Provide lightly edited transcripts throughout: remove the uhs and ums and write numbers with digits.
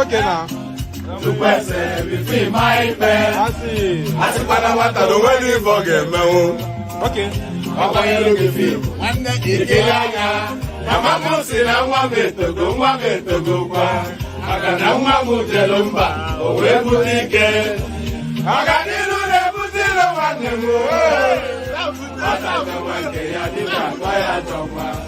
Okay now. To person between my pen. I see. I see what I want to do when you forget me. Okay. I want you to give you. I'm not getting it. I'm not saying I want it to go. I got no one who tell them back. Oh, where would he get? I got you to never tell one more. I don't know what they are doing. I don't know.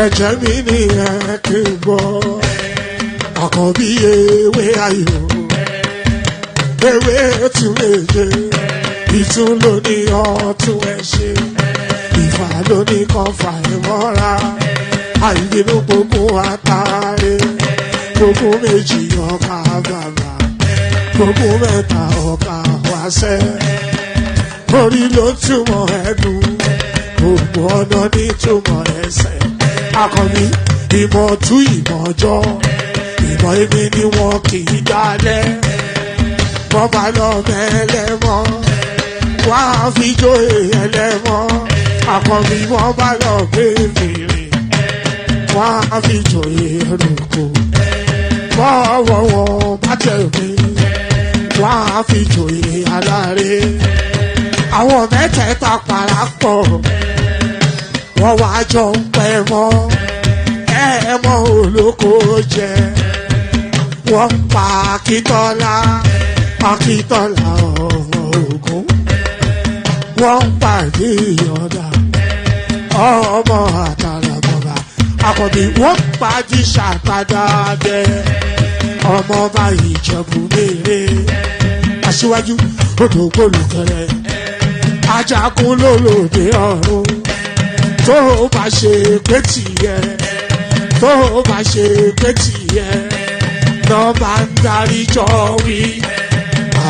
Ẹ̀jẹ̀ mi ni ẹ kí n gbọ́, àkànbí ewé ayò, ewé tún méje, ìtún ló ní ọ̀tún ẹ̀ ṣe, ìfà ló ní kan fà ẹ̀ mọ́ra, àìbínú gbogbo àtàrẹ, gbogbo méjì ọkà bàbà, gbogbo mẹ́ta ọkà wáṣẹ́, orí ló túmọ̀ ẹnu, gbogbo ọ̀nà ní túmọ̀ ẹsẹ̀. Akọni ìmọ̀ tú ìmọ̀ ọjọ́, ìmọ̀ èmi ni wọn kì í dálẹ̀. Wọ́n bá lọ mẹ́lẹ́mọ́, wọ́n á fi jóye ẹlẹ́mọ́. Akọni wọ́n bá lọ gbé fèrè, wọ́n á fi jóye ẹrùkù. Bọ́wọ́ wọn bá tẹ̀ mí, wọ́n á fi jóye aláre. Àwọn mẹ́tẹ̀ẹ̀ta parapọ̀, wọ́n wá jọ ń pẹ́ mọ́, ẹ̀ẹ́mọ́ olóko jẹ. Wọ́n pa Akíntọ́lá, Akíntọ́lá ọmọ Ògún. Wọ́n pa Ìyọ̀dà, ọmọ Àtàlàbọ̀bà. Àkànbí wọ́n pa Jíṣà Tàdàdẹ, ọmọ ọba Ìjẹ̀bú Mèrè. Aṣíwájú odò gbólùkẹrẹ, ajagun lólòdì ọ̀run. Tó o bá ṣe pé tìyẹ, tó o bá ṣe pé tìyẹ, lọ́ bá ń darí jọ wí.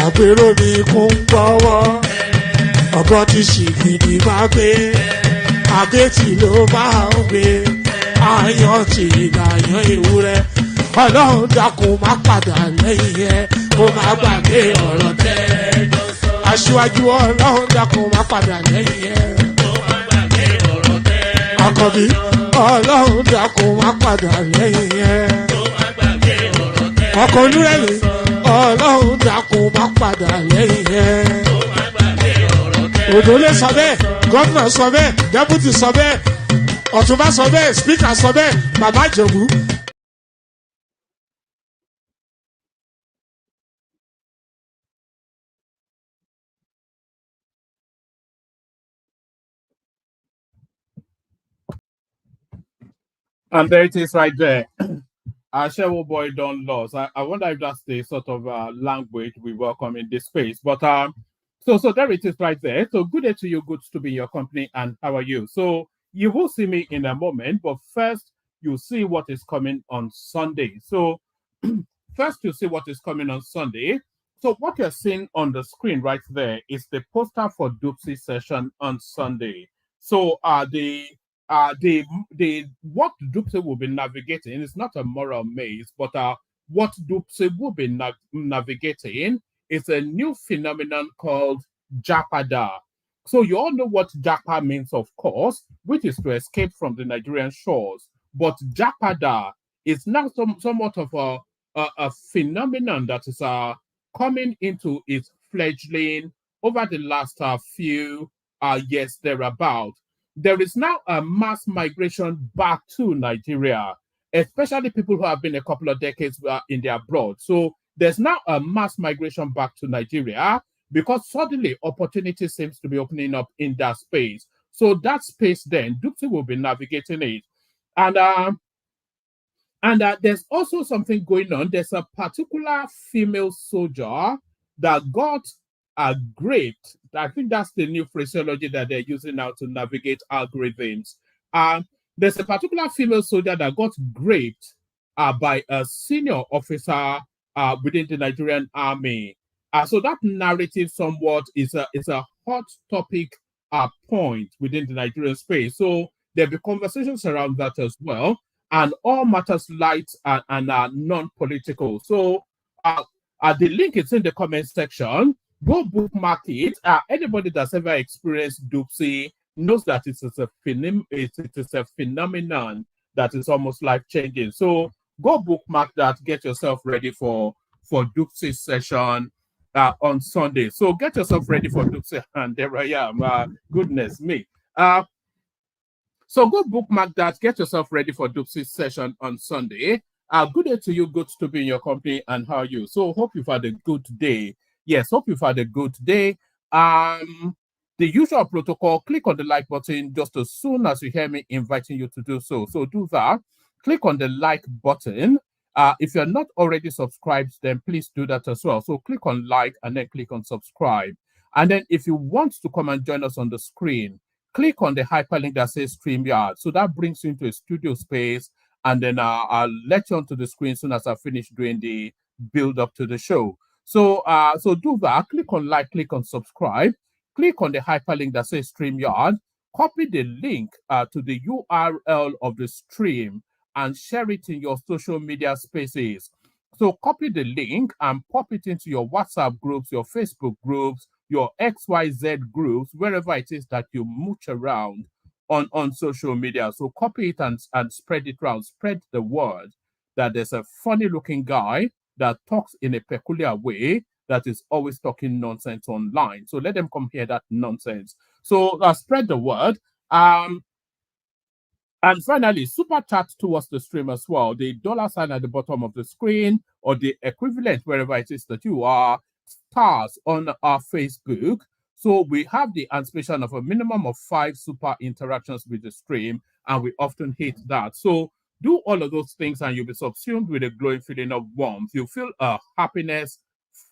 Àpérò ni kò ń gbọ́wọ́, ọ̀gọ́ ti ṣìgìdì máa gbé, àgétì ló máa ń gbé, àyàn ti ìlàyàn ewúrẹ́. Ọlọ́run dákun má padà lẹ́yìn ẹ̀, kó má gbàgbé ọ̀rọ̀ tẹ́. Aṣíwájú Ọlọ́run dákun má padà lẹ́yìn ẹ̀. Àkànbí Ọlọ́run dákun má padà lẹ́yìn ẹ̀. Ọkọ̀ olúrẹ̀lẹ̀ Ọlọ́run dákun má padà lẹ́yìn ẹ̀. Òdòlé sọ bẹ́ẹ̀, gómìnà sọ bẹ́ẹ̀, dẹ́pútì sọ bẹ́ẹ̀, ọ̀túnbá sọ bẹ́ẹ̀, spíkà sọ bẹ́ẹ̀, bàbá Ìjẹ̀bú. And there it is right there. Shewo boy don't lose. I wonder if that's the sort of language we welcome in this space. But so there it is right there. So good day to you, good to be in your company, and how are you? So you will see me in a moment, but first you see what is coming on Sunday. So first you see what is coming on Sunday. So what you're seeing on the screen right there is the poster for Dupsy session on Sunday. So the what Dupsy will be navigating is not a moral maze, but what Dupsy will be navigating is a new phenomenon called Japada. So you all know what Japa means, of course, which is to escape from the Nigerian shores. But Japada is now somewhat of a phenomenon that is coming into its fledgling over the last few years thereabout. There is now a mass migration back to Nigeria, especially people who have been a couple of decades in the abroad. So there's now a mass migration back to Nigeria because suddenly opportunity seems to be opening up in that space. So that space then, Dupsy will be navigating it. And there's also something going on. There's a particular female soldier that got raped. I think that's the new phraseology that they're using now to navigate algorithms. There's a particular female soldier that got raped by a senior officer within the Nigerian army. So that narrative somewhat is a hot topic point within the Nigerian space. So there'll be conversations around that as well. And all matters light and non-political. So the link is in the comment section. Go bookmark it. Anybody that's ever experienced Dupsy knows that it is a phenomenon that is almost life-changing. So go bookmark that. Get yourself ready for Dupsy session on Sunday. So get yourself ready for Dupsy. And there I am. Goodness me. So go bookmark that. Get yourself ready for Dupsy session on Sunday. Good day to you. Good to be in your company. And how are you? So hope you've had a good day. Yes, hope you've had a good day. The usual protocol, click on the like button just as soon as you hear me inviting you to do so. So do that. Click on the like button. If you're not already subscribed, then please do that as well. So click on like and then click on subscribe. And then if you want to come and join us on the screen, click on the hyperlink that says StreamYard. So that brings you into a studio space. And then I'll let you onto the screen as soon as I finish doing the build up to the show. So so do that. Click on like, click on subscribe. Click on the hyperlink that says StreamYard. Copy the link to the URL of the stream and share it in your social media spaces. So copy the link and pop it into your WhatsApp groups, your Facebook groups, your XYZ groups, wherever it is that you mooch around on social media. So copy it and spread it around. Spread the word that there's a funny looking guy that talks in a peculiar way that is always talking nonsense online. So let them come hear that nonsense. So spread the word. And finally, super chat towards the stream as well. The $sign at the bottom of the screen or the equivalent wherever it is that you are, stars on our Facebook. So we have the anticipation of a minimum of 5 super interactions with the stream, and we often hit that. So do all of those things and you'll be subsumed with a glowing feeling of warmth. You feel a happiness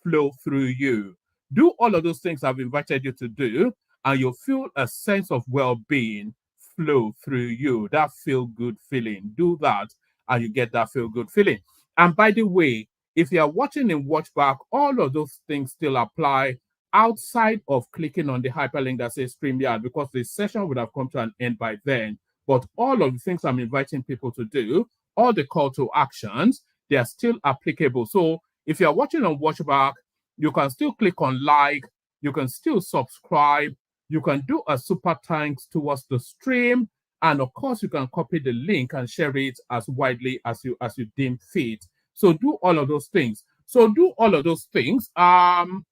flow through you. Do all of those things I've invited you to do, and you'll feel a sense of well-being flow through you, that feel-good feeling. Do that and you get that feel-good feeling. And by the way, if you are watching in watchback, all of those things still apply outside of clicking on the hyperlink that says StreamYard, because the session would have come to an end by then. But all of the things I'm inviting people to do, all the call to actions, they are still applicable. So if you're watching on watchback, you can still click on like, you can still subscribe, you can do a super thanks towards the stream, and of course you can copy the link and share it as widely as you deem fit. So do all of those things. So do all of those things. Shall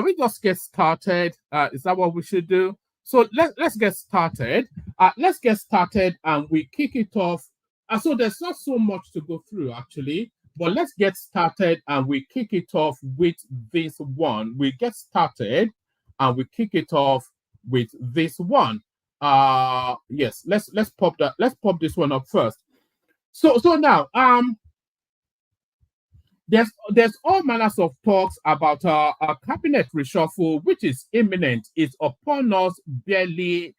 we just get started? Is that what we should do? So let's get started. Let's get started and we kick it off. So there's not so much to go through actually, but let's get started and we kick it off with this one. We get started and we kick it off with this one. Yes, let's pop that. Let's pop this one up first. So now there's all manners of talks about a cabinet reshuffle, which is imminent. It's upon us barely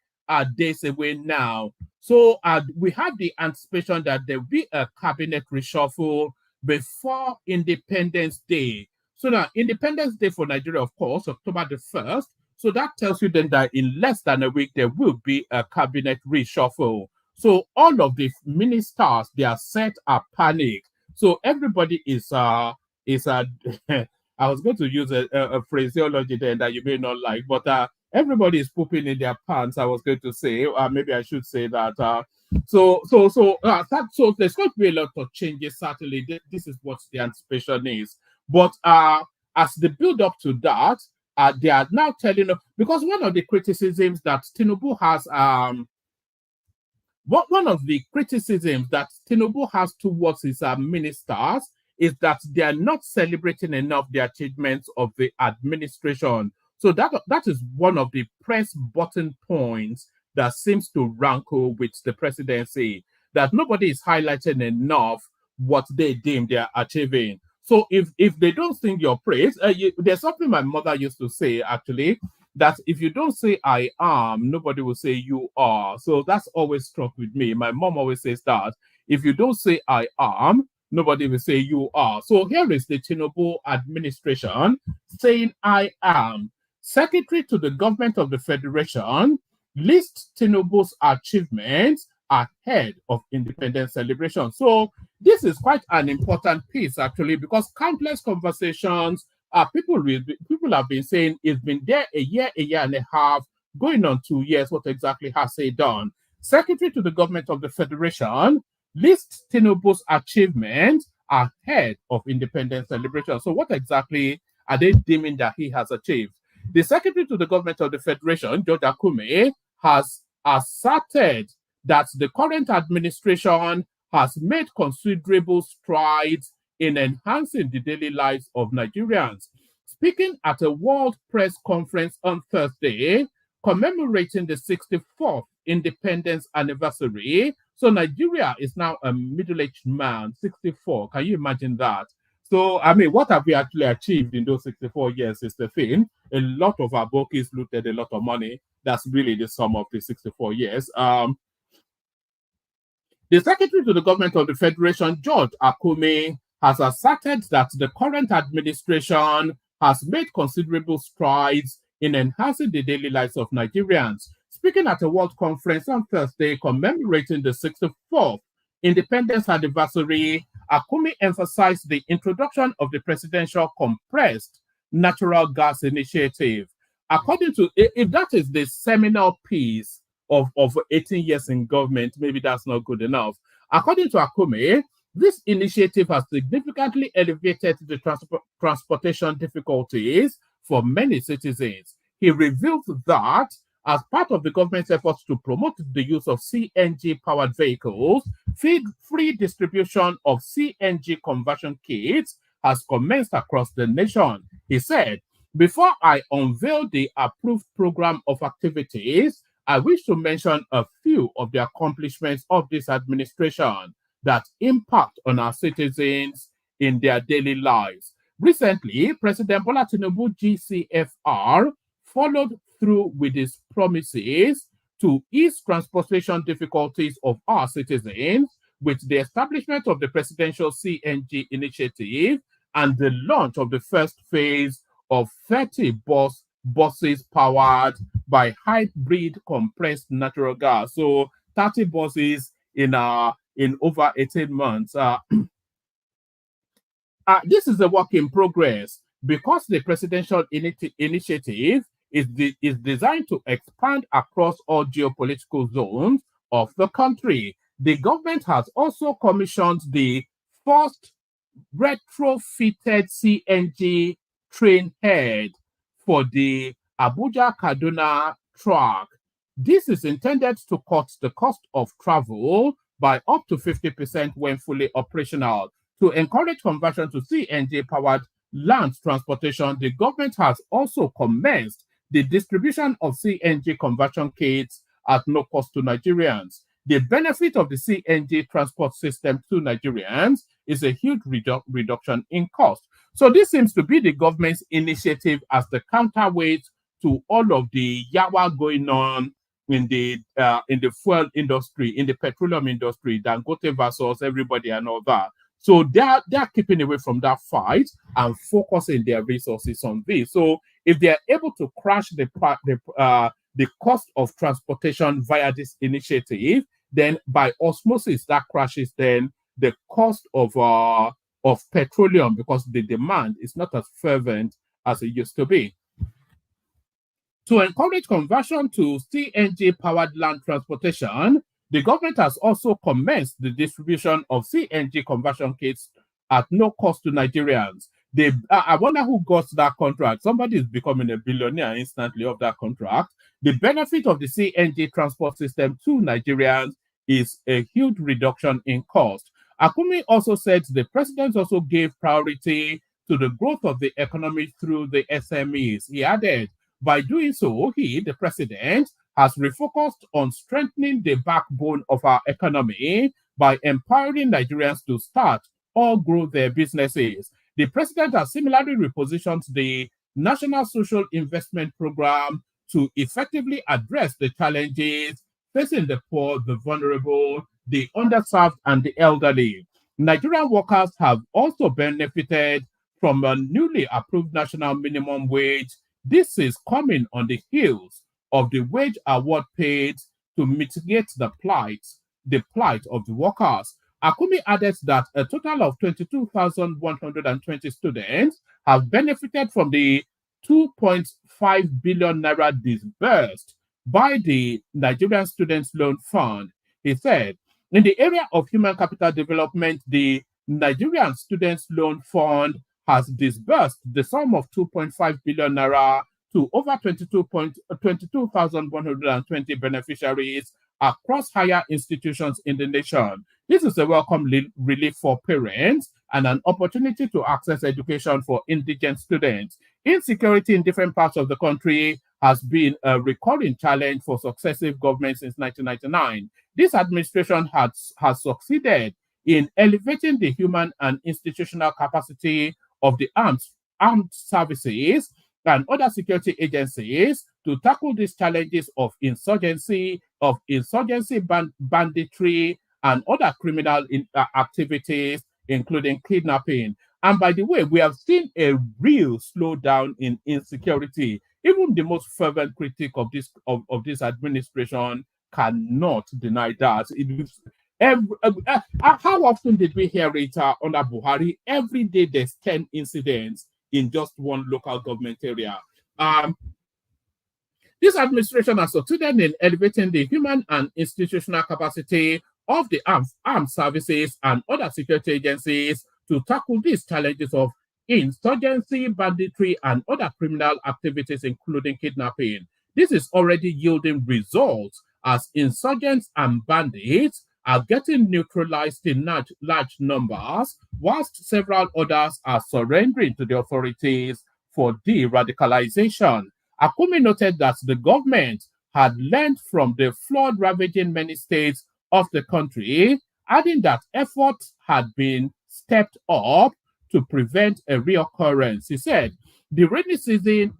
days away now. So we have the anticipation that there will be a cabinet reshuffle before Independence Day. So now, Independence Day for Nigeria, of course, October the 1st. So that tells you then that in less than a week, there will be a cabinet reshuffle. So all of the ministers, they are set a panic. So everybody is I was going to use a phraseology then that you may not like, but everybody is pooping in their pants. I was going to say, maybe I should say that. So there's going to be a lot of changes. Certainly, this is what the anticipation is. But as the build up to that, they are now telling us, because one of the criticisms that Tinubu has one of the criticisms that Tinubu has towards his ministers is that they are not celebrating enough the achievements of the administration. So that is one of the press button points that seems to rankle with the presidency, that nobody is highlighting enough what they deem they are achieving. So if they don't sing your praise, there's something my mother used to say actually, that if you don't say I am, nobody will say you are. So that's always struck with me. My mom always says that if you don't say I am, nobody will say you are. So here is the Tinubu administration saying I am. Secretary to the government of the Federation lists Tinubu's achievements ahead of independence celebration. So this is quite an important piece actually, because countless conversations people have been saying it's been there a year and a half, going on 2 years. What exactly has he done? Secretary to the government of the Federation lists Tinubu's achievements ahead of independence celebration. So what exactly are they deeming that he has achieved? The Secretary to the government of the Federation, George Akume, has asserted that the current administration has made considerable strides in enhancing the daily lives of Nigerians. Speaking at a World Press Conference on Thursday, commemorating the 64th independence anniversary. So Nigeria is now a middle-aged man, 64. Can you imagine that? So, I mean, what have we actually achieved in those 64 years is the thing. A lot of our bookies looted a lot of money. That's really the sum of the 64 years. The Secretary to the Government of the Federation, George Akume, has asserted that the current administration has made considerable strides in enhancing the daily lives of Nigerians. Speaking at a World Conference on Thursday commemorating the 64th independence anniversary, Akume emphasized the introduction of the Presidential Compressed Natural Gas Initiative. According to, if that is the seminal piece of 18 years in government, maybe that's not good enough. According to Akume, this initiative has significantly elevated the transportation difficulties for many citizens. He revealed that as part of the government's efforts to promote the use of CNG-powered vehicles, free distribution of CNG conversion kits has commenced across the nation. He said, "Before I unveil the approved program of activities, I wish to mention a few of the accomplishments of this administration that impact on our citizens in their daily lives." Recently, President Bola Tinubu GCFR followed through with his promises to ease transportation difficulties of our citizens with the establishment of the Presidential CNG initiative and the launch of the first phase of 30 buses powered by hybrid compressed natural gas. So 30 buses in over 18 months. This is a work in progress because the presidential initiative is designed to expand across all geopolitical zones of the country. The government has also commissioned the first retrofitted CNG train head for the Abuja-Kaduna track. This is intended to cut the cost of travel by up to 50% when fully operational. To encourage conversion to CNG-powered land transportation, the government has also commenced the distribution of CNG conversion kits at no cost to Nigerians. The benefit of the CNG transport system to Nigerians is a huge reduction in cost. So this seems to be the government's initiative as the counterweight to all of the yawa going on in the fuel industry, in the petroleum industry, Dangote versus everybody and all that. So they're keeping away from that fight and focusing their resources on this. So if they're able to crash the cost of transportation via this initiative, then by osmosis that crashes then the cost of petroleum, because the demand is not as fervent as it used to be. To encourage conversion to CNG-powered land transportation, the government has also commenced the distribution of CNG conversion kits at no cost to Nigerians. I wonder who got that contract. Somebody is becoming a billionaire instantly of that contract. The benefit of the CNG transport system to Nigerians is a huge reduction in cost. Akume also said the president also gave priority to the growth of the economy through the SMEs. He added, by doing so, he, the president, has refocused on strengthening the backbone of our economy by empowering Nigerians to start or grow their businesses. The president has similarly repositioned the National Social Investment Program to effectively address the challenges facing the poor, the vulnerable, the underserved, and the elderly. Nigerian workers have also benefited from a newly approved national minimum wage. This is coming on the heels of the wage award paid to mitigate the plight of the workers. Akume added that a total of 22,120 students have benefited from the 2.5 billion naira disbursed by the Nigerian Students' Loan Fund. He said, in the area of human capital development, the Nigerian Students' Loan Fund has disbursed the sum of 2.5 billion naira to over 22,120 beneficiaries across higher institutions in the nation. This is a welcome relief for parents and an opportunity to access education for indigent students. Insecurity in different parts of the country has been a recurring challenge for successive governments since 1999. This administration has succeeded in elevating the human and institutional capacity of the armed services and other security agencies to tackle these challenges of insurgency, banditry, and other criminal activities, including kidnapping. And by the way, we have seen a real slowdown in insecurity. Even the most fervent critic of this administration cannot deny that. How often did we hear it under Buhari? Every day there's 10 incidents in just one local government area. This administration has succeeded in elevating the human and institutional capacity of the armed services and other security agencies to tackle these challenges of insurgency, banditry, and other criminal activities, including kidnapping. This is already yielding results as insurgents and bandits are getting neutralized in large numbers, whilst several others are surrendering to the authorities for de-radicalization. Akumi noted that the government had learned from the flood ravaging many states of the country, adding that efforts had been stepped up to prevent a reoccurrence. He said, the rainy season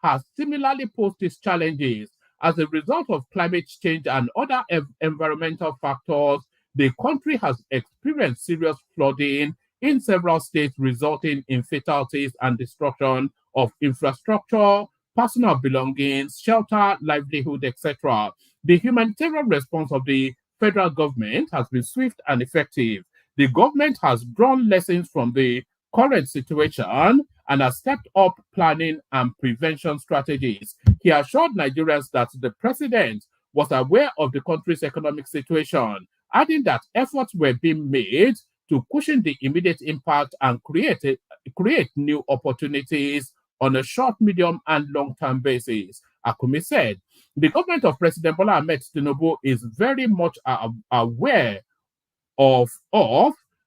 has similarly posed its challenges. As a result of climate change and other environmental factors, the country has experienced serious flooding in several states, resulting in fatalities and destruction of infrastructure, personal belongings, shelter, livelihood, etc. The humanitarian response of the federal government has been swift and effective. The government has drawn lessons from the current situation and has stepped up planning and prevention strategies. He assured Nigerians that the president was aware of the country's economic situation, adding that efforts were being made to cushion the immediate impact and create new opportunities on a short, medium, and long-term basis. Akumi said, the government of President Bola Ahmed Tinubu is very much aware of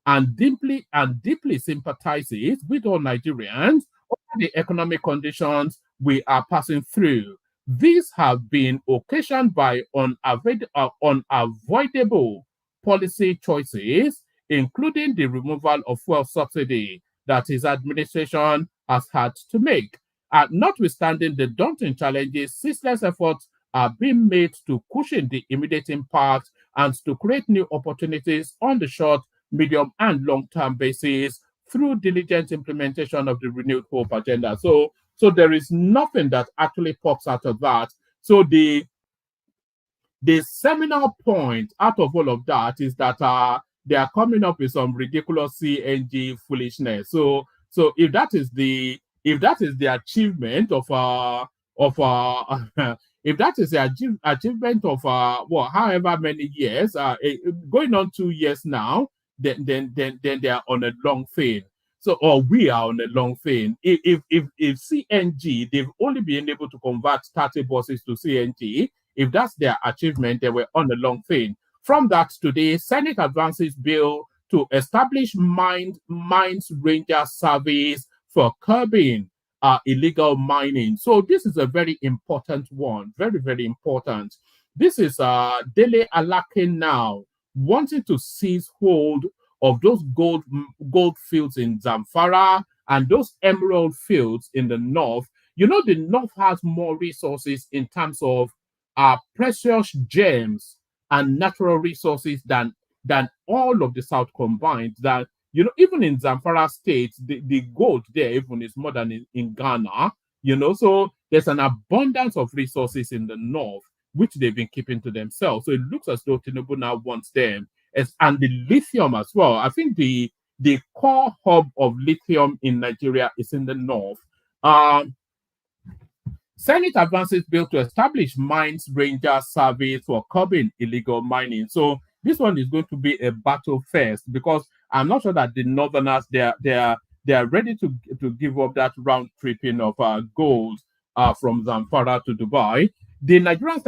and deeply sympathizes with all Nigerians over the economic conditions we are passing through. These have been occasioned by unavoidable policy choices, including the removal of fuel subsidy that his administration has had to make. Notwithstanding the daunting challenges, ceaseless efforts are being made to cushion the immediate impact and to create new opportunities on the short, medium, and long-term basis through diligent implementation of the Renewed Hope agenda. So there is nothing that actually pops out of that. So the seminal point out of all of that is that they are coming up with some ridiculous CNG foolishness. So if that is the achievement of if that is the achievement of however many years, going on 2 years now, then they are on a long thing. So, or we are on a long thing. If CNG, they've only been able to convert 30 buses to CNG. If that's their achievement, they were on a long thing. From that, today, Senate advances bill to establish mines ranger service for curbing illegal mining. So this is a very important one, very, very important. This is Dele Alake now wanting to seize hold of those gold fields in Zamfara and those emerald fields in the north. You know, the north has more resources in terms of precious gems and natural resources than all of the south combined. That, you know, even in Zamfara state, the gold there even is more than in Ghana, you know. So there's an abundance of resources in the north, which they've been keeping to themselves. So it looks as though Tinubu now wants them. And the lithium as well. I think the core hub of lithium in Nigeria is in the north. Senate advances bill to establish mines ranger service for curbing illegal mining. So this one is going to be a battle first, because I'm not sure that the northerners they are ready to give up that round tripping of gold from Zamfara to Dubai. The Nigerian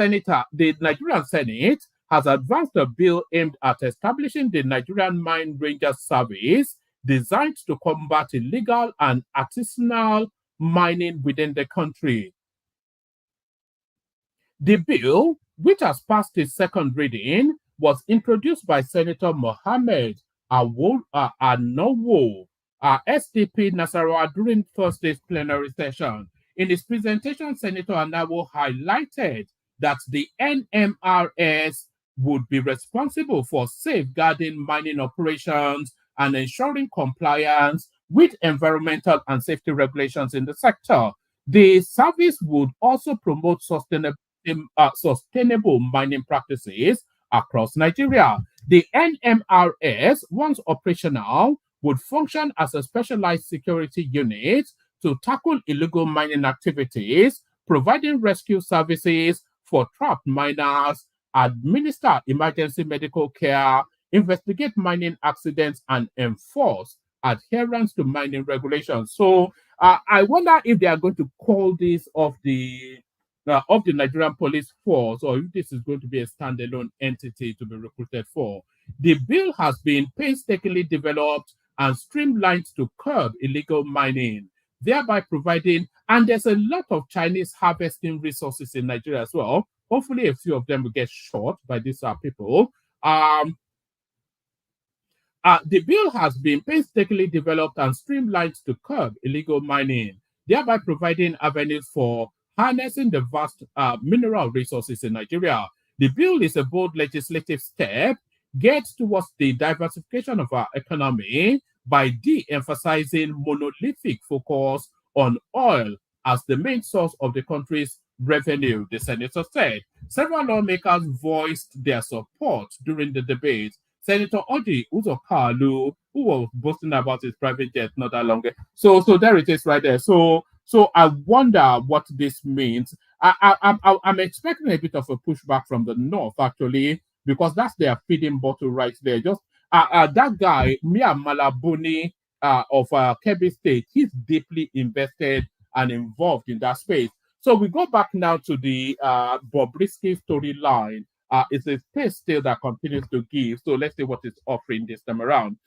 Senate has advanced a bill aimed at establishing the Nigerian Mine Rangers Service, designed to combat illegal and artisanal mining within the country. The bill, which has passed its second reading, was introduced by Senator Mohammed Anowo, SDP Nasarawa, during Thursday's plenary session. In his presentation, Senator Anowo highlighted that the NMRS would be responsible for safeguarding mining operations and ensuring compliance with environmental and safety regulations in the sector. The service would also promote sustainable mining practices across Nigeria. The NMRS, once operational, would function as a specialized security unit to tackle illegal mining activities, providing rescue services for trapped miners, administer emergency medical care, investigate mining accidents, and enforce adherence to mining regulations. So I wonder if they are going to call this of the Nigerian police force, or if this is going to be a standalone entity to be recruited for. The bill has been painstakingly developed and streamlined to curb illegal mining, thereby providing, and there's a lot of Chinese harvesting resources in Nigeria as well. Hopefully, a few of them will get shot by these people. The bill has been painstakingly developed and streamlined to curb illegal mining, thereby providing avenues for harnessing the vast mineral resources in Nigeria. The bill is a bold legislative step geared towards the diversification of our economy by de-emphasizing monolithic focus on oil as the main source of the country's revenue, the senator said. Several lawmakers voiced their support during the debate. Senator Oji Uzokalu, who was boasting about his private jet not that long ago. So there it is right there. So I wonder what this means. I'm expecting a bit of a pushback from the north, actually, because that's their feeding bottle right there. Just that guy, Mia Malabuni of Kebbi State, he's deeply invested and involved in that space. So we go back now to the Bobrisky storyline. It's a space still that continues to give. So let's see what it's offering this time around.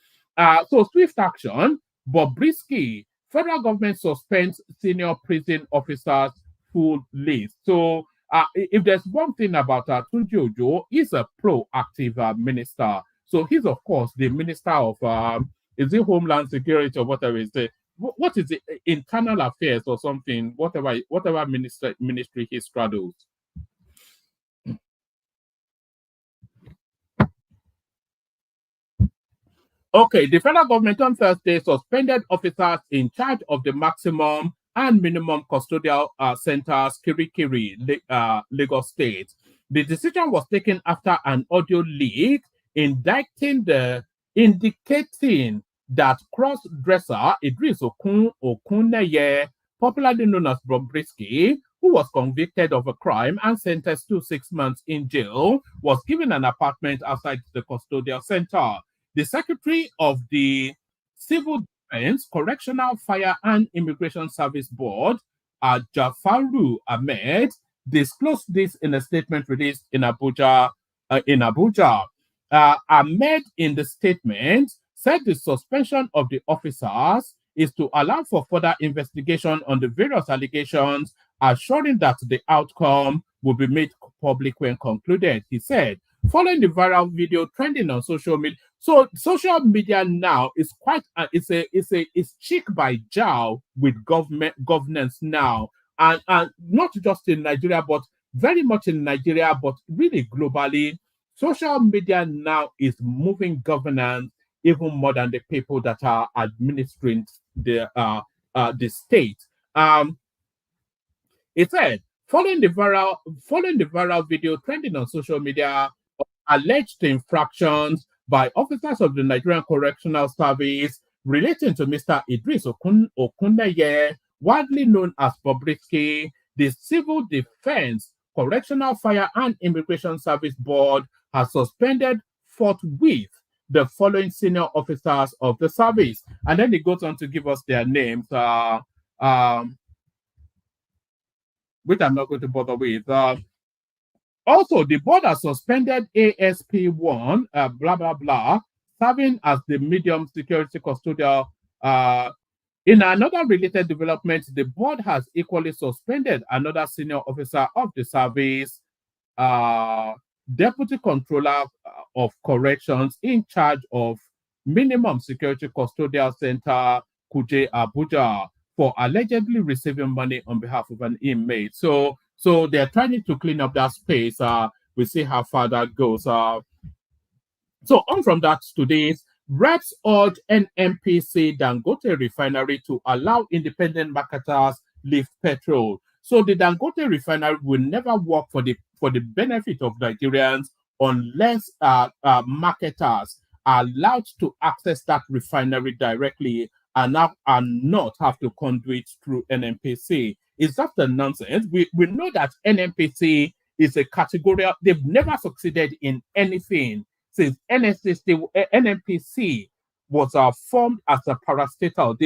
So swift action, Bobrisky, federal government suspends senior prison officers full list. So if there's one thing about Tunji Ojo, he's a proactive minister. So he's, of course, the minister of, is it Homeland Security or whatever is it? What is it? Internal Affairs or something, whatever ministry he straddles. Okay, the federal government on Thursday suspended officers in charge of the maximum and minimum custodial centers, Kirikiri, Lagos State. The decision was taken after an audio leak indicating that cross-dresser Idris Okuneye, popularly known as Bobrisky, who was convicted of a crime and sentenced to 6 months in jail, was given an apartment outside the custodial center. The Secretary of the Civil Defense, Correctional, Fire and Immigration Service Board, Jafaru Ahmed, disclosed this in a statement released in Abuja. Ahmed, in the statement, said the suspension of the officers is to allow for further investigation on the various allegations, assuring that the outcome will be made public when concluded. He said, following the viral video trending on social media. So social media now is quite it's cheek by jowl with governance now, and not just in Nigeria, but very much in Nigeria, but really globally. Social media now is moving governance even more than the people that are administering the state. It said, following the viral video trending on social media, alleged infractions by officers of the Nigerian Correctional Service relating to Mr. Idris Okuneye, widely known as Bobrisky, the Civil Defense, Correctional, Fire and Immigration Service Board has suspended forthwith the following senior officers of the service. And then it goes on to give us their names, which I'm not going to bother with. Also, the board has suspended ASP1, blah, blah, blah, serving as the medium security custodial. In another related development, the board has equally suspended another senior officer of the service, uh, Deputy Controller of Corrections in charge of Minimum Security Custodial Center, Kuje, Abuja, for allegedly receiving money on behalf of an inmate. So they're trying to clean up that space. We see how far that goes. So on from that to this, reps urge NNPC Dangote refinery to allow independent marketers lift petrol. So the Dangote refinery will never work for the benefit of Nigerians unless marketers are allowed to access that refinery directly and not have to conduit through NNPC. It's just a nonsense. We know that NNPC is a category, they've never succeeded in anything since NNPC was formed as a parastatal.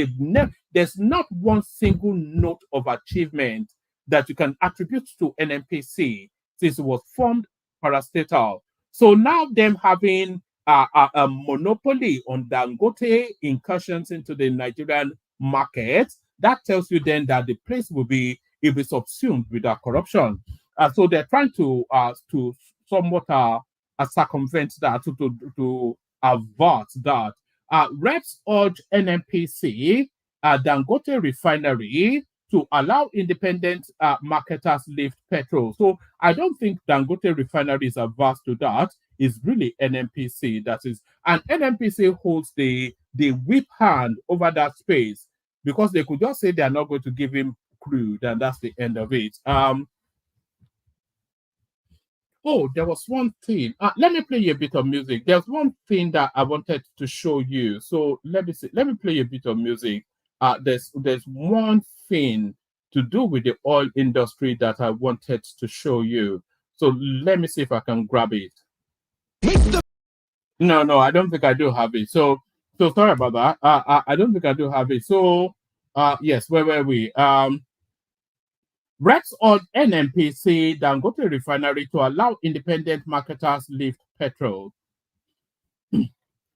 There's not one single note of achievement that you can attribute to NNPC since it was formed parastatal. So now them having a monopoly on Dangote incursions into the Nigerian market, that tells you then that the place will be subsumed with that corruption. So they're trying to somewhat circumvent that, to avert that. Reps urge NNPC, Dangote refinery, to allow independent marketers lift petrol. So I don't think Dangote refinery is averse to that. It's really NNPC that is, and NNPC holds the whip hand over that space because they could just say they are not going to give him crude, and that's the end of it. Oh, there was one thing. Let me play you a bit of music. There's one thing that I wanted to show you. So let me see. Let me play you a bit of music. There's one thing to do with the oil industry that I wanted to show you. So let me see if I can grab it. No, I don't think I do have it. So sorry about that. I don't think I do have it. So yes, where were we? Reps on NNPC Dangote refinery to allow independent marketers lift petrol.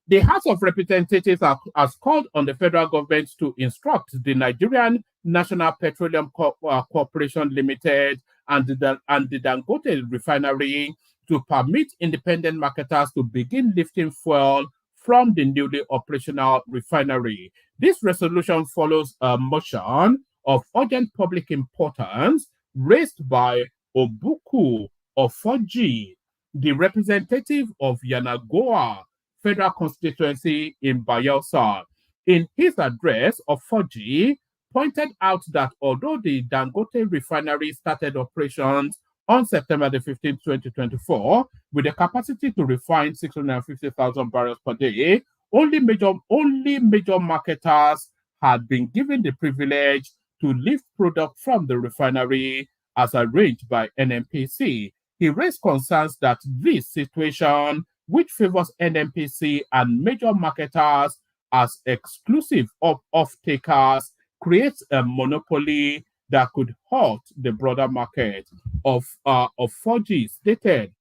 The House of Representatives has called on the federal government to instruct the Nigerian National Petroleum Corporation Limited and the Dangote refinery to permit independent marketers to begin lifting fuel from the newly operational refinery. This resolution follows a motion of urgent public importance raised by Obuku Ofoji, the representative of Yanagoa Federal Constituency in Bayelsa. In his address, Ofoji pointed out that although the Dangote refinery started operations on September the 15th, 2024, with a capacity to refine 650,000 barrels per day, only major marketers had been given the privilege to lift product from the refinery as arranged by NNPC. He raised concerns that this situation, which favors NNPC and major marketers as exclusive off-takers, creates a monopoly that could hurt the broader market. Of 4G stated.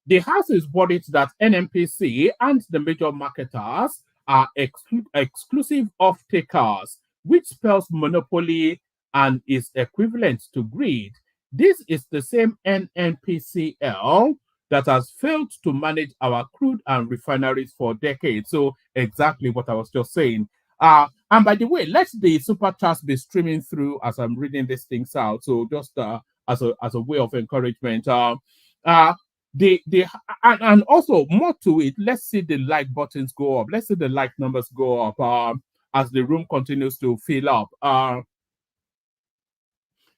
The House is worried that NNPC and the major marketers are exclusive off-takers, which spells monopoly and is equivalent to greed. This is the same NNPCL that has failed to manage our crude and refineries for decades. So exactly what I was just saying. And by the way, let the super chats be streaming through as I'm reading these things out. So just as a way of encouragement. And also more to it, let's see the like buttons go up. Let's see the like numbers go up as the room continues to fill up.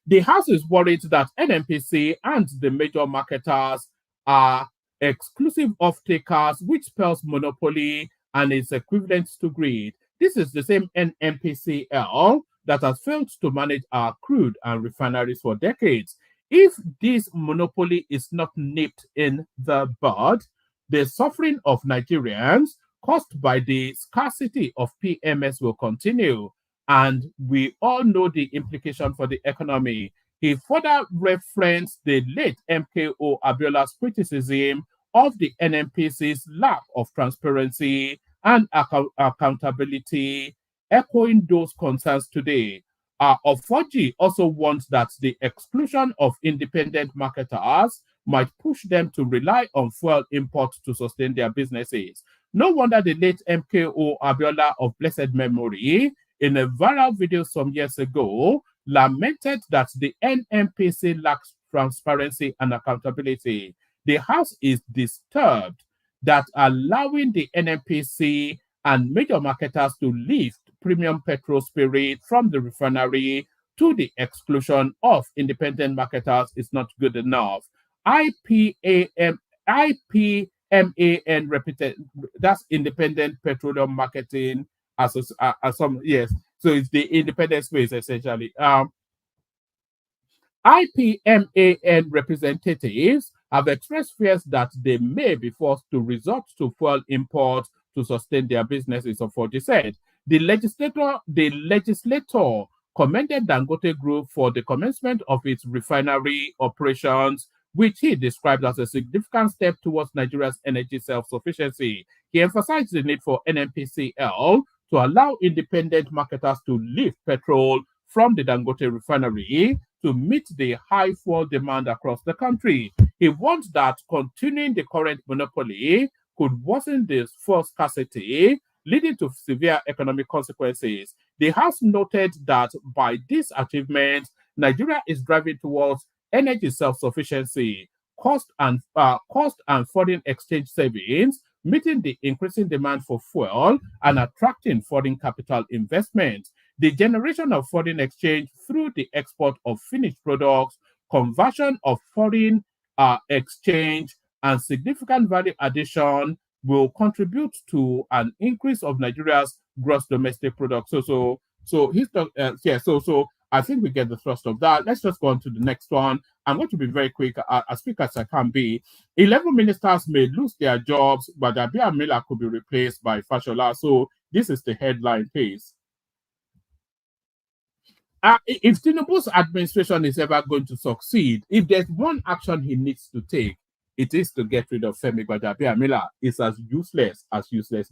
The House is worried that NNPC and the major marketers are exclusive off-takers, which spells monopoly and is equivalent to greed. This is the same NNPCL that has failed to manage our crude and refineries for decades. If this monopoly is not nipped in the bud, the suffering of Nigerians caused by the scarcity of PMS will continue. And we all know the implication for the economy. He further referenced the late MKO Abiola's criticism of the NNPC's lack of transparency and accountability, echoing those concerns today. Ofoji also warns that the exclusion of independent marketers might push them to rely on fuel imports to sustain their businesses. No wonder the late MKO Abiola of blessed memory, in a viral video some years ago, lamented that the NNPC lacks transparency and accountability. The House is disturbed that allowing the NNPC and major marketers to lift premium petrol spirit from the refinery to the exclusion of independent marketers is not good enough. IPMAN repeated, that's Independent Petroleum Marketing as some, yes. So it's the independent space essentially. IPMAN representatives have expressed fears that they may be forced to resort to fuel imports to sustain their businesses, Ofoji said. The legislator commended Dangote Group for the commencement of its refinery operations, which he described as a significant step towards Nigeria's energy self-sufficiency. He emphasized the need for NNPCL to allow independent marketers to lift petrol from the Dangote refinery to meet the high fuel demand across the country. He warned that continuing the current monopoly could worsen the fuel scarcity, leading to severe economic consequences. The House noted that by this achievement, Nigeria is driving towards energy self-sufficiency, cost and foreign exchange savings, meeting the increasing demand for fuel and attracting foreign capital investment. The generation of foreign exchange through the export of finished products, conversion of foreign exchange, and significant value addition will contribute to an increase of Nigeria's gross domestic product. So I think we get the thrust of that. Let's just go on to the next one. I'm going to be very quick, as quick as I can be. 11 ministers may lose their jobs, but Gbajabiamila could be replaced by Fashola. So this is the headline piece. If Tinubu's administration is ever going to succeed, if there's one action he needs to take, it is to get rid of Femi Gbajabiamila. It's as useless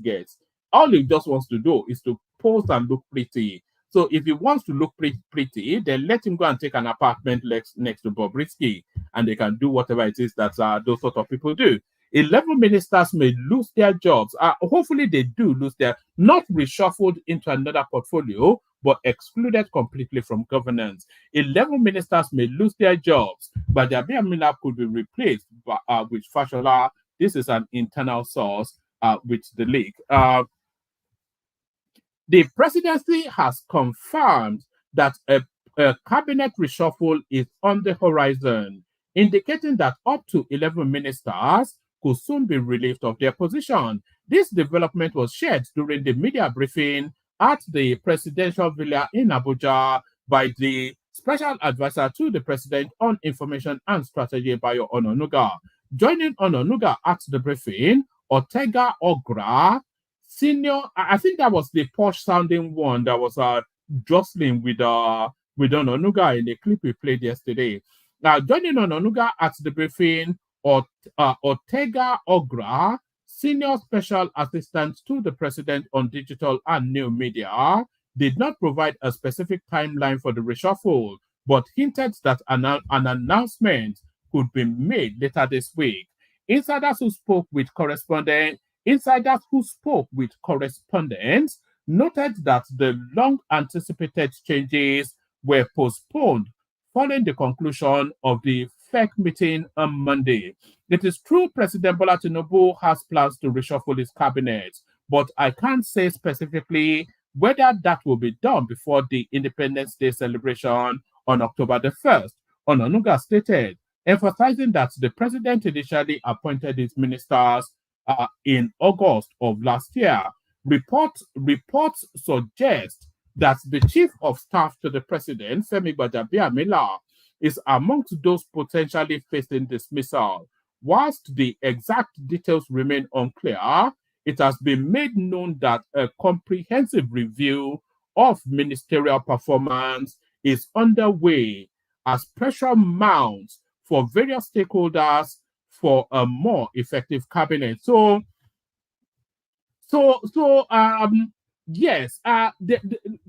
gets. All he just wants to do is to pose and look pretty. So if he wants to look pretty, then let him go and take an apartment next to Bobrisky, and they can do whatever it is that those sort of people do. 11 ministers may lose their jobs. Hopefully they do lose their, not reshuffled into another portfolio, but excluded completely from governance. 11 ministers may lose their jobs, but Gbajabiamila could be replaced with Fashola. This is an internal source with the leak. The presidency has confirmed that a cabinet reshuffle is on the horizon, indicating that up to 11 ministers could soon be relieved of their position. This development was shared during the media briefing at the presidential villa in Abuja by the special advisor to the president on information and strategy, Bayo Ononuga. Joining Ononuga at the briefing, Ortega Ogra, senior, I think that was the posh sounding one that was jostling with Ononuga in the clip we played yesterday. Now, joining Ononuga at the briefing, Ortega Ogra, senior special assistant to the president on digital and new media, did not provide a specific timeline for the reshuffle, but hinted that an announcement could be made later this week. Insiders who spoke with correspondents noted that the long-anticipated changes were postponed following the conclusion of the FEC meeting on Monday. It is true President Bola Tinubu has plans to reshuffle his cabinet, but I can't say specifically whether that will be done before the Independence Day celebration on October the 1st. Ononuga stated, emphasizing that the president initially appointed his ministers in August of last year. Reports suggest that the chief of staff to the president, Femi Gbajabiamila, is amongst those potentially facing dismissal. Whilst the exact details remain unclear, it has been made known that a comprehensive review of ministerial performance is underway as pressure mounts for various stakeholders for a more effective cabinet. Yes, Femi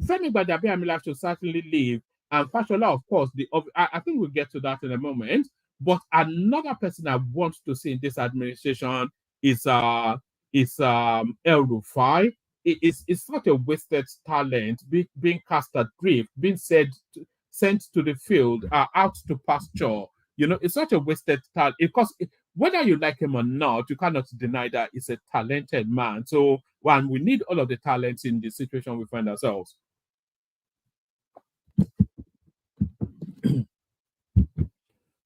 Gbajabiamila should certainly leave, and Fashola, of course. I think we'll get to that in a moment. But another person I want to see in this administration is El Rufai. It's such a wasted talent, being cast adrift, being sent to the field, out to pasture. It's such a wasted talent because whether you like him or not, you cannot deny that he's a talented man. So, one, we need all of the talents in the situation we find ourselves.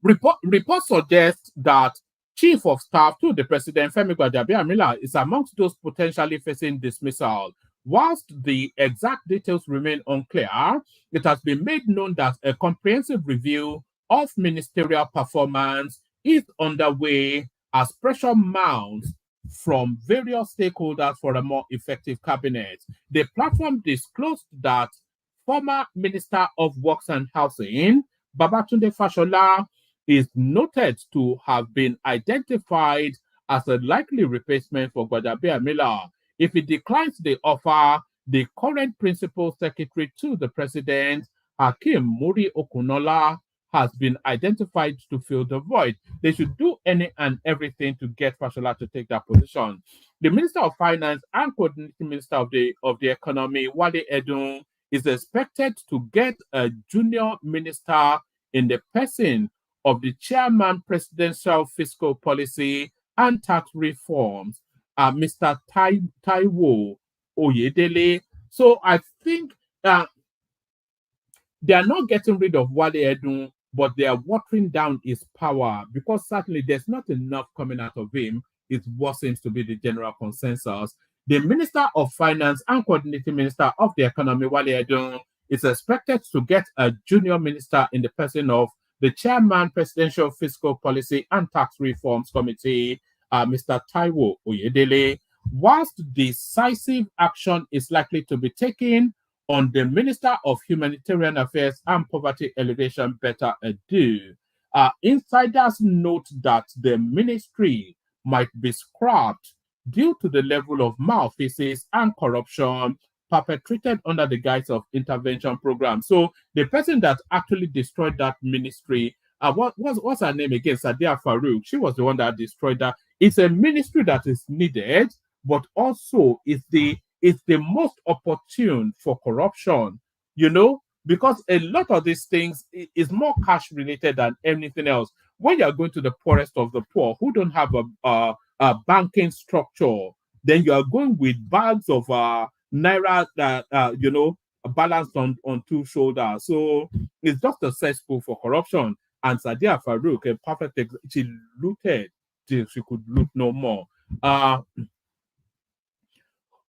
Reports suggest that Chief of Staff to the President, Femi Gbajabiamila, is amongst those potentially facing dismissal. Whilst the exact details remain unclear, it has been made known that a comprehensive review of ministerial performance is underway as pressure mounts from various stakeholders for a more effective cabinet. The platform disclosed that former Minister of Works and Housing, Babatunde Fashola, is noted to have been identified as a likely replacement for Gbajabiamila. If he declines the offer, the current principal secretary to the president, Hakeem Muri Okunola, has been identified to fill the void. They should do any and everything to get Fashola to take that position. The Minister of Finance and Coordinating Minister of the Economy, Wale Edun, is expected to get a junior minister in the person of the Chairman Presidential Fiscal Policy and Tax Reforms, Mr. Taiwo Oyedele. So I think they are not getting rid of Wale Edun, but they are watering down his power because certainly there's not enough coming out of him. It's what seems to be the general consensus. The Minister of Finance and Coordinating Minister of the Economy, Wale Edun, is expected to get a junior minister in the person of the Chairman, Presidential Fiscal Policy and Tax Reforms Committee, Mr. Taiwo Oyedele. Whilst decisive action is likely to be taken on the Minister of Humanitarian Affairs and Poverty Alleviation, Betta Edu, insiders note that the ministry might be scrapped due to the level of malfeasance and corruption perpetrated under the guise of intervention programs. So the person that actually destroyed that ministry, what's her name again? Sadia Farouk. She was the one that destroyed that. It's a ministry that is needed, but also it's the most opportune for corruption, because a lot of these things is more cash related than anything else. When you're going to the poorest of the poor who don't have a banking structure, then you are going with bags of naira that balanced on two shoulders. So it's just a cesspool for corruption. And Sadia Farouk, a perfect she looted till she could loot no more.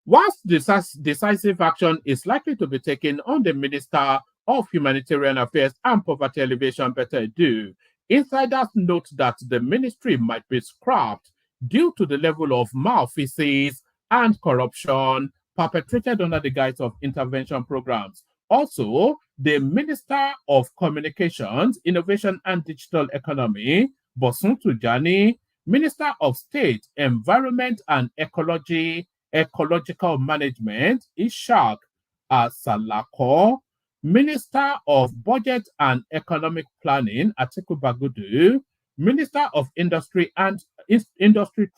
Whilst decisive action is likely to be taken on the Minister of Humanitarian Affairs and Poverty Alleviation, Betta Edu, insiders note that the ministry might be scrapped due to the level of malfeasance and corruption perpetrated under the guise of intervention programs. Also, the Minister of Communications, Innovation and Digital Economy, Bosun Tujani, Minister of State, Environment and Ecological Management, Ishaq Salako, Minister of Budget and Economic Planning, Atiku Bagudu, Minister of Industry,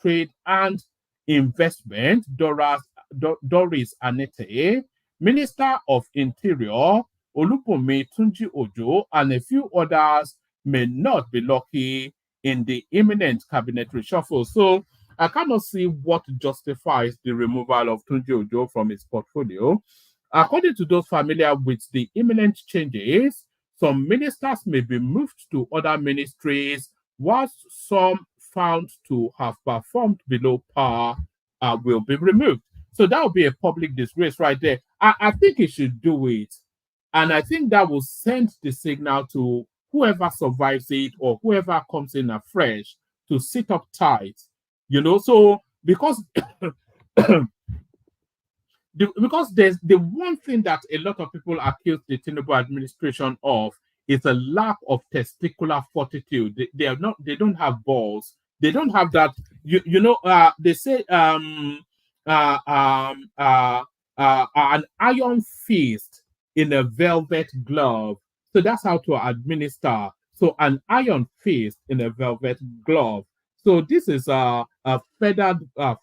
Trade and Investment, Doris Anete, Minister of Interior, Olupumi Tunji Ojo, and a few others may not be lucky in the imminent cabinet reshuffle. So I cannot see what justifies the removal of Tunji Ojo from his portfolio. According to those familiar with the imminent changes, some ministers may be moved to other ministries, whilst some found to have performed below par will be removed. So that will be a public disgrace right there. I think he should do it. And I think that will send the signal to whoever survives it or whoever comes in afresh to sit up tight. So because because there's the one thing that a lot of people accuse the Tinubu administration of it's a lack of testicular fortitude. They are not. They don't have balls. They don't have that. They say uh, um, uh, an iron fist in a velvet glove. So that's how to administer. So an iron fist in a velvet glove. So this is a feathered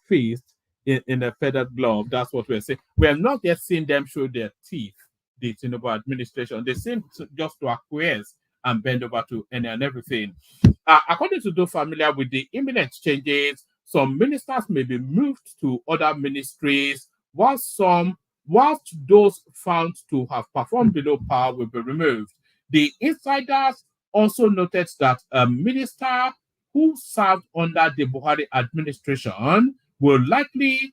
fist in a feathered glove. That's what we're saying. We have not yet seen them show their teeth, the Tinubu administration. They seem just to acquiesce and bend over to any and everything. According to those familiar with the imminent changes, some ministers may be moved to other ministries, whilst those found to have performed below par will be removed. The insiders also noted that a minister who served under the Buhari administration will likely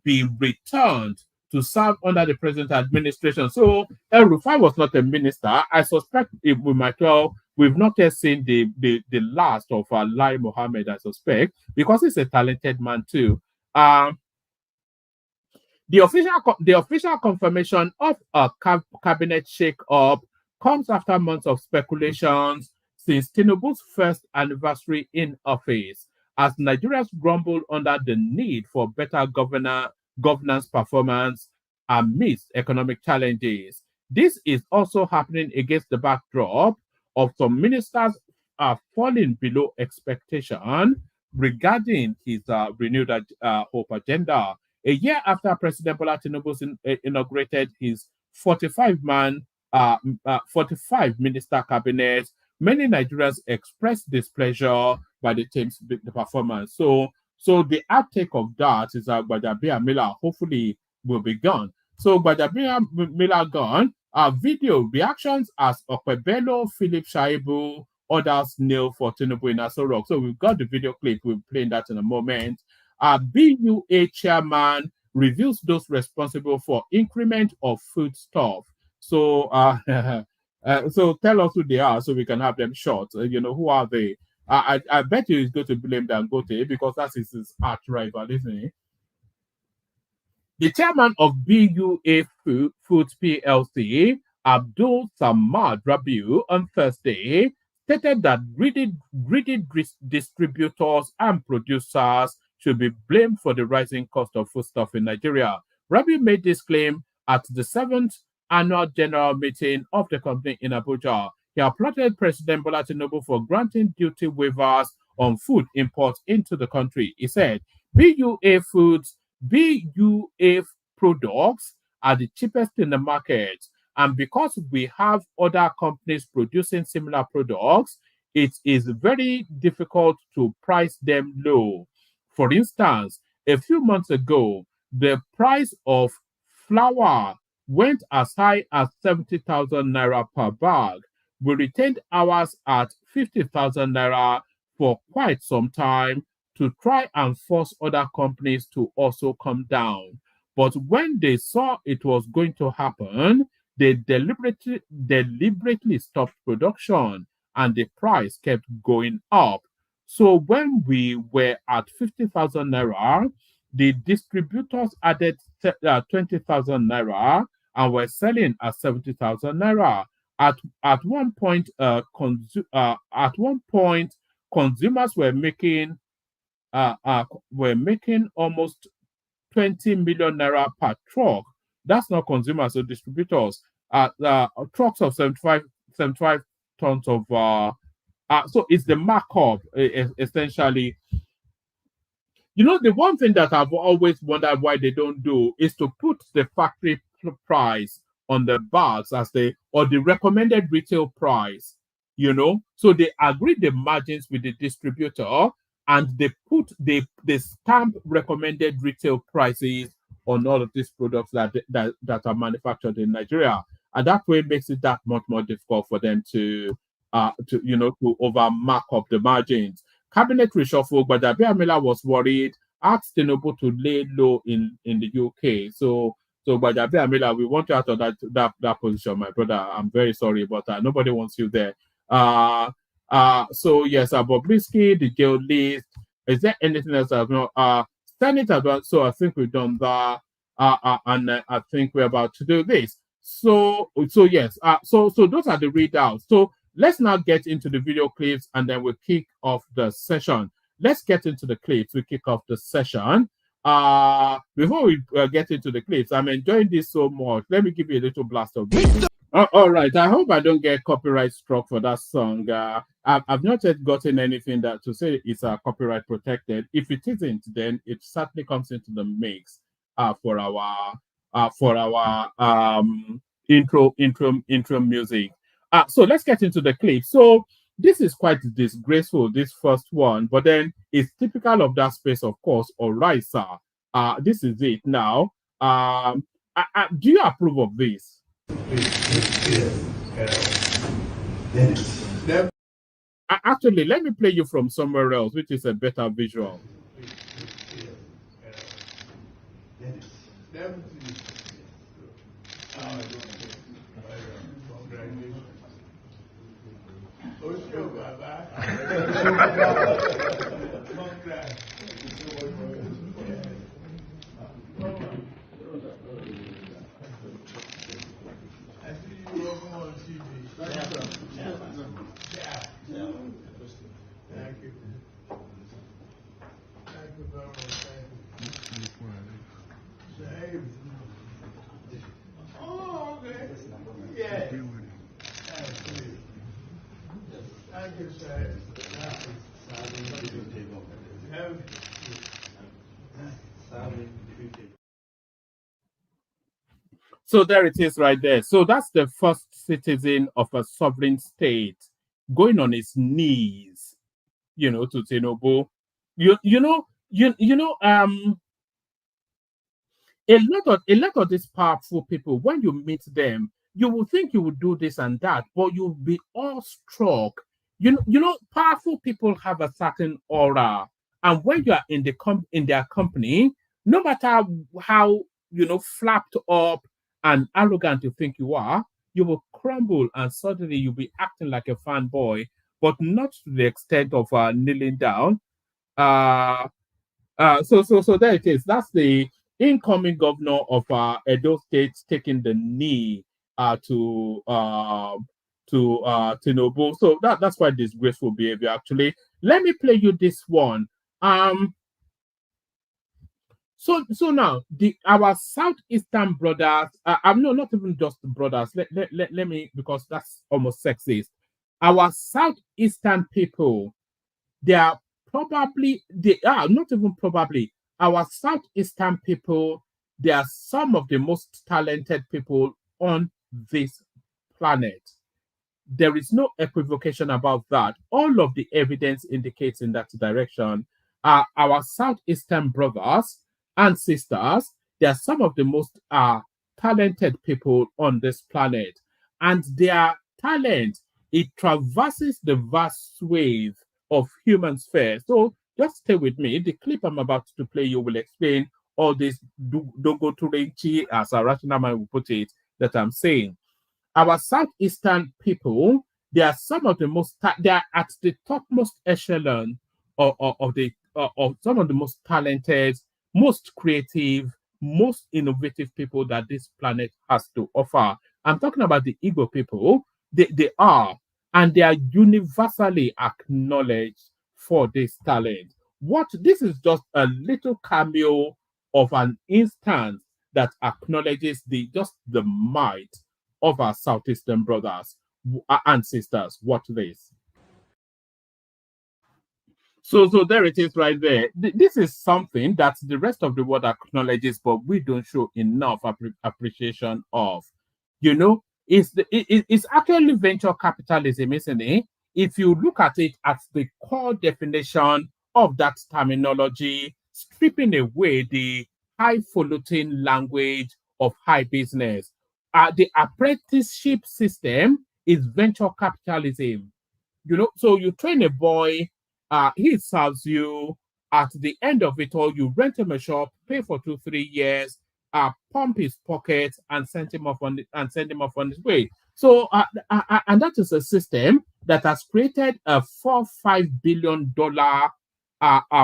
be returned to serve under the present administration. So El Rufai was not a minister. I suspect if we might well, we've not yet seen the last of Lai Mohammed, I suspect, because he's a talented man too. The official confirmation of a cabinet shake-up comes after months of speculations since Tinubu's first anniversary in office, as Nigerians grumble under the need for better governance performance amidst economic challenges. This is also happening against the backdrop of some ministers falling below expectation regarding his renewed hope agenda. A year after President Bola Tinubu inaugurated his 45 minister cabinet, many Nigerians expressed displeasure by the team's performance. So the outtake of that is that Gbajabiamila hopefully will be gone. So Gbajabiamila gone. Video reactions as Okpebelo, Philip Shaibu, others kneel for Tinubu in Aso Rock. So we've got the video clip. We'll play that in a moment. BUA chairman reveals those responsible for increment of foodstuff. So, so tell us who they are, so we can have them short. Who are they? I bet you he's going to blame Dangote because that's his arch rival, isn't he? The chairman of BUA Foods PLC, Abdul Samad Rabiu, on Thursday stated that greedy distributors and producers should be blamed for the rising cost of foodstuff in Nigeria. Rabiu made this claim at the 7th annual general meeting of the company in Abuja. He applauded President Bola Tinubu for granting duty waivers on food imports into the country. He said, BUA products are the cheapest in the market. And because we have other companies producing similar products, it is very difficult to price them low. For instance, a few months ago, the price of flour went as high as 70,000 naira per bag. We retained ours at 50,000 naira for quite some time to try and force other companies to also come down. But when they saw it was going to happen, they deliberately stopped production and the price kept going up. So when we were at 50,000 naira, the distributors added 20,000 naira and were selling at 70,000 naira. At one point, consumers were making almost 20 million naira per truck. That's not consumers or distributors. Trucks of 75 tons of so it's the markup essentially. The one thing that I've always wondered why they don't do is to put the factory price on the bags the recommended retail price. So they agree the margins with the distributor and they stamp recommended retail prices on all of these products that are manufactured in Nigeria, and that way makes it that much more difficult for them to over mark up the margins. Cabinet reshuffle, but Gbajabiamila was worried, asked Tinubu to lay low in the UK. So Gbajabiamila, we want you out of that position, my brother. I'm very sorry, but nobody wants you there. So yes, Bobrisky, the jail list. Is there anything else I've not? Senate advance. So I think we've done that, and I think we're about to do this. So yes, so those are the readouts. So let's now get into the video clips and then we'll kick off the session. Let's get into the clips. We kick off the session. Before we get into the clips, I'm enjoying this so much. Let me give you a little blast of this. All right. I hope I don't get copyright struck for that song. I've not yet gotten anything that to say it's copyright protected. If it isn't, then it certainly comes into the mix for our intro music. So let's get into the clip. So this is quite disgraceful, this first one, but then it's typical of that space, of course. All right, sir. This is it now. Do you approve of this? Actually, let me play you from somewhere else, which is a better visual. Thank you. Thank you very much. Thank you. Oh, okay. Yeah. Thank you. Thank you, sir. So there it is right there. So that's the first citizen of a sovereign state going on his knees, to Tinubu. A lot of these powerful people, when you meet them, you will think you would do this and that, but you'll be awestruck. Powerful people have a certain aura, and when you are in their company, no matter how flapped up and arrogant you think you are, you will crumble, and suddenly you'll be acting like a fanboy, but not to the extent of kneeling down. Uh, so there it is. That's the incoming governor of Edo State taking the knee to Tinubu. So that's quite disgraceful behavior. Actually, let me play you this one. So now our southeastern brothers. I'm no, not even just brothers. Let me, because that's almost sexist. Our southeastern people, they are not even probably, our southeastern people, they are some of the most talented people on this planet. There is no equivocation about that. All of the evidence indicates in that direction. Our southeastern brothers and sisters, they are some of the most talented people on this planet, and their talent, it traverses the vast swathe of human sphere. So just stay with me. The clip I'm about to play you will explain all this dogo turenchi, as a rational man will put it, that I'm saying. Our southeastern people, they are some of the most, they are at the topmost echelon of some of the most talented, most creative, most innovative people that this planet has to offer. I'm talking about the Igbo people. They are, and they are universally acknowledged for this talent. This is just a little cameo of an instance that acknowledges the might of our southeastern brothers and sisters. Watch this. So there it is right there. This is something that the rest of the world acknowledges, but we don't show enough appreciation of. It's actually venture capitalism, isn't it? If you look at it as the core definition of that terminology, stripping away the highfalutin language of high business, the apprenticeship system is venture capitalism. So you train a boy, he serves you. At the end of it all, you rent him a shop, pay for 2-3 years, pump his pockets, and send him off on his way. So and that is a system that has created a $4-5 billion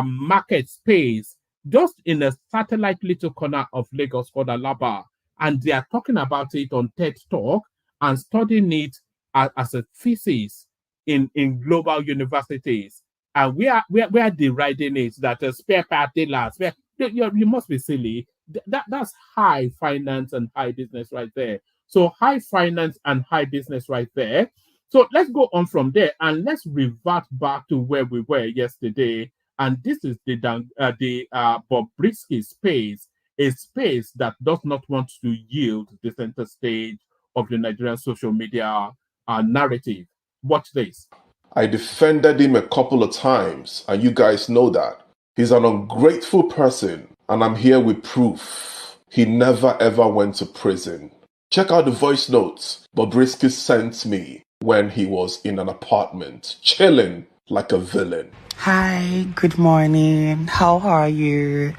market space just in a satellite little corner of Lagos called Alaba. and they are talking about it on TED Talk and studying it as a thesis in global universities. And we are deriding it that a spare part dealers, you must be silly. That's high finance and high business right there. So high finance and high business right there. So let's go on from there and let's revert back to where we were yesterday. And this is the Bobrisky space, a space that does not want to yield the center stage of the Nigerian social media narrative. Watch this. I defended him a couple of times, and you guys know that. He's an ungrateful person, and I'm here with proof. He never ever went to prison. Check out the voice notes Bobrisky sent me when he was in an apartment, chilling like a villain. Hi, good morning. How are you?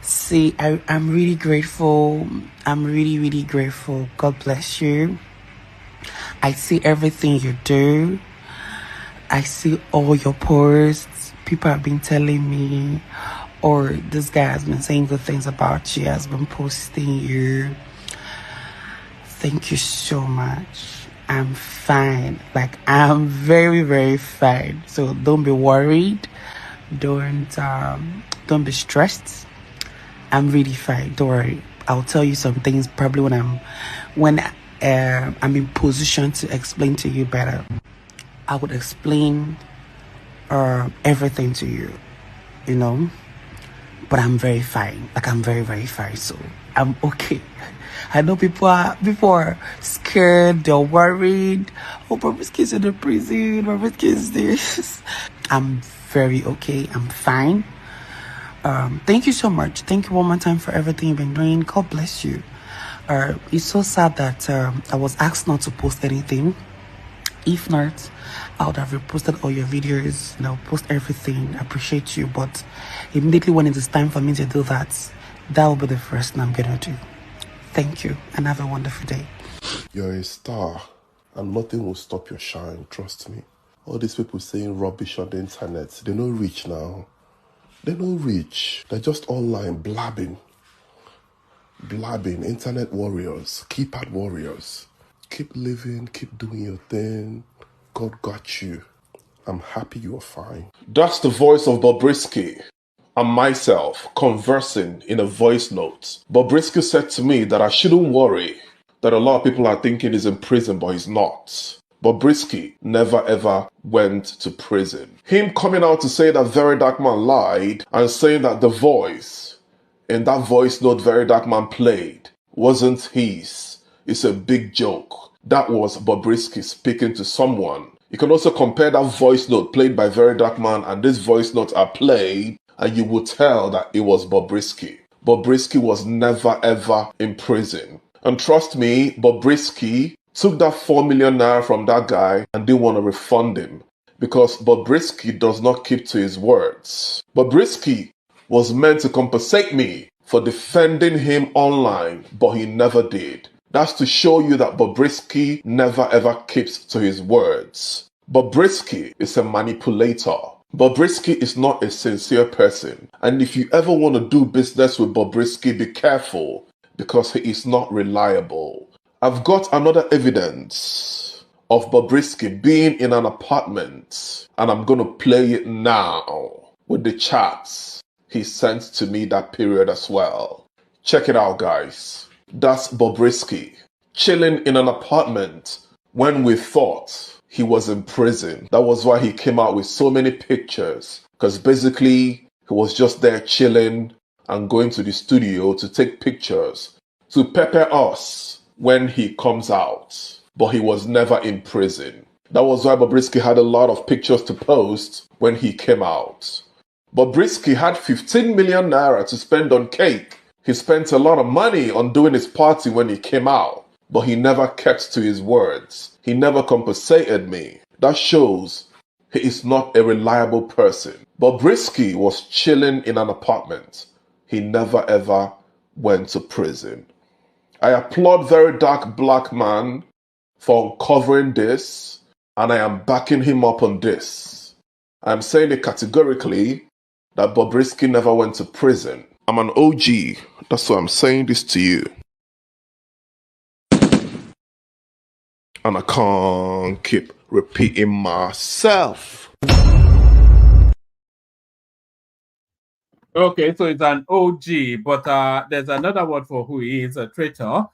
See, I'm really grateful. I'm really grateful. God bless you. I see everything you do. I see all your posts. People have been telling me, or this guy has been saying good things about you, has been posting you. Thank you so much. I'm fine. Like, I'm very fine. So don't be worried. Don't be stressed. I'm really fine. Don't worry. I'll tell you some things probably when I'm in position to explain to you better. I would explain everything to you, you know. But I'm very fine. Like, I'm very fine. So I'm okay. I know people are scared, they're worried. Oh, Bobrisky's in the prison, Bobrisky's this. I'm very okay. I'm fine. Thank you so much. Thank you one more time for everything you've been doing. God bless you. It's so sad that I was asked not to post anything. If not, I would have reposted all your videos and I'll post everything. I appreciate you, but immediately when it is time for me to do that, that will be the first thing I'm gonna do. Thank you and have a wonderful day. You're a star, and nothing will stop your shine, trust me. All these people saying rubbish on the internet, they're not rich now. They're not rich. They're just online blabbing, internet warriors, keypad warriors. Keep living, keep doing your thing. God got you. I'm happy you are fine. That's the voice of Bobrisky and myself conversing in a voice note. Bobrisky said to me that I shouldn't worry, that a lot of people are thinking he's in prison, but he's not. Bobrisky never ever went to prison. Him coming out to say that Very Dark Man lied and saying that the voice in that voice note Very Dark Man played wasn't his. It's a big joke. That was Bobrisky speaking to someone. You can also compare that voice note played by Very Dark Man and this voice note are played, and you would tell that it was Bobrisky. Bobrisky was never ever in prison. And trust me, Bobrisky took that 4 million naira from that guy and didn't want to refund him because Bobrisky does not keep to his words. Bobrisky was meant to compensate me for defending him online, but he never did. That's to show you that Bobrisky never ever keeps to his words. Bobrisky is a manipulator. Bobrisky is not a sincere person. And if you ever want to do business with Bobrisky, be careful because he is not reliable. I've got another evidence of Bobrisky being in an apartment, and I'm going to play it now with the chats he sent to me that period as well. Check it out, guys. That's Bobrisky chilling in an apartment when we thought he was in prison. That was why he came out with so many pictures, because basically he was just there chilling and going to the studio to take pictures to pepper us when he comes out. But he was never in prison. That was why Bobrisky had a lot of pictures to post when he came out. Bobrisky had 15 million naira to spend on cake. He spent a lot of money on doing his party when he came out, but he never kept to his words. He never compensated me. That shows he is not a reliable person. Bobrisky was chilling in an apartment. He never ever went to prison. I applaud Very Dark Black Man for uncovering this, and I am backing him up on this. I'm saying it categorically that Bobrisky never went to prison. I'm an OG, that's why I'm saying this to you. And I can't keep repeating myself. Okay, so it's an OG, but there's another word for who he is, a traitor.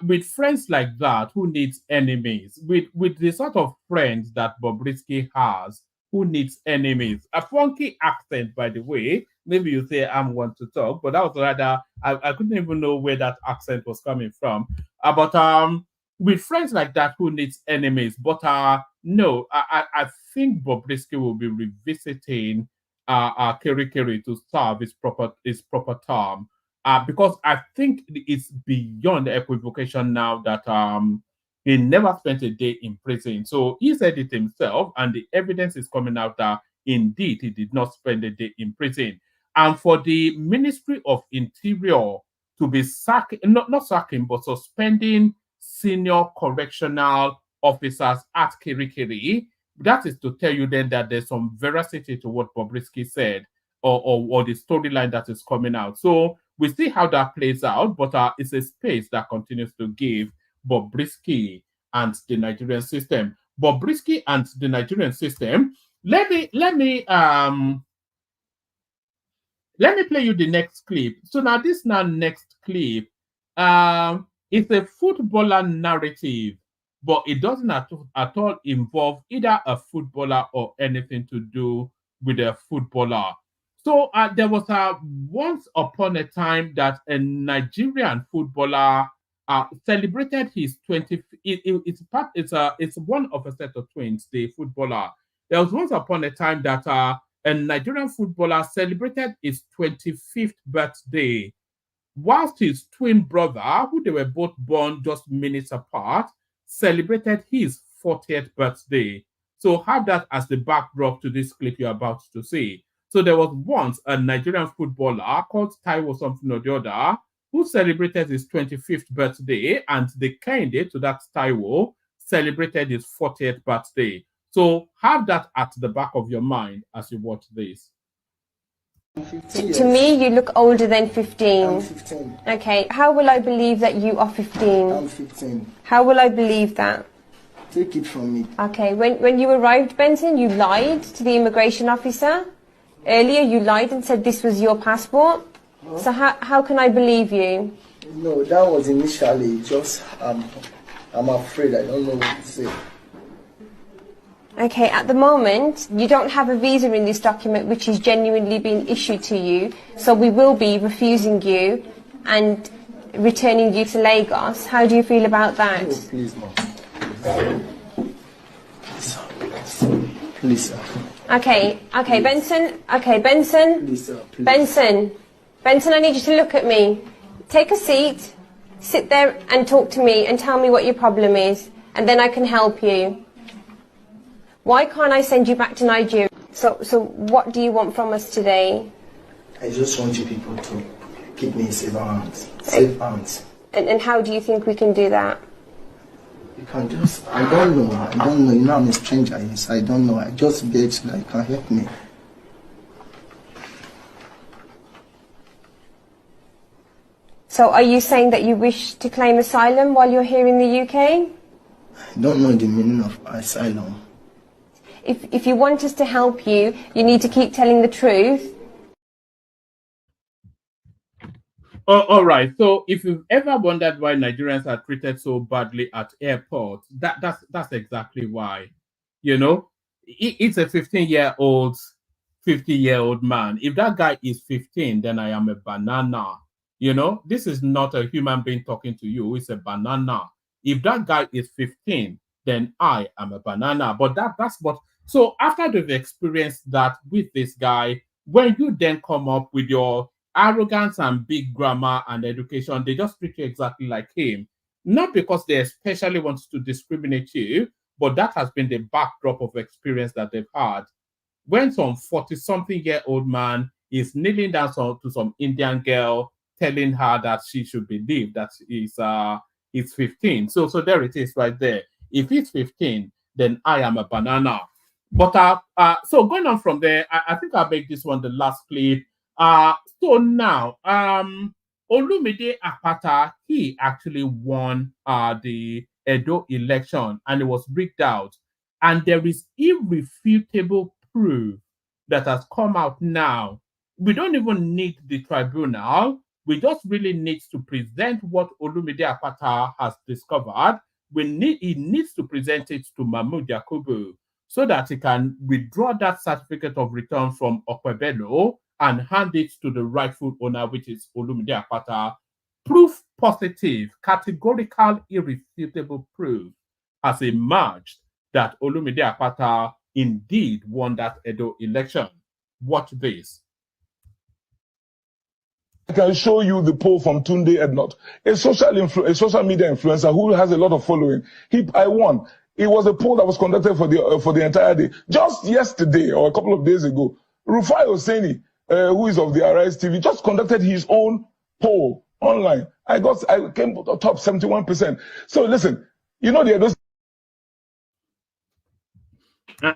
With friends like that, who needs enemies? With the sort of friends that Bobrisky has, who needs enemies? A funky accent, by the way. Maybe you say I'm one to talk, but that was rather I couldn't even know where that accent was coming from. But with friends like that, who needs enemies? But no, I think Bobrisky will be revisiting Keri Keri to serve its proper term. Because I think it's beyond equivocation now that he never spent a day in prison. So he said it himself, and the evidence is coming out that indeed he did not spend a day in prison. And for the Ministry of Interior to be sacking, not sacking, but suspending senior correctional officers at Keri Keri, that is to tell you then that there's some veracity to what Bobrisky said or the storyline that is coming out. So we see how that plays out, but it's a space that continues to give Bobrisky and the Nigerian system. Bobrisky and the Nigerian system. Let me play you the next clip. So now this next clip, it's a footballer narrative, but it doesn't at all involve either a footballer or anything to do with a footballer. So there was a once upon a time that a Nigerian footballer celebrated his 20. It's one of a set of twins, the footballer. There was once upon a time that a Nigerian footballer celebrated his 25th birthday, whilst his twin brother, who they were both born just minutes apart, celebrated his 40th birthday. So have that as the backdrop to this clip you're about to see. So there was once a Nigerian footballer called Taiwo something or the other who celebrated his 25th birthday, and the candidate to that Taiwo celebrated his 40th birthday. So have that at the back of your mind as you watch this. To me, you look older than 15. I'm 15. Okay, how will I believe that you are 15? I'm 15. How will I believe that? Take it from me. Okay, when you arrived, Benson, you lied to the immigration officer. Earlier, you lied and said this was your passport. Huh? So how can I believe you? No, that was initially just, I'm afraid. I don't know what to say. Okay, at the moment, you don't have a visa in this document which is genuinely being issued to you, so we will be refusing you and returning you to Lagos. How do you feel about that? Oh, please, ma'am. Please, sir. Okay, Benson. Okay, Benson. Please, sir. Please. Benson, I need you to look at me. Take a seat, sit there and talk to me and tell me what your problem is, and then I can help you. Why can't I send you back to Nigeria? So what do you want from us today? I just want you people to keep me in safe hands. Safe hands. And how do you think we can do that? You can just, I don't know. You know I'm a stranger, yes. I don't know. I just beg so that you can help me. So are you saying that you wish to claim asylum while you're here in the UK? I don't know the meaning of asylum. If you want us to help you, you need to keep telling the truth. Oh, all right. So if you've ever wondered why Nigerians are treated so badly at airports, that's exactly why. You know, it's a 15-year-old, 50-year-old man. If that guy is 15, then I am a banana. You know, this is not a human being talking to you. It's a banana. If that guy is 15, then I am a banana. But that's what. So after they've experienced that with this guy, when you then come up with your arrogance and big grammar and education, they just treat you exactly like him. Not because they especially want to discriminate you, but that has been the backdrop of experience that they've had. When some 40-something-year-old man is kneeling down to some Indian girl, telling her that she should believe that he's 15. So there it is right there. If he's 15, then I am a banana. But so going on from there, I think I'll make this one the last clip. So now, Olumide Akpata, he actually won the Edo election, and it was rigged out. And there is irrefutable proof that has come out now. We don't even need the tribunal. We just really need to present what Olumide Akpata has discovered. He needs to present it to Mahmoud Yakubu so that he can withdraw that certificate of return from Okwebelo and hand it to the rightful owner, which is Olumide Akpata. Proof positive, categorical, irrefutable proof has emerged that Olumide Akpata indeed won that Edo election. Watch this. I can show you the poll from Tunde Ednot, a social media influencer who has a lot of following. I won. It was a poll that was conducted for the entire day. Just yesterday or a couple of days ago, Rufai Oseni, who is of the Arise TV, just conducted his own poll online. I came top 71%. So listen, you know those.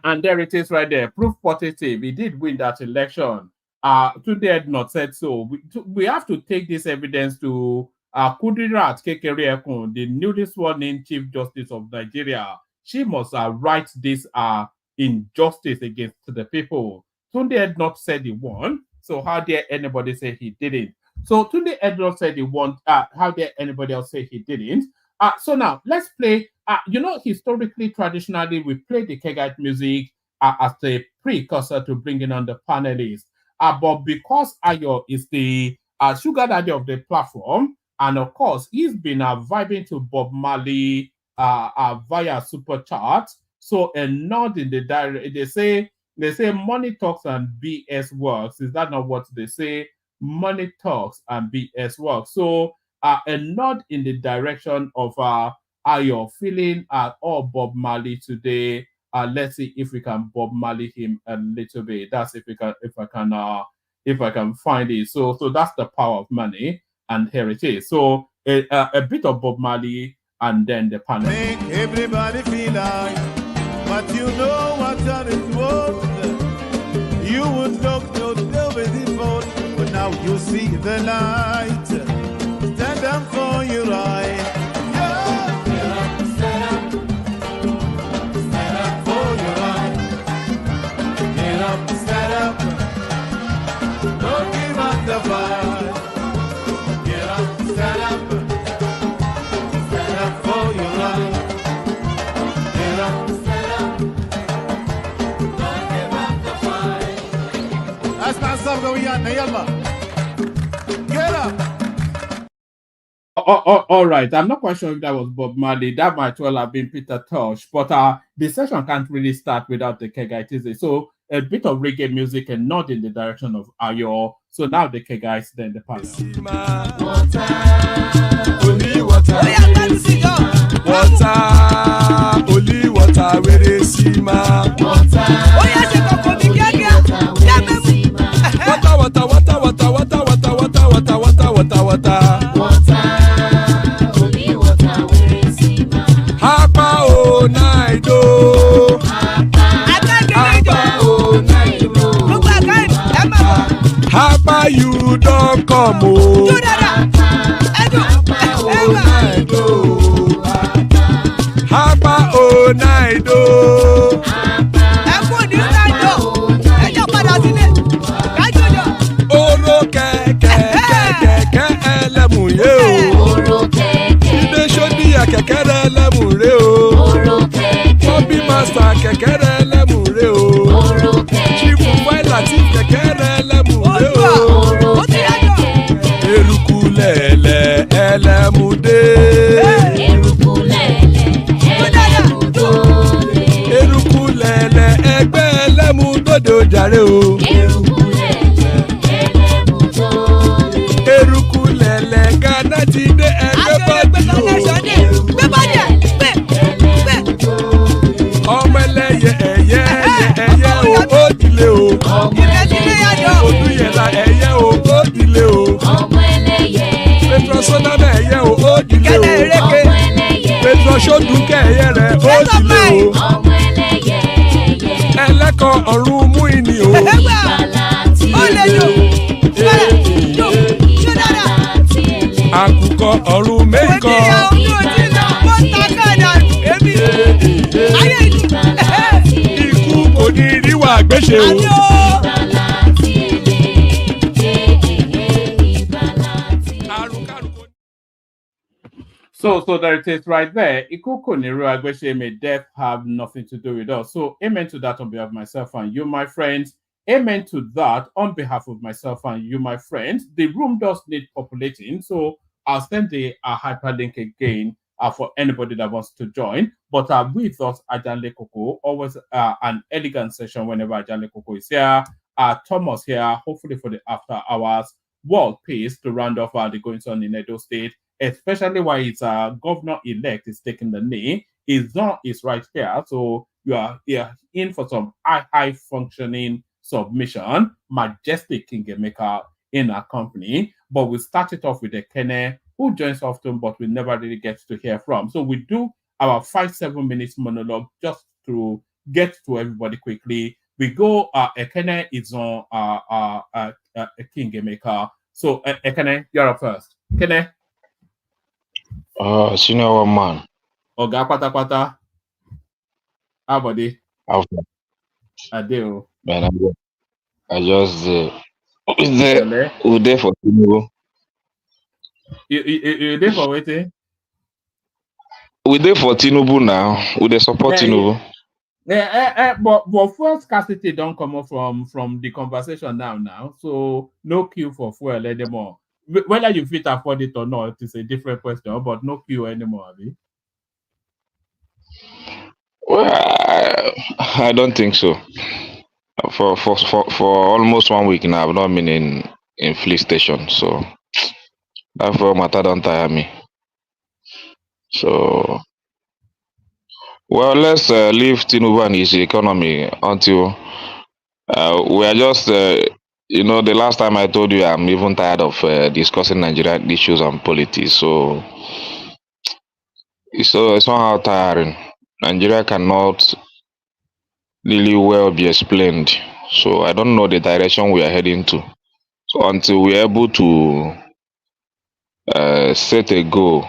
And there it is right there. Proof positive. He did win that election. Tunde had not said so. We have to take this evidence to Kudirat Kekere, the newly sworn in Chief Justice of Nigeria. She must right this injustice against the people. Tunde had not said he won. So how dare anybody say he didn't? So Tunde had not said he won. How dare anybody else say he didn't? So now let's play. Historically, traditionally, we play the Kegite music as a precursor to bringing on the panelists. But because Ayo is the sugar daddy of the platform, and of course, he's been vibing to Bob Marley via Super Chat. So a nod in the direct, they say money talks and BS works. Is that not what they say? Money talks and BS works. So a nod in the direction of Ayo feeling all Bob Marley today. Let's see if we can Bob Marley him a little bit. That's if I can find it. So that's the power of money, and here it is. So a bit of Bob Marley and then the panel. Make everybody feel like, but you know what that is worth. You would look to do with the vote, but now you see the light. Stand up for your right. Get up. All right. I'm not quite sure if that was Bob Marley. That might well have been Peter Tosh. But the session can't really start without the Kegite. So a bit of reggae music and not in the direction of Ayo. So now the Kegites, then the panel. Water, only water, only water, where they see ma. Water, only water, where they see ma. Hapa o naido. Hapa you don't come o. Hapa o naido. Oro kẹ̀kẹ́ ẹlẹ́mù yé o. Ilé sọ́dí kẹ̀kẹ́ ẹlẹ́mù rẹ o. Bobby Master kẹ̀kẹ́ ẹlẹ́mù rẹ o. Chief Pilot kẹ̀kẹ́ ẹlẹ́mù rẹ o. Eruku lẹ̀lẹ̀ ẹlẹ́mù dé. Eruku lẹ̀lẹ̀ ẹgbẹ́ ẹlẹ́mù dòde ojàre o. Eruku lẹ̀lẹ̀ Ghana ti dé ẹgbẹ́ bọ́dì o. Ọmọ ẹlẹ́yẹ ẹ̀yẹ o ó dìle o. Odúyẹ̀lá ẹ̀yẹ o ó dìle o. Petrosoname ẹ̀yẹ o ó dìle o. Petrosodúnkẹ́ ẹ̀yẹ rẹ̀ ó dìle o. Ẹlẹ́kọ̀ ọ̀run mú ìní o. Àkùkọ ọ̀run méjìkọ. ṣe o. So there it is right there. Ikuko Niru Agbeshe, may death have nothing to do with us. So amen to that on behalf of myself and you, my friends. Amen to that on behalf of myself and you, my friends. The room does need populating, so I'll send the hyperlink again for anybody that wants to join. But with us, Ajanle Koko, always an elegant session whenever Ajanle Koko is here. Thomas here, hopefully for the after hours. World peace to round off the goings on in Edo State, especially while its governor-elect is taking the knee. His son is right here, so you are here in for some high functioning submission, majestic kingmaker in our company. But we started off with a Kene who joins often, but we never really get to hear from. So we do our 5-7 minutes monologue just to get to everybody quickly. We go, Ekene is on a kingmaker. So Ekene, you're up first. Kene. Senior one man. Oga Pata. How buddy? Adeo. Man, I just we there for Tinubu. You there for waiting? We there for Tinubu now. We there support Tinubu. But fuel scarcity don't come up from the conversation now. So no queue for fuel anymore. Whether you fit afford it or not is a different question. But no queue anymore, Abi. Well, I don't think so. For almost 1 week now, I've not been in fleet station, so that for matter don't tire me. So, well, let's leave Tinubu and his economy until we are just, the last time I told you I'm even tired of discussing Nigerian issues and politics. So it's somehow tiring. Nigeria cannot really well be explained. So I don't know the direction we are heading to. So until we're able to set a goal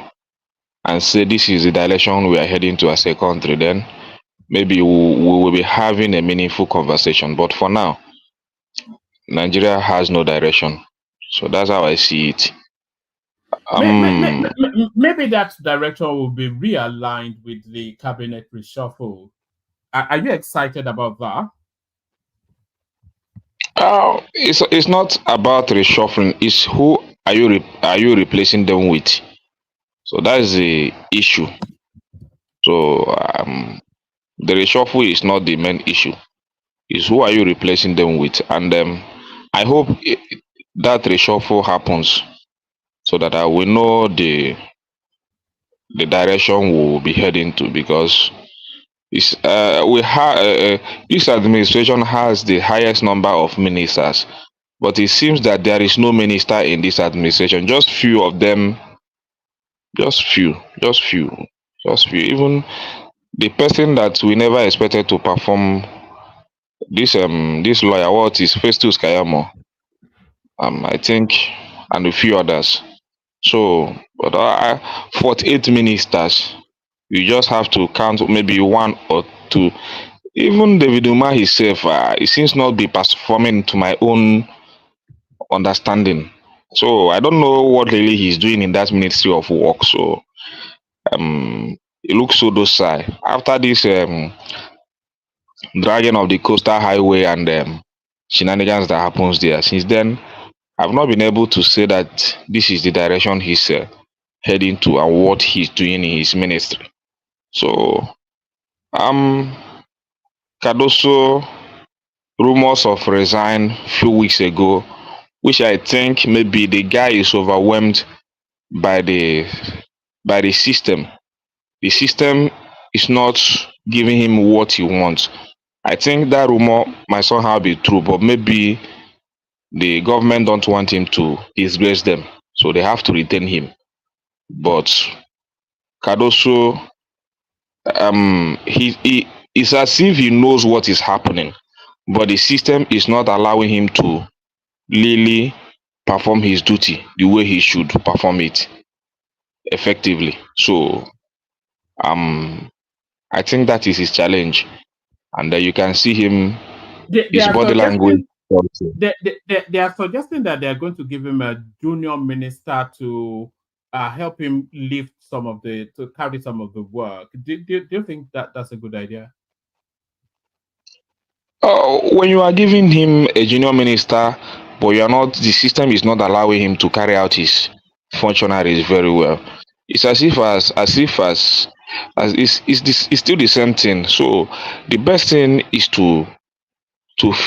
and say this is the direction we are heading to as a country, then maybe we will be having a meaningful conversation. But for now, Nigeria has no direction. So that's how I see it. Maybe that direction will be realigned with the cabinet reshuffle. Are you excited about that? It's not about reshuffling. It's who are you replacing them with? So that is the issue. So the reshuffle is not the main issue. It's who are you replacing them with? And I hope that reshuffle happens so that I will know the direction we'll be heading to, because this administration has the highest number of ministers, but it seems that there is no minister in this administration. Just few of them. Just few. Even the person that we never expected to perform this lawyer, what is Festus Kayamo, I think, and a few others. So, but 48 ministers, you just have to count maybe one or two. Even David Umar himself, he seems not be performing to my own understanding. So I don't know what really he's doing in that Ministry of Work. So it looks so docile. After this dragging of the coastal highway and shenanigans that happens there, since then I've not been able to say that this is the direction he's heading to and what he's doing in his ministry. So Cardoso rumors of resign few weeks ago, which I think maybe the guy is overwhelmed by the system. The system is not giving him what he wants. I think that rumor might somehow be true, but maybe the government don't want him to disgrace them, so they have to retain him. But Cardoso, it's as if he knows what is happening, but the system is not allowing him to really perform his duty the way he should perform it effectively. So I think that is his challenge, and you can see him They his are body language. suggesting they are suggesting that they are going to give him a junior minister to help him lift some of the to carry some of the work. Do you think that that's a good idea? When you are giving him a junior minister, but you are not, the system is not allowing him to carry out his functionaries very well. It's as it's still the same thing. So the best thing is to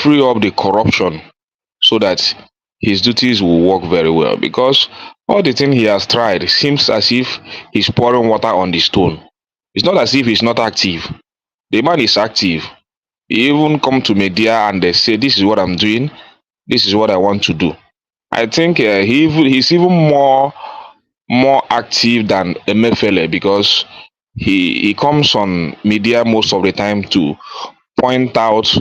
free up the corruption so that his duties will work very well. Because all the thing he has tried seems as if he's pouring water on the stone. It's not as if he's not active. The man is active. He even come to media and they say, "This is what I'm doing. This is what I want to do." I think he's even more active than Emefiele because he comes on media most of the time to point out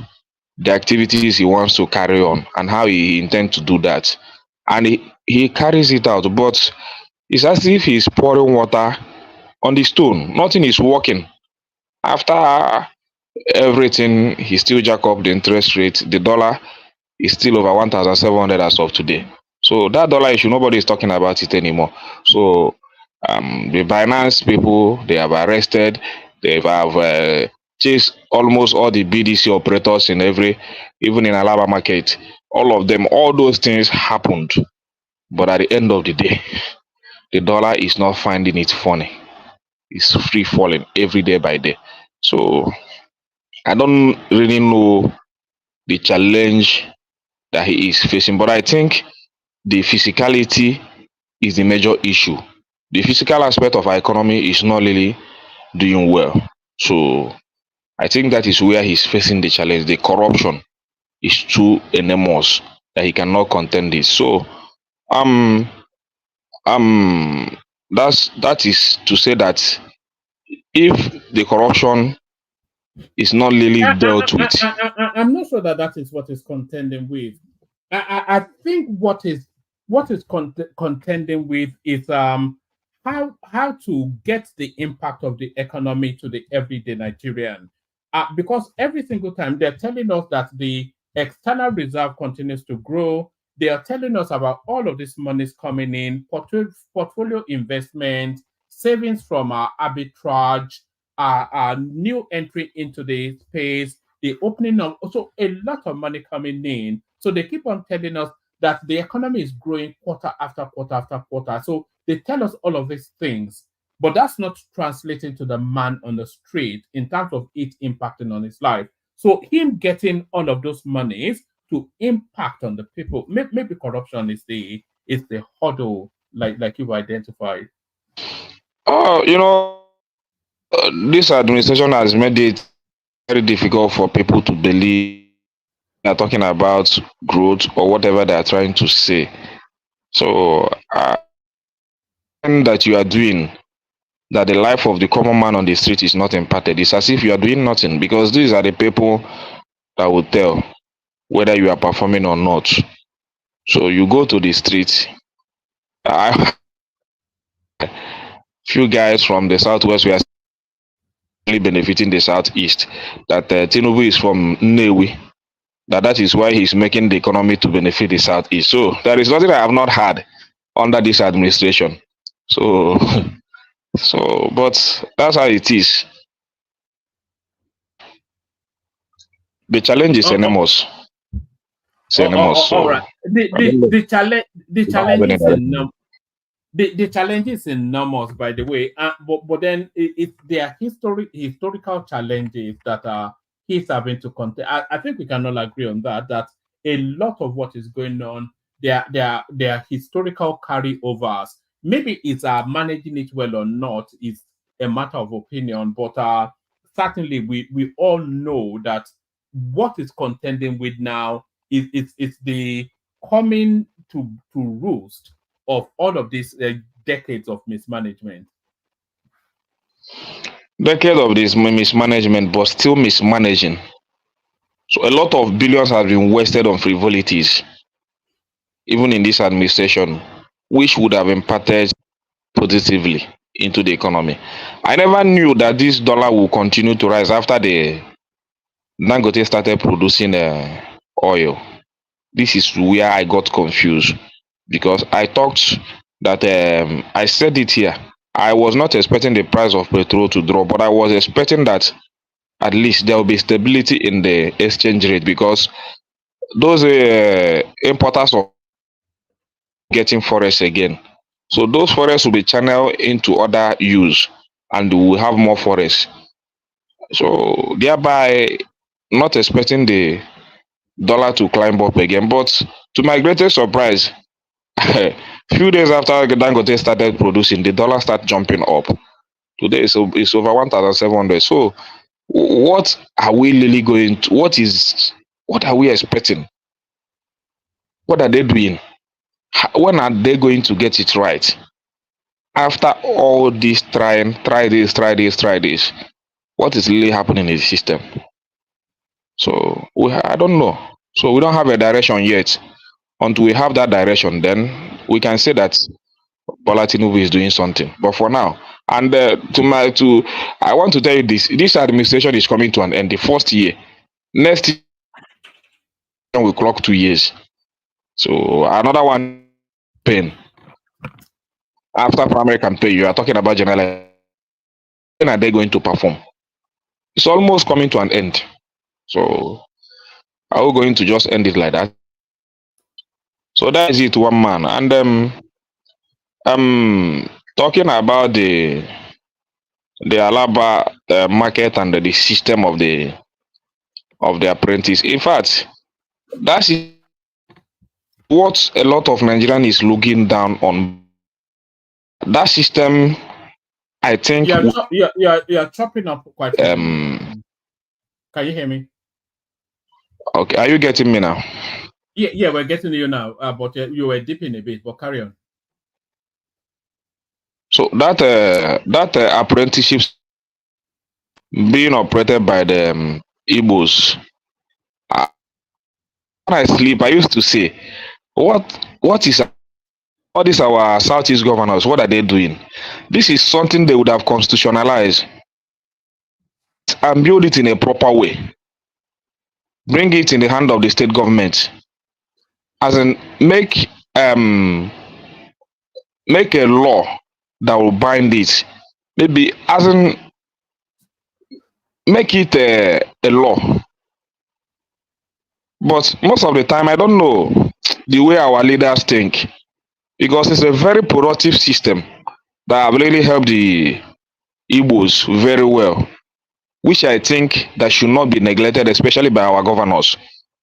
the activities he wants to carry on and how he intends to do that, and he carries it out. But it's as if he's pouring water on the stone. Nothing is working. After everything, he still jack up the interest rate. The dollar is still over 1,700 as of today. So that dollar issue, nobody is talking about it anymore. So the Binance people, they have arrested, they have chased almost all the BDC operators in even in Alaba market. All of them, all those things happened. But at the end of the day, the dollar is not finding it funny. It's free falling every day by day. So I don't really know the challenge that he is facing, but I think the physicality is the major issue. The physical aspect of our economy is not really doing well. So I think that is where he's facing the challenge. The corruption is too enormous that he cannot contend this. So um um that is to say that if the corruption is not really dealt with. I'm not sure that that is what is contending with. I think what is contending with is how to get the impact of the economy to the everyday Nigerian. Because every single time they're telling us that the external reserve continues to grow, they are telling us about all of this money coming in, portfolio investment, savings from our arbitrage, our new entry into the space, the opening of also a lot of money coming in. So they keep on telling us that the economy is growing quarter after quarter after quarter. So they tell us all of these things, but that's not translating to the man on the street in terms of it impacting on his life. So him getting all of those monies to impact on the people, maybe corruption is the hurdle, like you've identified. Oh, this administration has made it very difficult for people to believe they are talking about growth or whatever they are trying to say. So, that you are doing, that the life of the common man on the street is not impacted. It's as if you are doing nothing because these are the people that will tell whether you are performing or not. So you go to the street. I few guys from the southwest were only benefiting the southeast. That Tinubu is from Nnewi. That is why he's making the economy to benefit the southeast. So there is nothing I have not had under this administration. So but that's how it is. The challenge is Oh, oh, enormous. It's oh, oh, enormous. oh, all So right. The I don't the know. the challenge the We don't have any challenges in direction. the challenges in numbers, by the way, but then there are historical challenges that he's having to contend. I think we can all agree on that. That a lot of what is going on, there are historical carryovers. Maybe it's managing it well or not is a matter of opinion, but certainly we all know that what is contending with now is the coming to roost of all of these decades of mismanagement. Decade of this mismanagement, but still mismanaging. So a lot of billions have been wasted on frivolities, even in this administration, which would have impacted positively into the economy. I never knew that this dollar will continue to rise after the Dangote started producing oil. This is where I got confused because I thought that I said it here. I was not expecting the price of petrol to drop, but I was expecting that at least there will be stability in the exchange rate because those importers of getting forex again. So those forex will be channeled into other use and we will have more forex. So thereby not expecting the dollar to climb up again. But to my greatest surprise, few days after Dangote started producing, the dollar started jumping up. Today it's over 1,700. So what are we really going to? What are we expecting? What are they doing? When are they going to get it right? After all this try this, try this, try this, what is really happening in the system? So I don't know. So we don't have a direction yet. Until we have that direction, then we can say that Bola Tinubu is doing something. But for now, and I want to tell you this: this administration is coming to an end. The first year, next year we clock 2 years. So another one campaign after primary campaign. You are talking about general. When are they going to perform? It's almost coming to an end. So are we going to just end it like that? So that is it, one man. And talking about the Alaba market and the system of the apprentice. In fact, that is what a lot of Nigerian is looking down on. That system, I think. You're chopping up quite. Can you hear me? Okay, are you getting me now? Yeah, we're getting you now. But you were dipping a bit. But carry on. So that apprenticeship being operated by the Igbos. When I sleep, I used to say, what is all these our Southeast governors? What are they doing? This is something they would have constitutionalized and build it in a proper way. Bring it in the hand of the state government, as in make a law that will bind it. Maybe as in make it a law. But most of the time, I don't know the way our leaders think, because it's a very productive system that have really helped the Igbos very well, which I think that should not be neglected, especially by our governors.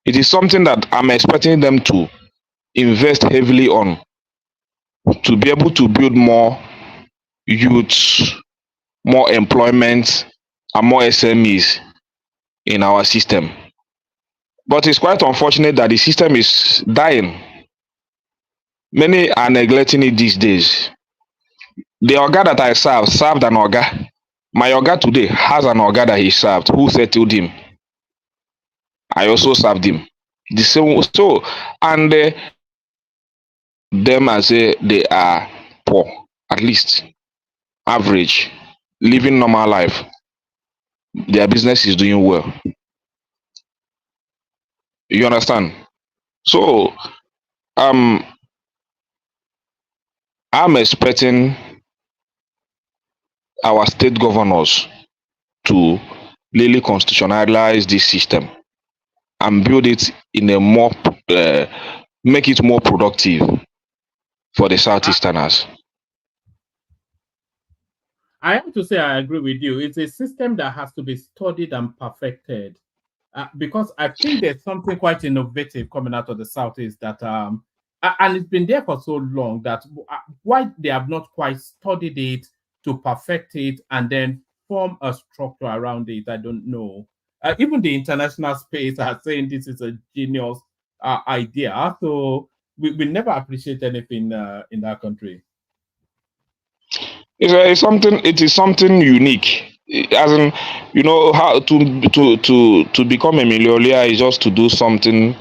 It is something that I'm expecting them to invest heavily on, to be able to build more youths, more employment, and more SMEs in our system. But it's quite unfortunate that the system is dying. Many are neglecting it these days. The Oga that I served an Oga. My Oga today has an Oga that he served who settled him. I also served him. The same. So, and them as say they are poor, at least average, living normal life. Their business is doing well. You understand? So, I'm expecting our state governors to really constitutionalize this system and build it in a more make it more productive for the Southeasterners. I have to say I agree with you. It's a system that has to be studied and perfected. Because I think there's something quite innovative coming out of the Southeast that and it's been there for so long that why they have not quite studied it to perfect it and then form a structure around it, I don't know. Even the international space are saying this is a genius idea. So we never appreciate anything in that country. It is something unique. As in, how to become a millionaire is just to do something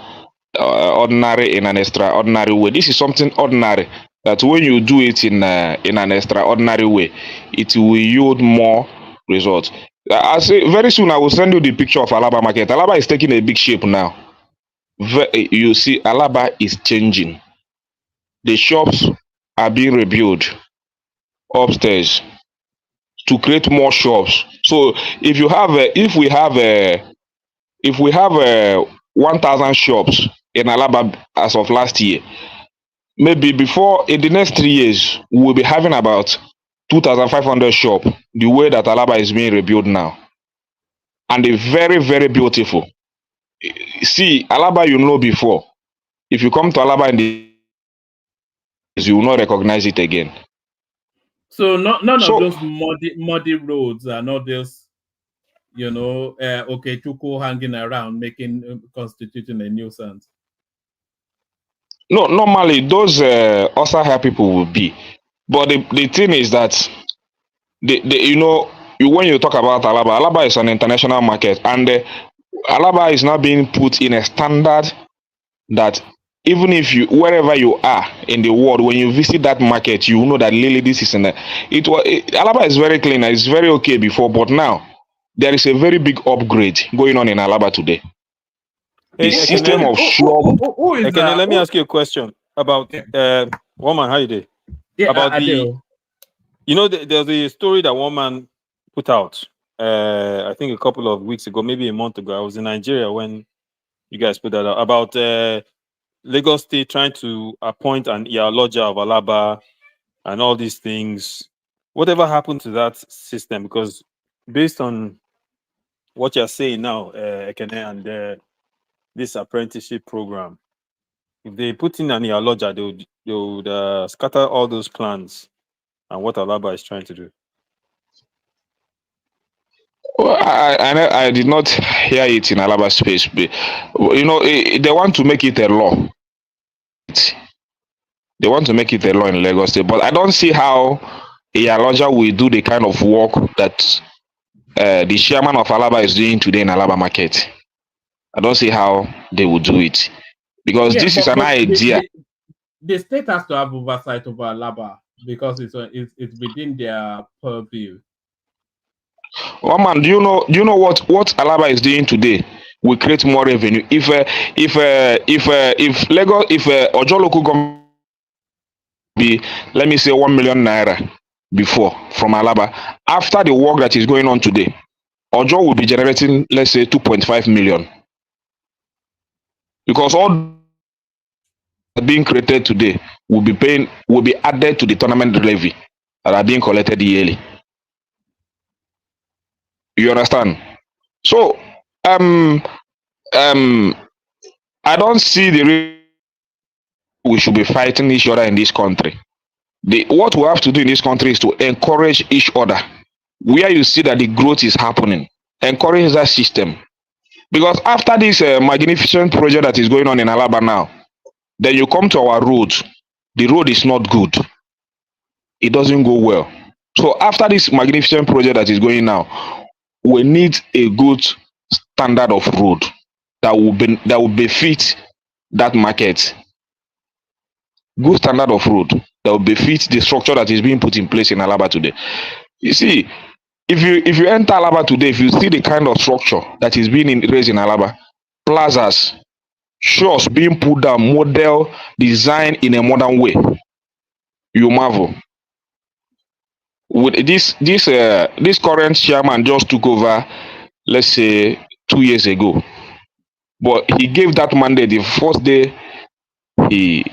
ordinary in an extraordinary way. This is something ordinary that when you do it in an extraordinary way, it will yield more results. I say very soon I will send you the picture of Alaba market. Alaba is taking a big shape now. You see, Alaba is changing. The shops are being rebuilt upstairs to create more shops. So if you have, if we have 1,000 shops in Alaba as of last year, maybe before in the next 3 years we will be having about 2,500 shops. The way that Alaba is being rebuilt now, and they very beautiful. See, Alaba, you know before. If you come to Alaba in the, you will not recognize it again. So none of So those muddy roads are not just, okay, Chuko hanging around, constituting a nuisance. no, normally those Osahia people will be, but the thing is that when you talk about Alaba, Alaba is an international market, and Alaba is now being put in a standard that even if you wherever you are in the world, when you visit that market, you know that really this is Alaba is very clean, it's very okay before, but now there is a very big upgrade going on in Alaba today. The Hey, system Ekene, of shop. Who is Ekene, let me ask you a question about one man. How you doing? Yeah, About I do. there's a story that one man put out. I think a couple of weeks ago, maybe a month ago. I was in Nigeria when you guys put that out about Lagos State trying to appoint an Iyaloja of Alaba and all these things. Whatever happened to that system? Because based on what you're saying now, Ekene, and this apprenticeship program, if they put in an Iyaloja, they would scatter all those plans and what Alaba is trying to do. Well, I did not hear it in Alaba space. They want to make it a law. They want to make it a law in Lagos State, but I don't see how Iyaloja will do the kind of work that the chairman of Alaba is doing today in Alaba market. I don't see how they will do it, because Yeah, this is an but idea. the state has to have oversight over Alaba because it's within their purview. One man, do you know what Alaba is doing today? We create more revenue. If Lagos, if Ojo local government be, let me say, 1 million naira before from Alaba, after the work that is going on today, Ojo will be generating, let's say, 2.5 million, because all being created today will be added to the tournament levy that are being collected yearly. You understand? So um I don't see the reason we should be fighting each other in this country. What we have to do in this country is to encourage each other. Where you see that the growth is happening, encourage that system. Because after this magnificent project that is going on in Alaba now, then you come to our road, the road is not good. It doesn't go well. So after this magnificent project that is going now, we need a good standard of road that will befit that market. Good standard of road that will befit the structure that is being put in place in Alaba today. You see, if you enter Alaba today, if you see the kind of structure that is being raised in Alaba, plazas, shops being put down, model, design in a modern way, you marvel. With this current chairman just took over, let's say 2 years ago, but he gave that mandate the first day he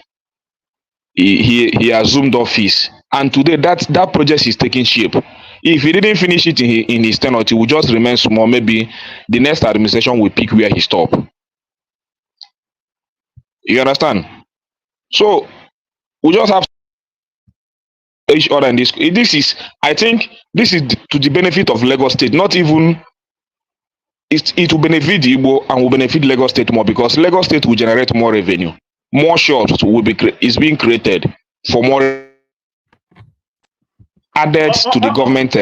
he assumed office, and today that project is taking shape. If he didn't finish it in his tenure, it will just remain small. Maybe the next administration will pick where he stopped. You understand? So we just have each other in this. I think this is to the benefit of Lagos State. Not even it will benefit Igbo and will benefit Lagos State more, because Lagos State will generate more revenue. More shops is being created for more added to the government.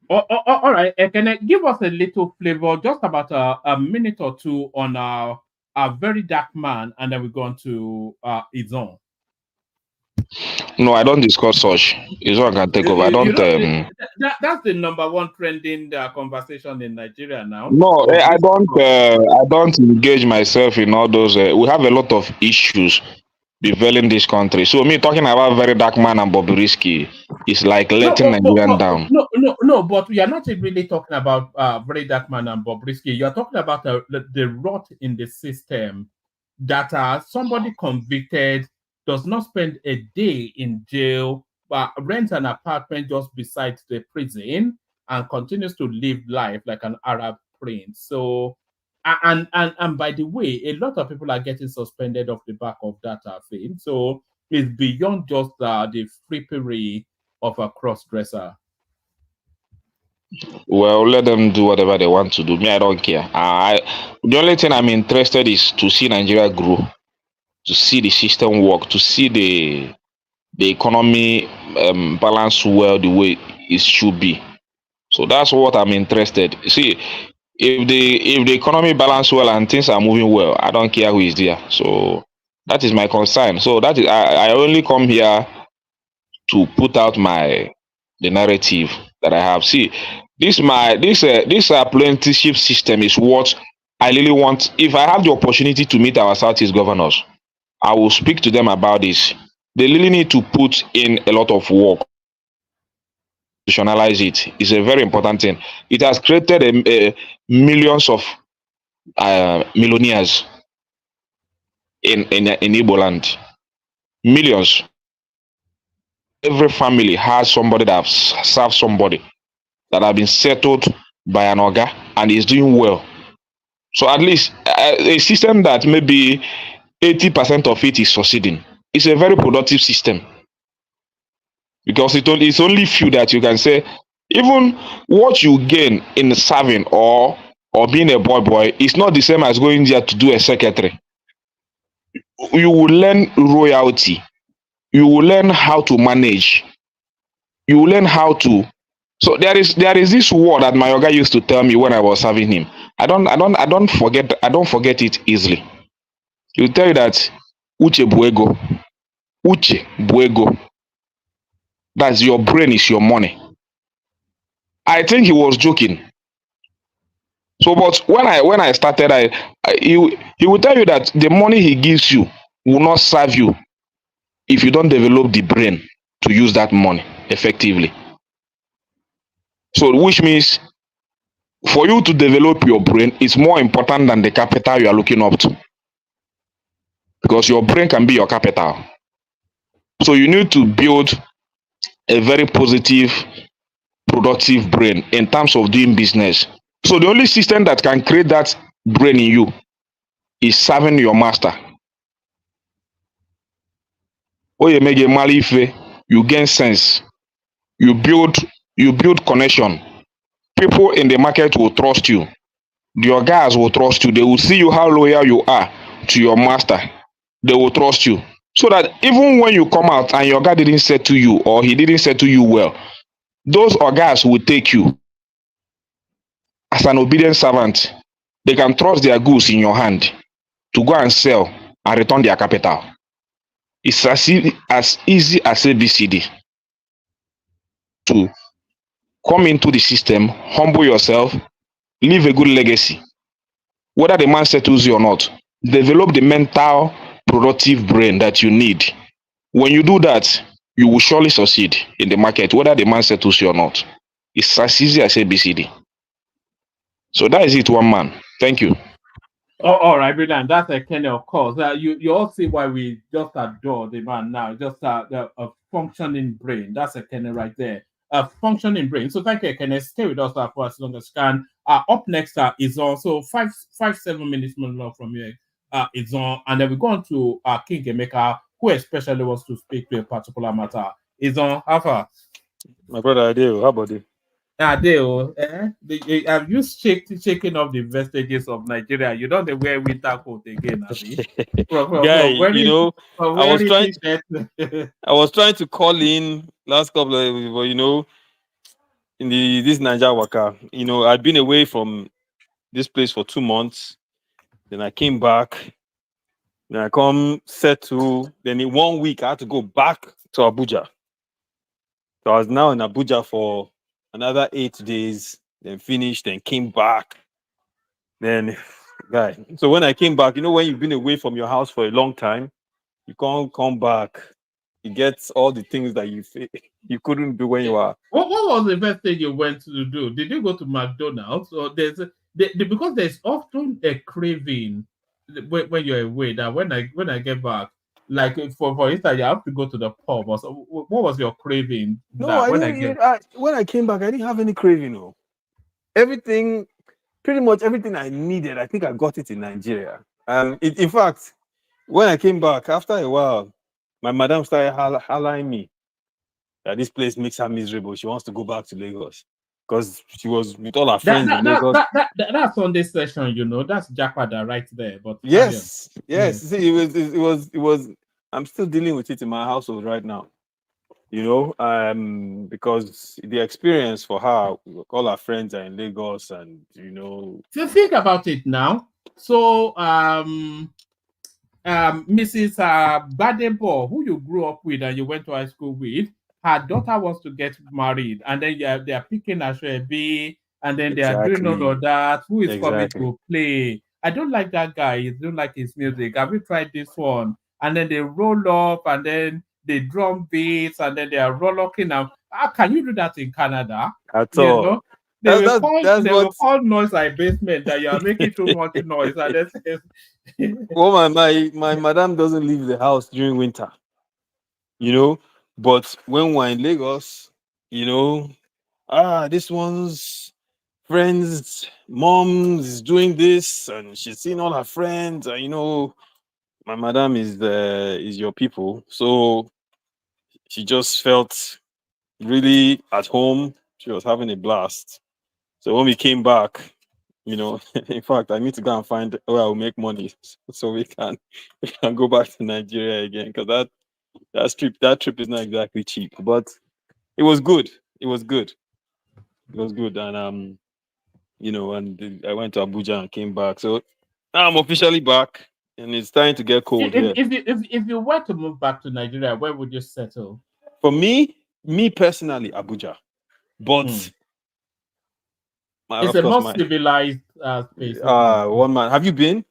All right, can I give us a little flavor, just about a minute or two, on a very dark man, and then we go on to his own. No, I don't discuss such. It's what I can take over. I You don't. know, that's the number one trending conversation in Nigeria now. No, Bobrisky. I don't engage myself in all those. We have a lot of issues prevailing this country. So me talking about very dark man and Bobrisky is like No, letting Nigerian down. no, but we are not really talking about Very Dark Man and Bobrisky. You are talking about the rot in the system that somebody convicted does not spend a day in jail, but rents an apartment just beside the prison and continues to live life like an Arab prince. So, and by the way, a lot of people are getting suspended off the back of that thing. So it's beyond just the frippery of a cross dresser. Well, let them do whatever they want to do. Me, I don't care. The only thing I'm interested is to see Nigeria grow, to see the system work, to see the economy balance well the way it should be. So that's what I'm interested. See, if the economy balance well and things are moving well, I don't care who is there. So that is my concern. So that is I only come here to put out the narrative that I have. See, this apprenticeship system is what I really want. If I have the opportunity to meet our Southeast governors, I will speak to them about this. They really need to put in a lot of work. Institutionalize it. It's a very important thing. It has created millions of millionaires in Igbo land. Millions. Every family has somebody that has served somebody that have been settled by an oga and is doing well. So at least a system that maybe 80% of it is succeeding. It's a very productive system because it's only few that you can say even what you gain in serving or being a boy is not the same as going there to do a secretary. You will learn royalty. You will learn how to manage. You will learn how to. So there is this word that my oga used to tell me when I was serving him. I don't forget it easily. He will tell you that uche buego. Uche buego. That's your brain is your money. I think he was joking. So, but when I started, he will tell you that the money he gives you will not serve you if you don't develop the brain to use that money effectively. So, which means for you to develop your brain is more important than the capital you are looking up to, because your brain can be your capital. So you need to build a very positive, productive brain in terms of doing business. So the only system that can create that brain in you is serving your master. Oyemege mali ife, you gain sense, you build connection. People in the market will trust you. Your guys will trust you. They will see you how loyal you are to your master. They will trust you. So that even when you come out and your guy didn't settle you or he didn't settle you well, those guys will take you as an obedient servant. They can trust their goods in your hand to go and sell and return their capital. It's as easy as ABCD to come into the system, humble yourself, leave a good legacy. Whether the man settles you or not, develop the mental, productive brain that you need. When you do that, you will surely succeed in the market, whether the man settles you or not. It's as easy as ABCD. So that is it, one man. Thank you. Oh, all right, brilliant. That's a kind of course. You all see why we just adore the man now. Just a functioning brain. That's a kind of right there. A functioning brain. So thank you, Kenneth. Stay with us for as long as you can. Up next is also 7 minutes more from here. It's on, and then we go on to King Emeka, who especially wants to speak to a particular matter. Is on Alpha. My brother Adeo, how about you? Adeo, have you shaking off the vestiges of Nigeria? You don't know where winter coat again, Abi. Guy, From wearing, from I was wearing trying t-shirt. I was trying to call in last couple of, but in this Niger waka, I'd been away from this place for 2 months. Then I came back. Then I come settle. Then in 1 week, I had to go back to Abuja. So I was now in Abuja for another 8 days. Then finished. Then came back. Then, guy. So when I came back, when you've been away from your house for a long time, you can't come back. You get all the things that you couldn't do when you were. What was the first thing you went to do? Did you go to McDonald's, or because there's often a craving when you're away, that when I get back, like for instance, you have to go to the pub or so. What was your craving No, that I when I didn't. get? When I came back, I didn't have any craving. No, everything, pretty much everything I needed, I think I got it in Nigeria. And in fact, when I came back after a while, my madam started hollering me that this place makes her miserable. She wants to go back to Lagos because she was with all her friends in Lagos. That's on this session, that's Japada right there. But carry on. Yes, Yeah. yes. See, it was. I'm still dealing with it in my household right now. Because the experience for her, all her friends are in Lagos, and So think about it now. So Mrs. Badebo, who you grew up with and you went to high school with, her daughter wants to get married, and then they are picking Ashwebi, and then they are doing all exactly, of that. Who is coming exactly. to play? I don't like that guy. I don't like his music. Have you tried this one? And then they roll up, and then they drum beats, and then they are rollicking. Now, how can you do that in Canada? At You all. know, That's that's that's they what will call noise like basement that you are making too much noise, and then well, my madam doesn't leave the house during winter. But when we're in Lagos, you know, this one's friends, mom is doing this, and she's seeing all her friends, and my madam is your people, so she just felt really at home. She was having a blast. So when we came back, in fact, I need to go and find where I'll make money so we can go back to Nigeria again, because that trip is not exactly cheap, but it was good. It was good. It was good, and I went to Abuja and came back. So now I'm officially back, and it's starting to get cold here. if you were to move back to Nigeria, where would you settle? For me personally, Abuja, Hmm. but It's of a course more my civilized space, isn't it? one man. Have you been?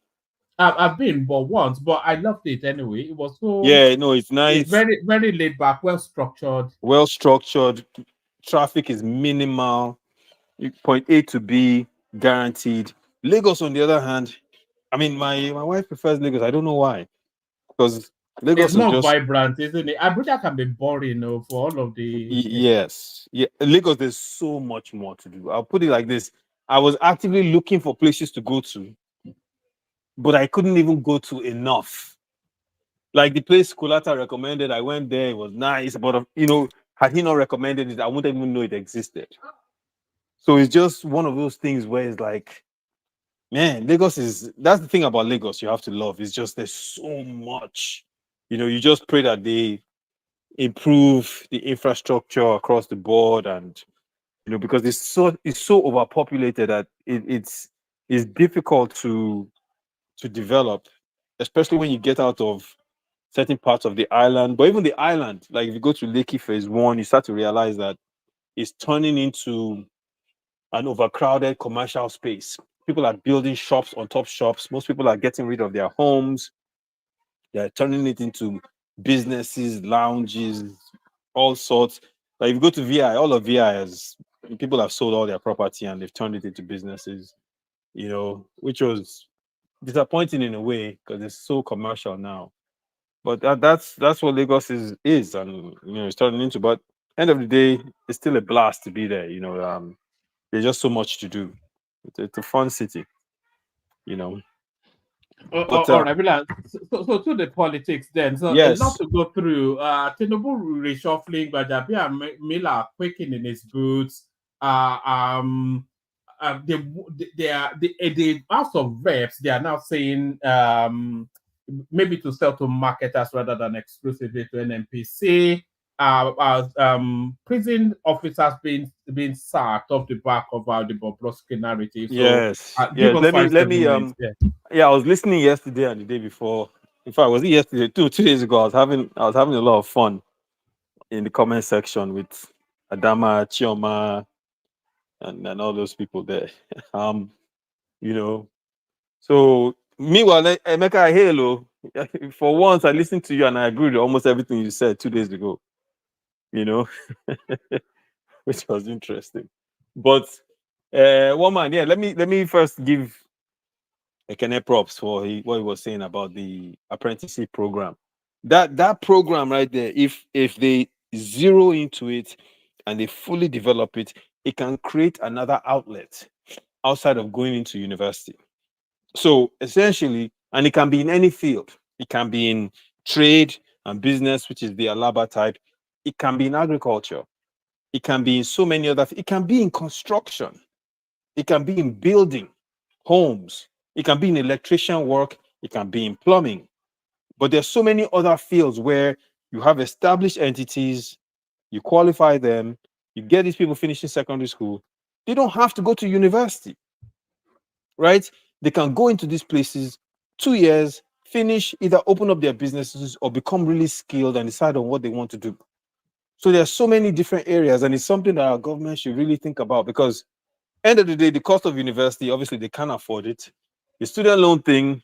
I've been but once, but I loved it anyway. It was Yeah, no, it's nice, very very laid back, well structured. well structured. Traffic is minimal. Point A to B, guaranteed. Lagos, on the other hand, I mean, my wife prefers Lagos. I don't know why, because It's Lagos was more just vibrant, isn't it? Abuja can be boring, for all of the. yes, yeah. Lagos, there's so much more to do. I'll put it like this: I was actively looking for places to go to, but I couldn't even go to enough. Like the place Kulata recommended, I went there. It was nice, but had he not recommended it, I wouldn't even know it existed. So it's just one of those things where it's like, man, that's the thing about Lagos you have to love. It's just there's so much. You just pray that they improve the infrastructure across the board, and because it's so overpopulated that it's difficult to develop, especially when you get out of certain parts of the island. But even the island, like if you go to Lekki Phase 1, you start to realize that it's turning into an overcrowded commercial space. People are building shops on top shops. Most people are getting rid of their homes. They're turning it into businesses, lounges, all sorts. Like if you go to VI, all of VI has people have sold all their property and they've turned it into businesses, which was disappointing in a way because it's so commercial now. But that's what Lagos is, and it's turning into. But end of the day, it's still a blast to be there. There's just so much to do. It's a fun city, you know. But All right, Bilal. So to the politics then. So a lot yes, to go through. Tinubu reshuffling, Gbajabiamila quaking in his boots. Uh, um, the House of Reps, they are now saying maybe to sell to marketers rather than exclusively to NNPC. Prison officers being sacked off the back of the Bobrovsky narrative. So yes, give yes. us Let me five let seven me minutes. Yeah. yeah. I was listening yesterday and the day before. In fact, was it yesterday? 2 days ago, I was having a lot of fun in the comment section with Adama, Chioma, and all those people there. You know. So meanwhile, Emeka, hello. For once, I listened to you and I agreed with almost everything you said 2 days ago. You know, which was interesting. But woman, yeah, let me first give Ekene props for what he was saying about the apprenticeship program. That program right there, if they zero into it and they fully develop it, it can create another outlet outside of going into university. So essentially, and it can be in any field. It can be in trade and business, which is the Alaba type. It can be in agriculture. It can be in so many other. It can be in construction. It can be in building homes. It can be in electrician work. It can be in plumbing. But there's so many other fields where you have established entities, you qualify them, you get these people finishing secondary school. They don't have to go to university, right? They can go into these places 2 years, finish, either open up their businesses or become really skilled and decide on what they want to do. So there's so many different areas, and it's something that our government should really think about, because end of the day, the cost of university, obviously they can't afford it. The student loan thing,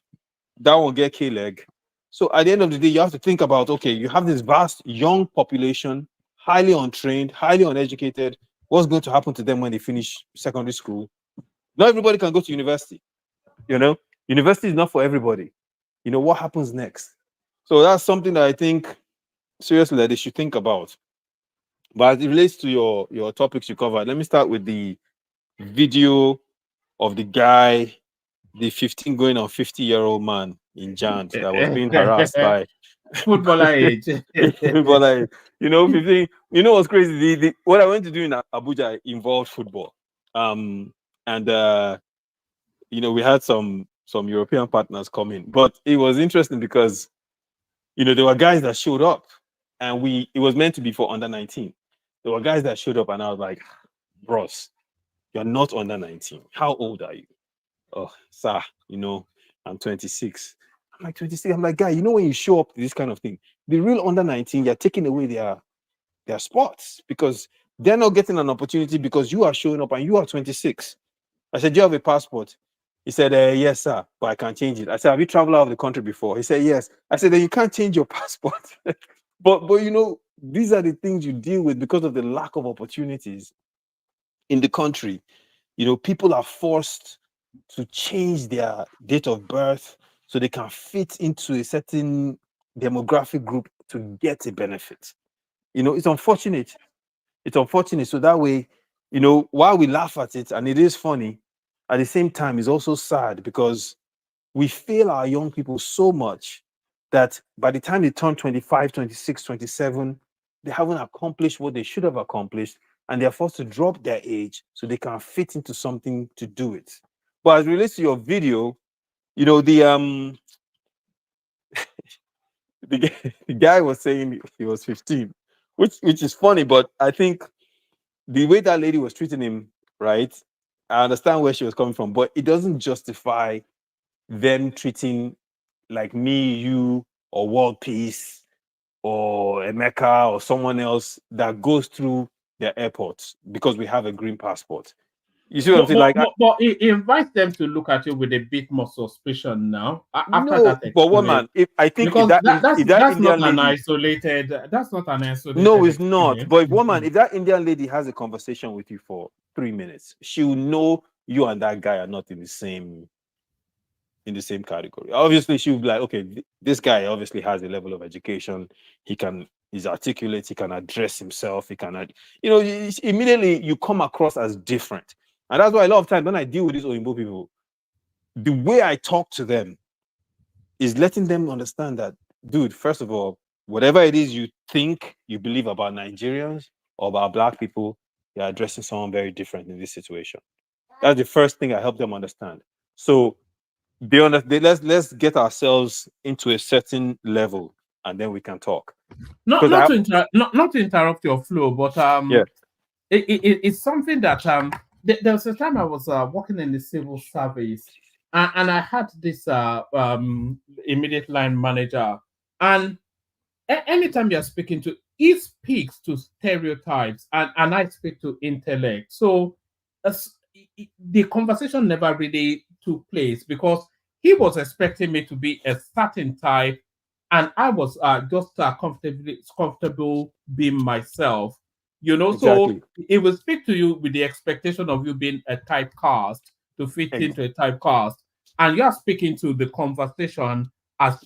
that will get K-leg. So at the end of the day, you have to think about, okay, you have this vast young population, highly untrained, highly uneducated. What's going to happen to them when they finish secondary school? Not everybody can go to university. University is not for everybody. What happens next? So that's something that I think seriously that they should think about. But as it relates to your topics you covered, let me start with the video of the guy, the 15 going on 50-year-old man in Jant that was being harassed by footballer age. footballer. 15. What's crazy? What I went to do in Abuja involved football. And we had some European partners come in, but it was interesting because there were guys that showed up, and it was meant to be for under 19. There were guys that showed up, and I was like, bros, you're not under 19. How old are you? Oh, sir, I'm 26. I'm like, 26. I'm like, guy, when you show up to this kind of thing, the real under 19, you're taking away their spots, because they're not getting an opportunity because you are showing up and you are 26. I said, do you have a passport? He said, yes, sir, but I can't change it. I said, have you traveled out of the country before? He said, yes. I said, then you can't change your passport. but these are the things you deal with because of the lack of opportunities in the country. People are forced to change their date of birth so they can fit into a certain demographic group to get a benefit. It's unfortunate. It's unfortunate. So that way, while we laugh at it and it is funny, at the same time, it's also sad because we fail our young people so much that by the time they turn 25, 26, 27, they haven't accomplished what they should have accomplished, and they're forced to drop their age so they can fit into something to do it. But as it relates to your video, the the guy was saying he was 15, which is funny, but I think the way that lady was treating him, right? I understand where she was coming from, but it doesn't justify them treating like me, you, or World Peace, or Emeka, or someone else that goes through their airports because we have a green passport. You see what I'm saying? But it invites them to look at you with a bit more suspicion now. After No, that but one man, explanation, if that that's not Indian an lady, isolated. That's not an isolated. no, it's not. experience. But if that Indian lady has a conversation with you for 3 minutes, she'll know you and that guy are not in the same category. Obviously, she'll be like, okay, this guy obviously has a level of education. He's articulate. He can address himself. He can, immediately you come across as different. And that's why a lot of times when I deal with these Oyinbo people, the way I talk to them is letting them understand that, dude, first of all, whatever it is you think you believe about Nigerians or about Black people, you're addressing someone very different in this situation. That's the first thing I help them understand. So let's get ourselves into a certain level, and then we can talk. Not to interrupt your flow, but yeah, it's something that there was a time I was working in the civil service, and I had this immediate line manager, and anytime you're speaking to, he speaks to stereotypes, and I speak to intellect. So the conversation never really took place because he was expecting me to be a certain type, and I was just comfortable being myself. So Exactly. it will speak to you with the expectation of you being a typecast to fit Ex- into a typecast, and you are speaking to the conversation as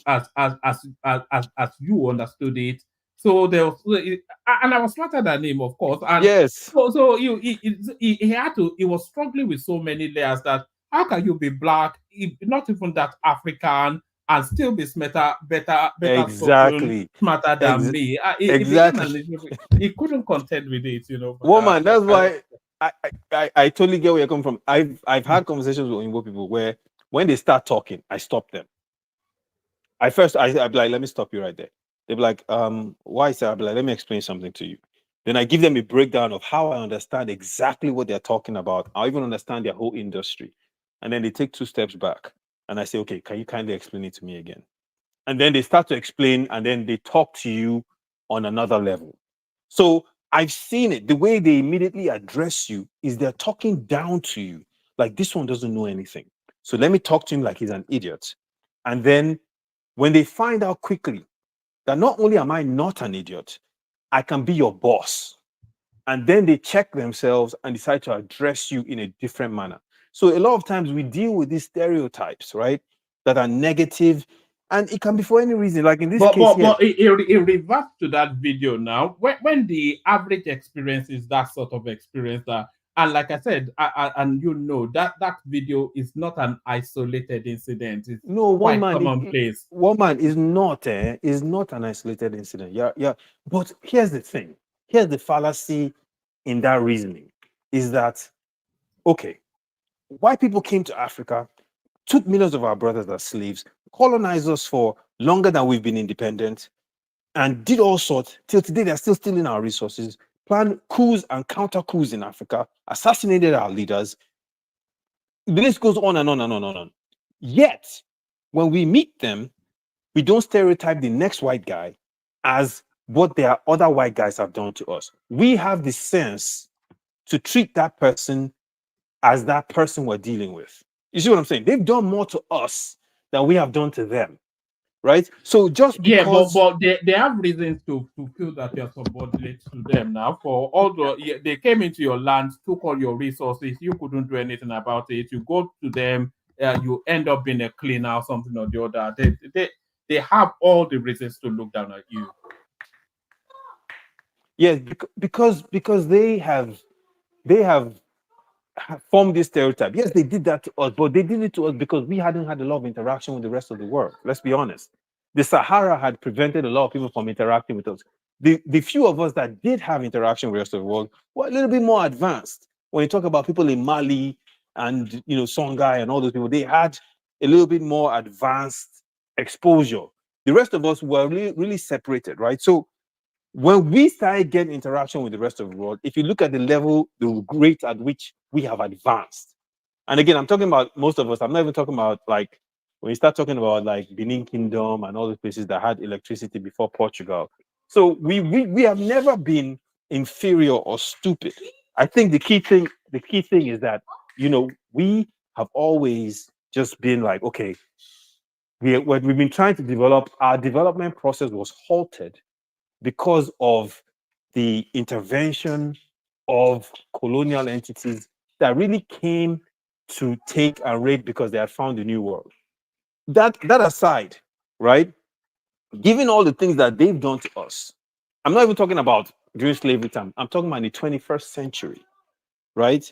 you understood it. So there was, and I was smarter than him, of course, and yes. so he had to. He was struggling with so many layers that how can you be black, not even that African, and still be smarter, better spoken, Exactly. smarter than Ex- me? He became exactly. an issue. He couldn't contend with it, Woman, that's why I totally get where you're coming from. I've had conversations with Igbo people where when they start talking, I stop them. I'd be like, let me stop you right there. They'd be like, why sir? I'd be like, let me explain something to you. Then I give them a breakdown of how I understand exactly what they're talking about. I even understand their whole industry. And then they take 2 steps back. And I say, okay, can you kindly explain it to me again? And then they start to explain, and then they talk to you on another level. So I've seen it. The way they immediately address you is they're talking down to you. Like, this one doesn't know anything. So let me talk to him like he's an idiot. And then when they find out quickly that not only am I not an idiot, I can be your boss. And then they check themselves and decide to address you in a different manner. So a lot of times we deal with these stereotypes, right? That are negative, and it can be for any reason. Like in this But case but here, but it reverts to that video now. When the average experience is that sort of experience that, and like I said, and that video is not an isolated incident. It's no, quite commonplace. one man is not an isolated incident. Yeah, yeah. But here's the thing. Here's the fallacy in that reasoning is that okay, white people came to Africa, took millions of our brothers as slaves, colonized us for longer than we've been independent, and did all sorts. Till today, they're still stealing our resources, planned coups and counter coups in Africa, assassinated our leaders. The list goes on and on and on and on. Yet, when we meet them, we don't stereotype the next white guy as what their other white guys have done to us. We have the sense to treat that person as that person we're dealing with. You see what I'm saying? They've done more to us than we have done to them, right? So just Yeah, but because, they have reasons to feel that you're subordinate to them now. For all they came into your land, took all your resources, you couldn't do anything about it. You go to them, you end up being a cleaner or something or the other. They have all the reasons to look down at you. yes, because they have formed this stereotype. Yes, they did that to us, but they did it to us because we hadn't had a lot of interaction with the rest of the world. Let's be honest. The Sahara had prevented a lot of people from interacting with us. The few of us that did have interaction with the rest of the world were a little bit more advanced. When you talk about people in Mali and Songhai and all those people, they had a little bit more advanced exposure. The rest of us were really, really separated, right? So when we started getting interaction with the rest of the world, if you look at the level, the rate at which we have advanced, and again, I'm talking about most of us, I'm not even talking about like when you start talking about like Benin Kingdom and all the places that had electricity before Portugal. So we have never been inferior or stupid. I think the key thing is that we have always just been like, okay, when we've been trying to develop, our development process was halted because of the intervention of colonial entities that really came to take and rape because they had found a new world. That aside, right? Given all the things that they've done to us, I'm not even talking about during slavery time. I'm talking about the 21st century, right?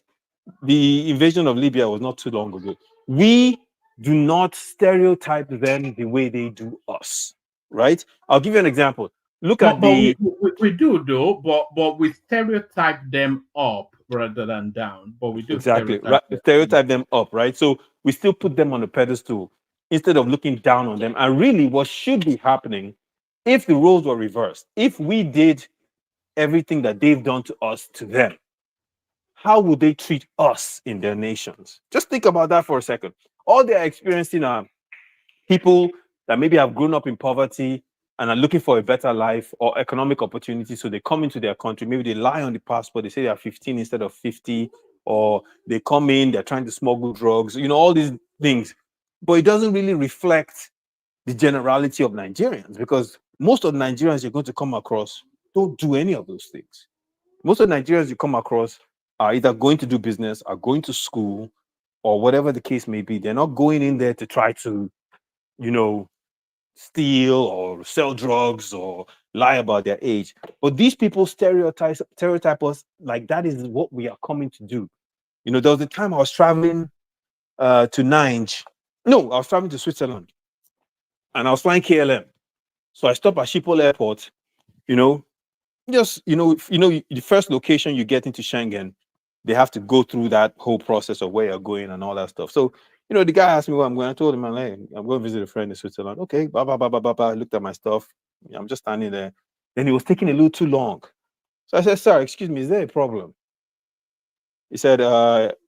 The invasion of Libya was not too long ago. We do not stereotype them the way they do us, right? I'll give you an example. Look at But we, the we, we do though, but we stereotype them up rather than down. But we do exactly stereotype right, them. stereotype them up, right? So we still put them on a pedestal instead of looking down on them. And really, what should be happening if the roles were reversed, if we did everything that they've done to us to them, how would they treat us in their nations? Just think about that for a second. All they're experiencing are people that maybe have grown up in poverty and are looking for a better life or economic opportunity. So they come into their country, maybe they lie on the passport, they say they are 15 instead of 50, or they come in, they're trying to smuggle drugs, all these things. But it doesn't really reflect the generality of Nigerians, because most of the Nigerians you're going to come across don't do any of those things. Most of the Nigerians you come across are either going to do business, are going to school, or whatever the case may be. They're not going in there to try to, steal or sell drugs or lie about their age. But these people stereotype us like that is what we are coming to do. There was a time I was traveling to Ninge. No, I was traveling to Switzerland, and I was flying KLM. So I stopped at Schiphol Airport. You know, the first location you get into Schengen, they have to go through that whole process of where you're going and all that stuff. So, the guy asked me where I'm going. I told him, hey, I'm going to visit a friend in Switzerland. Okay, blah, blah, blah, blah, blah, blah. I looked at my stuff. I'm just standing there. Then he was taking a little too long. So I said, sir, excuse me, is there a problem? He said,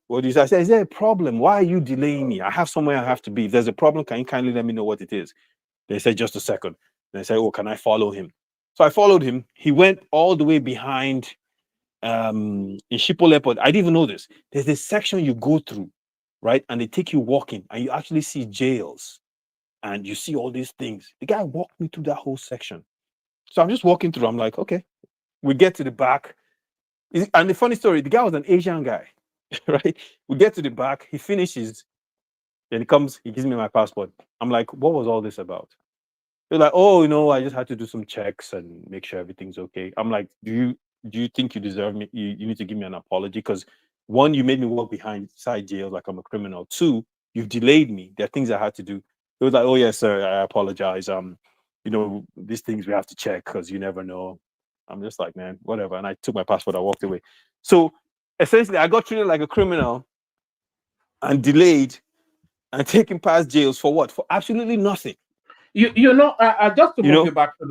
what do you say? I said, is there a problem? Why are you delaying me? I have somewhere I have to be. If there's a problem, can you kindly let me know what it is? They said, just a second. They said, oh, can I follow him? So I followed him. He went all the way behind in Schiphol Airport. I didn't even know this. There's this section you go through, right? And they take you walking, and you actually see jails, and you see all these things. The guy walked me through that whole section. So I'm just walking through. I'm like, okay. We get to the back. And the funny story, the guy was an Asian guy, right? We get to the back. He finishes. Then he comes. He gives me my passport. I'm like, what was all this about? They're like, oh, I just had to do some checks and make sure everything's okay. I'm like, do you think you deserve me? You need to give me an apology, because one, you made me walk behind side jail like I'm a criminal. Two, you've delayed me. There are things I had to do. It was like, oh yes, sir, I apologize. These things we have to check because you never know. I'm just like, man, whatever. And I took my passport. I walked away. So essentially, I got treated like a criminal and delayed and taken past jails for what? For absolutely nothing. Just to You move know, you back to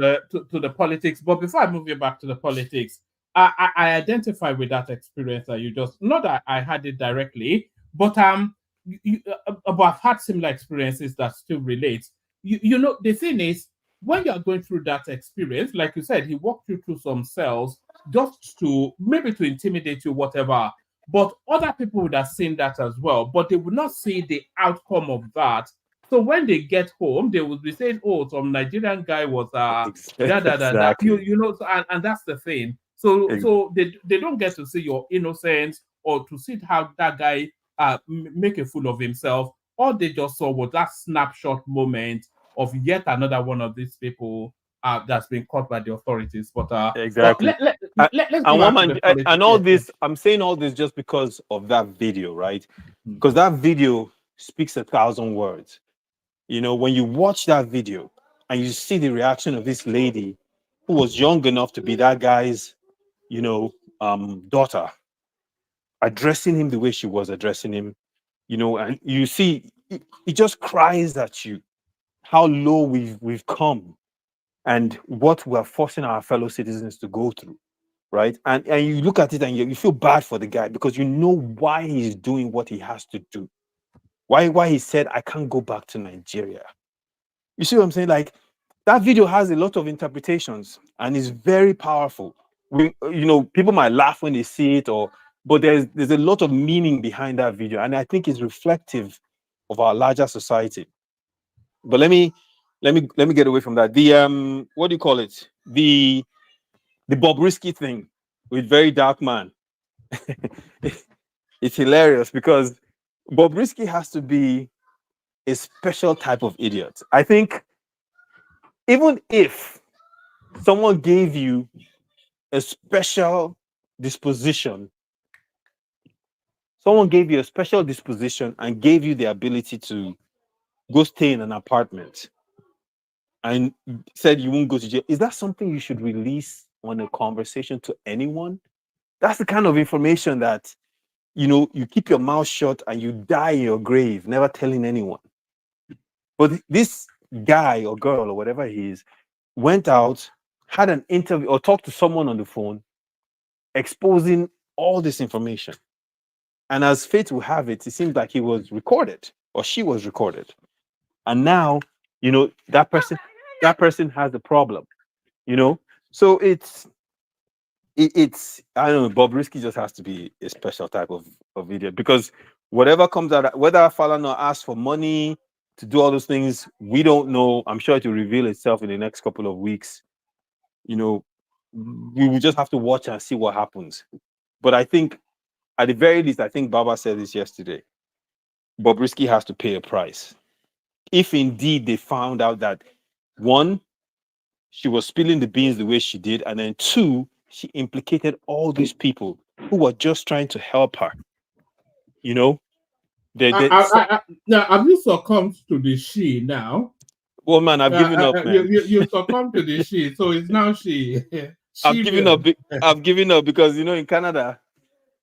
the politics, but before I move you back to the politics, I identify with that experience that you just, not that I had it directly, but but I've had similar experiences that still relate. The thing is, when you're going through that experience, like you said, he walked you through some cells just to maybe to intimidate you, whatever. But other people would have seen that as well, but they would not see the outcome of that. So when they get home, they will be saying, "Oh, some Nigerian guy was da da da da." exactly. So, and that's the thing. So they don't get to see your innocence or to see how that guy make a fool of himself. All they just saw was that snapshot moment of yet another one of these people that's been caught by the authorities. But Exactly. let's go And one back to man, the politics. and all Yeah, yeah. this, I'm saying all this just because of that video, right? Hmm. Because that video speaks 1,000 words. When you watch that video and you see the reaction of this lady who was young enough to be that guy's, daughter, addressing him the way she was addressing him, and you see, it just cries at you how low we've come and what we're forcing our fellow citizens to go through, right? And you look at it and you feel bad for the guy, because you know why he's doing what he has to do. Why he said, I can't go back to Nigeria. You see what I'm saying? Like, that video has a lot of interpretations and is very powerful. People might laugh when they see it, but there's a lot of meaning behind that video, and I think it's reflective of our larger society. But let me get away from that. The what do you call it? The Bobrisky thing with Very Dark Man. It's hilarious because Bobrisky has to be a special type of idiot. I think even if someone gave you a special disposition, someone gave you a special disposition and gave you the ability to go stay in an apartment and said you won't go to jail, is that something you should release on a conversation to anyone? That's the kind of information that you keep your mouth shut and you die in your grave, never telling anyone. But this guy or girl or whatever he is went out, had an interview or talked to someone on the phone, exposing all this information. And as fate will have it, it seems like he was recorded. or she was recorded. And now, that person has a problem, So it's I don't know, Bob Risky just has to be a special type of idiot, because whatever comes out, whether Falana asks for money to do all those things, we don't know. I'm sure it will reveal itself in the next couple of weeks. We will just have to watch and see what happens. But I think, at the very least, I think Baba said this yesterday, Bob Risky has to pay a price. If indeed they found out that, one, she was spilling the beans the way she did, and then two, she implicated all these people who were just trying to help her. Now, have you succumbed to the she now? Well, man, I've given up, man. You succumbed to the she, so it's now she. I've given up. I've given up because in Canada,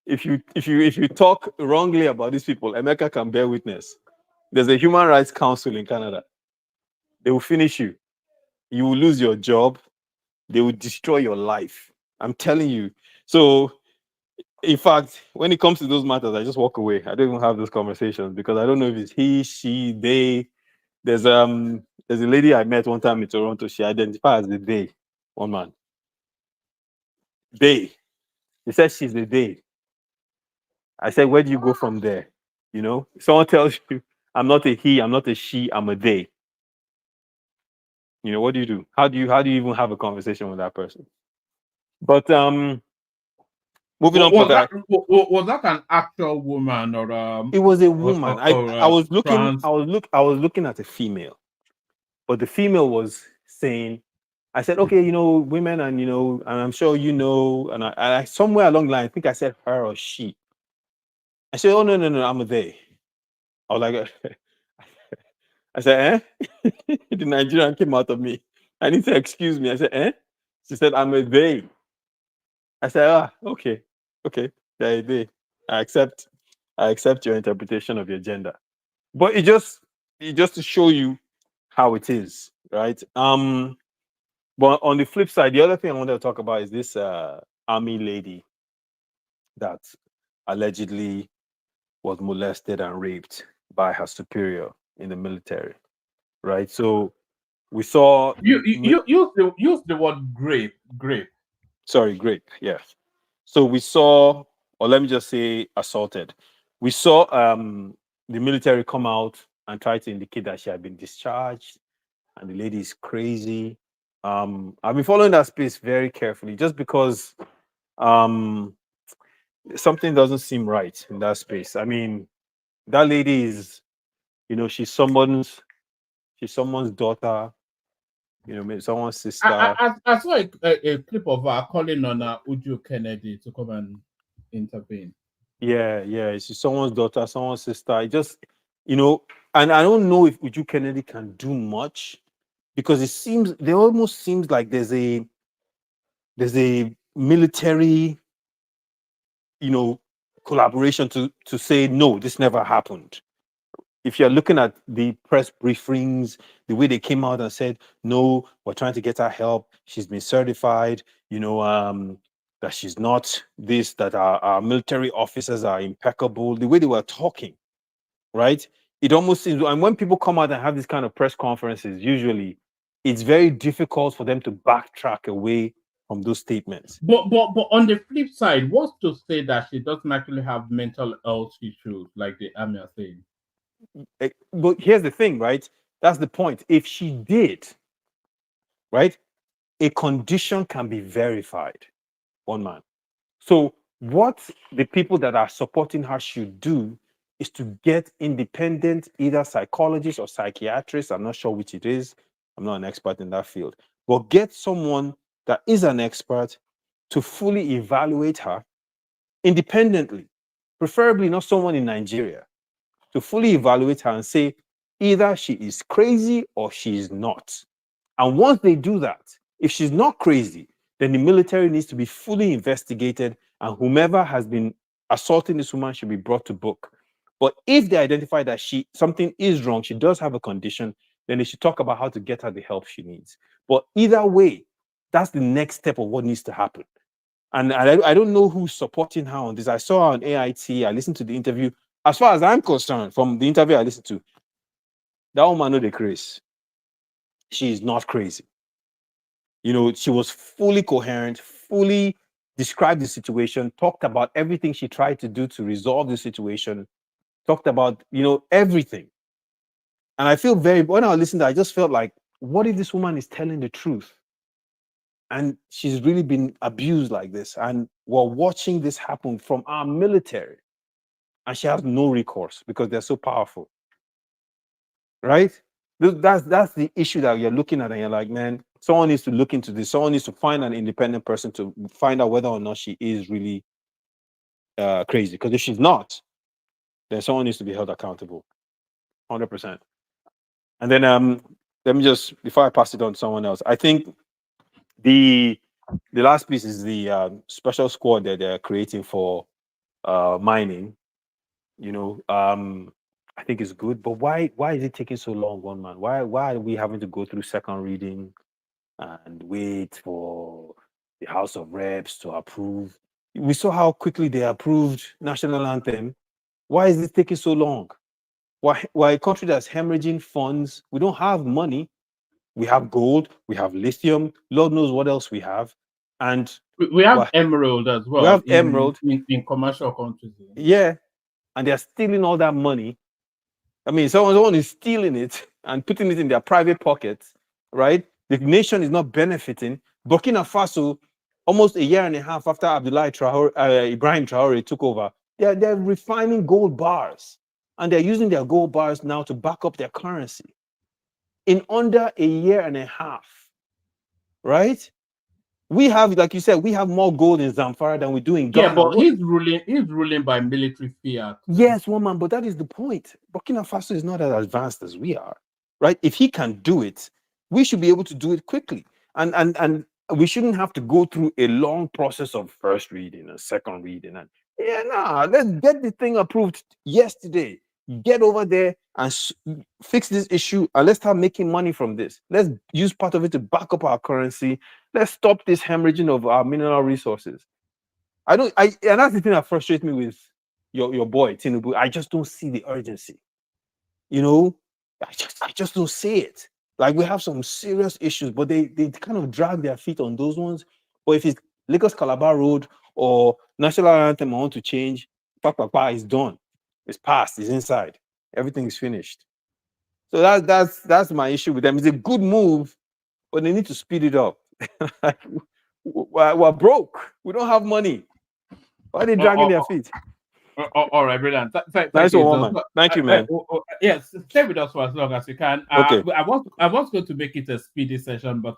if you talk wrongly about these people, Emeka can bear witness. There's a human rights council in Canada. They will finish you. You will lose your job. They will destroy your life. I'm telling you. So, in fact, when it comes to those matters, I just walk away. I don't even have those conversations because I don't know if it's he, she, they. There's a lady I met one time in Toronto. She identified as the they, one man. They. He said she's the they. I said, where do you go from there? Someone tells you, I'm not a he, I'm not a she, I'm a they. What do you do? How do you even have a conversation with that person? But moving on. Was that an actual woman or it was a woman? I was looking trans? I was looking at a female, but the female was saying, I said, okay, women, and and I'm sure and I somewhere along the line, I think I said her or she. I said, oh no, I'm a they. I was like, I said, eh? The Nigerian came out of me. I need to excuse me. I said, eh? She said, I'm a they. I said, okay, they're a they. I accept your interpretation of your gender. But it just to show you how it is, right? But on the flip side, the other thing I wanted to talk about is this army lady that allegedly was molested and raped by her superior in the military, right? So we saw you use the word grape. Sorry, grape. Yes. So we saw, or let me just say, assaulted. We saw the military come out and try to indicate that she had been discharged, and the lady is crazy. I've been following that space very carefully, just because something doesn't seem right in that space. I mean, that lady is, she's someone's daughter, maybe someone's sister. I saw a clip of her calling on Uju Kennedy to come and intervene. Yeah, she's someone's daughter, someone's sister. I just, and I don't know if Uju Kennedy can do much, because there almost seems like there's a military, collaboration to say no, this never happened. If you're looking at the press briefings, the way they came out and said, no, we're trying to get her help. She's been certified, that she's not this, that our military officers are impeccable. The way they were talking, right? It almost seems, and when people come out and have these kind of press conferences, usually it's very difficult for them to backtrack away from those statements. But on the flip side, what's to say that she doesn't actually have mental health issues like the army are saying? But here's the thing, right? That's the point. If she did, right, a condition can be verified. One man. So what the people that are supporting her should do is to get independent, either psychologists or psychiatrists. I'm not sure which it is. I'm not an expert in that field. But get someone that is an expert to fully evaluate her independently, preferably not someone in Nigeria, to fully evaluate her and say either she is crazy or she is not. And once they do that, if she's not crazy, then the military needs to be fully investigated, and whomever has been assaulting this woman should be brought to book. But if they identify that something is wrong, she does have a condition, then they should talk about how to get her the help she needs. But either way, that's the next step of what needs to happen. And I don't know who's supporting her on this. I saw her on AIT. I listened to the interview. as far as I'm concerned, from the interview I listened to, that woman know the craze. She is not crazy. You know, she was fully coherent, fully described the situation, talked about everything she tried to do to resolve the situation, talked about, you know, everything. And I feel when I listened, I just felt like, what if this woman is telling the truth? And she's really been abused like this. And we're watching this happen from our military. And she has no recourse because they're so powerful. Right? That's the issue that you're looking at, and you're like, man, someone needs to look into this. Someone needs to find an independent person to find out whether or not she is really crazy. Because if she's not, then someone needs to be held accountable, 100%. And then let me just, before I pass it on to someone else, I think the last piece is the special squad that they're creating for mining. You know, I think it's good, but why is it taking so long, one man? Why are we having to go through second reading and wait for the House of Reps to approve? We saw how quickly they approved national anthem. Why is it taking so long? Why a country that's hemorrhaging funds? We don't have money. We have gold, we have lithium, Lord knows what else we have. And We have emerald as we well have emerald in commercial countries. Yeah, and they're stealing all that money. I mean, someone is stealing it and putting it in their private pockets, right? The nation is not benefiting. Burkina Faso, almost a year and a half after Ibrahim Traore took over, they're refining gold bars, and they're using their gold bars now to back up their currency in under a year and a half, right? We have, like you said, we have more gold in Zamfara than we do in Ghana. Yeah, but he's ruling by military fiat. Yes, woman, but that is the point. Burkina Faso is not as advanced as we are, right? If he can do it, we should be able to do it quickly. And we shouldn't have to go through a long process of first reading and second reading. And let's get the thing approved yesterday. Get over there and fix this issue, and let's start making money from this. Let's use part of it to back up our currency. Let's stop this hemorrhaging of our mineral resources. And that's the thing that frustrates me with your boy Tinubu. I just don't see the urgency. You know, I just don't see it. Like, we have some serious issues, but they kind of drag their feet on those ones. But if it's Lagos Calabar Road or national anthem I want to change, papa is done. It's passed. It's inside. Everything is finished. So that's my issue with them. It's a good move, but they need to speed it up. Like, we're broke. We don't have money. Why are they dragging their feet? All right, brilliant. Nice one, man. Thank you, man. Yes, stay with us for as long as you can. Okay. I was going to make it a speedy session, but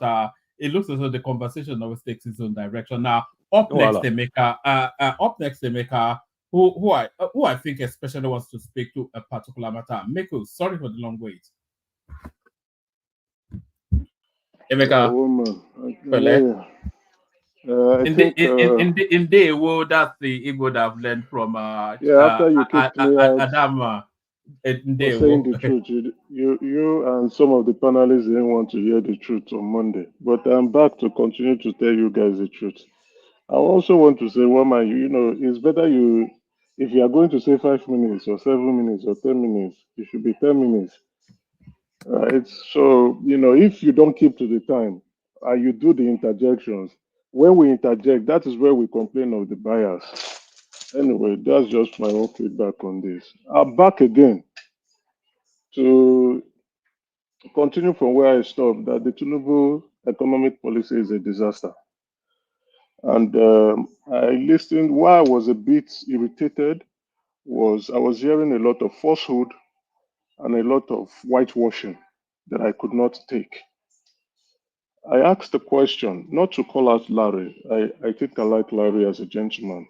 it looks as though the conversation always takes its own direction. Now, up next, Emeka, who I think especially wants to speak to a particular matter. Meko, sorry for the long wait. Emeka, in the world, that's the Igbo that I've learned from after you kicked me out Adama. saying the truth, you and some of the panelists didn't want to hear the truth on Monday, but I'm back to continue to tell you guys the truth. I also want to say, woman, you know, it's better if you are going to say 5 minutes or 7 minutes or 10 minutes, it should be 10 minutes. Right? So, you know, if you don't keep to the time and you do the interjections, when we interject, that is where we complain of the bias. Anyway, that's just my own feedback on this. I'm back again to continue from where I stopped, that the Tinubu economic policy is a disaster. And I listened, why I was a bit irritated was I was hearing a lot of falsehood and a lot of whitewashing that I could not take. I asked the question, not to call out Larry. I think I like Larry as a gentleman.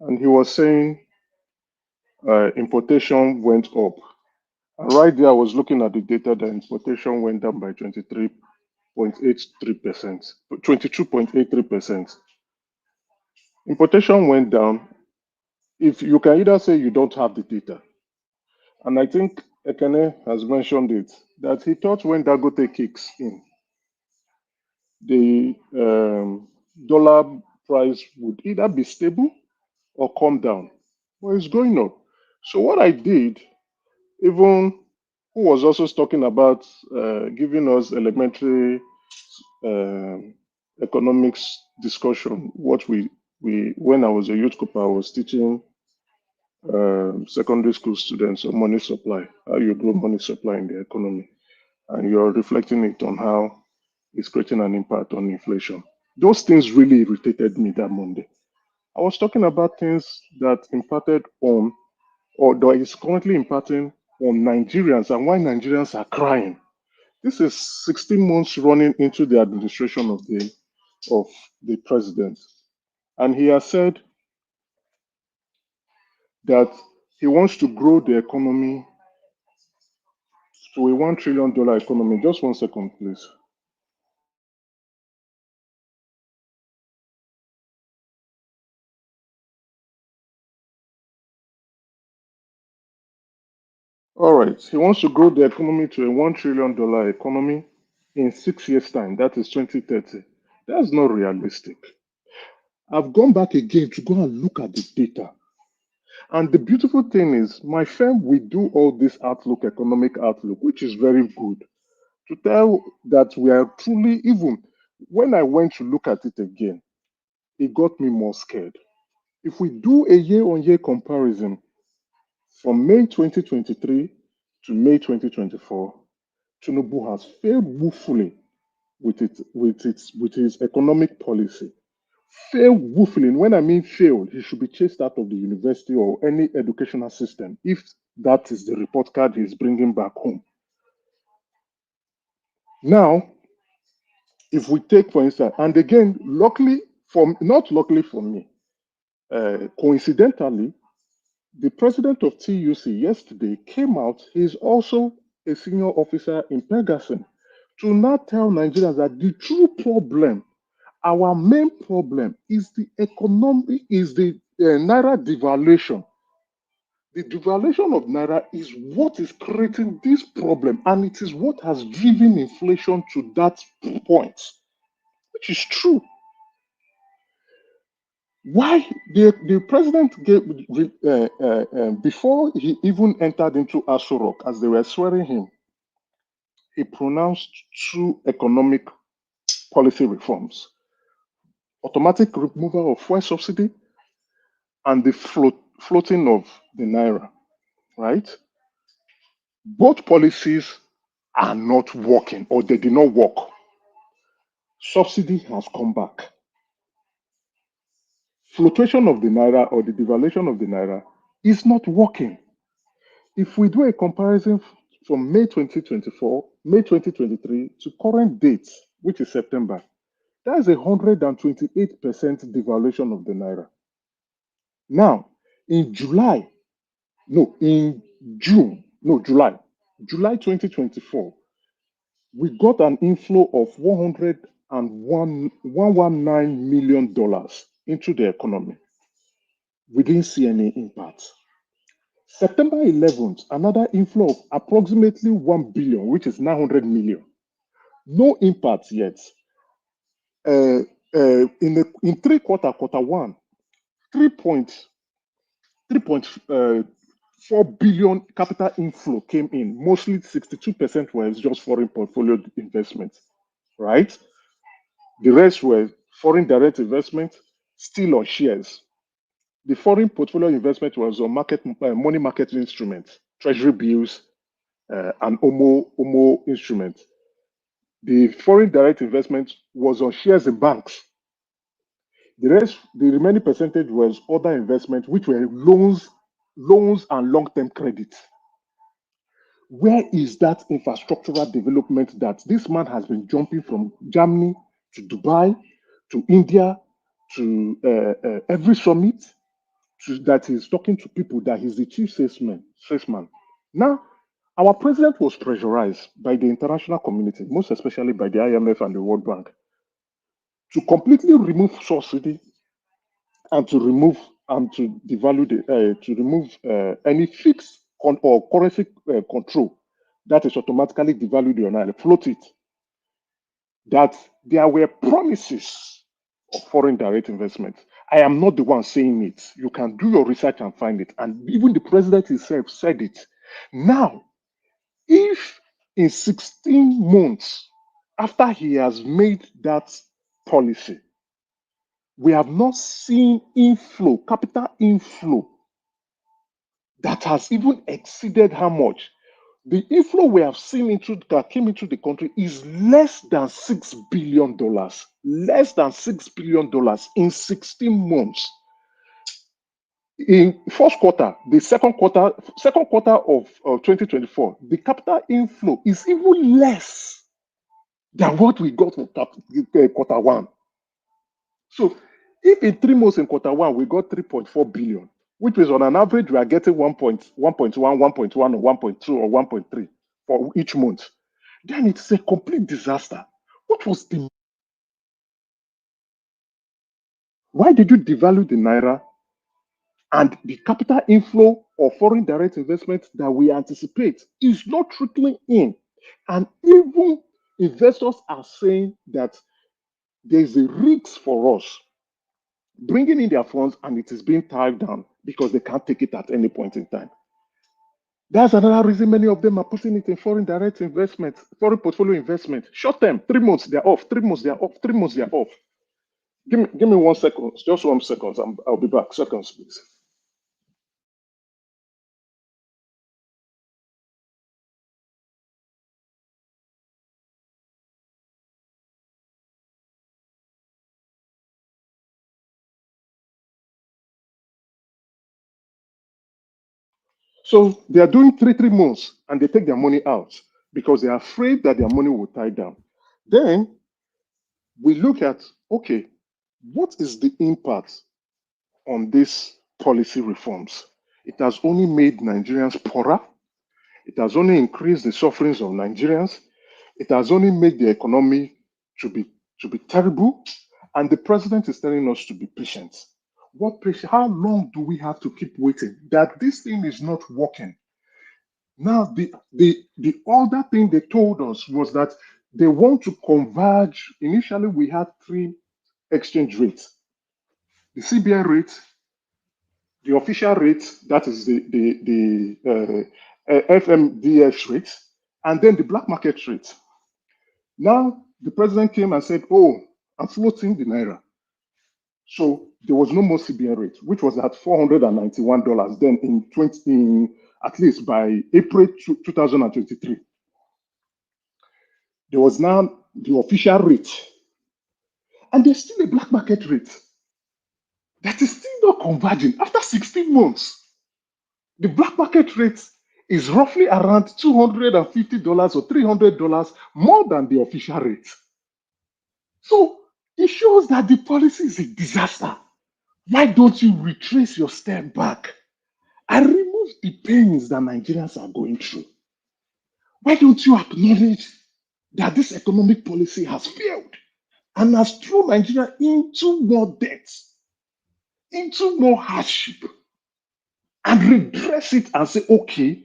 And he was saying importation went up. And right there, I was looking at the data that importation went down by 23.83%, 22.83%. Importation went down. If you can either say you don't have the data, and I think Ekene has mentioned it, that he thought when Dagote kicks in, the dollar price would either be stable or come down. Well, it's going up. So what I did, even who was also talking about giving us elementary economics discussion, what we when I was a youth corps, I was teaching secondary school students on money supply, how you grow money supply in the economy, and you're reflecting it on how it's creating an impact on inflation. Those things really irritated me that Monday. I was talking about things that impacted on, or that is currently impacting on Nigerians and why Nigerians are crying. This is 16 months running into the administration of the president. And he has said that he wants to grow the economy to a $1 trillion economy. Just 1 second, please. All right. He wants to grow the economy to a $1 trillion economy in 6 years' time. That is 2030. That's not realistic. I've gone back again to go and look at the data. And the beautiful thing is, my firm, we do all this outlook, economic outlook, which is very good. To tell that we are truly, even when I went to look at it again, it got me more scared. If we do a year on year comparison from May 2023 to May 2024, Tinubu has failed woefully with his economic policy. Failed woefully. And when I mean failed, he should be chased out of the university or any educational system if that is the report card he's bringing back home. Now, if we take, for instance, and again, not luckily for me, coincidentally, the president of TUC yesterday came out. He's also a senior officer in Pegasus to now tell Nigerians that the true problem, our main problem, is the economy, is the naira devaluation. The devaluation of naira is what is creating this problem, and it is what has driven inflation to that point, which is true. Why the president gave before he even entered into Aso as they were swearing him, he pronounced two economic policy reforms: automatic removal of fuel subsidy and the floating of the naira. Right? Both policies are not working, or they did not work. Subsidy has come back. Fluctuation of the naira or the devaluation of the naira is not working. If we do a comparison from May 2024, May 2023 to current date, which is September, that's 128% devaluation of the naira. Now, in July, no, in June, no, July 2024, we got an inflow of $119 million into the economy. We didn't see any impact. September 11th, another inflow of approximately 1 billion, which is 900 million. No impact yet. In quarter one, 3.4 billion capital inflow came in. Mostly 62% was just foreign portfolio investment, right? The rest were foreign direct investment, still on shares. The foreign portfolio investment was on money market instruments, treasury bills, and OMO instruments. The foreign direct investment was on shares in banks. The remaining percentage was other investment, which were loans and long-term credit. Where is that infrastructural development that this man has been jumping from Germany to Dubai to India to every summit that he's talking to people that he's the chief salesman? Now, our president was pressurized by the international community, most especially by the IMF and the World Bank, to completely remove subsidy and to remove any fixed or currency control that is automatically devalued the naira, float it. That there were promises of foreign direct investment. I am not the one saying it. You can do your research and find it. And even the president himself said it. Now, if in 16 months after he has made that policy, we have not seen inflow, capital inflow, that has even exceeded how much? The inflow we have seen that came into the country is less than $6 billion. Less than $6 billion in 16 months. In first quarter, the second quarter of 2024, the capital inflow is even less than what we got for quarter one. So if in 3 months in quarter one, we got 3.4 billion, which is on an average, we are getting 1.1, 1.1, or 1.2 or 1.3 for each month, then it's a complete disaster. Why did you devalue the Naira? And the capital inflow of foreign direct investment that we anticipate is not trickling in. And even investors are saying that there's a risk for us bringing in their funds and it is being tied down because they can't take it at any point in time. That's another reason many of them are putting it in foreign direct investment, foreign portfolio investment. Short term, 3 months they're off, 3 months they're off, 3 months they're off. Give me 1 second, just 1 second. I'll be back. Seconds, please. So they are doing 3 months and they take their money out because they are afraid that their money will tie down. Then we look at, okay, what is the impact on these policy reforms? It has only made Nigerians poorer. It has only increased the sufferings of Nigerians. It has only made the economy to be terrible. And the president is telling us to be patient. What patient? How long do we have to keep waiting that this thing is not working? Now, the other thing they told us was that they want to converge. Initially, we had 3 exchange rates: the CBN rate, the official rate, that is the FMDX rate, and then the black market rate. Now, the president came and said, "Oh, I'm floating the naira." So there was no more CBN rate, which was at $491 then at least by April 2023. There was now the official rate. And there's still a black market rate that is still not converging. After 16 months, the black market rate is roughly around $250 or $300 more than the official rate. So it shows that the policy is a disaster. Why don't you retrace your step back and remove the pains that Nigerians are going through? Why don't you acknowledge that this economic policy has failed and has thrown Nigeria into more debt, into more hardship, and redress it and say, okay,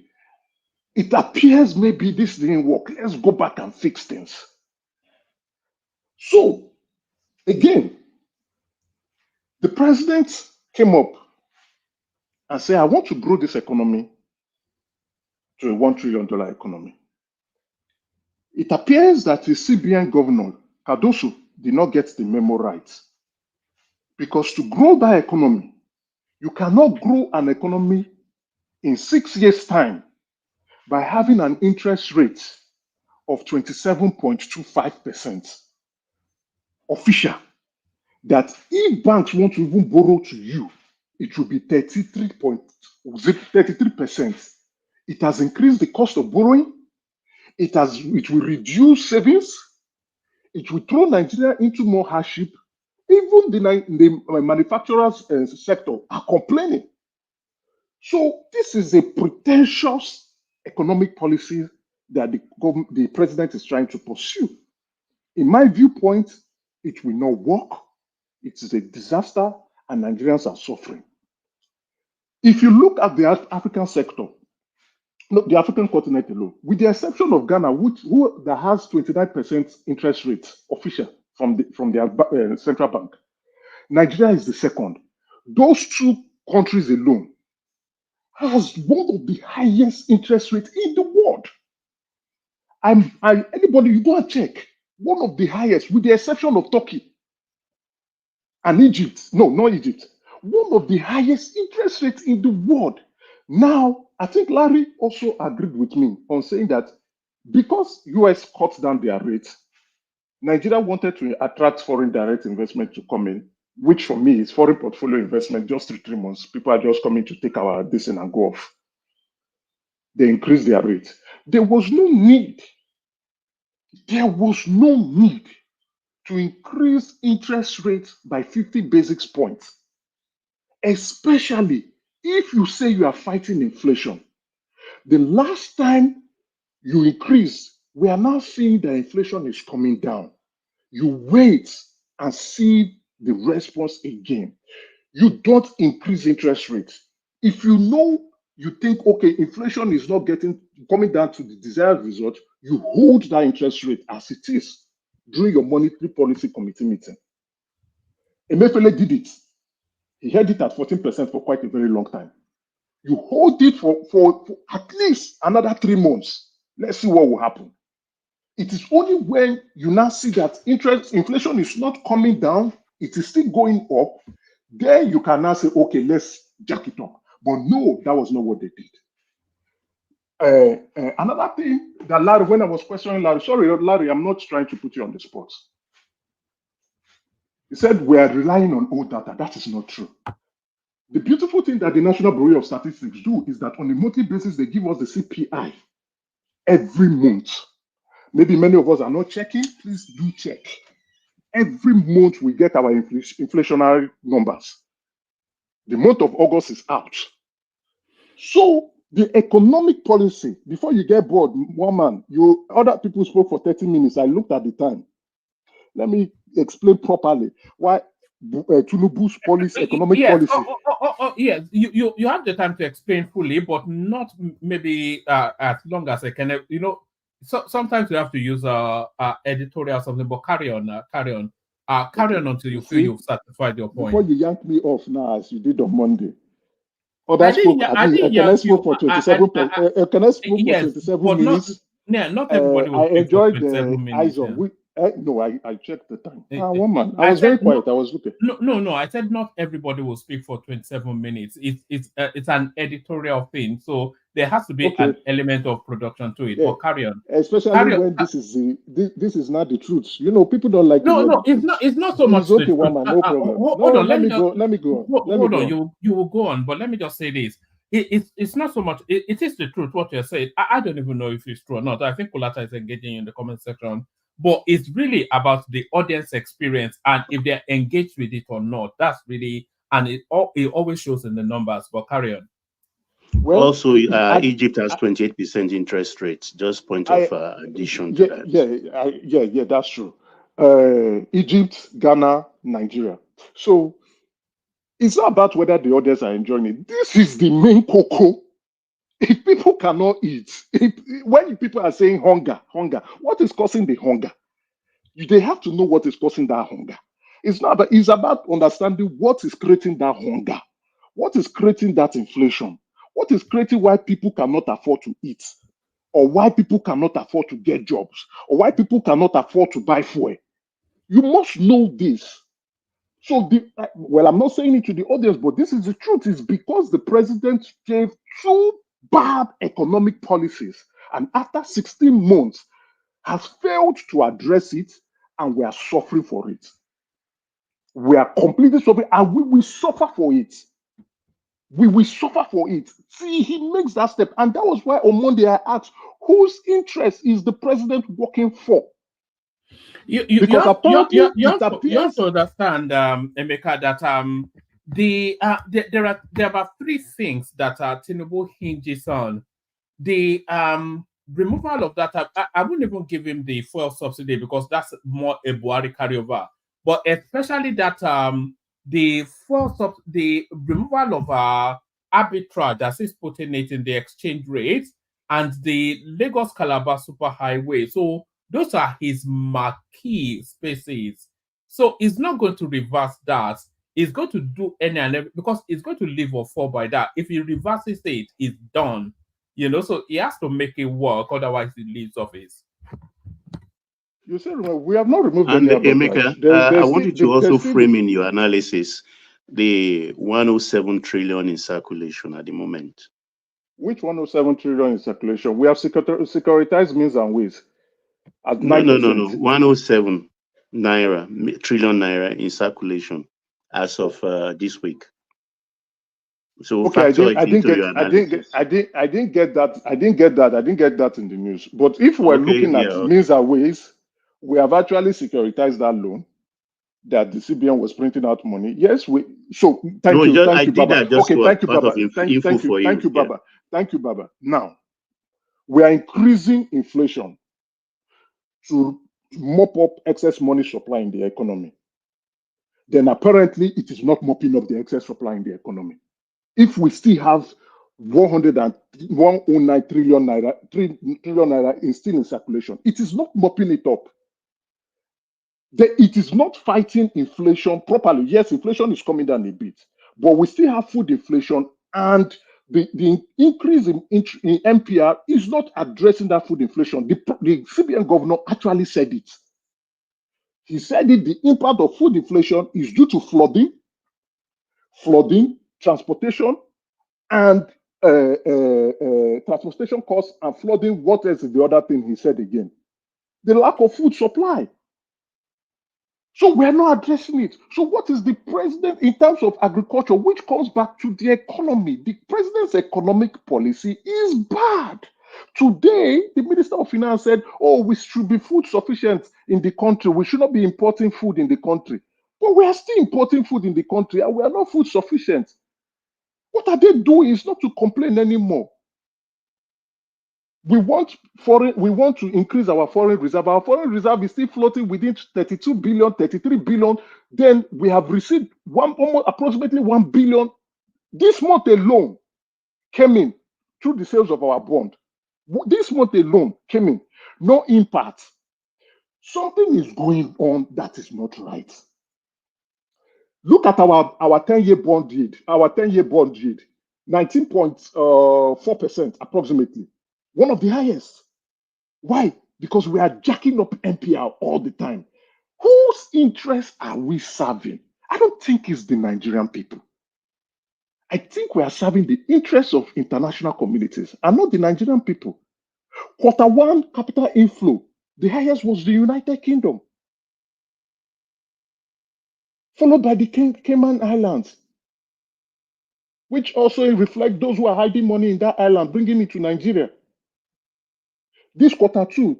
it appears maybe this didn't work. Let's go back and fix things. So, again, the president came up and said, I want to grow this economy to a $1 trillion economy. It appears that the CBN governor, Cardoso, did not get the memo right. Because to grow that economy, you cannot grow an economy in 6 years' time by having an interest rate of 27.25% official. That if banks want to even borrow to you, it will be 33%. It has increased the cost of borrowing. It will reduce savings. It will throw Nigeria into more hardship. Even the manufacturers sector are complaining. So this is a pretentious economic policy that the president is trying to pursue. In my viewpoint, it will not work. It is a disaster and Nigerians are suffering. If you look at the African sector, look, the African continent alone, with the exception of Ghana, that has 29% interest rate official from their central bank, Nigeria is the second. Those two countries alone has one of the highest interest rates in the world. Anybody, you go and check. One of the highest, with the exception of Turkey and Egypt. No, not Egypt. One of the highest interest rates in the world. Now, I think Larry also agreed with me on saying that because US cut down their rates, Nigeria wanted to attract foreign direct investment to come in, which for me is foreign portfolio investment, just 3 months. People are just coming to take our this and go off. They increased their rate. There was no need to increase interest rates by 50 basis points, especially if you say you are fighting inflation. The last time you increase, we are now seeing that inflation is coming down. You wait and see the response again. You don't increase interest rates. If you know, you think, okay, inflation is not coming down to the desired result, you hold that interest rate as it is during your monetary policy committee meeting. Emefiele did it. He held it at 14% for quite a very long time. You hold it for at least another 3 months. Let's see what will happen. It is only when you now see that inflation is not coming down, it is still going up, then you can now say, okay, let's jack it up. But no, that was not what they did. Another thing that Larry, when I was questioning Larry, sorry, Larry, I'm not trying to put you on the spot. He said we are relying on old data. That is not true. The beautiful thing that the National Bureau of Statistics do is that on a monthly basis, they give us the CPI every month. Maybe many of us are not checking. Please do check. Every month we get our inflationary numbers. The month of August is out. So the economic policy, before you get bored, one man, other people spoke for 30 minutes. I looked at the time. Let me explain properly why Tinubu's policy, economic policy. Yes, you have the time to explain fully, but not maybe as long as I can. So sometimes you have to use editorial or something, but carry on until you feel you've satisfied your point. Before you yank me off now, as you did on Monday. I spoke for 27 minutes. Not everybody will I speak for enjoyed 27 minutes. No, I checked the time. One man. I was very quiet. I was looking. No. I said not everybody will speak for 27 minutes. It's an editorial thing, so there has to be an element of production to it. But carry on. Especially when this is not the truth. People don't like. No, it's not so much. It's okay, one man. No problem. Hold on. Let me go. Hold on. You will go on, but let me just say this. It's not so much. It is the truth what you're saying. I don't even know if it's true or not. I think Kulata is engaging in the comment section, but it's really about the audience experience and if they're engaged with it or not. That's really, and it always shows in the numbers. But carry on. Well, also, Egypt has 28% interest rate. Just point of addition to that. Yeah, that's true. Egypt, Ghana, Nigeria. So it's not about whether the others are enjoying it. This is the main cocoa. If people cannot eat, when people are saying hunger, what is causing the hunger? They have to know what is causing that hunger. It's about understanding what is creating that hunger, what is creating that inflation, what is creating why people cannot afford to eat, or why people cannot afford to get jobs, or why people cannot afford to buy fuel. You must know this. So, I'm not saying it to the audience, but this is the truth. It's because the president gave 2 bad economic policies, and after 16 months, has failed to address it, and we are suffering for it. We are completely suffering, and we will suffer for it. We will suffer for it. See, he makes that step, and that was why on Monday I asked, whose interest is the president working for? You have to understand, Emeka, that there are about 3 things that Tinubu hinges on. The removal of that, I wouldn't even give him the fuel subsidy because that's more a Buhari carryover. But especially that the removal of arbitrage, as he's putting it, in the exchange rate and the Lagos Calabar superhighway. So those are his marquee spaces. So he's not going to reverse that. It's going to do any and every, because it's going to live or fall by that. If he reverses it, it's done. So he has to make it work, otherwise he leaves office. You said we have not removed And any Emeka, I want you to also frame in your analysis the 107 trillion in circulation at the moment. Which 107 trillion in circulation? We have securitized means and ways at 9%. No. 107 trillion naira in circulation as of this week. So okay, I didn't get that. I didn't get that in the news. But if we're looking at means and ways, we have actually securitized that loan that the CBN was printing out money. Yes, we. So thank you, Baba. Okay, thank you, Baba. Thank you, Baba. Now we are increasing inflation to mop up excess money supply in the economy. Then apparently it is not mopping up the excess supply in the economy. If we still have 109 trillion naira is still in circulation, it is not mopping it up. It is not fighting inflation properly. Yes, inflation is coming down a bit, but we still have food inflation, and the increase in MPR is not addressing that food inflation. The CBN governor actually said it. He said it, the impact of food inflation is due to flooding, transportation, and transportation costs and flooding. What else is the other thing he said again? The lack of food supply. So we are not addressing it. So what is the president in terms of agriculture, which comes back to the economy? The president's economic policy is bad. Today, the Minister of Finance said, oh, we should be food sufficient in the country. We should not be importing food in the country. But we are still importing food in the country and we are not food sufficient. What are they doing is not to complain anymore. We want to increase our foreign reserve. Our foreign reserve is still floating within 32 billion, 33 billion. Then we have received approximately 1 billion. This month alone came in through the sales of our bond. This month alone came in. No impact. Something is going on that is not right. Look at our 10-year bond yield. Our 10-year bond yield, 19.4% approximately. One of the highest. Why? Because we are jacking up NPR all the time. Whose interests are we serving? I don't think it's the Nigerian people. I think we are serving the interests of international communities and not the Nigerian people. Q1 capital inflow, the highest was the United Kingdom, followed by the Cayman Islands, which also reflect those who are hiding money in that island, bringing it to Nigeria. This Q2,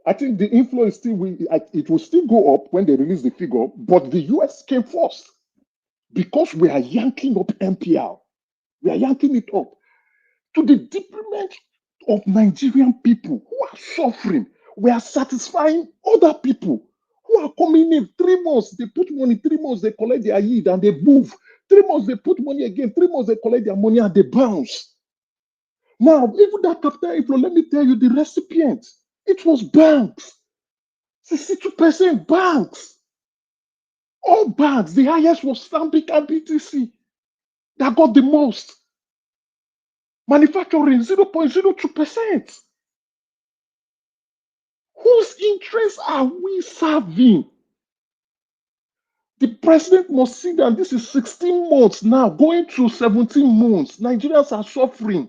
I think the inflow is still, it will still go up when they release the figure, but the US came first because we are yanking up NPL. We are yanking it up to the detriment of Nigerian people who are suffering. We are satisfying other people who are coming in 3 months. They put money, 3 months, they collect their yield and they move. 3 months, they put money again. 3 months, they collect their money and they bounce. Now, even that capital inflow, let me tell you, the recipient, it was banks. 62% banks. All banks. The highest was Stanbic and BTC that got the most. Manufacturing 0.02%. Whose interests are we serving? The president must see that this is 16 months now, going through 17 months. Nigerians are suffering.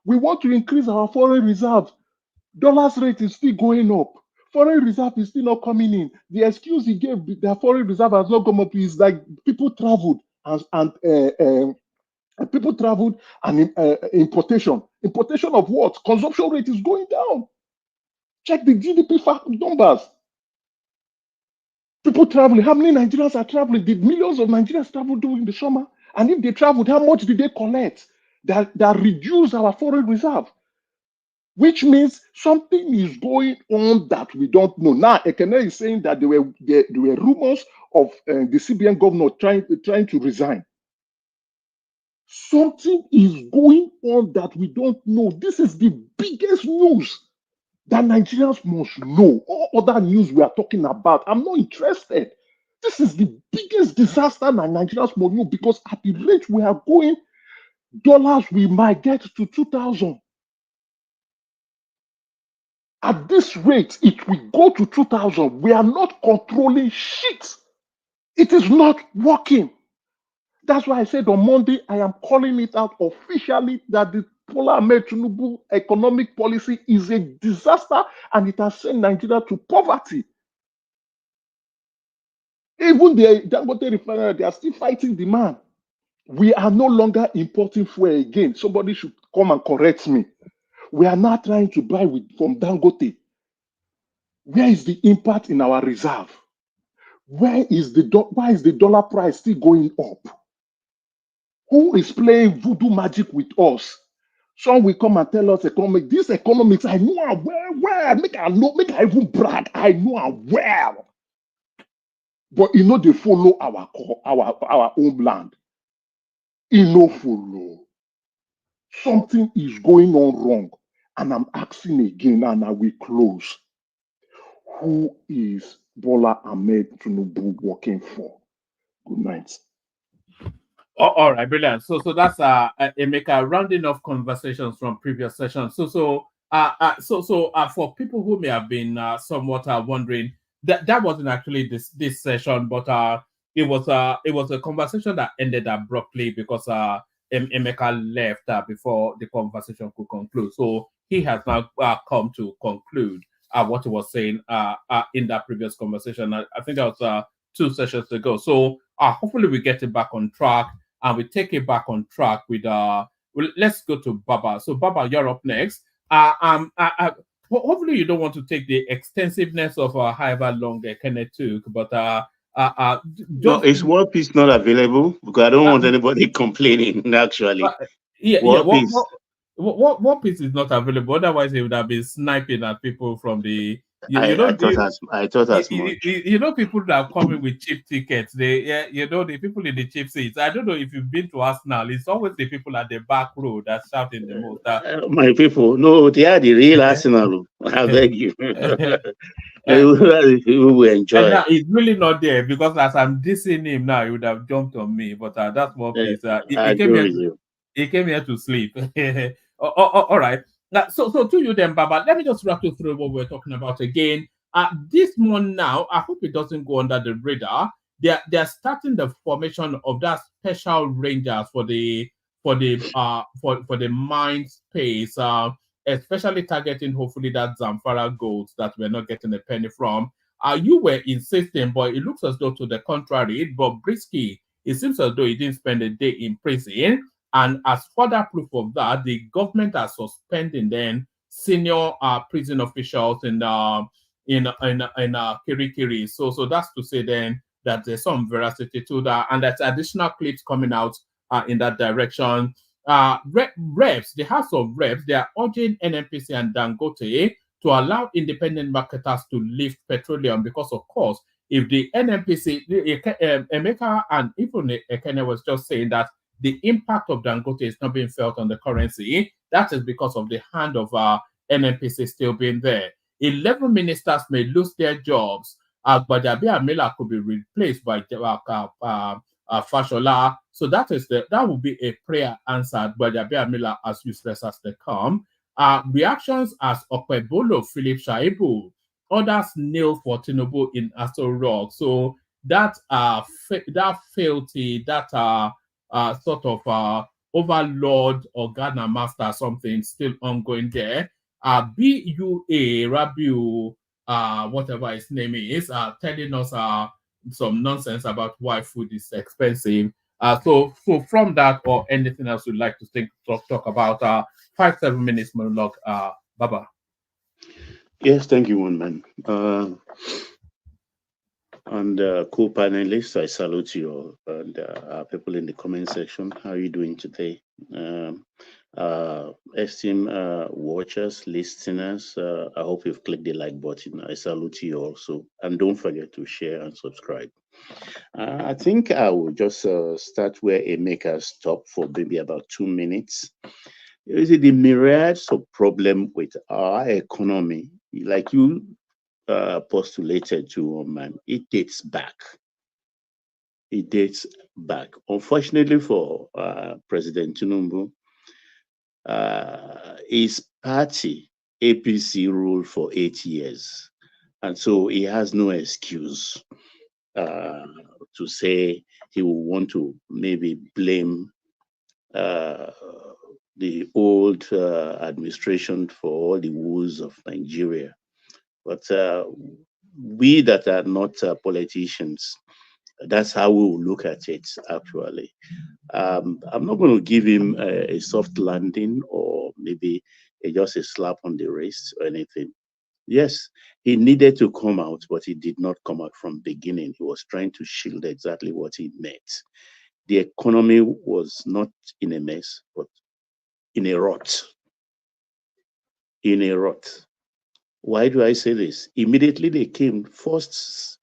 We want to increase our foreign reserve. Dollar's rate is still going up. Foreign reserve is still not coming in. The excuse he gave that foreign reserve has not come up is like people traveled and people traveled and importation. Importation of what? Consumption rate is going down. Check the GDP fact numbers. People traveling. How many Nigerians are traveling? Did millions of Nigerians travel during the summer? And if they traveled, how much did they collect that reduced our foreign reserve? Which means something is going on that we don't know. Now, Ekene is saying that there were rumors of the CBN governor trying to resign. Something is going on that we don't know. This is the biggest news that Nigerians must know. All other news we are talking about, I'm not interested. This is the biggest disaster that Nigerians must know, because at the rate we are going, dollars we might get to 2,000. At this rate, it will go to 2,000. We are not controlling shit. It is not working. That's why I said on Monday, I am calling it out officially that the Bola Ahmed Tinubu economic policy is a disaster and it has sent Nigeria to poverty. Even the Dangote refinery, they are still fighting demand. We are no longer importing fuel again. Somebody should come and correct me. We are now trying to buy from Dangote. Where is the impact in our reserve? Why is the dollar price still going up? Who is playing voodoo magic with us? Some will come and tell us this economics, I know how well. Make I even brag. I know how well. But they follow our own land. No follow. Something is going on wrong. And I'm asking again, and I will close. Who is Bola Ahmed Tinubu working for? Good night. All right, brilliant. So that's Emeka rounding off conversations from previous sessions. So for people who may have been somewhat wondering, that wasn't actually this session, but it was a conversation that ended abruptly because Emeka left before the conversation could conclude. So he has now come to conclude what he was saying in that previous conversation. I think that was 2 sessions ago. So hopefully we get it back on track. And we take it back on track with let's go to Baba. So Baba, you're up next. Hopefully you don't want to take the extensiveness of however long Kenneth took, but no, is War Peace not available? Because I don't want anybody complaining. Actually, War Peace is not available. Otherwise, he would have been sniping at people from the. I thought as much. People that are coming with cheap tickets. The people in the cheap seats. I don't know if you've been to Arsenal. It's always the people at the back row that shouting the most. My people, no, they are the real Arsenal. I beg you. People will enjoy. And now it's really not there because as I'm dissing him now, he would have jumped on me. But that's War Peace. He came here to sleep. All right. So to you then, Baba, let me just rattle through what we're talking about again. This one now, I hope it doesn't go under the radar. They're starting the formation of that special rangers for the mind space, especially targeting hopefully that Zamfara goals that we're not getting a penny from. You were insisting, but it looks as though to the contrary. But Brisky, it seems as though he didn't spend a day in prison. And as further proof of that, the government are suspending then senior prison officials in Kirikiri. So that's to say then that there's some veracity to that, and there's additional clips coming out in that direction. Reps, the House of Reps, they are urging NNPC and Dangote to allow independent marketers to lift petroleum because, of course, if the NNPC, Emeka and even Ekene was just saying that the impact of Dangote is not being felt on the currency. That is because of the hand of NNPC still being there. 11 ministers may lose their jobs. Gbajabiamila could be replaced by Fashola. So that will be a prayer answered. Gbajabiamila as useless as they come. Reactions as Okpebolo, Philip Shaibu, others kneel for Tinubu in Aso Rock. So that fealty, that sort of overlord or Ghana master something still ongoing there. BUA Rabiu, whatever his name is, telling us some nonsense about why food is expensive. So from that or anything else you'd like to talk about, 5-7 minutes monologue, Baba. Yes, thank you, one man. And co-panelists, I salute you all, and people in the comment section. How are you doing today? Esteemed watchers, listeners, I hope you've clicked the like button. I salute you also, and don't forget to share and subscribe. I think I will just start where Emeka stopped for maybe about 2 minutes. Is it the myriads of problem with our economy, like you postulated to, man? It dates back. It dates back. Unfortunately for President Tinubu, his party, APC, ruled for 8 years. And so he has no excuse to say he will want to maybe blame the old administration for all the woes of Nigeria. But we that are not politicians, that's how we will look at it, actually. I'm not going to give him a soft landing or maybe just a slap on the wrist or anything. Yes, he needed to come out, but he did not come out from beginning. He was trying to shield exactly what he meant. The economy was not in a mess, but in a rut. In a rut. Why do I say this? Immediately they came, first,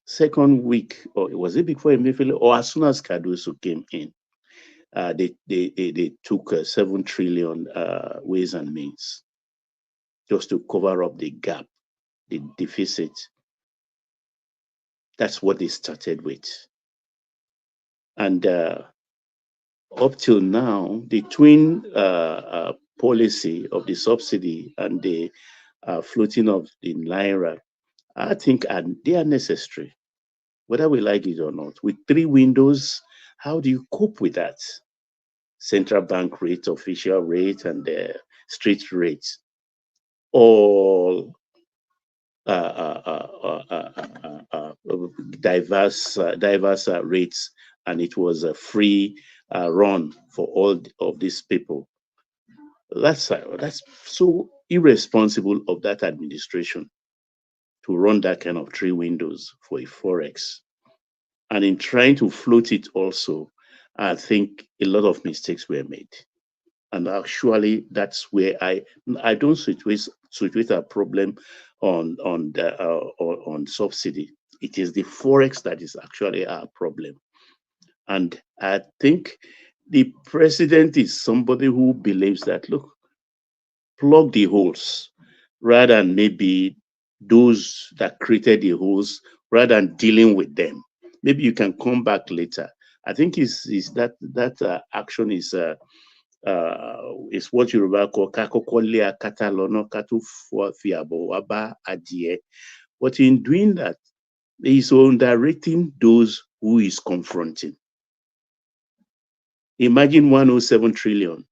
second week, or was it before Emefiele, or as soon as Cardoso came in, they took 7 trillion ways and means just to cover up the gap, the deficit. That's what they started with. And up till now, the twin policy of the subsidy and the floating of the naira, I think they are necessary, whether we like it or not. With 3 windows, how do you cope with that? Central bank rate, official rate, and the street rates, all diverse rates, and it was a free run for all of these people. That's so irresponsible of that administration to run that kind of 3 windows for a forex. And in trying to float it also, I think a lot of mistakes were made. And actually, that's where I don't situate a problem on subsidy. It is the forex that is actually our problem. And I think the president is somebody who believes that, look, plug the holes rather than maybe those that created the holes, rather than dealing with them. Maybe you can come back later. I think that action is what Yoruba call kakokole akata lono katu fiabo waba adie. But in doing that, he's underrating those who is confronting. Imagine 107 trillion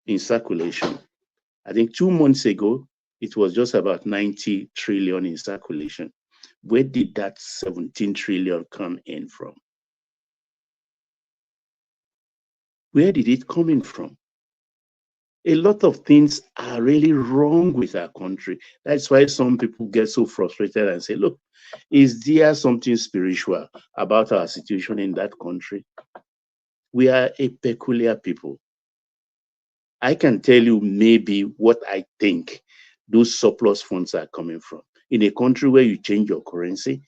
in circulation. I think 2 months ago, it was just about 90 trillion in circulation. Where did that 17 trillion come in from? Where did it come in from? A lot of things are really wrong with our country. That's why some people get so frustrated and say, look, is there something spiritual about our situation in that country? We are a peculiar people. I can tell you maybe what I think those surplus funds are coming from. In a country where you change your currency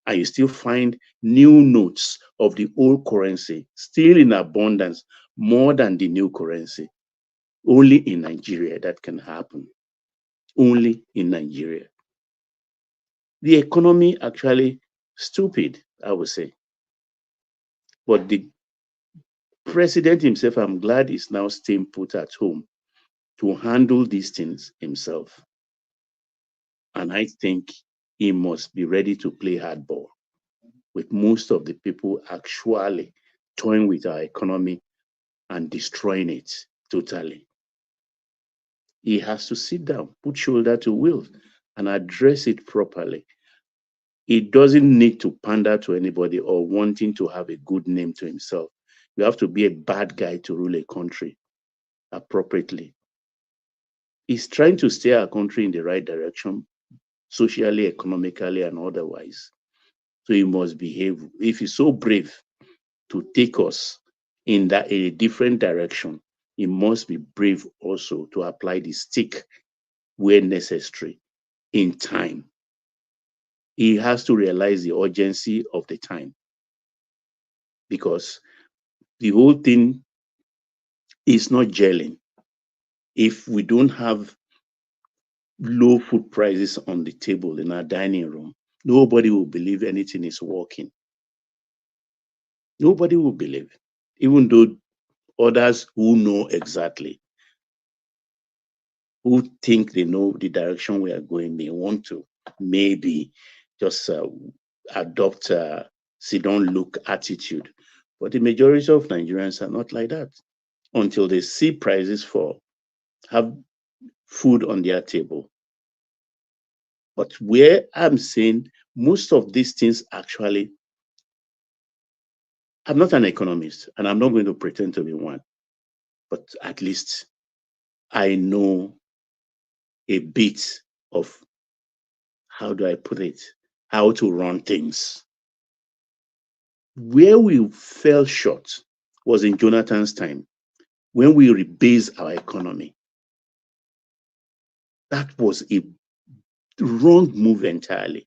and you still find new notes of the old currency still in abundance, more than the new currency. Only in Nigeria that can happen. Only in Nigeria. The economy actually stupid, I would say. But the president himself, I'm glad, is now staying put at home to handle these things himself. And I think he must be ready to play hardball with most of the people actually toying with our economy and destroying it totally. He has to sit down, put shoulder to wheel, and address it properly. He doesn't need to pander to anybody or wanting to have a good name to himself. You have to be a bad guy to rule a country appropriately. He's trying to steer our country in the right direction, socially, economically, and otherwise. So he must behave. If he's so brave to take us in a different direction, he must be brave also to apply the stick where necessary in time. He has to realize the urgency of the time, because the whole thing is not gelling. If we don't have low food prices on the table in our dining room, nobody will believe anything is working. Nobody will believe, even though others who know exactly, who think they know the direction we are going, may want to maybe just adopt a sit-down-look attitude. But the majority of Nigerians are not like that. Until they see prices fall, have food on their table. But where I'm saying most of these things actually, I'm not an economist and I'm not going to pretend to be one, but at least I know a bit of, how do I put it, how to run things. Where we fell short was in Jonathan's time, when we rebased our economy. That was a wrong move entirely.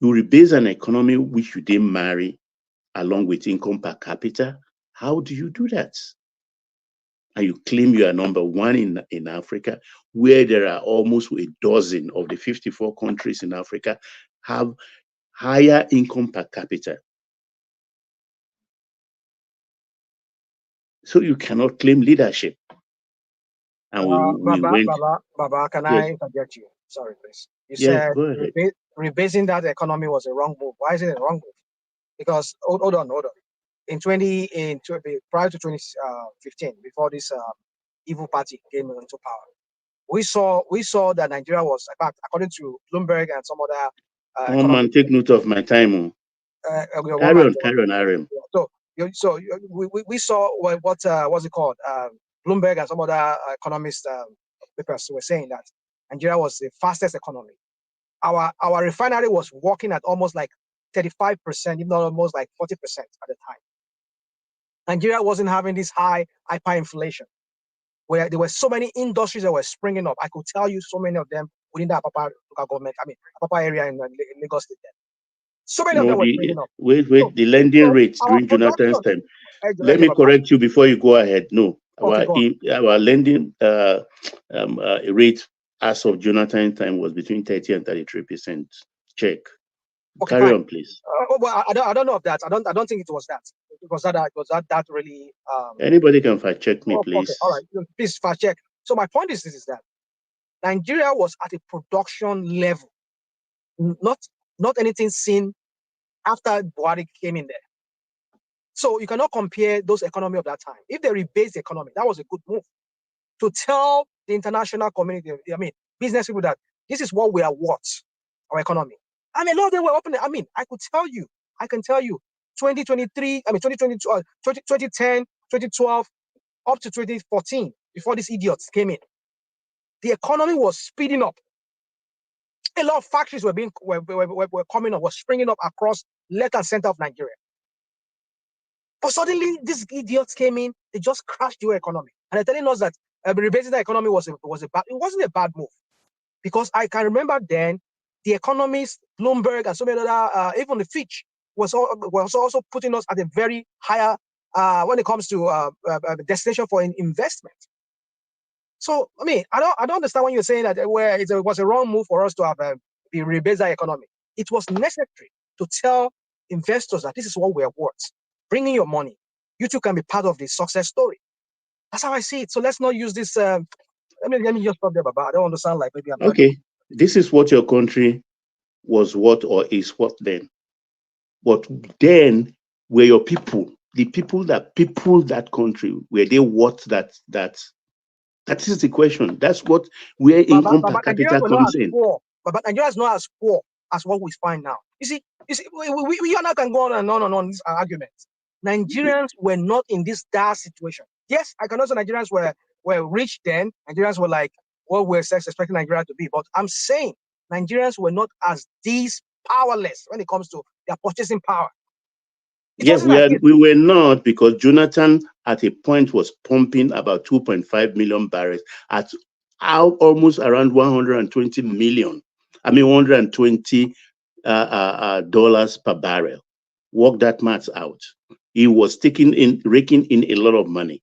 You rebase an economy which you didn't marry along with income per capita. How do you do that? And you claim you are number one in Africa, where there are almost a dozen of the 54 countries in Africa have higher income per capita. So you cannot claim leadership. And Baba, can yes. I interject you? Sorry, please. You Yeah, said go ahead. rebasing that economy was a wrong move. Why is it a wrong move? Because hold on. Prior to 2015, before this evil party came into power, we saw that Nigeria was, in fact, according to Bloomberg and some other Oh man, take note of my time. Carry on, Aaron. We saw what's it called? Bloomberg and some other economist papers were saying that Nigeria was the fastest economy. Our refinery was working at almost like 35%, if not almost like 40% at the time. Nigeria wasn't having this high hyperinflation, where there were so many industries that were springing up. I could tell you so many of them within the Apapa local government, Apapa area in Lagos State. So many of them were springing up. Wait, the lending rates during Jonathan's time. Let me correct you before you go ahead. No, our lending rate as of Jonathan's time was between 30 and 33%. Check. Okay, Carry fine. on, please. Well, I don't know of that. I don't think it was that. Was that really? Anybody can fact check me, please. Okay, all right. Please fact check. So my point is that Nigeria was at a production level, not anything seen after Buhari came in there. So you cannot compare those economy of that time. If they rebase the economy, that was a good move to tell the international community, business people, that this is what we are worth, our economy. A lot of them were opening. I can tell you, 2023, 2022, 2010, 2012, up to 2014, before these idiots came in, the economy was speeding up. A lot of factories were coming up, were springing up across left and center of Nigeria. But suddenly, these idiots came in, they just crashed your economy. And they're telling us that rebasing the economy was a bad, it wasn't a bad move. Because I can remember then, the economists, Bloomberg and so many other, even the Fitch, was also putting us at a very higher, when it comes to destination for investment. So, I don't understand when you're saying that it was a wrong move for us to have rebased our economy. It was necessary to tell investors that this is what we are worth. Bring in your money. You too can be part of the success story. That's how I see it. So let's not use this. Let me just stop there, Baba. I don't understand. Like maybe I'm okay. This is what your country was what or is what then. But then, were your people, the people that country, were they what that is the question. That's what where income per capita comes in. But Nigeria is not as poor as what we find now. You see, we now can go on and on these arguments. Nigerians were not in this dire situation. Yes, I can also Nigerians were rich then. Nigerians were like what we're expecting Nigeria to be. But I'm saying Nigerians were not as these powerless when it comes to their purchasing power. Yes, we were not, because Jonathan at a point was pumping about 2.5 million barrels at almost around 120 million. $120 dollars per barrel. Work that math out. He was raking in a lot of money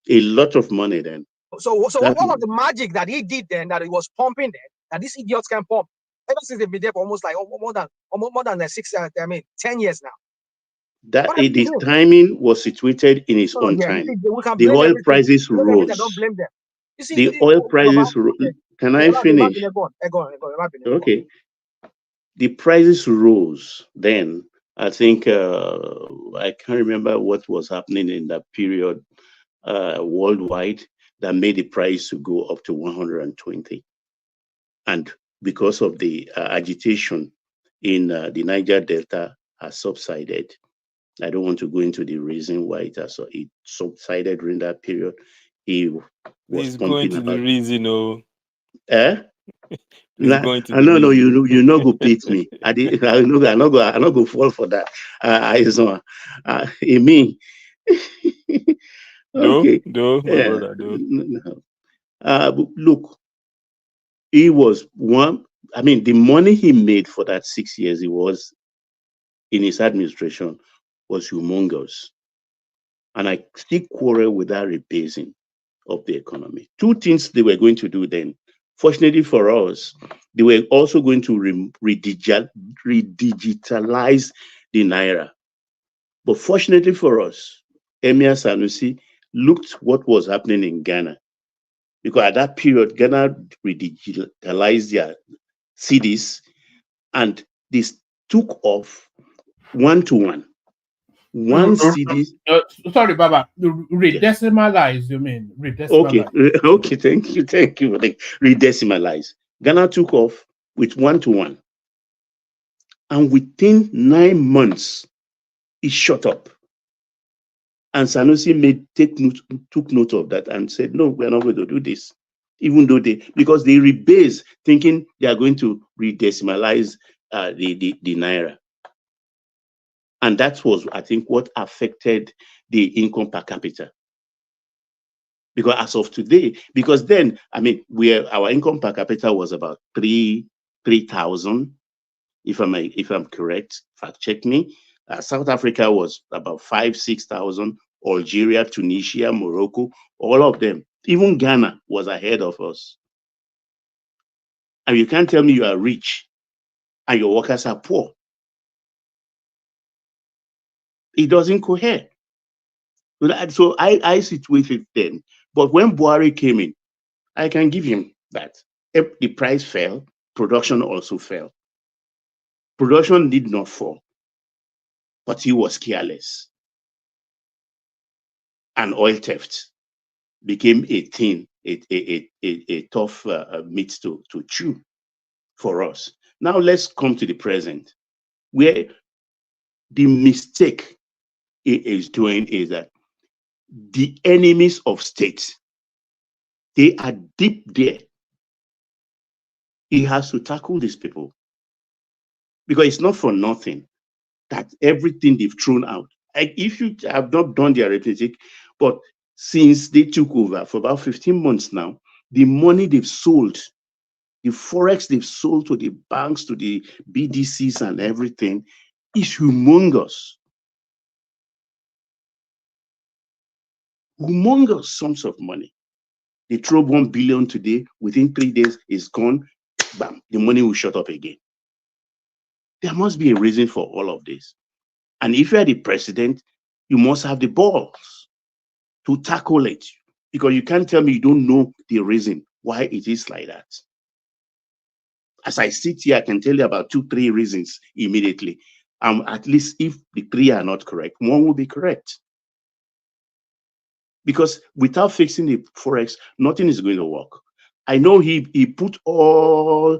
then. So what was the magic that he did then, that he was pumping then, that these idiots can pump? Ever since they've been there for almost like more than 10 years now. That What have you the done? timing was situated in its Oh own yeah, you time. see, we can The blame oil everything. prices Blame everything. I don't rose. blame them. You see, The oil Baba, prices. okay. Can I finish? Go on. Okay. The prices rose then. I think I can't remember what was happening in that period worldwide that made the price to go up to 120. And because of the agitation in the Niger Delta has subsided. I don't want to go into the reason why it subsided during that period. He was Please go pumping into the about. reason, oh. Eh? Please Nah, go into I the no, reason. you not go beat me. I not go fall for that. I mean, okay. My brother, do. No. Look, he was one. I mean, the money he made for that 6 years he was in his administration was humongous. And I still quarrel with that rebasing of the economy. Two things they were going to do then. Fortunately for us, they were also going to redigitalize the Naira. But fortunately for us, Emir Sanusi looked what was happening in Ghana. Because at that period, Ghana redigitalized their cities and this took off 1-to-1. One city. Sorry, Baba. Yeah. Redecimalize, you mean? Okay, Redecimalize. okay, thank you. Redecimalize. Ghana took off with 1-to-1. And within 9 months, it shot up. And Sanusi took note of that and said, no, we're not going to do this. Even though because they rebase thinking they are going to redecimalize the Naira. And that was, I think, what affected the income per capita. Because as of today, because then, I mean, our income per capita was about 3,000, if I'm correct, fact check me. South Africa was about 5,000-6,000. Algeria, Tunisia, Morocco, all of them. Even Ghana was ahead of us. And you can't tell me you are rich and your workers are poor. It doesn't cohere. So I situated then. But when Buhari came in, I can give him that. If the price fell, production also fell. Production did not fall, but he was careless. And oil theft became a thing, a tough meat to chew for us. Now let's come to the present, where the mistake it is doing is that the enemies of state, they are deep there. He has to tackle these people because it's not for nothing that everything they've thrown out. If you have not done the arithmetic, but since they took over for about 15 months now, the money they've sold, the forex they've sold to the banks, to the BDCs and everything is humongous. Humongous sums of money. They throw 1 billion today, within 3 days, it's gone. Bam, the money will shut up again. There must be a reason for all of this. And if you are the president, you must have the balls to tackle it. Because you can't tell me you don't know the reason why it is like that. As I sit here, I can tell you about 2-3 reasons immediately. At least if the 3 are not correct, 1 will be correct. Because without fixing the forex, nothing is going to work. I know he put all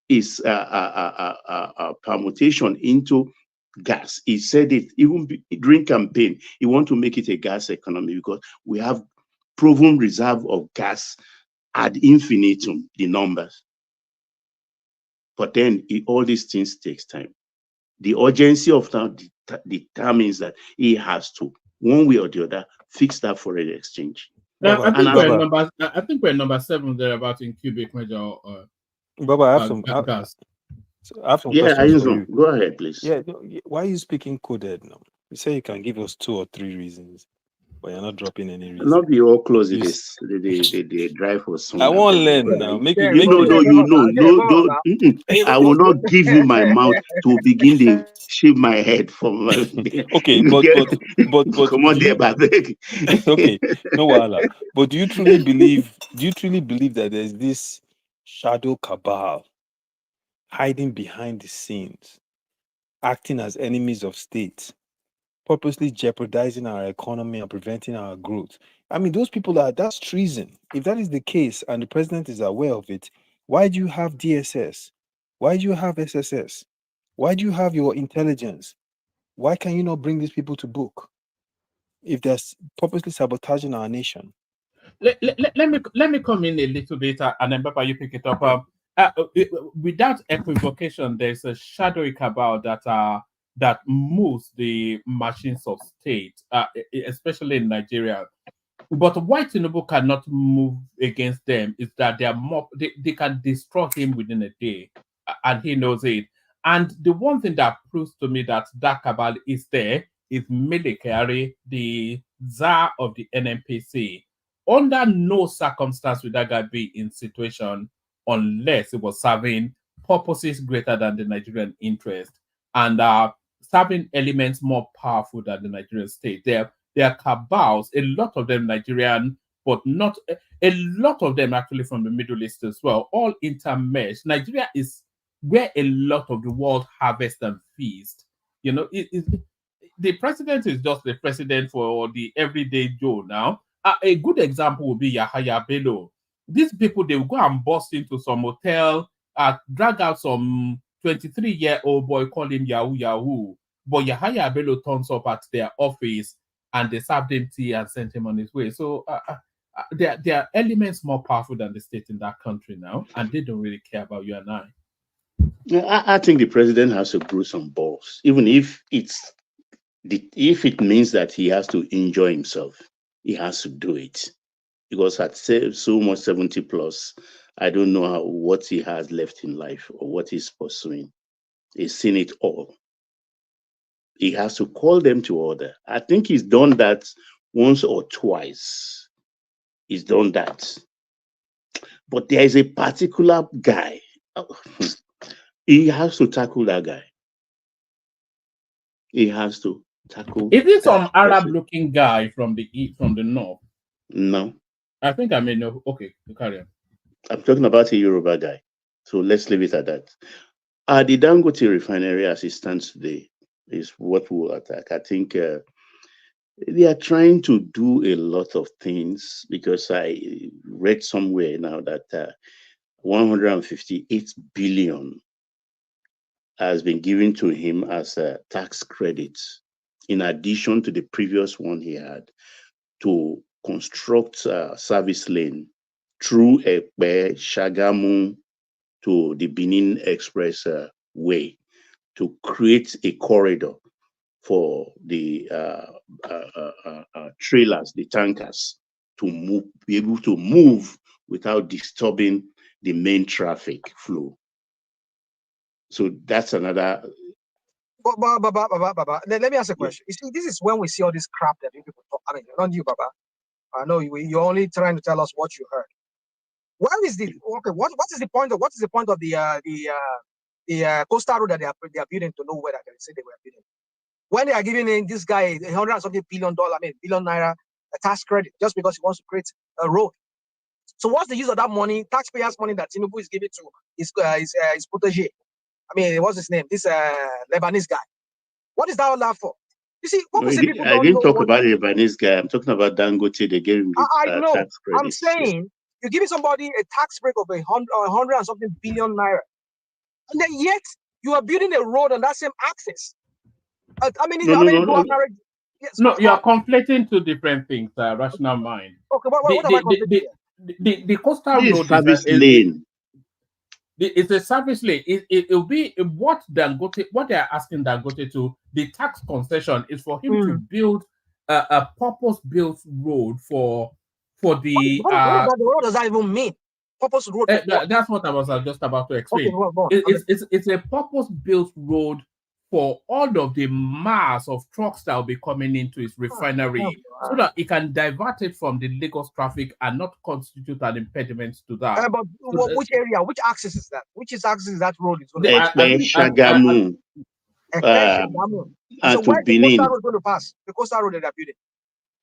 his permutation into gas. He said it even during campaign. He want to make it a gas economy because we have proven reserve of gas ad infinitum, the numbers. But then all these things takes time. The urgency of now determines that he has to, one way or the other, fix that foreign exchange. Now, I think we're number 7 there about in cubic measure. Baba, I have some gas. I have some questions for you. Go ahead, please. Yeah, why are you speaking coded now? You say you can give us 2 or 3 reasons. but you're not dropping any risk. Not be all close You this. The drive for soon. I won't learn But now. Make you know, I will not give you my mouth to begin the shave my head from my Okay, but come on do there, you back. okay, no wahala. But do you truly believe that there's this shadow cabal hiding behind the scenes, acting as enemies of state, purposely jeopardizing our economy and preventing our growth? I mean, those people that's treason. If that is the case and the president is aware of it, why do you have DSS? Why do you have SSS? Why do you have your intelligence? Why can you not bring these people to book if they're purposely sabotaging our nation? Let me come in a little bit, and then Papa, you pick it up. Without equivocation, there's a shadowy cabal that moves the machines of state, especially in Nigeria. But why Tinubu cannot move against them is that they can destroy him within a day, and he knows it. And the one thing that proves to me that cabal is there is Melekari, the czar of the NNPC. Under no circumstance would that guy be in situation unless it was serving purposes greater than the Nigerian interest and serving elements more powerful than the Nigerian state. There are cabals, a lot of them Nigerian, but not a lot of them actually from the Middle East as well, all intermeshed. Nigeria is where a lot of the world harvest and feast. You know, the president is just the president for the everyday Joe now. A good example would be Yahaya Bello. These people, they will go and bust into some hotel, drag out some 23-year-old boy, call him Yahoo Yahoo. But Yahaya Bello turns up at their office and they served him tea and sent him on his way. So there are elements more powerful than the state in that country now, and they don't really care about you and I. I think the president has to grow some balls, even if if it means that he has to enjoy himself, he has to do it. Because at so much 70 plus, I don't know what he has left in life or what he's pursuing. He's seen it all. He has to call them to order. I think he's done that once or twice. He's done that. But there is a particular guy. He has to tackle that guy. He has to tackle. Is it some Arab-looking guy from the north? No. I think I may know. Okay, carry on. I'm talking about a Yoruba guy. So let's leave it at that. The Dangote refinery as it stands today is what we'll attack. I think they are trying to do a lot of things because I read somewhere now that 158 billion has been given to him as a tax credit in addition to the previous one he had to construct a service lane through Ekpe, Shagamu to the Benin Express way to create a corridor for the trailers, the tankers, to be able to move without disturbing the main traffic flow. So that's another. Let me ask a question. You see, this is when we see all this crap that people talk. I mean, not you, Baba. I know you're only trying to tell us what you heard. Where is the okay? What is the point of the coastal road that they are building to nowhere that they say they were building? When they are giving this guy $100 something billion, billion naira tax credit just because he wants to create a road. So what's the use of that money, taxpayers' money that Tinubu is giving to his protege? I mean, what's his name? This Lebanese guy. What is that all that for? You see, what we say people I didn't talk about the Lebanese guy. I'm talking about Dangote. They gave him the I know. tax credit. I'm saying you're giving somebody a tax break of 100 and something billion naira, and then yet you are building a road on that same axis. I mean, no, you are conflating two different things. Rational mind. Okay, what am I conflating? The coastal road service lane. It's a service lane. It will be what Dangote, what they are asking Dangote to. The tax concession is for him to build a purpose-built road for the. What does that even mean? Purpose road. That's what I was just about to explain. Okay, It's a purpose-built road for all of the mass of trucks that will be coming into its refinery so that it can divert it from the Lagos traffic and not constitute an impediment to that. But So, which area, which axis is that? Which axis is that road is going to the- pass? Shagamu, So and to where's the coastal Benin. road going to pass? The coastal road that they're building.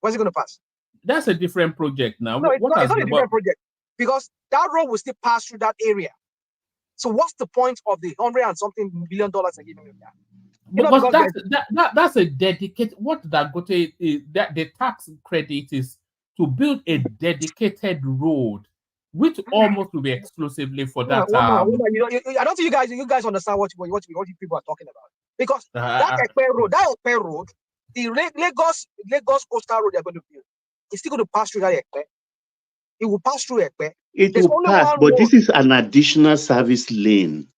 Where's it going to pass? That's a different project now. No, it's What not, has it's not a about- different project because that road will still pass through that area. So what's the point of the $100 and something billion they're giving you that? Because that's a dedicated. What Dangote is, that the tax credit is to build a dedicated road, which almost will be exclusively for that. I don't think you guys understand what people are talking about, because that Ekpe road, the Lagos coastal road they're going to build, it's still going to pass through that Ekpe. It will pass through Ekpe. It will pass, but this is an additional service lane.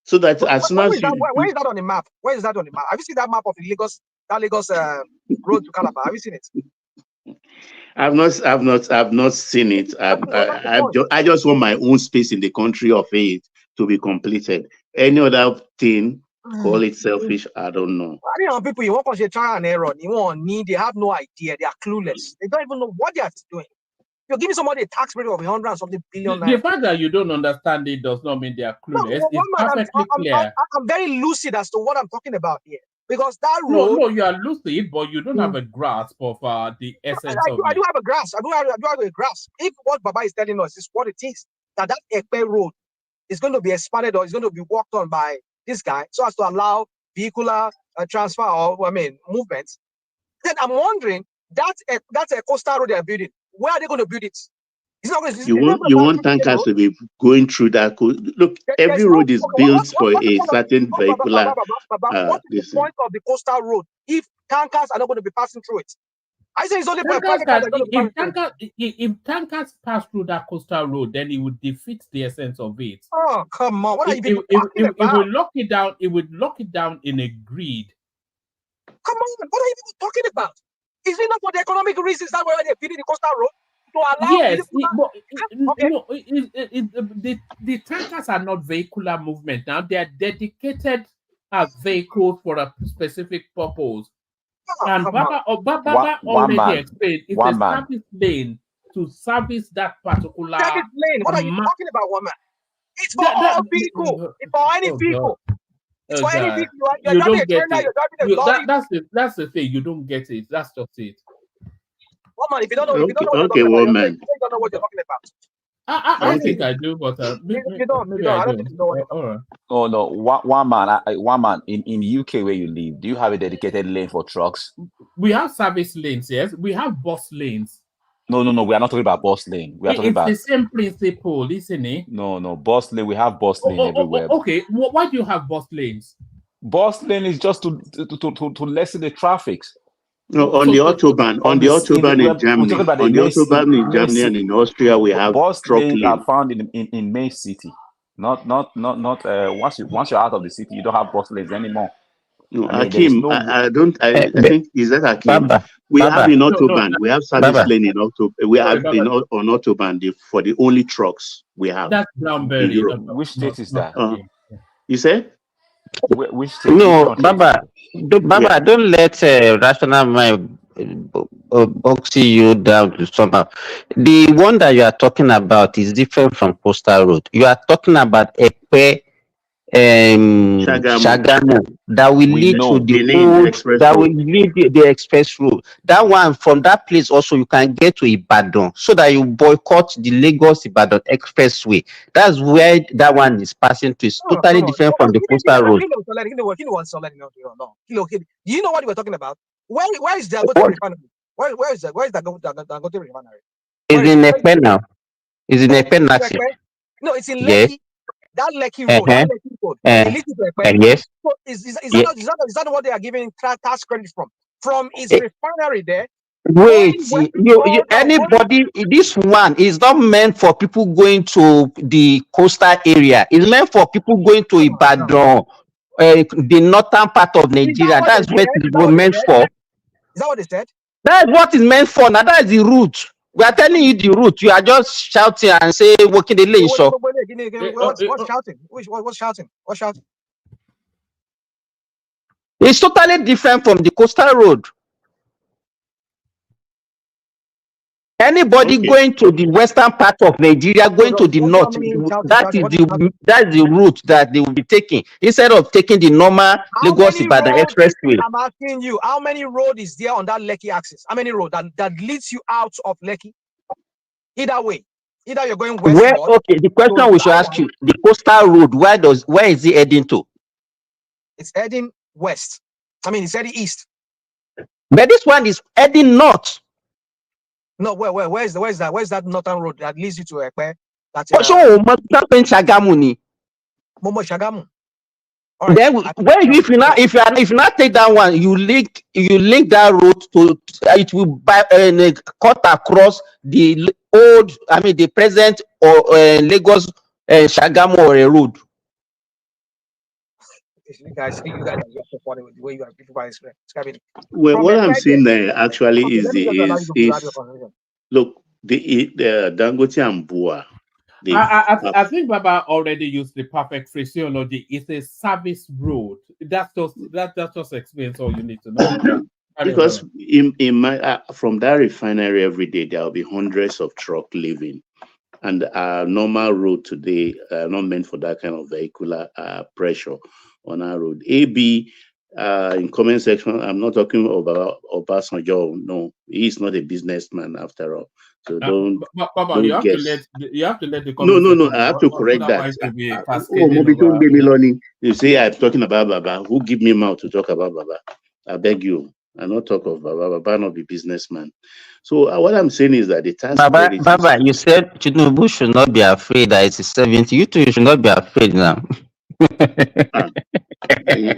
So that as soon as where is that on the map? Where is that on the map? Have you seen that map of the Lagos road to Calabar? Have you seen it? I've not seen it. I just want my own space in the country of it to be completed. Any other thing, call it selfish, I don't know. I don't know, people, you want to try and error, you want need, they have no idea, they are clueless. They don't even know what they are doing. You're giving somebody a tax rate of 100 and something billion. The fact that you don't understand it does not mean they are clueless. No, it's perfectly clear. I'm very lucid as to what I'm talking about here. Because that road... No, you are lucid, but you don't have a grasp of the essence of it. I do have a grasp. I do have a grasp. If what Baba is telling us is what it is, that Ekpe road is going to be expanded or is going to be worked on by this guy so as to allow vehicular transfer or, movements, then I'm wondering, that's a coastal road they're building. Where are they going to build it? You want tankers to be going through that. Look, every road is built for a certain vehicular. What's the point of the coastal road if tankers are not going to be passing through it? I say it's only for if tankers pass through that coastal road, then it would defeat the essence of it. Oh, come on! What are you talking about? It will lock it down. It would lock it down in a grid. Come on! What are you talking about? Is it not for the economic reasons that why they're building the coastal road? Yes, the tankers are not vehicular movement now. They are dedicated vehicles for a specific purpose. And Baba already explained it's a service lane to service that particular service lane. What are you talking about, woman? It's for all vehicle. It's for any vehicle. It's for any vehicle. You don't get it. That's the thing. You don't get it. That's just it. Woman, if you don't know, woman. you don't know what you're talking about. I think I do, but maybe I don't think you know what you're talking about. Oh no, one man in UK where you live, do you have a dedicated lane for trucks? We have service lanes, yes. We have bus lanes. No, we are not talking about bus lane. We are talking about the same principle, isn't it? No, bus lane. We have bus lane everywhere. Okay, why do you have bus lanes? Bus lane is just to lessen the traffic. No, on the autobahn in Germany, and in Austria, we have bus truck lanes lane. are found in main city. Not once you're out of the city, you don't have bus lanes anymore. No, Hakim, I think is that Hakim? We have in autobahn. We have service lane in autobahn. We have on autobahn for the only trucks we have. That's Brownberry. Which state is that? You say? Which state? No, Baba, don't let rational mind boxing you down to somehow. The one that you are talking about is different from coastal road. You are talking about Ekpe Shagamu that will lead to the express road. That one, from that place also you can get to Ibadan, so that you boycott the Lagos Ibadan expressway. That's where that one is passing to. It's totally different from the coastal road. Do you know what we're talking about? Where is the Dangote refinery? Where is the Dangote refinery? It's in Ekpe now. It's in Ekpe now. No, it's in Lekki. That Lekki road, yes. So is that what they are giving tax credit from? From its refinery there? Wait, anybody, this one is not meant for people going to the coastal area. It's meant for people going to Ibadan, the northern part of Nigeria. That's what it's meant for. Is that what they said? That's what it's meant for. Now that is the route. We are telling you the route. You are just shouting and say, "Walking the lane." So what's shouting? What's shouting? What's shouting? It's totally different from the coastal road. Anybody Okay. going to the western part of Nigeria, going to the What how north, many child to that child? is What the route that they will be taking instead of taking the normal how Lagos many Ibadan road? expressway. I'm asking you, how many road is there on that Lekki axis? How many road that leads you out of Lekki? Either way, either you're going Where westward okay, the to question we should that ask one, you: the coastal road, where is it heading to? it's heading west. I mean, it's heading east. But this one is heading north. No, where's that northern road that leads you to Ekpe? That So Shagamu ni. Momo Shagamu. All right. Then if you not take that one, you link that road to it will cut across the the present or Lagos Shagamu or a road. You guys are just so funny with the way you are people are describing it. Well, From what a I'm saying there actually okay, is let me just allow you to have your conversation. look, the Dangote and Bua, I think Baba already used the perfect phraseology. It's a service road. That just explains all you need to know. because in my from that refinery every day there will be hundreds of truck leaving, and our normal road today not meant for that kind of vehicular pressure on our road. AB in comment section, I'm not talking about Obasanjo. No, he's not a businessman after all. So don't Baba, guess. you have to let the No, comment section I have to know. correct that. Otherwise, you'll be Oh, cascading Mobito over. Bemiloni, you say I'm talking about Baba. Who give me mouth to talk about Baba? I beg you. I not talk of Baba. Baba not be businessman. So what I'm saying is that the tax credit is Baba, you said Tinubu should not be afraid that it's 70. You two should not be afraid now.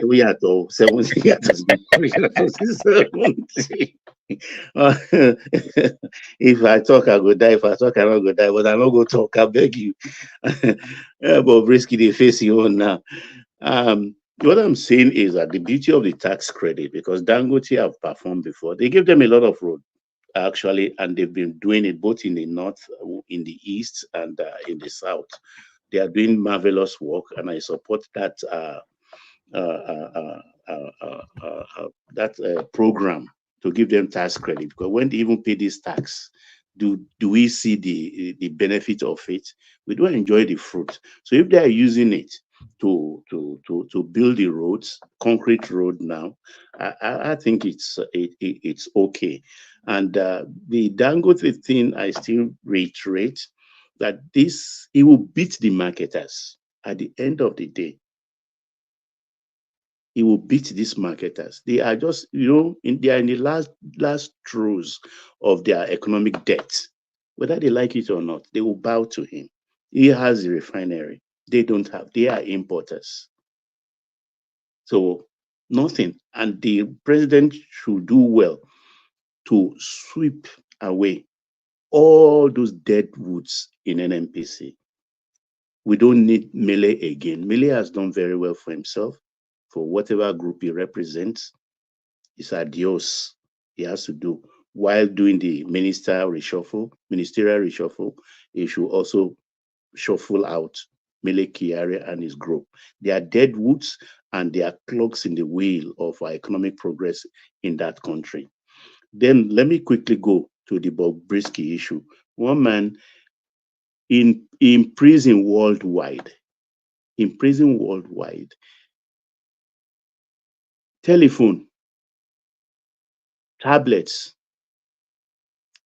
we are to 70 years. If I talk, I go die. If I talk, I not go die. But I not go talk. I beg you. But risky they face you on now. What I'm saying is that the beauty of the tax credit, because Dangote have performed before, they give them a lot of road actually, and they've been doing it both in the north, in the east, and in the south. They are doing marvelous work, and I support that program to give them tax credit, because when they even pay this tax, do we see the benefit of it? We don't enjoy the fruit. So if they are using it to build the roads, concrete road now, I think it's okay. And the Dangote thing, I still reiterate that it will beat the marketers at the end of the day. He will beat these marketers. They are just, they are in the last throes of their economic debt. Whether they like it or not, they will bow to him. He has a refinery. They don't have. They are importers. So nothing. And the president should do well to sweep away all those dead woods in NNPC. We don't need Mele again. Mele has done very well for himself, for whatever group he represents. It's adios he has to do. While doing the ministerial reshuffle, he should also shuffle out Mele Kyari and his group. They are dead woods and they are clogs in the wheel of our economic progress in that country. Then let me quickly go to the Bobrisky issue. One man in prison worldwide, telephone, tablets,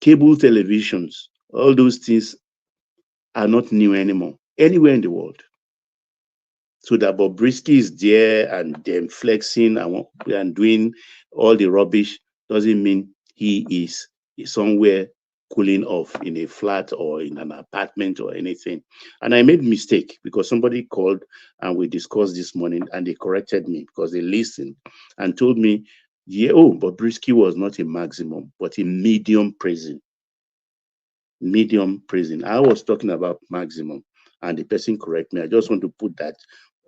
cable televisions, all those things are not new anymore, anywhere in the world. So that Bobrisky is there and then flexing and doing all the rubbish doesn't mean he is somewhere cooling off in a flat or in an apartment or anything. And I made a mistake because somebody called and we discussed this morning and they corrected me because they listened and told me, yeah, Bobrisky was not a maximum, but a medium prison. I was talking about maximum, and the person correct me. I just want to put that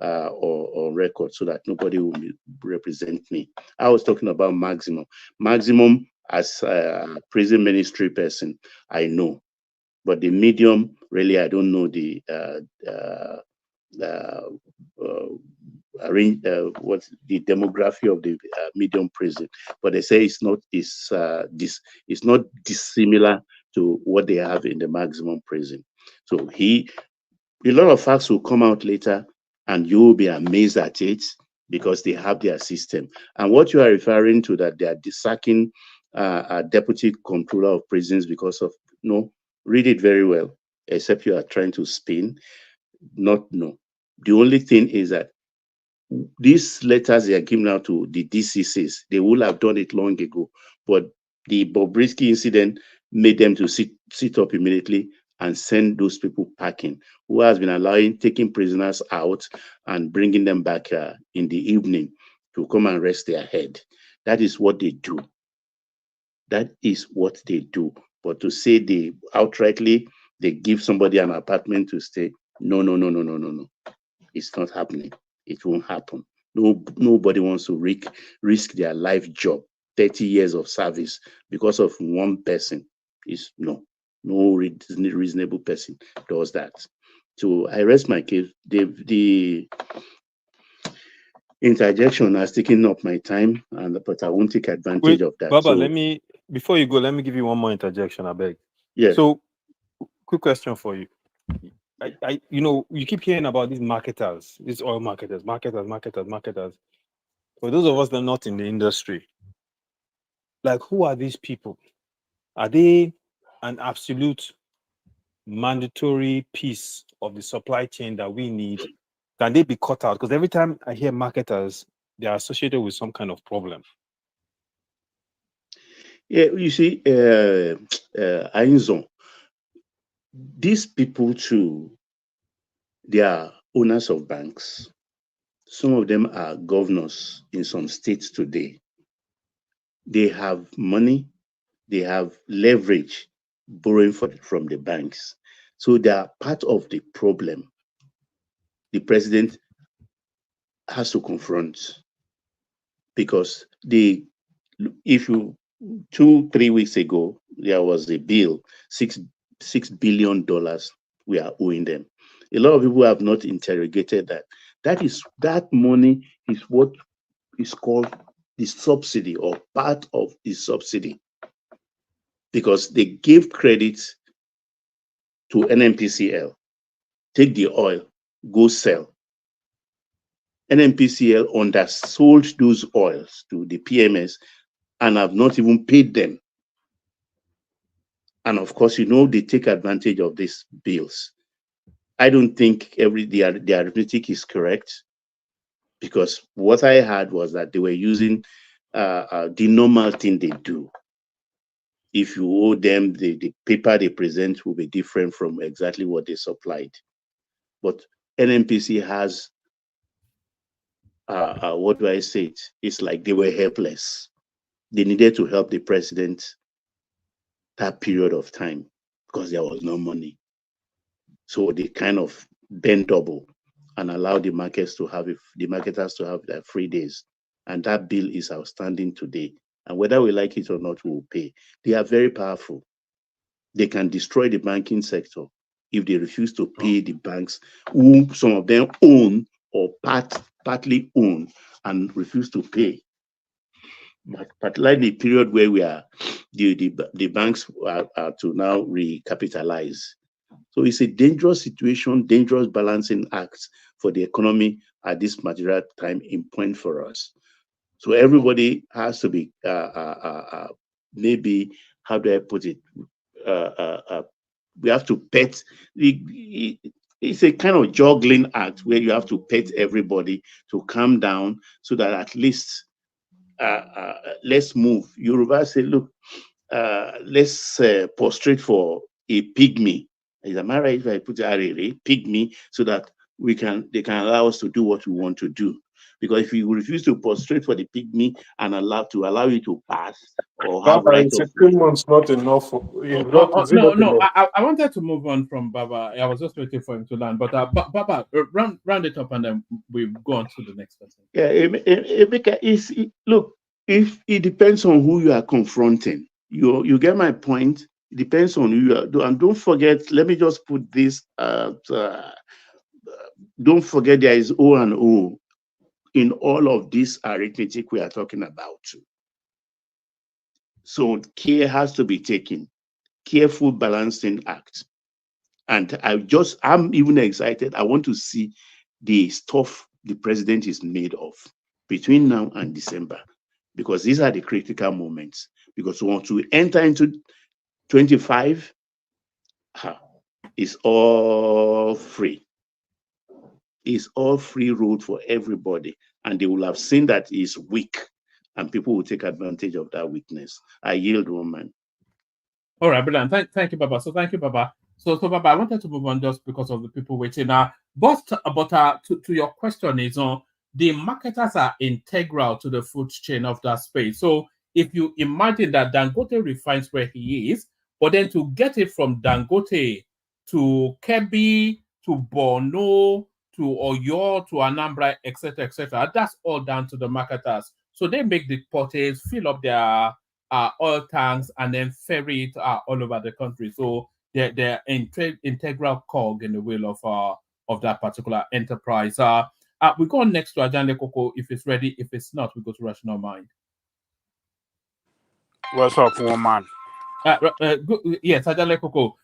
on record so that nobody will represent me. I was talking about maximum. Maximum as a prison ministry person, I know, but the medium, really, I don't know the what the demography of the medium prison, but they say it's not dissimilar to what they have in the maximum prison. So a lot of facts will come out later, and you will be amazed at it because they have their system. And what you are referring to, that they are sacking a deputy controller of prisons because of read it very well. Except you are trying to spin, no. The only thing is that these letters they are giving out to the DCCs, they would have done it long ago, but the Bobrisky incident made them to sit up immediately and send those people packing, who has been taking prisoners out and bringing them back in the evening to come and rest their head. That is what they do. That is what they do. But to say they outrightly they give somebody an apartment to stay, no. It's not happening. It won't happen. Nobody wants to risk their life job, 30 years of service because of one person. No reasonable person does that. So I rest my case. The interjection has taken up my time, but I won't take advantage of that. Baba, So, before you go, let me give you one more interjection, I beg. Yes. So, quick question for you. You keep hearing about these marketers, these oil marketers. For those of us that are not in the industry, like, who are these people? Are they an absolute mandatory piece of the supply chain that we need? Can they be cut out? Because every time I hear marketers, they are associated with some kind of problem. Yeah, you see, Ainzon, these people too, they are owners of banks. Some of them are governors in some states today. They have money, they have leverage, borrowing from the banks. So they are part of the problem the president has to confront, because if you 2-3 weeks ago, there was a bill, $6 billion we are owing them. A lot of people have not interrogated that. That money is what is called the subsidy, or part of the subsidy, because they gave credit to NNPCL, take the oil, go sell. NNPCL undersold those oils to the PMS and have not even paid them. And of course, they take advantage of these bills. I don't think the arithmetic is correct, because what I heard was that they were using the normal thing they do. If you owe them, the paper they present will be different from exactly what they supplied. But NNPC has, what do I say it? It's like they were helpless. They needed to help the president that period of time because there was no money. So they kind of bent double and allowed the marketers to have their free days. And that bill is outstanding today. And whether we like it or not, we will pay. They are very powerful. They can destroy the banking sector if they refuse to pay the banks, who some of them own or partly own, and refuse to pay. But particularly the period where the banks are to now recapitalize. So it's a dangerous situation, dangerous balancing act for the economy at this material time in point for us. So everybody has to be maybe, how do I put it? We have to pet. It's a kind of juggling act where you have to pet everybody to calm down, so that at least let's move. Yoruba say, look, let's prostrate for a pygmy. Am I right if I put a pygmy, so that they can allow us to do what we want to do? Because if you refuse to prostrate for the pygmy and allow you to pass or have right It's of 16 months not enough. Is it No, not no. enough? I wanted to move on from Baba. I was just waiting for him to land. But Baba, round it up, and then we go on to the next person. Yeah, look, if it depends on who you are confronting. You get my point. It depends on who you are. And don't forget, let me just put this. Don't forget, there is O and O. in all of this arithmetic we are talking about. So care has to be taken, careful balancing act. And I'm even excited. I want to see the stuff the president is made of between now and December, because these are the critical moments. Because once we enter into 25, it's all free. It's all free road for everybody. And they will have seen that it's weak, and people will take advantage of that weakness. I yield, woman. All right, brilliant. Thank you, Baba. So thank you, Baba. So Baba, I wanted to move on just because of the people waiting. But to your question is the marketers are integral to the food chain of that space. So if you imagine that Dangote refines where he is, but then to get it from Dangote to Kebbi, to Borno, to Oyo, to Anambra, etc., that's all down to the marketers. So they make the portage, fill up their oil tanks, and then ferry it all over the country. So they're integral cog in the wheel of that particular enterprise. We go next to Ajande Koko if it's ready. If it's not, we go to Rational Mind. What's up, woman? Yes, Ajande Koko.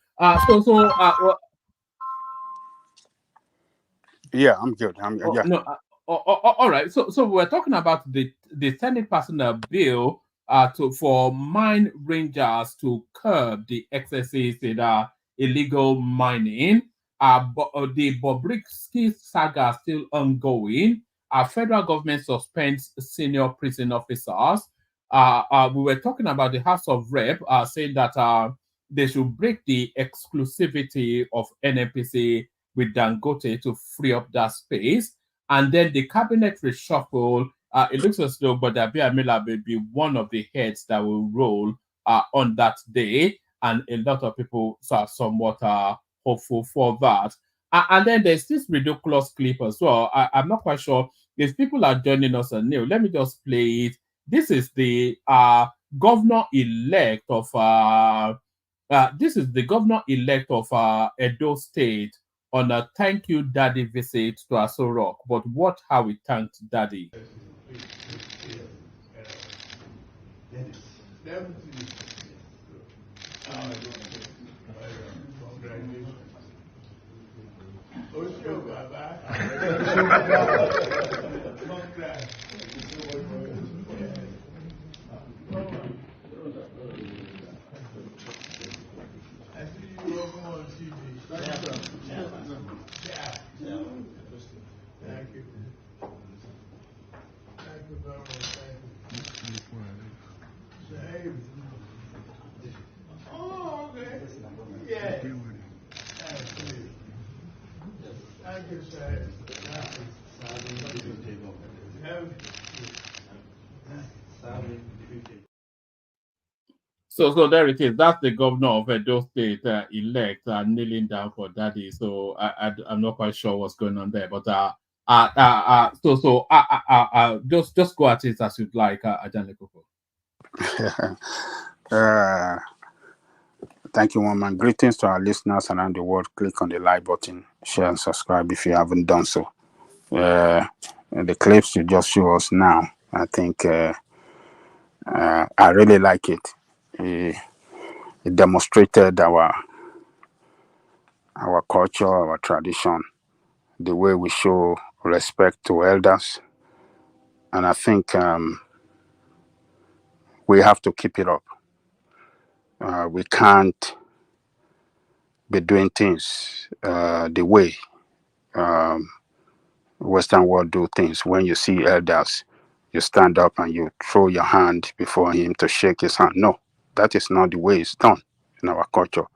Yeah, I'm good. Yeah. No, all right. So we're talking about the Senate passing a bill for mine rangers to curb the excesses in illegal mining. But the Bobrisky saga still ongoing. Federal government suspends senior prison officers. We were talking about the House of Rep saying that they should break the exclusivity of NNPC with Dangote to free up that space. And then the cabinet reshuffle, it looks as though Gbajabiamila may be one of the heads that will roll on that day. And a lot of people are somewhat hopeful for that. And then there's this ridiculous clip as well. I'm not quite sure if people are joining us anew. Let me just play it. This is the governor-elect of Edo State on a thank you daddy visit to Aso Rock. But what how we thanked daddy. Thank you. Thank you very much. Thank you. Oh, okay. Yeah. Thank you, sir. So there it is. That's the governor of Edo State elect kneeling down for daddy. So I'm not quite sure what's going on there, but just go at it as you'd like, Ajane Koko. Thank you, woman. Greetings to our listeners around the world. Click on the like button, share and subscribe if you haven't done so. The clips you just show us now, I think I really like it. It demonstrated our culture, our tradition, the way we show respect to elders, and I think we have to keep it up. We can't be doing things the way Western world do things. When you see elders, you stand up and you throw your hand before him to shake his hand. No, that is not the way it's done in our culture.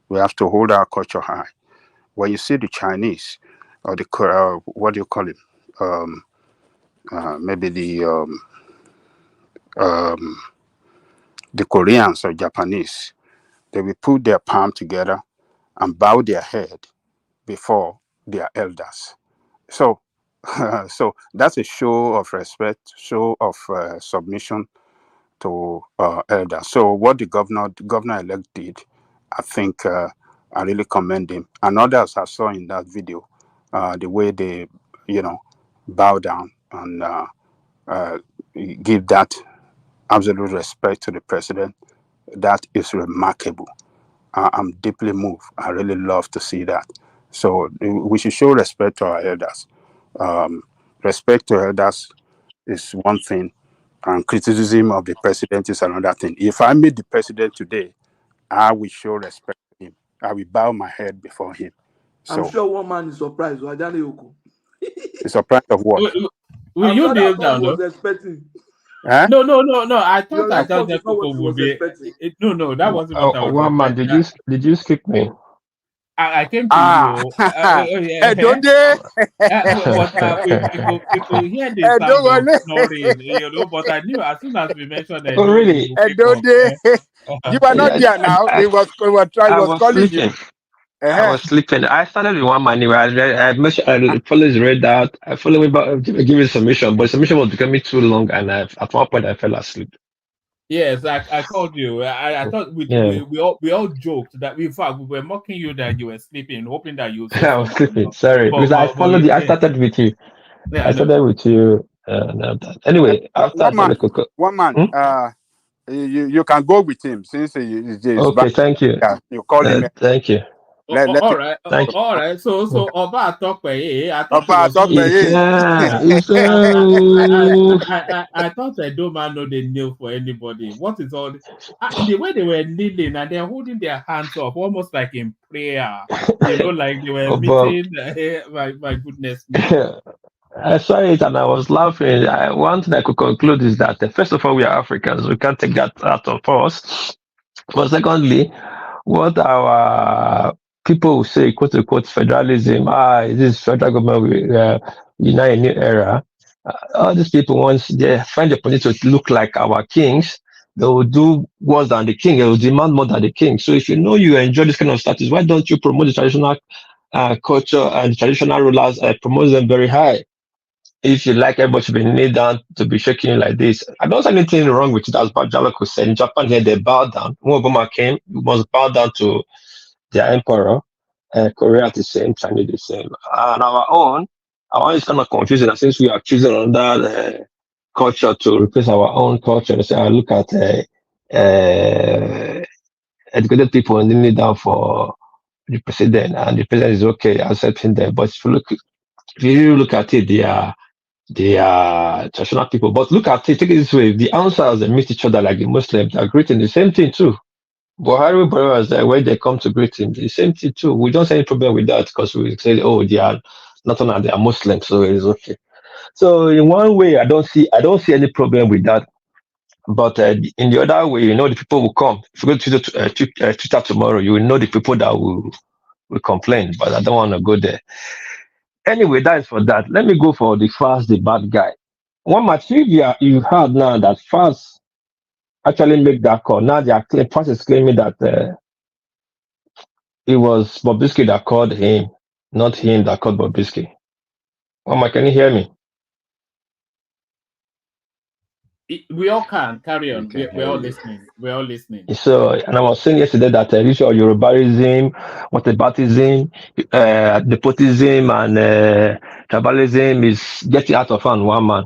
We have to hold our culture high. When you see the Chinese or the what do you call it? Maybe the Koreans or Japanese, they will put their palm together and bow their head before their elders. So, so that's a show of respect, show of submission to elders. So what the governor-elect did, I think I really commend him. And others I saw in that video, the way they, bow down and give that absolute respect to the president. That is remarkable. I'm deeply moved. I really love to see that. So we should show respect to our elders. Respect to elders is one thing, and criticism of the president is another thing. If I meet the president today, I will show respect to him. I will bow my head before him. I'm So sure one man is surprised. Wajani Oko. it's a surprise of what? Will I'm you sure kneel that's what he down was though? expecting. Huh? No. I Your thought response is that not what people he would was be. expecting. No, that wasn't what I was One man, expecting. did you skip me? I came to you. Don't they? But people hear the Don't sound of worry. snoring, But I knew as soon as we mentioned Oh, Edo, you really? will pick Don't up. they? You were not Yeah, there now. I Was was calling you. sleeping. I was sleeping. I started with one man anyway. I followed his read out. I followed him about giving submission, but submission was becoming too long, and at one point I fell asleep. Yes, I called you. I thought Yeah, we all joked that in fact we were mocking you that you were sleeping, hoping that you would say I was something. sleeping. Sorry, because But I started with you. yeah, I no. started with you. Anyway, after I One said, man. look, okay. One man. You can go with him since he is back. Okay, thank you. Yeah, you call him. Thank you. Let All him. right, Thank all right. So Oba Atokpe, I thought he Oba was going to. Atokpe, I thought the Doma know they kneel for anybody. What is all the way they were kneeling and they're holding their hands up almost like in prayer, like they were But meeting. My goodness me. I saw it and I was laughing. One thing I could conclude is that first of all, we are Africans. We can't take that out of us. But secondly, what our people will say, quote unquote, federalism, this federal government, we're now a new era. All these people, once they find the opportunity to look like our kings, they will do worse than the king. They will demand more than the king. So if you know you enjoy this kind of status, why don't you promote the traditional culture and the traditional rulers, promote them very high? If you like everybody to be kneel down, to be shaking you like this, I don't see anything wrong with it. As Bajalo said, in Japan here, they bow down. When Obama came, you must bow down to their emperor. Korea the same, China the same. And our own is kind of confusing. And since we are choosing another culture to replace our own culture, so I look at educated people kneeling down for the president, and the president is okay accepting them. But if you look at it, they are traditional people. But look at it, take it this way: the answers they meet each other like the Muslims are greeting the same thing too. Buhari brothers, when they come to greet him, the same thing too. We don't see any problem with that because we say, oh, they are not only they are Muslims, so it is okay. So in one way, I don't see any problem with that. But in the other way, the people will come. If you go to Twitter tomorrow, you will know the people that will complain. But I don't want to go there. Anyway, that is for that. Let me go for the Fast, the bad guy. One material you heard now that Fast actually make that call. Now Fast is claiming that it was Bobrisky that called him, not him that called Bobrisky. Mama, can you hear me? We all can carry We on. can We're hear all you. listening. We're all listening. So, and I was saying yesterday that this Yorubarism, whataboutism, nepotism, and tribalism is getting out of hand, one man.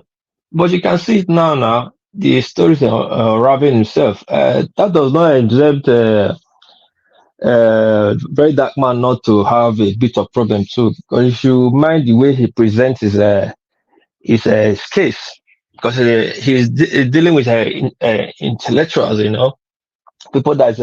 But you can see it now. Now the stories are unraveling himself. That does not exempt very dark man not to have a bit of problem too. Because if you mind the way he presents his case, because he's dealing with intellectuals, people that's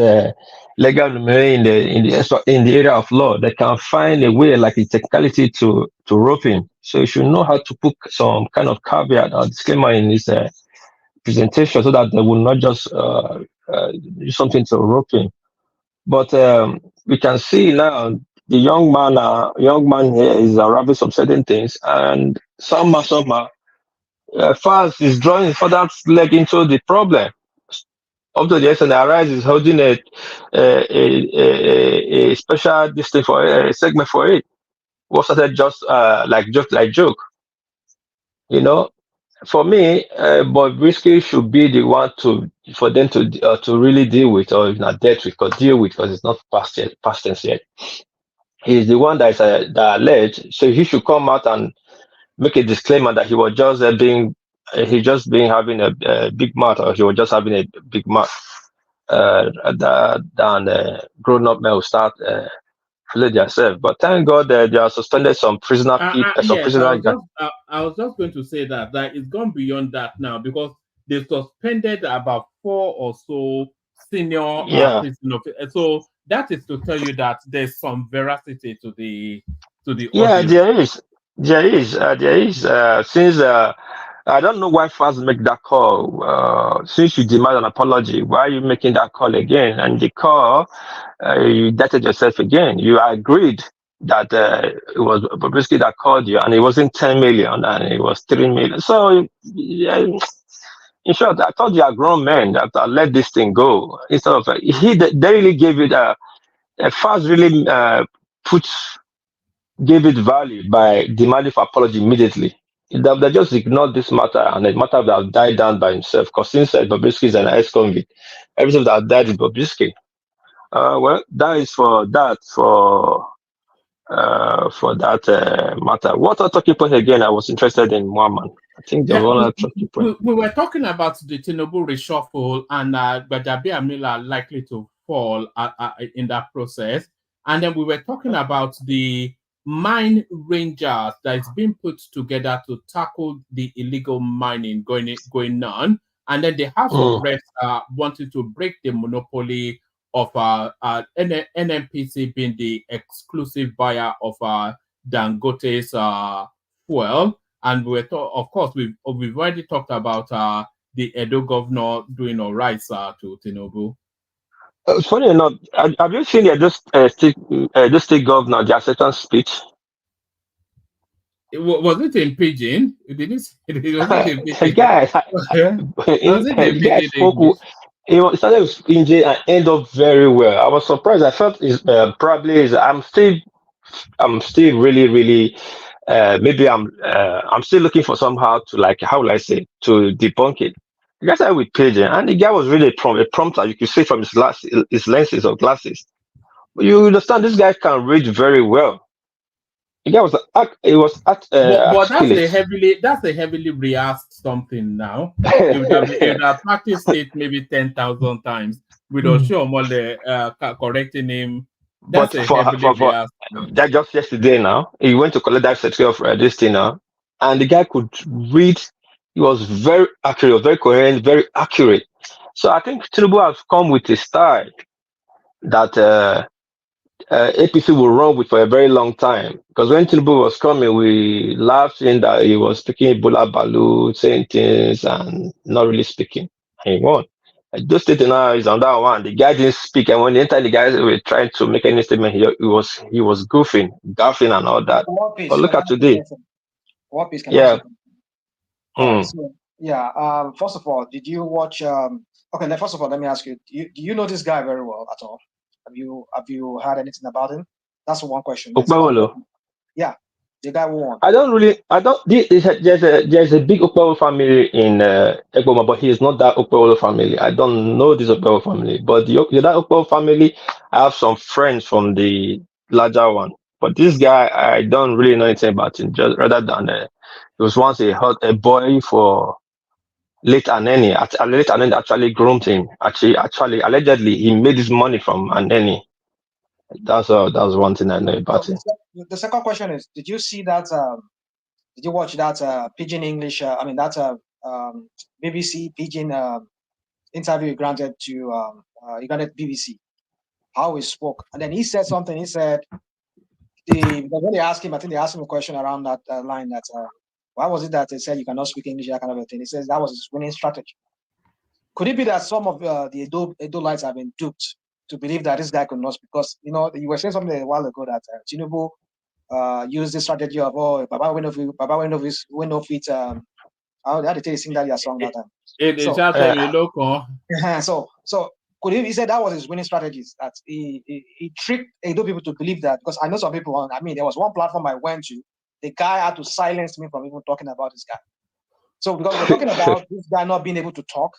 legal in the area of law. They can find a way, like a technicality, to rope him. So you should know how to put some kind of caveat or disclaimer in his presentation, so that they will not just do something to rope him. But we can see now the young man here is arriving some certain things, and somehow, Fast is drawing further leg into the problem. Up to the extent that Arise is holding a special distinct for a segment for it. What started just like joke, you know. For me, but Brisky should be the one for them to really deal with, or if not dealt with, because deal with, because it's not past tense yet. He's the one that is that alleged, so he should come out and make a disclaimer that he was just being having a big mouth, or he was just having a big mouth. Than grown up men will start feeling themselves. But thank God they are suspended some prisoner people, some Yes, prisoner. I was just going to say that it's gone beyond that now, because they suspended about 4 or so senior Yeah. prisoners. So that is to tell you that there's some veracity to the Yeah, audio. there is. Since I don't know why Fast make that call. Since you demand an apology, why are you making that call again? And the call, you dated yourself again. You agreed that it was Bobrisky that called you, and it wasn't 10 million, and it was 3 million. So, yeah, in short, I thought you are grown men that let this thing go. Instead of they really gave it Fast really put gave it value by demanding for apology immediately. They just ignored this matter, and the matter would have died down by himself. Because since Bobrisky is an ex-convict, everything that died with Bobrisky. Well, that is for that matter. What other talking point again? I was interested in Muhammad. I think there was Yeah, one other talking point. we were talking about the Tinubu reshuffle, and Gbajabiamila are likely to fall in that process. And then we were talking about the mine rangers that is being put together to tackle the illegal mining going on. And then the House of Reps wanting to break the monopoly of NNPC being the exclusive buyer of Dangote's fuel. And of course, we've already talked about the Edo governor doing all right to Tinubu. Funny enough, have you seen this state governor, the acceptance speech? Was it in Pidgin? Was it in The Pidgin? guy, Was it in the guy Pidgin spoke. English? It started with Injay and end up very well. I was surprised. I felt it's probably is. I'm still really, really. Maybe I'm still looking for somehow to, like, how will I say, to debunk it. The guy started with Pidgin, and the guy was really a prompter. You could see from his lenses or glasses. But you understand, this guy can read very well. The guy But articulate. that's a heavily rehearsed something now. If have practiced it maybe 10,000 times with Oshiomole correcting him, But that's a heavily for rehearsed. that, just yesterday now, he went to collect that certificate of this thing now, and the guy could read. He was very accurate, very coherent, very accurate. So I think Tinubu has come with a style that APC will run with for a very long time. Because when Tinubu was coming, we laughed in that he was speaking Ebola Balu, saying things and not really speaking. And he won. Those state now is on that one. The guy didn't speak, and when the entire guys were trying to make any statement, he was goofing, gaffing, and all that. But look at today. What piece can I Yeah. say? All right. So yeah. First of all, did you watch? Okay. First of all, let me ask you. Do you know this guy very well at all? Have you heard anything about him? That's one question. The second question, yeah, the guy who won. There's a big Okpero family in Egboma, but he is not that Okpero family. I don't know this Okpero family, but that Okpero family, I have some friends from the larger one. But this guy, I don't really know anything about him. Just rather than he was once a boy for late Aneni. Late Aneni actually groomed him. Actually, allegedly, he made his money from Aneni. That's one thing I know about him. The second question is: did you see that? Did you watch that Pidgin English? That BBC Pidgin interview granted to granted BBC. How he spoke, and then he said something. He said, when they asked him, I think they asked him a question around that line that why was it that they said you cannot speak English, that kind of a thing. He says that was his winning strategy. Could it be that some of the Edo-lights have been duped to believe that this guy could not speak? Because you were saying something a while ago that Tinubu used the strategy of Baba win of it. How did they sing that song that time? So could he said that was his winning strategies, that he tricked Edo people to believe that, because I know some people, there was one platform I went to, the guy had to silence me from even talking about this guy. So because we're talking about this guy not being able to talk,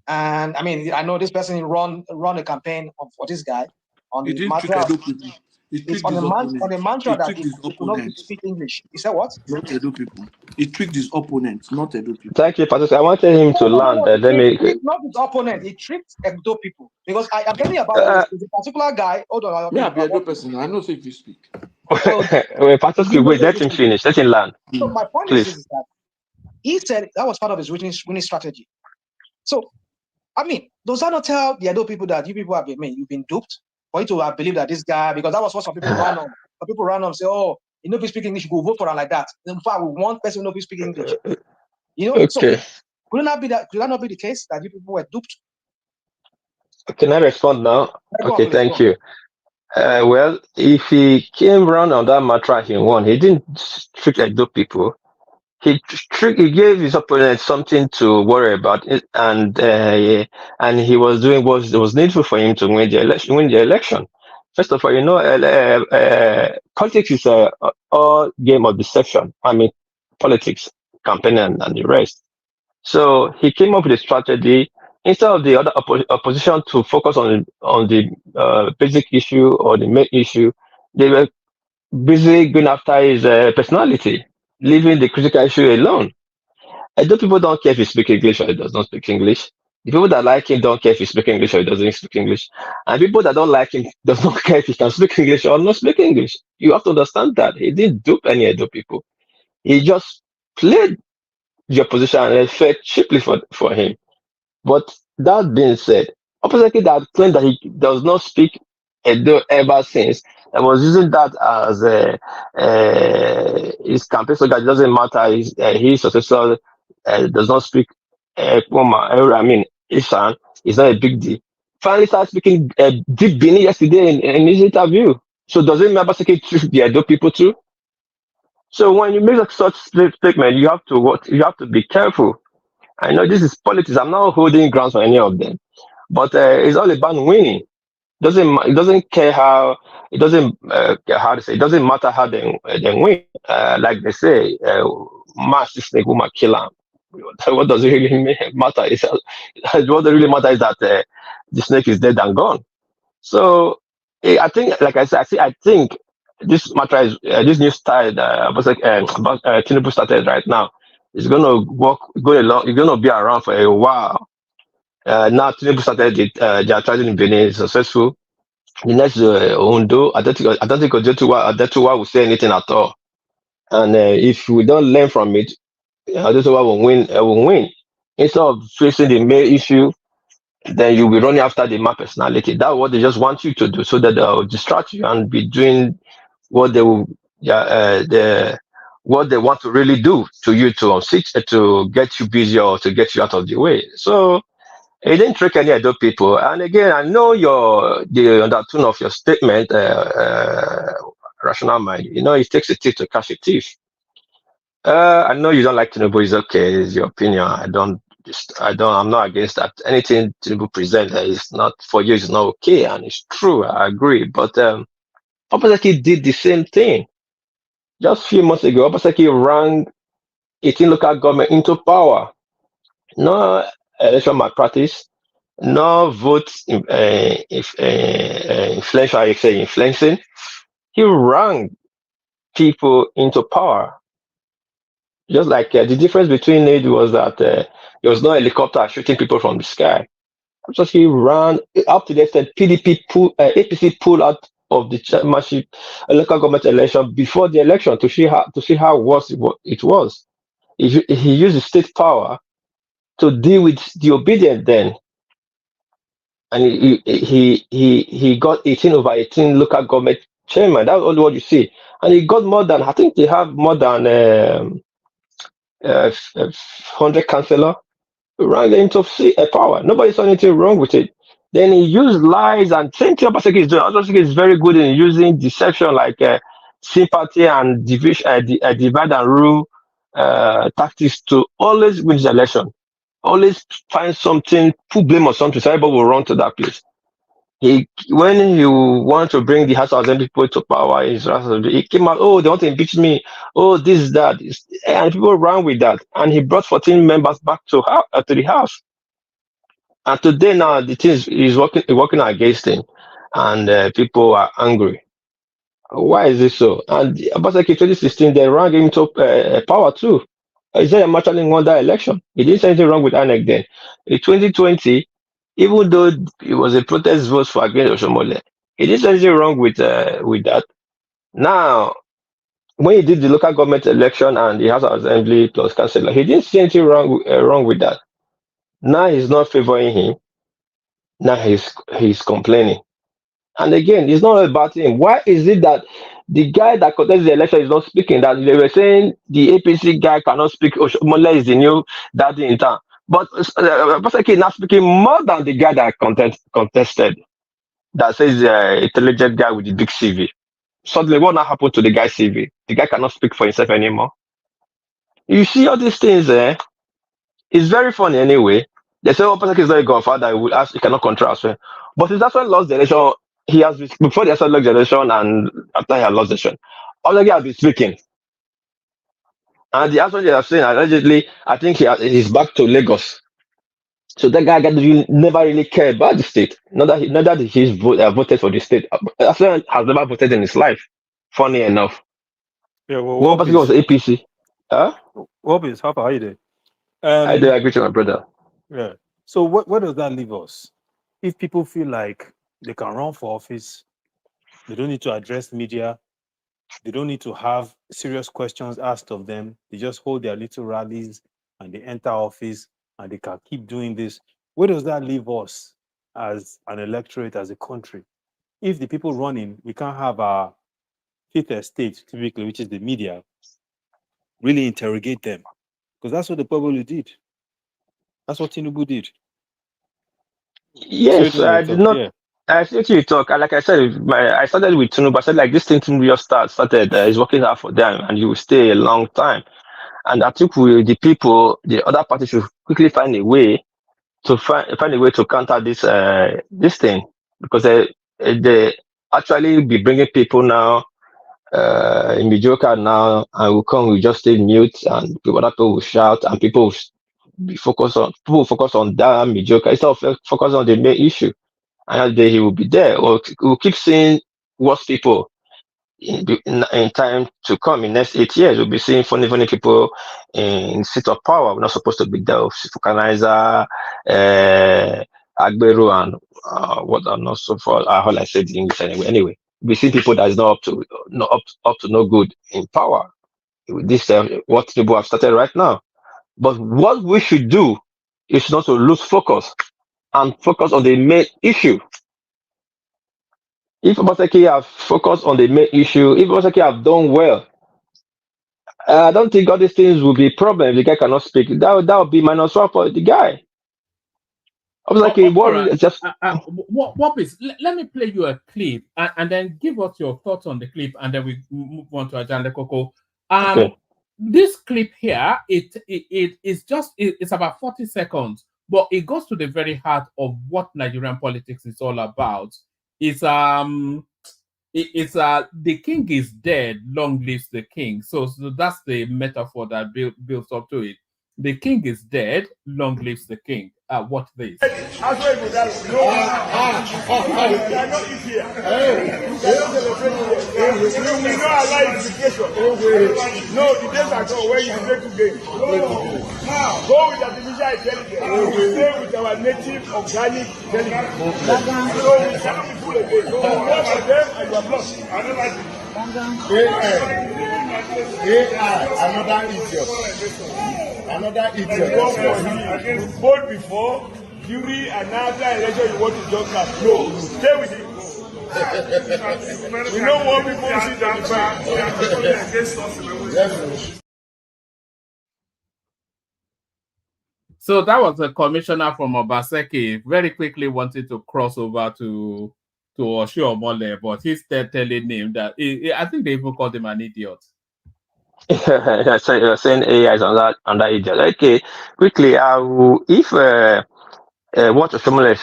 and I know this person run a campaign for this guy on the matter. He It's tricked his on a opponent. mantra He that tricked his he could not opponent, speak English. He said what? not Edo people. He tricked his opponent, not Edo people. Thank you, Pastor. I wanted him to land. No. Let He me. tricked not his opponent. He tricked Edo people because I am telling you about Uh, there's a particular guy. Hold on, Me, I be Edo person. I know if you speak. well, wait, Pastor, you know wait. Let him finish. Let him land, So my point is please. this: is that he said that was part of his winning strategy. So I mean, does that not tell the Edo people that you people have been, you've been duped for you to have believed that this guy, because that was what some people ran on. Some people ran on and say, oh, you know, if you speak English, you go vote for him like that. In fact, we want person who knows speak English. You know, so Okay. could that not be the case that you people were duped? Can I respond now? Go on, Okay, please, go thank on. you. Well, if he came round on that matter, he won. He didn't trick Edo people. He gave his opponent something to worry about, and he was doing what was needful for him to win the election. First of all, politics is a all game of deception. I mean, politics, campaign, and the rest. So he came up with a strategy instead of the other opposition to focus on the basic issue or the main issue. They were busy going after his personality, leaving the critical issue alone. I know people don't care if he speaks English or he does not speak English. The people that like him don't care if he speaks English or he doesn't speak English. And people that don't like him does not care if he can speak English or not speak English. You have to understand that. He didn't dupe any Edo people. He just played the opposition and it felt cheaply for him. But that being said, oppositely that claimed that he does not speak Edo ever since, and was using that as his campaign slogan. It doesn't matter. His successor does not speak I mean, Ishan. It's not a big deal. Finally started speaking deep Bini yesterday in his interview. So does it matter trick the Edo people too? So when you make such statement, you have to be careful. I know this is politics. I'm not holding grounds for any of them, but it's all about winning. It doesn't care how it doesn't care how to say. It doesn't matter how they win. Like they say, mass is snake woman kill him. What does it really matter? What really matter is that the snake is dead and gone. So I think, like I said, I think this matter is this new style Tinubu started right now. It's going to go along. It's going to be around for a while. Now Tinubu started it. They are trying in Benin, it's successful. The next Ondo, I don't think Odetuwa will say anything at all. And if we don't learn from it, Odetuwa will win. Will win. Instead of facing the main issue, then you'll be running after the man personality. That's what they just want you to do, so that they'll distract you and be doing what they will, what they want to really do to you to get you busy or to get you out of the way. So it didn't trick any other people. And again, I know the undertone of your statement, rational mind. You know, it takes a thief to catch a thief. I know you don't like Tinubu. It's okay. It's your opinion. I'm not against that. Anything Tinubu presents is not for you. It's not okay, and it's true. I agree. But Obaseki did the same thing just a few months ago. Obaseki ran 18 local government into power. No election malpractice. No votes influential. I say influencing. He ran people into power. Just like the difference between it was that there was no helicopter shooting people from the sky. Just he ran up to the extent APC pulled out of the chairmanship local government election before the election to see how worse it was. He used the state power to deal with the obedient then, and he got 18 over 18 local government chairman. That's all what you see, and he got more than I think they have more than 100 councillor ran into power. Nobody saw anything wrong with it. Then he used lies, and same thing Obaseki is doing. Obaseki is very good in using deception like sympathy and division, divide and rule tactics to always win the election. Always find something, put blame on something, so everybody will run to that place. When he wanted to bring the House of Assembly people to power, he came out, oh, they want to impeach me, oh, this, that, and people ran with that. And he brought 14 members back to the House. And today now, the thing is working against him, and people are angry. Why is this so? And Obaseki 2016, they ran him to power too. Isaiah actually won that election. He didn't say anything wrong with INEC then. In 2020, even though it was a protest vote for against Oshomole, he didn't say anything wrong with that. Now, when he did the local government election and the House of Assembly plus councillor, he didn't see anything wrong with that. Now he's not favoring him. Now he's complaining. And again, it's not about him. Why is it that the guy that contested the election is not speaking? That they were saying the APC guy cannot speak. Oshomole is the new daddy in town. But Obaseki is not speaking more than the guy that contested. That says intelligent guy with the big CV. Suddenly, what now happened to the guy's CV? The guy cannot speak for himself anymore. You see all these things, it's very funny anyway. They say, oh, Obaseki is not a godfather, he cannot control as well. But if that's when lost the election, he has been, before the lost the election and after he had lost the election, Obaseki has been speaking. And the answer they are saying, allegedly, I think he's back to Lagos. So that guy never really cared about the state. Not that he's voted for the state. Aslan has never voted in his life. Funny enough. Yeah, well, When Obaseki was APC. Huh? Wobbies, how are you there? I do agree with my brother. Yeah. So where does that leave us? If people feel like they can run for office, they don't need to address media, they don't need to have serious questions asked of them, they just hold their little rallies and they enter office and they can keep doing this. Where does that leave us as an electorate, as a country? If the people running, we can't have our fifth estate, typically, which is the media, really interrogate them. Because that's what the probably did. That's what Tinubu did. Yes, I did not. Yeah. I think you talk. Like I said, I started with Tinubu. I said like this thing Tinubu just started. He's working hard for them, and he will stay a long time. And I think the people, the other parties, should quickly find a way to find a way to counter this thing, because they actually be bringing people now in mediocre now, and will just stay mute, and other people will shout, and people will focus on that mediocre instead of focus on the main issue. Another day he will be there, or we'll keep seeing worse people in time to come. In next 8 years, we'll be seeing funny people in seat of power. We're not supposed to be there. Fukaniza, Agbero, and what are not so far. All I said in English anyway. Anyway, we see people that is not up to no good in power. This what people have started right now. But what we should do is not to lose focus and focus on the main issue. If Obaseki have focused on the main issue, if Obaseki have done well, I don't think all these things will be a problem. The guy cannot speak. That would be -1 for the guy. Obaseki, what is? Let me play you a clip and then give us your thoughts on the clip, and then we move on to Ajande Koko. Okay. This clip here, it's about 40 seconds, but it goes to the very heart of what Nigerian politics is all about. It's the king is dead, long lives the king. So that's the metaphor that builds up to it. The king is dead, long lives the king. What this? We are not easier. We will not allow implication. No, the days are gone where you play to game. Go with artificial intelligence. We stay with our native organic intelligence. So we cannot be fooled again. Go for them and you are lost. AI, another idiot. Another idiot. Vote before, during, and after election you want to jump back. No, stay with it. We don't want people to sit on the back. So that was a commissioner from Obaseki, very quickly wanted to cross over to Oshiomhole, but he's still telling him that I think they even called him an idiot. So you're saying AI is on that idiot. Okay, quickly, if what Oshiomhole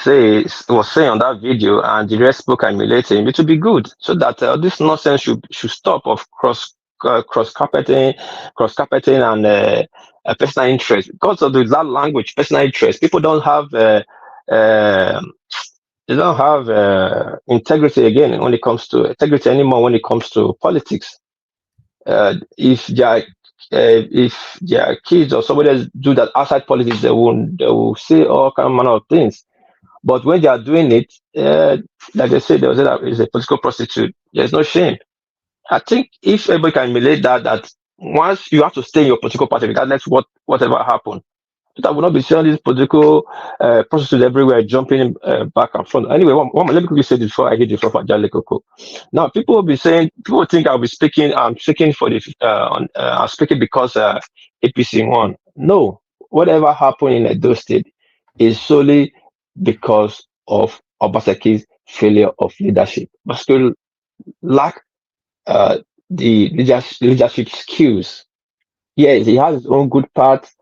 was saying on that video and the rest spoke emulating, it would be good, so that this nonsense should stop of cross carpeting and personal interest. Because of that language, personal interest, people don't have they don't have integrity again when it comes to integrity anymore when it comes to politics. If their kids or somebody else do that outside politics, they will say all kind of manner of things. But when they are doing it, like they say, there was that is a political prostitute. There's no shame. I think if everybody can emulate that once you have to stay in your political party, regardless whatever happened, that will not be seeing these political processes everywhere jumping back and front. Anyway, let me quickly say this before I hit the floor for Jale Coco. Now, people will be saying, people think I'll be speaking, I'm speaking for the, I'm speaking because APC won. No, whatever happened in Edo State is solely because of Obaseki's failure of leadership. Basically, lack the leadership skills. Yes, he has his own good parts,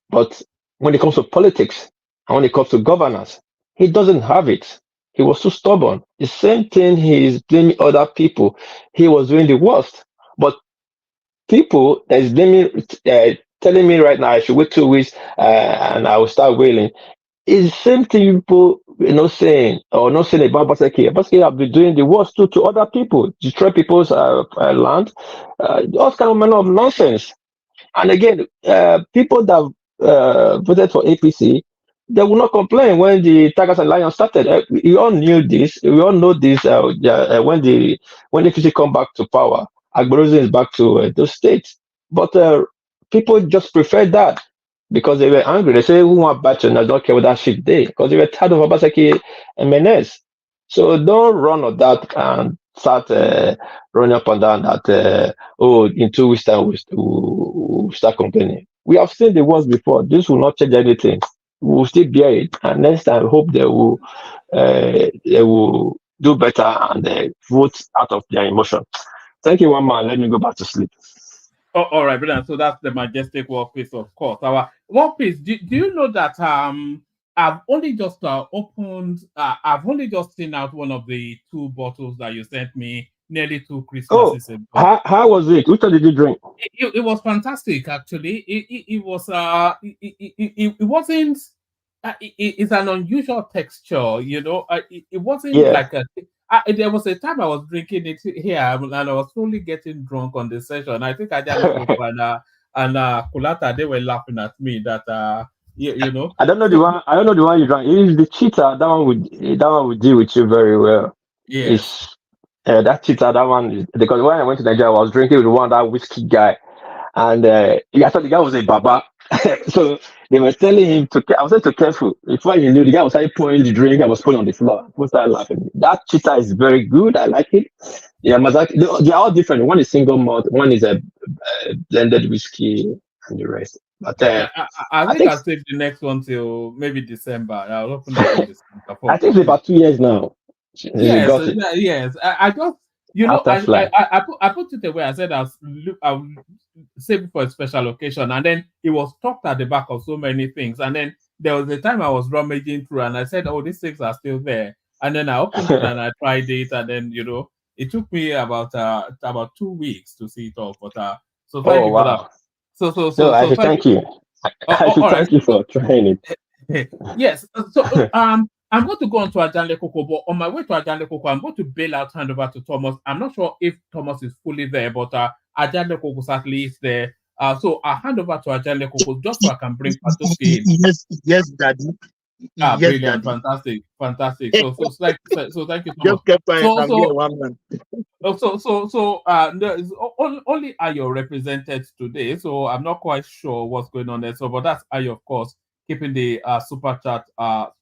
but when it comes to politics and when it comes to governance, he doesn't have it. He was too stubborn. The same thing he is blaming other people. He was doing the worst. But people that is blaming, telling me right now I should wait 2 weeks and I will start wailing. It's the same thing people saying or not saying about Baseki. Baseki have been doing the worst to other people, destroy people's land, all kind of manner of nonsense. And again, people that voted for APC, they will not complain when the Tigers and Lions started. We all knew this. We all know this. When APC come back to power, Agborism is back to those states. But people just prefer that because they were angry. They say, "Who want batch and I don't care what that shit day," because they were tired of Obaseki and Menes. So don't run on that and start running up and down that. Oh, in 2 weeks time we'll start complaining. We have seen the worst before. This will not change anything. We will still bear it, and next time, I hope they will do better and vote out of their emotion. Thank you, one man. Let me go back to sleep. Oh, all right, brilliant. So that's the majestic workpiece, of course. Our workpiece. Do you know that I've only just opened. I've only just seen out one of the two bottles that you sent me nearly 2 Christmases Oh, ago. how was it? Which one did you drink? It was fantastic, actually. It was it wasn't. It's an unusual texture, it wasn't Yeah. like a. There was a time I was drinking it here, and I was slowly getting drunk on the session. I think Ajale Coco and Kulata, they were laughing at me that I don't know the So one. I don't know the one you drank. It is the cheetah. That one would deal with you very well. yes. It's that cheetah. That one is because when I went to Nigeria, I was drinking with one that whiskey guy, and I thought the guy was a baba. So they were telling him to. I was saying to careful. Before you knew, the guy was started pouring the drink. I was putting on the floor. People started laughing. That cheetah is very good. I like it. Yeah, Mazaki. They are all different. One is single malt. One is a blended whiskey, and the rest. But I I think think I'll save the next one till maybe December. I'll open it in December I for think it's about 2 years now since we yes, got it yes. I just after fly. I put it away. I said I'll save it for a special occasion, and then it was tucked at the back of so many things. And then there was a time I was rummaging through, and I said, "Oh, these things are still there." And then I opened it and I tried it, and then it took me about 2 weeks to see it all. But so thank Oh you for that. wow! No, So I should thank thank you. you. I should All right. thank you for trying Yes. So it. I'm going to go on to Ajanle Koko, but on my way to Ajanle Koko, I'm going to bail out hand over to Thomas. I'm not sure if Thomas is fully there, but Ajanle Koko certainly is there. So I'll hand over to Ajanle Koko just so I can bring Patoski in. Yes, Daddy. Yes, Brilliant, Daddy. fantastic, fantastic. So thank you so much. Just keep quiet So and be a so one man. no, only Ayo represented today, so I'm not quite sure what's going on there. So, but that's Ayo, of course, keeping the super chat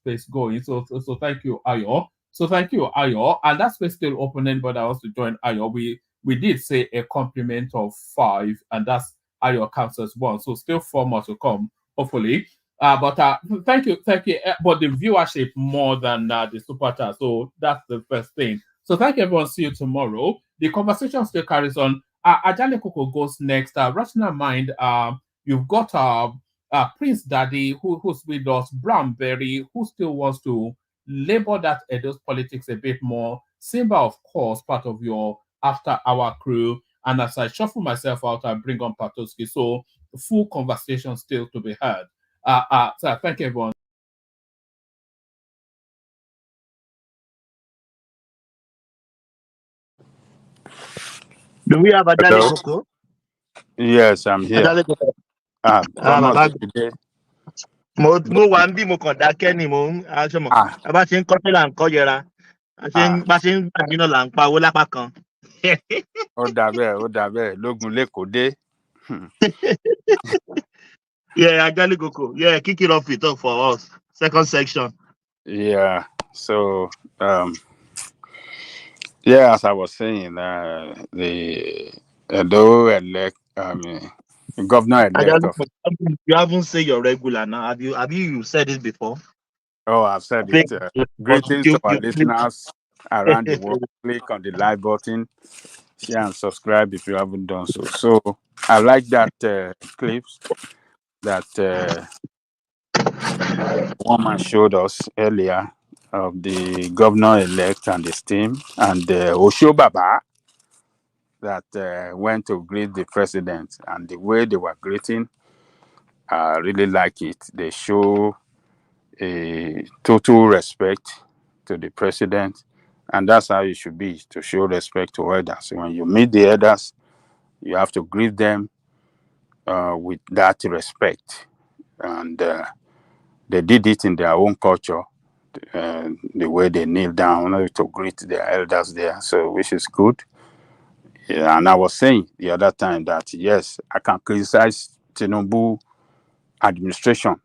space going. So thank you, Ayo. So thank you, Ayo, and that space still open. Anybody that wants to join Ayo, we did say a compliment of 5, and that's Ayo counts as 1. So still 4 more to come, hopefully. But thank you. But the viewership more than the super chat, so that's the first thing. So thank you, everyone. See you tomorrow. The conversation still carries on. Ajale Koko goes next. Rational Mind. You've got Prince Daddy who's with us. Brownberry who still wants to labor that Edo's politics a bit more. Simba, of course, part of your after hour crew. And as I shuffle myself out, I bring on Patoski. So full conversation still to be heard. So thank you, everyone. Do we have Ajale Hello. Coco? Yes, I'm here. Ajale Coco. Thomas Baba, today. mo wà ń bí mo kàn dákẹ́ ni mo ń aṣọ mọ̀. A bá ṣe ń kọ́ṣẹ́ là ń kọ́ yẹra. Bá ṣe ń gbàgbé náà là ń pa owó lápá kan. Ó dàbẹ̀ lógun lẹ́kọ̀ọ́ dé. Yeah, Ajale Coco. Yeah, kick it off with talk for us. Second section. Yeah. So yeah, as I was saying, the Edo elect, governor elect Ajale of. Coco, you haven't said you're regular now. Have you said this before? Oh, I've said I think it. Greetings to our you listeners around the world. Click on the like button, share and subscribe if you haven't done so. So I like that clips that one man showed us earlier of the governor-elect and his team and Osho Baba that went to greet the president, and the way they were greeting, I really like it. They show a total respect to the president, and that's how it should be, to show respect to others. When you meet the others, you have to greet them with that respect, and they did it in their own culture. The way they kneel down to greet their elders there, so which is good. Yeah, and I was saying the other time that yes, I can criticize Tinubu administration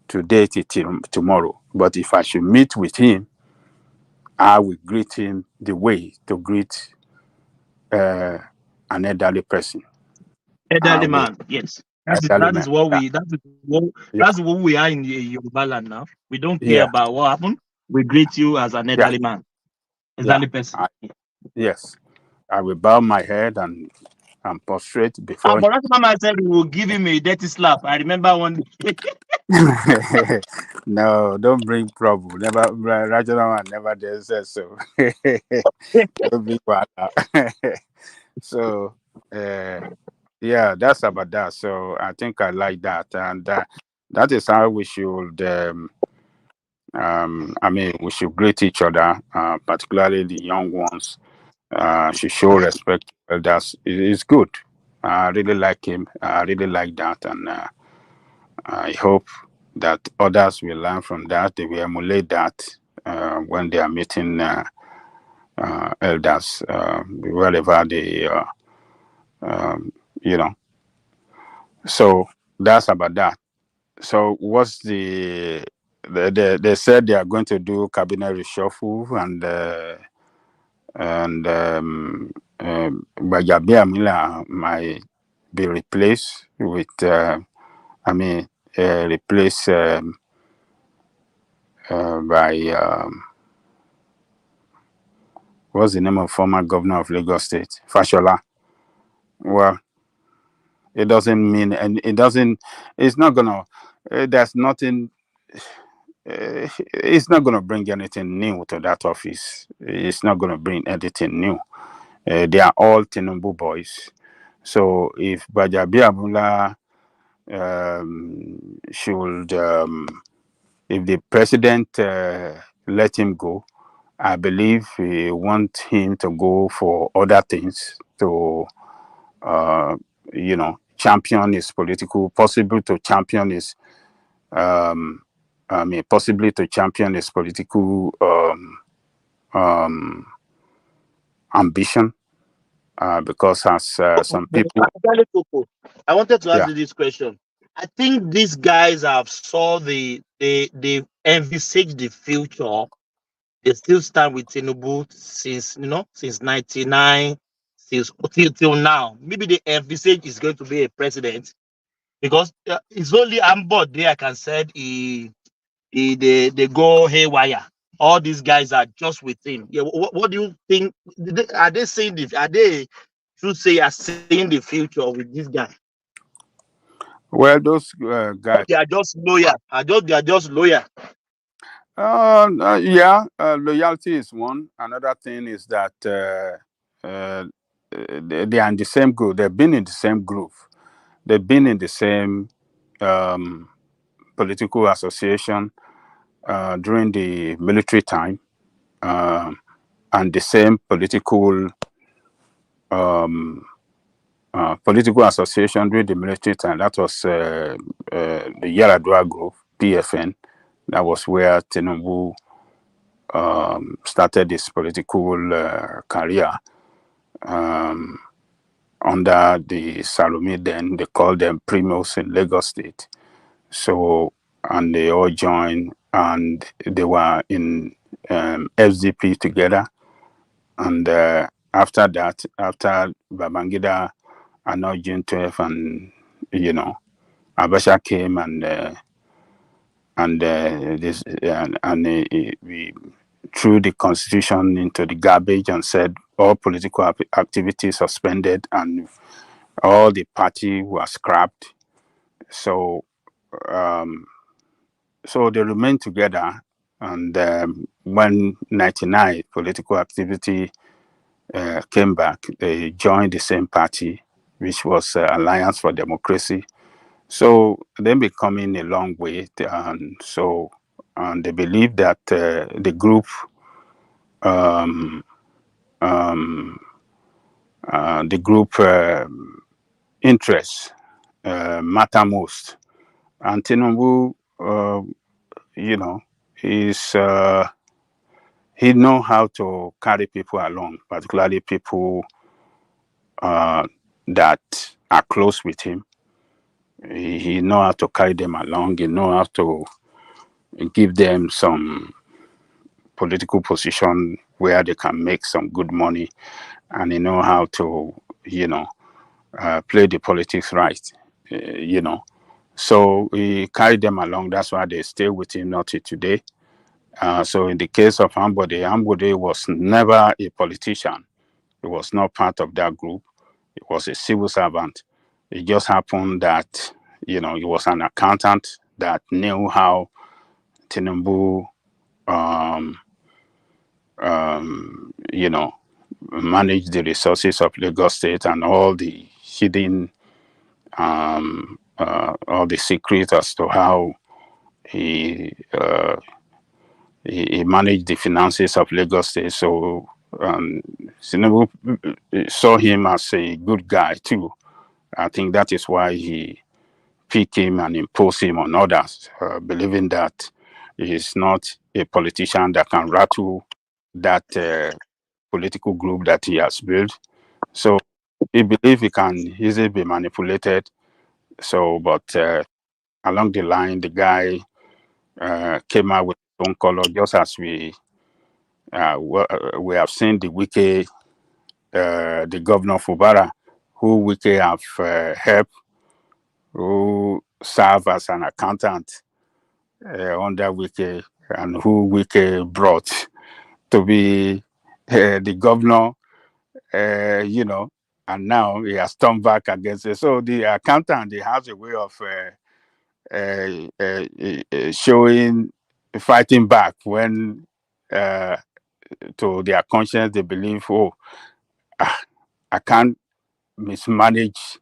today till tomorrow, but if I should meet with him, I will greet him the way to greet an elderly person. elderly man, yes. Elderly That man. is what Yeah. we Yeah. that's what we are in the Yoruba land now. We don't care Yeah. about what happened. We greet you as an Yeah. elderly man, Yeah. elderly person. Yes. I will bow my head and prostrate before him. But that mama said we will give him a dirty slap. I remember one day. No, don't bring trouble. Never, Rajanan never did say so. Don't bring wahala. So, yeah, that's about that. So I think I like that, and that is how we should. We should greet each other, particularly the young ones. Should show respect to elders. It's good. I really like him. I really like that, and I hope that others will learn from that. They will emulate that when they are meeting elders wherever they, you know. So that's about that. So what's they said they are going to do cabinet reshuffle and Gbajabiamila might be replaced with replaced by what's the name of former governor of Lagos State, Fashola. Well, it doesn't mean, and it doesn't. It's not gonna. There's nothing. It's not gonna bring anything new to that office. It's not gonna bring anything new. They are all Tinubu boys. So if Gbajabiamila should, if the president let him go, I believe we want him to go for other things to, champion his possibly to champion his political ambition. Because as some people, I wanted to ask yeah, you this question. I think these guys have saw they envisage the future. They still stand with Tinubu since 99, till now. Maybe they envisage is going to be a president because it's only Ambod there I can say they go haywire. All these guys are just with him. Yeah, what do you think? Are they saying this? Are they should say are seeing the future with this guy? well, those guys, They are just loyal. They are just loyal. loyalty is one. Another thing is that they are in the same group. They've been in the same group. They've been in the same political association during the military time, and the same political political association during the military time. That was the Yaradua Group, PFN. That was where Tinubu started his political career under the Salome. Then they called them Primos in Lagos State. So, and they all joined, and they were in SDP together. And after that, after Babangida announced June 12th, and Abacha came we threw the constitution into the garbage and said all political activities suspended and all the party was scrapped. So so they remained together, and when 99 political activity came back, they joined the same party, which was Alliance for Democracy. So they've been coming a long way, and they believe that the group interests matter most, and Tinubu, is he know how to carry people along, particularly people that are close with him. He know how to carry them along. He know how to give them some political position where they can make some good money, and he know how to, play the politics right, So he carried them along. That's why they stay with him not till today. So in the case of Ambode was never a politician. He was not part of that group. He was a civil servant. It just happened that, he was an accountant that knew how Tinubu, manage the resources of Lagos State and all the hidden, all the secrets as to how he managed the finances of Lagos State. So Tinubu saw him as a good guy too. I think that is why he picked him and imposed him on others, believing that he is not a politician that can rattle that political group that he has built. So he believes he can easily be manipulated. So, but along the line, the guy came out with his own color, just as we have seen the Wike, the governor of Fubara, who Wike have helped, who serve as an accountant under Wike, and who Wike brought to be the governor, and now he has turned back against it. So the accountant, he has a way of showing, fighting back when to their conscience they believe, I can't mismanage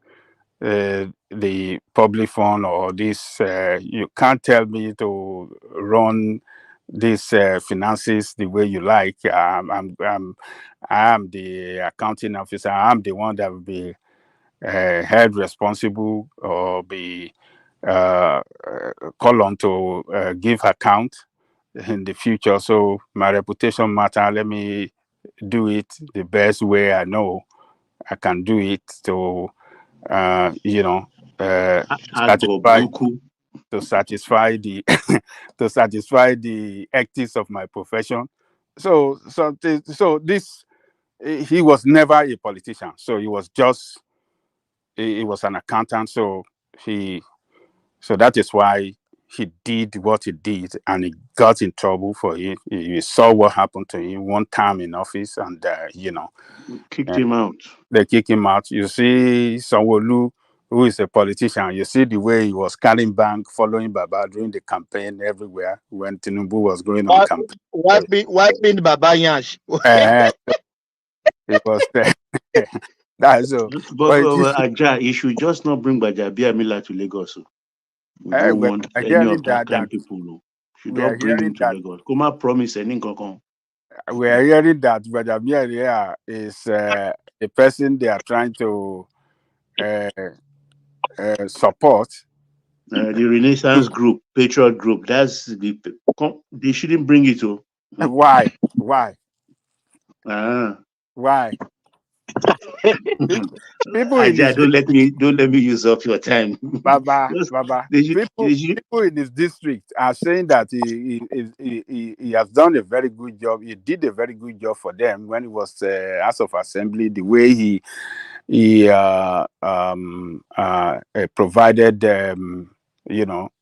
the public fund or this. You can't tell me to run these finances the way you like. I am the accounting officer. I'm the one that will be held responsible or be called on to give account in the future. So my reputation matter. Let me do it the best way I know I can do it to satisfy the to satisfy the ethics of my profession. So this, he was never a politician. So he was just he was an accountant. So that is why he did what he did, and he got in trouble for it. You saw what happened to him one time in office, and kicked him out. They kicked him out. You see Sanwo-Olu, who is a politician, you see the way he was carrying bank, following Baba during the campaign everywhere when Tinubu was going on campaign. Wiping Baba Yash. It was that's so. But Aja, he should just not bring Gbajabiamila to Lagos. We don't want any of that kind of people. No. Should not bring him to Lagos. Kuma promise any. We are hearing that Gbajabiamila is the person they are trying to support. The Renaissance group, Patriot group. That's they shouldn't bring it to. Why? Why? Ah. Why? People in Aja, this don't let me use up your time. Baba, Just- Baba. they should, People, they should, people in his district are saying that he has done a very good job. He did a very good job for them when he was House of Assembly. The way he provided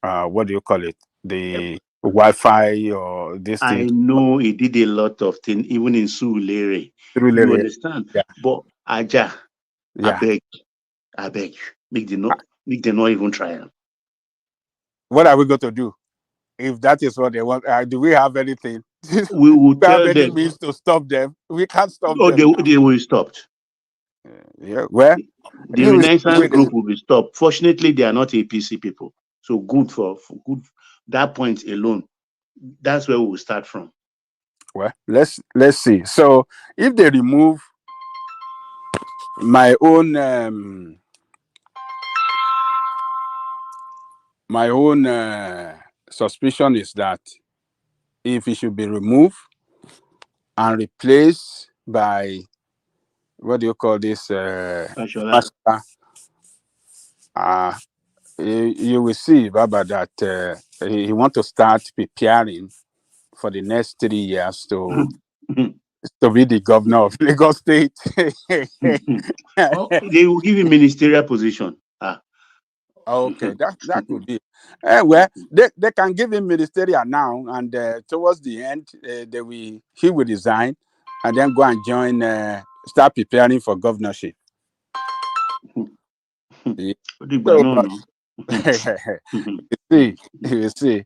what do you call it, the Wi-Fi or this I thing. know he did a lot of things, even in Sulere. You Really, understand? yeah, But Aja, I yeah. beg, make them not even try am. What are we going to do if that is what they want? Do we have anything? We will We have tell any them. means to stop them? We can't stop Oh, them now. they will stop. Yeah, well, The he will see the Renaissance way group will be stopped. Fortunately, they are not APC people, so good for good. That point alone, that's where we will start from. well, let's see. So if they remove my own suspicion is that if it should be removed and replaced by what do you call this Fashola. you will see Baba that he want to start preparing for the next 3 years to be the governor of Lagos State. Oh, they will give him ministerial position. Okay, that could be. Well, they can give him ministerial now, and towards the end, he will resign, and then go and join, start preparing for governorship. Yeah. So, but you see.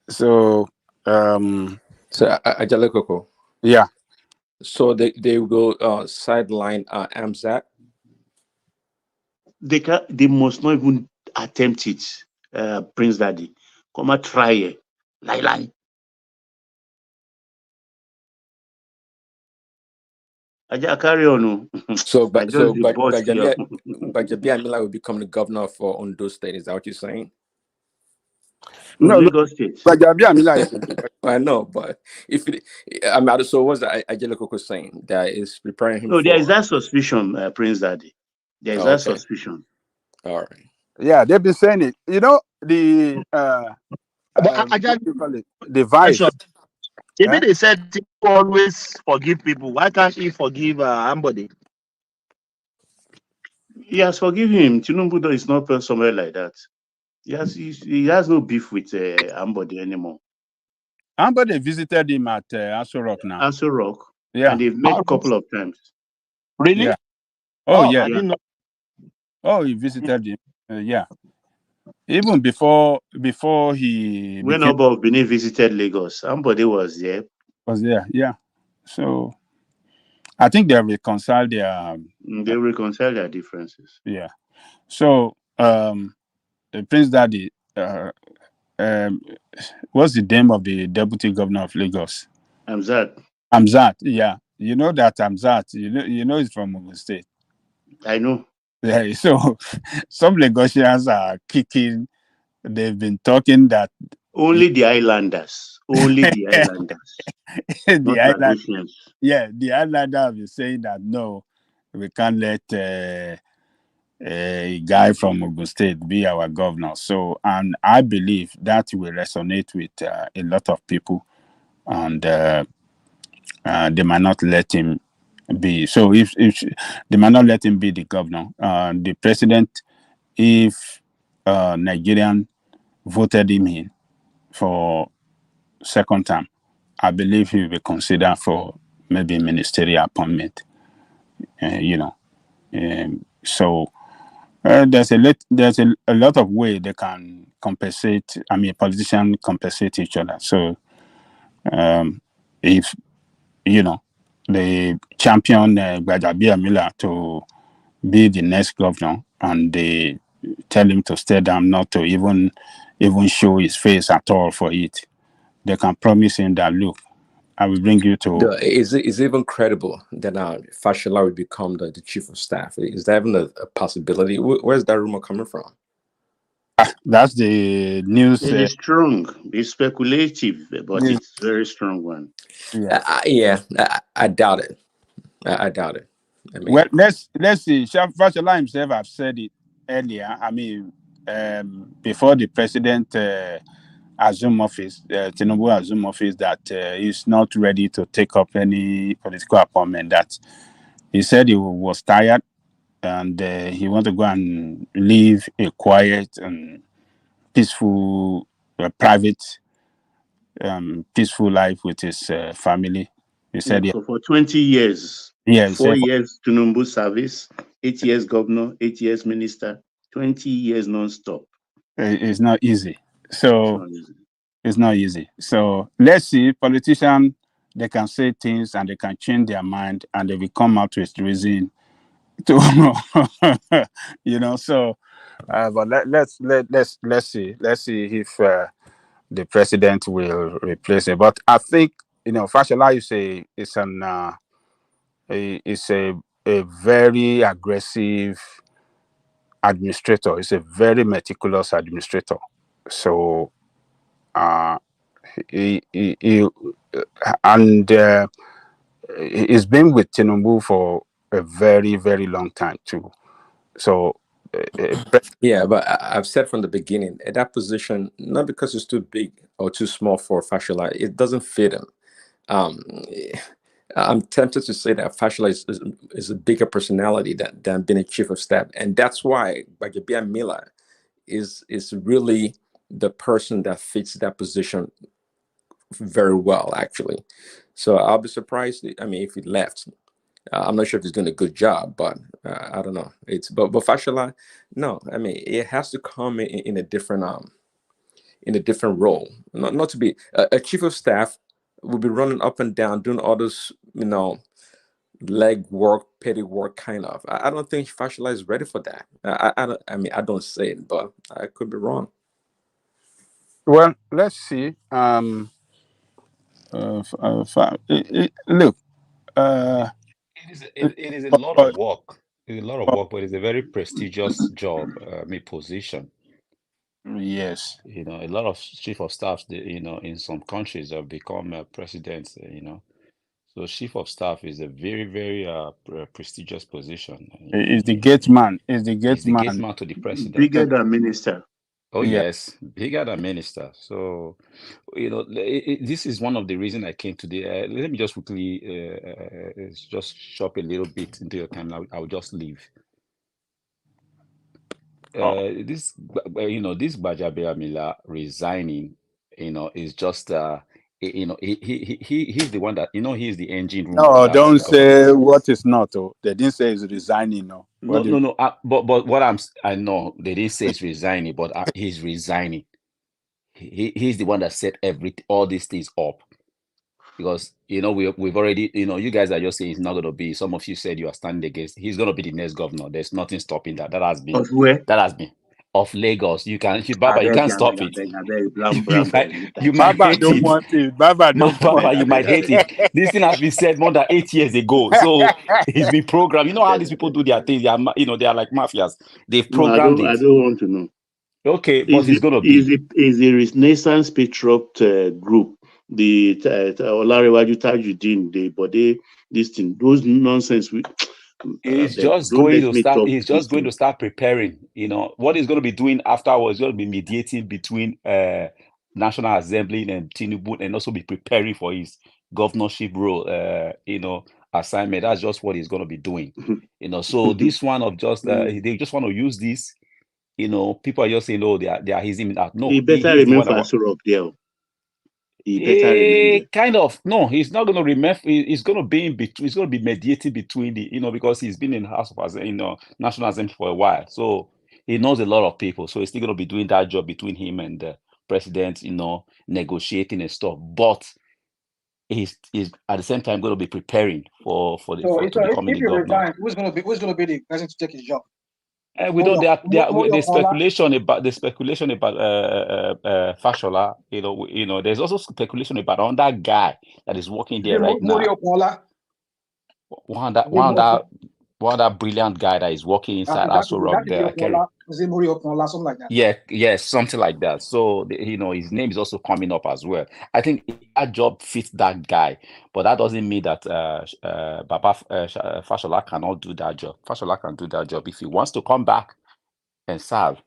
So, So Ajalekoko. yeah. So they will sideline Amzat. They must not even attempt it, Prince Daddy. Come and try it. Lie. I carry on. So I just the boss here. Gbajabiamila will become the governor for Ondo State. Is that what you're saying? No, Lagos State. Gbajabiamila is I know, but so what's that Ajalekoko saying? That is preparing him No, there is for. that suspicion, Prince Daddy. There is Oh, that okay. suspicion. All right. Yeah, they've been saying it. You know, the what do you call it? The vice. Maybe they said people always forgive people. Why can't he forgive somebody? He has forgiven him. Tinubu is not somewhere like that. He has no beef with Ambody anymore. Ambody visited him at Aso Rock now. Aso Rock. Yeah. And they've met a couple of times. Really? Yeah. Oh, yeah. I didn't know. Oh, he visited him. Yeah. Even before he when Oba of Benin visited Lagos, Ambody was there. Yeah. So I think they reconciled their differences. Yeah. So Prince Daddy, what's the name of the deputy governor of Lagos? Amzat, yeah. You know that Amzat, you know he's from Ogun State. I know. Yeah, so some Lagosians are kicking. They've been talking that only the islanders, the island, yeah, the islander have been saying that no, we can't let a guy from Ogun State be our governor. So, and I believe that will resonate with a lot of people, and they might not let him be. So, if they might not let him be the governor, the president, if Nigerian voted him in for second term, I believe he will be considered for maybe ministerial appointment. So there's a lot of way they can compensate. I mean, politicians compensate each other. So if they champion Gbajabiamila to be the next governor, and they tell him to stay down, not to even show his face at all for it, they can promise him that, look, I will bring you to. Is it even credible that Fashola will become the chief of staff? Is that even a possibility? Where's that rumor coming from? That's the news. It is strong. It's speculative, but News. it's very strong one. I doubt it. I doubt it. I mean, Well, let's see. Fashola himself have said it earlier. I mean, before the president assume office, Tinubu assume office, that he's not ready to take up any political appointment. That he said he was tired and he want to go and live a quiet and peaceful, private, peaceful life with his family. He said, So for 20 years, yeah, 4 years Tinubu service, 8 years governor, 8 years minister, 20 years non-stop. It's not easy. So It's not easy. it's not easy. So let's see. Politicians, they can say things and they can change their mind and they will come out with reason to, So, but let's see. Let's see if the president will replace it. But I think Fashola is a very aggressive administrator. He's a very meticulous administrator. So he's been with Tinubu for a very, very long time too. So yeah, but I've said from the beginning, at that position, not because it's too big or too small for Fashola, it doesn't fit him. I'm tempted to say that Fashola is a bigger personality than being a chief of staff, and that's why Gbajabiamila is really the person that fits that position very well, actually. So I'll be surprised. I mean, if he left, I'm not sure if he's doing a good job, but I don't know. But Fashola, no. I mean, it has to come in a different role. Not to be a chief of staff will be running up and down doing all this, leg work, petty work kind of. I don't think Fashola is ready for that. I mean, I don't say it, but I could be wrong. Well, let's see. Look. It is a lot of work. It's a lot of work, but it's a very prestigious job, position. Yes. A lot of chief of staffs, in some countries have become presidents, So chief of staff is a very, very prestigious position. Is the gate man. Is the gate He's the gate man. man to the president. Bigger than minister. Oh, Yeah. yes, bigger than minister. So, this is one of the reasons I came today. Let me just quickly just shop a little bit into your time. I'll just leave. This Gbajabiamila resigning, is just he's the one that he's the engine room of No, that don't say government. what is not. Oh, they didn't say he's resigning. No. No. But what I know they didn't say he's resigning, but he's resigning. He's the one that set all these things up. Because we've already you guys are just saying he's not going to be. Some of you said you are standing against. He's going to be the next governor. There's nothing stopping that. That has been Of where? Of Lagos. Baba, you can't stop it. You might Baba hate don't it. want it. Baba don't Baba, want you might hate it. This thing has been said more than 8 years ago. So it's been programmed. You know how these people do their things. They are like mafias. They've programmed I it. don't want to know. Okay, but he's going to be. Is the Renaissance Patriot group, the Olarewaju Tajuddin, this thing, those nonsense. He's just going to start preparing. What he's going to be doing afterwards. He's going to be mediating between National Assembly and Tinubu, and also be preparing for his governorship role. Assignment. That's just what he's going to be doing. So this one of just they just want to use this. People are just saying, "Oh, they are him out." No, he better remain faster up there. He better remain there. Kind of. No, he's not going to remain. He's going to be in between. He's going to be mediating between the, because he's been in House of National Assembly for a while, so he knows a lot of people. So he's still going to be doing that job between him and the president, negotiating and stuff. But he's at the same time going to be preparing for becoming the governor. Resign, who's going to be the person to take his job? We don't. There's speculation about Fashola. There's also speculation about that guy that is working there right now. One that brilliant guy that is working inside Aso Rock there. Something like that. Yeah, something like that. So his name is also coming up as well. I think that job fits that guy, but that doesn't mean that Baba Fashola cannot do that job. Fashola can do that job if he wants to come back and serve.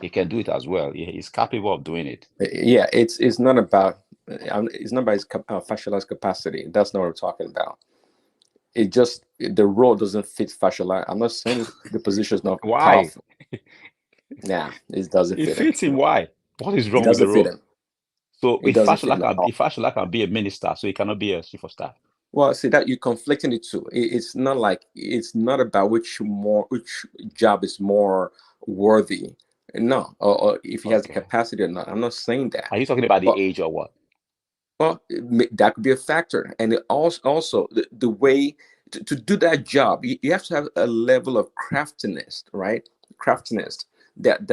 He can do it as well. He's capable of doing it. Yeah, it's not about his Fashola's capacity. That's not what we're talking about. It just the role doesn't fit Fashola. I'm not saying the position is not powerful. Nah, it doesn't fit him. It fits him. Why? What is wrong It with the doesn't fit role? him. So It doesn't fit him at all. if Fashola can be a minister, so he cannot be a chief of staff. Well, see that you're conflicting the two. It's not about which job is more worthy. No, or if he has the capacity or not. I'm not saying that. Are you talking about the age or what? Well, that could be a factor, and it also the way to do that job, you have to have a level of craftiness, right? Craftiness that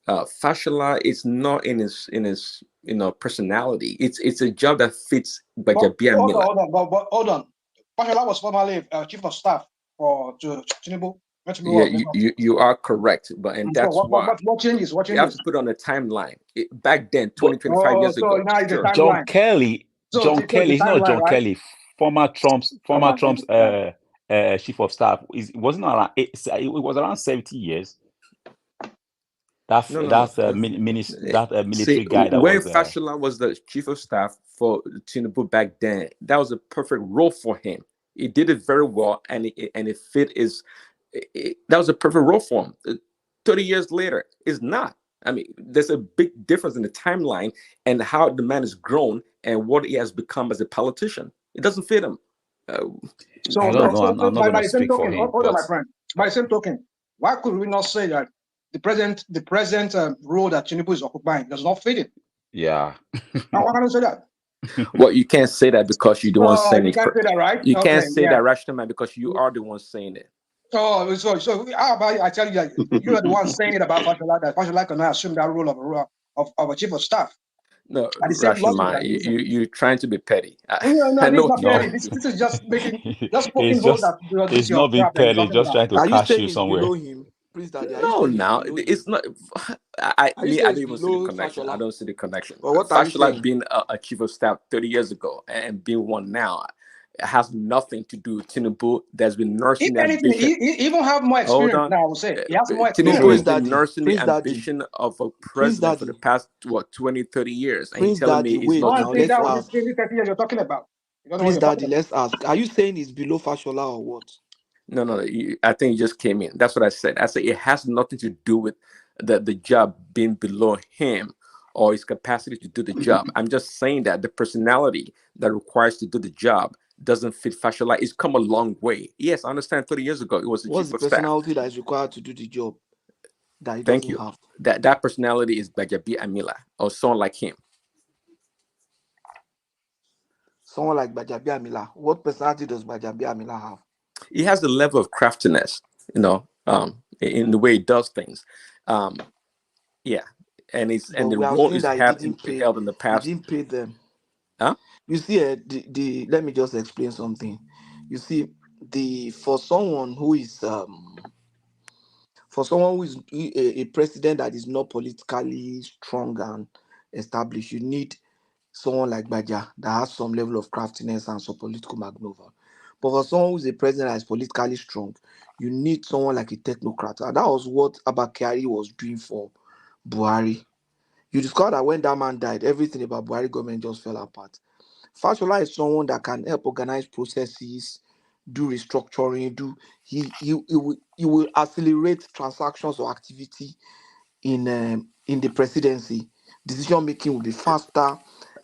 Fashola is not in his personality. It's a job that fits Gbajabiamila. Hold on. Fashola was formerly chief of staff for Tinubu. Yeah, you are correct, and that's why what changes? you have to put on a timeline. Back then, 25 years ago, John Kelly. He's not John Kelly, former Trump's chief of staff. It wasn't around. It was around 70 years. That's military guy that when was Fashola was the chief of staff for Tinubu back then, that was a perfect role for him. He did it very well, and it fit that was a perfect role for him. 30 years later, it's not. I mean, there's a big difference in the timeline and how the man has grown and what he has become as a politician. It doesn't fit him. I don't know. I'm not going to speak for him. Hold on, my friend. By the same token, why could we not say that the present role that Tinubu is occupying does not fit it? Yeah. Why can't you say that? Well, you can't say that because you're the one saying it. You can't say that, right? You can't say that, Rational Man, because you are the one saying it. Oh, so how about I tell you that you are the one saying it about Fashola, that Fashola cannot assume that role of a chief of staff. No, Rational Man, you're trying to be petty. No, this is not petty. This is just poking holes that it's not being petty. Just trying to catch you somewhere. Below him? Prince Daddy, no, now it's not. I don't even see the connection. Fashola? I don't see the connection. But what are you Fashola saying? being a chief of staff 30 years ago and being one now has nothing to do with Tinubu. There's been nursing the ambition. He even have more experience now, I would say. He has more experience. Tinubu has been nursing the ambition of a president for the past 20, 30 years. And Prince telling me Daddy, wait, now let's ask. 30 years you're talking about. Prince Daddy, let's ask. Are you saying he's below Fashola or what? No. I think you just came in. That's what I said. I said it has nothing to do with the job being below him or his capacity to do the job. I'm just saying that the personality that requires to do the job doesn't fit Fashola. It's come a long way. Yes, I understand 30 years ago it was the chief of staff. What's the personality that is required to do the job that he Thank doesn't you. have? That personality is Gbajabiamila or someone like him. Someone like Gbajabiamila. What personality does Gbajabiamila have? He has a level of craftiness, in the way he does things. Yeah. And the role is held in the past. He didn't pay them. Huh? You see, let me just explain something. You see, for someone who is a president that is not politically strong and established, you need someone like Gbaja that has some level of craftiness and some political maneuver. But for someone who's a president that is politically strong, you need someone like a technocrat. And that was what Abba Kyari was doing for Buhari. You discover that when that man died, everything about Buhari government just fell apart. Fashola is someone that can help organize processes, do restructuring, he will accelerate transactions or activity in the presidency. Decision making will be faster.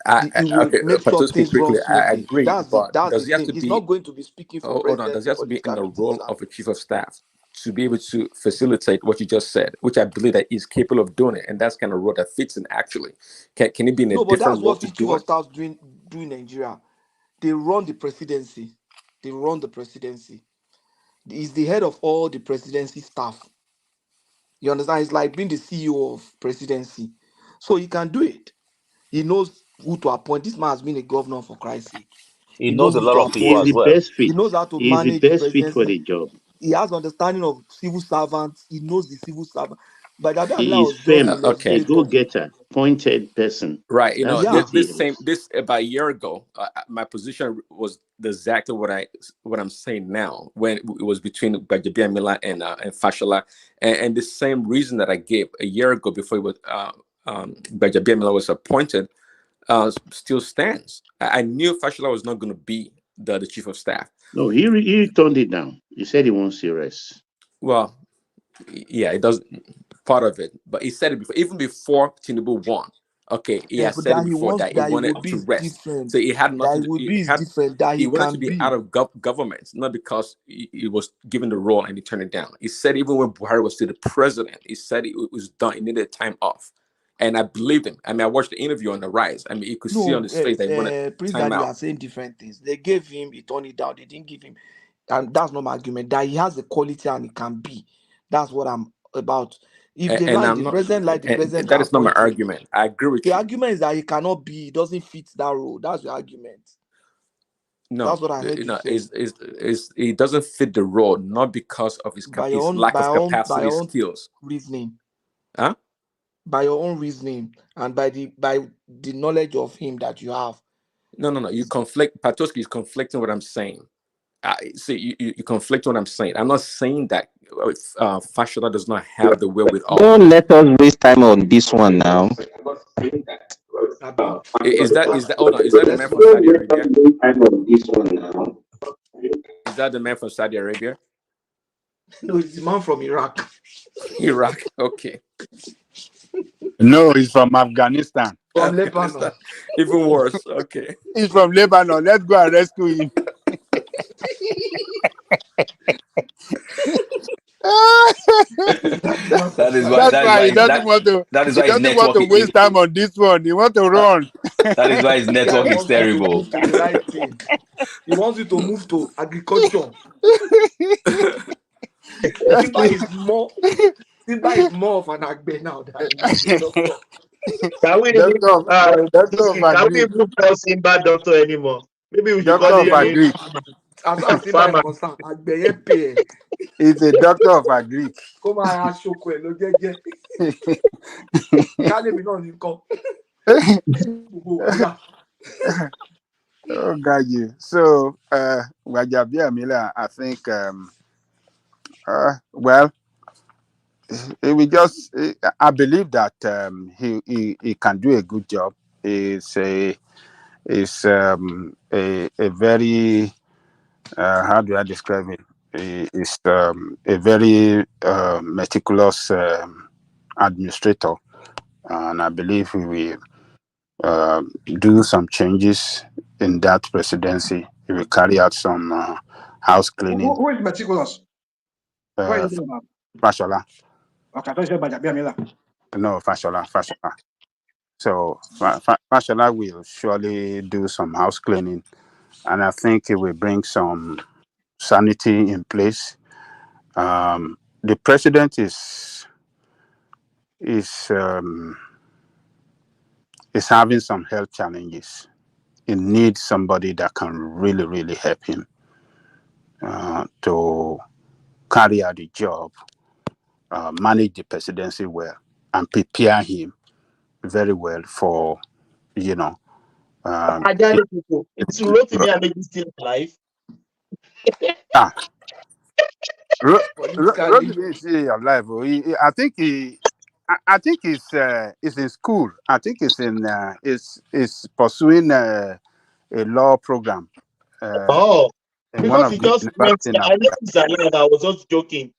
He will make sure things run smoothly. I agree. That's the thing. He's not going to be speaking for president. Does he have to be in the role of a chief of staff to be able to facilitate what you just said, which I believe that he's capable of doing it, and that's kind of role that fits in actually. Can he be in a different role to do it? That's what chief of staff do in Nigeria. They run the presidency. He's the head of all the presidency staff. You understand? It's like being the CEO of presidency. So he can do it. He knows who to appoint. This man has been a governor for Christ's sake. He He knows knows a who lot to of He people is appoint. as the well. best fit. He knows how to He is the manage the best fit for presidency. the job. He has understanding of civil servants. He knows the civil servant. But He Gbajabiamila is was just a firm, Okay. a legislator. go-getter, pointed person. Right, That's Yeah. what he this is. about a year ago, my position was exactly what I'm saying now. When it was between Gbajabiamila and Fashola, and the same reason that I gave a year ago before it was Gbajabiamila was appointed, still stands. I knew Fashola was not going to be the chief of staff. No, he turned it down. He said he wants to rest. Well, yeah, it does part of it, but he said it before, even before Tinubu won. Okay, he has But said it that he before wants that he that it would wanted be to is rest. different. So he had That nothing. it would be is different. That He he wanted to can be be. out of government, not because he was given the role and he turned it down. He said even when Buhari was still the president, he said it was done. He needed time off, and I believed him. I mean, I watched the interview on the Rise. I mean, you could see on No, his face that he wanted Prince time Daddy out. are saying different things. They gave him, he turned it down. They didn't give him, and that's not my argument. That he has the quality and he can be. That's what I'm about. If they And like I'm the not. president, like the And president that can is not my appoint him. argument. I agree with The you. argument is that he cannot be. He doesn't fit that role. That's the argument. No, That's what I heard you say. is he doesn't fit the role not because of By your his own, lack by of your own, by capacity, your own skills. reasoning. Huh? By your own reasoning, and by the knowledge of him that you have. No. You conflict. Patoski is conflicting what I'm saying. See, you conflict what I'm saying. I'm not saying that Fashola does not have the wherewithal. Don't let us waste time on this one now. Is that hold on? Is that the man from Saudi Arabia? Is that the man from Saudi Arabia? No, it's the man from Iraq. Iraq. Okay. No, he's from Afghanistan. From Afghanistan. Lebanon. Even worse. Okay. He's from Lebanon. Let's go and rescue him. That is why That's why he doesn't that want to. that is He why his doesn't want network to waste time on this one. He wants to run. that is why his This guy network is wants you to terrible. move to the right thing. He wants you to move to agriculture. Simba is more of an agbe now than he's a doctor. Can we even Doctor of can we Agric. even call Simba doctor anymore? Maybe we should call Doctor of him Agric. As far as Simba is farmer. concerned, agbe yẹn pay ẹ. He's a doctor of Agric. Kó máa ra aṣoko ẹ̀ ló jẹ́jẹ́. Kálẹ̀mí náà ní kọ́. Gbogbo wàhálà. Oh, got you. So, Gbajabiamila, I think, well, we just, I believe that he can do a good job. It's a very, how do I describe it? It's a very meticulous administrator, and I believe he will do some changes in that presidency. He will carry out some house cleaning. Who is meticulous? What are you talking about? Fashola. Okay, I thought you said Gbajabiamila. No, Fashola. So Fashola will surely do some house cleaning, and I think it will bring some sanity in place. The president is having some health challenges. He needs somebody that can really, really help him to carry out the job, manage the presidency well, and prepare him very well for, It's Rotimi Amechi still alive. Rotimi is still alive. I think I think he's in school. I think he's in is pursuing a law program. In one Because of he the just went. university in I know Africa. he's alive. I was just joking.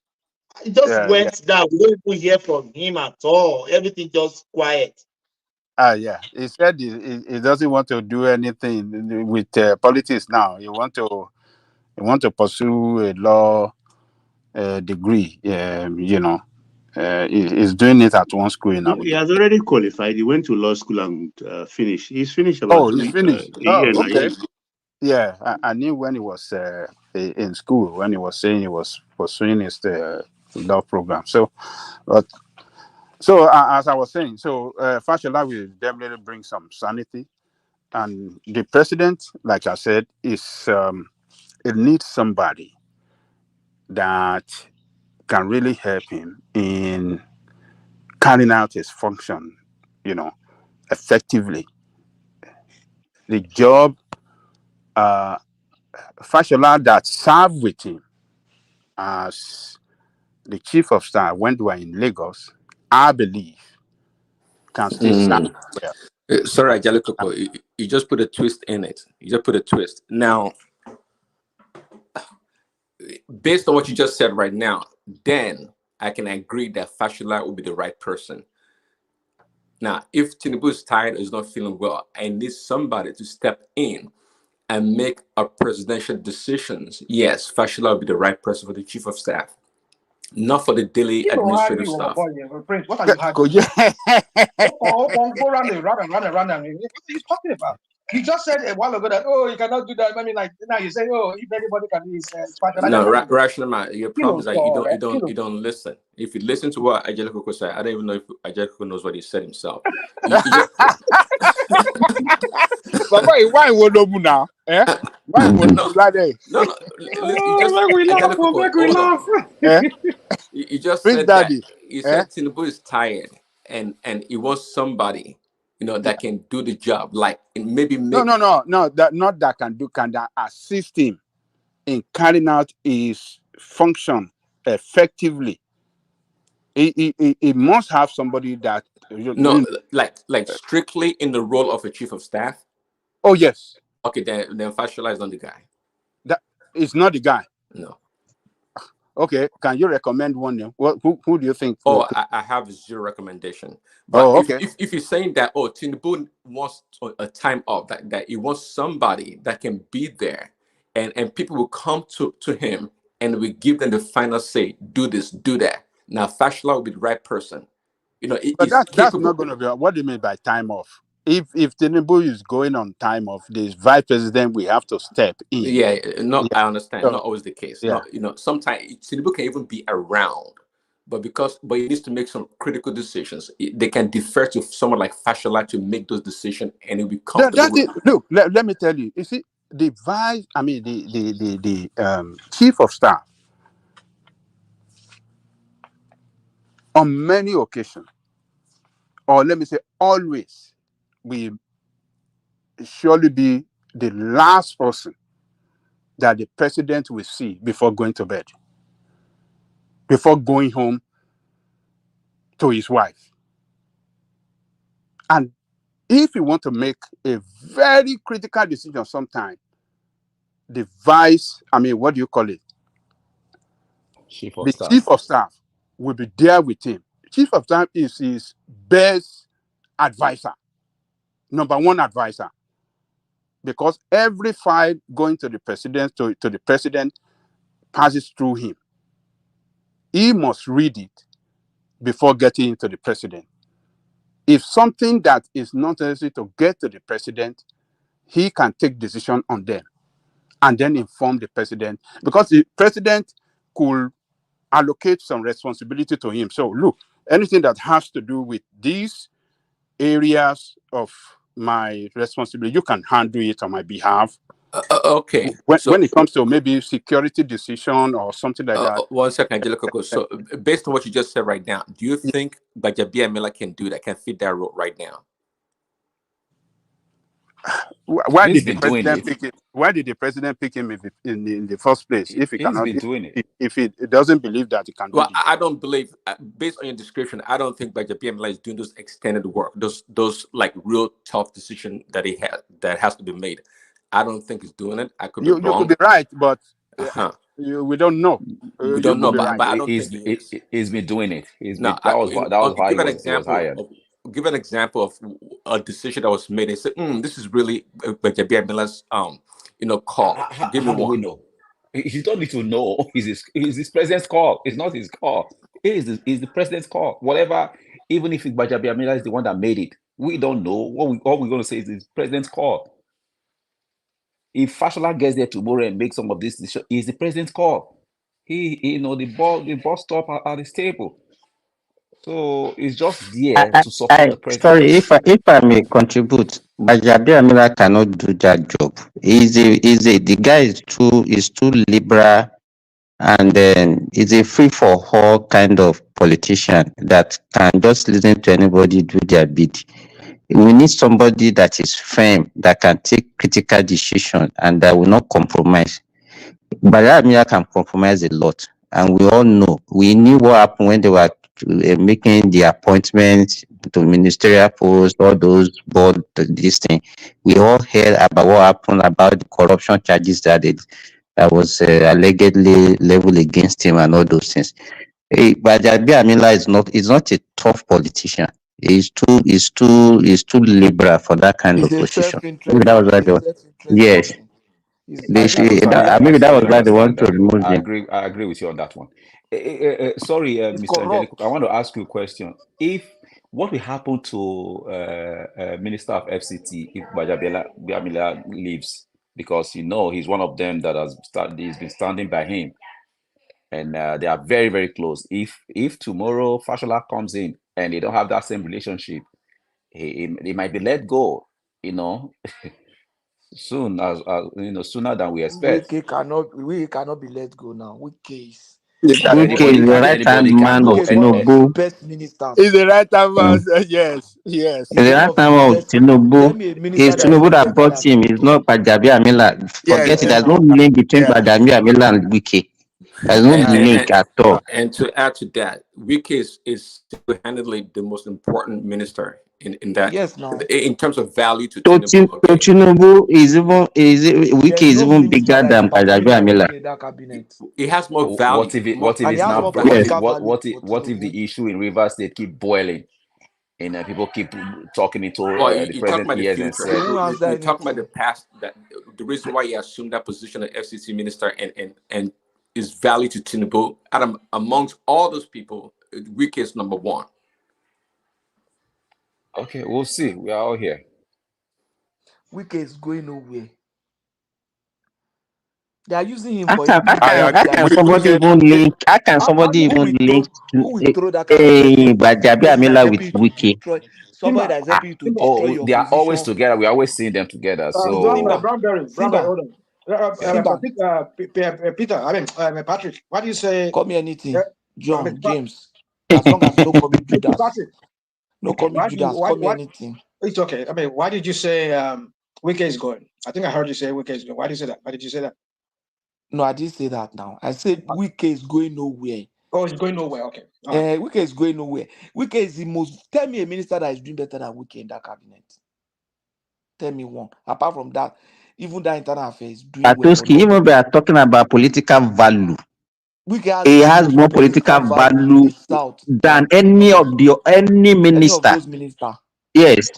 He just Yeah. went down. We don't even hear from him at all. Everything just quiet. Yeah. He said he doesn't want to do anything with politics now. He want to pursue a law degree. He's doing it at one school in No, he Abuja. has already qualified. He went to law school and finished. He's finished Oh, about he's finished. a year now. Okay. Yeah. Yeah, I knew when he was in school, when he was saying he was pursuing his love program. So, but as I was saying, so Fashola will definitely bring some sanity, and the president, like I said, is it needs somebody that can really help him in carrying out his function, effectively. The job, Fashola that served with him as the chief of staff when they were in Lagos, I believe, can still serve well. Sorry, Ajalikoko, you just put a twist in it. You just put a twist. Now, based on what you just said right now, then I can agree that Fashola would be the right person. Now, if Tinubu is tired or is not feeling well, I need somebody to step in and make a presidential decisions. Yes, Fashola will be the right person for the chief of staff, not for the daily administrative stuff. Prince, what are you having? Go round and round and round and round. What are you talking about? You just said a while ago that, you cannot do that. I mean, like now you say, if anybody can do this, no, Rationalman, your problem is that you don't listen. If you listen to what Ajalikoko said, I don't even know if Ajalikoko knows what he said himself. Papa, why would you now? Why would you like that? No. You just we laugh. You just Prince said Daddy. that. You said Tinubu is tired and he wants somebody that can do the job, like maybe make. No. That can assist him in carrying out his function effectively. He must have somebody that like strictly in the role of a chief of staff. Oh yes. Okay, then Fashola is not the guy. That is not the guy. No. Okay, can you recommend one name? Who do you think? I have zero recommendation. But if you're saying that Tinubu wants a time off, that he wants somebody that can be there, and people will come to him and we give them the final say, do this, do that. Now Fashola will be the right person. But that's not going to be. What do you mean by time off? If Tinubu is going on time off, the vice president will have to step in. Yeah, I understand. Not always the case. Yeah. Sometimes Tinubu can even be around, but he needs to make some critical decisions. They can defer to someone like Fashola to make those decisions, and it'll be comfortable. Look, let me tell you. You see, the chief of staff on many occasions, or let me say always, will surely be the last person that the president will see before going to bed, before going home to his wife. And if you want to make a very critical decision sometime, the what do you call it? Chief of staff will be there with him. Chief of staff is his best advisor, number one advisor, because every file going to the president to the president passes through him. He must read it before getting into the president. If something that is not necessary to get to the president, he can take decision on them and then inform the president, because the president could allocate some responsibility to him. So look, anything that has to do with these areas of my responsibility, you can handle it on my behalf. Okay. When it comes to maybe security decision or something like that. 1 second, Angelica. So based on what you just said right now, do you think Gbajabiamila can do that, can fit that role right now? Why did the president pick it? Why did the president pick him in the first place? If he cannot, if he doesn't believe that he can do it. I don't believe, based on your description, I don't think Gbajabiamila is doing those extended work, those like real tough decisions that has to be made. I don't think he's doing it. I could be wrong. You could be right, but we don't know. We don't know, but I don't think he is. He's been doing it. That was why he was hired. Give an example of a decision that was made and said, this is really Gbajabiamila's call. Give me one. Know? He don't need to know. It's his president's call. It's not his call. It's the president's call. Whatever, even if Gbajabiamila is the one that made it, we don't know. All we're going to say is the president's call. If Fashola gets there tomorrow and makes some of this decision, it's the president's call. the ball stop at his table. So it's just there to support I the president. sorry if I may contribute. Gbajabiamila cannot do that job. The guy is too liberal, and then he's a free for all kind of politician that can just listen to anybody do their bid. We need somebody that is firm, that can take critical decision, and that will not compromise. Gbajabiamila can compromise a lot, and we all know. We knew what happened when they were making the appointments to ministerial posts, all those board, this thing. We all heard about what happened about the corruption charges that was allegedly leveled against him and all those things. Gbajabiamila is not a tough politician. He's too liberal for that kind It's of a position. Maybe self-interest. that was why It's a they self-interest yes. person. It's They very I should, totally, I maybe that was totally why they want understand to that. remove I him. agree. I agree with you on that one. Sorry, it's Mr. Angelico, corrupt. I want to ask you a question. If what will happen to Minister of FCT if Gbajabiamila leaves? Because he's one of them that he's been standing by him, and they are very, very close. If tomorrow Fashola comes in and they don't have that same relationship, he might be let go. Soon sooner than we expect. We cannot be let go now. And Wike is the right hand can man of go. Wike is one of the Tinubu. best ministers. Is the right time, Mm. yes, yes. He's He's the one right of the hand of best. Tell Tinubu. me a minister It's that is Tinubu doing that better brought than him. It's Tinubu. not Gbajabiamila. Forget it. Yes, There's no Uh-huh. link between yes. Gbajabiamila and Wike. There's no And, and, link and, at all. and to add to that, Wike is single-handedly the most important minister in that, Yes, now. in terms of value to To Tinubu. Okay, Tinubu Wike There's is no even minister bigger that is than performing than Gbajabiamila. Wike in that cabinet. it has more What value, if it? more What if And he it's has now? more What if? political What? value What if? for What if Tinubu. the issue in Rivers State keep boiling, and people keep talking into well, the you're talking president about the ears and future. He said, won't answer You're talking about the anything. past. That the reason why he assumed that position of FCC minister and is value to Tinubu, amongst all those people, Wike is number one. "Okay, we'll see. We are all here." Wike is going nowhere. They are using him How for can how PDP can I and how agree can with PIP. somebody Wike. even link? How can somebody Who even link will throw that kind of person that is Gbajabiamila with helping you to Wike? destroy somebody Simba, that is helping you to Simba. destroy Oh, your they are always position? together. We always see them together. John, So Simba, Brownberry, Simba, hold on. yeah. Simba. Peter, Patrick, what do you say? Call me anything. I mean, John, James. As long as you don't call me Judas. Patrick, No call me Judas. Call me why, anything. it's okay. I mean, why did you say Wike is going? I think I heard you say Wike is going. Why did you say that? Why did you say that? No, I didn't say that now. I said Wike is going nowhere. Oh, it's going nowhere. Okay. All right. Wike is going nowhere. Wike is the most. Tell me a minister that is doing better than Wike in that cabinet. Tell me one. Apart from that, even that internal affairs doing well, but Atuski, not even we better. are talking about political value. Wike has He the has most more political political value in the value south than than any any of minister. those ministers. Yes.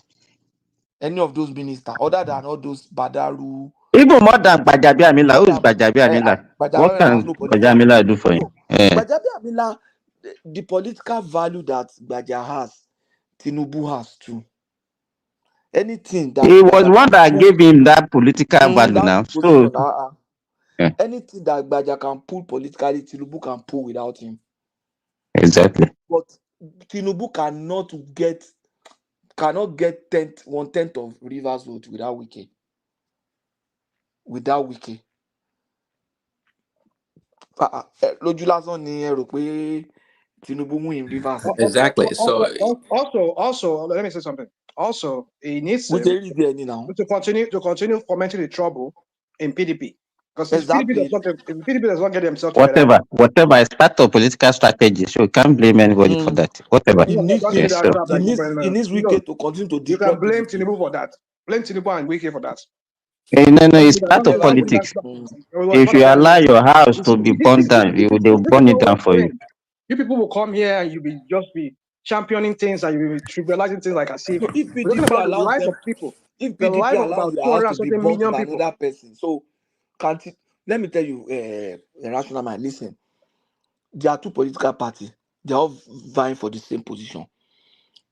Any of those ministers, other than all those Badaru. Even more than Gbajabiamila. More Who is than Gbajabiamila? What Badaru has can no political. Gbajabiamila do for him? No, Gbajabiamila, the political value that Gbaja has, Tinubu has too. Anything that He was Gbaja one can that pull gave him that political value that now. So position, yeah, anything that Gbaja can pull politically, Tinubu can pull without him. exactly. But Tinubu cannot get 1/10 of Rivers vote without Wike. Without Wike. Lójú lásán ni ẹ rò pé Tinubu win Rivers. Exactly. So Also, let me say something. Also, he needs Wike is there now. to continue fomenting the trouble in PDP. Because if Exactly. PDP does not get themselves together, Whatever is part of political strategy. So you can't blame anybody for that. Whatever. He don't needs give me Yes. that So crap. he needs Wike to continue to You destroy can blame PDP. Tinubu for that. Blame Tinubu and Wike for that. no, Don't it's give that. part Don't of get that. politics. It was If part of you allow politics. your house to be burned down, they'll This is burn it what down we're for you. saying. You people will come here and you'll just be championing things and you'll be trivializing things like as if So if we're talking PDP about the allows life them, of people, if the PDP life of allows about your house 200 to and be something burnt million by people. another person, so can't it, let me tell you, a rational mind. Listen, there are two political parties. They are all vying for the same position.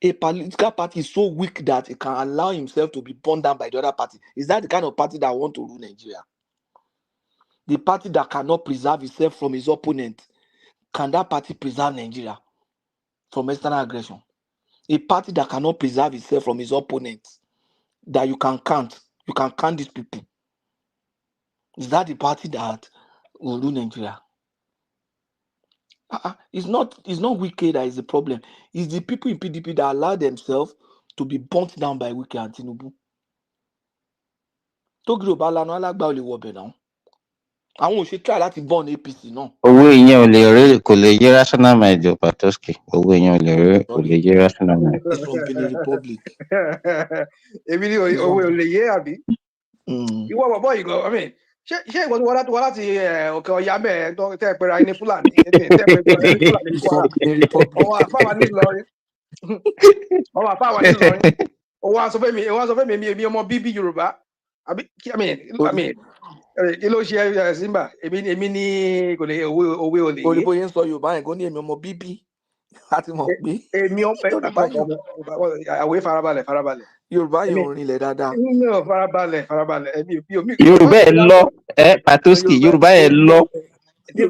A political party is so weak that it can allow himself to be burned down by the other party. Is that the kind of party that want to rule Nigeria? The party that cannot preserve itself from its opponent, can that party preserve Nigeria from external aggression? A party that cannot preserve itself from its opponents, that you can count these people. Is that the party that will rule Nigeria? It's not Wike that is the problem. It's the people in PDP that allow themselves to be burnt down by Wike and Tinubu. Tógìrì ò bá lanu alágbá ò lè wọbẹ̀ náà. Àwọn ò ṣe try láti burn APC náà. Owó ìyẹn ò lè rí kò lè yé rational mind o Patoski. Owó ìyẹn ò lè rí kò lè yé rational mind. It's from Benin Republic. Èmi ni owó ò lè yé àbí. Ìwọ bọ̀bọ̀ yìí gan, I mean, ṣé ìwọ wọ́n láti òkè ọ̀yà mẹ́ẹ̀ tẹ́ ẹ pera ẹni Fúlàní tẹ́ ẹ pera ẹni Fúlàní It's Kwara. from Benin Republic. Ọwọ́ àfáwà ní Ìlọrin. Ọwọ́ àfáwà ní Ìlọrin. Owó aṣọ fẹ́mi èmi ọmọ bíbí Yorùbá. Àbí kí ló ṣe Simba? Èmi ní kò lè owó ò lè yé. Olùbóyè ń sọ Yorùbá yẹn kó ní èmi ọmọ bíbí. Láti mọ̀ pé. Èmi àwòye farabalẹ̀. Yorùbá yẹn ò rinlẹ̀ dáadáa. Farabalẹ̀. Yorùbá ẹ̀ lọ Patoski Yorùbá ẹ̀ lọ. Bí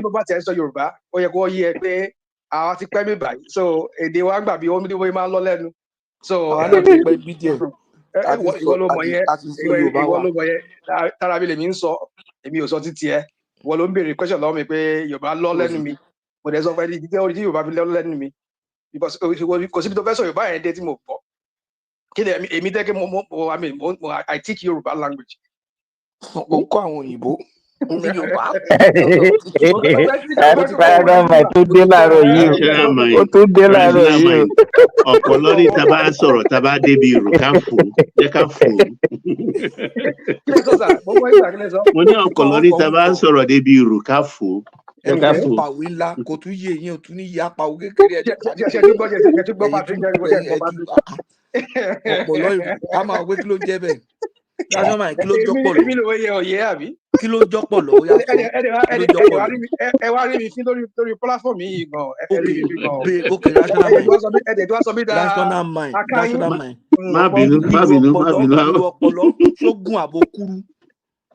mo bá ti ẹ̀ sọ Yorùbá, ó yẹ kó yẹ pé àwa ti pẹ́ mi báyìí. So èdè wa ń gbà bí omi tí wọ́n máa ń lọ lẹ́nu. So àwọn náà ti pẹ́ bí díẹ̀. ìwọ ló mọ̀ yẹn tára mi lèmi ń sọ, èmi ò sọ títí ẹ. Ìwọ ló ń béèrè question lọ́wọ́ mi pé Yorùbá lọ lẹ́nu mi. Mo dẹ̀ sọ fún ẹni tí Yorùbá fi lọ lẹ́nu mi. Because kò síbi tó fẹ́ sọ Yorùbá yẹn dé tí mo gbọ́. Kí ni èmi tẹ́ kí I teach Yorùbá language. Ó ń kọ́ àwọn òyìnbó ní Yorùbá. Rational tó dé láàárọ̀ yìí ó tún dé láàárọ̀ yìí. Ọ̀pọ̀lọ́ ní tá bá sọ̀rọ̀ tá bá débi ìrù ká fò jẹ́ ká fò. Mo ní ọ̀pọ̀lọ́ ní tá bá sọ̀rọ̀ débi ìrù ká fò. Ẹ pàwé ńlá kò tún yé yín ò tún ní yá pàwó kékeré ọ̀pọ̀lọ́ ìlú a máa wé kí ló jẹ́ bẹ́ẹ̀. National mind kí ló jọpọ̀ lọ. Èmi ló yẹ òye àbí. Kí ló jọpọ̀ lọ ó yà sọ. Ẹ wá rí mi sí lórí platform yìí gan. Ok national mind. Ẹ̀dẹ̀ tí wọ́n sọ mí dáa. National mind. Má bínú. Irú ọpọlọ ṣógun àbò kúrú.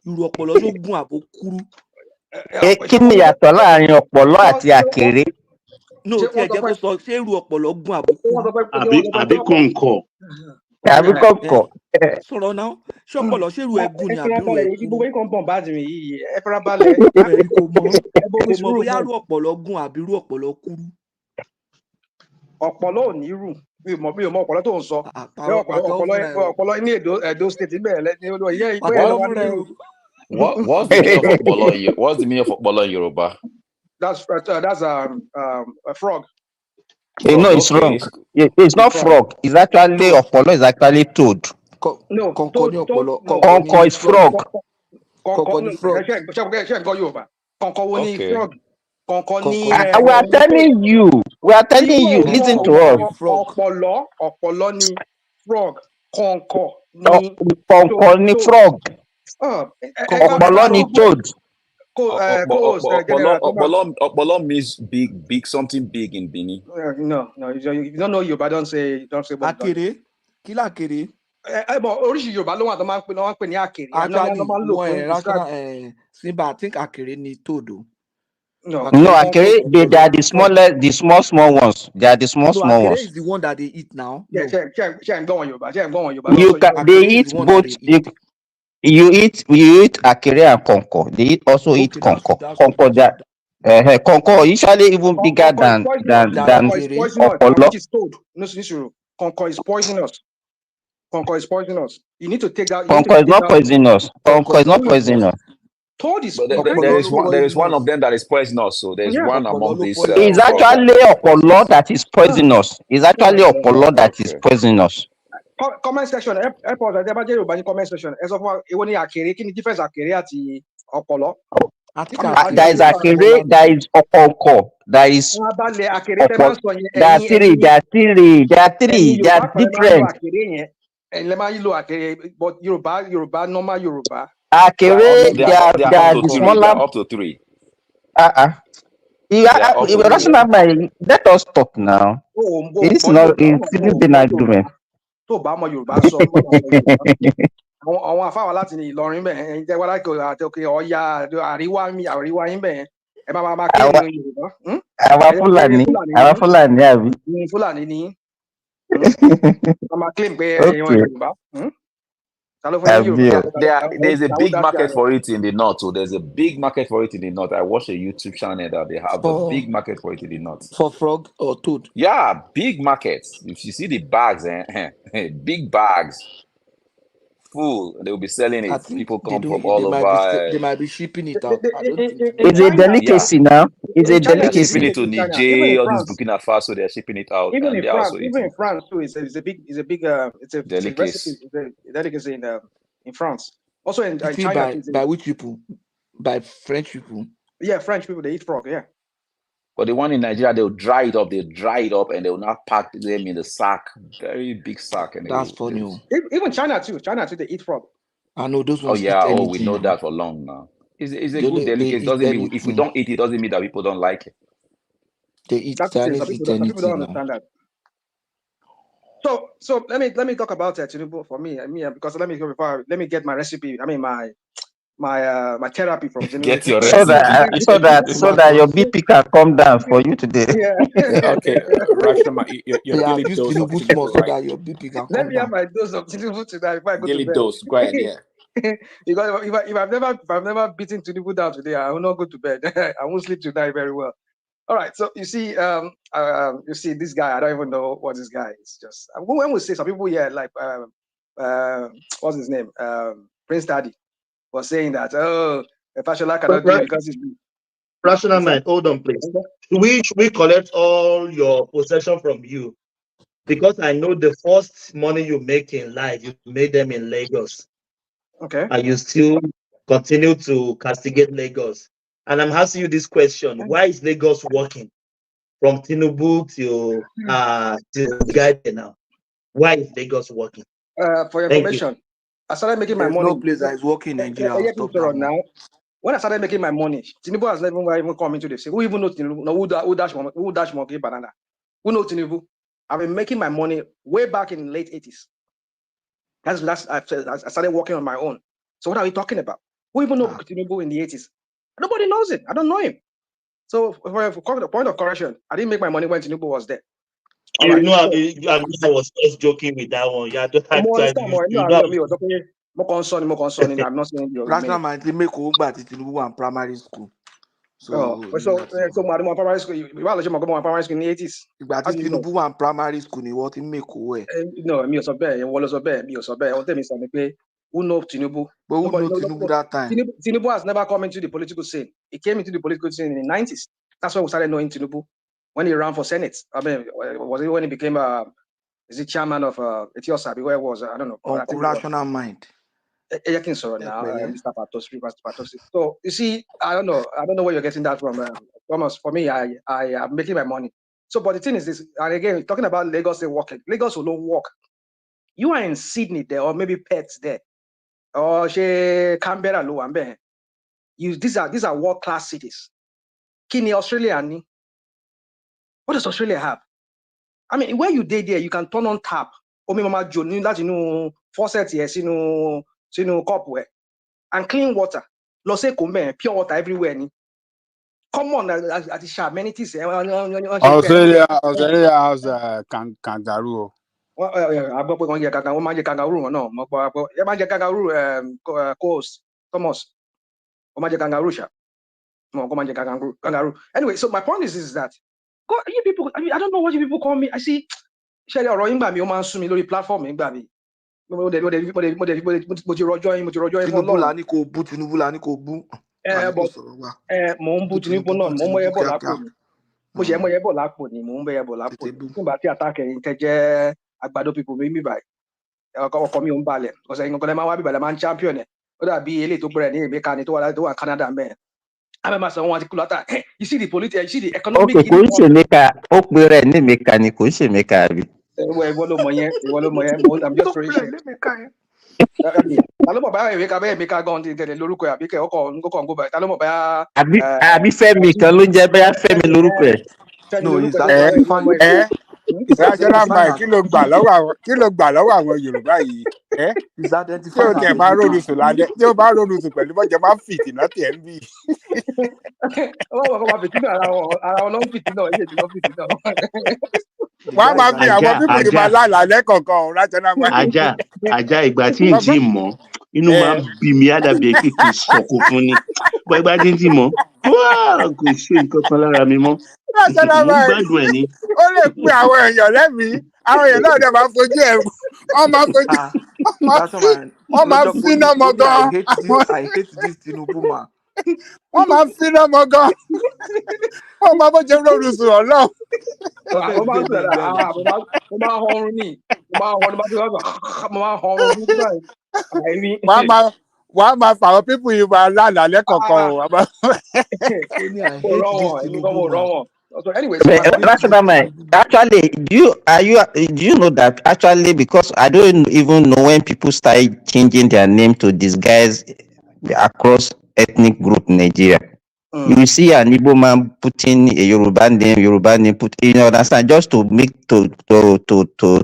Irú ọpọlọ ṣógun àbò kúrú. Kí ni ìyàtọ̀ láàrin ọpọlọ àti àkèré? No, tí ẹ jẹ́ kó sọ ṣé irú ọpọlọ gún àbò kúrú. Àbí kọ̀ǹkọ̀. Àbí kọ̀ǹkọ̀. Sọ̀rọ̀ náà ṣé ọpọlọ ṣé irú ẹgún ni àbí irú ẹgún? Gbogbo yín kan bọ̀ bá mi yìí ẹ fara balẹ̀. Kò mọ bóyá irú ọpọlọ gún àbí irú ọpọlọ kúrú. Ọpọlọ ò ní rù mi ò mọ ọpọlọ tó ń sọ. Ọpọlọ ní Edo State bẹ́ẹ̀ ní olú ìyá ìgbẹ́ ìlọ́wọ́ ní. What's the meaning of ọpọlọ? What's the meaning of ọpọlọ in Yoruba? That's a frog. No, it's wrong. It's not frog. It's actually ọpọlọ is actually toad. No, Kọ̀ǹkọ̀ is frog. Kọ̀ǹkọ̀ ni frog. Ṣé nǹkan Yorùbá? Kọ̀ǹkọ̀ wo ni frog? Kọ̀ǹkọ̀ ni. We are telling you. Listen to us. Ọpọlọ ni frog. Kọ̀ǹkọ̀ ni frog. Ọpọlọ ni toad. Ọpọlọ means big, something big in Benin. No, if you don't know Yoruba, don't say. Akere, kí l'akere? Oríṣi Yorùbá ló wà tó máa ń pè ní àkèré. Actually, Simba, I think àkèré ni toad. No, àkèré, they are the small ones. They are the small ones. Àkèré is the one that they eat now. Yeah, ṣe ń gbọ́ wọn Yorùbá. They eat both. You eat àkèré and kọ̀ǹkọ̀. They also eat kọ̀ǹkọ̀. Kọ̀ǹkọ̀ usually even bigger than ọpọlọ. Kọ̀ǹkọ̀ is poisonous. Kọ̀ǹkọ̀ is poisonous. You need to take that. Kọ̀ǹkọ̀ is not poisonous. Kọ̀ǹkọ̀ is not poisonous. Toad is. There is one of them that is poisonous. So there's one among these. It's actually ọpọlọ that is poisonous. It's actually ọpọlọ that is poisonous. Comment section ẹ pọ̀ ọ̀sẹ̀ ẹ bá jẹ́ Yorùbá ní comment section ẹ sọ fún wa èwo ni àkèré kí ni difference àkèré àti ọpọlọ. There is àkèré, there is ọ̀kọ̀ọ̀kọ̀, there is ọ̀pọ̀. There are three. They are different. Ẹ̀yin lè máa yí lo àkèré but Yorùbá normal Yorùbá. Àkèré they are the smaller. Up to 3. Rational mind, let us talk now. It's not an argument. Tó bá mọ Yorùbá sọ. àwọn àfáwà láti ní Ìlọrin bẹ́ẹ̀ ẹ̀yin tẹ́ wá láti òkè Ọya àríwá yín bẹ́ẹ̀ ẹ máa claim ní Yorùbá. Àwa Fúlàní àbí. Fúlàní ni wọ́n máa claim pé ẹ̀yin Yorùbá. There's a big market for it in the north. So there's a big market for it in the north. I watched a YouTube channel that they have a big market for it in the north. For frog or toad? Yeah, big markets. If you see the bags, big bags full, they will be selling it. People come from all over. They might be shipping it out. It's a delicacy now. It's a delicacy. They're shipping it to Niger, all this Burkina Faso. They're shipping it out. Even and in France too, it's a delicacy in France. Also in China. By which people? By French people. Yeah, French people, they eat frog. Yeah. But the one in Nigeria, they'll dry it up. They dry it up and they will not pack them in the sack, very big sack. And that's funny. Even China too, they eat frog. I know those ones. Oh yeah, we know that for long now. It's a good delicacy. Doesn't mean if we don't eat it, doesn't mean that people don't like it. They eat Chinese. Some people don't understand that. So let me talk about Tinubu for me. Because let me get my recipe. I mean my therapy from Tinubu. Get your recipe. so that your BP can come down for you today. Yeah. Okay, Rashoma, your daily dose of Tinubu, so that your BP can come down. Let me have my dose of Tinubu tonight before I go daily to bed. Dose, go ahead, yeah. Because if I've never beaten Tinubu down today, I will not go to bed. I won't sleep tonight very well. All right, so you see this guy. I don't even know what this guy is. Just when we say some people here, like what's his name, Prince Daddy, was saying that Fashola cannot do it because he's rational mind. Hold on, please. Should we collect all your possession from you? Because I know the first money you make in life, you made them in Lagos. Okay. And you still continue to castigate Lagos. And I'm asking you this question: why is Lagos working from Tinubu to the guy now? Why is Lagos working? For your information, I started making my money. No place that is working in Nigeria. Now, when I started making my money, Tinubu has never even come into the city. Who even knows Tinubu? No, who dash monkey banana? Who knows Tinubu? I've been making my money way back in the late 80s. I started working on my own. So what are we talking about? Who even know Tinubu in the 80s? Nobody knows it. I don't know him. So for the point of correction, I didn't make my money when Tinubu was there. I was just joking with that one. Yeah, don't have I'm not saying you. Rational mind, they make Tinubu in primary school. So primary school, you primary school in the 80s. But Tinubu in primary school, you want to make no, me also bear, me also bear. Tell me something. Who knows Tinubu? But who knows Tinubu that time? Tinubu has never come into the political scene. He came into the political scene in the 90s. That's when we started knowing Tinubu. When he ran for Senate. I mean, was it when he became is it chairman of Etiosabi? Where was I don't know. Rational mind. Mr. Patosi. So you see, I don't know where you're getting that from. Thomas, for me, I am making my money. So, but the thing is this, and again, talking about Lagos working. Lagos will not work. You are in Sydney there, or maybe Perth there, or Canberra, Luambe. These are world class cities. Kini Australia ni. What does Australia have? I mean, where you did there, you can turn on tap. Omi mama joni that faucet here, cup where and clean water. Lo se pure water everywhere ni. Come on, at the shop, many things. Australia has kangaroo. Kangaroo, no. Coast, Thomas. Kangaroo. Anyway, so my point is that you people, I mean, I don't know what you people call me. I see Shelly or Roying by me, man, sue me lórí platform, baby. Mo ti rọjọ́ yín Tinubu la ní kó bú, Tinubu la ní kó bú. Mo ń bú Tinubu náà, mo mọ ẹbọ lápò ni. Mo ṣe mọ ẹbọ lápò ni, mo ń bẹ ẹbọ lápò. Nígbà tí attack ẹ̀yin tẹ́ jẹ́ àgbàdo people mi báyìí. Ọkọ mi ò ń balẹ̀. Ọ̀sẹ̀ yín kan lẹ́ máa wá bíbà lẹ́ máa ń champion ẹ̀. Ó dàbí eléyìí tó gbẹ̀rẹ̀ ní Emeka ni tó wà Canada mẹ́ẹ̀. You see the politics, you see the economic. Okay, kò ń ṣe Emeka, ó pe rẹ̀ ní Emeka ni, kò ń ṣe Emeka àbí. I'm just throwing shit. Àbí Fẹ́mi kan ló ń jẹ́ bẹ́ẹ̀ Fẹ́mi lórúkọ ẹ̀. No, Rational mind, kí ló gbà lọ́wọ́ àwọn Yorùbá yìí? He's Tí identified o as tiẹ̀ a bá rórun voter. sùn lálẹ́, tí o bá rórun sùn pẹ̀lú bọ́jẹ̀ máa ń fìtì náà tiẹ̀ ń bì. Ọlọ́run kan máa fìtí náà ara wọn ló ń fìtí náà, èyí ló ń fìtí náà. The Wọ́n á guy máa is fi àwọn pípù yìí máa Ajá, lálàá lẹ́kọ̀ọ̀kan ọ̀hún rational mind. ajá ìgbà tí n tí mọ̀ inú máa ń bí mi àdàbí pé kì í sọ̀kò fún ni. Bọ́ ìgbà tí n tí mọ̀, kò ṣe nǹkan kan lára mi mọ́. Rational Mo ń mind gbádùn ẹ̀ ni. ó lè pe àwọn èèyàn lẹ́mìí, àwọn èèyàn náà dẹ̀ máa fojú ẹ̀ wọ́n máa fojú Rational, wọ́n máa fínà mọ́ gan. I hate this Tinubu man. Wọ́n máa fínà mọ́ gan. Wọ́n máa bó ṣe rórun sùn ọlọ́run. Mo máa ń sọ̀rọ̀ mo máa ń họrun ní mo máa ń họrun nígbà àìrí. Wọ́n á máa fà àwọn pípù yìí máa lálàá lẹ́kọ̀ọ̀kan o. Only I hate this Tinubu man. So anyway, so Rational mind. Actually, do you know that actually, because I don't even know when people started changing their name to disguise across ethnic group in Nigeria. You will see an Igbo man putting a Yoruba name, you understand, just to make to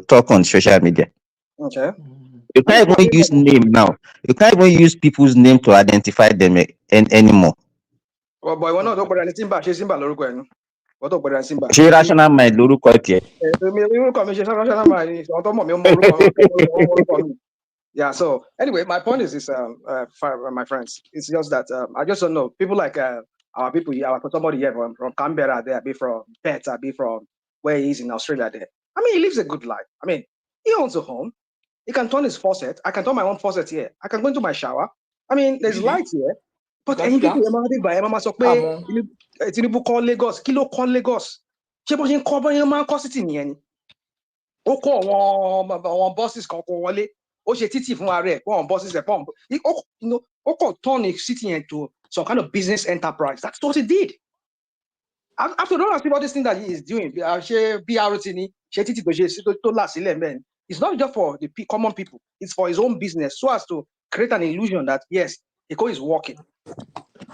talk on social media. Okay. You can't even use name now. You can't even use people's name to identify them anymore. Well, boy, we're not talking about anything bad. She's Simba lórúkọ ẹnu. We're talking about anything bad. Ṣé rational mind lórúkọ tiẹ̀? Orúkọ mi ṣe rational mind. Ọ̀tọ̀ mọ̀ mi mọ orúkọ mi. Yeah. So anyway, my point is this, my friends. It's just that I just don't know people like our people here, somebody here from Canberra, there, be from Perth, be from where he is in Australia. There. I mean, he lives a good life. I mean, he owns a home. He can turn his faucet. I can turn my own faucet here. I can go into my shower. I mean, there's light here. But any people, Emma sọ pé Tinubu call Lagos, kilo call Lagos. Ṣé bó ṣe ń kọ́ bóyá máa ń kọ́ city nìyẹn ni? Ó kọ́ àwọn buses kan kó wọlé. Ó ṣe títì fún ara ẹ̀, àwọn buses ẹ̀ pump. Ó kọ́ turn a city into some kind of business enterprise. That's what he did. After all, I see all this thing that he is doing. Ṣé BRT ni? Ṣé títì tó ṣe tó là sílẹ̀ mẹ́rin? It's not just for the common people. It's for his own business, so as to create an illusion that, yes, Eko is working.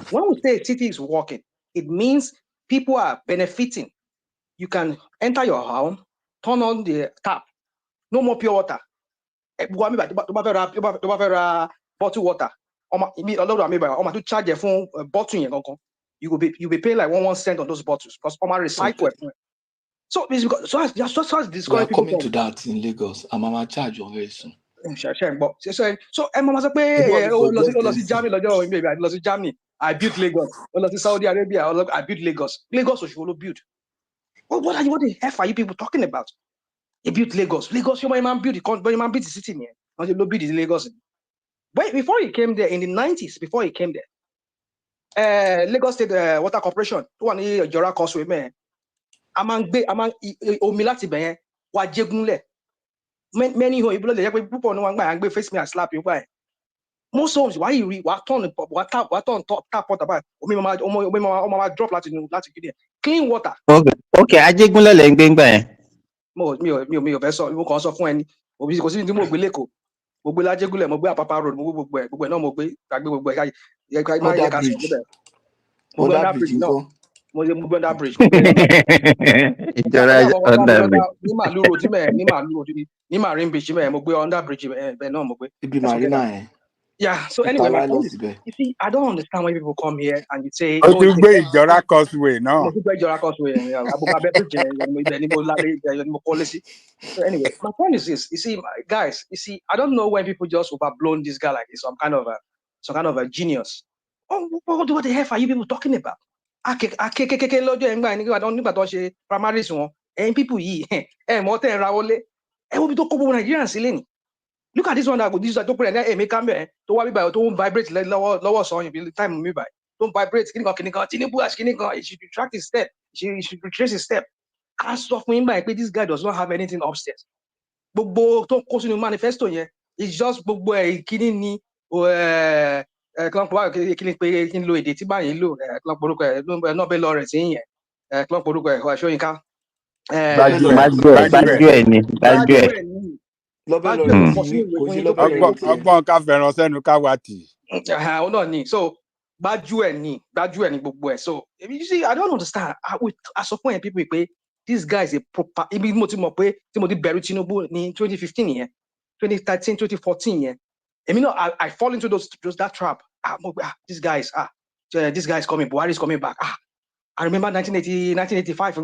When we say a city is working, it means people are benefiting. You can enter your home, turn on the tap, no more pure water. Bottled water. To charge phone bottle. You'll be paying like 1 cent on those bottles because recycle. So it's because so this we are coming to that in Lagos. I'm gonna charge you very soon. So Mama Germany. I built Lagos. Saudi Arabia. I built Lagos. Lagos was built. What the F are you people talking about? He built Lagos. Lagos, your man built the city here. And you built Lagos. But before he came there in the 90s, before he came there, Lagos State Water Corporation, one Jora Causeway, man. Among Omilati Ben, Wajegunle. Many who people no one face me and slap you by. Most homes, why you read what on top tap water by drop Latin clean water. Okay, Ajegunle lẹ ń gbé ńgbà yẹn. Mi ò fẹ́ sọ, mo kàn sọ fún ẹni. Kò sí ní mo gbé lẹ́kọ̀ọ́. Mo gbé l'Ajégúnlẹ̀, mo gbé Apapa Road, mo gbé gbogbo ẹ̀ náà mo gbé gbogbo ẹ̀. Under bridge. Under bridge nǹkan. Mo gbé under bridge. Ìjọra under bridge. Ní Màlúù Road ní Màlúù Road ní Marine Beach mo gbé under bridge bẹ́ẹ̀ náà mo gbé. Ibi Marina ẹ̀. Yeah, so anyway, my point is, you see, I don't understand why people come here and you say, "Oh, you go Jora Causeway, no?" So anyway, my point is this: you see, guys, I don't know when people just overblown this guy like he's some kind of a genius. Oh, what the hell are you people talking about? Primaries one, and people more than Raole, and we don't go Nigerians. Look at this one that this is a document and make camera to worry about don't vibrate lower song you time me by. Don't vibrate Tinubu he should retract his step. He should retrace his step. Can't stop me by this guy does not have anything upstairs. Gbogbo tó kó sínú manifesto yẹn it's just gbogbo kíní ni clan power kíní pé kíní lo èdè tí báyìí lò clan porúkọ Nobel laureate yẹn clan porúkọ Ṣóyínká gbájú ẹ̀ ni. Ọgbọ́n ká fẹ́ràn sẹ́nu ká wá tì. Ó náà ni so gbájú ẹ̀ ni gbogbo ẹ̀ so you see I don't understand I support people pé this guy is a proper ibi mo ti mọ̀ pé tí mo ti bẹ̀rù Tinubu ní 2015 yẹn 2013, 2014, yeah. I fall into that trap. This guy is coming, Buhari is coming back. I remember 1985,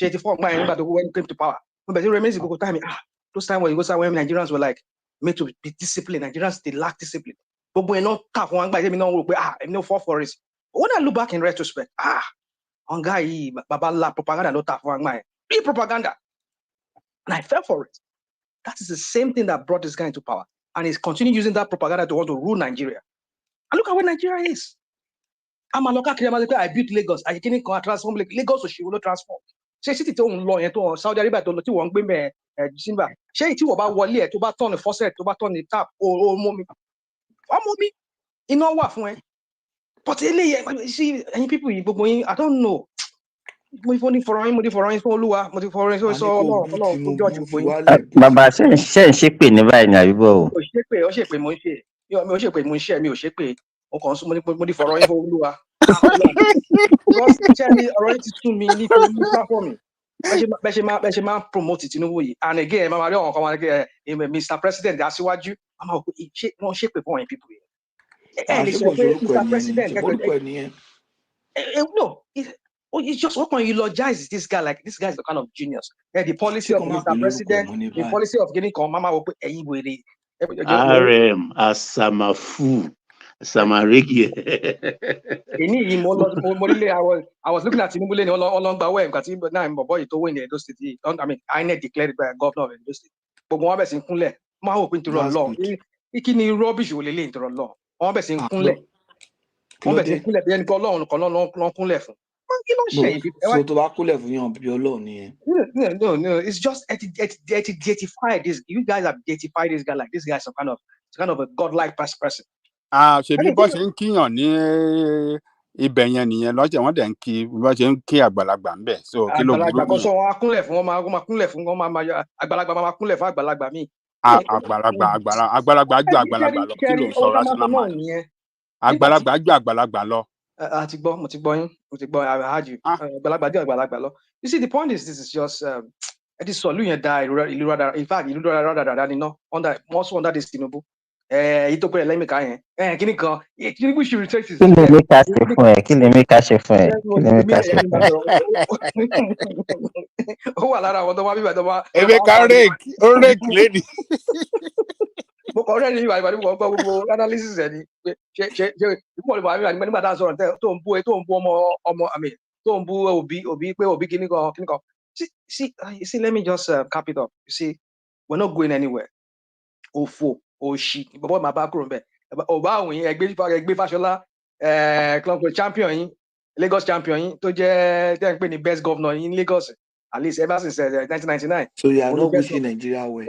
84, when he came to power. But it remains a good time. Those times when Nigerians were like made to be disciplined. Nigerians, they lack discipline. But we're not tough. One guy, I'm not fall for it. But when I look back in retrospect, on guy, Babala propaganda, not tough one guy. Be propaganda. And I fell for it. That is the same thing that brought this guy into power. And he's continuing using that propaganda to want to rule Nigeria. And look at where Nigeria is. I'm a local I built Lagos. I can't transform Lagos, so she will not transform. Ṣé city tó ń lọ yẹn tó Saudi Arabia tó lọ tí wọ́n ń gbé mẹ́ December. Ṣé tí wọ́n bá wọlé ẹ̀ tó bá turn the faucet tó bá turn the tap ó mú mi. Ọmọ mi iná wà fún ẹ. But eléyẹ see ẹ̀yin people yìí gbogbo yín I don't know. Mo ní fọ̀rọ̀ yín fún Olúwa mo ti fọ̀rọ̀ yín sọ Ọlọ́run fún George gbogbo yín. Bàbá ṣe ń ṣépè ní báyìí ní àbíbọ̀ o. Mo ṣépè mo ń ṣe. Mi ò ṣépè mo ń ṣe mi ò ṣépè. Mo kàn sún mo ní fọ̀rọ̀ yín fún Olúwa. Because Charlie already told me ní platform. Bẹ́ẹ̀ ṣe máa promote Tinubu yìí. And again, mama rí ọ̀kan wọn kẹ́ Mr. President aṣíwájú. Mama wọ́n ṣépè fún ọ̀yìn people yìí. Ẹ lè sọ pé Mr. President no, it's just what can eulogize this guy like this guy is the kind of genius. The policy of Mr. President, the policy of getting mama will put anyway. RM Asamafu. Samaregi. I was looking at Tinubu along the way because now I'm a boy to win the state. I mean, I need declared by governor of the state. But one person kunle, ma hoping to run law. Ikini rubbish will lay into law. One person kunle. One person kunle then go long kunle fun. So to back kunle fun yan bi Ọlọ́run ni. No, it's just deify this. You guys have deified this guy like this guy is some kind of a godlike person. Ṣebí bó ṣe ń kíyàn ní ibẹ̀ yẹn nìyẹn lọ́jọ́ wọ́n dẹ̀ ń kí bó ṣe ń kí àgbàlagbà ń bẹ̀. So kí ló burú bẹ́ẹ̀. Àgbàlagbà wọn á kúnlẹ̀ fún wọn máa kúnlẹ̀ fún wọn máa àgbàlagbà máa kúnlẹ̀ fún àgbàlagbà míì. Àgbàlagbà ju àgbàlagbà lọ kí ló ń sọ rational man. Àgbàlagbà ju àgbàlagbà lọ. Mo ti gbọ́ yín, I heard you. Àgbàlagbà ju àgbàlagbà lọ. You see, the point is this is just it is sọ̀lú yẹn da ìlú rádà in fact ìlú rádà níná under this Tinubu. Èyí tó pẹ̀lẹ́ lẹ́mìí ká yẹn kíní kan Tinubu should retake his. Kí lè mí ká ṣe fún ẹ? Kí lè mí ká ṣe fún ẹ? Ó wà lára àwọn tó wá bíbẹ̀ tó wá. Èmi ká rèkì lẹ́ni. Mo kọ́ rẹ́ni ìwà ìbàdí mo gbọ́ gbogbo analysis ẹ̀ ni ṣe ìpọ̀ ìbò àmì nígbà tá a sọ̀rọ̀ tó ń bú ọmọ àmì tó ń bú òbí pé òbí kíní kan. See, let me just cap it up. You see, we're not going anywhere. Òfò òṣì bọ́bọ́ máa bá kúrò ń bẹ̀. Ọba àwọn yìí ẹgbẹ́ Fáṣọlá club champion yín Lagos champion yín tó jẹ́ tẹ́ ń pè ní best governor in Lagos at least ever since 1999. So you are not wishing Nigeria well.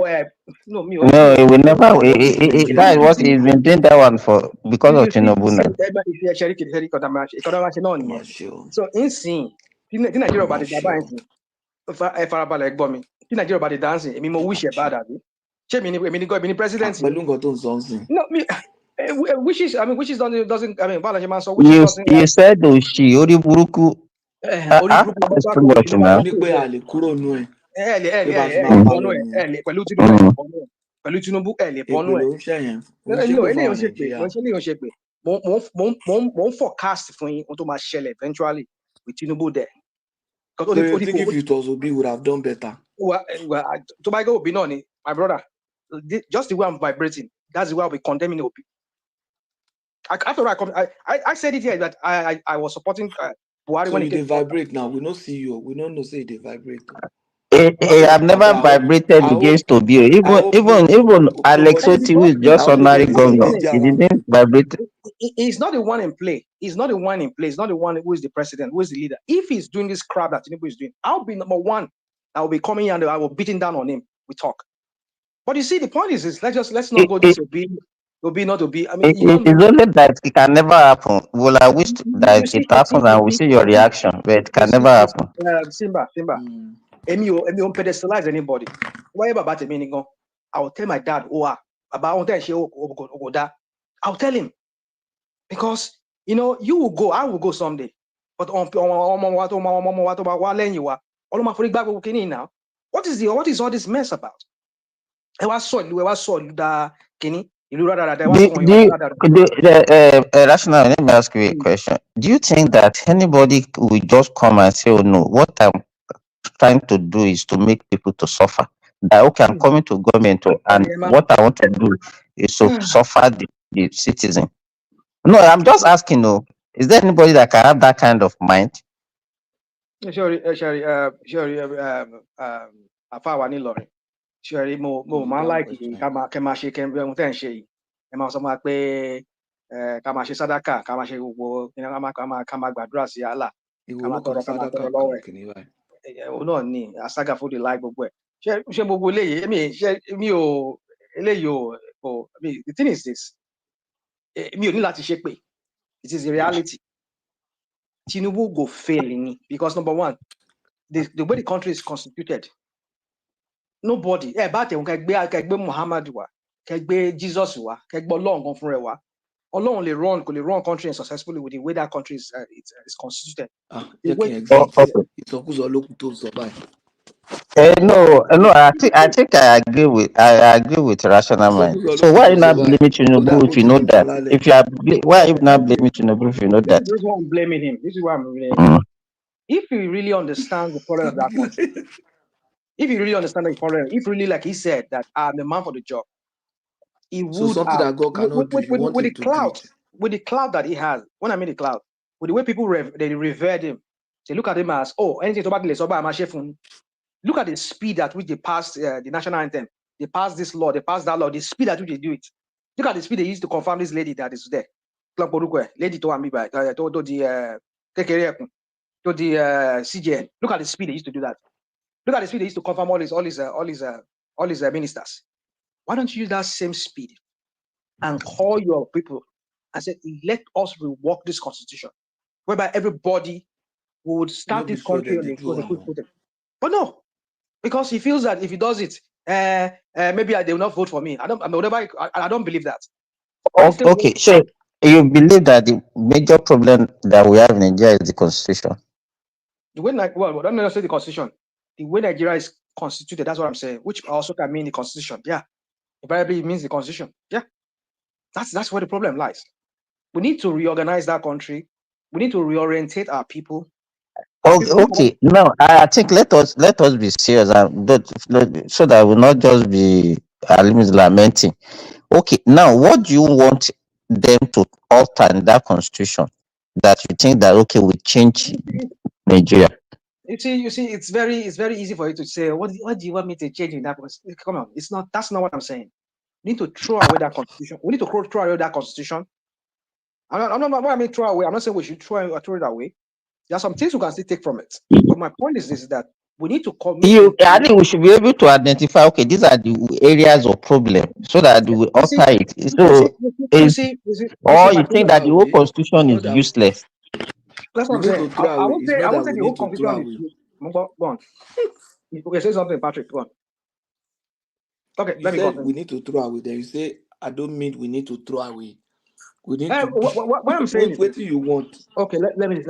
No, it will never. That is what he's been doing that one for because of Tinubu now. So insane. Tí Nàìjíríà bá ti dá báyìí sí, ẹ farabalẹ̀ gbọ́ mi. Tí Nàìjíríà bá ti dá sí, èmi mo wish ẹ bá dàbí. Ṣé èmi ni president? Pẹ̀lú nǹkan tó ń sọ sí. No, wishes doesn't. I mean, báwo la ṣe máa sọ wishes doesn't. You said òṣì orí burúkú. That's too much now. Ní pé a lè kúrò nú ẹ̀. Pẹ̀lú Tinubu ẹ lè bọ́nú ẹ̀. Eléyìí ṣe pé mo ń forecast fún yín ohun tó máa ṣẹlẹ̀ eventually with Tinubu there. So you think if it was Obi, would have done better? Well, to my go Obi no ni, my brother. Just the way I'm vibrating, that's the way I'll be condemning Obi. After I said it here that I was supporting Buhari when he did vibrate now. We don't see you. We don't know say they vibrate. I've never vibrated against Obi. Even Alex Oti, who is just ordinary governor, he didn't vibrate. He's not the one in play. He's not the one in play. He's not the one who is the president, who is the leader. If he's doing this crap that Tinubu is doing, I'll be number one. I will be coming here and I will beating down on him. We talk. But you see, the point is let's not go this Obi, not Obi. I mean, it's only that it can never happen. Well, I wish that it happens and we see your reaction, but it can never happen. Simba. Emi won't pedestalize anybody. Whatever about me, I will tell my dad, I'll tell him. Because, you will go, I will go someday. But what is all this mess about? Rational, let me ask you a question. Do you think that anybody will just come and say, oh no, what I'm trying to do is to make people to suffer? That, okay, I'm coming to government and what I want to do is to suffer the citizen. No, I'm just asking, no, is there anybody that can have that kind of mind? Sure, mo máa ń like ká máa ṣe ohun tẹ́ ń ṣe yìí. Ẹ máa sọ fún wa pé ká máa ṣe sàdákà, ká máa ṣe gbogbo ká máa gbàdúrà sí Allah, ká máa tọrọ lọ́wọ́ ẹ̀. Òun náà ni asaga fún the life gbogbo ẹ̀. Ṣé gbogbo eléyìí mi ò eléyìí ò the thing is this, mi ò ní láti ṣe pé it is a reality. Tinubu go fail ni because number one, the way the country is constituted, nobody bá tẹ̀wọ̀n kẹ́ gbé Muhammad wá, kẹ́ gbé Jesus wá, kẹ́ gbé Ọlọ́run kan fún rẹ̀ wá. Ọlọ́run kò lè run country successfully with the way that country is constituted. No, I think I agree with rational mind. So why are you not blaming Tinubu if you know that? Why are you not blaming Tinubu if you know that? This is why I'm blaming him. This is why I'm blaming him. If he really understands the problem of that country, if he really understands the problem, if really, like he said, that I'm the man for the job, he would something that God cannot do. With the cloud that he has. When I mean the cloud, with the way people they revered him, they look at him as, oh, anything about the look at the speed at which they passed the national anthem. They passed this law, they passed that law, the speed at which they do it. Look at the speed they used to confirm this lady that is there. Lady to Amiba, to the CJN. Look at the speed they used to do that. Look at the speed they used to confirm all his ministers. Why don't you use that same speed and call your people and say, let us rework this constitution, whereby everybody would start this country on the But no, because he feels that if he does it, maybe they will not vote for me. I don't believe that. Okay, so you believe that the major problem that we have in Nigeria is the constitution? The way, don't necessarily the constitution. The way Nigeria is constituted, that's what I'm saying, which also can mean the constitution. Yeah. Invariably, it means the constitution. Yeah. That's where the problem lies. We need to reorganize that country. We need to reorientate our people. Okay. Now I think let us be serious and so that we'll not just be lamenting. Okay, now what do you want them to alter in that constitution that you think that okay we change Nigeria? You see, it's very easy for you to say, what do you want me to change in that? Come on, that's not what I'm saying. We need to throw away that constitution. We need to throw away that constitution. I'm not what I mean throw away. I'm not saying we should throw it away. There are some things we can still take from it. But my point is this: that we need to commit. I think we should be able to identify. Okay, these are the areas of problem, so that we alter it. So, or you think that the whole constitution is useless? That's what I'm saying. I won't say the whole constitution is useless. Go on. Okay, say something, Patrick. Go on. Okay, let me go. We need to throw away. Then you say, I don't mean we need to throw away. We need to. What I'm saying is, what do you want? Okay, let me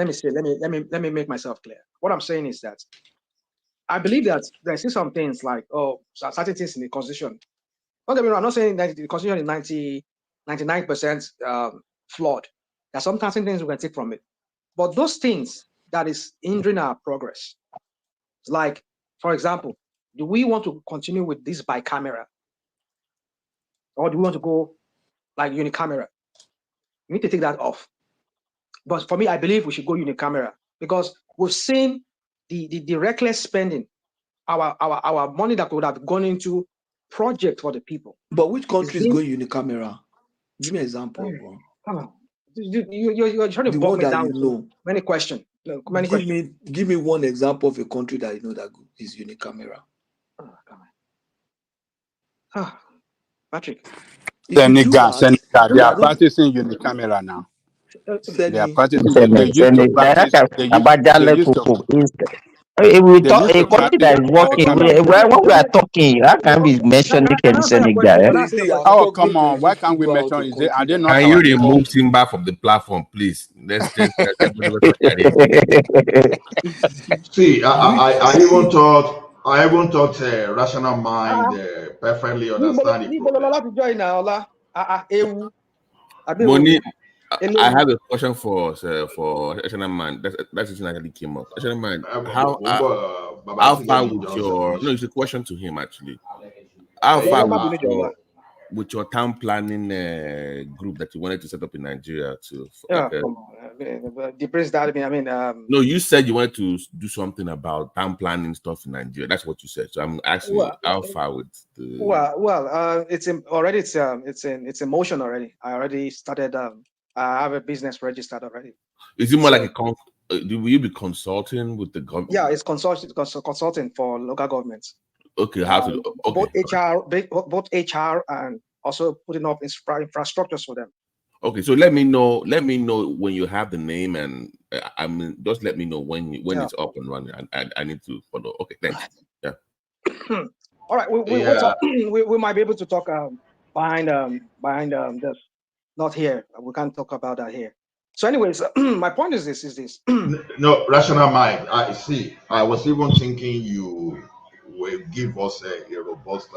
make myself clear. What I'm saying is that I believe that there's still some things like certain things in the constitution. Don't get me wrong. I'm not saying that the constitution is 99% flawed. There are some things we can take from it, but those things that is hindering our progress, like for example, do we want to continue with this bicameral, or do we want to go like unicameral? We need to take that off. But for me, I believe we should go unicameral because we've seen the reckless spending, our money that would have gone into projects for the people. But which country is going unicameral? Give me an example. Come on. You're trying to bog me down with many questions. Give me one example of a country that you know that is unicameral. Oh, come on. Patrick. Senegal, they are practicing unicameral now. They are practicing. They used to practice. We talk a country that is working. When we are talking, how can we mention Senegal? Oh, come on! Why can't we mention? Are they not? Can you remove Timber from the platform, please? Let's just. See, I even thought I haven't thought rational mind perfectly understand the problem. Moni, I have a question for National Man. That's the thing that actually came up. National Man, how far with your no? It's a question to him actually. How far with your town planning group that you wanted to set up in Nigeria to? Yeah, come on. The president. No, you said you wanted to do something about town planning stuff in Nigeria. That's what you said. So I'm asking you, how far with the? It's already. It's in motion already. I already started. I have a business registered already. Is it more like will you be consulting with the government? Yeah, it's consulting for local governments. Okay, how to both HR and also putting up infrastructures for them. Okay, so let me know when you have the name, and just let me know when it's up and running. I need to follow. Okay, thanks. Yeah. All right, we might be able to talk behind this. Not here. We can't talk about that here. So, anyways, my point is this. No, rational mind. I see. I was even thinking you will give us a robust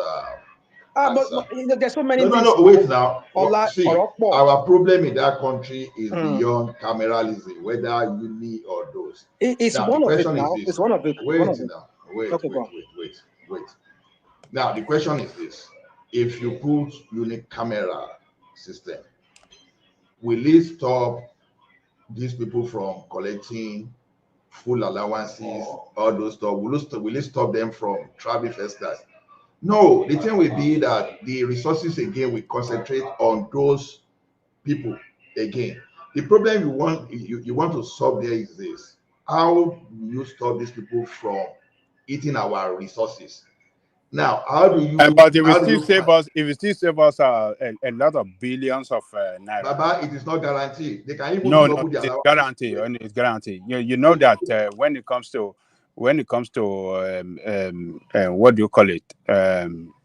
but there's so many things. No, wait now. See, our problem in that country is beyond cameralism, whether uni or those. It's now, one the of question it now. is this. It's one of it. Wait. Now, the question is this. If you put unique camera system, will it stop these people from collecting full allowances, all those stuff? Will it stop them from traveling first class? No, the thing will be that the resources again will concentrate on those people again. The problem you want to solve there is this: how do you stop these people from eating our resources? Now, how do you? But it will still save us. It will still save us a lot of billions of naira. Baba, it is not guaranteed. They can even No, it's guaranteed. It's guaranteed. You know that when it comes to what do you call it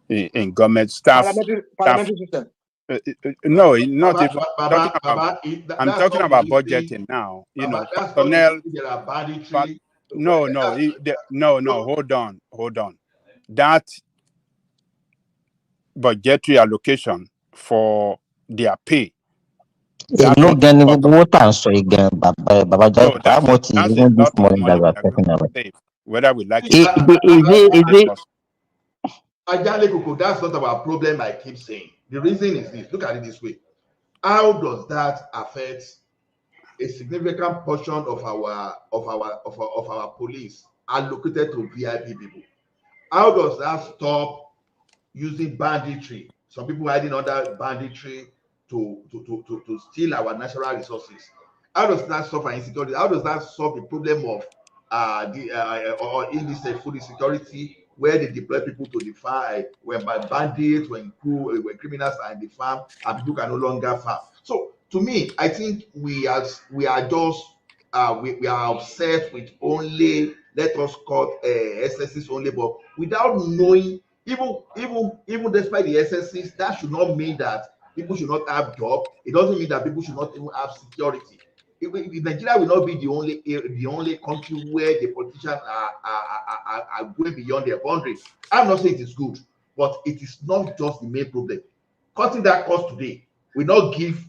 in government staff parliamentary system. No, not even talking about. I'm talking about budgeting now. You know, personnel. No. Hold on. That budgetary allocation for their pay. That's a lot of money that we're talking about. Whether we like it. That's not our problem. I keep saying the reason is this. Look at it this way: how does that affect a significant portion of our police allocated to VIP people? How does that stop using banditry? Some people hiding under banditry to steal our natural resources. How does that solve our insecurity? How does that solve the problem of or in this food insecurity, where they deploy people to the farm, when bandits, when criminals are in the farm, and people can no longer farm? So to me, I think we are just we are obsessed with only, let us call SSs only, but without knowing, even despite the SSs, that should not mean that people should not have job. It doesn't mean that people should not even have security. Nigeria will not be the only country where the politicians are going beyond their boundary. I'm not saying it is good, but it is not just the main problem. Cutting that cost today will not give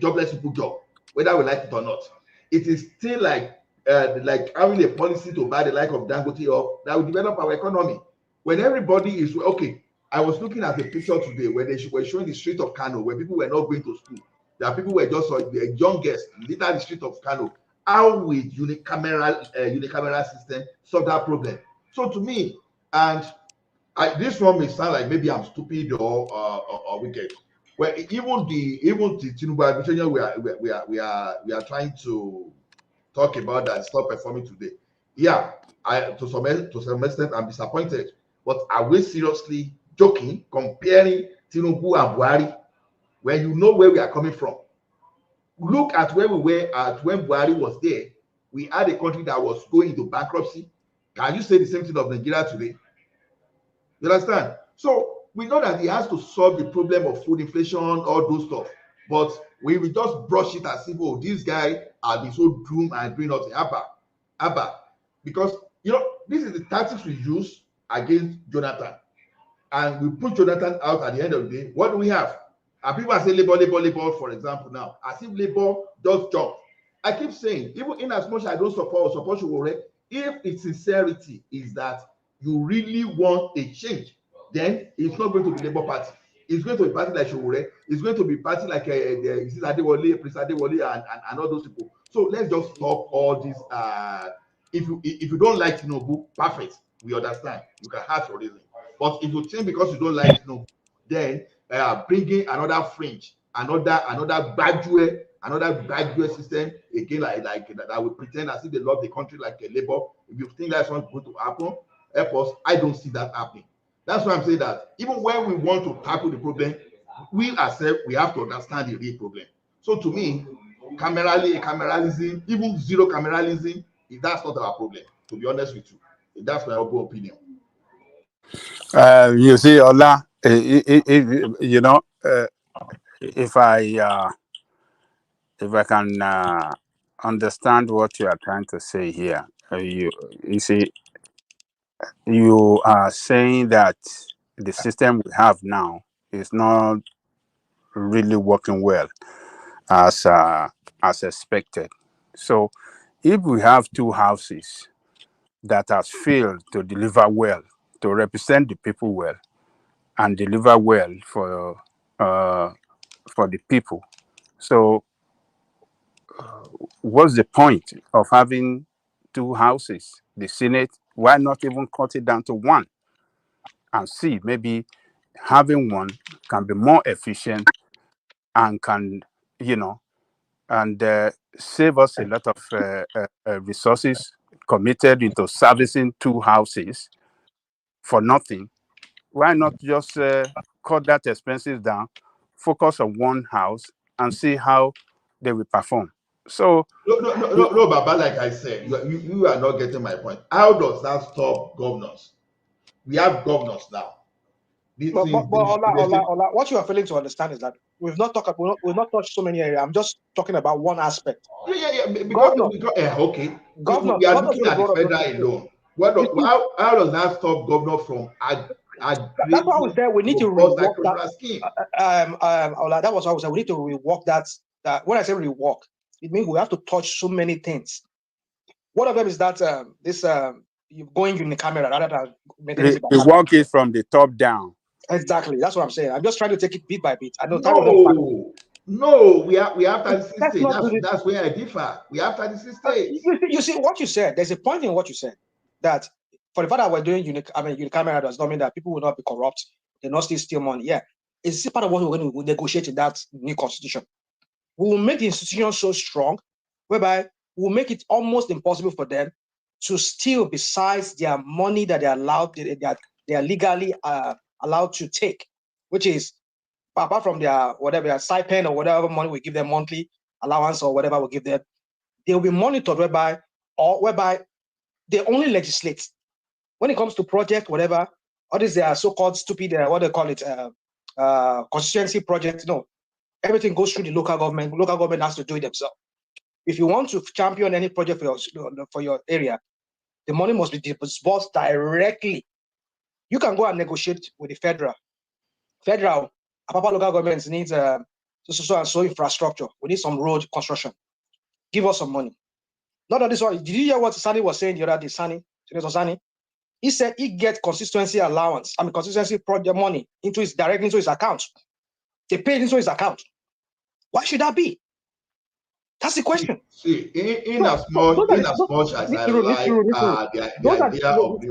jobless people job, whether we like it or not. It is still like having a policy to buy the like of Dangote up that will develop our economy. When everybody is okay. I was looking at a picture today where they were showing the street of Kano, where people were not going to school. There are people who were just the youngest, literally the street of Kano. How will unicameral system solve that problem? So to me, and this one may sound like maybe I'm stupid or wicked. Well, even the Tinubu administration we are trying to talk about that stop performing today. Yeah, to some extent I'm disappointed. But are we seriously joking, comparing Tinubu and Buhari when you know where we are coming from? Look at where we were at when Buhari was there. We had a country that was going into bankruptcy. Can you say the same thing of Nigeria today? You understand? So we know that he has to solve the problem of food inflation, all those stuff. But we will just brush it as if, oh, this guy has been so doomed and doing nothing. Abba. Because, this is the tactics we use against Jonathan. And we put Jonathan out at the end of the day. What do we have? And people are saying labor, for example, now. As if labor does job. I keep saying, even in as much as I don't support Showore, if its sincerity is that you really want a change, then it's not going to be Labour Party. It's going to be a party like Showore. It's going to be a party like Adewale, Prince Adewale, and all those people. So let's just stop all this. If you don't like Tinubu, perfect. We understand. You can have your reason. But if you think because you don't like Tinubu, then bringing another fringe, another graduate system again, like that will pretend as if they love the country like a Labour. If you think that's not going to happen, help us. I don't see that happening. That's why I'm saying that even when we want to tackle the problem, we ourselves we have to understand the real problem. So to me, cameralism, even zero cameralism, that's not our problem. To be honest with you, that's my own opinion. You see, Ola, you know, if I can understand what you are trying to say here, you see, you are saying that the system we have now is not really working well as expected. So, if we have two houses that has failed to deliver well, to represent the people well, and deliver well for the people. So, what's the point of having two houses? The Senate, why not even cut it down to one and see maybe having one can be more efficient and can, and save us a lot of resources committed into servicing two houses for nothing. Why not just cut that expenses down, focus on one house, and see how they will perform? So, no, Baba, like I said, you are not getting my point. How does that stop governors? We have governors now. But Ola, what you are failing to understand is that we've not touched so many areas. I'm just talking about one aspect. Yeah. Because okay, we are looking at the federal alone. How does that stop governor from that's why we said we need to rework that scheme. Ola, that was why we said we need to rework that. When I say rework, it means we have to touch so many things. One of them is that going unicameral rather than we work it from the top down. Exactly, that's what I'm saying. I'm just trying to take it bit by bit. I know. No, we have 36 states. That's where I differ. We have 36 states. You see what you said. There's a point in what you said that for the fact that we're doing unicameral does not mean that people will not be corrupt. They're not still steal money. Yeah, it's part of what we're going to negotiate in that new constitution. We will make the institution so strong, whereby we'll make it almost impossible for them to steal besides their money that they're allowed, that they are legally allowed to take, which is apart from their whatever their stipend or whatever money we give them monthly allowance or whatever we give them, they will be monitored whereby they only legislate when it comes to project whatever. All these are so-called stupid what they call it constituency projects. No, everything goes through the local government. Local government has to do it themselves. If you want to champion any project for your area, the money must be disbursed directly. You can go and negotiate with the federal. Apapa local governments needs so and so infrastructure. We need some road construction. Give us some money. Not on this one. Did you hear what Sani was saying the other day? Sani, he said he gets consistency allowance. Consistency project money directly into his account. They pay it into his account. Why should that be? That's the question. See, in as much as I like the idea of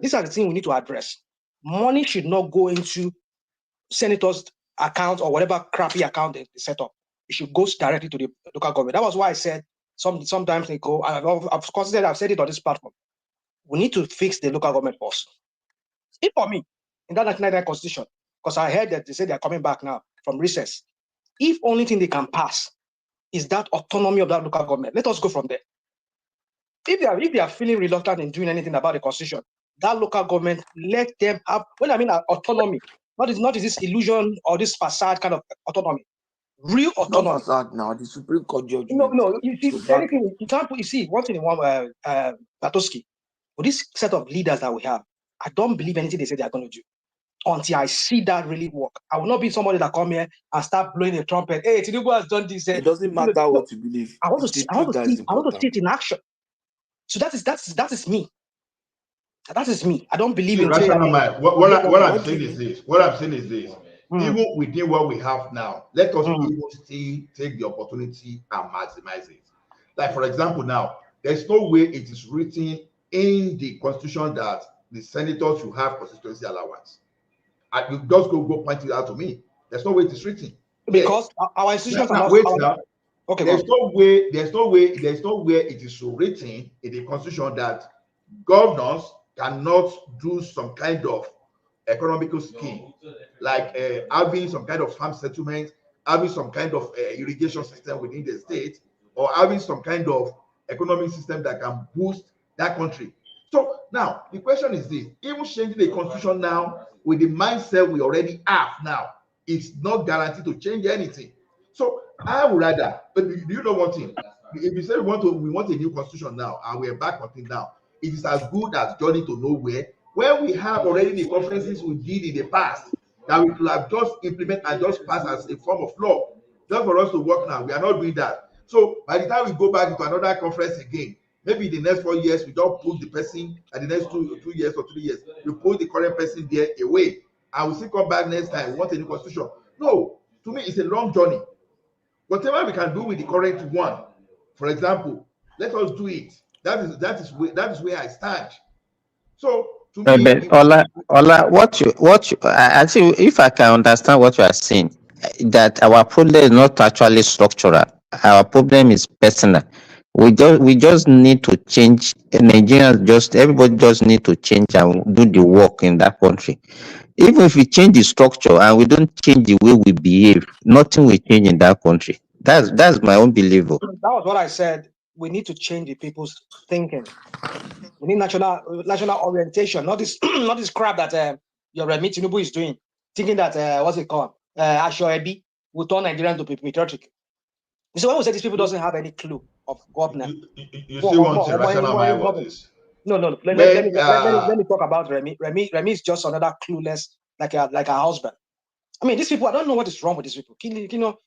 these are the things we need to address. Money should not go into senators' account or whatever crappy account they set up. It should go directly to the local government. That was why I said sometimes they go. I've said it on this platform. We need to fix the local government first. If for me, in that 1999 constitution, because I heard that they say they're coming back now from recess. If only thing they can pass is that autonomy of that local government, let us go from there. If they are feeling reluctant in doing anything about the constitution, that local government, let them have. When I mean autonomy, not is this illusion or this facade kind of autonomy. real autonomy. Not facade now. The Supreme Court judgment. No. You see, anything you can't put. You see, one thing in one Batoski, with this set of leaders that we have, I don't believe anything they say they are going to do until I see that really work. I will not be somebody that come here and start blowing a trumpet. Hey, Tinubu has done this. It doesn't matter what you believe. I want to see it in action. So that is me. That is me. I don't believe in rational mind. What I'm saying is this. Even within what we have now, let us even still take the opportunity and maximize it. Like, for example, now, there's no way it is written in the constitution that the senators should have constituency allowance. You just go point it out to me. There's no way it is written. Because our institutions are not. Wait now. Okay. There's no way it is written in the constitution that governors cannot do some kind of economical scheme, like having some kind of farm settlement, having some kind of irrigation system within the state, or having some kind of economic system that can boost that country. So now the question is this: even changing the constitution now with the mindset we already have now, it's not guaranteed to change anything. So I would rather, but do you know one thing? If you say we want a new constitution now and we're back on it now, it is as good as journey to nowhere, where we have already the conferences we did in the past that we could have just implement and just pass as a form of law. Just for us to work now, we are not doing that. So by the time we go back into another conference again, maybe in the next 4 years, we don't put the person, and the next 2 years or 3 years, we put the current person there away, and we still come back next time, we want a new constitution. No, to me, it's a long journey. Whatever we can do with the current one, for example, let us do it. That is where I stand. So to me, Ola, what you, I think if I can understand what you are saying, that our problem is not actually structural. Our problem is personal. We just need to change. Nigerians everybody just need to change and do the work in that country. Even if we change the structure and we don't change the way we behave, nothing will change in that country. That's my own belief. That was what I said. We need to change the people's thinking. We need national orientation, not this not this crap that your Remi Tinubu is doing, thinking that what's it called? Ashoebi will turn Nigerians to be patriotic. So when we say these people doesn't have any clue of governance, you see one thing, rational mind about this. No. Let me talk about Remi. Remi is just another clueless, like a husband. I mean, these people, I don't know what is wrong with these people. You know,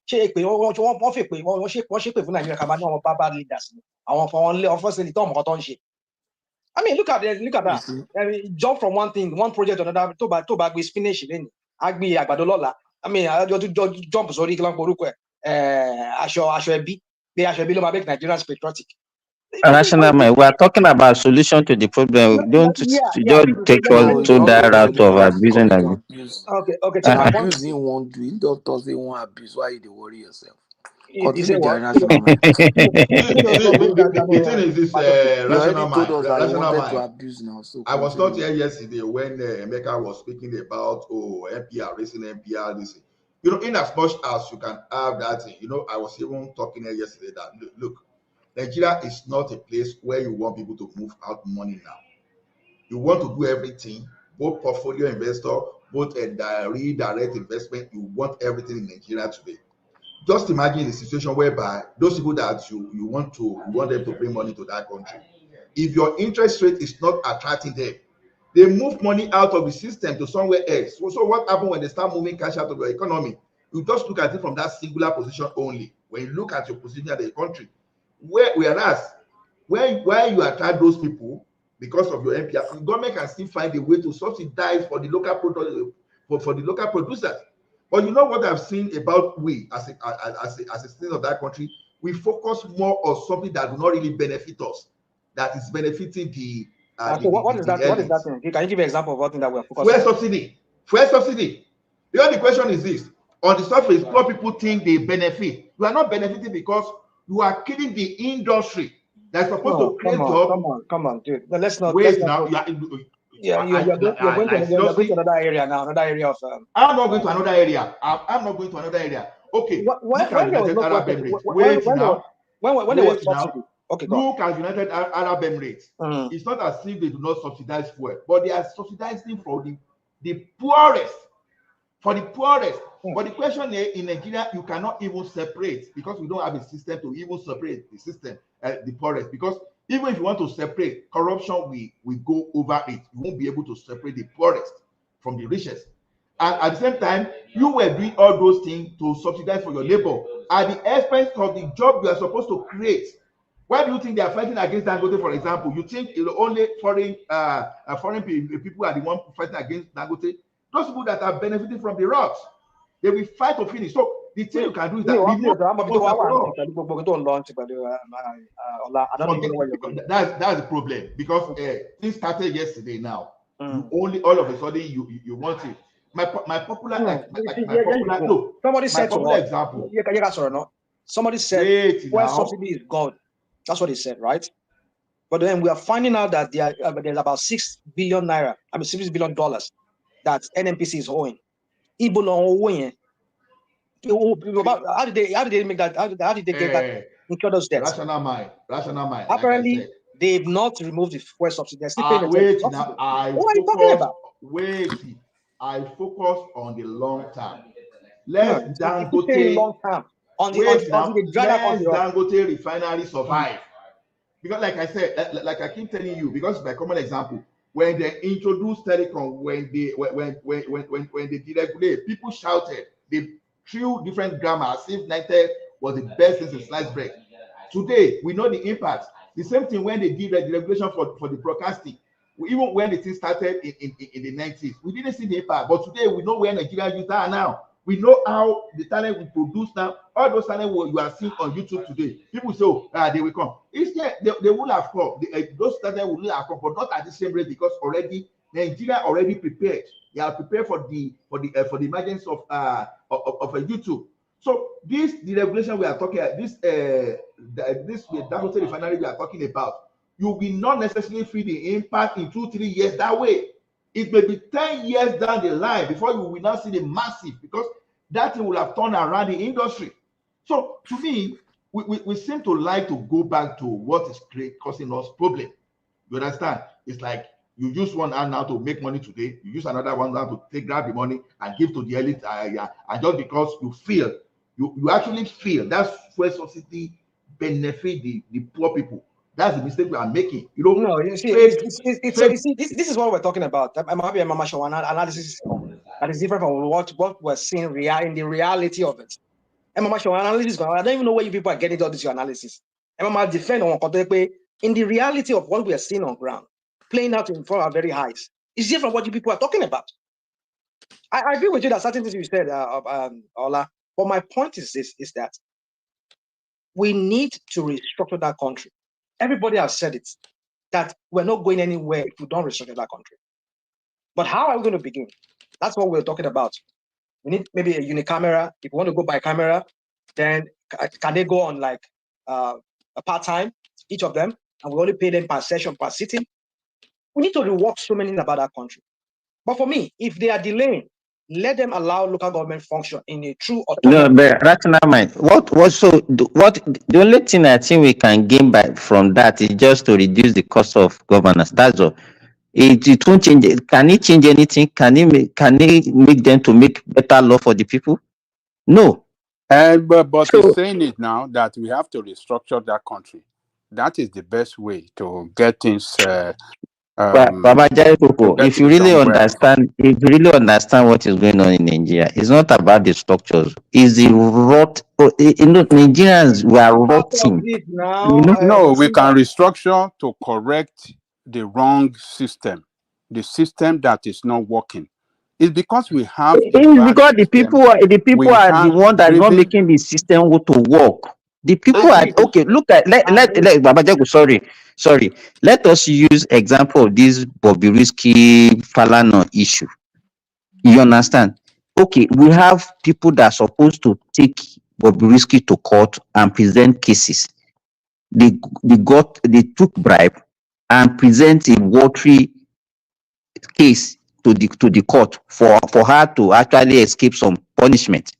I mean, look at that. I mean, jump from one project to another. To bag we finish it. I mean, I just jump sorry, Ashoebi. The Ashoebi lo make Nigerians patriotic. Rational mind. We are talking about solution to the problem. Don't just take us to that route of abusing them. Okay. Abusing won't do it. Doctors they won't abuse. Why you worry yourself? Continue the rational mind. The thing is this rational mind. To abuse now. So I was not here yesterday when Emeka was speaking about NPR, raising NPR, this. You know, in as much as you can have that thing, you know, I was even talking here yesterday that look, Nigeria is not a place where you want people to move out money now. You want to do everything, both portfolio investor, both a redirect investment. You want everything in Nigeria today. Just imagine the situation whereby those people that you want them to bring money to that country. If your interest rate is not attracting them, they move money out of the system to somewhere else. So what happens when they start moving cash out of your economy? You just look at it from that singular position only. When you look at your position at the country, whereas where you attract those people because of your NPR, the government can still find a way to subsidize for the local product for the local producers. But you know what I've seen about we as a citizen of that country, we focus more on something that will not really benefit us, that is benefiting the. So what is that? What is that thing? Can you give an example of what thing that we are focusing on? Fuel subsidy. The only question is this: on the surface, poor people think they benefit. You are not benefiting because you are killing the industry that's supposed to create jobs. Come on, dude. But let's not. Wait let's now. Not you're going to another area now. Another area of. I'm not going to another area. I'm not going to another area. Okay. When there was subsidy. Okay, look at United Arab Emirates. It's not as if they do not subsidize fuel, but they are subsidizing for the poorest. For the poorest, But the question is, in Nigeria, you cannot even separate because we don't have a system to even separate the system, the poorest. Because even if you want to separate, corruption we go over it. You won't be able to separate the poorest from the richest. And at the same time, you were doing all those things to subsidize for your labor at the expense of the job you are supposed to create. Why do you think they are fighting against Dangote, for example? You think only foreign people are the ones fighting against Dangote? Those people that are benefiting from the rocks, they will fight to finish. So the thing you can do is that that's the problem, because things started yesterday now. You only all of a sudden you want it. My popular example. Somebody said fuel subsidy is God. That's what he said, right? But then we are finding out that there's about 6 billion naira, $6 billion that NNPC is owing. How did they make that? How did they get that into those debts? Rational mind. Apparently, like they've not removed the fuel subsidy. They're still paying wait, the now what are you talking about? Wait, I focus on the long term. Let Dangote long term. Let Dangote refinery survive. Because like I said, like I keep telling you, because by common example, when they introduced telecom, when they deregulate, people shouted, they threw different grammar as if United was the best thing since sliced bread. Today, we know the impact. The same thing when they did the regulation for the broadcasting. Even when the thing started in the 90s, we didn't see the impact. But today, we know where Nigerian youth are now. We know how the talent we produce now. All those talent you are seeing on YouTube today, people say, they will come. Instead, they will have come. Those talent will have come, but not at the same rate, because already Nigeria already prepared. They are prepared for the emergence of a YouTube. So the regulation we are talking about, this Dangote refinery we are talking about, you will not necessarily feel the impact in 2-3 years that way. It may be 10 years down the line before you will not see the massive, because that thing will have turned around the industry. So to me, we seem to like to go back to what is causing us problem. You understand? It's like you use one hand now to make money today, you use another one now to grab the money and give to the elite, and just because you feel, you actually feel that's where subsidy benefit the poor people. That's the mistake we are making. You know, no, you see, this is what we're talking about. I'm happy I'm analysis that is different from what we're seeing in the reality of it. Analysis, I don't even know where you people are getting all this your analysis. Defend on in the reality of what we are seeing on ground, playing out in front of our very eyes. It's different from what you people are talking about. I agree with you that certain things you said, Ola. But my point is this: is that we need to restructure that country. Everybody has said it, that we're not going anywhere if we don't restructure that country. But how are we going to begin? That's what we're talking about. We need maybe a unicamera. If we want to go by camera, then can they go on like a part-time, each of them, and we only pay them per session, per sitting? We need to rework so many things about that country. But for me, if they are delaying, let them allow local government function in a true autonomy. No, but rational mind. The only thing I think we can gain from that is just to reduce the cost of governance. That's all. It won't change. Can it change anything? Can it make them to make better law for the people? No. But he's saying it now that we have to restructure that country. That is the best way to get things. Baba Jaipopo, if you really understand what is going on in Nigeria, it's not about the structures. It's the rot. Nigerians were rotting. No, we can restructure to correct the wrong system, the system that is not working. It's because we have. It's because the people are the one that is not making the system to work. The people are okay. Look at let Baba Jago, sorry. Let us use example of this Bobrisky Falana issue. You understand? Okay, we have people that are supposed to take Bobrisky to court and present cases. They took bribe and present a watery case to the court for her to actually escape some punishment.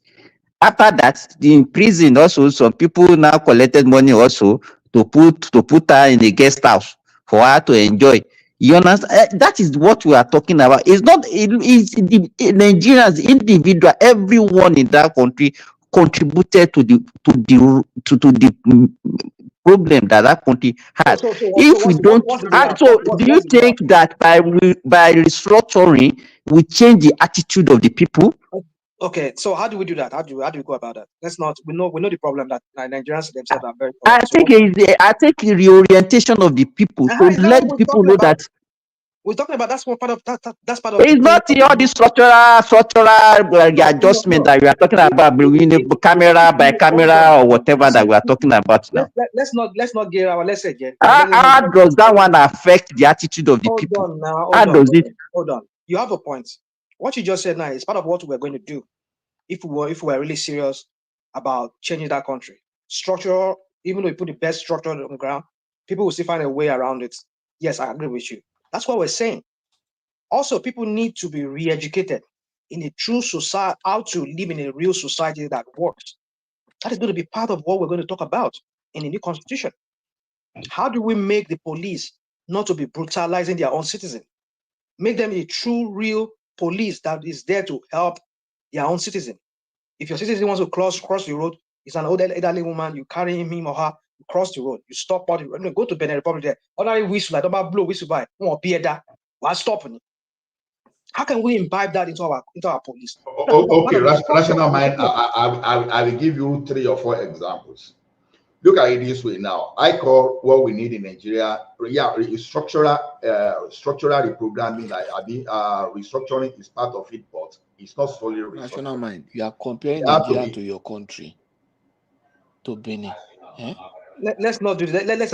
After that, in prison also, some people now collected money also to put her in a guest house for her to enjoy. You understand? That is what we are talking about. It's not. It's the Nigerians, individual, everyone in that country contributed to the problem that country has. If we don't, so do you think that by restructuring we change the attitude of the people? Okay, so how do we do that? How do we go about that? Let's not. We know the problem that Nigerians themselves are very corrupt. I think the reorientation of the people to let the people know that. We're talking about that's one part of that. That's part of. It's not all the structural adjustment that we are talking about, camera by camera or whatever that we are talking about now. Let's not get our let's say again. How does that one affect the attitude of the people? Hold on now. How does it? Hold on. You have a point. What you just said now is part of what we're going to do if we were really serious about changing that country. Structure, even though we put the best structure on the ground, people will still find a way around it. Yes, I agree with you. That's what we're saying. Also, people need to be re-educated in a true society, how to live in a real society that works. That is going to be part of what we're going to talk about in the new constitution. How do we make the police not to be brutalizing their own citizens? Make them a true, real police that is there to help their own citizen. If your citizen wants to cross the road, it's an old elderly woman, you carry him or her, you cross the road, you stop, go to Benin Republic there. Ordinary whistle, I don't blow whistle by, won't be that. Why stop? How can we imbibe that into our police? Okay, rational mind. I will give you 3 or 4 examples. Look at it this way now. I call what we need in Nigeria, structural reprogramming. Restructuring is part of it, but it's not solely restructuring. Rational mind. You are comparing Nigeria to your country, to Benin. Eh? Let's not do that. Let's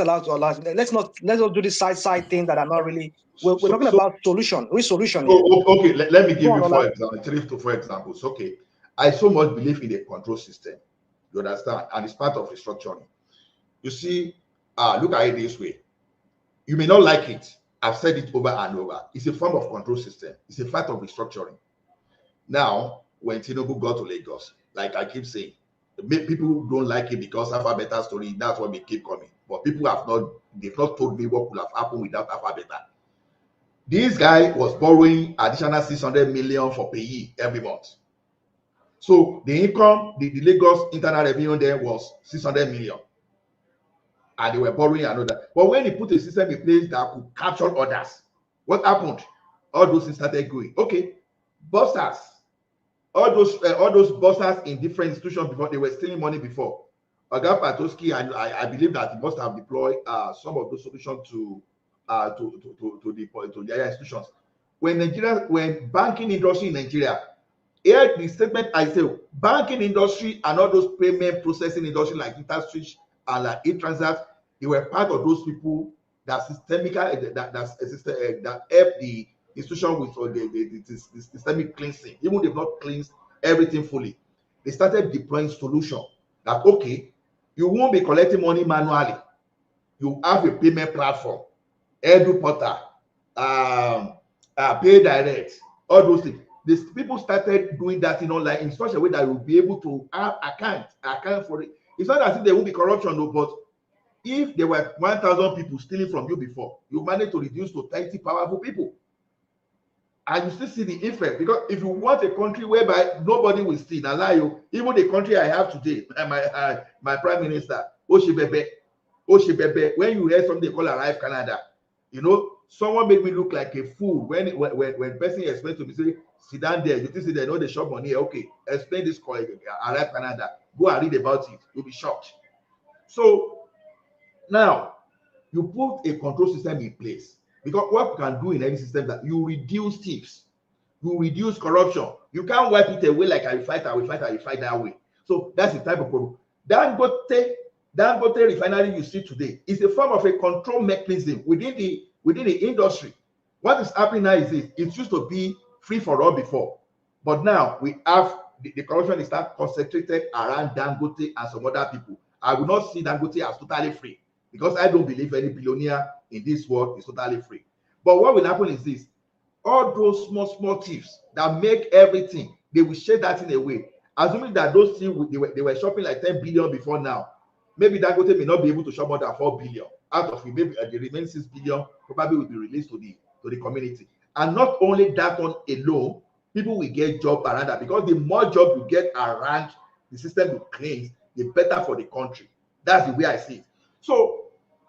not do this side thing that are not really. We're talking about solution. Which solution? Okay, let me give you 4 examples, 3 to 4 examples. Okay, I so much believe in a control system. You understand? And it's part of restructuring. You see, look at it this way. You may not like it. I've said it over and over. It's a form of control system. It's a part of restructuring. Now, when Tinubu got to Lagos, like I keep saying, people don't like it because Alpha Beta story. That's what we keep coming. But people they've not told me what could have happened without Alpha Beta. This guy was borrowing additional 600 million for payee every month. So the income, the Lagos internal revenue there was 600 million. And they were borrowing another. But when he put a system in place that could capture others, what happened? All those things started going. Okay, busters. All those busters in different institutions before, they were stealing money before. Oga Patoski, I believe that he must have deployed some of those solutions to the other institutions. When banking industry in Nigeria, here the statement I say, banking industry and all those payment processing industry like InterSwitch and like eTransact, they were part of those people that systemically that help the institution with the systemic cleansing. Even they've not cleansed everything fully. They started deploying solution that okay, you won't be collecting money manually. You have a payment platform, Edu Portal, Pay Direct, all those things. These people started doing that in online in such a way that you'll be able to have account for it. It's not as if there won't be corruption, though, but if there were 1,000 people stealing from you before, you managed to reduce to 30 powerful people. And you still see the effect, because if you want a country whereby nobody will steal, allow you, even the country I have today, my prime minister, Oshibebe, when you hear something called Arrive Canada, you know, someone made me look like a fool when person explained to me, say, sit down there, you think they know the shop money, okay, explain this call, Arrive Canada, go and read about it, you'll be shocked. So now you put a control system in place, because what you can do in any system that you reduce thieves, you reduce corruption. You can't wipe it away like I fight that way. So that's the type of problem. Dangote refinery you see today is a form of a control mechanism within the industry. What is happening now is this: it used to be free for all before, but now we have the corruption is not concentrated around Dangote and some other people. I will not see Dangote as totally free, because I don't believe any billionaire in this world is totally free. But what will happen is this: all those small thieves that make everything, they will share that in a way, assuming that those thieves they were shopping like 10 billion before now. Maybe Dangote may not be able to shop more than 4 billion out of it, maybe the remaining 6 billion probably will be released to the community. And not only that one alone, people will get job around that, because the more job you get around the system you create, the better for the country. That's the way I see it. So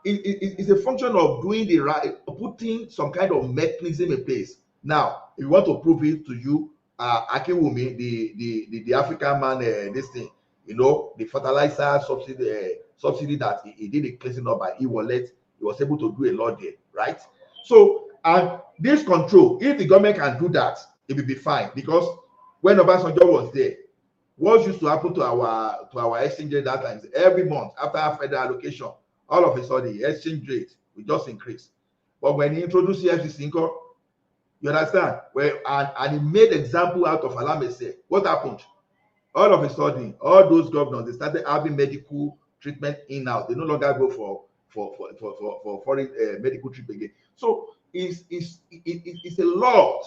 it's a function of doing the right, putting some kind of mechanism in place. Now, if you want to prove it to you, Akiwumi, the African man, this thing, you know, the fertilizer subsidy that he did a cleansing up by e-wallet, he was able to do a lot there, right? So, and this control, if the government can do that, it will be fine, because when Obasanjo was there, what used to happen to our exchange rate that time is every month after federal allocation, all of a sudden the exchange rate will just increase. But when he introduced CFCC, you understand? And he made example out of Alamese. What happened? All of a sudden, all those governors, they started having medical treatment in-house. They no longer go for foreign medical treatment again. So it's a lot.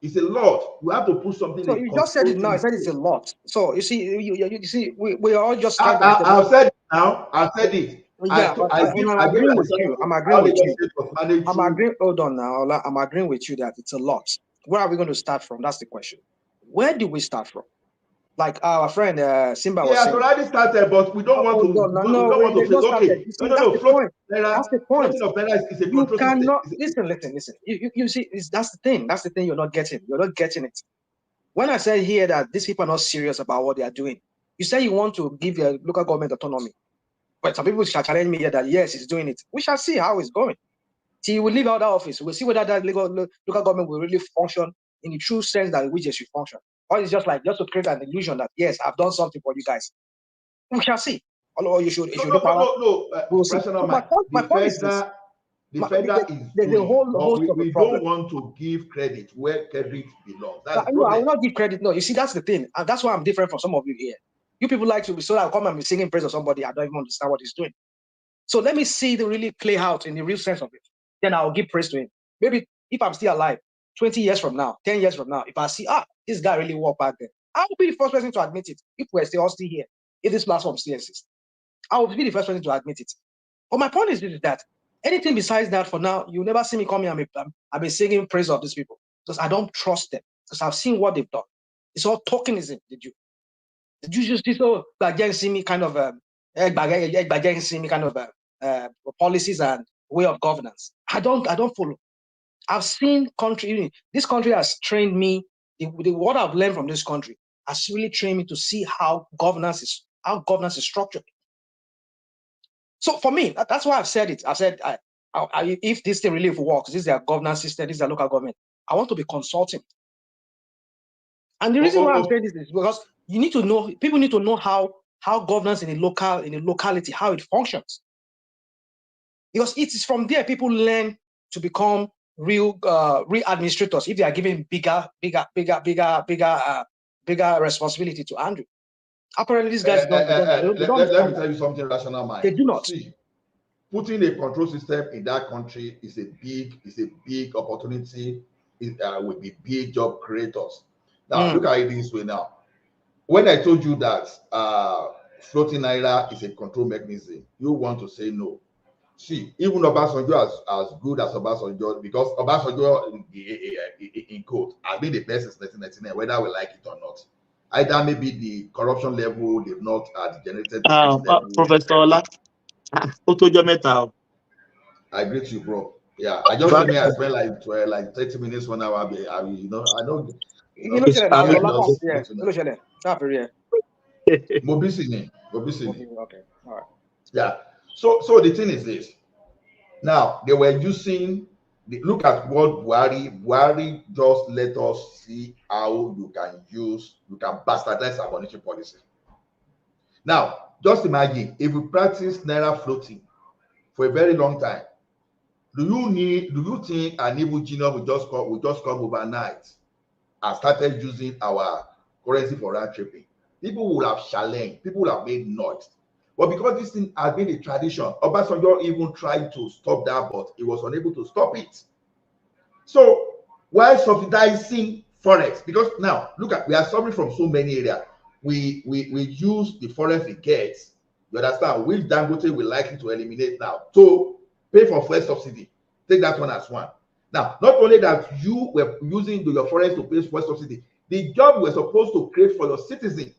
It's a lot. We have to put something So in. you just said it now. I said it's a lot. So you see, you see, we are all just trying to. I've said it now. I've said it. Yeah, but I'm agreeing with you. I'm agreeing with you. I'm agreeing. Hold on now. I'm agreeing with you that it's a lot. Where are we going to start from? That's the question. Where do we start from? Like our friend Simba was saying. Yeah, it's already started, but we don't want to. We don't want to feel okay. See, that's the point. That's the point. Floating of naira is a You control cannot system. listen. You see, that's the thing. That's the thing you're not getting. You're not getting it. When I said here that these people are not serious about what they are doing, you say you want to give your local government autonomy. But some people shall challenge me here that yes, he's doing it. We shall see how it's going. Till we leave out that office, we'll see whether that local government will really function in the true sense that which it should function. Or it's just to create an illusion that yes, I've done something for you guys. We shall see. Or you should No. We'll see. So my point is this. The federal is doing, but we don't want to give credit where credit belongs. That's the problem. I will not give credit. No, you see, that's the thing. And that's why I'm different from some of you here. You people like to be so I'll come and be singing praise of somebody. I don't even understand what he's doing. So let me see the really play out in the real sense of it. Then I'll give praise to him. Maybe if I'm still alive, 20 years from now, 10 years from now, if I see, this guy really worked back then, I will be the first person to admit it. If we're still here, if this platform still exists, I will be the first person to admit it. But my point is that anything besides that, for now, you'll never see me come here and I've been singing praise of these people because I don't trust them, because I've seen what they've done. It's all tokenism. Did you just this Gbajabiamila kind of Gbajabiamila kind of policies and way of governance? I don't follow. I've seen this country has trained me. What I've learned from this country has really trained me to see how governance is structured. So for me, that's why I've said it. I've said if this thing really works, this is their governance system, this is their local government, I want to be consulting. And the reason why I'm saying this is because people need to know how governance in a locality, how it functions. Because it is from there people learn to become real administrators if they are given bigger responsibility to handle. Apparently, these guys don't. Let me tell you something, rational mind. They do not. See, putting a control system in that country is a big opportunity. It will be big job creators. Now, look at it this way now. When I told you that floating naira is a control mechanism, you want to say no. See, even Obasanjo as good as Obasanjo, because Obasanjo in quote has been the best since 1999, whether we like it or not. Either maybe the corruption level they've not degenerated. Professor Ola, I agree with you, bro. Yeah, I just said I spent like 30 minutes, 1 hour. I know. Mobisini. Okay, all right. Yeah. So the thing is this. Now they were using. Look at what Buhari just let us see how you can bastardize our monetary policy. Now, just imagine if we practice naira floating for a very long time. Do you think an evil genius will just come overnight and started using our currency for round tripping? People will have challenged, people will have made noise. But because this thing has been a tradition, Obasanjo even tried to stop that, but he was unable to stop it. So while subsidizing forex, because now look at, we are suffering from so many areas. We use the forex we get You understand? Which Dangote will likely to eliminate now. So pay for fuel subsidy. Take that one as one. Now, not only that you were using your foreign to pay for subsidy, the job you were supposed to create for your citizen,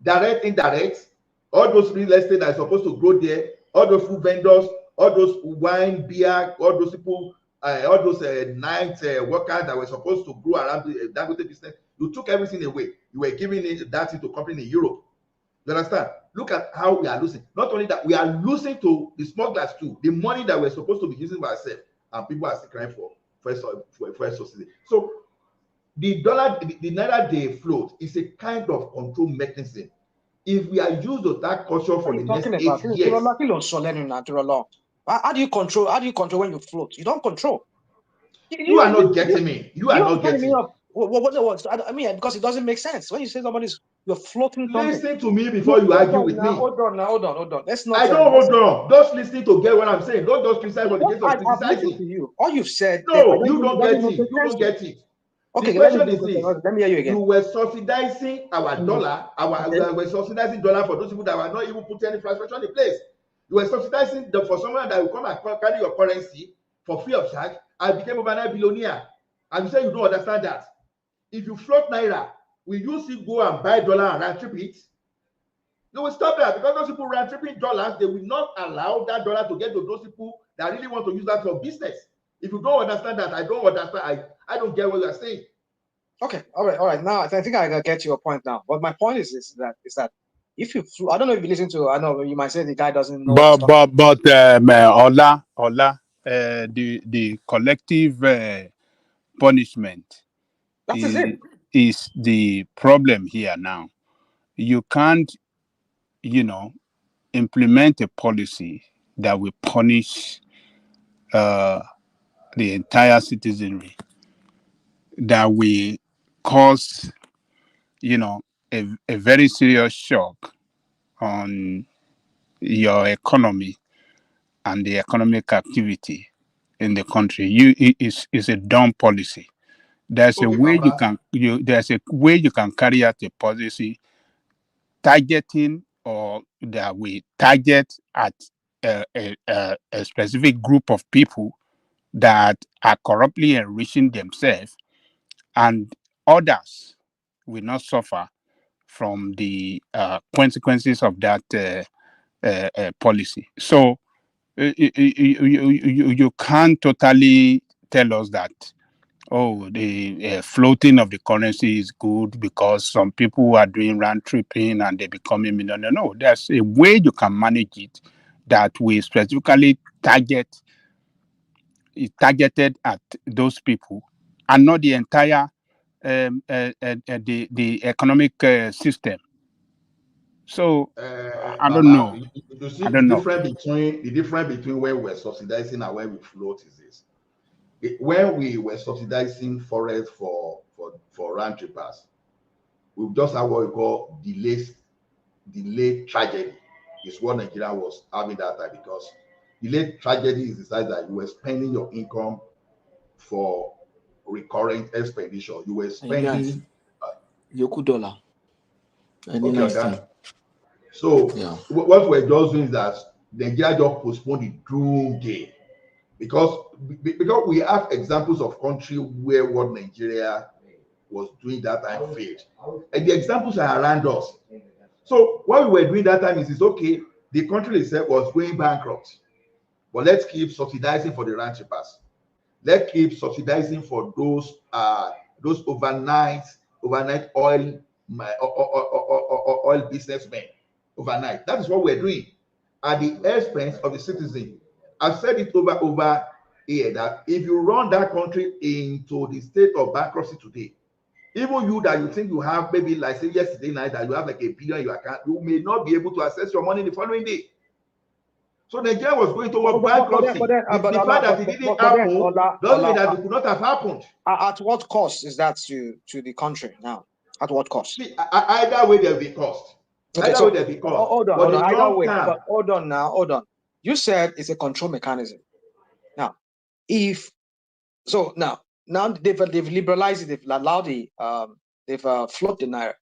direct, indirect, all those real estate that are supposed to grow there, all those food vendors, all those wine, beer, all those people, all those night workers that were supposed to grow around the Dangote business, you took everything away. You were giving that to company in Europe. You understand? Look at how we are losing. Not only that, we are losing to the smugglers too. The money that we're supposed to be using by ourselves, and people are still crying for first subsidy. So the dollar, the naira day float is a kind of control mechanism. If we are used to that culture for the next 8 years, how do you control? How do you control when you float? You don't control. You are not getting me. You are not getting me. What? I mean, because it doesn't make sense when you say you're floating something. Listen to me before you argue with me. Hold on. Let's not. I don't hold on. Just listening to get what I'm saying. Don't just criticize for the case of criticizing. To you. All you've said. No, you don't get it. You don't get it. Okay, the question is this: let me hear you again. You were subsidizing our dollar. We were subsidizing dollar for those people that were not even putting any infrastructure in place. You were subsidizing for someone that will come and carry your currency for free of charge. I became overnight billionaire. And you say you don't understand that. If you float naira, will you still go and buy dollar and round trip it? They will stop that because those people round tripping dollars, they will not allow that dollar to get to those people that really want to use that for business. If you don't understand that, I don't understand. I don't get what you are saying. Okay, all right. Now I think I get your point now. But my point is that if you, I don't know if you listen to, I know you might say the guy doesn't know. But Ola, the collective punishment is the problem here now. You can't, implement a policy that will punish the entire citizenry, that will cause, a very serious shock on your economy and the economic activity in the country. It's a dumb policy. There's a way there's a way you can carry out a policy targeting, or that we target at a specific group of people that are corruptly enriching themselves, and others will not suffer from the consequences of that policy. So you can't totally tell us that, the floating of the currency is good because some people are doing round tripping and they become a millionaire. No, there's a way you can manage it that we specifically targeted at those people, and not the entire the economic system. So I don't know. You see, the difference between when we're subsidizing and when we float is this. When we were subsidizing forex for round trippers, we just have what we call delayed tragedy. Is what Nigeria was having that time, because delayed tragedy is the size that you were spending your income for recurrent expenditure. You were spending Yoku dollar. Okay. So what we're just doing is that Nigeria just postponed the doom day, because we have examples of country where what Nigeria was doing that time failed, and the examples are around us. So what we were doing that time is okay, the country itself was going bankrupt, but let's keep subsidizing for the round trippers. Let's keep subsidizing for those overnight oil businessmen overnight. That is what we're doing at the expense of the citizen. I've said it over here that if you run that country into the state of bankruptcy today, even you that you think you have, maybe like say yesterday night that you have like $1 billion in your account, you may not be able to access your money the following day. So Nigeria was going toward bankruptcy. The fact that it didn't happen doesn't mean that it could not have happened. At what cost is that to the country now? At what cost? See, either way there will be cost. Okay, either way there will be cost. Hold on. Hold on. You said it's a control mechanism. Now, now they've liberalized it. They've allowed they've floated the naira.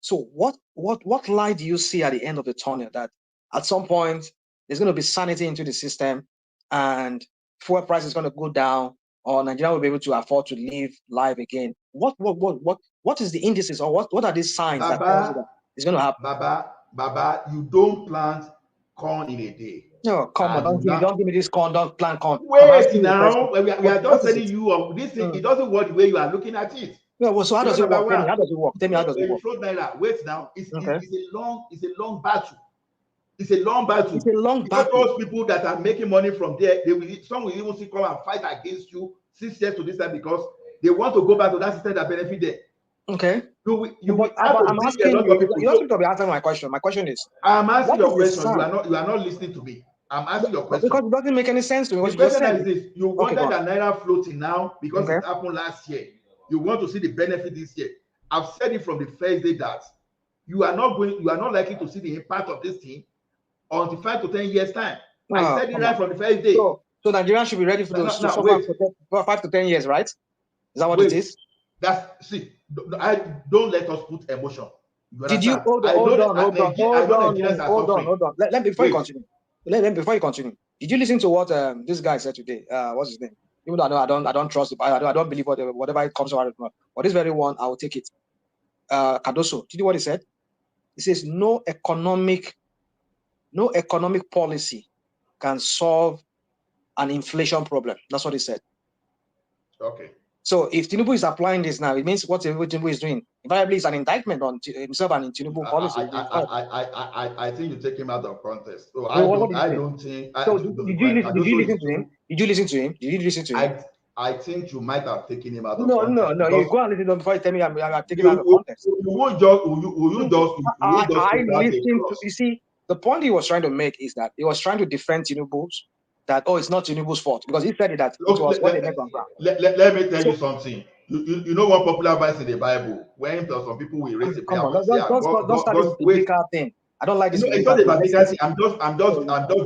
So what light do you see at the end of the tunnel that at some point, there's going to be sanity into the system, and fuel price is going to go down, or Nigeria will be able to afford to live life again. What is the indices, or what are these signs that tell you that it's going to happen? Baba, you don't plant corn in a day. No, come on, don't give me this corn, don't plant corn. Wait now, we are just telling you of this thing. It doesn't work the way you are looking at it. Yeah, well, so how does it work? Tell me, how does it work? Tell me, how does it work? Wait now, it's a long battle. It's a long battle. It's a long battle. Those people that are making money from there, some will even come and fight against you 6 years to this time because they want to go back to that system that benefit them. Okay. I'm asking you. You're not supposed to be answering my question. My question is, I'm asking your question. You are not listening to me. I'm asking your question. Because it doesn't make any sense to me. The question is this: you wanted the naira floating now because it happened last year. You want to see the benefit this year. I've said it from the first day that you are not likely to see the impact of this thing until 5 to 10 years time. I said it right from the first day. So Nigerians should be ready for those for 5 to 10 years, right? Is that what it is? Don't let us put emotion. Did you hold on? Before you continue, did you listen to what this guy said today? What's his name? Even though I don't trust it, I don't believe whatever it comes out. But this very one, I will take it. Cardoso, did you know what he said? He says no economic policy can solve an inflation problem. That's what he said. Okay. So if Tinubu is applying this now, it means what Tinubu is doing invariably is an indictment on himself and in Tinubu policy. I think you take him out of context. So I don't think. Did you listen to him? Did you listen to him? I think you might have taken him out of context. No. You go and listen to him before you tell me I'm taking him out of context. I listened to. You see, the point he was trying to make is that he was trying to defend Tinubu's. That it's not Tinubu's fault because he said it that it was what they made on ground. Let me tell you something. You know one popular verse in the Bible when some people will raise the prayer. Come on, don't start this biblical thing. I don't like this. It's not a biblical thing. I'm just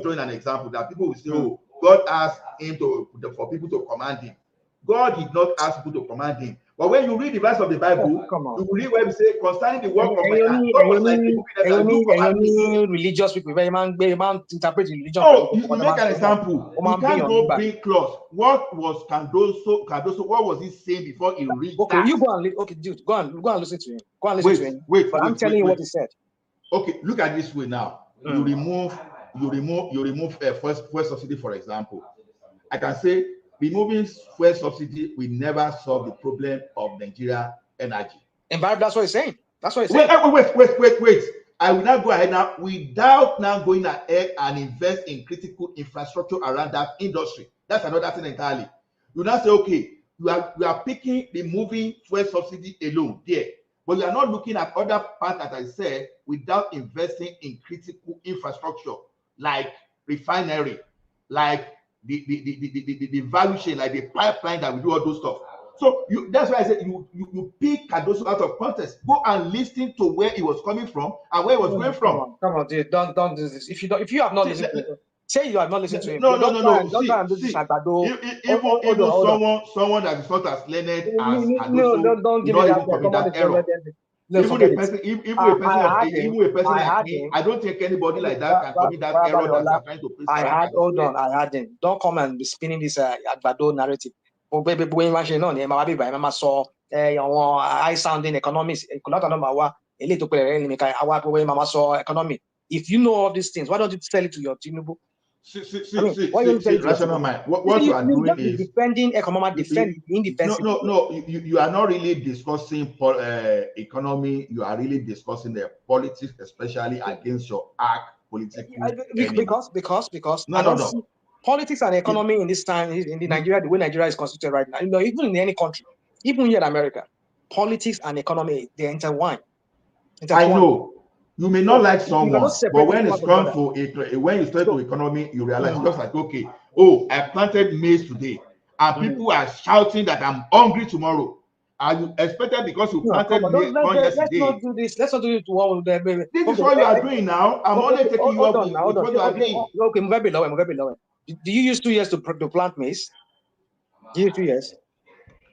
drawing an example that people will say, "Oh, God asked him for people to command him." God did not ask people to command him. But when you read the verse of the Bible, you will read where we say concerning the work of my hand. God was like religious people, very man interpret religion. Oh, you make an example. You can't go bring close. What was Cardoso? What was he saying before he read that? You go and dude, go and listen to him. Go and listen to him. Wait, I'm telling you what he said. Okay, look at this way now. You remove fuel subsidy, for example. I can say removing fuel subsidy will never solve the problem of Nigeria energy. And that's what he's saying. That's what he's saying. Wait. I will not go ahead now without now going ahead and invest in critical infrastructure around that industry. That's another thing entirely. You now say, okay, we are picking removing fuel subsidy alone there, but you are not looking at other parts that I said without investing in critical infrastructure like refinery, like the value chain, like the pipeline that we do all those stuff. So that's why I said you pick Cardoso out of context. Go and listen to where he was coming from and where he was going from. Come on, dude, don't do this. If you have not listened to him, say you have not listened to him. No. Even someone that is not as learned as Cardoso, don't give me that error. Even a person like me, I don't think anybody like that can commit that error that you're trying to place. I had him. Don't come and be spinning this Agbado narrative. High sounding economics. If you know all these things, why don't you tell it to your Tinubu? Rational mind. What you are doing is defending independence. No. You are not really discussing economy. You are really discussing the politics, especially against your political. Because I don't see politics and economy in this time in the Nigeria, the way Nigeria is constituted right now. Even in any country, even here in America, politics and economy they intertwine. I know. You may not like someone, but when it's come to when you start to economy, you realize just like, okay, I planted maize today, and people are shouting that I'm hungry tomorrow. Are you expected because you planted maize yesterday? Let's not do this. Let's not do it to all the baby. This is what you are doing now. I'm only taking you up with what you are doing. Okay, I'm very low. Do you use 2 years to plant maize? Do you use 2 years?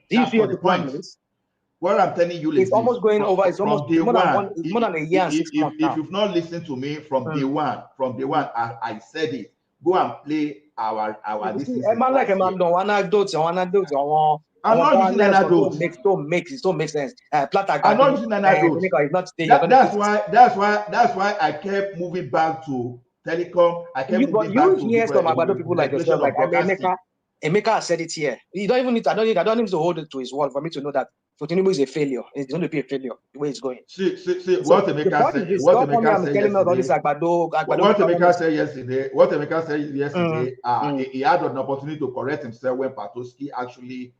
Do you use 2 years to plant maize? What I'm telling you is it's almost going over. It's from almost day more one. than it's more than a year and 6 months now. If you've not listened to me from day one, I said it. Go and play our this is man like a man don't anecdotes. I'm not using anecdotes. Don't make sense. I'm not using anecdotes. That's why I kept moving back to telecom. I kept moving back to hear some Agbado people like yourself, like Emeka said it here. You don't even need. I don't need to hold it to his word for me to know that Tinubu is a failure. It's going to be a failure the way it's going. See, what Emeka said. What Emeka said yesterday. What Emeka said yesterday. He had an opportunity to correct himself when Patoski actually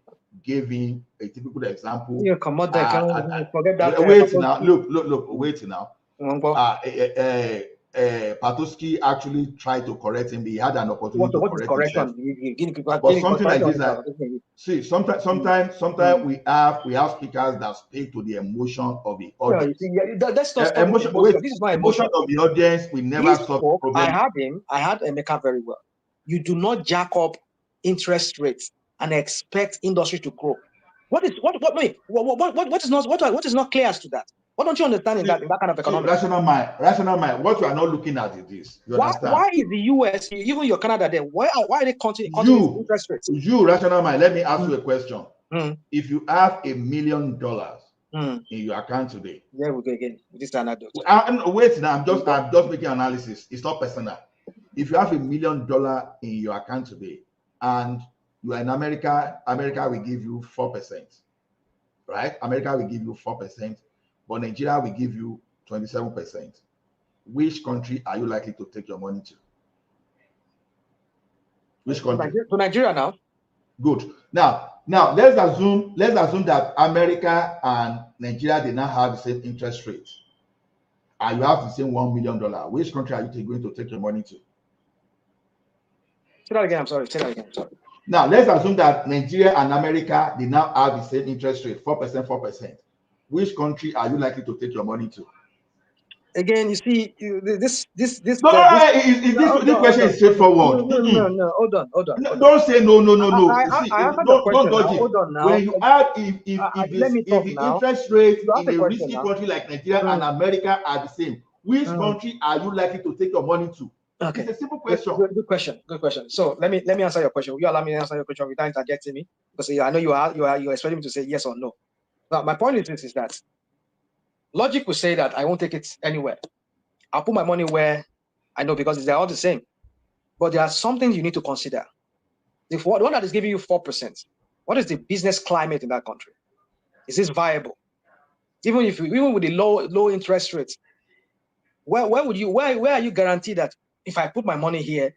gave him a typical example. Yeah, come on, forget that. Wait now. Look. Wait now. Patoski actually tried to correct him. He had an opportunity to correct himself. But something like this, see, sometimes we have speakers that speak to the emotion of the audience. That's not emotion. Wait, this is my emotion of the audience. We never solve the problem. I had Emeka very well. You do not jack up interest rates and expect industry to grow. What is not clear as to that? What don't you understand in that kind of economics? Rational mind. What you are not looking at is this. You understand? Why is the US, even your Canada, there? Why are they continuing interest rates? You rational mind. Let me ask you a question. If you have $1 million in your account today, yeah, we go again. This is another. Wait now. I'm just making analysis. It's not personal. If you have $1 million in your account today, and you are in America will give you 4%, right? America will give you 4%. But Nigeria will give you 27%. Which country are you likely to take your money to? Which country? To Nigeria now. Good. Now let's assume that America and Nigeria did not have the same interest rate, and you have the same $1 million. Which country are you going to take your money to? Say that again. I'm sorry. Say that again. I'm sorry. Now let's assume that Nigeria and America did not have the same interest rate, 4%. Which country are you likely to take your money to? Again, you see, this question is straightforward. No, hold on. Don't say no. Don't dodge it. Hold on now. When you add, if the interest rate in a risky country like Nigeria and America are the same, which country are you likely to take your money to? Okay. It's a simple question. Good question. So let me answer your question. Will you allow me to answer your question without interjecting me? Because I know you're expecting me to say yes or no. Now, my point is that logic will say that I won't take it anywhere. I'll put my money where I know because they're all the same. But there are some things you need to consider. The one that is giving you 4%, what is the business climate in that country? Is this viable? Even with the low interest rates, where are you guaranteed that if I put my money here,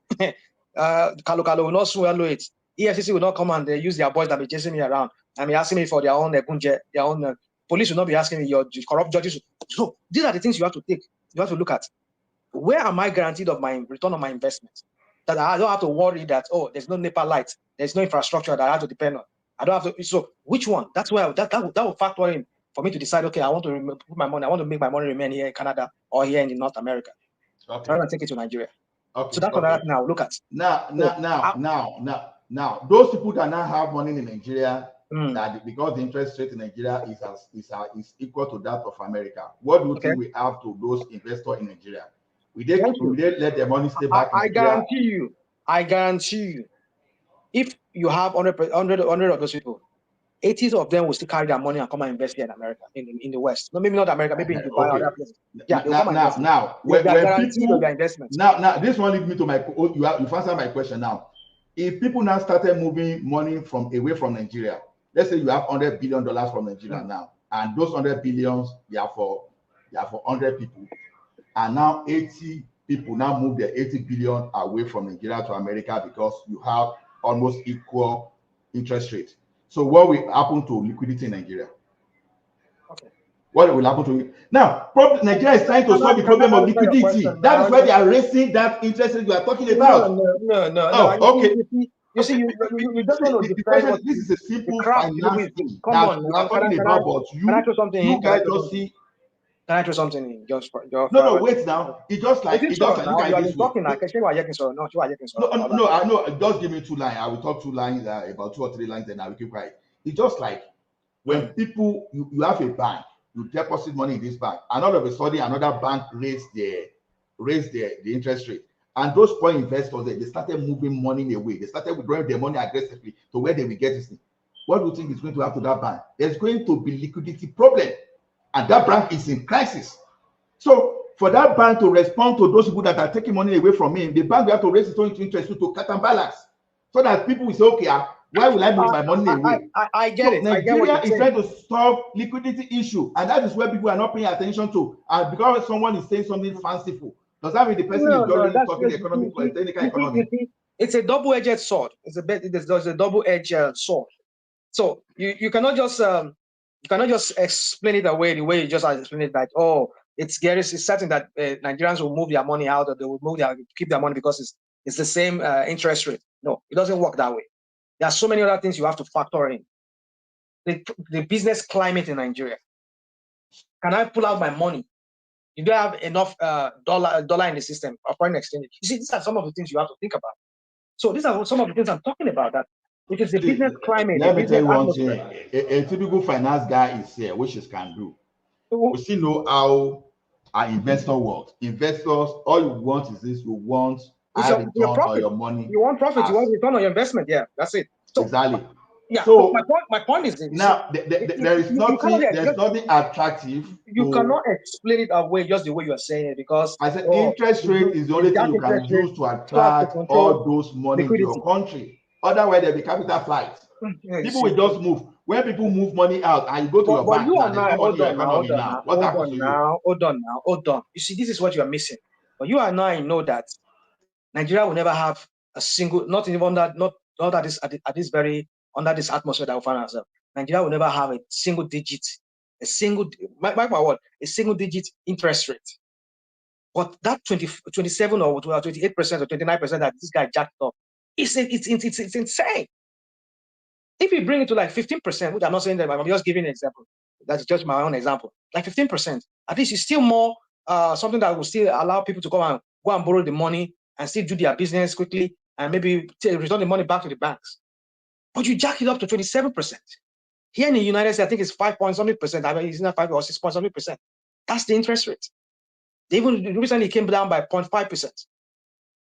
Kalo will not swallow it. EFCC will not come and they use their boys that be chasing me around and be asking me for their own police will not be asking me, your corrupt judges. So these are the things you have to look at. Where am I guaranteed of my return on my investment? That I don't have to worry that, there's no NEPA lights, there's no infrastructure that I have to depend on. I don't have to. So which one? That's where that will factor in for me to decide, okay, I want to put my money, I want to make my money remain here in Canada or here in North America. Okay. I'm going to take it to Nigeria. Okay. So that's what I now look at. Now, those people that now have money in Nigeria, that because the interest rate in Nigeria is equal to that of America. What do you think we have to those investors in Nigeria? We let their money stay back in Nigeria? I guarantee you, if you have 100 of those people, 80 of them will still carry their money and come and invest here in America, in the West. No, maybe not America, maybe in Dubai or other places. Yeah, now, this one leads me to you've answered my question now. If people now started moving money away from Nigeria, let's say you have $100 billion from Nigeria now, and those 100 billions they are for 100 people, and now 80 people now move their 80 billion away from Nigeria to America because you have almost equal interest rate. So what will happen to liquidity in Nigeria? Okay. What will happen to it? Now, Nigeria is trying to solve the problem of liquidity. That is why they are raising that interest rate you are talking about. No. Okay. You see, you just want to defend. This is a simple finance thing that we are talking about, but you guys just see. Can I throw something in? No, wait now. It's just like look at this way. No, just give me 2 lines. I will talk 2 lines, about 2 or 3 lines, then I will keep quiet. It's just like When people, you have a bank, you deposit money in this bank, and all of a sudden another bank raised the interest rate. And those poor investors, they started moving money away. They started withdrawing their money aggressively to where they will get this thing. What do you think is going to happen to that bank? There's going to be liquidity problem, and that bank is in crisis. So for that bank to respond to those people that are taking money away from me, the bank will have to raise its own interest to cut and balance, so that people will say, okay, why will I move my money away? I get it. Nigeria is trying to solve liquidity issue, and that is where people are not paying attention to. And because someone is saying something fanciful, does that mean the person is just talking economic or technical economy? It's a double-edged sword. It's a double-edged sword. So you cannot just explain it away the way you just explained it, like, oh, it's certain that Nigerians will move their money out, or they will keep their money because it's the same interest rate. No, it doesn't work that way. There are so many other things you have to factor in. The business climate in Nigeria. Can I pull out my money? You don't have enough dollar in the system or foreign exchange. You see, these are some of the things you have to think about. So these are some of the things I'm talking about. That it is the business climate. Let me tell you one thing. A typical finance guy is here, which is can do. We still know how our investor works. Investors, all you want is this: you want high return on your money. You want profit. You want return on your investment. Yeah, that's it. So, exactly. Yeah. So my point is this. Now there is nothing. There's nothing attractive. You cannot explain it away just the way you are saying it, because I said interest rate is the only thing you can use to attract all those money to your country. Otherwise, there'll be capital flights. People will just move. When people move money out and you go to your bank, hold on. You see, this is what you are missing. But you and I know that Nigeria will never have a single, not even that, not at this very, under this atmosphere that we find ourselves. Nigeria will never have a single digit interest rate. But that 27 or 28% or 29% that this guy jacked up, it's insane. If you bring it to like 15%, which I'm not saying that, I'm just giving an example. That's just my own example. Like 15%, at least it's still more something that will still allow people to go and borrow the money and still do their business quickly and maybe return the money back to the banks. But you jack it up to 27%. Here in the United States, I think it's 5.something%. I mean, it's not 5 or 6.something%. That's the interest rate. They even recently came down by 0.5%.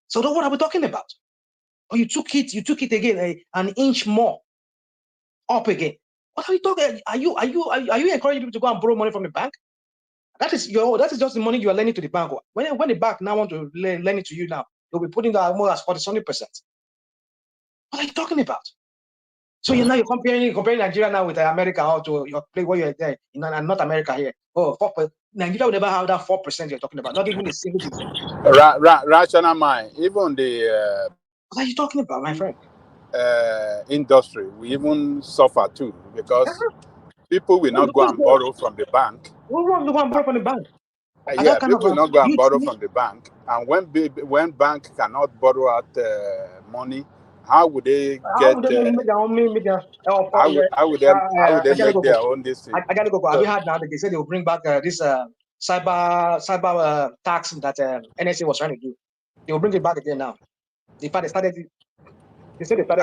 So what are we talking about? Oh, you took it again an inch more up again. What are you talking? Are you encouraging people to go and borrow money from the bank? That is just the money you are lending to the bank. When the bank now want to lend it to you now, they'll be putting that more as 40-something%. What are you talking about? So you're comparing Nigeria now with America, or to your place where you're there in North America here. Oh, Nigeria will never have that 4% you're talking about, not even a single digit. Rational mind, even the what are you talking about, my friend? Industry, we even suffer too, because people will not go and borrow from the bank. Who won't go and borrow from the bank? Yeah, people will not go and borrow from the bank. And when bank cannot borrow out money, how would they get? How would they make their own this thing? I gotta go. Have you heard now that they said they will bring back this cyber tax that NSA was trying to do? They will bring it back again now. They started. They said they started.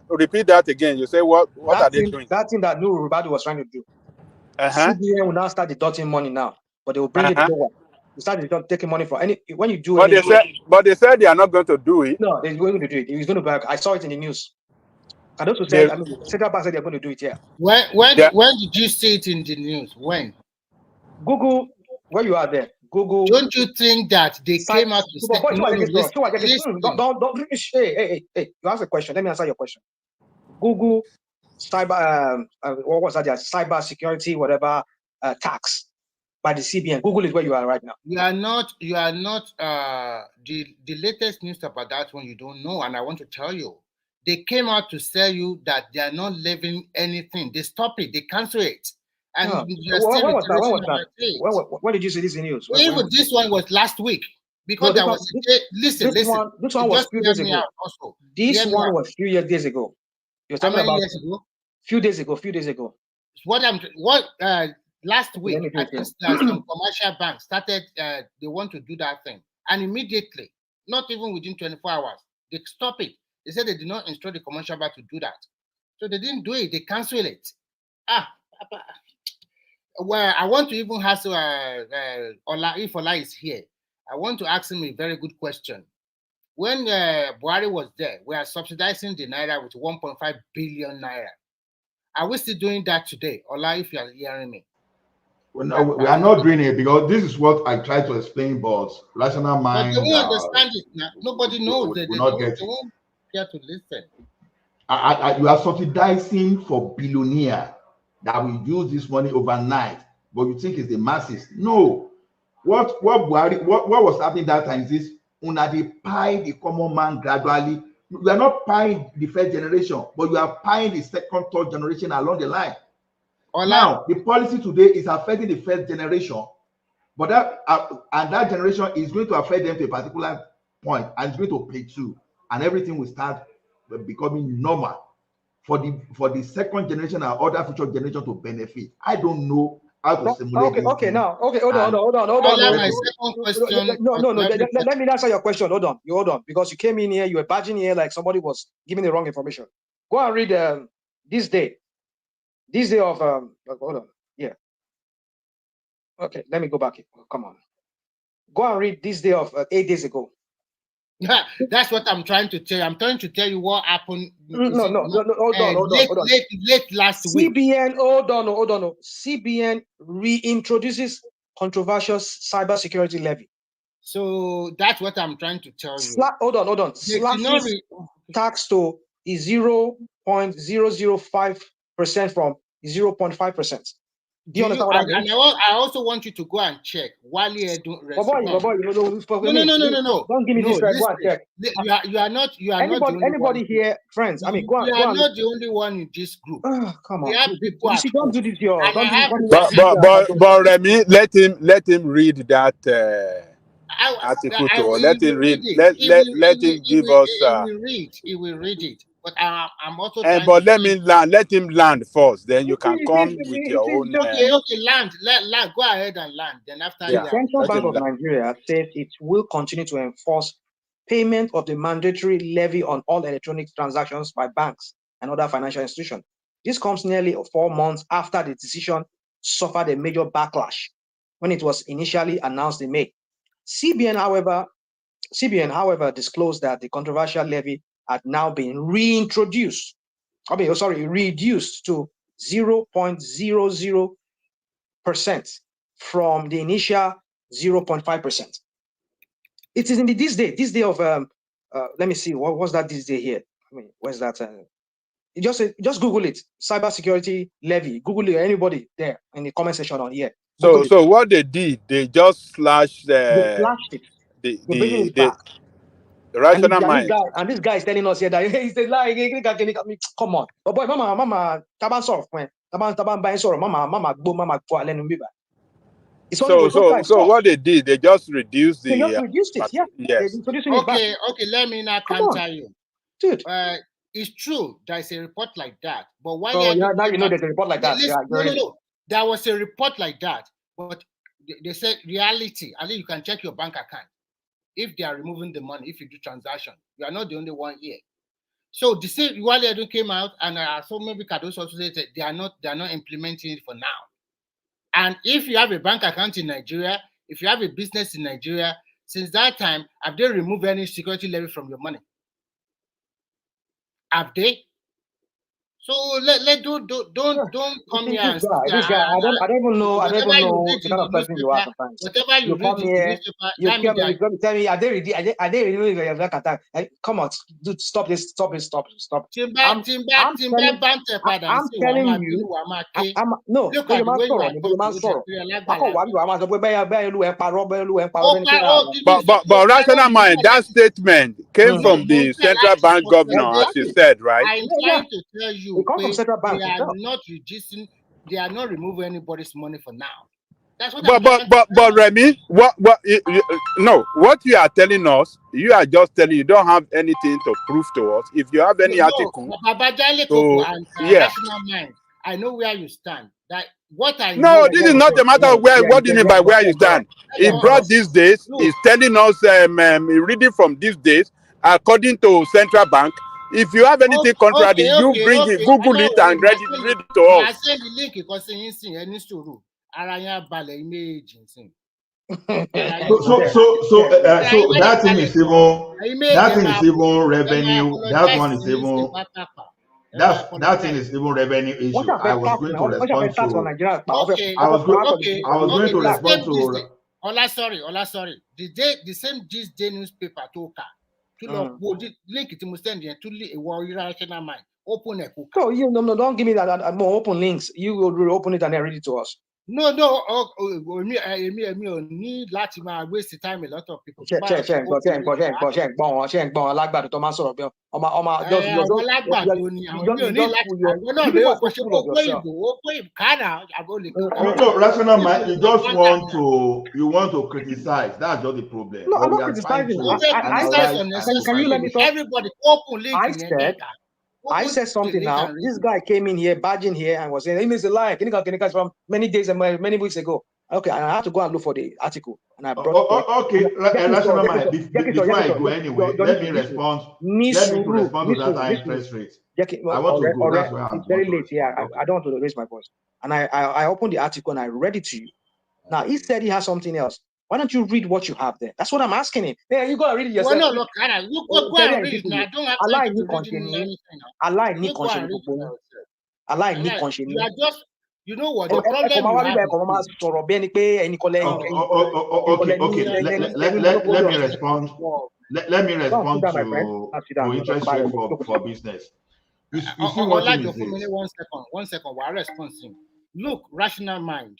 Repeat that again. You say what are they doing? That thing that Nuru Rubadu was trying to do. CBN will now start deducting money now, but they will bring it forward. They start taking money for any when you do. But they said they are not going to do it. No, they're going to do it. He's going to back. I saw it in the news. And also said, Central Bank said they're going to do it here. When did you see it in the news? When? Google, where you are there. Google. Don't you think that they came out to say, hey, you ask a question. Let me answer your question. Google cyber, what was that? Cyber security, whatever, tax by the CBN. Google is where you are right now. You are not the latest news about that one you don't know, and I want to tell you. They came out to tell you that they are not levying anything. They stop it. They cancel it. And when did you see this in news? Even this one was last week. Because there was listen. This one was a few days ago. This one was a few days ago. You're talking about few days ago. Last week, at least some commercial banks started. They want to do that thing, and immediately, not even within 24 hours, they stop it. They said they did not instruct the commercial bank to do that. So they didn't do it. They canceled it. Well, I want to even ask Ola, if Ola is here. I want to ask him a very good question. When Buhari was there, we are subsidizing the naira with 1.5 billion naira. Are we still doing that today? Ola, if you are hearing me. We are not doing it because this is what I try to explain, but rational mind. But they won't understand it now. Nobody knows. They not get it. They won't care to listen. You are subsidizing for billionaire that will use this money overnight, but you think it's the masses. No. What was happening that time is this: una dey pie the common man gradually. You are not paying the first generation, but you are paying the second, third generation along the line. Now, the policy today is affecting the first generation, but that generation is going to affect them to a particular point, and it's going to plateau, and everything will start becoming normal for the second generation and other future generation to benefit. I don't know how to simulate. Okay. Now, hold on. My second question. No. Let me answer your question. Hold on, because you came in here, you were badging here like somebody was giving the wrong information. Go and read this day of hold on. Yeah. Okay, let me go back. Come on. Go and read this day of 8 days ago. That's what I'm trying to tell you. I'm trying to tell you what happened. Hold on. Late last week. CBN, hold on. CBN reintroduces controversial cybersecurity levy. So that's what I'm trying to tell you. Hold on. Slashes tax to is 0.005% from 0.5%. Do you understand what I mean? And I also want you to go and check Wale Edun. No. Don't give me this right. Go and check. You are not anybody here, friends. I mean, go on. You are not the only one in this group. Come we on. Have people you see, don't do this, yo. But Remy, let him read that article to us. Let him read. Let him give us. He will read it. But I'm also. But let him land first. Then you can come with your own. Okay, land. Go ahead and land. Then after the Central Bank of Nigeria says it will continue to enforce payment of the mandatory levy on all electronic transactions by banks and other financial institutions. This comes nearly 4 months after the decision suffered a major backlash when it was initially announced in May. CBN, however, disclosed that the controversial levy had now been reduced to 0.00% from the initial 0.5%. It is in this day of let me see, what was that this day here? I mean, where's that? Just Google it, cybersecurity levy. Google it, anybody there in the comment section on here. So what they did, they just slashed they slashed it. The rational mind. And this guy is telling us here that he's a lie. Come on. But boy, mama, taban soft, man. Taban buying sorrow, mama, for Alenu Biba. So what they did, they just reduced the. They just reduced it, yeah. Yes. Okay, let me now counter you. Dude. It's true, there's a report like that. But why now you know there's a report like that. No. There was a report like that. But they said reality, at least you can check your bank account. If they are removing the money, if you do transaction, you are not the only one here. So the same Wale Edun came out, and so maybe Kados also said that they are not implementing it for now. And if you have a bank account in Nigeria, if you have a business in Nigeria, since that time, have they removed any security levy from your money? Have they? So don't come here and this guy. I don't even know the kind of person you are sometimes. Whatever you read in the newspaper, you tell me, I didn't read your bank account. Come on, dude, stop this. I'm telling you. But rational mind, that statement came from the central bank governor, as you said, right? I'm trying to tell you. They come from central bank. They are not reducing. They are not removing anybody's money for now. That's what. But Remy, what you are telling us, you are just telling. You don't have anything to prove to us. If you have any article, National Mind, I know where you stand. That what I know. This is not a matter of where. What do you mean by where you stand? He brought these days. He's telling us, reading from these days, according to central bank. If you have anything contrary, you bring it, Google it and read it to us. I send the link because you see any story. Aranya balẹ̀ image nsìn. So that thing is even revenue. That one is even that thing is even revenue issue. I was going to respond to. I was going to respond to. Ola sorry. The same this day newspaper to ka. To look link it to send you to a warrior rational mind. Open a cook. So you no, don't give me that more open links. You will open it and then read it to us. No, me need Latima waste the time a lot of people. Check. No, rational mind. You just want to criticize. That's just the problem. No, I'm not criticizing. Can you let me talk? Everybody open link. I said something now. This guy came in here, badging here, and was saying, he is a lie. From many days and many weeks ago. Okay, I had to go and look for the article. And I brought okay, rational mind. Before I go anyway, let me respond to that interest rate. I want to go. That's where it's very late here. I don't want to raise my voice. And I opened the article and I read it to you. Now, he said he has something else. Why don't you read what you have there? That's what I'm asking him. Yeah, you gotta read it yourself. Well, no, look, you go and read it. I don't have time to read anything. You are just, you know what, the problem you have. Let me respond. Let me respond to interest rate for business. You see what it is. One second. We're responding. Look, rational mind.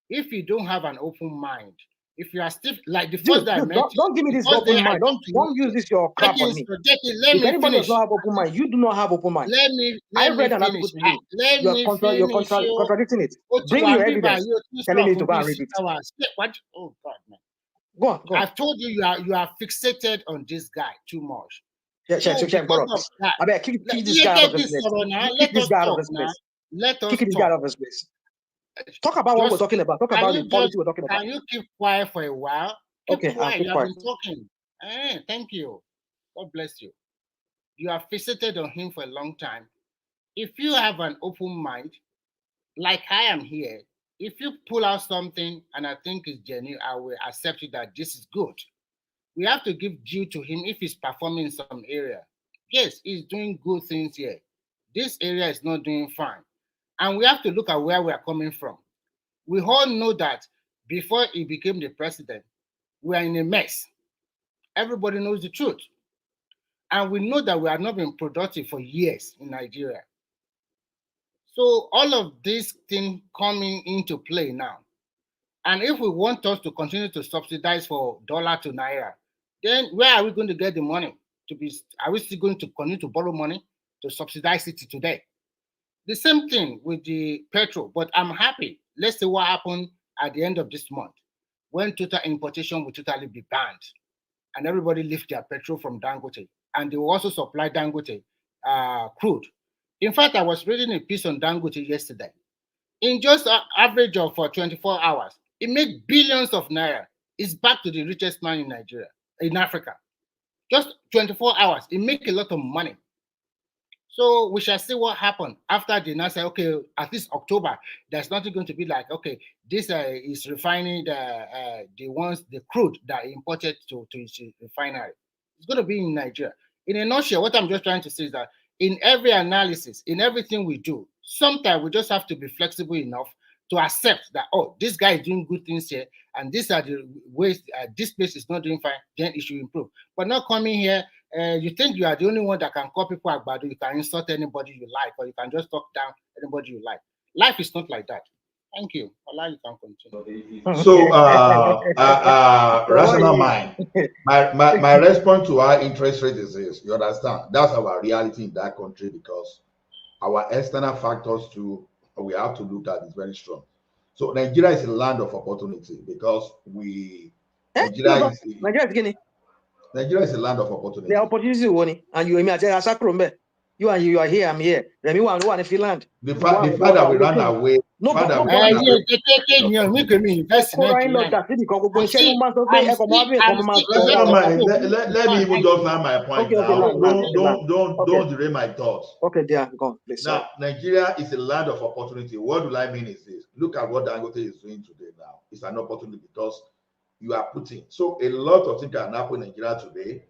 If you don't have an open mind, if you are still like the first day I met don't give me this open mind. Don't use this your crap on me. If anybody does not have open mind, you do not have open mind. I read an article to you. You're contradicting it. Bring your evidence. Telling me to go and read it. What? Oh God, man. Go on. I've told you you are fixated on this guy too much. Check, bro. I bet kick this guy out of this place. Kick this guy out of this place. Let us kick this guy out of this place. Talk about what we're talking about. Talk about the policy we're talking about. Can you keep quiet for a while? Okay, I'll keep quiet. You have been talking. Thank you. God bless you. You have fixated on him for a long time. If you have an open mind, like I am here, if you pull out something and I think it's genuine, I will accept it that this is good. We have to give due to him if he's performing in some area. Yes, he's doing good things here. This area is not doing fine. And we have to look at where we are coming from. We all know that before he became the president, we are in a mess. Everybody knows the truth. And we know that we have not been productive for years in Nigeria. So all of these things coming into play now. And if we want us to continue to subsidize for dollar to naira, then where are we going to get the money? Are we still going to continue to borrow money to subsidize it today? The same thing with the petrol, but I'm happy. Let's see what happens at the end of this month when total importation will totally be banned and everybody lift their petrol from Dangote, and they will also supply Dangote crude. In fact, I was reading a piece on Dangote yesterday. In just an average of 24 hours, it made billions of naira. It's back to the richest man in Nigeria, in Africa. Just 24 hours, it makes a lot of money. So we shall see what happened after they now say, okay, at least October, there's nothing going to be like, okay, this is refining the crude that imported to its refinery. It's going to be in Nigeria. In a nutshell, what I'm just trying to say is that in every analysis, in everything we do, sometimes we just have to be flexible enough to accept that, oh, this guy is doing good things here, and these are the ways, this place is not doing fine, then it should improve. But not coming here, you think you are the only one that can call people Agbado, you can insult anybody you like, or you can just talk down anybody you like. Life is not like that. Thank you. Allah, you can continue. So, rational mind. My response to our interest rate is this. You understand? That's our reality in that country because our external factors too, we have to look at is very strong. So Nigeria is a land of opportunity because Nigeria is a land of opportunity. The opportunity, and you You are here, I'm here. Remy one in Finland. The fact that we ran away. No, but no, let me even just land my point now. Don't derail my thoughts. Okay, there, go on, please. Now, Nigeria is a land of opportunity. What do I mean is this? Look at what Dangote is doing today now. It's an opportunity because you are putting. So a lot of things can happen in Nigeria today.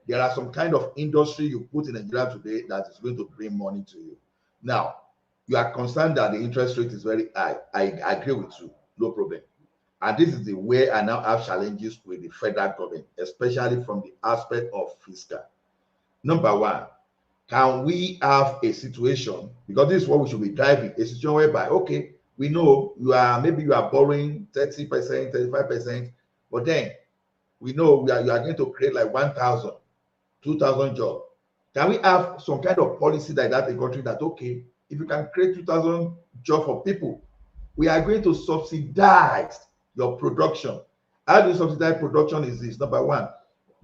There are some kind of industry you put in Nigeria today that is going to bring money to you. Now, you are concerned that the interest rate is very high. I agree with you, no problem. And this is the way I now have challenges with the federal government, especially from the aspect of fiscal. Number one, can we have a situation, because this is what we should be driving, a situation whereby, okay, we know maybe you are borrowing 30%, 35%, but then we know you are going to create like 1,000, 2,000 jobs. Can we have some kind of policy like that in the country that, okay, if you can create 2,000 jobs for people, we are going to subsidize your production. How do you subsidize production is this? Number one,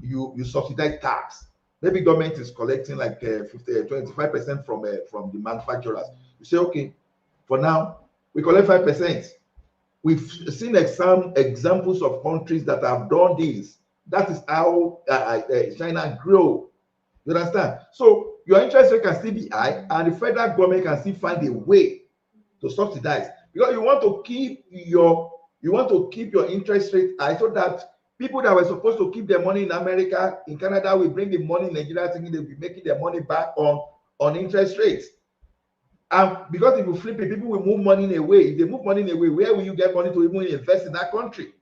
you subsidize tax. Maybe government is collecting like 25% from the manufacturers. You say, okay, for now, we collect 5%. We've seen examples of countries that have done this. That is how China grow. You understand? So your interest rate can still be high, and the federal government can still find a way to subsidize, because you want to keep your interest rate high, so that people that were supposed to keep their money in America, in Canada, will bring the money in Nigeria, thinking they'll be making their money back on interest rates. And because if you flip it, people will move money away. If they move money away, where will you get money to even invest in that country?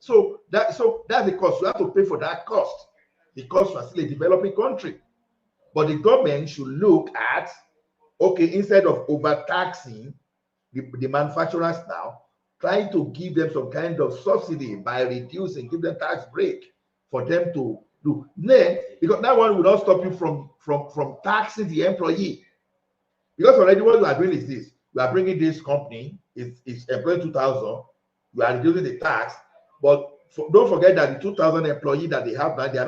So that's the cost. You have to pay for that cost because you are still a developing country. But the government should look at, okay, instead of overtaxing the manufacturers now, trying to give them some kind of subsidy by reducing, give them tax break for them to do. Then, because that one will not stop you from taxing the employee. Because already what you are doing is this: you are bringing this company, it's employing 2,000, you are reducing the tax, but don't forget that the 2,000 employees that they have now, they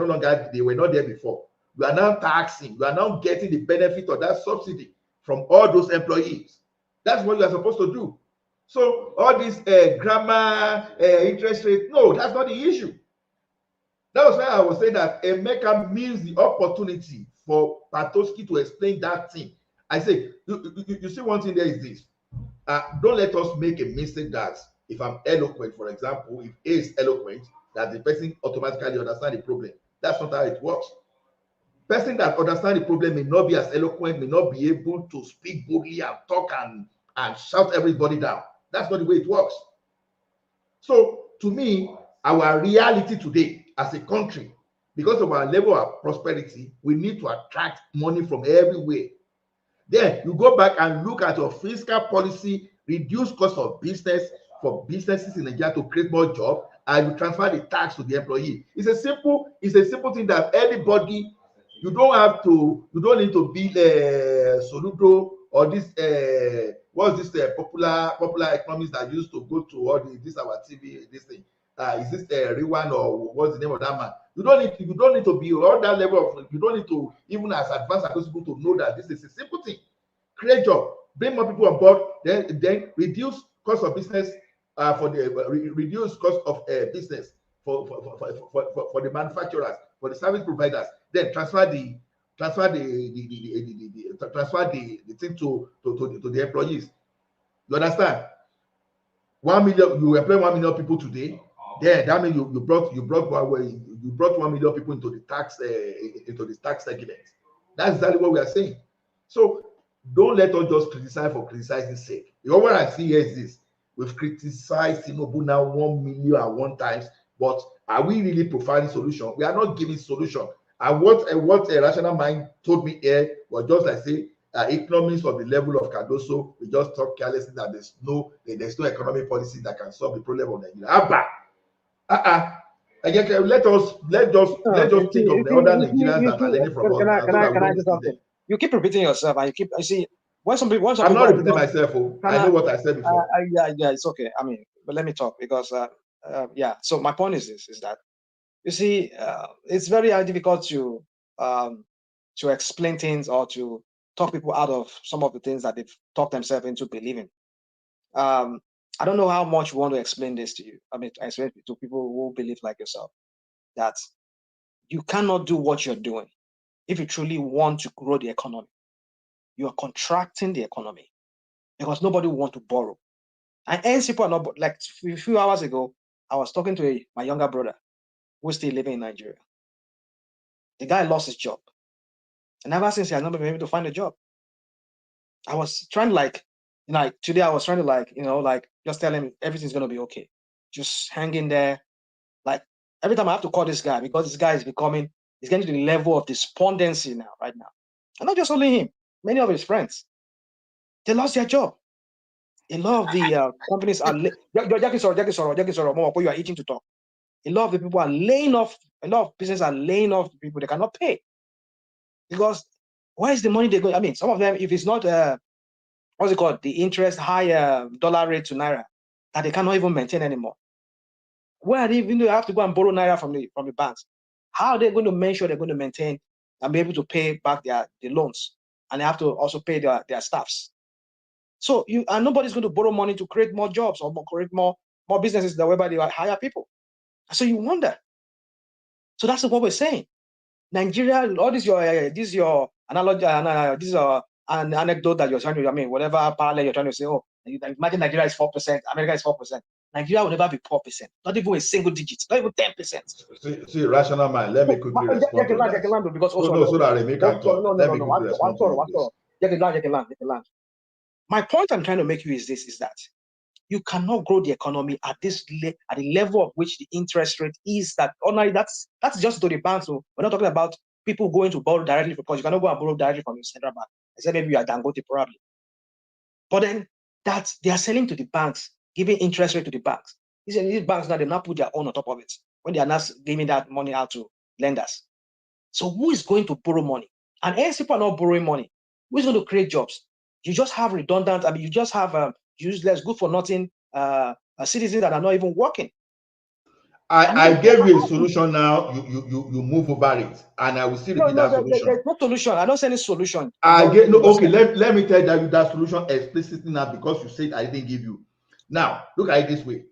were not there before. You are now taxing, you are now getting the benefit of that subsidy from all those employees. That's what you are supposed to do. So all this grammar, interest rate, no, that's not the issue. That was why I was saying that Emeka means the opportunity for Patoski to explain that thing. I say, you see, one thing there is this. Don't let us make a mistake that if I'm eloquent, for example, if A is eloquent, that the person automatically understands the problem. That's not how it works. Person that understands the problem may not be as eloquent, may not be able to speak boldly and talk and shout everybody down. That's not the way it works. So to me, our reality today as a country, because of our level of prosperity, we need to attract money from everywhere. Then you go back and look at your fiscal policy, reduce cost of business for businesses in Nigeria to create more jobs, and you transfer the tax to the employee. It's a simple thing that anybody, you don't need to be Soludo or this what's this popular economists that used to go to all this our TV, this thing. Is this Rewan or what's the name of that man? You don't need to be on that level of, you don't need to even as advanced as possible to know that this is a simple thing. Create job, bring more people on board, then reduce cost of business reduce cost of business for the manufacturers, for the service providers, then transfer the thing to the employees. You understand? 1 million, you employ 1 million people today. Then that means you brought 1 million people into the tax segment. That's exactly what we are saying. So don't let us just criticize for criticizing sake. What I see here is this: we've criticized Tinubu now 1 million at one time, but are we really providing solution? We are not giving solution. And what a rational mind told me here was just like say, economics of the level of Cardoso, we just talk carelessly that there's no economic policy that can solve the problem of Nigeria. Again, let's just think of the other Nigerians that are learning from us. Can I do something? You keep repeating yourself, and I see when some people. I'm not repeating myself. I know what I said before. Yeah, it's okay. I mean, but let me talk because yeah. So my point is this: is that you see, it's very difficult to explain things or to talk people out of some of the things that they've talked themselves into believing. I don't know how much you want to explain this to you. I mean, I explain to people who believe like yourself that you cannot do what you're doing if you truly want to grow the economy. You are contracting the economy because nobody will want to borrow. And hence people are not, like a few hours ago, I was talking to my younger brother who's still living in Nigeria. The guy lost his job. And ever since he has not been able to find a job. I was trying to today I was trying to just tell him everything's going to be okay. Just hang in there. Like every time I have to call this guy because this guy is getting to the level of despondency now, right now. And not just only him, many of his friends. They lost their job. A lot of the companies are you are eating to talk. A lot of the people are laying off, a lot of businesses are laying off people they cannot pay. Because where is the money they go? I mean, some of them, if it's not what's it called? The interest high dollar rate to naira that they cannot even maintain anymore. Where are they even have to go and borrow naira from the banks? How are they going to make sure they're going to maintain and be able to pay back the loans? And they have to also pay their staffs. So nobody's going to borrow money to create more jobs or create more businesses that whereby they hire people. So you wonder. So that's what we're saying. Nigeria, all this your analogy, this is an anecdote that you're trying to, I mean, whatever parallel you're trying to say, imagine Nigeria is 4%, America is 4%. Nigeria will never be 4%, not even a single digit, not even 10%. See, rational mind, let me quickly respond to that. Because also, so that Remy can talk. Let me quickly respond to this. My point I'm trying to make you is that you cannot grow the economy at the level of which the interest rate is. That's just to the banks. So we're not talking about people going to borrow directly because you cannot go and borrow directly from the central bank. Except maybe you are Dangote probably. But then that they are selling to the banks, giving interest rate to the banks. These banks now they now put their own on top of it when they are not giving that money out to lenders. So who is going to borrow money? And hence people are not borrowing money. Who is going to create jobs? You just have redundant. I mean, you just have useless, good for nothing citizens that are not even working. I gave you a solution now. You move over it, and I will still repeat that solution. There's no solution. I don't say any solution. Okay. Let me tell you that solution explicitly now because you said I didn't give you. Now look at it this way: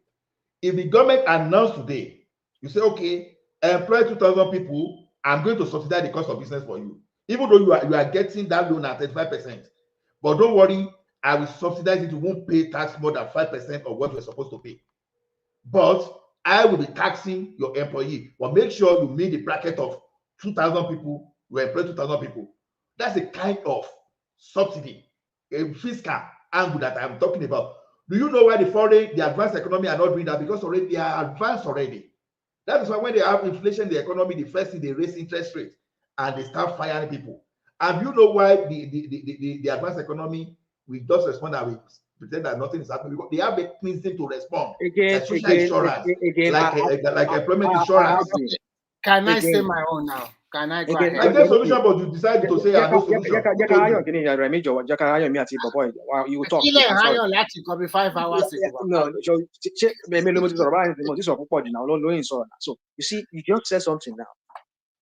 if the government announced today, you say, okay, employ 2,000 people. I'm going to subsidize the cost of business for you, even though you are getting that loan at 35%. But don't worry, I will subsidize it. You won't pay tax more than 5% of what you're supposed to pay. But I will be taxing your employee. But make sure you meet the bracket of 2,000 people. You employ 2,000 people. That's a kind of subsidy, a fiscal angle that I'm talking about. Do you know why the advanced economy are not doing that? Because already they are advanced already. That is why when they have inflation in the economy, the first thing they raise interest rates and they start firing people. And you know why the advanced economy will just respond and we pretend that nothing is happening because they have a mechanism to respond, like social insurance, like employment insurance. Can I say my own now? Can I go ahead? I get solution, but you decide to say I have no solution. You talk. Like 5 hours ago. So you see, you just said something now.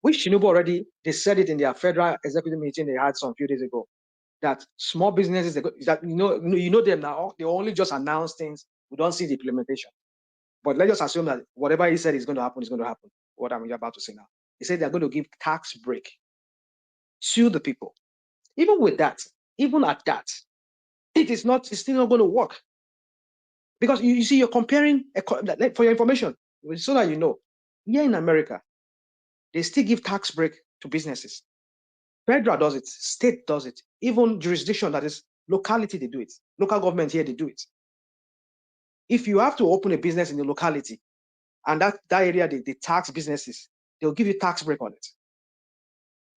Which Tinubu already, they said it in their federal executive meeting they had some few days ago, that small businesses, that you know them now, they only just announce things, we don't see the implementation. But let's just assume that whatever he said is going to happen is going to happen, what I'm about to say now. He said they're going to give tax break to the people. Even with that, even at that, it's still not going to work. Because you see, you're comparing, for your information, so that you know, here in America, they still give tax break to businesses. Federal does it, state does it, even jurisdiction, that is locality, they do it. Local government here, they do it. If you have to open a business in the locality and that area, they tax businesses, they'll give you tax break on it.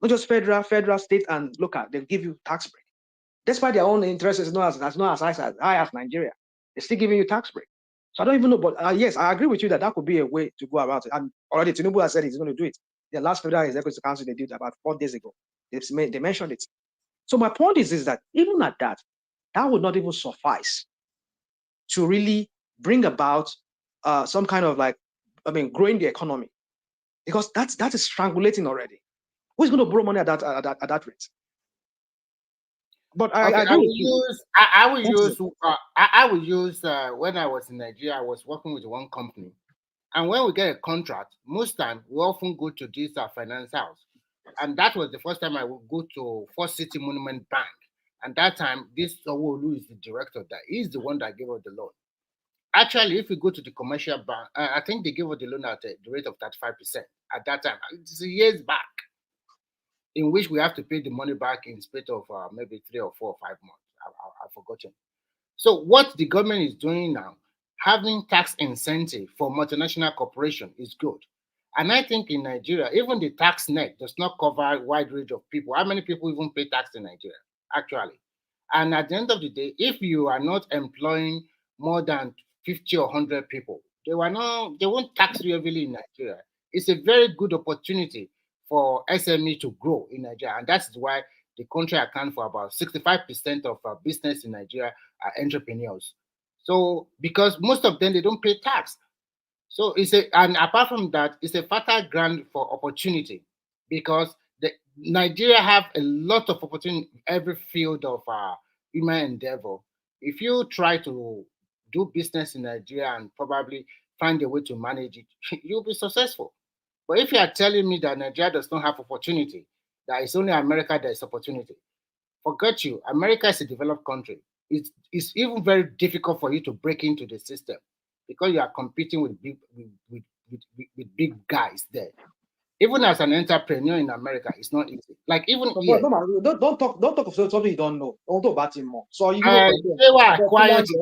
Not just federal, state, and local, they'll give you tax break. Despite their own interest is not as high as Nigeria, they're still giving you tax break. So I don't even know, but yes, I agree with you that could be a way to go about it. And already Tinubu has said he's going to do it. The last Federal Executive Council they did about 4 days ago. They mentioned it. So my point is that even at that would not even suffice to really bring about some kind of growing the economy, because that is strangulating already. Who's going to borrow money at that rate? But Okay, I agree with you. I will use when I was in Nigeria, I was working with one company. And when we get a contract, most time we often go to this finance house. And that was the first time I would go to First City Monument Bank. And that time, this Owolu is the director there. He's the one that gave us the loan. Actually, if we go to the commercial bank, I think they gave us the loan at the rate of 35% at that time. It's years back, in which we have to pay the money back in spite of maybe 3 or 4 or 5 months. I've forgotten. So what the government is doing now, having tax incentive for multinational corporation is good. And I think in Nigeria, even the tax net does not cover a wide range of people. How many people even pay tax in Nigeria, actually? And at the end of the day, if you are not employing more than 50 or 100 people, they won't tax you heavily in Nigeria. It's a very good opportunity for SME to grow in Nigeria. And that's why the country accounts for about 65% of business in Nigeria are entrepreneurs. So because most of them, they don't pay tax. So and apart from that, it's a fertile ground for opportunity, because Nigeria have a lot of opportunity in every field of human endeavor. If you try to do business in Nigeria and probably find a way to manage it, you'll be successful. But if you are telling me that Nigeria does not have opportunity, that it's only America that is opportunity, forget you. America is a developed country. It's even very difficult for you to break into the system, because you are competing with big guys there. Even as an entrepreneur in America, it's not easy. Like even here. Don't talk of something you don't know. Don't talk about him more. So you quiet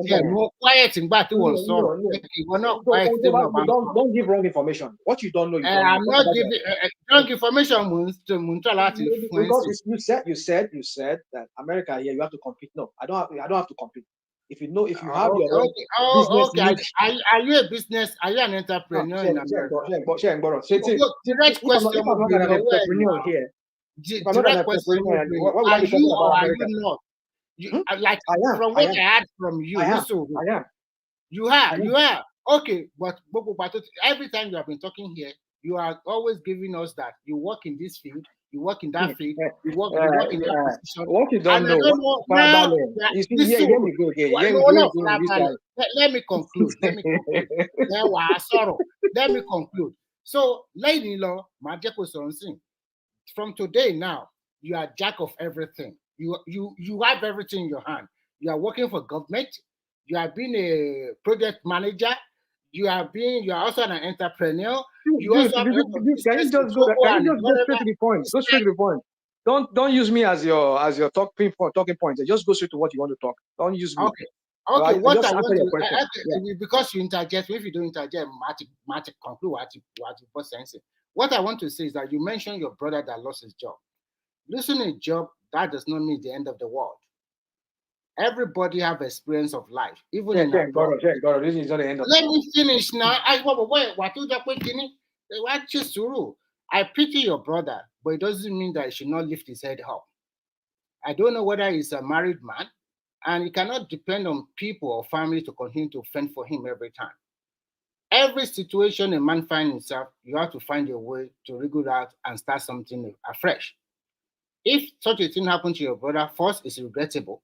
again. No quiet in back to one song. Don't give wrong information. What you don't know, you don't know. I'm not giving wrong information. Because you said that America here you have to compete. No, I don't have to compete. If you have your own business niche. Are you a business? Are you an entrepreneur in America? Direct question will be an entrepreneur here. Direct question will be, are you or are you not? Like from what I heard from you, I am. You are. Okay, but every time you have been talking here, you are always giving us that you work in this field, you work in that field, you work in that position. What you don't know. Let me conclude. Let me conclude. So, lady-in-law, from today now, you are jack of everything. You have everything in your hand. You are working for government. You have been a project manager. You are also an entrepreneur. Can you just go straight to the point? Go straight to the point. Don't use me as your talking point. Just go straight to what you want to talk. Don't use me. Okay. What I want to because you interject. If you don't interject, Matic conclude what sense. What I want to say is that you mentioned your brother that lost his job. Losing a job, that does not mean the end of the world. Everybody have experience of life, even in abroad. This is not the end of Let me finish now. I pity your brother, but it doesn't mean that he should not lift his head up. I don't know whether he's a married man, and he cannot depend on people or family to continue to fend for him every time. Every situation a man finds himself, you have to find a way to wriggle out and start something afresh. If such a thing happened to your brother, first, it's regrettable.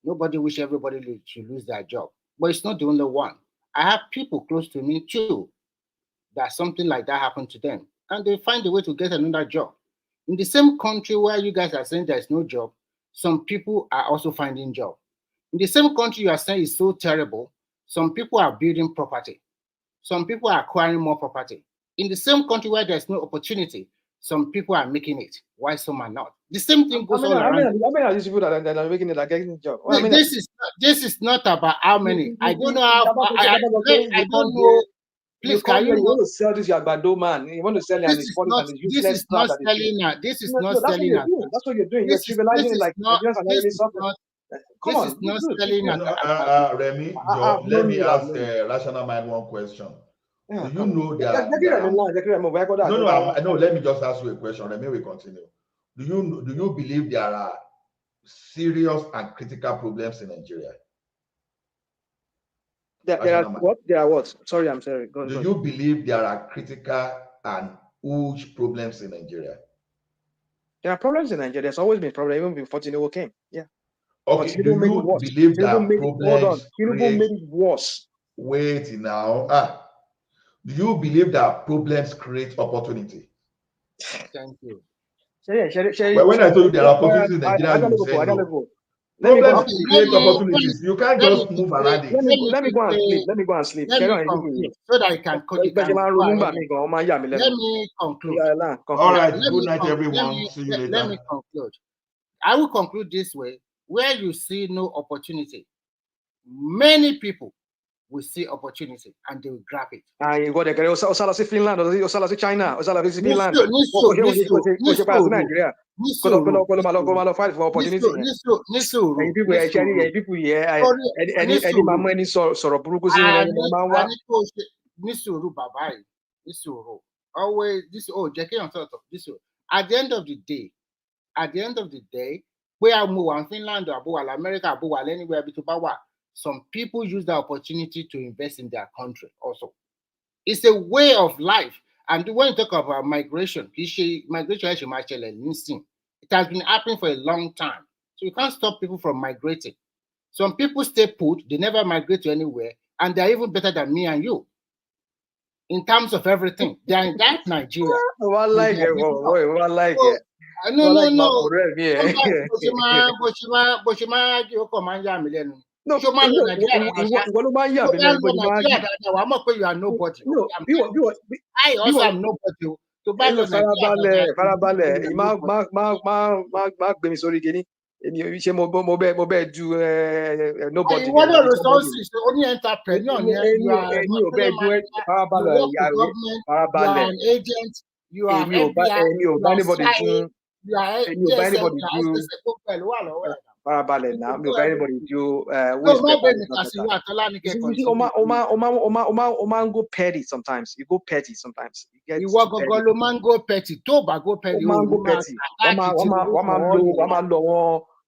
Nobody wish everybody to lose their job. But it's not the only one. I have people close to me too that something like that happened to them. And they find a way to get another job. In the same country where you guys are saying there's no job, some people are also finding job. In the same country you are saying is so terrible, some people are building property. Some people are acquiring more property. In the same country where there's no opportunity, some people are making it, while some are not. The same thing goes all around. How many are these people that are making it, are getting a job? This is not about how many. I don't know how. I don't know. Please, you want to sell this, you're a bando man. You want to sell it and it's not selling now. This is not selling now. That's what you're doing. You're trivializing it like this is not selling now. Remy, let me ask Rational Mind one question. Do you know that? No, let me just ask you a question. Remy, we continue. Do you believe there are serious and critical problems in Nigeria? There are what? Sorry, I'm sorry. Do you believe there are critical and huge problems in Nigeria? There are problems in Nigeria. There's always been problems, even before Tinubu came. Yeah. Okay, do you believe that Hold on. problems Tinubu create? made it worse. Wait now. Do you believe that problems create opportunity? Thank you. Well, when I told you there are opportunities in Nigeria, you said no. Problems create opportunities. You can't just move around it. Let me go and sleep. Let me go and sleep. Let me conclude so that you can go ahead. Let me conclude. All right. Good night, everyone. See you later. Let me conclude. I will conclude this way. Where you see no opportunity, many people will see opportunity and they will grab it. And you go there, Osala see Finland, Osala see China, Osala see Finland. Nigeria. Fight for opportunity. People here, any money sort Buruku always this Jackie on top of this. At the end of the day, where I move in Finland or America or anywhere some people use the opportunity to invest in their country also. It's a way of life. And when you talk about migration, it has been happening for a long time. So you can't stop people from migrating. Some people stay put, they never migrate to anywhere, and they're even better than me and you. In terms of everything. They're in that Nigeria. One like it. No, you are nobody. I also am nobody. Nobody. Resources, only entrepreneur. You are an agent. You are FBI. You are Farabalẹ̀ now, mi ò bá anybody do Oma go petty sometimes. You go petty sometimes. You go petty. Go petty. Go petty.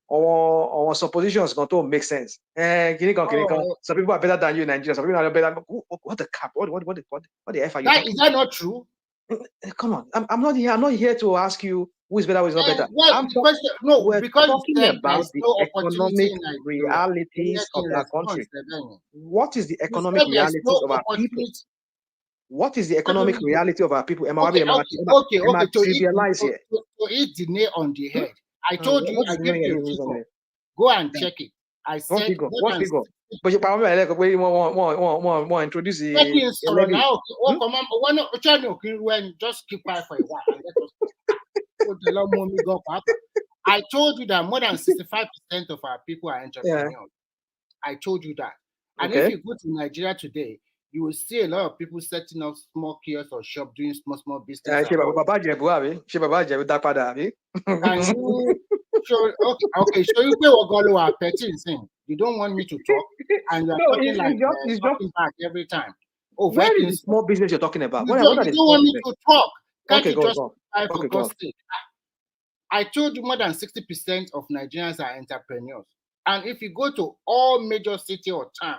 Or suppositions going to make sense. Some people are better than you in Nigeria. Some people are better. What the cap? What the F are you? Is that not true? Come on, I'm not here. I'm not here to ask you who is better, who is not better. We're talking about the economic realities of our country. What is the economic realities of our people? What is the economic reality of our people? Okay. To hit the nail on the head. I told you, I gave you a figure. Go and check it. I said, what figure? But you probably want introduce just keep quiet for a while. I told you that more than 65% of our people are entrepreneurs. Yeah. I told you that. And if you go to Nigeria today, you will see a lot of people setting up small kiosks or shop doing small business. Can you so you pay Ogolo petting. You don't want me to talk, and you're talking like talking back every time. Where is the small business you're talking about? You don't want me to talk. Can't you just for God's sake? I told you more than 60% of Nigerians are entrepreneurs. And if you go to all major city or town,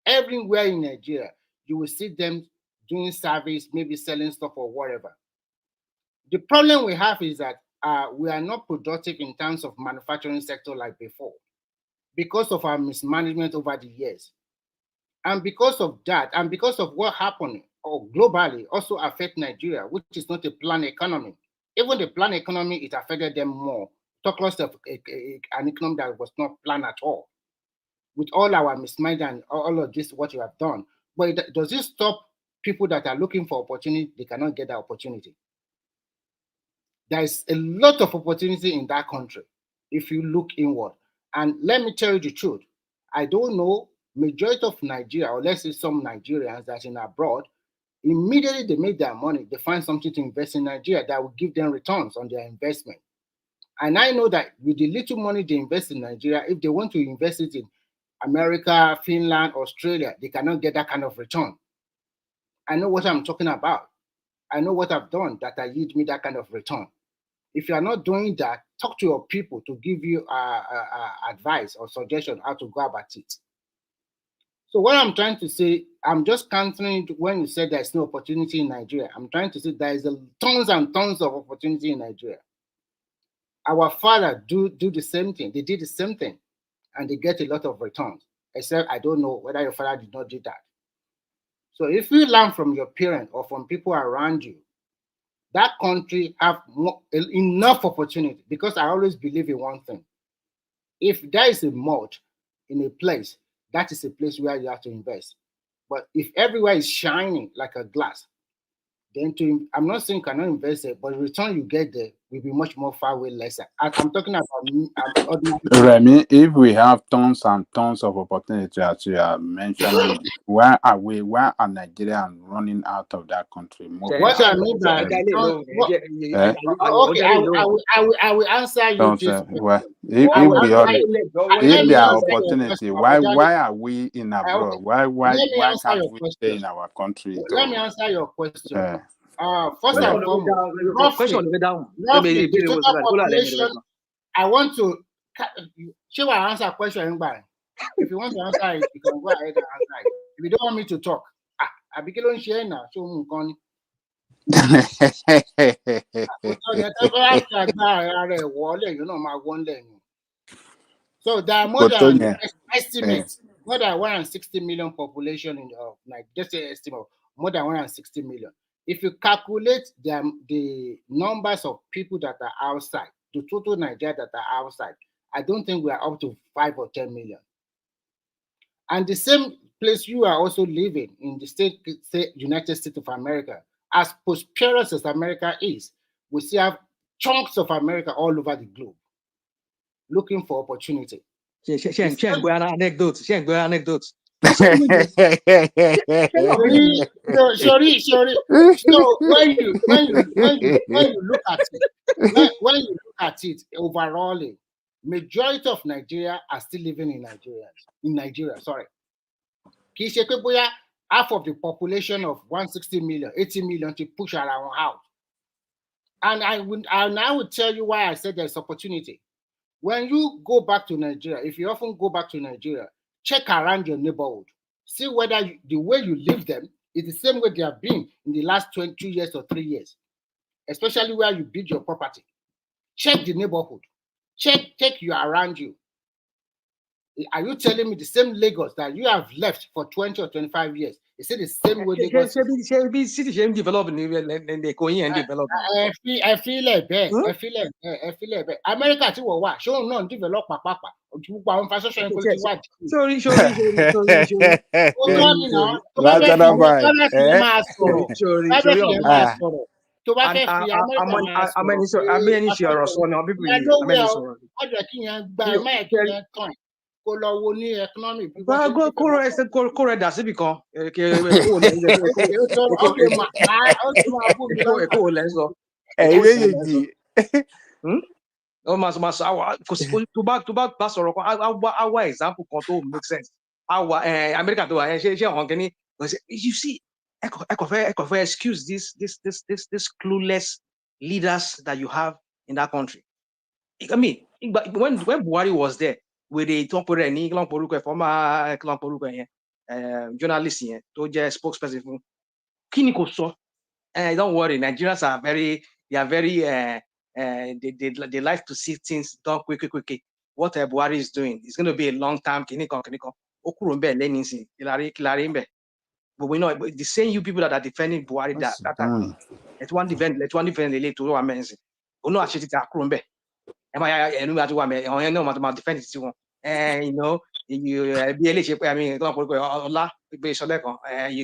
everywhere in Nigeria, you will see them doing service, maybe selling stuff or whatever. The problem we have is that we are not productive in terms of manufacturing sector like before because of our mismanagement over the years. And because of that, and because of what happened globally also affect Nigeria, which is not a planned economy. Even the planned economy, it affected them more. Talk less of an economy that was not planned at all. With all our mismanagement and all of this, what you have done. But does it stop people that are looking for opportunity? They cannot get that opportunity. There is a lot of opportunity in that country if you look inward. And let me tell you the truth. I don't know, majority of Nigeria, or let's say some Nigerians that are abroad, immediately they make their money, they find something to invest in Nigeria that will give them returns on their investment. And I know that with the little money they invest in Nigeria, if they want to invest it in America, Finland, Australia, they cannot get that kind of return. I know what I'm talking about. I know what I've done that yield me that kind of return. If you are not doing that, talk to your people to give you advice or suggestion how to go about it. So what I'm trying to say, I'm just countering when you said there's no opportunity in Nigeria. I'm trying to say there is tons and tons of opportunity in Nigeria. Our father do the same thing. They did the same thing. and they get a lot of returns. Except I don't know whether your father did not do that. So if you learn from your parents or from people around you, that country have enough opportunity, because I always believe in one thing. If there is a moat in a place, that is a place where you have to invest. But if everywhere is shining like a glass, then I'm not saying you cannot invest it, but the return you get there will be much more far away lesser. I'm talking about ordinary people. Remy, if we have tons and tons of opportunity as you are mentioning, why are Nigerians running out of that country? What I mean by I will answer you this question. If there are opportunity, why are we in abroad? Why can't we stay in our country? Let me answer your question. First and foremost, roughly the total population. I want to. She will answer a question. If you want to answer it, you can go ahead and answer it. If you don't want me to talk, I begin on share now. So so there are more than estimates, more than 160 million population in like just an estimate, more than 160 million. If you calculate the numbers of people that are outside, the total Nigeria that are outside, I don't think we are up to 5 or 10 million. And the same place you are also living in the state United States of America, as prosperous as America is, we still have chunks of America all over the globe looking for opportunity. Anecdotes. Sorry. So when you look at it overall, majority of Nigeria are still living in Nigeria. Sorry. Half of the population of 160 million, 80 million to push around out. And I will tell you why I said there's opportunity. When you go back to Nigeria, if you often go back to Nigeria, check around your neighborhood. See whether the way you live them is the same way they have been in the last 22 years or 3 years, especially where you build your property. Check the neighborhood. Check you around you. Are you telling me the same Lagos that you have left for 20 or 25 years? Is it the same way Lagos? City developing and they go in and develop. I feel like that. I feel like that. America ti wo wa, show no develop papa. Sorry. Kó lọ wo ní economy bí kó dà síbì kan tó bá sọ̀rọ̀ kan àwa example kan tó make sense àwa America tó wà ṣe àwọn kìíní you see ẹ kò fẹ́ excuse this clueless leaders that you have in that country. I mean, when Buhari was there, with the former journalist to just spokesperson fún kíni kò sọ. Don't worry, Nigerians are very they like to see things done quickly. What Buhari is doing, it's going to be a long time. But we know the same you people that are defending Buhari that let one defend the to amends. No actually defend it you know, you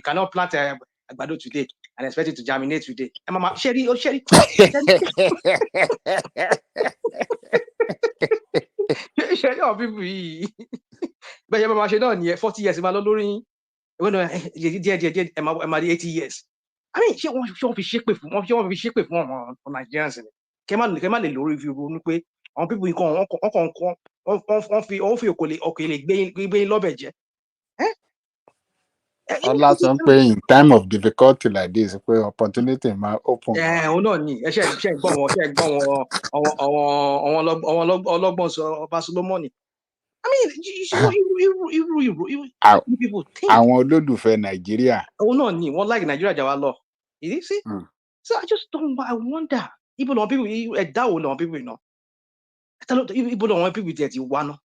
cannot plant a àgbàdo today and expect it to germinate today. Sherry. Sherry people but you mama she don 40 years ma lórí when 80 years. I mean, she wọ́n fi ṣépè fún Nigerians ni. Kẹ́ má lè lórí fi ronú pé àwọn people nǹkan wọ́n fi òkèlè gbé lọ́bẹ̀ jẹ. Allah sọ pé in time of difficulty like this, pé opportunity máa open. Òun náà ni ṣe gbọ́ wọn ọlọ́gbọ́n sọ ọba Solomoni. I mean, people think. Àwọn olólùfẹ́ Nàìjíríà. Òun náà ni wọ́n like Nigeria jà wá lọ. You see? So I wonder. Ibo làwọn people ẹ̀dá wo làwọn people náà? Ibo làwọn people tiẹ̀ ti wá náà?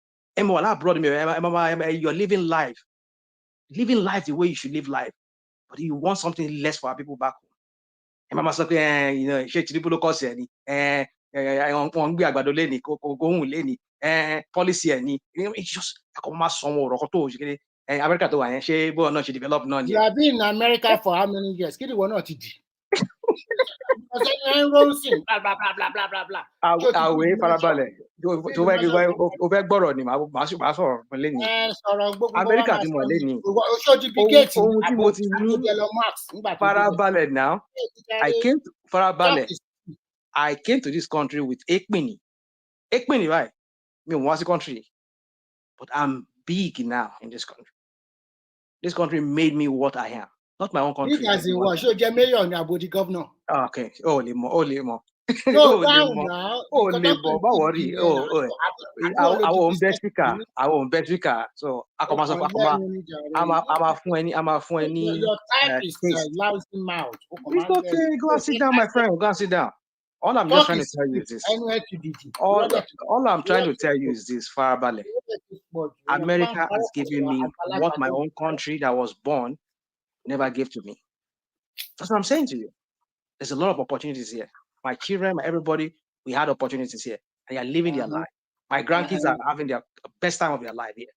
you're living life the way you should live life, but you want something less for our people back home. And Mama said, you know, she Tinubu local say on gbe agbado le ni ko gohun le ni policy ni. It's just Mama somewhere rokoto America to wa yen she bo na she develop na ni. You have been in America for how many years? Kí ni wọ́n náà ti di? Àwẹ̀ farabalẹ̀ tó fẹ́ gbọ́rọ̀ ni màá sọ̀rọ̀ fún lẹ́ni. Amẹ́ríkà ti mọ̀ lẹ́ni. Ohun tí mo ti ní farabalẹ̀ now. I came to this country with Ekpini. Ekpini, right? Me was a country, but I'm big now in this country. This country made me what I am. Not my own country. Big as in what? Show you mayor and about the governor. Okay. Only more. No, now. Only more. Don't worry. I won't bet speaker. So I come as I'm a funny. Your type is lousy mouth. It's okay. Go and sit down, my friend. Go and sit down. All I'm just trying to tell you is this. All I'm trying to tell you is this, Farabale. America has given me what my own country that was born never gave to me. That's what I'm saying to you. There's a lot of opportunities here. My children, everybody, we had opportunities here. And they are living their life. My grandkids are having their best time of their life here.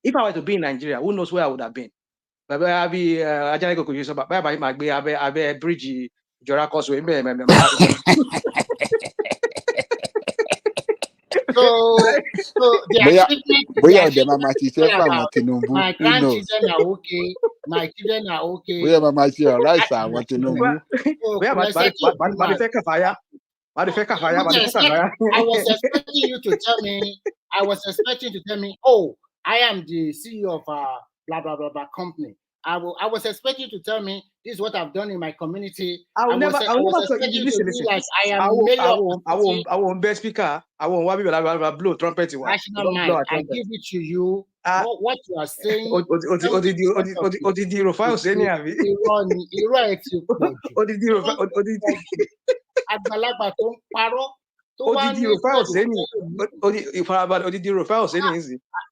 If I were to be in Nigeria, who knows where I would have been? But I'll be a bridge. So the achievement my grandchildren are okay. My children are okay. Where am I here? Right, sir. I want to know. I was expecting you to tell me. I was expecting to tell me, oh, I am the CEO of blah blah blah blah company. I was expecting you to tell me this is what I've done in my community. I was expecting you to be like I am mayor. I won't be speaker. I won't want to blow trumpet. National mind. I give it to you. What you are saying. Àgbàlagbà tó ń parọ́ tó wá ní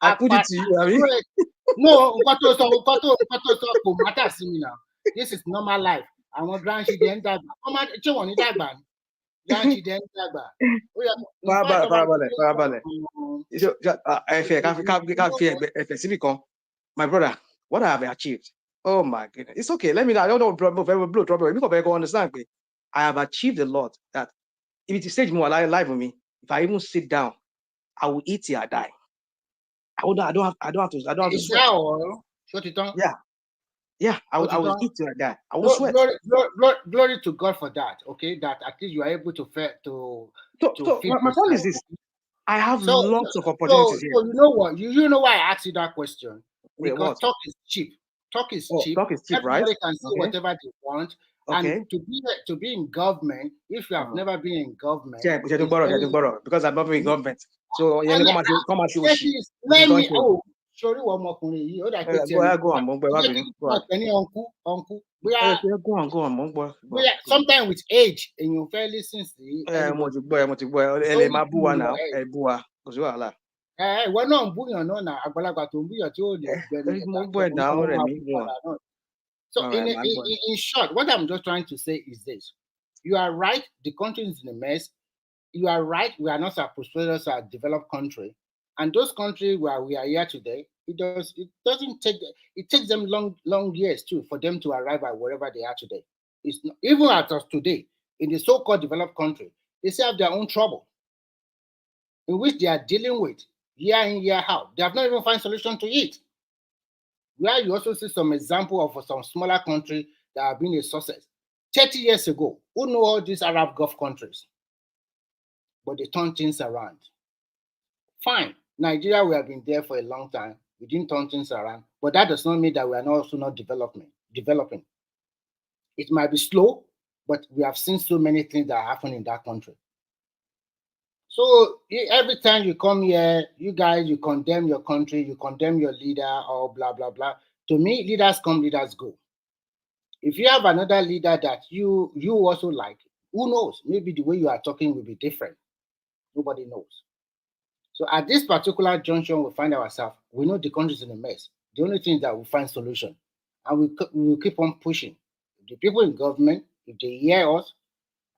I put it to you, Abi. No, nǹkan tó sọ kò matter sí mi now. This is normal life. Àwọn grandchildren dàgbà. Ṣé wọ́n ní dàgbà ni? Grandchildren dàgbà. Farabalẹ̀. My brother, what I have achieved. Oh my goodness. It's okay. Let me know. I don't know blow trouble. You can understand me. I have achieved a lot that if it stage more alive with me, if I even sit down, I will eat till I die. I don't have to sweat. Shut it down. Yeah. I will eat till I die. I will sweat. Glory to God for that. Okay, that at least you are able to my point is this. I have lots of opportunities here. So you know what? You know why I asked you that question? Because talk is cheap. Talk is cheap. Everybody right? Can say whatever they want. And to be in government, if you have never been in government, because I've not been in government. So come and show me. Let me. Oh, sorry, one more thing. Go on. Sometimes with age, and you fairly since we're not booing on àgbàlagbà tó ń búyàn tí ó lè So in short, what I'm just trying to say is this. You are right, the country is in a mess. You are right, we are not a prosperous or developed country. And those countries where we are here today, it takes them long years too for them to arrive at wherever they are today. It's not, even at us today, in the so-called developed country, they still have their own trouble in which they are dealing with year in, year out. They have not even found solution to it. Where you also see some example of some smaller country that have been a success. 30 years ago, who know all these Arab Gulf countries? But they turn things around. Fine, Nigeria, we have been there for a long time. We didn't turn things around, but that does not mean that we are also not developing. It might be slow, but we have seen so many things that happen in that country. So every time you come here, you guys, you condemn your country, you condemn your leader, or blah, blah, blah. To me, leaders come, leaders go. If you have another leader that you also like, who knows? Maybe the way you are talking will be different. Nobody knows. So at this particular junction, we find ourselves, we know the country is in a mess. The only thing is that we find solution. And we will keep on pushing. The people in government, if they hear us,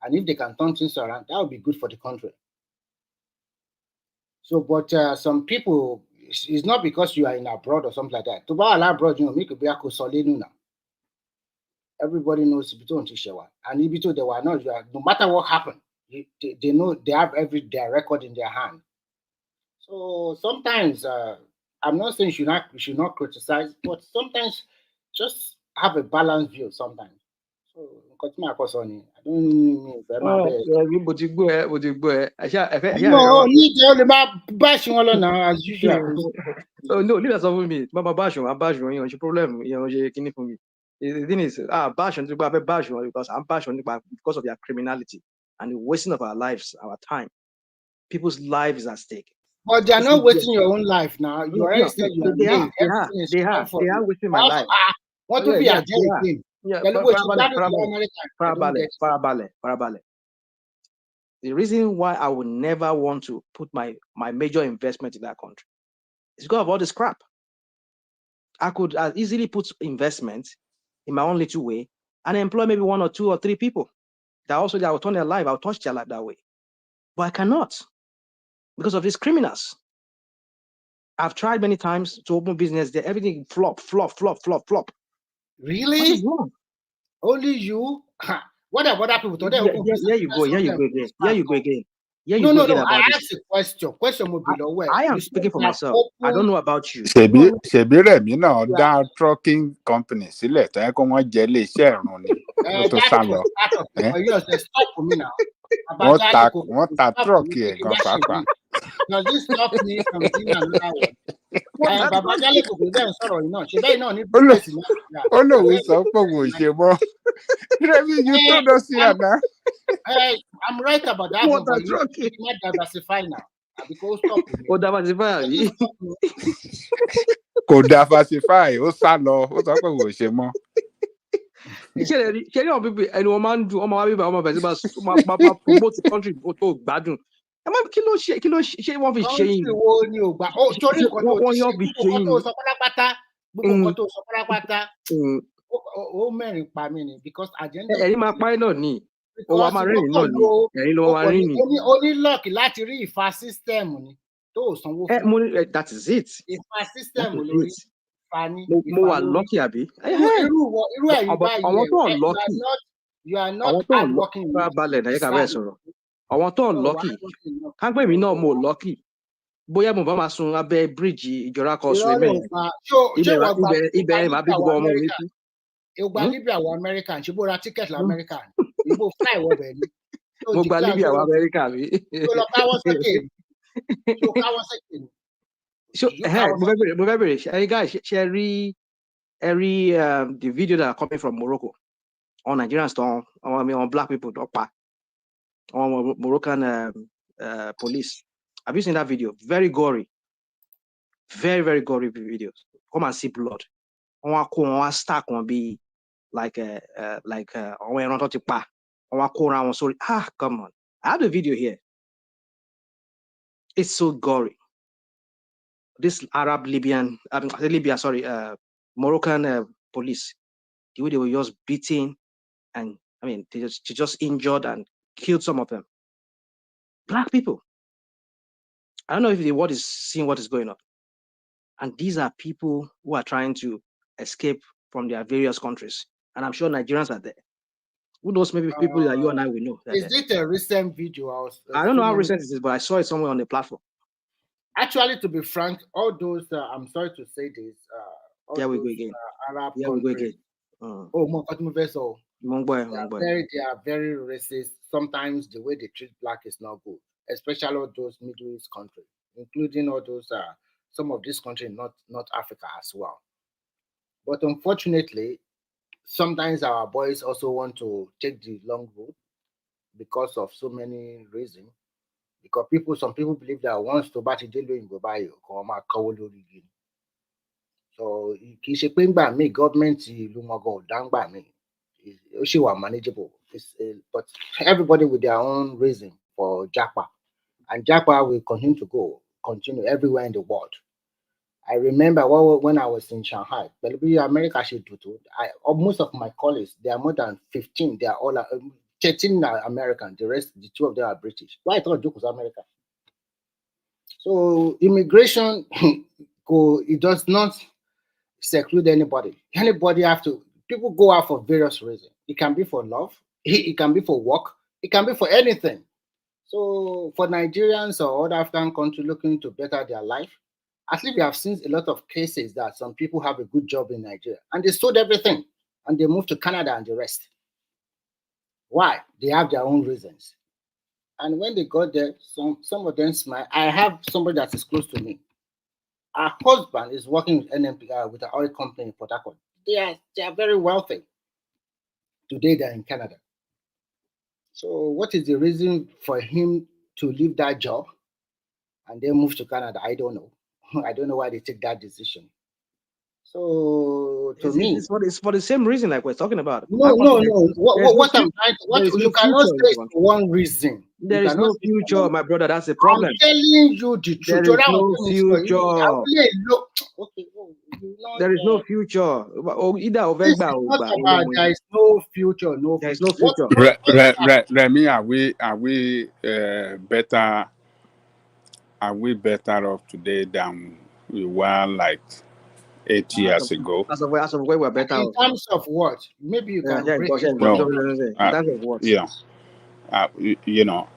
and if they can turn things around, that would be good for the country. So, but some people, it's not because you are in abroad or something like that. To buy abroad, make a be a now. Everybody knows and if they were not, no matter what happened, they know they have their record in their hand. So sometimes I'm not saying you should not criticize, but sometimes just have a balanced view sometimes. So I don't mean no, only about bashing all on as usual. Oh no, leave that over me. Mama bash you, I'm bash you, your problem, kini for me. The thing is, bash on bash you because I'm bash on because of their criminality and the wasting of our lives, our time. People's lives is at stake. But they are not wasting your own life now. You already said you are late. Everything is fine for you. They are wasting my life. What to be a again? Yeah, Farabale. The reason why I would never want to put my major investment in that country is because of all this crap. I could easily put investment in my own little way and employ maybe 1 or 2 or 3 people that will turn their life, I'll touch their life that way. But I cannot because of these criminals. I've tried many times to open business there. Everything flop. Really? What is wrong? Only you? What about other people? Today, here you go again. No. I asked a question. Question will be low. I am speaking for myself. I don't know about you. Ṣebí Rẹ̀mí náà dá trucking company sílẹ̀ tó yẹ kó wọ́n jẹ iléeṣẹ́ ìrun ni ló tó sá lọ. Stop for me now. Wọ́n ta truck ẹ̀ gan pàápàá. Does this stop me from doing another one? Babajale kò gbé bẹ́ẹ̀ sọ̀rọ̀ yìí náà. Ṣé bẹ́ẹ̀ náà ní bísíǹsì náà? Ó lóun sọ pé òun ò ṣe mọ́. Rẹ̀mí, you told us here now. I'm right about that one, but you might diversify now. Because stop me. Oh, diversify. Kò diversify, ó sá lọ, ó sọ pé òun ò ṣe mọ́. Ṣé ní ọ̀bí ẹni wọ́n máa ń dùn ọmọ wa bíbá ọmọ bẹ̀rẹ̀ sí máa promote the country tó gbádùn. Ẹ máa kí ló ṣe wọ́n fi ṣe yìí? Country wo ni ò gbà? Ó torí nǹkan tó sọ pátápátá, gbogbo nǹkan tó sọ pátápátá, ó mẹ́rin pa mí ni because agenda. Ẹ̀yin máa pa ẹ́ náà ni. Ó wá máa rẹ́rìn náà ni. Ẹ̀yin ló máa rìn ni. Ó ní lọ́ọ̀kì láti rí ìfà system ni tó sanwó fún. That is it. Ìfà system lórí ìfà ni. Mo wà lucky àbí? Irú ẹ̀yin báyìí. Àwọn tó ń lucky. You are not hard working. Balẹ̀ náà yẹ ká bẹ́ẹ̀ sọ̀rọ̀. Àwọn tó ń lucky. Kágbé mi náà mo lucky. Bóyá mo bá máa sun abẹ́ bíríìjì ìjọra kan sun ẹ̀mẹ́. Ibẹ̀ máa bí gbogbo ọmọ mi sí. Ìgbà Libya wọ American, ṣe bó ra ticket lọ American. Ìgbò fly wọ bẹ̀ ni. Mo gba Libya wọ American mi. Tó lọ káwọ́ sókè. Tó káwọ́ sókè ni. Mo fẹ́ bèrè, ẹ̀yin guys ṣe rí the video that are coming from Morocco on Nigerians on black people don pa on Moroccan police. Have you seen that video? Very gory. Very, very gory videos. Come and see blood. On stack on be like on ẹran tó ti pa. On kó ra wọn sórí. Come on. I have the video here. It's so gory. This Moroccan police, the way they were just beating and they just injured and killed some of them. Black people. I don't know if the world is seeing what is going on. And these are people who are trying to escape from their various countries. And I'm sure Nigerians are there. Who knows, maybe people that you and I will know. Is it a recent video? I don't know how recent it is, but I saw it somewhere on the platform. Actually, to be frank, all those, I'm sorry to say this, Here we go again. Arab Here we go again. They are very racist. Sometimes the way they treat black is not good, especially all those Middle East countries, including all those, some of these countries, not Africa as well. But unfortunately, sometimes our boys also want to take the long road because of so many reasons. Because some people believe that once to batty deal in go buy you, come so me government she was manageable. But everybody with their own reason for Japa, and Japa will continue to go. continue everywhere in the world. I remember when I was in Shanghai, but America should do too. Most of my colleagues, they are more than 15. They are all 13 are American. The rest, the 2 of them are British. Why I thought Duke was American? So immigration, it does not seclude anybody. Anybody have to. People go out for various reasons. It can be for love. It can be for work. It can be for anything. So for Nigerians or other African countries looking to better their life, at least we have seen a lot of cases that some people have a good job in Nigeria and they sold everything and they moved to Canada and the rest. Why? They have their own reasons. And when they got there, some of them smile. I have somebody that is close to me. Her husband is working with NMP with an oil company in Port Harcourt. They are very wealthy. Today they're in Canada. So what is the reason for him to leave that job and then move to Canada? I don't know. I don't know why they take that decision. So to me, it's for the same reason like we're talking about. No. What I'm trying to, you cannot say one reason. There is no future, my brother. That's the problem. I'm telling you the truth. There is no future. There is no future. This is not about there is no future. No, there is no future. Remy, are we better? Are we better off today than we were like 8 years ago? As of where we're better. In terms of what? Maybe you can break it. No,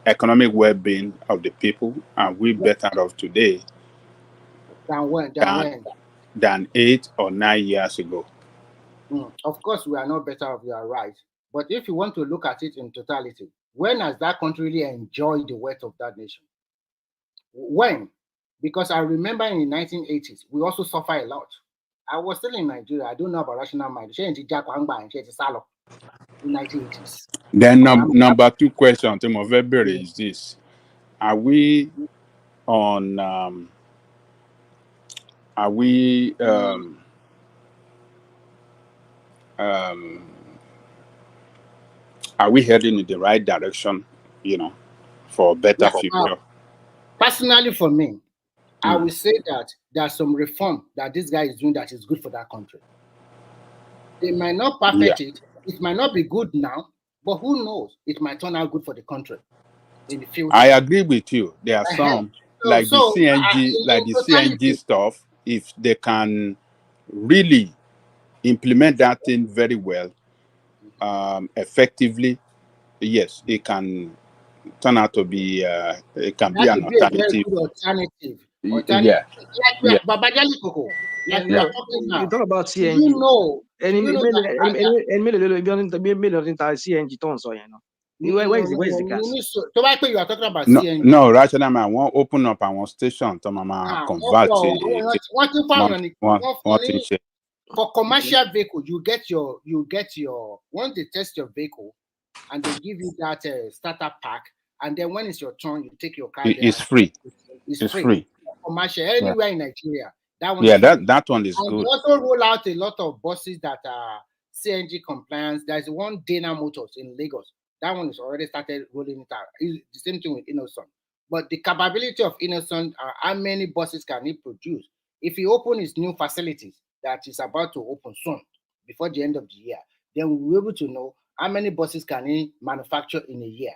economic well-being of the people. Are we better off today than 8 or 9 years ago? Of course, we are not better off. You are right. But if you want to look at it in totality, when has that country really enjoyed the wealth of that nation? When? Because I remember in the 1980s, we also suffered a lot. I was still in Nigeria. I don't know about rational mind. In 1980s. Then number 2 question, Timothy, is this. Are we on are we heading in the right direction, for a better future? Personally, for me, I will say that there's some reform that this guy is doing that is good for that country. They might not perfect it. It might not be good now, but who knows? It might turn out good for the country in the future. I agree with you. There are some the CNG stuff. If they can really implement that thing very well, effectively, yes, it can turn out to be it can be an alternative. A very good alternative. Yeah. Like Gbajabiamila, like we are talking now. You talk about CNG. You know, where is the gas? So why you are talking about CNG? No, right now I want open up our station to convert for commercial vehicle. You get your once they test your vehicle and they give you that starter pack, and then when it's your turn, you take your car. It's free. It's free. Commercial anywhere in Nigeria. That one. That one is good. They also roll out a lot of buses that are CNG compliance. There's one Dana Motors in Lagos. That one is already started rolling it out. It's the same thing with Innocent. But the capability of Innocent, how many buses can he produce? If he open his new facilities that is about to open soon, before the end of the year, then we'll be able to know how many buses can he manufacture in a year.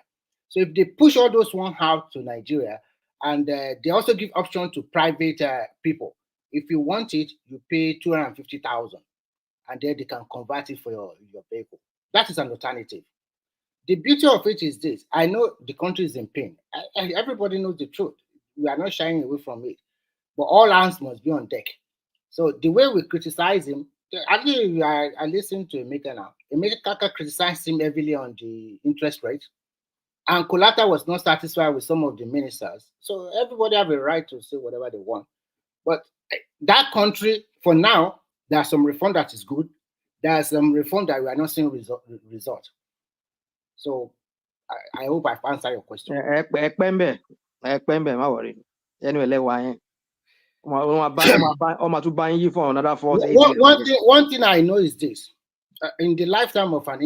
So if they push all those one out to Nigeria, and they also give option to private people. If you want it, you pay 250,000, and then they can convert it for your vehicle. That is an alternative. The beauty of it is this. I know the country is in pain. Everybody knows the truth. We are not shying away from it. But all hands must be on deck. So the way we criticize him, actually, I listened to Emeka now. Emeka criticized him heavily on the interest rate. And Kolata was not satisfied with some of the ministers. So everybody have a right to say whatever they want. But that country, for now, there's some reform that is good. There's some reform that we are not seeing result. So I hope I've answered your question. One thing I know is this. In the lifetime of an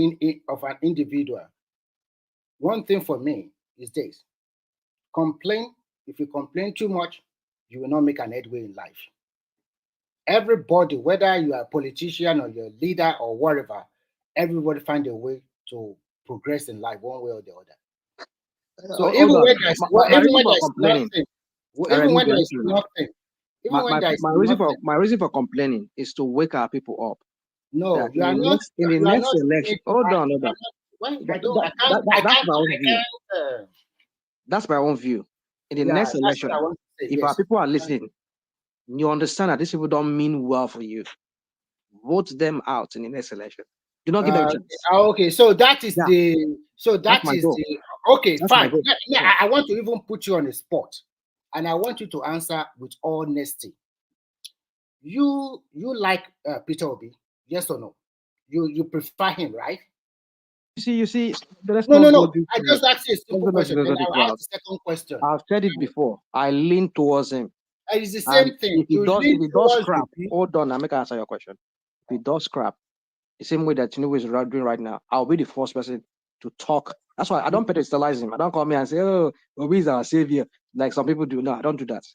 individual, one thing for me is this. Complaint If you complain too much, you will not make an headway in life. Everybody, whether you are a politician or you're a leader or whatever, everybody find a way to progress in life one way or the other. So even when there's nothing, my reason for complaining is to wake our people up. No, you are not. In the next election, hold on. That's my own view. In the next election, if our people are listening, you understand that these people don't mean well for you. Vote them out in the next election. Do not give them a chance. Okay, so that is the. So that is goal. the. Okay, That's fine. Yeah, I want to even put you on the spot, and I want you to answer with honesty. You like Peter Obi? Yes or no? You prefer him, right? You see. No. I just asked you a simple question. Then I'll ask the second question. I've said it before. I lean towards him. It's the same thing. If he does crap, hold on, I'll make answer your question. If he does crap, the same way that Tinubu is doing right now, I'll be the first person to talk. That's why I don't pedestalize him. I don't come here and say, "Oh, Obi is our savior," like some people do. No, I don't do that.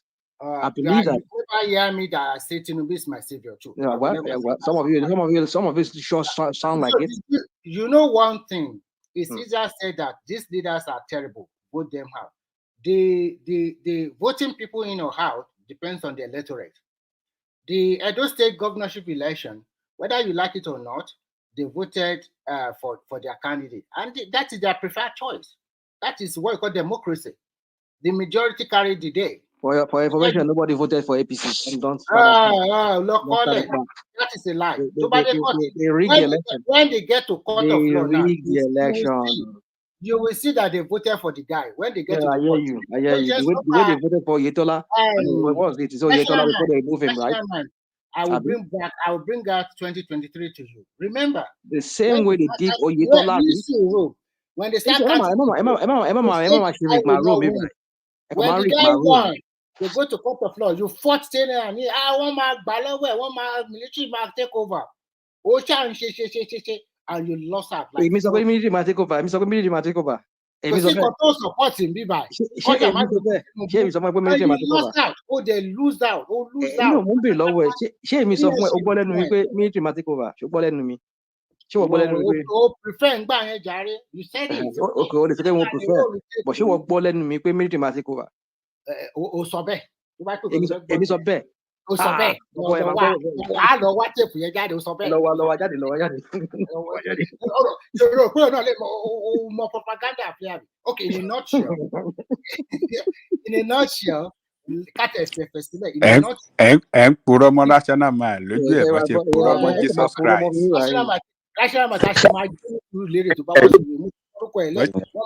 I believe that. You never hear me that I say Tinubu is my savior too. Yeah, well, some of you sure sound like it. You know one thing. It's easier said that these leaders are terrible. Vote them out. The voting people in or out depends on the electorate. The Edo State governorship election, whether you like it or not, they voted for their candidate, and that is their preferred choice. That is what you call democracy. The majority carried the day. For information, nobody voted for APC. Don't that is a lie. They rigged the election. When they get to court of law now, you will see that they voted for the guy. When they get to the court, I hear you. The way they voted for Yetola, what was it? So Yetola before they move him, right? I will bring out 2023 to you. Remember the same way they did Oyetola. When they start when the guy won, they go to court of law. You fought and I want my military take over. And you lost out. Like military might take over. Military might take over. Because he support him, be by. Oh, they lose out. No, military might take over. Prefer you said it. Okay, they won't prefer. But she will ball in me, military might take over. Sobe. Èmi sọ bẹ́ẹ̀. Ó sọ bẹ́ẹ̀. Á lọ wá tèpù yẹn jáde, ó sọ bẹ́ẹ̀. Lọ́wọ́ jáde. Ṣòro pé náà lè mọ propaganda àfihàn. Okay, in a nutshell, kátà ẹ̀fẹ̀ sílẹ̀. Ẹ ń purọ́ mọ́ national man lójú ẹ̀ bọ́ ṣe purọ́ mọ́ Jesus Christ. National man ṣe máa gbé lérè tó bá wọ́n ṣe mú.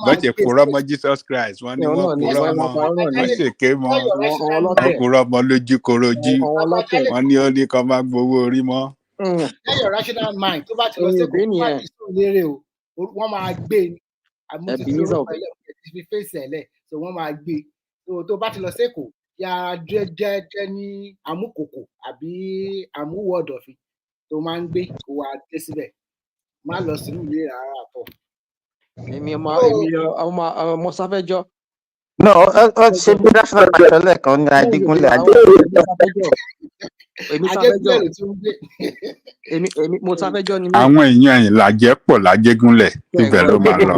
Bọ́ ṣe purọ́ mọ́ Jesus Christ, wọ́n ní wọ́n purọ́ mọ́, wọ́n ṣèké mọ́, wọ́n purọ́ mọ́ lójú korojú, wọ́n ní ó ní kó máa gbowó orí mọ́. Your rational mind tó bá ti lọ sí kó má ti sùn lérè o, wọ́n máa gbé ní àmúti fèsì ẹ̀lẹ̀, so wọ́n máa gbé. Tó bá ti lọ sí Èkó, yà jẹ́ ní àmúkòkò àbí àmúwọ̀dọ̀fin tó máa ń gbé kó wá dé síbẹ̀. Má lọ sínú ilé rárá àpọ̀. Èmi ọmọ sáfẹ́jọ́. No, ó ṣe bí national national kan ní Adigunlẹ̀ mo sáfẹ́jọ́ ni. Àwọn èèyàn ìlàjẹ pọ̀ lájẹgúnlẹ̀ ibẹ̀ ló máa lọ.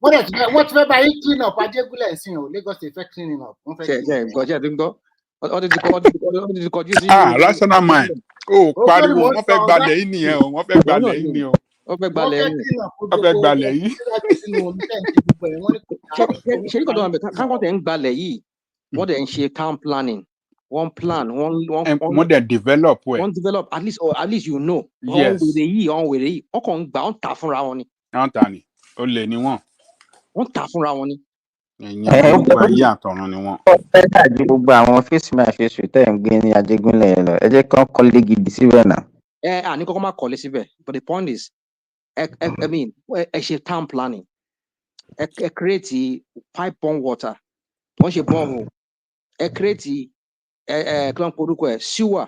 Wọ́n ti fẹ́ bá yín clean up Ajégúnlẹ̀ sí o, Lagos State fẹ́ clean up. Rational mind. Pariwo, wọ́n fẹ́ gbalẹ̀ yìí nìyẹn o, wọ́n fẹ́ gbalẹ̀ yìí ni o. Wọ́n fẹ́ gbalẹ̀ yìí. Ṣé ní kọ́tọ́ káńkọ́ tẹ̀ ń gbalẹ̀ yìí, wọ́n dẹ̀ ń ṣe town planning, wọ́n plan, wọ́n dẹ̀ develop ẹ̀. Wọ́n develop at least you know. Wọ́n wèrè yìí, wọ́n kàn ń gbà, wọ́n tà fúnra wọn ni. Wọ́n tà ní, ó lè ní wọ́n. Wọ́n tà fúnra wọn ni. Ẹ̀yin gbogbo ayé àtọ̀run ni wọ́n. Ó fẹ́ dàjú gbogbo àwọn fèsì máa fèsì tẹ̀ ń gbé ní Ajégúnlẹ̀ yẹn lọ. Ẹ jẹ́ kí wọ́n kọ́lé gidi síbẹ̀ náà. Àní kọ́kọ́ máa kọ́lé síbẹ̀, but the point is, ẹ ṣe town planning, ẹ create pipe borne water, wọ́n ṣe borehole, ẹ create kí wọ́n porúkọ ẹ̀ sewer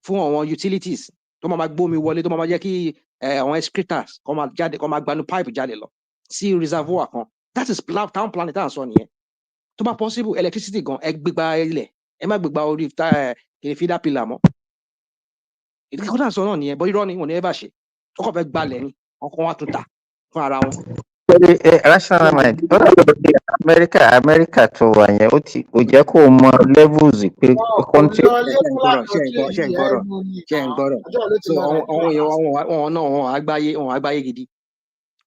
fún àwọn utilities tó máa gbómi wọlé, tó máa jẹ́ kí àwọn excretors kọ́ máa gbanú pipe jáde lọ sí reservoir kan. That is town planning that's on here. To be possible electricity gone gbigba ile. E ma gbigba ori feeder pillar mo. It go that's on here, but irọ́ ni wọ́n never ṣe. Ó kàn fẹ́ gbalẹ̀ ni. Ọkọ̀ wọn tún tà fún ara wọn. Rational mind. America tó wà yẹn ó jẹ́ kó mọ levels pé country. Ṣé ń gbọ́rọ̀. So àwọn èèyàn wọn náà wọn àgbáyé gidi.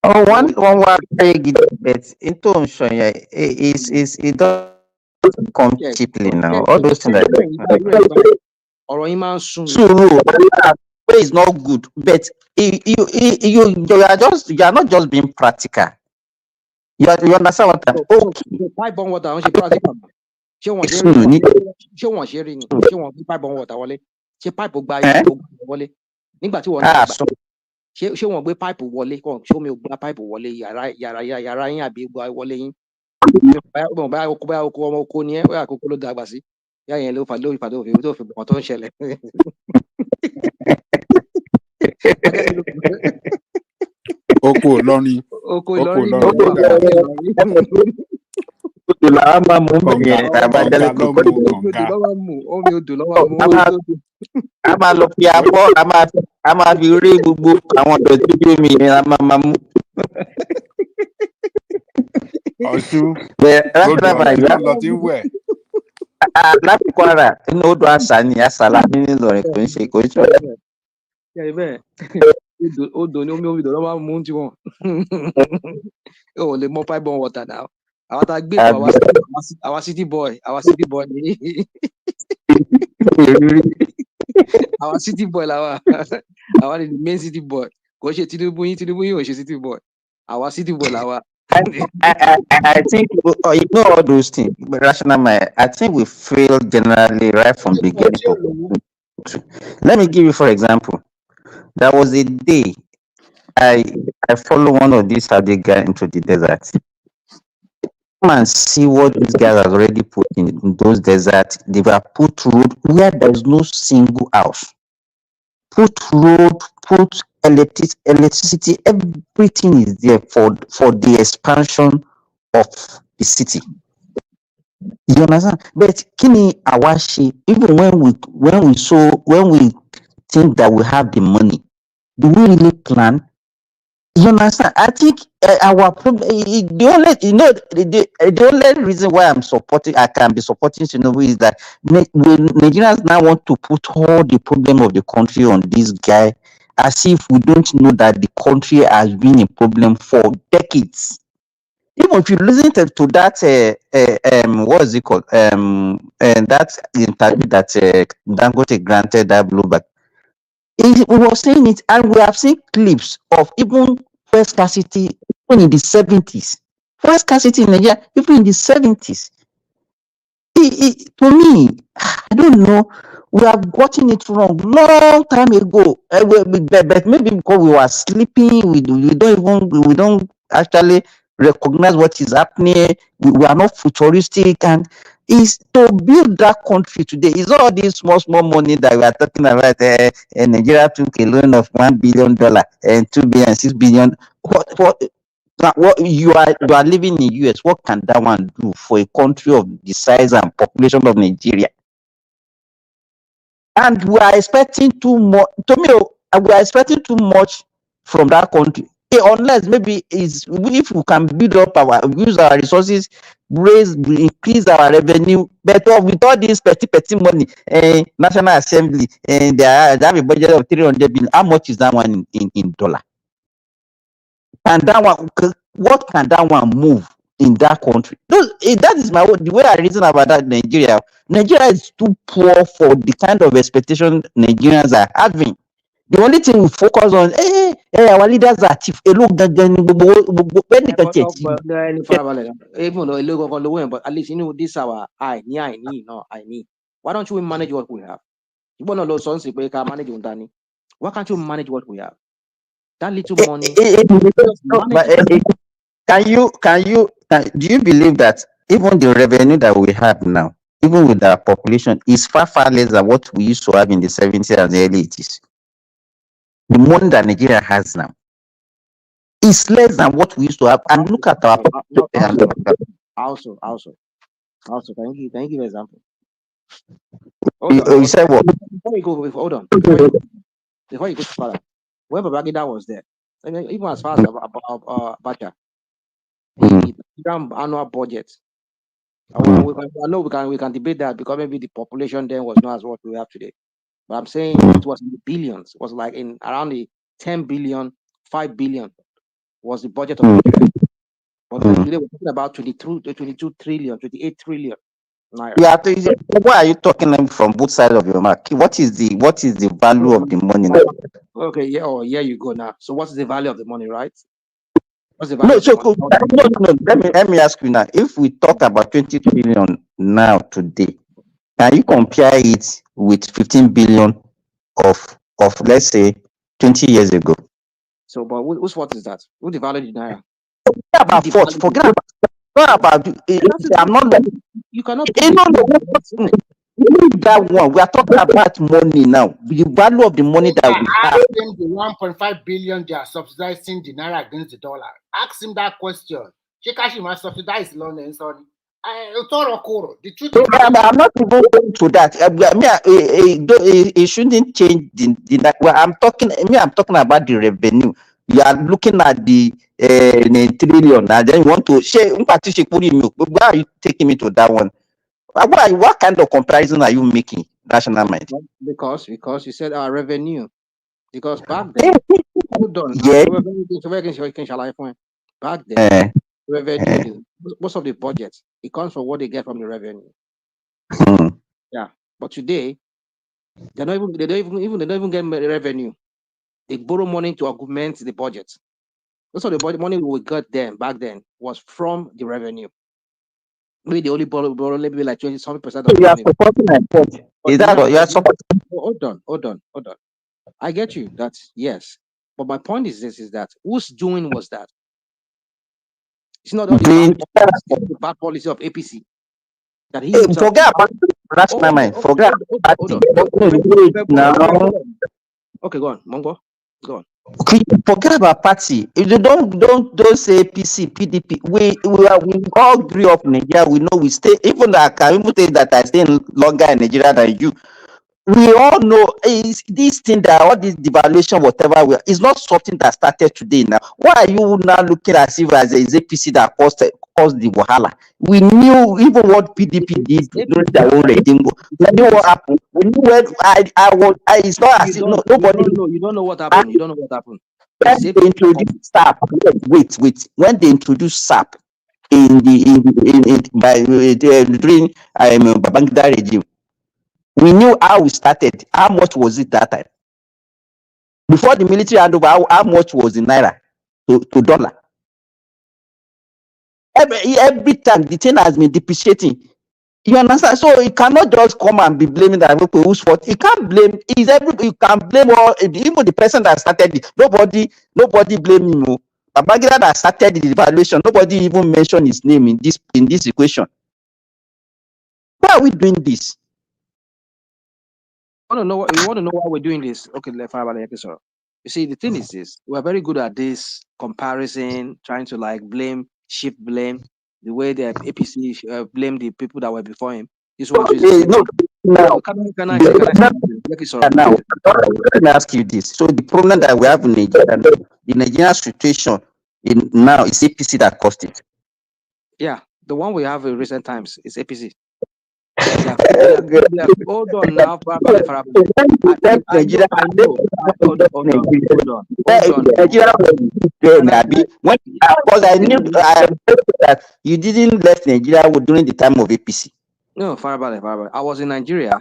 Oh, one wá gbáyé gidi, but into sọ yẹn it doesn't come cheaply now. All those things ọ̀rọ̀ yín máa ń sún mi. Sùúrù is not good, but you are not just being practical. You understand what I'm saying? Pipe on water, wọ́n ṣe practical. Ṣé wọ́n ṣe rí ni? Ṣé wọ́n gbé pipe on water wọlé? Ṣé pipe gba wọlé? Nígbà tí wọ́n ń gbà. Ṣé wọ́n gbé pipe wọlé? Ṣé omi ò gba pipe wọlé yàrá yín àbí gba wọlé yín? Báyà oko ọmọ oko ni ẹ́ báyà kókó ló dàgbà sí. Yá yẹn ló fàdé òfin tó fi bọ̀ tó ń ṣẹlẹ̀. Oko Ìlọrin. Oko Ìlọrin. Làwọn máa mú bẹ̀yẹn àbájáde kòkó. Omi odò lọ́wọ́ mú. A máa lọ fi abọ́, a máa fi rí gbogbo àwọn ọ̀dọ́ tí omi yẹn a máa mú. Ọ̀ṣun. Lọ ti ń wẹ̀. Láti Kwara, inú odò àṣà ni àṣàlá nínú Ìlọrin kò ń ṣe kò ń ṣe. Odò ni omi odò lọ́wọ́ mú tí wọ́n. Ó lè mọ pipe on water now. Àwọn tá a gbé tó àwa city boy ni. Àwa city boy làwa. Àwa ni the main city boy. Kò ṣe Tinubu yín ò ṣe city boy. Àwa city boy làwa. I think you know all those things. But rational mind, I think we fail generally right from beginning to. Let me give you for example. There was a day I follow one of these Saudi guys into the desert. Come and see what these guys have already put in those deserts. They were put road where there's no single house. Put road, put electricity, everything is there for the expansion of the city. You understand? But kini awashi, even when we think that we have the money, do we really plan? You understand? I think our problem, the only reason why I can be supporting Tinubu is that Nigerians now want to put all the problem of the country on this guy, as if we don't know that the country has been a problem for decades. Even if you listen to that, what is it called? That interview that Dangote granted that blowback. We were saying it, and we have seen clips of even fuel scarcity even in the 70s. Fuel scarcity in Nigeria even in the 70s. To me, I don't know. We have gotten it wrong long time ago. But maybe because we were sleeping, we don't actually recognize what is happening. We are not futuristic, and is to build that country today. Is all this small money that we are talking about. Nigeria took a loan of $1 billion and 2 billion, 6 billion. What you are living in US? What can that one do for a country of the size and population of Nigeria? And we are expecting too much. To me, we are expecting too much from that country. Unless maybe if we can use our resources, increase our revenue, but with all this petty money, National Assembly, and they have a budget of 300 billion. How much is that one in dollar? And that one, what can that one move in that country? That is the way I reason about that. Nigeria is too poor for the kind of expectation Nigerians are having. The only thing we focus on, our leaders are chief. Look, even though but at least this our I need. Why don't you manage what we have? You want to sons manage. Why can't you manage what we have? That little money. Do you believe that even the revenue that we have now, even with our population, is far less than what we used to have in the 70s and the early 80s? The money that Nigeria has now. It's less than what we used to have. And look at our Also, can you give an example? Hold on. You said what? Before you go, hold on. Before you go to further, when Babangida was there, I mean, even as far as Bacha, the annual budget. I know we can debate that because maybe the population then was not as what we have today. But I'm saying it was in the billions. It was like in around the 10 billion, 5 billion was the budget of Nigeria. But today we're talking about 22 trillion, 28 trillion. Yeah, why are you talking from both sides of your mouth? What is the value of the money now? Okay, yeah, you go now. So what's the value of the money, right? What's the value? No. Let me ask you now. If we talk about 20 trillion now today, can you compare it with 15 billion of let's say 20 years ago? So, but whose fault is that? Who devalued the naira? About fault. Forget about. Not about. I'm not. You cannot. That one. We are talking about money now. The value of the money that we have. Ask them the 1.5 billion they are subsidizing the naira against the dollar. Ask him that question. Shekashi must subsidize London. Sorry. The truth is, I'm not even going to that. It shouldn't change the well, I'm talking about the revenue. You are looking at the trillion, and then you want to share. Why are you taking me to that one? What kind of comparison are you making, National Mind? Because you said our revenue. Because back then, hold on. Back then, revenue, most of the budget, it comes from what they get from the revenue. Yeah, but today, they don't even get revenue. They borrow money to augment the budget. Most of the budget money we got then back then was from the revenue. Maybe they only borrow maybe like 20-something% of the money. Supporting my point. Is that what you are supporting? Hold on. I get you. That's yes. But my point is this: is that whose doing was that? It's not all the bad policy of APC that he himself. Forget about National Mind. Forget about Okay, go on, Mongo. Go on. Forget about party. If you don't say APC, PDP. We all grew up in Nigeria. We know we stay. Even I can even say that I stay longer in Nigeria than you. We all know this thing that all this devaluation, whatever, is not something that started today. Now, why are you now looking as if as a APC that caused the wahala? We knew even what PDP did during their own regime. We knew what happened. We knew when it's not as if nobody. You don't know what happened. You don't know what happened. When they introduced SAP, wait. When they introduced SAP during Babangida regime, we knew how we started. How much was it that time? Before the military handover, how much was the naira to dollar? Every time the thing has been depreciating. You understand? So you cannot just come and be blaming that people whose fault. You can't blame. You can blame even the person that started it. Nobody blame him. Babangida that started the devaluation. Nobody even mentioned his name in this equation. Why are we doing this? You want to know why we're doing this? Okay, you see, the thing is this: we're very good at this comparison, trying to like shift blame, the way the APC blame the people that were before him. This one is now. Let me ask you this: so the problem that we have in Nigeria, the Nigerian situation now is APC that caused it. Yeah, the one we have in recent times is APC. Hold on now, Nigeria. Hold on. Because I knew that you didn't left Nigeria during the time of APC. No, Farabale. I was in Nigeria.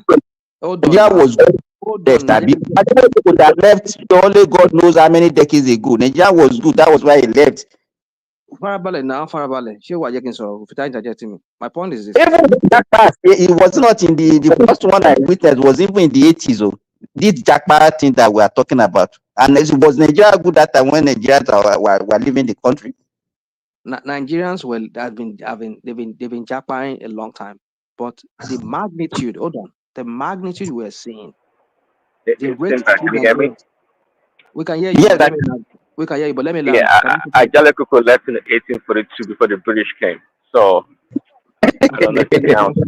Nigeria was left. People that left, only God knows how many decades ago. Nigeria was good. That was why he left. Farabale. My point is this. Even that part, it was not in the first one I witnessed was even in the 80s. Oh, this Jackpot thing that we are talking about. And it was Nigeria good that time when Nigerians were leaving the country. Nigerians they've been jackpotting a long time. But the magnitude, the magnitude we're seeing, the rate. Can you hear me? We can hear you. Yeah, We can hear you, but let me learn. Yeah, Ajale left in 1842 before the British came. So I don't know if it counts.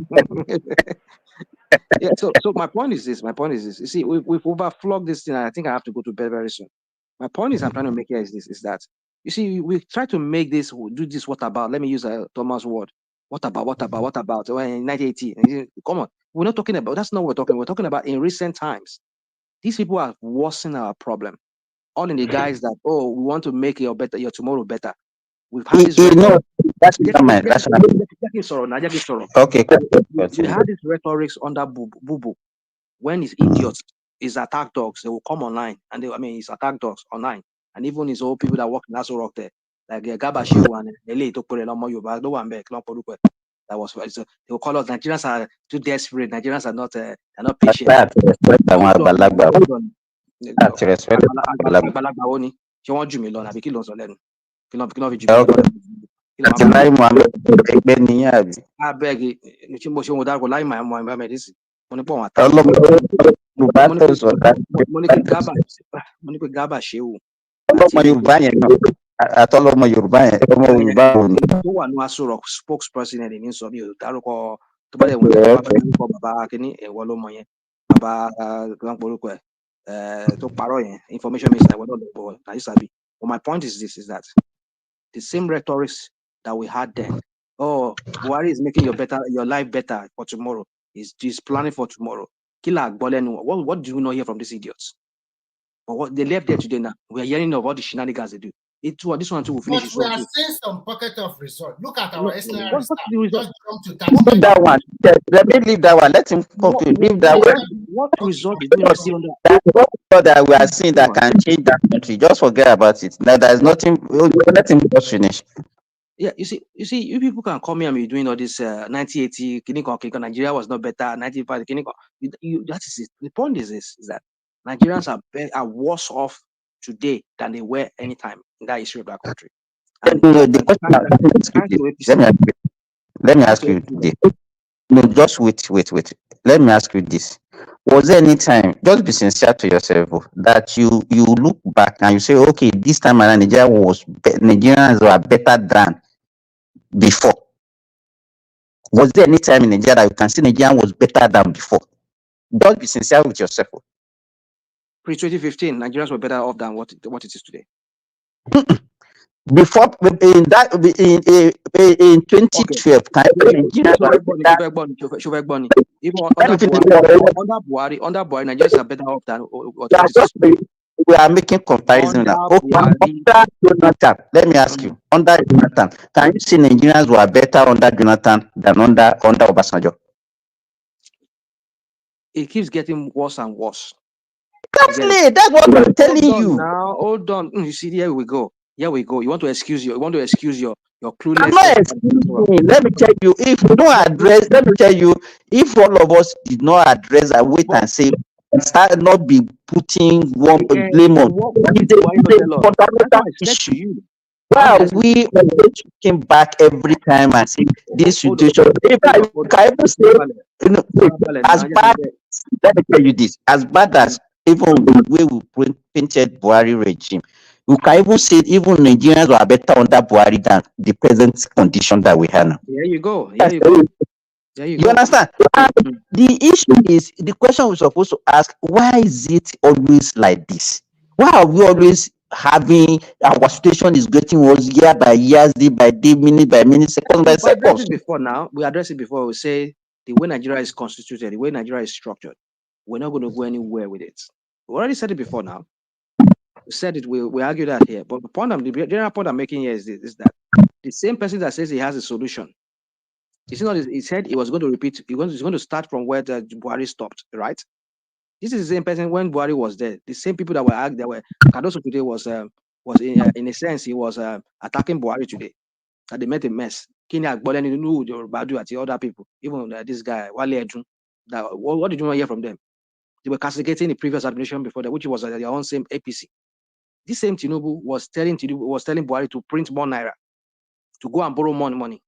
Yeah, so my point is this. My point is this. You see, we've overflogged this thing, and I think I have to go to bed very soon. My point is I'm trying to make here is this: is that you see, we try to make this, do this. What about? Let me use a Thomas word. What about? What about? What about? Well, in 1980, come on, we're not talking about. That's not what we're talking. We're talking about in recent times. These people are worsening our problem. All in the guys that we want to make your tomorrow better. We've had this. That's not that's not okay. We had these rhetorics under Bubu. When his idiots, his attack dogs, they will come online and his attack dogs online, and even his old people that work in Nassau Rock there, like Gbajabiamila and Ele to put it on my Yoruba, no one back, that was so they will call us Nigerians are too desperate. Nigerians are not they're not patient. She want you Milon, Abiki Lonzo Len. I beg you, lie my medicine. Gaba Shew. Ọlọ́mọ Yorùbá yẹn náà àtọlọ́mọ Yorùbá yẹn ọmọ Yorùbá ò ní. Tó wà ní aṣọ rock spokesperson ẹni ní sọ mi ò dárúkọ tó bá dẹ̀ wọ́n dárúkọ bàbá kínní ẹ̀wọ́ ló mọ yẹn bàbá gbọ́n porúkọ ẹ̀ tó parọ́ yẹn information minister ẹ̀wọ́ lọ́dọ̀ bọ̀ nàí sàbí. But my point is this: is that the same rhetorics that we had then. Oh, Buhari is making your life better for tomorrow. He's planning for tomorrow. What do you know here from these idiots? But what they left there today now, we are hearing of all the shenanigans they do. This one too will finish. But we are seeing some pocket of result. Look at our excellent what's the result? Just jump to that. That one. Let me leave that one. Let him conclude. Leave that one. What result is going to see on that? That's what that we are seeing that can change that country. Just forget about it. Now there's nothing. Let him just finish. Yeah, you see, you people can come here and be doing all this 1980 Nigeria was not better. 1985 that is it. The point is this: is that Nigerians are worse off today than they were anytime in that history of that country. And let me ask you this. No, just wait. Let me ask you this. Was there any time, just be sincere to yourself, that you look back and you say, okay, this time around Nigerians were better than before? Was there any time in Nigeria that you can see Nigeria was better than before? Just be sincere with yourself. Pre-2015, Nigerians were better off than what it is today. Before in 2012, under Buhari, Nigerians are better off than what it is today. We are making comparison now. Under Jonathan, let me ask you, under Jonathan, can you see Nigerians were better under Jonathan than under Obasanjo? It keeps getting worse and worse. Exactly, that's what I'm telling you. Now, hold on. You see, here we go. You want to excuse your cluelessness. I'm not excusing. Let me tell you, if we don't address, let me tell you, if all of us did not address and wait and say, start not be putting one blame on. Why are we looking back every time and say this situation? As bad, let me tell you this, as bad as even the way we painted Buhari regime, you can even say even Nigerians were better under Buhari than the present condition that we have now. There you go. You understand? The issue is, the question we're supposed to ask, why is it always like this? Why are we always having our situation is getting worse year by year, day by day, minute by minute, second by second? We addressed it before. We say the way Nigeria is constituted, the way Nigeria is structured, we're not going to go anywhere with it. We already said it before now. We said it, we argue that here. But the general point I'm making here is that the same person that says he has a solution, he said he was going to repeat, he's going to start from where the Buhari stopped, right? This is the same person when Buhari was there. The same people that were Cardoso today was in a sense, he was attacking Buhari today. That they made a mess. Kenya Agboleni knew the Badu at the other people, even this guy, Wale Edun. What did you not hear from them? They were castigating the previous administration before that, which was their own same APC. This same Tinubu was telling Buhari to print more naira, to go and borrow more money.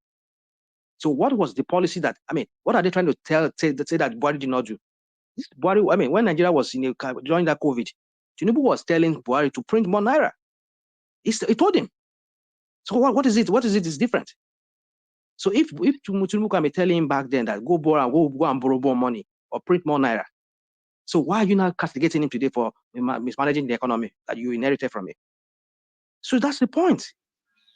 So what was the policy that, what are they trying to say that Buhari did not do? This Buhari, when Nigeria was during that COVID, Tinubu was telling Buhari to print more naira. He told him. So what is it? What is it is different? So if Tinubu can be telling him back then that go and borrow more money or print more naira, so why are you not castigating him today for mismanaging the economy that you inherited from him? So that's the point.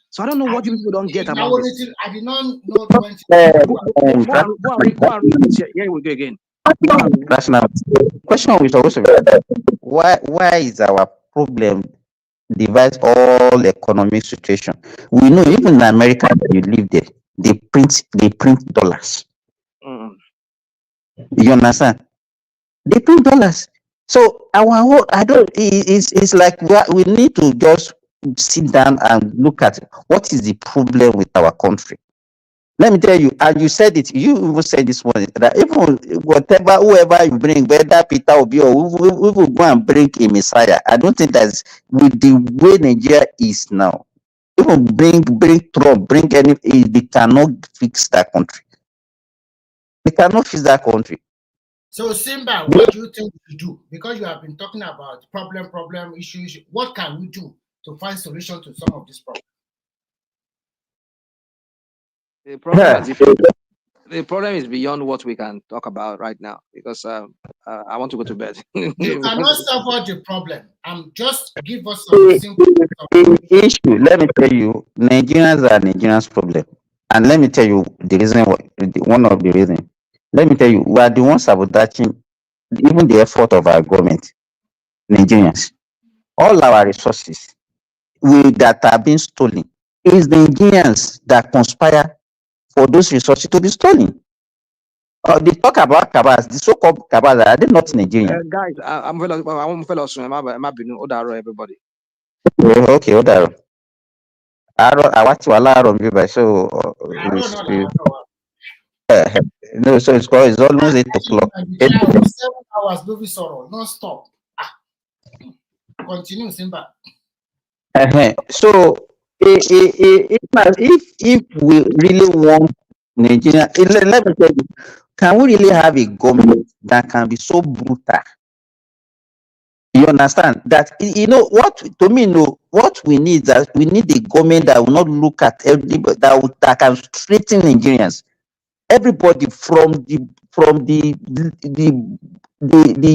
So I don't know what you people don't get about this. I did not know when. Go and read it. Here we go again. Rational. Question we supposed to be why is our problem devise all economic situation? We know even in America that you live there, they print dollars. You understand? They print dollars. So our whole it's like we need to just sit down and look at what is the problem with our country. Let me tell you, and you said it, you even said this morning, that even whoever you bring, whether Peter Obi or we will go and bring a Messiah, I don't think that's with the way Nigeria is now. Even bring Trump, bring any, they cannot fix that country. They cannot fix that country. So Simba, what do you think we should do? Because you have been talking about problem, issue. What can we do to find solution to some of these problems? The problem is beyond what we can talk about right now, because I want to go to bed. You cannot solve the problem. Just give us some simple issue. Let me tell you, Nigerians are Nigerians' problem. And let me tell you the reason, one of the reasons. Let me tell you, we are the ones sabotaging even the effort of our government, Nigerians. All our resources that are being stolen is the Nigerians that conspire for those resources to be stolen. They talk about cabals, the so-called cabals, are they not Nigerian? Guys, I'm fellow soon. Everybody. Okay, Odaro. I watch Walaro by so no, so it's almost 8 o'clock. 7 hours, non-stop. Continue, Simba. So if we really want Nigeria, let me tell you, can we really have a government that can be so brutal? You understand that? What to me, what we need, that we need a government that will not look at everybody, that can straighten Nigerians. Everybody from the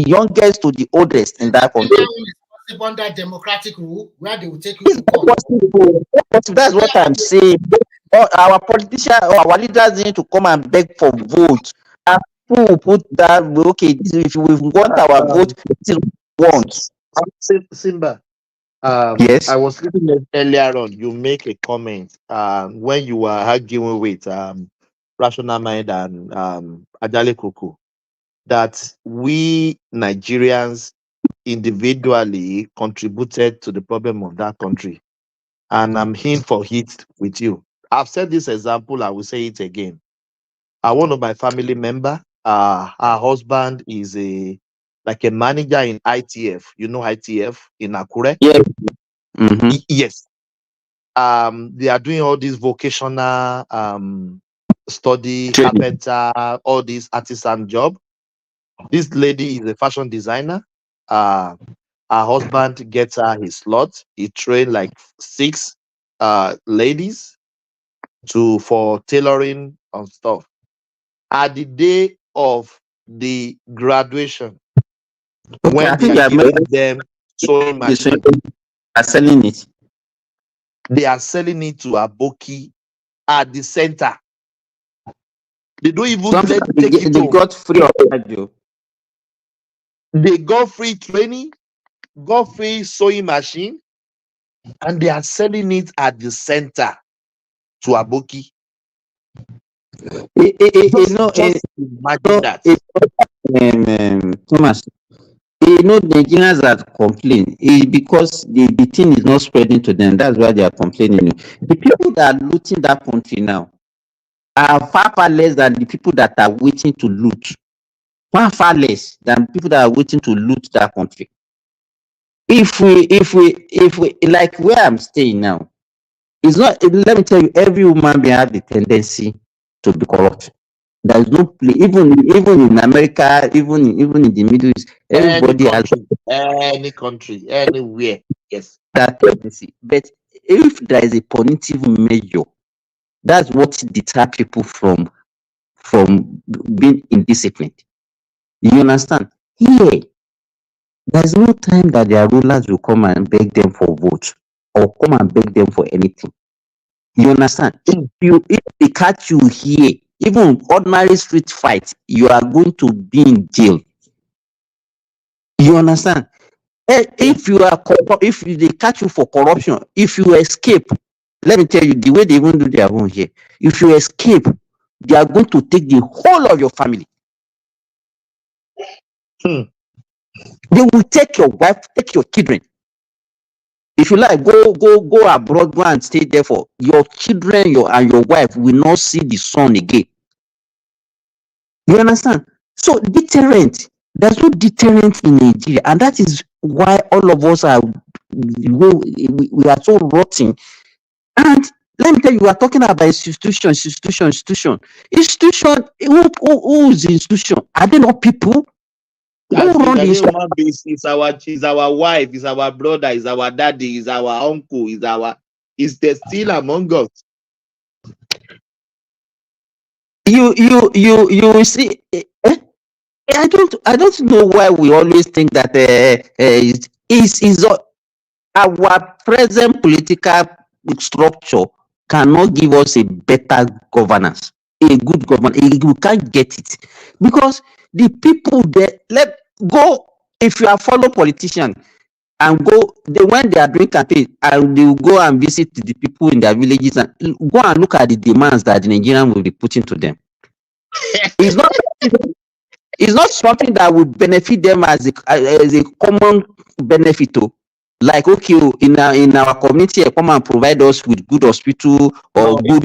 youngest to the oldest in that country. Under democratic rule, where they will take you to court. That's what I'm saying. Our politicians, our leaders need to come and beg for votes. And who will put that? Okay, if we want our vote, this is what we want. Simba. Yes. I was listening earlier on. You make a comment when you were arguing with Rational Mind and Ajale Kuku, that we Nigerians individually contributed to the problem of that country. And I'm in for it with you. I've said this example, I will say it again. One of my family member, her husband is like a manager in ITF. You know ITF in Akure? Yes. Mm-hmm. Yes. They are doing all these vocational study, carpenter, all these artisan job. This lady is a fashion designer. Her husband gets her his slot. He trained like 6 ladies for tailoring and stuff. At the day of the graduation, when they are giving them sewing machine, are selling it. They are selling it to Aboki at the center. They don't even take it. They got free of. They got free training, got free sewing machine, and they are selling it at the center to Aboki. Imagine that. Thomas, Nigerians are complaining because the thing is not spreading to them. That's why they are complaining. The people that are looting that country now are far less than the people that are waiting to loot. Far less than people that are waiting to loot that country. If we like where I'm staying now, it's not. Let me tell you, every human being has the tendency to be corrupt. There is no play, even in America, even in the Middle East, everybody has any country, anywhere. Yes, that tendency. But if there is a punitive measure, that's what deter people from being indisciplined. You understand? Here, there's no time that their rulers will come and beg them for votes or come and beg them for anything. You understand? If they catch you here, even ordinary street fight, you are going to be in jail. You understand? If you are if they catch you for corruption, if you escape, let me tell you the way they even do their own here. If you escape, they are going to take the whole of your family. They will take your wife, take your children. If you like, go abroad, go and stay there for your children, and your wife will not see the sun again. You understand? So deterrent, there's no deterrent in Nigeria, and that is why all of us are we are so rotten. And let me tell you, we are talking about institution. Who is the institution? Are they not people? Who run the institution? Is our wife, is our brother, is our daddy, is our uncle, is they still among us? You see, I don't know why we always think that is our present political structure cannot give us a better governance, a good governance. You can't get it because the people there. Let go. If you are follow politician and go, when they are doing campaign, and they will go and visit the people in their villages and go and look at the demands that the Nigerian will be putting to them. It's not something that will benefit them as a common benefit. Like, okay, in our community, come and provide us with good hospital or good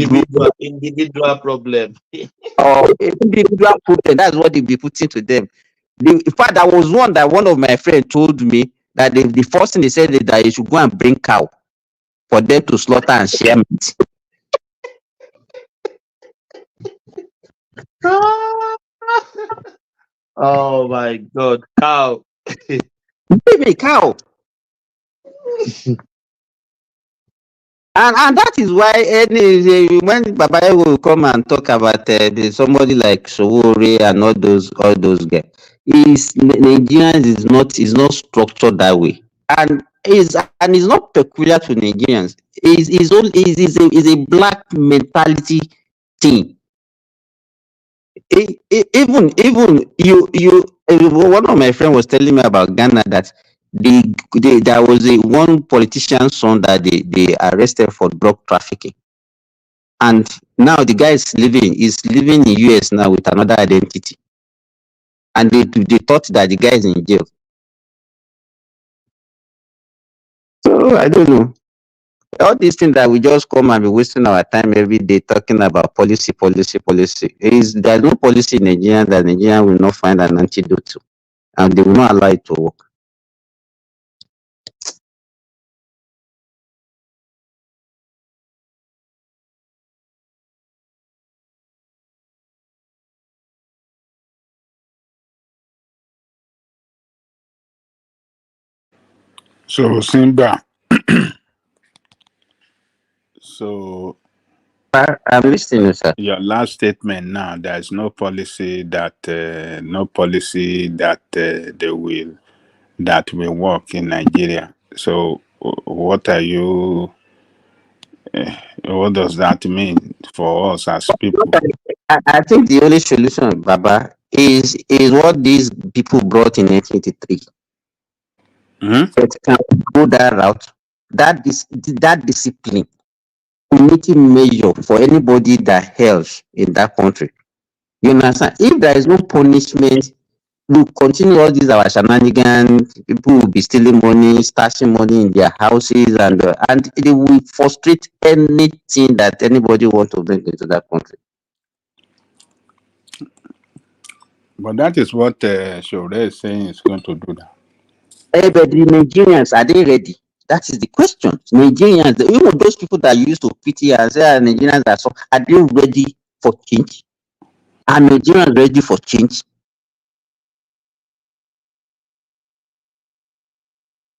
individual problem. Or individual problem. That's what they'll be putting to them. In fact, there was one of my friends told me that the first thing they said is that you should go and bring cow for them to slaughter and share meat. Oh my God, cow. Baby cow. And that is why when Baba will come and talk about somebody like Sowore and all those guys, Nigerians is not structured that way, and it's not peculiar to Nigerians. Is a black mentality thing. Even one of my friends was telling me about Ghana that there was one politician's son that they arrested for drug trafficking, and now the guy is living in US now with another identity, and they thought that the guy is in jail. So I don't know. All these things that we just come and be wasting our time every day talking about policy. There's no policy in Nigeria that Nigeria will not find an antidote to, and they will not allow it to work. So Simba, so I'm listening, sir. Your last statement now, there's no policy that that will work in Nigeria. So what are you? What does that mean for us as people? I think the only solution, Baba, is what these people brought in 1983. It can go that route. That discipline, community measure for anybody that helps in that country. You understand? If there is no punishment, we continue all these our shenanigans. People will be stealing money, stashing money in their houses, and they will frustrate anything that anybody wants to bring into that country. But that is what Shore is saying is going to do that. But the Nigerians, are they ready? That is the question. Nigerians, even those people that used to pity and say Nigerians are they ready for change? Are Nigerians ready for change?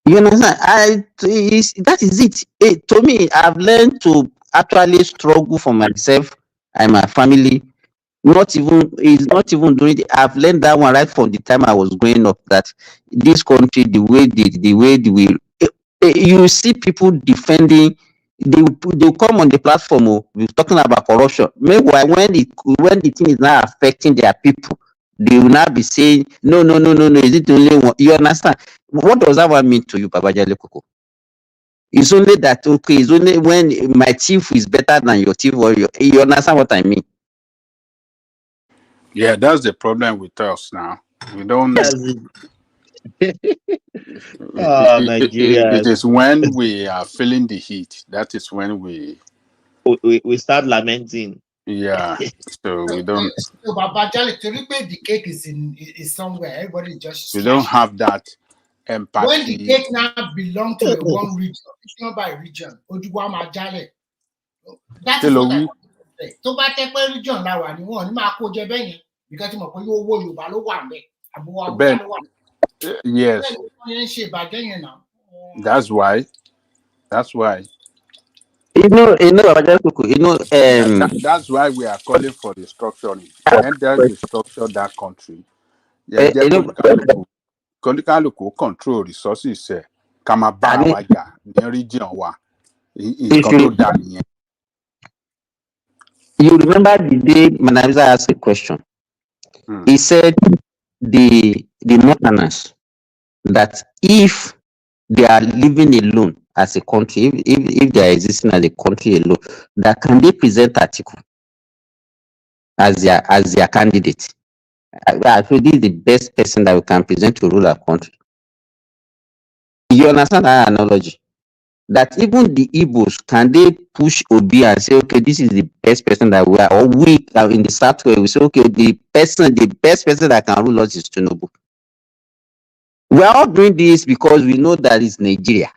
You understand? That is it. To me, I've learned to actually struggle for myself and my family. It's not even doing it. I've learned that one right from the time I was growing up. That this country, you see people defending. They come on the platform. We're talking about corruption. Meanwhile, when the thing is now affecting their people, they will now be saying, no, no, no, no, no. Is it the only one? You understand? What does that one mean to you, Babajale Koko? It's only that, okay, it's only when my chief is better than your chief, or you understand what I mean? Yeah, that's the problem with us now. We don't. That's it. It Nigerians. is when we are feeling the heat that is when we. We start lamenting. Yeah, so we don't. So Babajale, to repeat, the cake is somewhere. Everybody just We don't slice it. have that When the empathy. cake now belong to a one region, it's not by region. Ojúwa máa jálẹ̀. That is what I Kelowi, want to say. Tó bá tẹ́ pé region la wà ní wọn ní máa kó jẹ bẹ́ẹ̀ yẹn because mo pé owó Yorùbá ló wà ńbẹ̀ àbúrò Haúsá Ben, ló wà. Bẹ́ẹ̀ yes, ni wọ́n yẹn ń ṣe ìbàjẹ́ yẹn náà. that's why. That's why. Babajale Koko, That's why we are calling for restructuring. Let them restructure that country. Yeah, jẹ́ kólúkálùkù control resources ẹ̀ ká máa bára wa jà ní region wa. Nǹkan tó dáa nìyẹn. You remember the day Manaisa asked a question. He said the northerners, that if they are living alone as a country, if they are existing as a country alone, that can they present Atiku as their candidate? I feel this is the best person that we can present to rule our country. You understand that analogy? That even the Igbos, can they push Obi and say, okay, this is the best person that we are, or we are in the Southwest, we say, okay, the best person that can rule us is Tinubu. We are all doing this because we know that it's Nigeria.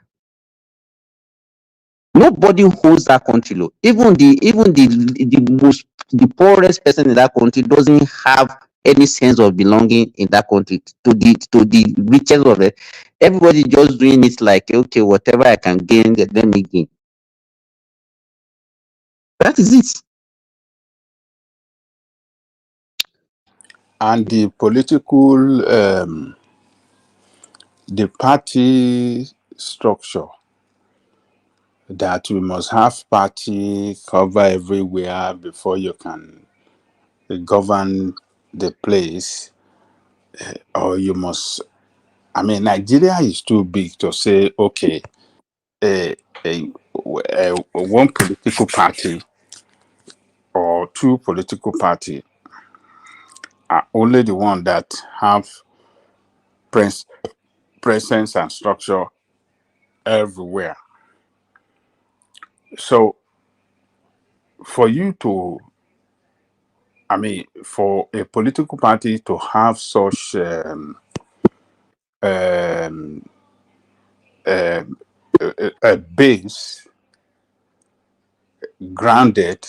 Nobody holds that country low. Even the poorest person in that country doesn't have any sense of belonging in that country to the richest of it. Everybody just doing it like, okay, whatever I can gain, let me gain. That is it. And the political, the party structure, that we must have party cover everywhere before you can govern the place, or you must. I mean, Nigeria is too big to say, okay, one political party or two political party are only the one that have presence and structure everywhere. So for you to, I mean, for a political party to have such a base grounded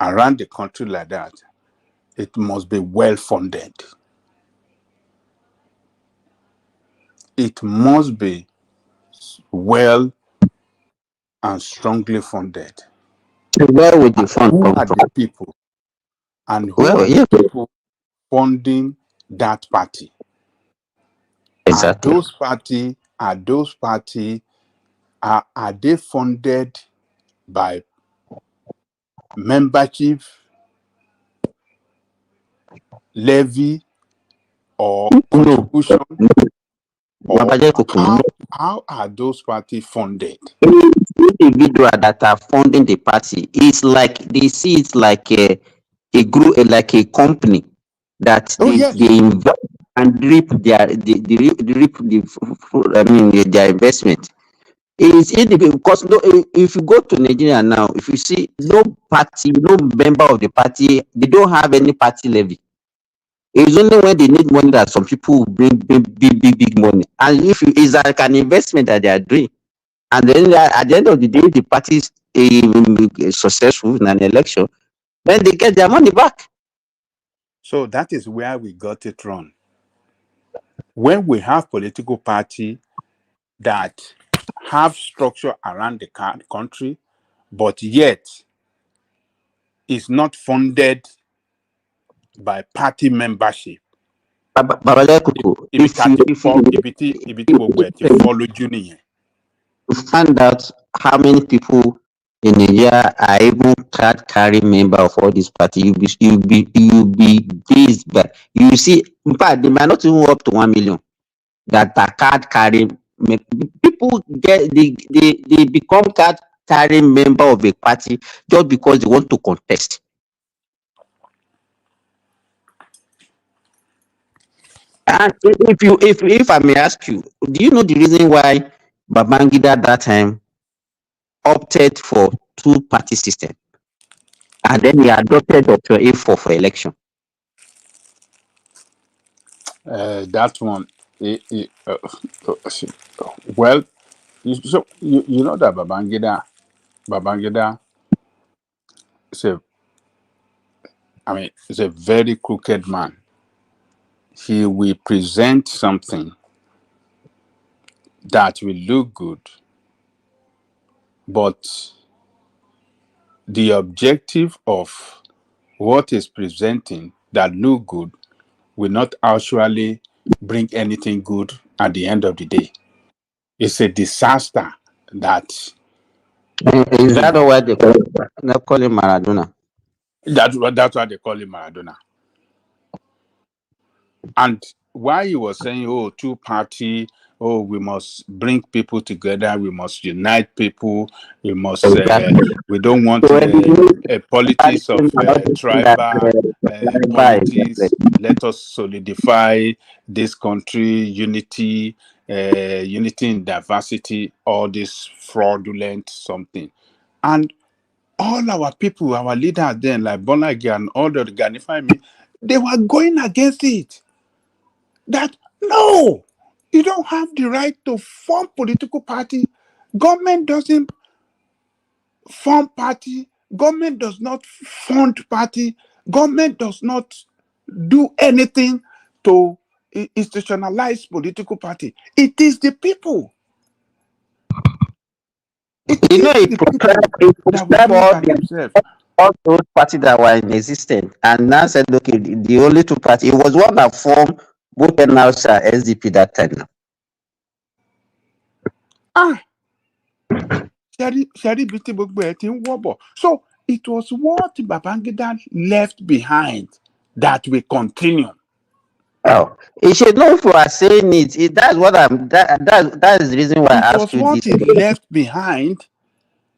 around the country like that, it must be well funded. It must be well and strongly funded. Where would the fund Who come are from? the people? And who are the people funding that party? Exactly. Are they funded by membership levy or contribution? Or how are those parties funded? Individual that are funding the party, it's like they see it like a group, like a company that they invest and reap their their investment. It's individual because if you go to Nigeria now, if you see no party, no member of the party, they don't have any party levy. It's only when they need money that some people will bring big money. And if it's like an investment that they are doing, and then at the end of the day, the party is successful in an election, then they get their money back. So that is where we got it wrong. When we have political party that have structure around the country, but yet is not funded by party membership. Babajekuku, Ibi tá ti fọ́ ibi tí gbogbo ẹ̀ ti fọ́ lójú nìyẹn. You find out how many people in Nigeria are even card carrying member of all these parties. You be dazed, but you see, in fact, they might not even up to 1 million that are card carrying. People they become card carrying member of a party just because they want to contest. And if I may ask you, do you know the reason why Babangida that time opted for two-party system, and then he adopted Dr. A4 for election? That one, well, you know that Babangida is is a very crooked man. He will present something that will look good, but the objective of what is presenting that look good will not actually bring anything good at the end of the day. It's a disaster that Is that why they call him Maradona? That's why they call him Maradona. And why he was saying, oh, two-party, oh, we must bring people together, we must unite people, we must, we don't want a politics of tribal politics. Let us solidify this country, unity, unity in diversity, all this fraudulent something. And all our people, our leaders then, like Bonagi and all the Ganifami, they were going against it. That no, you don't have the right to form political party. Government doesn't form party. Government does not fund party. Government does not do anything to institutionalize political party. It is the people. He prescribed all those parties that were in existence, and now said, okay, the only two parties. It was one that formed both NLC and SDP that time. So it was what Babangida left behind that we continue. Oh, he should know for saying it. That's what I'm. That is the reason why I asked you this. It was what he left behind.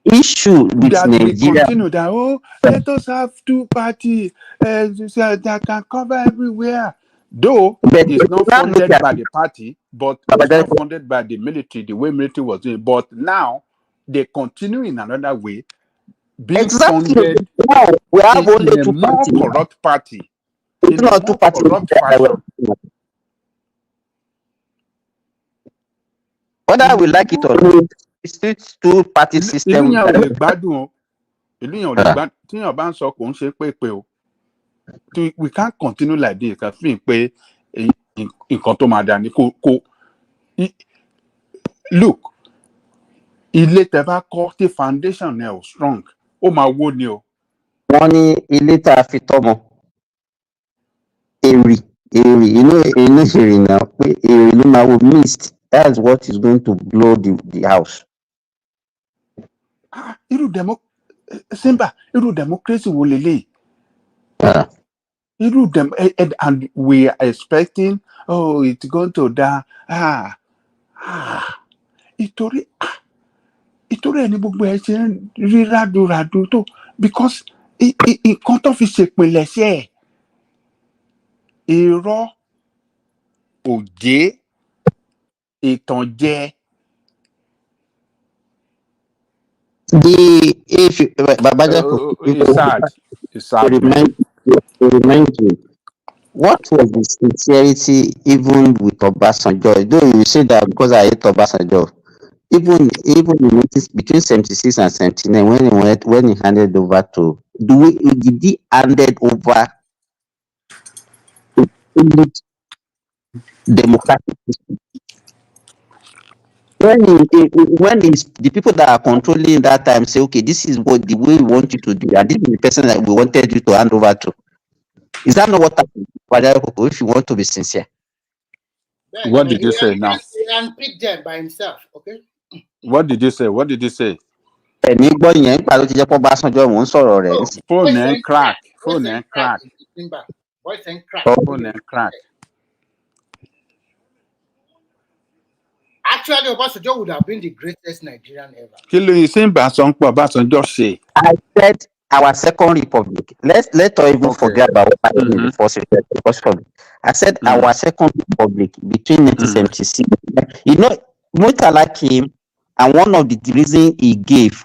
Issue with that Nigeria. We continue that let us have two parties that can cover everywhere. Though it's not funded by the party, but it's not funded by the military the way military was doing. But now they continue in another way, being funded we have only in a more corrupt party. It's not two parties. Whether we like it or not, it's still two-party system. We can't continue like this. I think look, ilé tẹ́ bá kọ́ tí foundation ẹ̀ ò strong, ó máa wó ni o. Wọ́n ní ilé tá a fi tọ́mọ. Èrì inú èrì náà pé èrì ló máa wo mist. That's what is going to blow the house. Irú democracy wo lélẹ́yìí? And we are expecting, oh, it's going to die. Ìtorí ẹni gbogbo ẹ ṣe ń rí rádúrádú tó because nǹkan tó fi ṣèpìlẹ̀ṣẹ̀ irọ́ òjé ìtànjẹ. It's sad. Remind you, what was the sincerity even with Obasanjo? Though you say that because I hate Obasanjo, even between 76 and 79, when he handed over to did he handed over democratic system? when the people that are controlling that time say, okay, this is what the way we want you to do, and this is the person that we wanted you to hand over to. Is that not what happened? If you want to be sincere. What did you say now? He unpicked them by himself, okay? What did you say? What did you say? Phone and crack. Phone and crack. Voice and crack. Phone and crack. Actually, Obasanjo would have been the greatest Nigerian ever. I said our second republic. Let us even forget about what happened in the first republic. I said our second republic between 1976. You know, Murtala came, and one of the reasons he gave,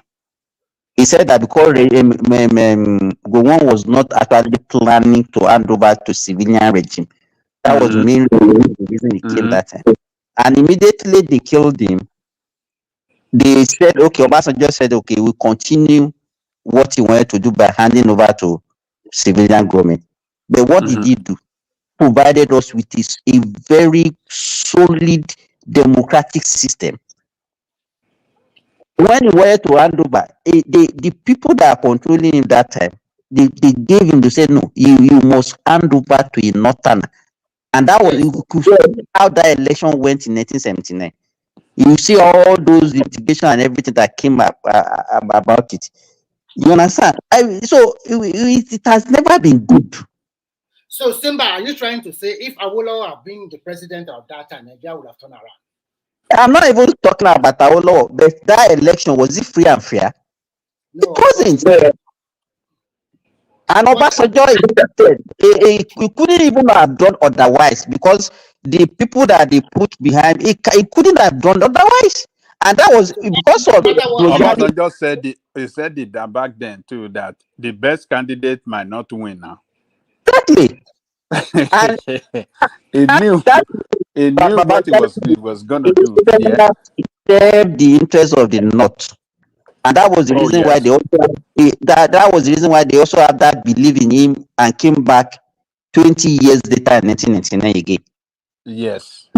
he said that because Gowon was not actually planning to hand over to civilian regime. That was mainly the reason he came that time. And immediately they killed him. They said, okay, Obasanjo said, okay, we'll continue what he wanted to do by handing over to civilian government. But what did he do? Provided us with a very solid democratic system. When he wanted to hand over, the people that are controlling him that time, they gave him to say, no, you must hand over to a northerner. And that was how that election went in 1979. You see all those litigation and everything that came up about it. You understand? So it has never been good. So, Simba, are you trying to say if Awolowo had been the president of that time, Nigeria would have turned around? I'm not even talking about Awolowo, but that election, was it free and fair? No, it wasn't. And Obasanjo, he couldn't even have done otherwise, because the people that they put behind, he couldn't have done otherwise. And that was because of Obasanjo said he said it back then too, that the best candidate might not win now. Exactly. And he knew what he was gonna do. Yeah. Serve the interest of the North. And that was the reason why they also that was the reason why they also have that belief in him and came back 20 years later in 1999 again. Yes.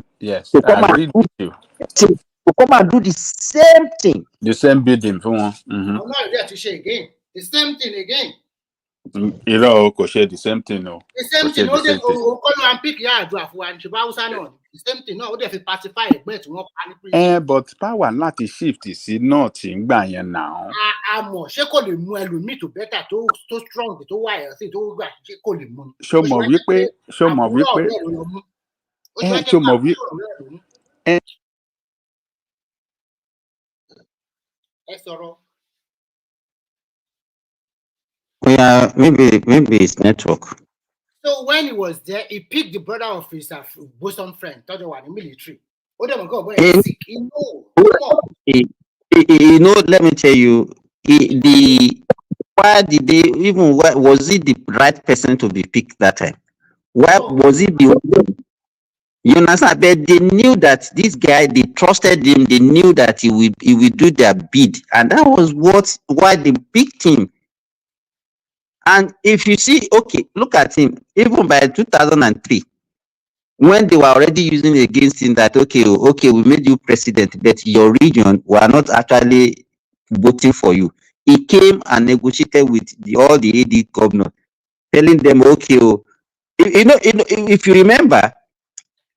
To come, I agree with you. To come and do the same thing. The same building. I'm not there to share again. The same thing again. You know, the same thing. No. The same thing. No, they call and pick your draft one. The same thing. No, they have pacify it. But power not to shift is not in Gbanya now. Amo, she call the more me to better, to strong, to wire, to go. She call the moon. Show more replay. Show more replay. Show more replay. Yeah, maybe it's network. So when he was there, he picked the brother of his bosom friend, third one in military. Sick. You know, let me tell you, why did they even? Was he the right person to be picked that time? Why was he the one? You understand? But they knew that this guy, they trusted him. They knew that he will do their bid, and that was why they picked him. And if you see, okay, look at him. Even by 2003, when they were already using against him that okay, we made you president, but your region were not actually voting for you. He came and negotiated with all the AD governors, telling them, okay, you know, if you remember,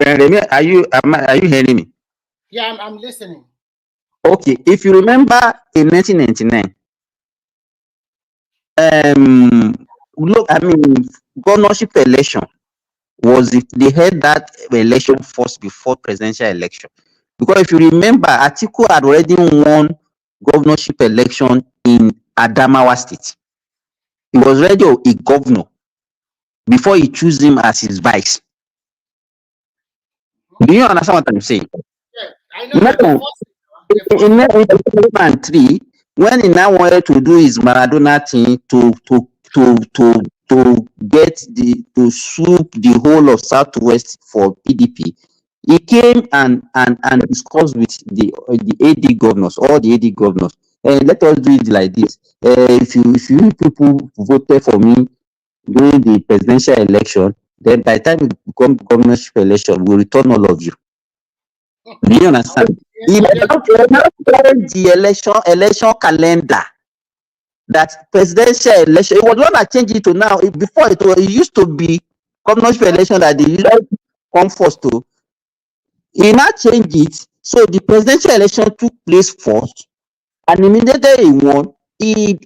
are you hearing me? Yeah, I'm listening. Okay, if you remember in 1999, look, I mean, governorship election was they had that election first before presidential election. Because if you remember, Atiku had already won governorship election in Adamawa State. He was already a governor before he chose him as his vice. Do you understand what I'm saying? Yeah, I know. In 2003, when he now wanted to do his Maradona thing to get to swoop the whole of Southwest for PDP, he came and discussed with the AD governors, all the AD governors. Let us do it like this. If you people voted for me during the presidential election, then by the time it becomes governorship election, we'll return all of you. Do you understand? He now the election calendar. That presidential election, it was one that changed it to now. Before it used to be governorship election that they usually come first to. He now changed it, so the presidential election took place first, and immediately he won. He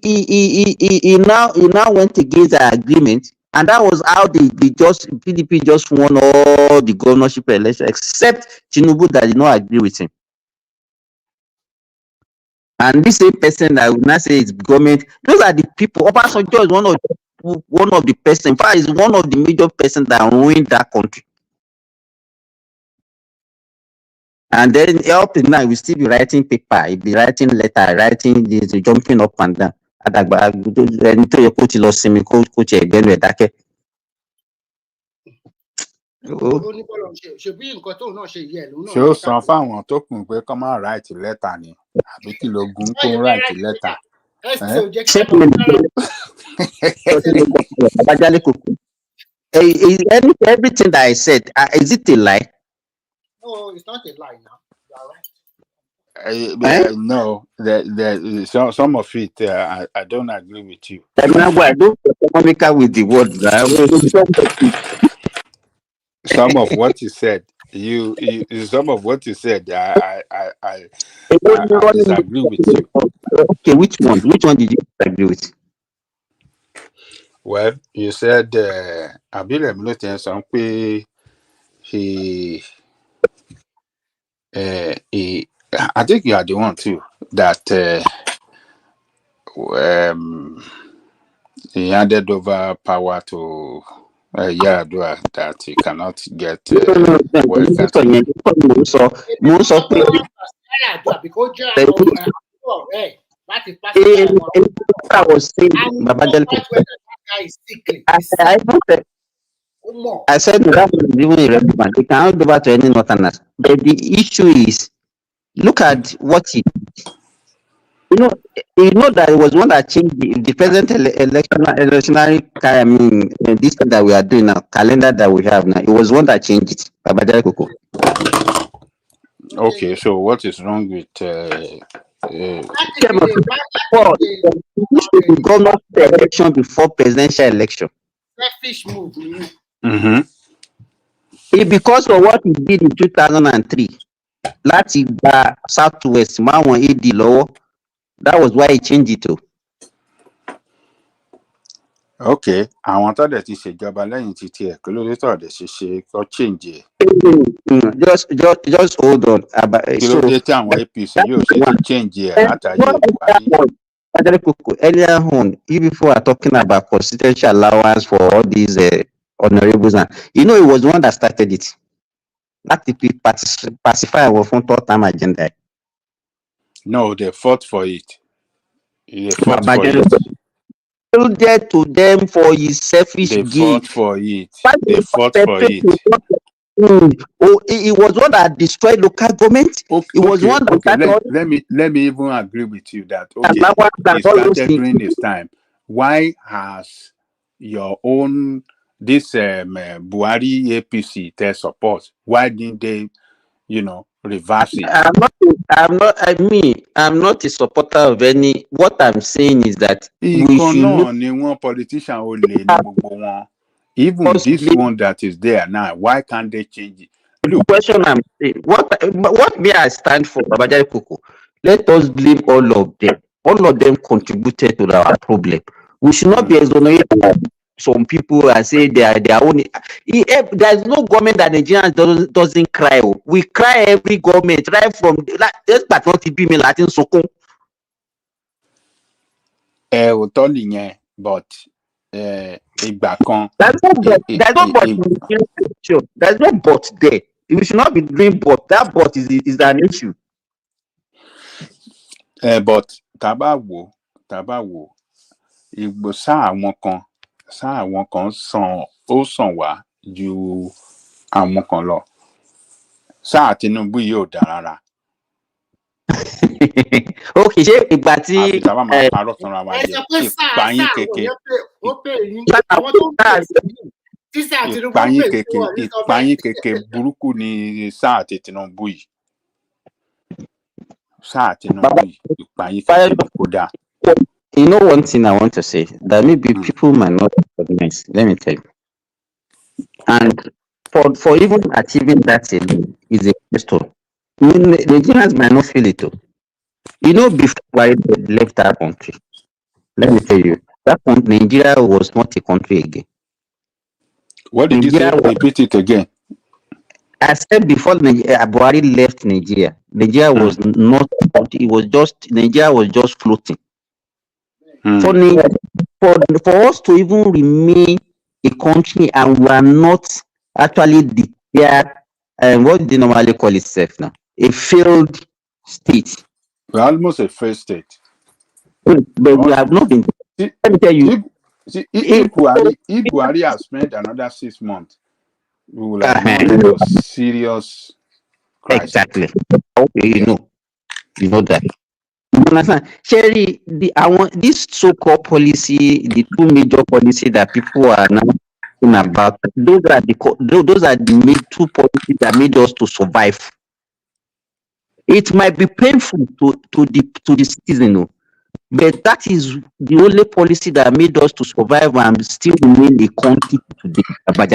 now went against the agreement, and that was how they just PDP just won all the governorship election except Tinubu that did not agree with him. And this same person that will not say it's government, those are the people. Obasanjo is one of the person. In fact, is one of the major person that ruined that country. And then up to now, we still be writing paper, he be writing letter, writing this, jumping up and down. ṣé ó san fáwọn tó kù pé kọ́ máa write letter ni àbí kí ló gun tó ń write letter. Everything that I said, is it a lie? No, it's not a lie now. You are right. No, some of it I don't agree with you. I don't economical with the word. Some of what you said, some of what you said, I disagree with you. Okay, which one? Which one did you disagree with? Well, you said Gbajabiamila something. He I think you are the one too that he handed over power to Yaradua that he cannot get where he can. I was saying, I said that was even irrelevant. He cannot go back to any northerners. But the issue is, look at what he did. You know that it was one that changed the present electionary this thing that we are doing now, calendar that we have now. It was one that changed it. Okay, so what is wrong with government election before presidential election? Selfish move. Mm-hmm. Because of what he did in 2003, láti gba Southwest máwọn AD lọ́wọ́, that was why he changed it to. Okay, àwọn tó dẹ̀ ti ṣèjọba lẹ́yìn títí ẹ̀ kí ló dé tó dẹ̀ ṣe kó change ẹ̀. Just hold on. Kí ló dé tí àwọn APC yóò ṣe ti change ẹ̀ látàrí Buhari. Earlier on, you people are talking about constitutional allowance for all these honorables, and he was the one that started it. That the pacify our third time agenda. No, they fought for it. They fought for it. There to them for his selfish gain. They fought for it. They fought for it. It was one that destroyed local government. It was one that let me even agree with you that he started during his time. Why has your own this Buhari APC their support? Why didn't they, reverse it? I'm not a supporter of any. What I'm saying is that we should look. Politician even this one that is there now, why can't they change it? Look, the question I'm saying, what may I stand for, Babajide Koko? Let us blame all of them. All of them contributed to our problem. We should not be exonerating some people and say they are their own. There's no government that Nigerians doesn't cry. We cry every government, right from but not to be me Latin Soko. But there's no but there. We should not be doing but. That but is an issue. But tabawo Igbo sáà àwọn kan sàn wá ju àwọn kan lọ. Sáà Tinubu yóò dá rárá. Okay, ṣé ìgbà tí àbí tá bá máa parọ́ tanra wa jẹ ìpayín keke. Ìpayín keke burúkú ni sáà ti Tinubu yìí. Baba, you know one thing I want to say that maybe people might not recognize. Let me tell you. And for even achieving that alone is a milestone. Nigerians might not feel it too. You know, before I left that country, let me tell you, Nigeria was not a country again. What did Nigeria you say? Repeat it again. I said before Buhari left Nigeria, Nigeria was not, it was just, Nigeria was just floating. For us to even remain a country and we are not actually declared, what do they normally call itself now? A failed state. We're almost a failed state. But we have not been. Let me tell you. If Buhari has spent another 6 months, we will have gone into serious crisis. Exactly. Okay, you know that. You understand? Sherry, this so-called policy, the two major policy that people are now talking about, those are the two policies that made us to survive. It might be painful to the citizen, but that is the only policy that made us to survive and still remain a country today. But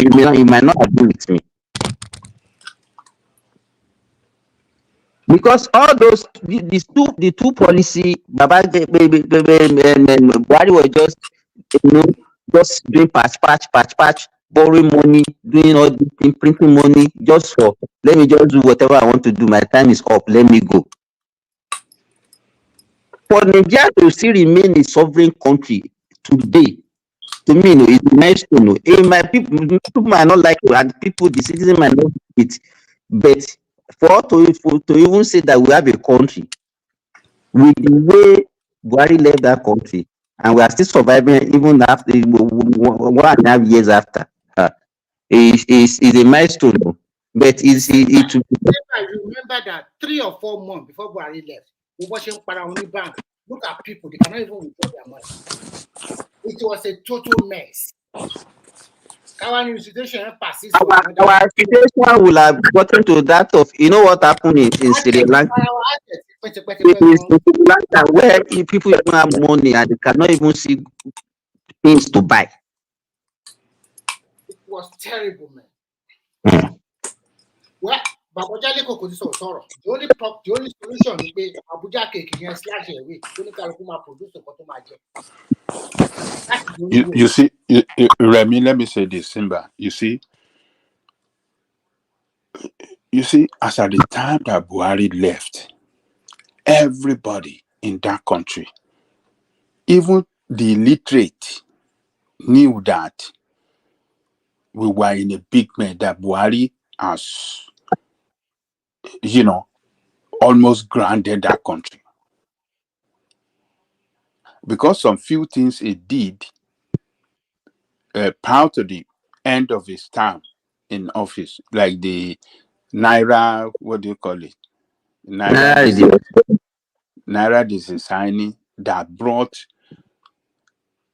you might not agree with me. Because all those the two policy, Buhari was just just doing patch, borrowing money, doing all this thing, printing money just for let me just do whatever I want to do. My time is up. Let me go. For Nigeria to still remain a sovereign country today, to me, it's nice to know. My people might not like it, and the citizens might not like it, but for to even say that we have a country with the way Buhari left that country, and we are still surviving even after 1.5 years after, is a milestone. But it remember that 3 or 4 months before Buhari left, we were watching Paraoni Bank. Look at people, they cannot even withdraw their money. It was a total mess. Our situation will have gotten to that of, you know what happened in Sri Lanka? In Sri Lanka, where people don't have money and they cannot even see things to buy. It was terrible, man. Well, Babajale Koko is sorrow. The only solution is pay Abuja cake against slash away. Only Kalukuma produce a cotton. You see, Remy, let me say this, Simba. You see, as at the time that Buhari left, everybody in that country, even the illiterate, knew that we were in a big mess, that Buhari has, almost grounded that country. Because some few things he did prior to the end of his term in office, like the Naira, what do you call it? Naira designing that brought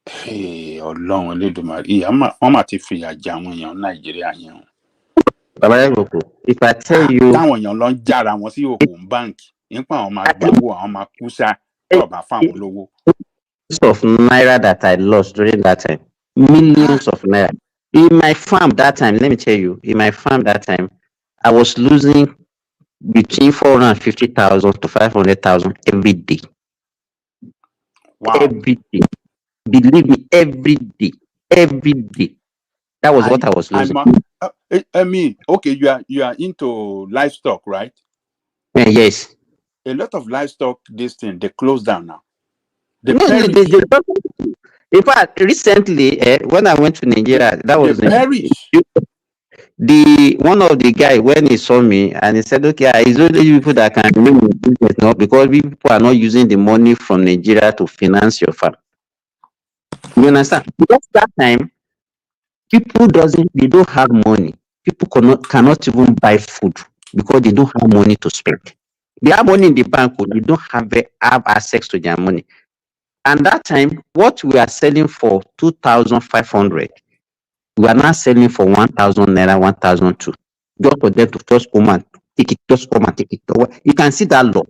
Ọlọ́run Elédùmarè wọ́n mà ti fìyà jẹ àwọn èèyàn Nàìjíríà yẹn. If I tell you, táwọn èèyàn lọ ń jára wọn sí òkú báǹkì nípa àwọn máa gbowó àwọn máa kú sá tó bá fáwọn lówó. Of Naira that I lost during that time, millions of Naira. In my farm that time, let me tell you, I was losing between 450,000 to 500,000 every day. Wow. Every day. Believe me, every day. That was what I was losing. I mean, okay, you are into livestock, right? Yes. A lot of livestock, this thing, they close down now. In fact, recently, when I went to Nigeria, that was one of the guy when he saw me and he said, "Okay, it's only you people that can remain in business now because people are not using the money from Nigeria to finance your farm." You understand? Because that time, they don't have money. People cannot even buy food because they don't have money to spend. They have money in the bank, but they don't have access to their money. And that time, what we are selling for 2,500, we are now selling for 1,000 Naira, 1,002. Just for them to just come and take it, just come and take it. You can see that law.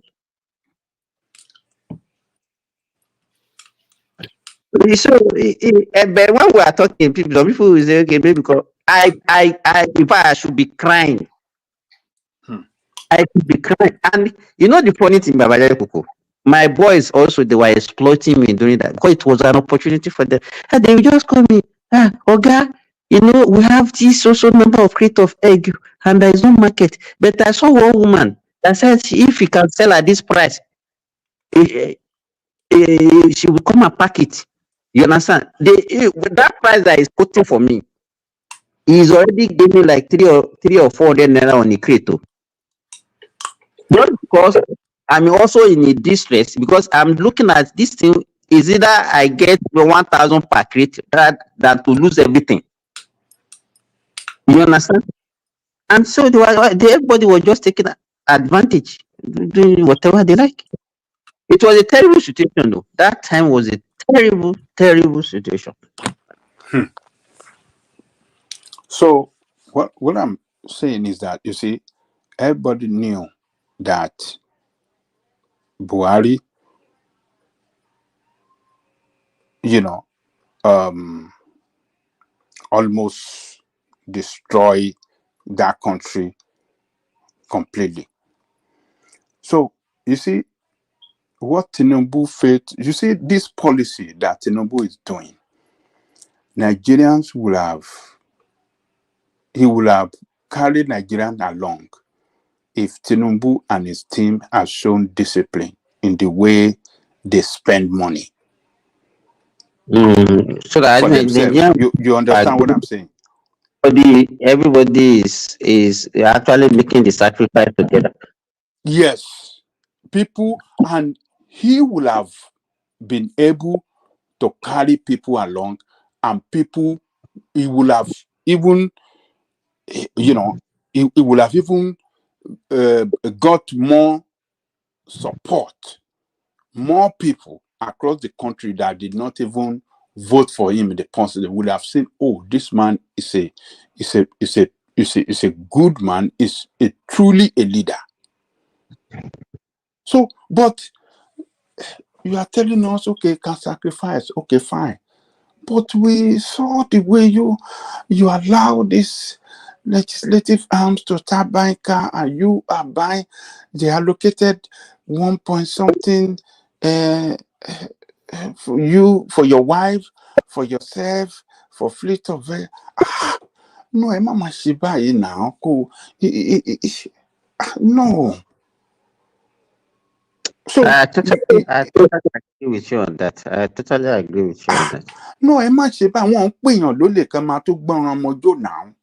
So, but when we are talking, some people will say, okay, maybe because if I should be crying, I should be crying. And you know the funny thing about Koko, my boys also, they were exploiting me during that because it was an opportunity for them. And they would just call me, Oga, you know, we have this also number of crate of egg and there is no market. But I saw one woman that said if you can sell at this price, she will come and pack it. You understand? That price that is quoting for me, he's already giving like 300 or 400 naira on the crate. Just because I'm also in a distress because I'm looking at this thing is either I get 1,000 per crate rather than to lose everything. You understand? And so everybody was just taking advantage, doing whatever they like. It was a terrible situation, though. That time was a terrible, terrible situation. So what I'm saying is that, you see, everybody knew that Buhari, you know, almost destroy that country completely. So you see what Tinubu failed. You see this policy that Tinubu is doing. Nigerians he will have carried Nigerians along if Tinubu and his team have shown discipline in the way they spend money. So that for themselves. You understand what I'm saying? Everybody is actually making the sacrifice together. Yes, people, and he will have been able to carry people along, and people, he will have even, you know, he will have even got more support, more people across the country that did not even vote for him in the past. They would have seen, oh, this man is a good man, is truly a leader. So, but you are telling us, okay, can sacrifice, okay, fine. But we saw the way you allow this legislative arms to start buying car, and you are buying, they allocated 1 point something for you, for your wife, for yourself, for fleet of no, Mama Shiba now. No. So I totally agree with you on that. I totally agree with you on that. No, ẹ má ṣe bá wọn ń pèèyàn lólè kan máa tó gbọ́nran ọmọjó náà.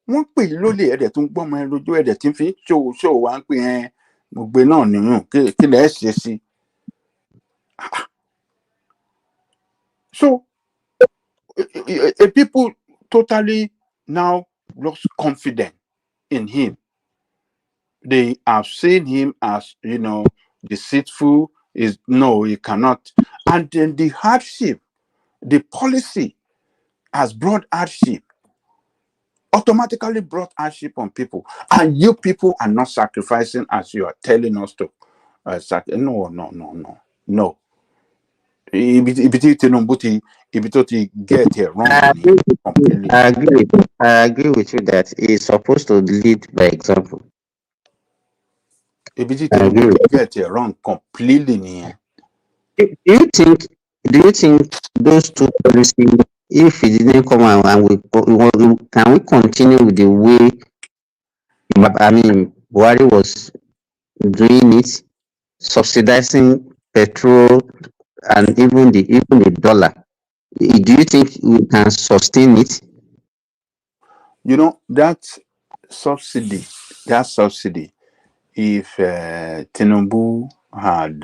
Wọ́n pè yín lólè ẹ̀dẹ̀ tó ń gbọ́mọ ẹ lójú ẹ̀dẹ̀ tí ń fi ṣòwò wá ń pè ẹ́ gbogbo náà nìyún kí lẹ̀ ẹ́ ṣe sí. So people totally now lost confidence in him. They have seen him as, you know, deceitful. He cannot. And then the hardship, the policy has brought hardship, automatically brought hardship on people. And you people are not sacrificing as you are telling us to. No. Get here wrong. Completely. I agree with you that he's supposed to lead by example. Get it wrong completely. Do you think those two policies, if it didn't come out and can we continue with the way Buhari was doing it, subsidizing petrol and even the dollar? Do you think we can sustain it? You know, that subsidy, if Tinubu had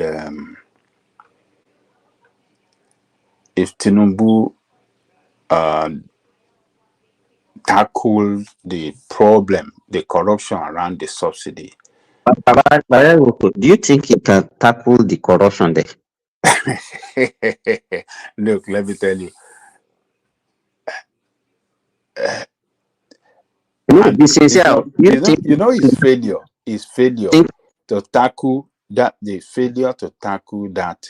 tackled the problem, the corruption around the subsidy. Do you think he can tackle the corruption there? Look, let me tell you. No, be sincere. You think his failure. His failure to tackle that. The failure to tackle that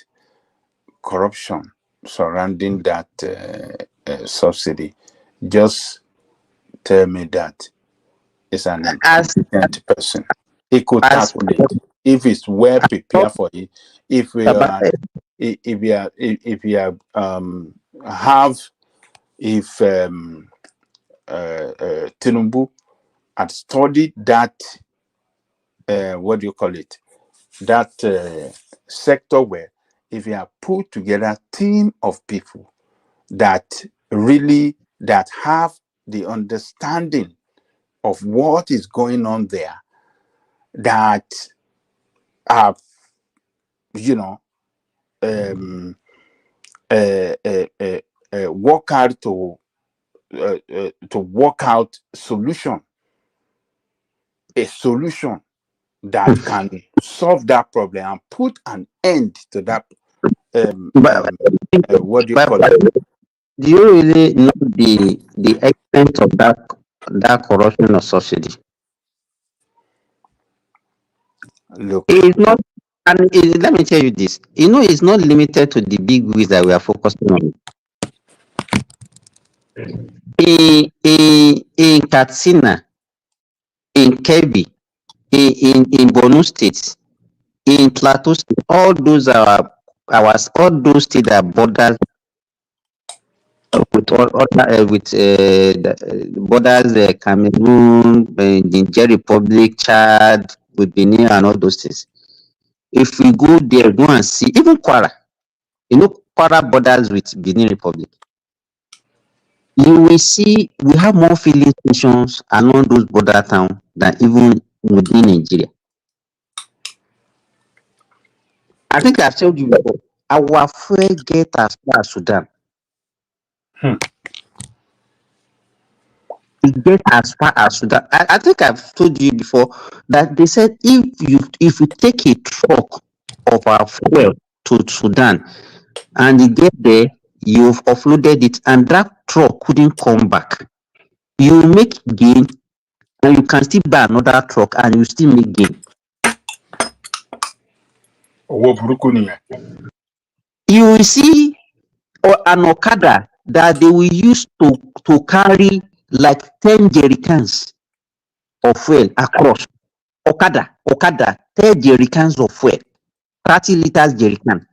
corruption surrounding that subsidy. Just tell me that is an incompetent person. He could tackle it if he's well prepared for it. If we are, if we are, Tinubu had studied that, what do you call it? That sector where if you have put together a team of people that really that have the understanding of what is going on there, that have work out to work out a solution that can solve that problem and put an end to that. What do you call it? Do you really know the extent of that corruption or subsidy? Look, it's not, and let me tell you this. It's not limited to the big wigs that we are focusing on. In Katsina, in Kebbi, in Borno State, in Plateau State, all those are all those states that borders with borders Cameroon, Niger Republic, Chad, with Benin, and all those things. If we go there, go and see, even Kwara, Kwara borders with Benin Republic. You will see we have more filling stations along those border towns than even within Nigeria. I think I've told you before, our fuel get as far as Sudan. It gets as far as Sudan. I think I've told you before that they said if you take a truck of our fuel to Sudan and you get there, you've offloaded it and that truck couldn't come back. You make gain and you can still buy another truck and you still make gain. You will see an Okada that they will use to carry like 10 jerrycans of fuel across. Okada, 10 jerrycans of fuel, 30 liters jerrycan.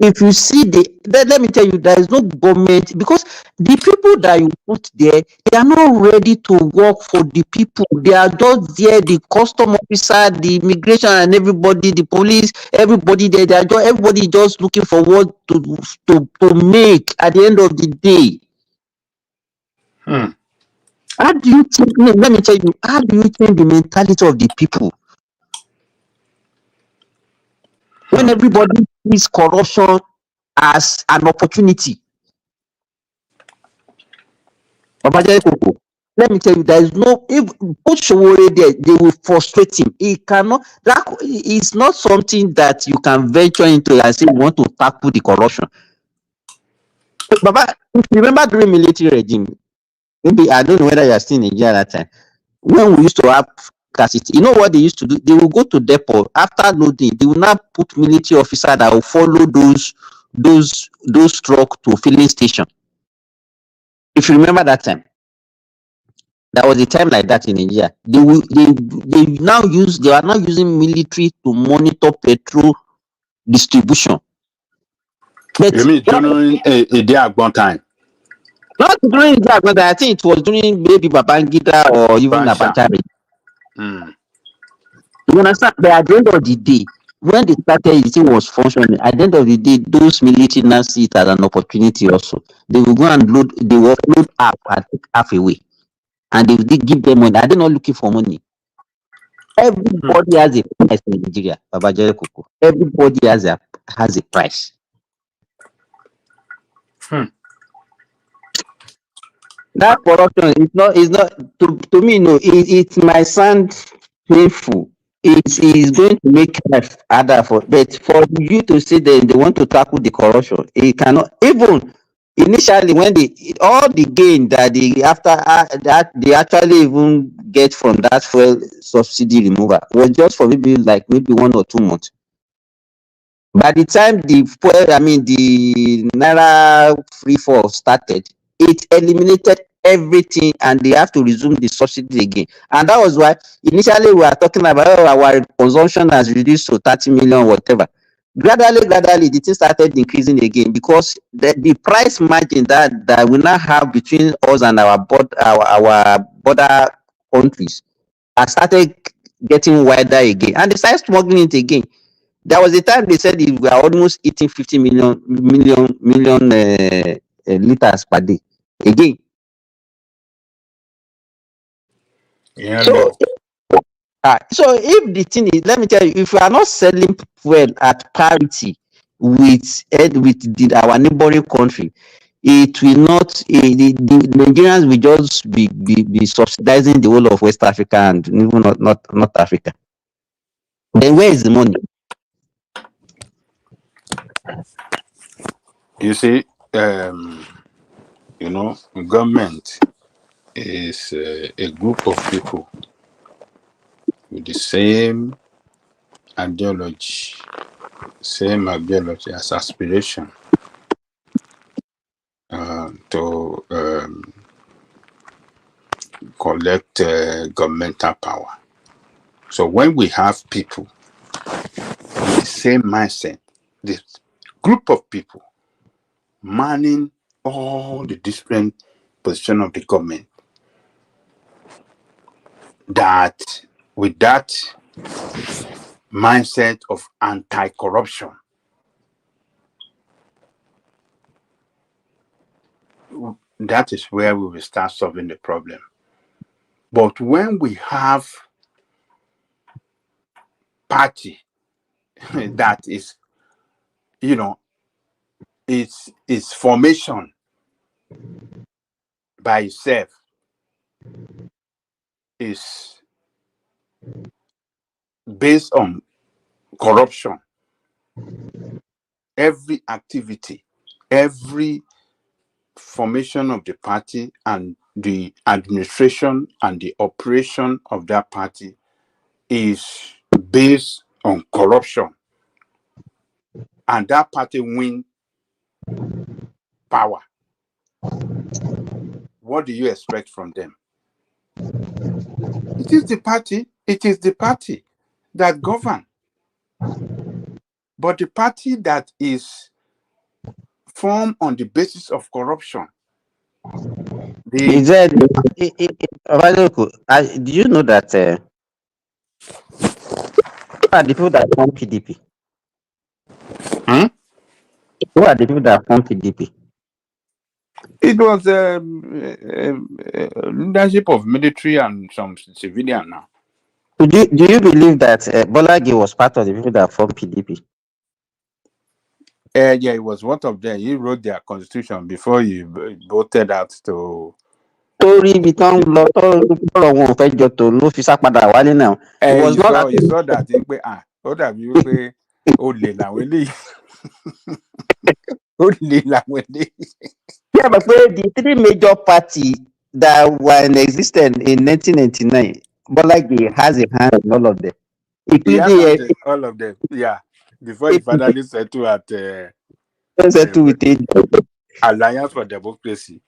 If you see let me tell you, there is no government, because the people that you put there, they are not ready to work for the people. They are just there, the custom officer, the immigration, and everybody, the police, everybody there. Everybody just looking for what to make at the end of the day. How do you think? Let me tell you, how do you change the mentality of the people when everybody sees corruption as an opportunity? Let me tell you, there is no, if put Showore there, they will frustrate him. He cannot, that is not something that you can venture into and say you want to tackle the corruption. Baba, if you remember during military regime, maybe I don't know whether you are still in Nigeria at that time, when we used to have scarcity, you know what they used to do? They will go to depot after loading, they will now put military officer that will follow those trucks to filling station. If you remember that time. There was a time like that in India. They are now using military to monitor petrol distribution. But you mean during a day at one time? Not during that, but I think it was during maybe Babangida or even Abacha. You understand? But at the end of the day, when they started, the thing was functioning. At the end of the day, those military now see it as an opportunity also. They will go and load, they will load up and take half away. And they will give them money. Are they not looking for money? Everybody has a price in Nigeria, Babajere Koko. Everybody has a price. That corruption is not to me. No, it might sound painful. It is going to make life harder but for you to say that they want to tackle the corruption, it cannot. Even initially when all the gain that they that they actually even get from that fuel subsidy removal was just for maybe 1 or 2 months. By the time the naira free fall started, it eliminated everything, and they have to resume the subsidy again. And that was why initially we are talking about our consumption has reduced to 30 million, whatever. Gradually, the thing started increasing again, because the price margin that we now have between us and our border countries has started getting wider again, and they started smuggling it again. There was a time they said we are almost eating 50 million liters per day again. Yeah, So, no. so if the thing is, let me tell you, if we are not selling fuel at parity with our neighboring country, it will not. The Nigerians will just be subsidizing the whole of West Africa and even not Africa. Then where is the money? You see, government is a group of people with the same ideology as aspiration to collect governmental power. So when we have people with the same mindset, this group of people manning all the different positions of the government, that with that mindset of anti-corruption, that is where we will start solving the problem. But when we have party that is, its formation by itself is based on corruption, every activity, every formation of the party and the administration and the operation of that party is based on corruption, and that party win power, what do you expect from them? It is the party that govern. But the party that is formed on the basis of corruption, Is that do you know that who are the people that form PDP? Who are the people that form PDP? it was leadership of military and some civilian now. Do you believe that Bolagi was part of the people that formed PDP? Yeah, he was one of them. He wrote their constitution before he voted out to. Torí ibi tán lọ tọ́rọ̀ wọn ò fẹ́ jọ tó ló fi sá padà wálé náà. It was not. You saw that thing pé ó dàbí wípé olè làwọn eléyìí. Olè làwọn eléyìí. Yeah, but the three major parties that were in existence in 1999, Bolagi has a hand in all of them, including all of them. Yeah, before he finally settled at Alliance for Democracy.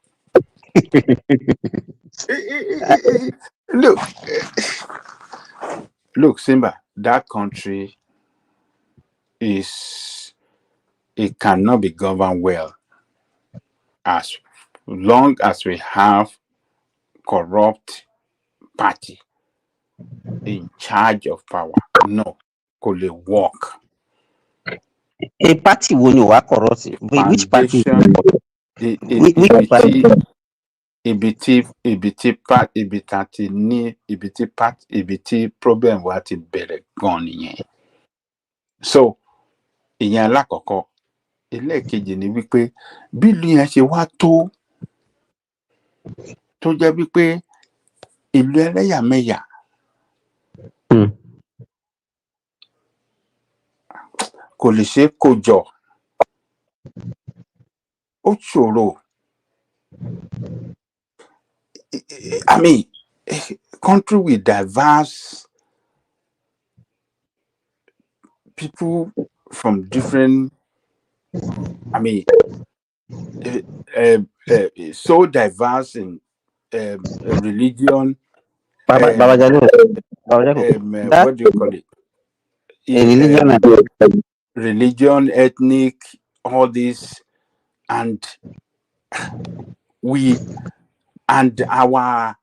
Look, Simba, that country it cannot be governed well as long as we have corrupt party in charge of power. No, could it work? A party wo ni wá corrupt? Which party? Ibiti problem wa ti bẹ̀rẹ̀ gan nìyẹn. So ìyẹn alákọ̀ọ́kọ́. Ẹlẹ́ẹ̀kejì ni wípé bí ìlú yẹn ṣe wá tó jẹ́ wípé ìlú ẹlẹ́yàmẹ̀yà kò lè ṣe kó jọ. Ochoro. I mean, country with diverse people from different. I mean, so diverse in religion. Baba Jalo, that What do you call it? religion. Religion, ethnic, all this, and our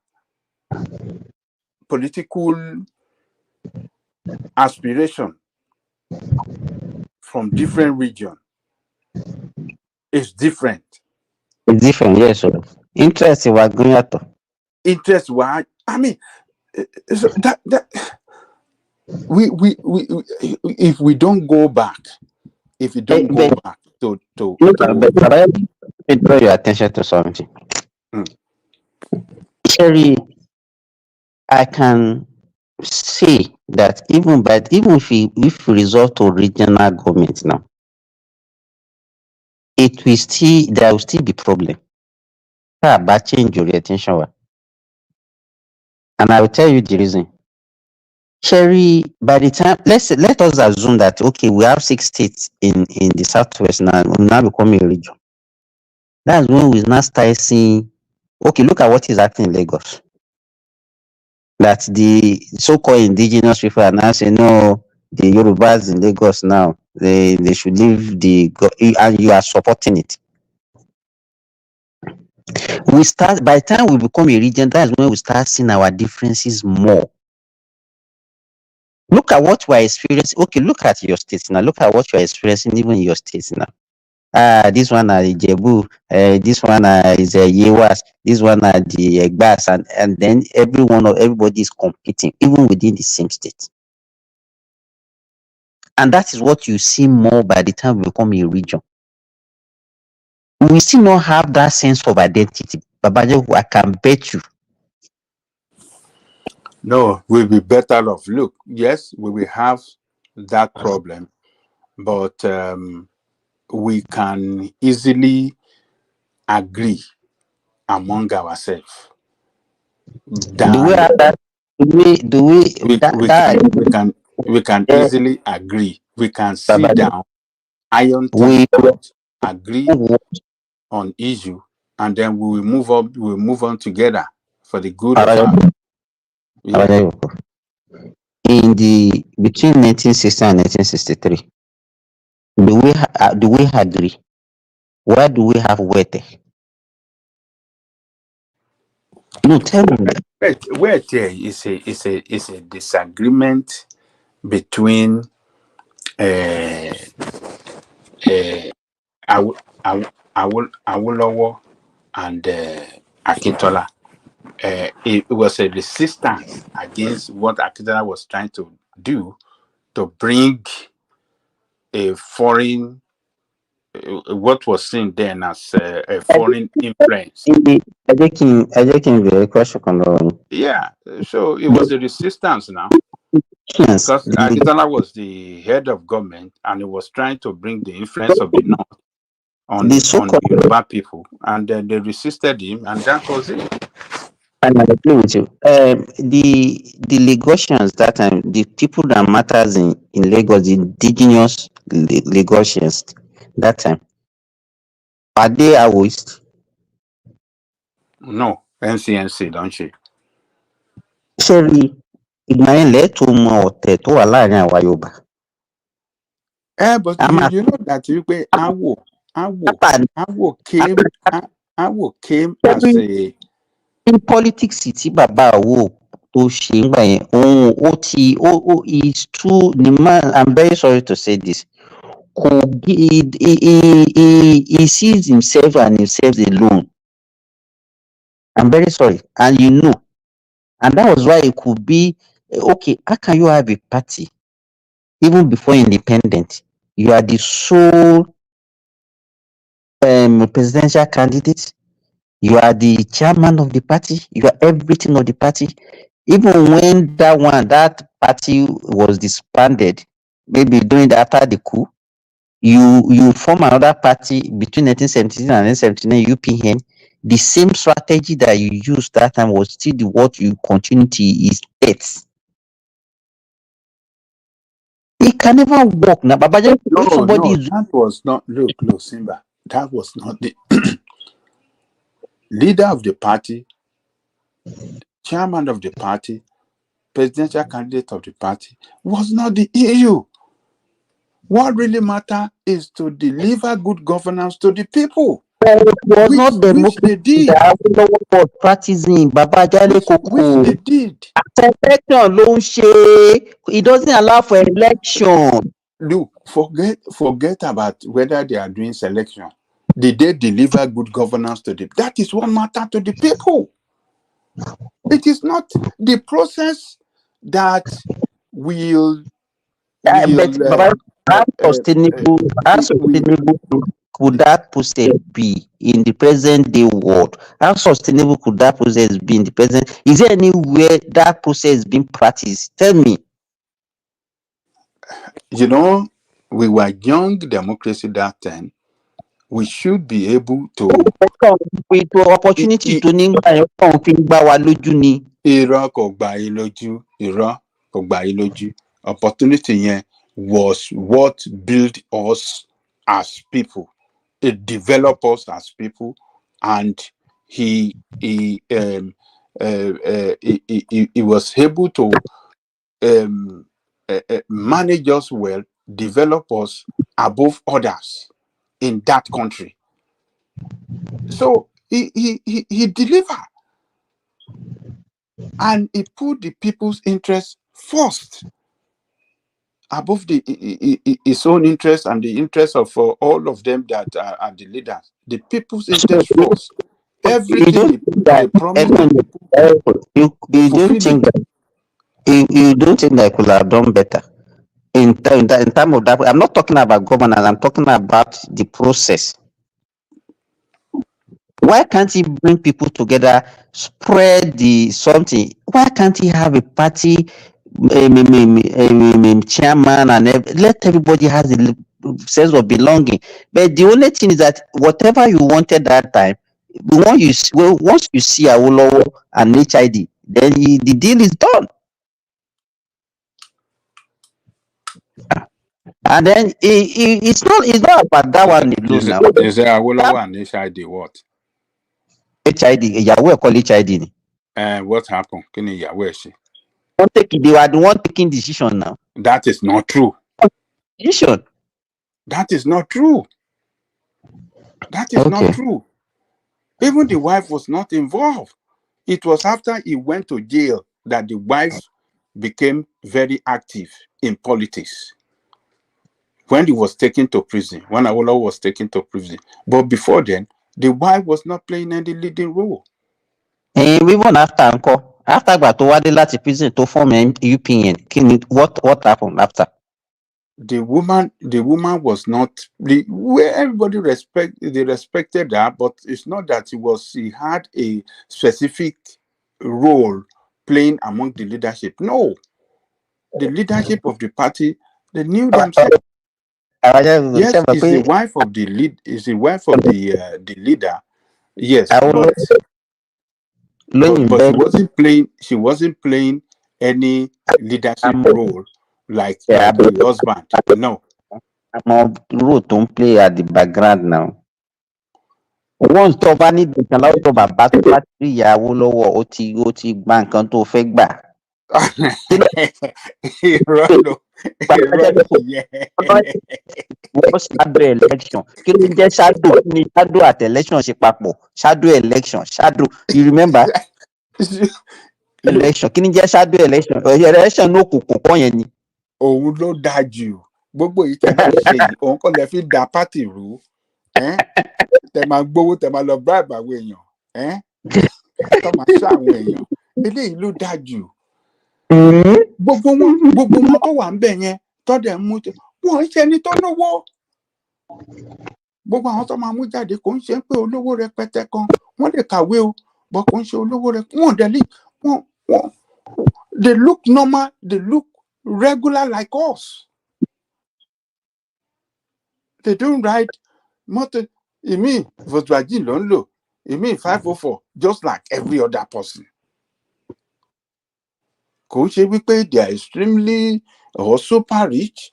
political aspiration from different region is different. It's different, yes. So interest was going out. Interest why? I mean, so that we if we don't go back, if you don't go back to look, but I draw your attention to something. Sherry, I can say that even if we resort to regional government now, there will still be problem. About change orientation. And I will tell you the reason. Sherry, by the time let us assume that okay, we have 6 states in the southwest now, we now become a region. That's when we now start seeing, okay, look at what is happening in Lagos. That the so-called indigenous people are now saying, no, the Yorubas in Lagos now, they should leave and you are supporting it. By the time we become a region, that's when we start seeing our differences more. Look at what we're experiencing. Okay, look at your states now. Look at what you're experiencing even in your states now. This one are the Jebu, this one is Yewas, this one are the Egbas, and then everybody is competing, even within the same state. And that is what you see more by the time we become a region. We still not have that sense of identity. Babajo, I can bet you. No, we'll be better off. Look, yes, we will have that problem, but we can easily agree among ourselves. We can easily agree. We can sit down, iron things out, agree on issue, and then we will move up. We will move on together for the good of our. Yeah. In between 1960 and 1963, do we agree? Why do we have wait? No, tell me. Wait, is a disagreement between Awolowo and Akintola. It was a resistance against what Akintola was trying to do to bring a foreign, what was seen then as a foreign influence. Yeah, so it was a resistance now. Yes, because Akintola was the head of government and he was trying to bring the influence of the North on the Yoruba people, and then they resisted him, and that was it. And I agree with you. The Lagosians that time, the people that matters in Lagos, the indigenous Lagosians that time, are they Aoist? No, NCNC, don't you? Sherry, ìgbà yẹn lẹ́ẹ̀tọ́ mọ ọ̀tẹ̀ tó wà láàrin àwa Yorùbá. But you know that you pay Awo came as a. In politics, tí bàbá Awo tó ṣe ń gbà yẹn, is too the man. I'm very sorry to say this. He sees himself and himself alone. I'm very sorry, and you know, and that was why it could be okay. How can you have a party even before independent? You are the sole presidential candidate. You are the chairman of the party. You are everything of the party. Even when that party was disbanded, maybe after the coup, you form another party between 1979 and 1979 UPN. The same strategy that you used that time was still the what you continue to is death. It can never work now. Babaja, if somebody No, is that was not. Look, Simba. That was not the leader of the party, chairman of the party, presidential candidate of the party was not the issue. What really matters is to deliver good governance to the people. it was which not democracy they did. that Awolowo was practicing. Babajale Koko. Which they did. Election don't share. It doesn't allow for election. Look, forget about whether they are doing selection. Did they deliver good governance to the? That is what matters to the people. It is not the process that will How sustainable could that process be in the present day world? How sustainable could that process be in the present? Is there anywhere that process is being practiced? Tell me. You know, we were young democracy that time. We should be able to. With opportunity to name opportunity was what built us as people. It developed us as people, and he was able to manage us well, develop us above others in that country. So he delivered, and he put the people's interest first above his own interest and the interest of all of them that are the leaders. The people's interest first. Everything they promised the people, they fulfill it. You don't think that I could have done better in terms of that? I'm not talking about governance. I'm talking about the process. Why can't he bring people together, spread the something? Why can't he have a party chairman and let everybody has a sense of belonging? But the only thing is that whatever you wanted that time, once you see Awolowo and HID, then the deal is done. And then it's not about that one alone now. Is there Awolowo and HID what? HID, Yahweh call HID. What happened? Can you Yahweh say? They were the one taking decision now. That is not true. Decision. That is not true. That is not true. Even the wife was not involved. It was after he went to jail that the wife became very active in politics. When he was taken to prison, when Awolowo was taken to prison. But before then, the wife was not playing any leading role. Even after Gbajabiamila láti prison to form UPN, what happened after? The woman was not where everybody respected her, but it's not that she had a specific role playing among the leadership. No, the leadership of the party, they knew themselves. Yes, is the wife of the lead. Is the wife of the leader. Yes, but she wasn't playing. She wasn't playing any leadership role like the husband. No. Role don't play at the background now. Once tó bá ní ìdìkan lọ́dọ̀ bàbá tó bá ti rí ìyàwó lọ́wọ́ ó ti gba nǹkan tó fẹ́ gbà. Wọ́n shadow election. Kí ló ń jẹ́ shadow? Kí ni shadow àti election ṣe papọ̀? Shadow election. Shadow. You remember? Election. Kí ni jẹ́ shadow election? Election ní òkùnkùn kọ́ yẹn ni. Òun ló dáa jù. Gbogbo yìí tẹ́ máa ṣe yìí, òun kọ́ lẹ fi da pátì rú. Tẹ́ máa gbowó, tẹ́ máa lọ bribe àwọn èèyàn. Tọ́ máa ṣá àwọn èèyàn. Eléyìí ló dáa jù. Gbogbo wọn tó wà ń bẹ̀ yẹn tọ́ dẹ̀ mú wọn ń ṣe ẹni tó lówó. Gbogbo àwọn tó máa mú jáde kò ń ṣe pé olówó rẹpẹtẹ kan. Wọ́n lè kàwé o, bọ́ kò ń ṣe olówó rẹpẹtẹ. Wọ́n dẹ̀ lè wọ́n they look normal, they look regular like us. They don't ride motor. You mean Volkswagen Lonlo? You mean 504? Just like every other person. They are extremely or super rich,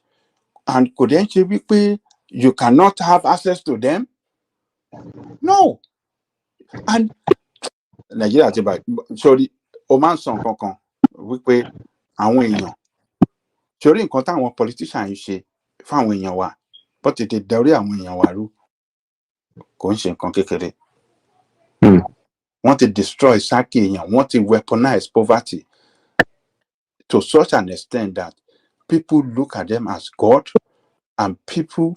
and you cannot have access to them. No. And Nigeria ti báyìí sórí o máa ń sọ nǹkan kan wípé àwọn èèyàn sórí nǹkan táwọn politician yìí ṣe fáwọn èèyàn wa bó tètè darí àwọn èèyàn wa rú kò ń ṣe nǹkan kékeré. Wọ́n ti destroy psyche èèyàn, wọ́n ti weaponize poverty to such an extent that people look at them as God, and people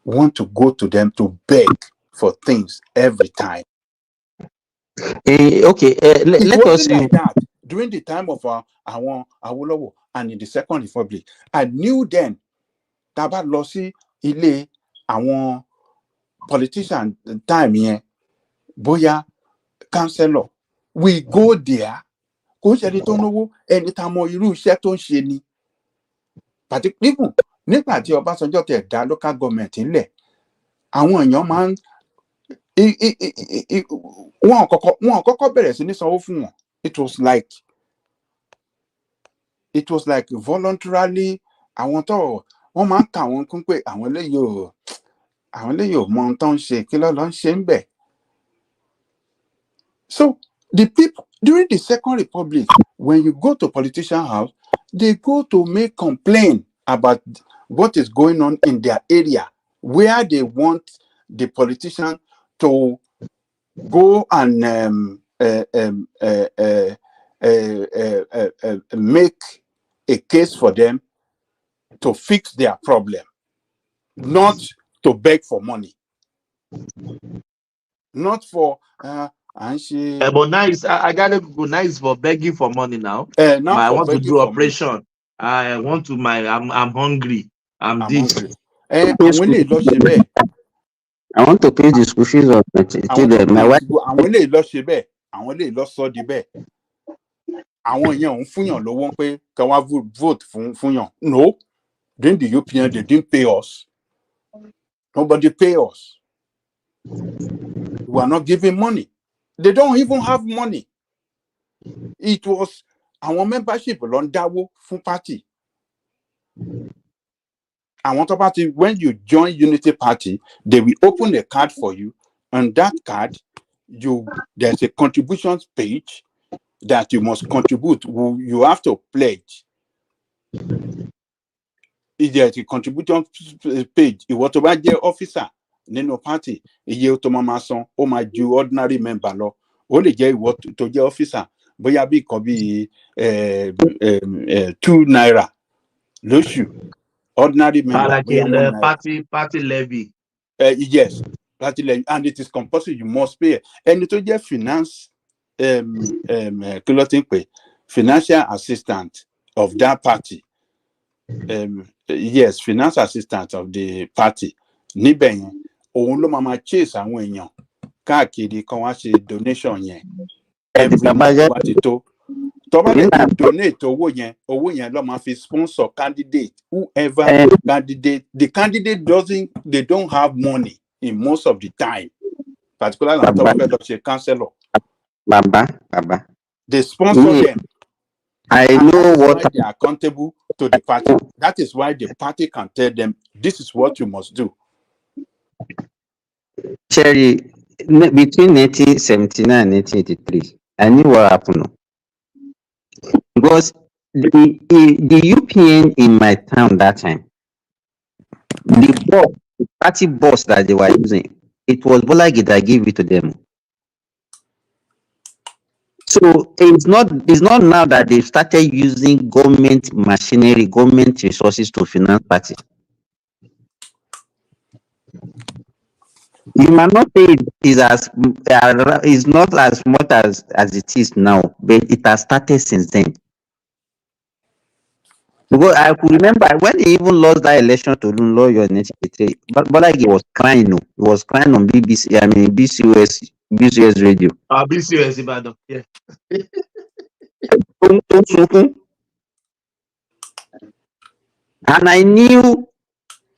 want to go to them to beg for things every time. Let us like that during the time of Awolowo and in the Second Republic. I knew then that about lossy ile àwọn politician time yẹn bóyá councillor we go there kò ṣe ẹni tó náwó ẹni tá mọ irú iṣẹ́ tó ń ṣe ni. Particularly nígbà tí Ọbásanjọ́ tẹ̀ dá local government ńlẹ̀ àwọn èèyàn máa ń wọn kọ́kọ́ bẹ̀rẹ̀ sí ní sanwó fún wọn. It was like voluntarily àwọn tó wọ́n máa ń kà wọ́n kún pé àwọn eléyìí ò mọ ohun tó ń ṣe kí ló ń ṣe ń bẹ̀. So the people during the Second Republic, when you go to politician house, they go to make complaint about what is going on in their area, where they want the politician to go and make a case for them to fix their problem, not to beg for money, not for but nice. I gotta go nice for begging for money now. I want to do operation. I want to I'm hungry. I'm this. I want to pay the school fees of my children. My wife. No, during the UPN they didn't pay us. Nobody pay us. We are not giving money. They don't even have money. It was our membership Londawo Fun Party. Party, when you join Unity Party, they will open a card for you. On that card, there's a contributions page that you must contribute. You have to pledge. There's a contribution page. You want to buy the officer. Nínú party iye tó máa san ó máa ju ordinary member lọ ó lè jẹ́ ìwọ tó jẹ́ officer bóyá bí kan bí £2 lóṣù ordinary member like in party levy. Yes, party levy, and it is compulsory, you must pay. Ẹni tó jẹ́ finance kí ló ti ń pè financial assistant of that party, yes, finance assistant of the party níbẹ̀ yẹn òun ló máa chase àwọn èèyàn káàkiri kan wá ṣe donation yẹn every month wá ti tó bá lè donate owó yẹn ló máa fi sponsor candidate whoever candidate. The candidate they don't have money in most of the time, particularly on top of the councillor. Baba. They sponsor them. I know what they are accountable to the party. That is why the party can tell them this is what you must do. Cherry, between 1979 and 1983, I knew what happened. Because the UPN in my town that time, the party boss that they were using, it was Bolagi that gave it to them. So it's not now that they've started using government machinery, government resources to finance parties. You might not say it is not as much as it is now, but it has started since then. Because I could remember when he even lost that election to Lunloyo in 1983, but Bolagi was crying. He was crying on BBC, BCS radio. BCS Ibadan, yeah. And I knew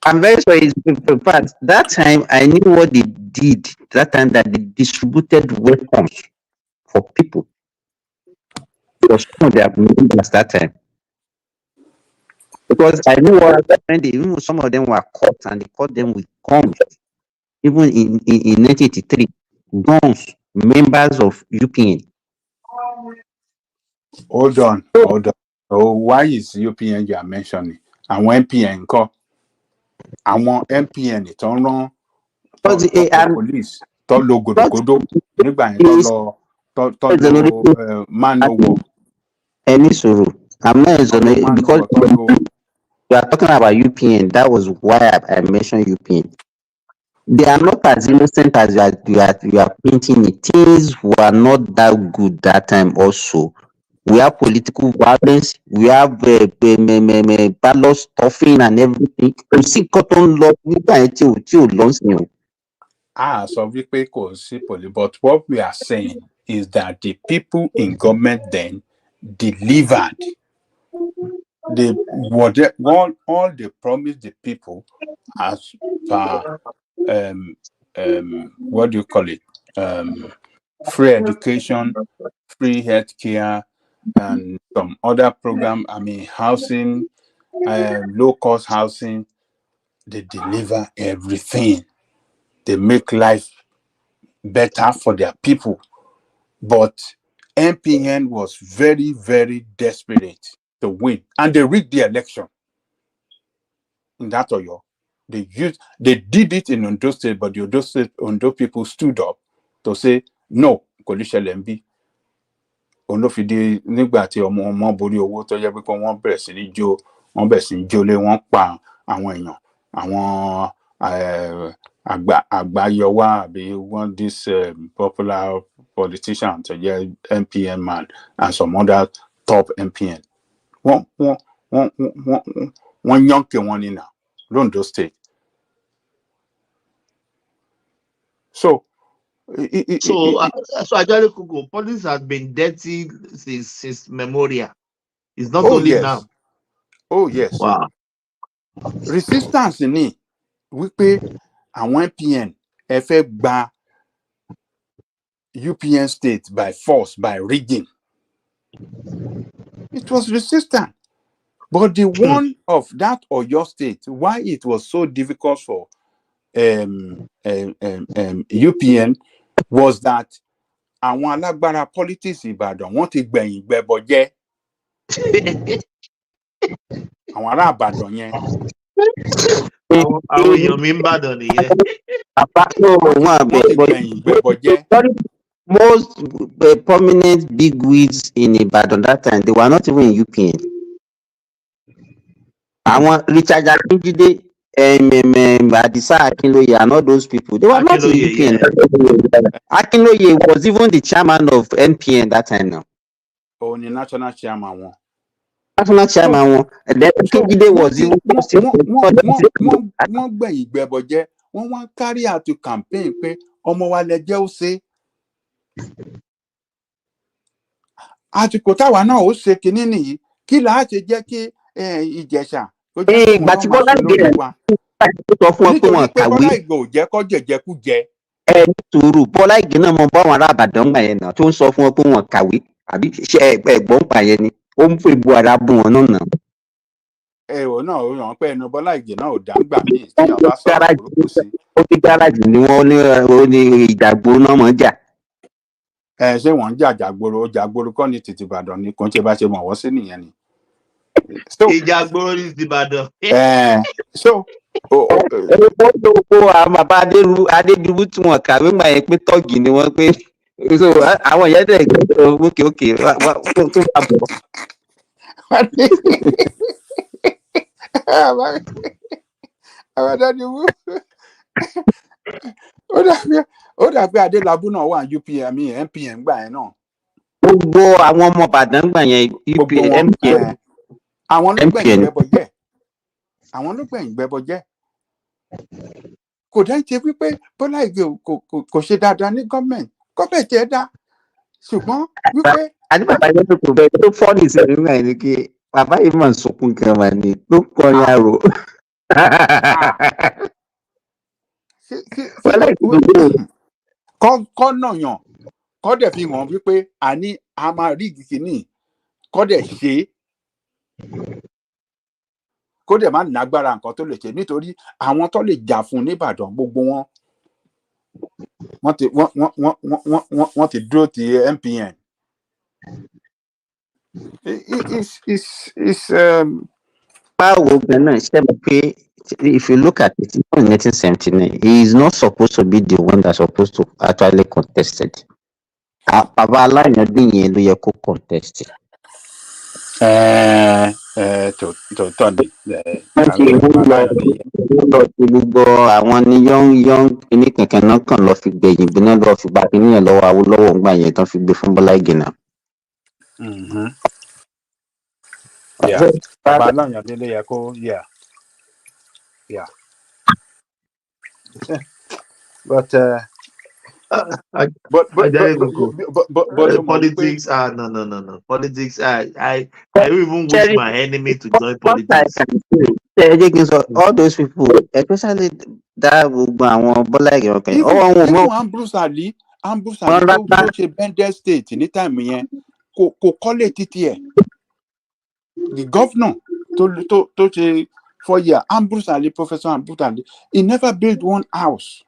I'm very sorry. In fact, that time I knew what they did. That time that they distributed weapons for people. It was some of their members that time. Because I knew what happened when even some of them were caught and they caught them with guns. Even in 1983, guns, members of UPN. Hold on. So why is UPN you are mentioning? And when PN call, I want MPN tó ń rán tó police tó lo gòdògòdò nígbà yẹn tó lo man o war. Any sorrow. I'm not exonerating because we are talking about UPN. That was why I mentioned UPN. They are not as innocent as you are painting it. Things were not that good that time also. We have political violence, we have ballot stuffing and everything. We see cotton law. So we pay but what we are saying is that the people in government then delivered. They all they promised the people as what do you call it? Free education, free healthcare, and some other program. I mean, housing, low cost housing. They deliver everything. They make life better for their people. But MPN was very, very desperate to win, and they rigged the election. In that Oyo, they did it in Ondo State, but the Ondo people stood up to say no. Coalition MB. Ondo fìdí nígbà tí ọmọ borí owó tó yẹ pé kó wọ́n bẹ̀rẹ̀ sí ní jó wọ́n bẹ̀rẹ̀ sí ní jólé wọ́n pa àwọn èèyàn àwọn àgbáyọwá àbí one this popular politician tó jẹ́ MPN man and some other top MPN wọ́n yànkè wọn ní now Ondo State. So Ajari Kuku, politics has been dirty since memorial. It's not only now. Oh yes. Wow. Resistance ni wípé àwọn MPN ẹ fẹ́ gba UPN state by force, by rigging. It was resistance. But the one of that Oyo state, why it was so difficult for UPN was that àwọn alágbára politics Ìbàdàn wọ́n ti gbẹ̀yìn gbẹbọ jẹ́. Àwọn ará Ìbàdàn yẹn. Àwọn èèyàn mi ń bàdàn nìyẹn. Wọ́n ti gbẹ̀yìn gbẹbọ jẹ́. Most prominent bigwigs in Ibadan that time, they were not even in UPN. Richard Akinjide, Adisa Akinloye, and all those people, they were not in UPN. Yeah. Akinloye was even the chairman of NPN that time now. Oh, the national chairman one. National chairman one. And then Akinjide was even wọ́n gbẹ̀yìn gbẹbọ jẹ́ wọ́n wá carry out to campaign pé ọmọ wa lẹ jẹ́ ó ṣe. Àsìkò táwa náà ó ṣe kinní nìyí kí là á ṣe jẹ́ kí Ìjẹ̀ṣà ó jẹ́ kí wọ́n máa ṣe lórí wa. Nítorí pé Bọ́lá Ìgè ò jẹ́ kó jẹ̀jẹ̀kújẹ. Sùúrù Bọ́lá Ìgè náà mọ báwọn ará Ìbàdàn gbà yẹn náà tó ń sọ fún wọn pé wọn kàwé àbí ṣe ẹ̀gbọ́n pa yẹn ni ó ń fún ìbú ara bù wọn náà. Èrò náà ó yàn pé ẹnu Bọ́lá Ìgè náà ò dá gbà míì tí wọ́n bá sọ̀rọ̀ burúkú sí. Ó ní gáràjì ni wọ́n ní ìdàgbò náà mọ̀ jà. Ṣé wọ́n ń jà jàgboro kọ́ ní títí Ìbàdàn ni kò ń ṣe bá ṣe mọ̀ wọ́n sí nìyẹn ni. Ìjàgboro ní ti Ìbàdàn. So àwọn bàbá Adédìbú tí wọ́n kàwé gbà yẹn pé tọ́ọ̀gì ni wọ́n pé so àwọn ìyá dẹ̀ òkè tó bá bọ̀. Àwọn Adédìbú ó dàbí Adélabú náà wà UPN MPN gbà yẹn náà. Gbogbo àwọn ọmọ Ìbàdàn gbà yẹn UPN MPN. Àwọn ló gbẹ̀yìn gbẹbọ jẹ́. Àwọn ló gbẹ̀yìn gbẹbọ jẹ́. Kò dá ṣe wípé Bọ́lá Ìgè kò ṣe dáadáa ní gọ́ọ̀mẹ̀ntì ẹ̀ dá. Ṣùgbọ́n wípé. Àti bàbá yẹn tó bẹ tó fọ́ọ̀nì ìṣẹ̀lẹ̀ náà ni kí bàbá yìí máa ń sunkún kan wà ní tó kọrin àrò. kọ́ náà yàn kọ́ dẹ̀ fi hàn wípé àní a máa rí ìdíkìíní kọ́ dẹ̀ ṣe é kó dẹ̀ má nágbára nǹkan tó lè ṣe nítorí àwọn tó lè jà fún nìbàdàn gbogbo wọ́n ti dúró ti MPN. If you look at it, in 1979, he is not supposed to be the one that's supposed to actually contest it. Baba Alayandin yẹn ló yẹ kó contest. Tòótọ́ ni. Gbogbo àwọn ní young kíní kankan náà kàn lọ fi gbẹ̀yìn bí náà lọ fi gba kíní yẹn lọ́wọ́ Awólọ́wọ̀ ńgbà yẹn tán fi gbé fún Bọ́lá Ìgè náà. Baba Alayandin ló yẹ kó but politics. No. Politics. I even wish my enemy to join politics. All those people, especially that Bola Ìgè. Even Ambrose Ali tó ṣe Bendel State ní time yẹn kò kọ́lé títí ẹ̀. The governor tó ṣe 4 years, Professor Ambrose Ali, he never built one house.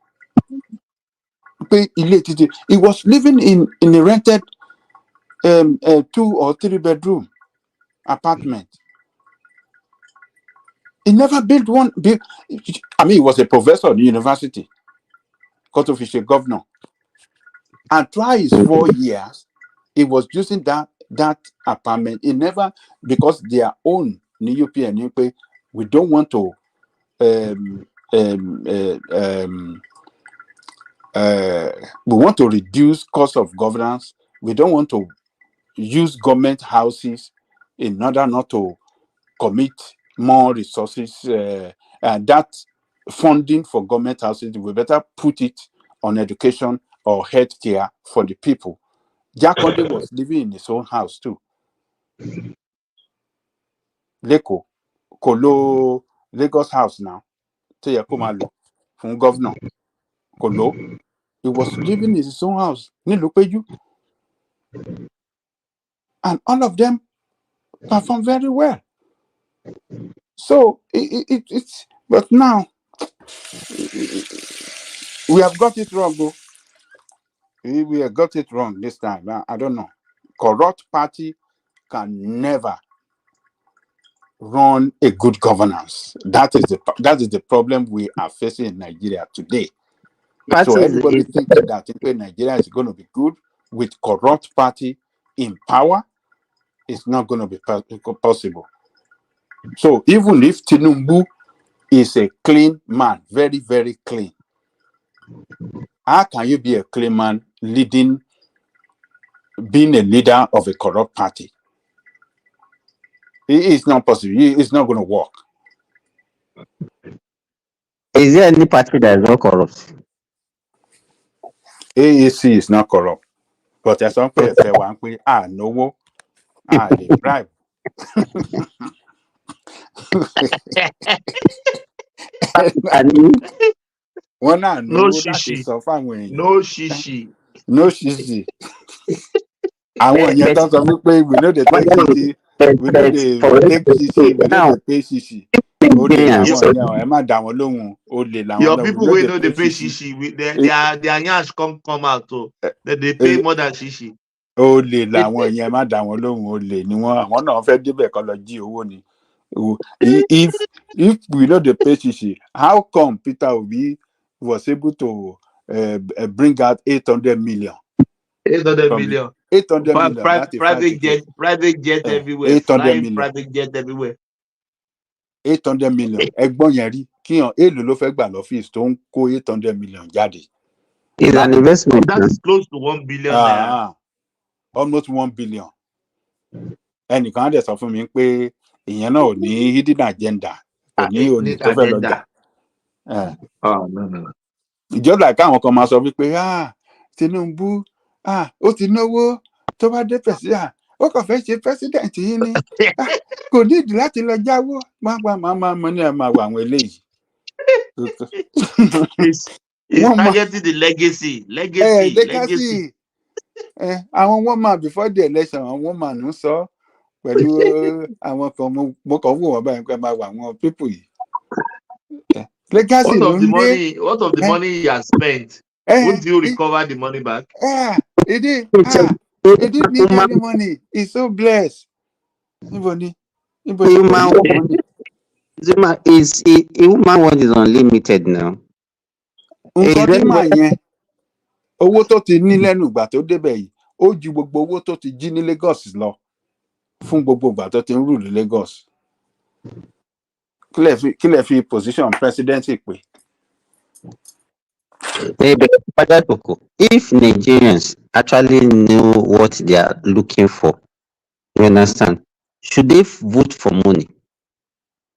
He was living in a rented 2 or 3 bedroom apartment. He never built one big. I mean, he was a professor at the university, got official governor, and throughout his 4 years, he was using that apartment. He never, because their own European, we don't want to. We want to reduce cost of governance. We don't want to use government houses in order not to commit more resources. And that funding for government houses, we better put it on education or healthcare for the people. Jakonde was living in his own house too. Leko, Kolo, Lagos house now. Teyakumalo, from governor. Kolo, he was living in his own house. Nilupeju. And all of them perform very well. So it's but now we have got it wrong, though. We have got it wrong this time. I don't know. Corrupt party can never run a good governance. That is the problem we are facing in Nigeria today. So everybody thinking that Nigeria is going to be good with corrupt party in power, it's not going to be possible. So even if Tinubu is a clean man, very, very clean, how can you be a clean man being a leader of a corrupt party? It's not possible. It's not going to work. Is there any party that is not corrupt? AAC is not corrupt. But there's some people say, no, they bribe. No shishi. No shishi. I want you to say we know the take shishi. We know the take shishi. We know the pay shishi. Your people will know the pay shishi. Their nyash come out too. That they pay more than shishi. Olè làwọn yẹn má dá wọn lóhùn olè ni àwọn náà fẹ́ débẹ̀ kọ́ lọ jí owó ni. If we know the pay shishi, how come Peter Obi was able to bring out 800 million? 800 million. 800 million. Private jet everywhere. 800 million. Private jet everywhere. 800 million. Ẹ̀gbọ́n yẹn rí kíyàn èlò ló fẹ́ gbà lọ́fíìsì tó ń kó 800 million jáde. It's an investment. That is close to 1 billion naira. Almost 1 billion. Ẹnìkan á dẹ̀ sọ fún mi pé ìyẹn náà ò ní hidden agenda. Kò ní òní tó fẹ́ lọ jà. No. Ìjọba káwọn kan máa sọ wípé Tinubu ó ti náwó tó bá dé pẹ̀sí ó kàn fẹ́ ṣe president yìí ni kò nídìí láti lọ jáwọ́ máa ní ẹ máa wọ àwọn eléyìí. He's targeting the legacy. Legacy. Àwọn woman before the election àwọn woman ń sọ pẹ̀lú àwọn kan mo kàn wò wọ́n báyìí pé máa wọ àwọn people yìí. Legacy ló ń lé. What of the money he has spent? Won't you recover the money back? He didn't need any money. He's so blessed. Human one is unlimited now. Nǹkan tí màá yẹn owó tó ti ní lẹ́nu ìgbà tó débẹ̀ yìí ó ju gbogbo owó tó ti jí ní Lagos lọ fún gbogbo ìgbà tó ti ń rule Lagos. Kí lẹ fi position presidency pé. If Nigerians actually know what they are looking for, you understand, should they vote for money?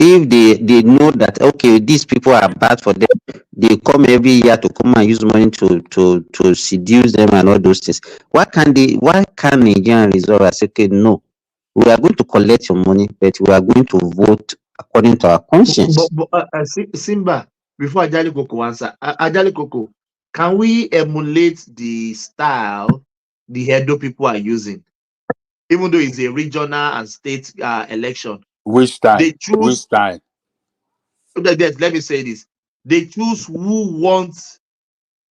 If they know that, okay, these people are bad for them, they come every year to come and use money to seduce them and all those things. Why can't Nigerians resolve and say, okay, no, we are going to collect your money, but we are going to vote according to our conscience? Simba, before Ajali Koko answer, Ajali Koko, can we emulate the style the Edo people are using? Even though it's a regional and state election. Which style? They choose, which style? Let me say this. They choose who wants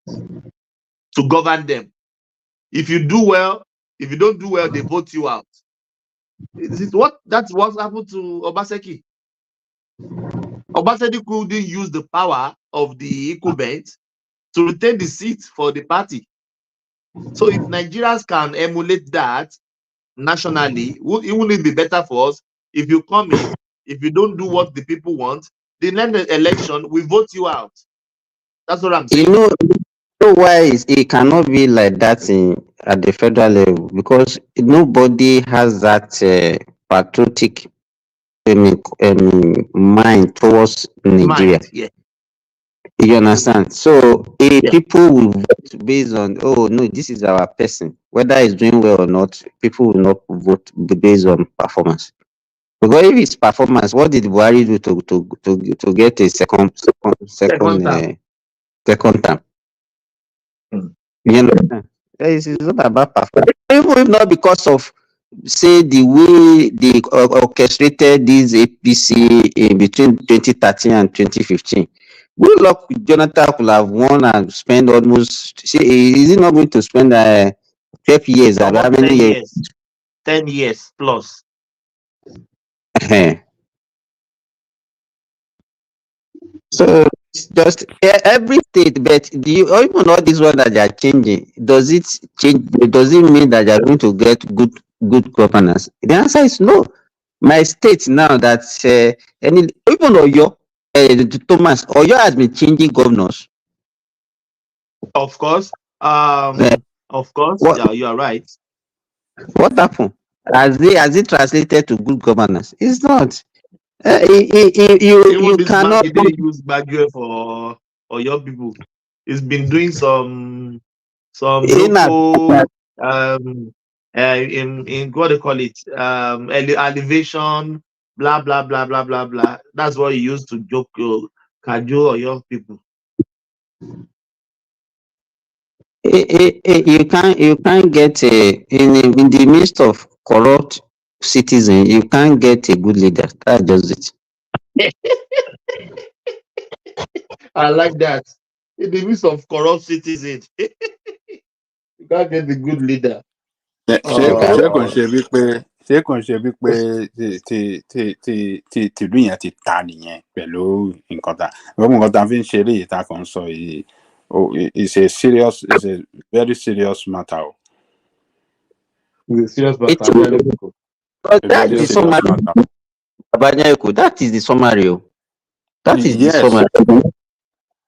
to govern them. If you do well, if you don't do well, they vote you out. That's what happened to Obaseki. Obaseki couldn't use the power of the incumbent to retain the seat for the party. So if Nigerians can emulate that nationally, it will be better for us. If you come in, if you don't do what the people want, the next election, we vote you out. That's what I'm saying. You know why it cannot be like that at the federal level? Because nobody has that patriotic mind towards Nigeria. Yeah. You understand? So people will vote based on, oh no, this is our person. Whether it's doing well or not, people will not vote based on performance. Because if it's performance, what did Buhari do to get a second term? You understand? It's not about performance. Even if not because of, say, the way they orchestrated this APC in between 2013 and 2015. Good luck, Jonathan could have won and spend almost. See, is he not going to spend 12 years? How many years? 10 years plus. So just every state, but even all this one that they are changing, does it change? Does it mean that they are going to get good governance? The answer is no. My state now that even Oyo, Thomas Oyo has been changing governors. Of course. Of course. Yeah, you are right. What happened? Has it translated to good governance? It's not. You cannot use Gbajabiamila for your people. It's been doing some local in what they call it elevation, blah blah blah blah blah blah. That's what you use to joke cajole or young people. You can't get in the midst of corrupt citizens, you can't get a good leader. That's just it. I like that. In the midst of corrupt citizens, you can't get the good leader. Ṣé kò ń ṣe wípé tìlú yẹn ti ta nìyẹn pẹ̀lú nǹkan tá fi ń ṣeré yìí tá kàn ń sọ yìí. It's a very serious matter. It's a serious matter. That is the summary. That is the summary. That is the summary.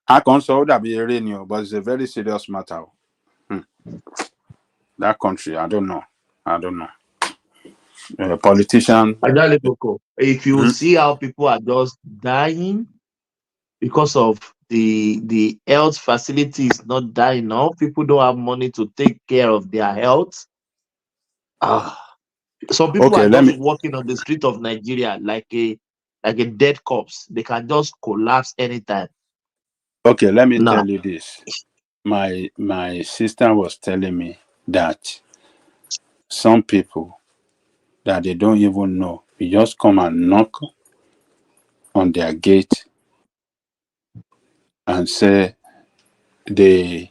I can sọ dàbí eré ni o, but it's a very serious matter. That country, I don't know. Politician. If you see how people are just dying because of the health facilities not dying enough, people don't have money to take care of their health. Some people Okay, are let just me. walking on the street of Nigeria like a dead corpse. They can just collapse anytime. Okay, let me Now, tell you this. My sister was telling me that some people that they don't even know, you just come and knock on their gate and say they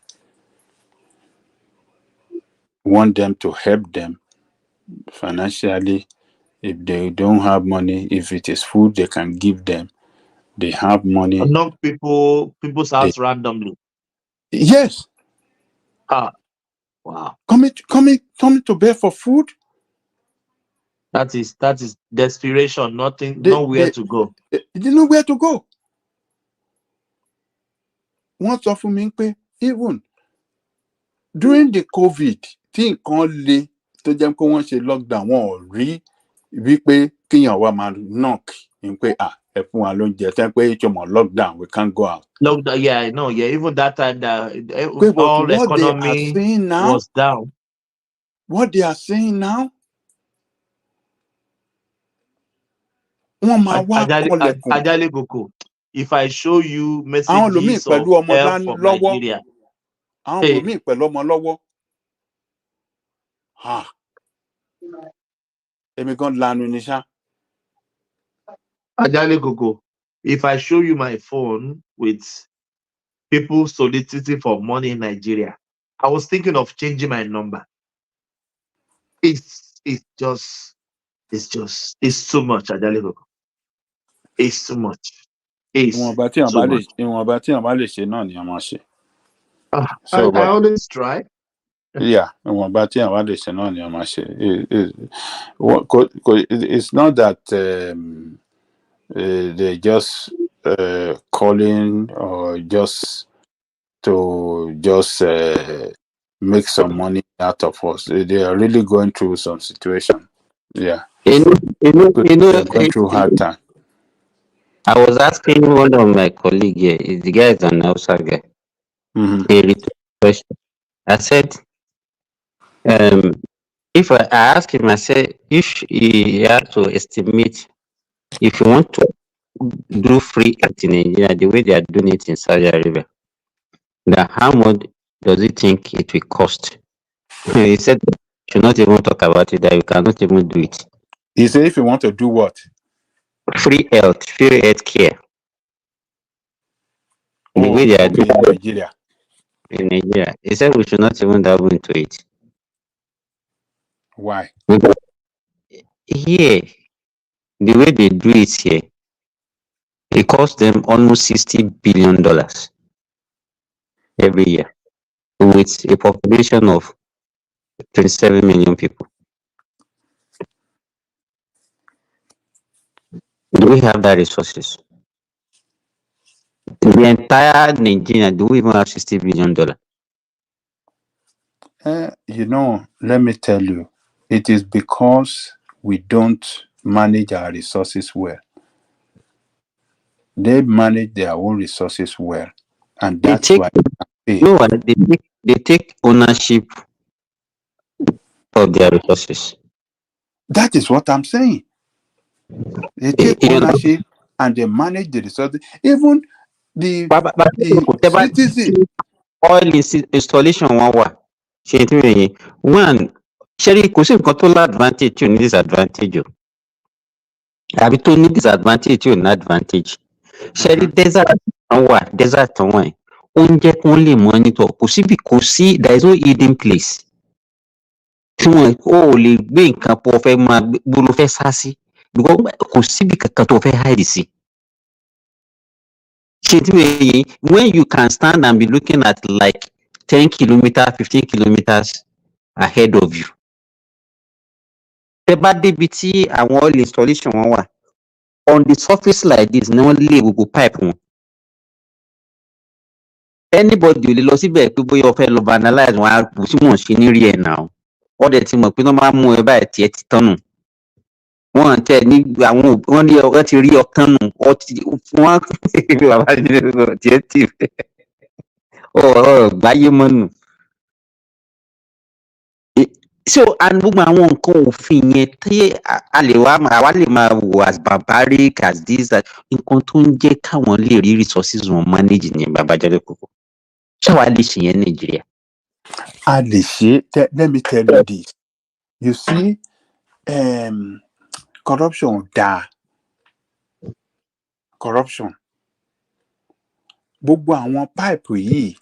want them to help them financially. If they don't have money, if it is food they can give them, they have money. knock people's house randomly. Yes. Ah, wow. Coming to beg for food. That is desperation. Nowhere to go. They know where to go. Wọ́n sọ fún mi pé even during the COVID tí nǹkan le tó jẹ́ pé wọ́n ṣe lockdown wọn ò rí wípé kíyàn wá máa knock ní pé ẹ fún wa lóúnjẹ tẹ́ pé ìjọmọ̀ lockdown we can't go out. Lockdown, yeah, I know. Yeah, even that time that But all what they are economy saying now, was down. What they are saying now, wọ́n máa wá kọlẹ̀kùn. Ajale Goko, if I show you Àwọn lòmíì messages pẹ̀lú of ọmọ help from lọ́wọ́. Nigeria. Àwọn lòmíì pẹ̀lú ọmọ lọ́wọ́. Èmi gan lanu ni ṣá. Ajale Goko, if I show you my phone with people soliciting for money in Nigeria, I was thinking of changing my number. It's too much, Ajale Goko. It's too much. Ìwọ̀nba tí wọ́n bá lè ṣe náà ni wọ́n máa ṣe. I always try. Yeah, ìwọ̀nba tí wọ́n bá lè ṣe náà ni wọ́n máa ṣe. It's not that they just calling or just to make some money out of us. They are really going through some situation. Yeah. They're going through hard time. I was asking one of my colleagues here, the guy is an Hausa guy. He returned the question. I said, if I asked him, I said, if he had to estimate, if you want to do free act in Nigeria, the way they are doing it in Saudi Arabia, now how much does he think it will cost? He said, should not even talk about it, that you cannot even do it. He said, if you want to do what? Free health care. The way they are doing in Nigeria. In Nigeria. He said we should not even dabble into it. Why? Here, the way they do it here, it costs them almost $60 billion every year, with a population of 27 million people. Do we have that resources? The entire Nigeria, do we even have $60 billion? Let me tell you, it is because we don't manage our resources well. They manage their own resources well, and that's why they take ownership of their resources. That is what I'm saying. They take ownership and they manage the resources. Even the citizen. Oil installation one. Sherry, kò sí nǹkan tó l'advantage tí ò ní disadvantage o. Àbí tó ní disadvantage tí ò ní advantage. Sherry, desert kan wà ẹ̀. Oúnjẹ kan lè monitor. There is no hidden place. Tí wọn ò lè gbé nǹkan pọ̀ fẹ́ máa gbolo fẹ́ sá sí. Because kò síbi kankan tó fẹ́ hide sí. When you can stand and be looking at like 10 kilometers, 15 kilometers ahead of you. Tẹ́ bá débi tí àwọn oil installation wọn wà, on the surface like this ni wọ́n lé gbogbo pipe wọn. Anybody ò lè lọ síbẹ̀ pé bóyá ó fẹ́ lọ banalize wọn á kù sí wọn ṣe ní rí ẹ̀ náà. Wọ́n dẹ̀ ti mọ̀ pé wọ́n máa mú ẹ báyìí tiẹ̀ ti tán nù. Wọ́n tẹ̀ ní wọ́n ti rí ọkàn nù. Wọ́n tiẹ̀ tì ọ̀rọ̀ gbáyé mọ́ nù. So and gbogbo àwọn nǹkan òfin yẹn tí a lè àwa lè máa wò as barbaric as this nǹkan tó ń jẹ́ káwọn lè rí resources wọn manage ní Babajide Koko. Ṣáwa lè ṣe yẹn Nàìjíríà? A lè ṣe. Let me tell you this. You see, corruption da. Corruption. Gbogbo àwọn pipe yìí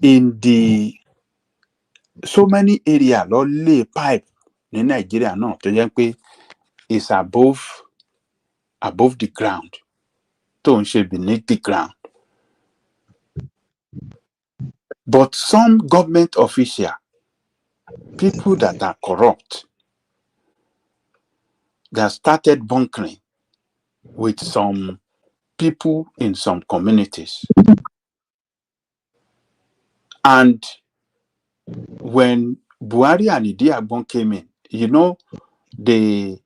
in the so many area lọ lay pipe ní Nàìjíríà náà tó jẹ́ pé is above the ground, tó ń ṣe beneath the ground. But some government official, people that are corrupt, that started bunkering with some people in some communities. And when Buhari and Idi Agbon came in, you know, they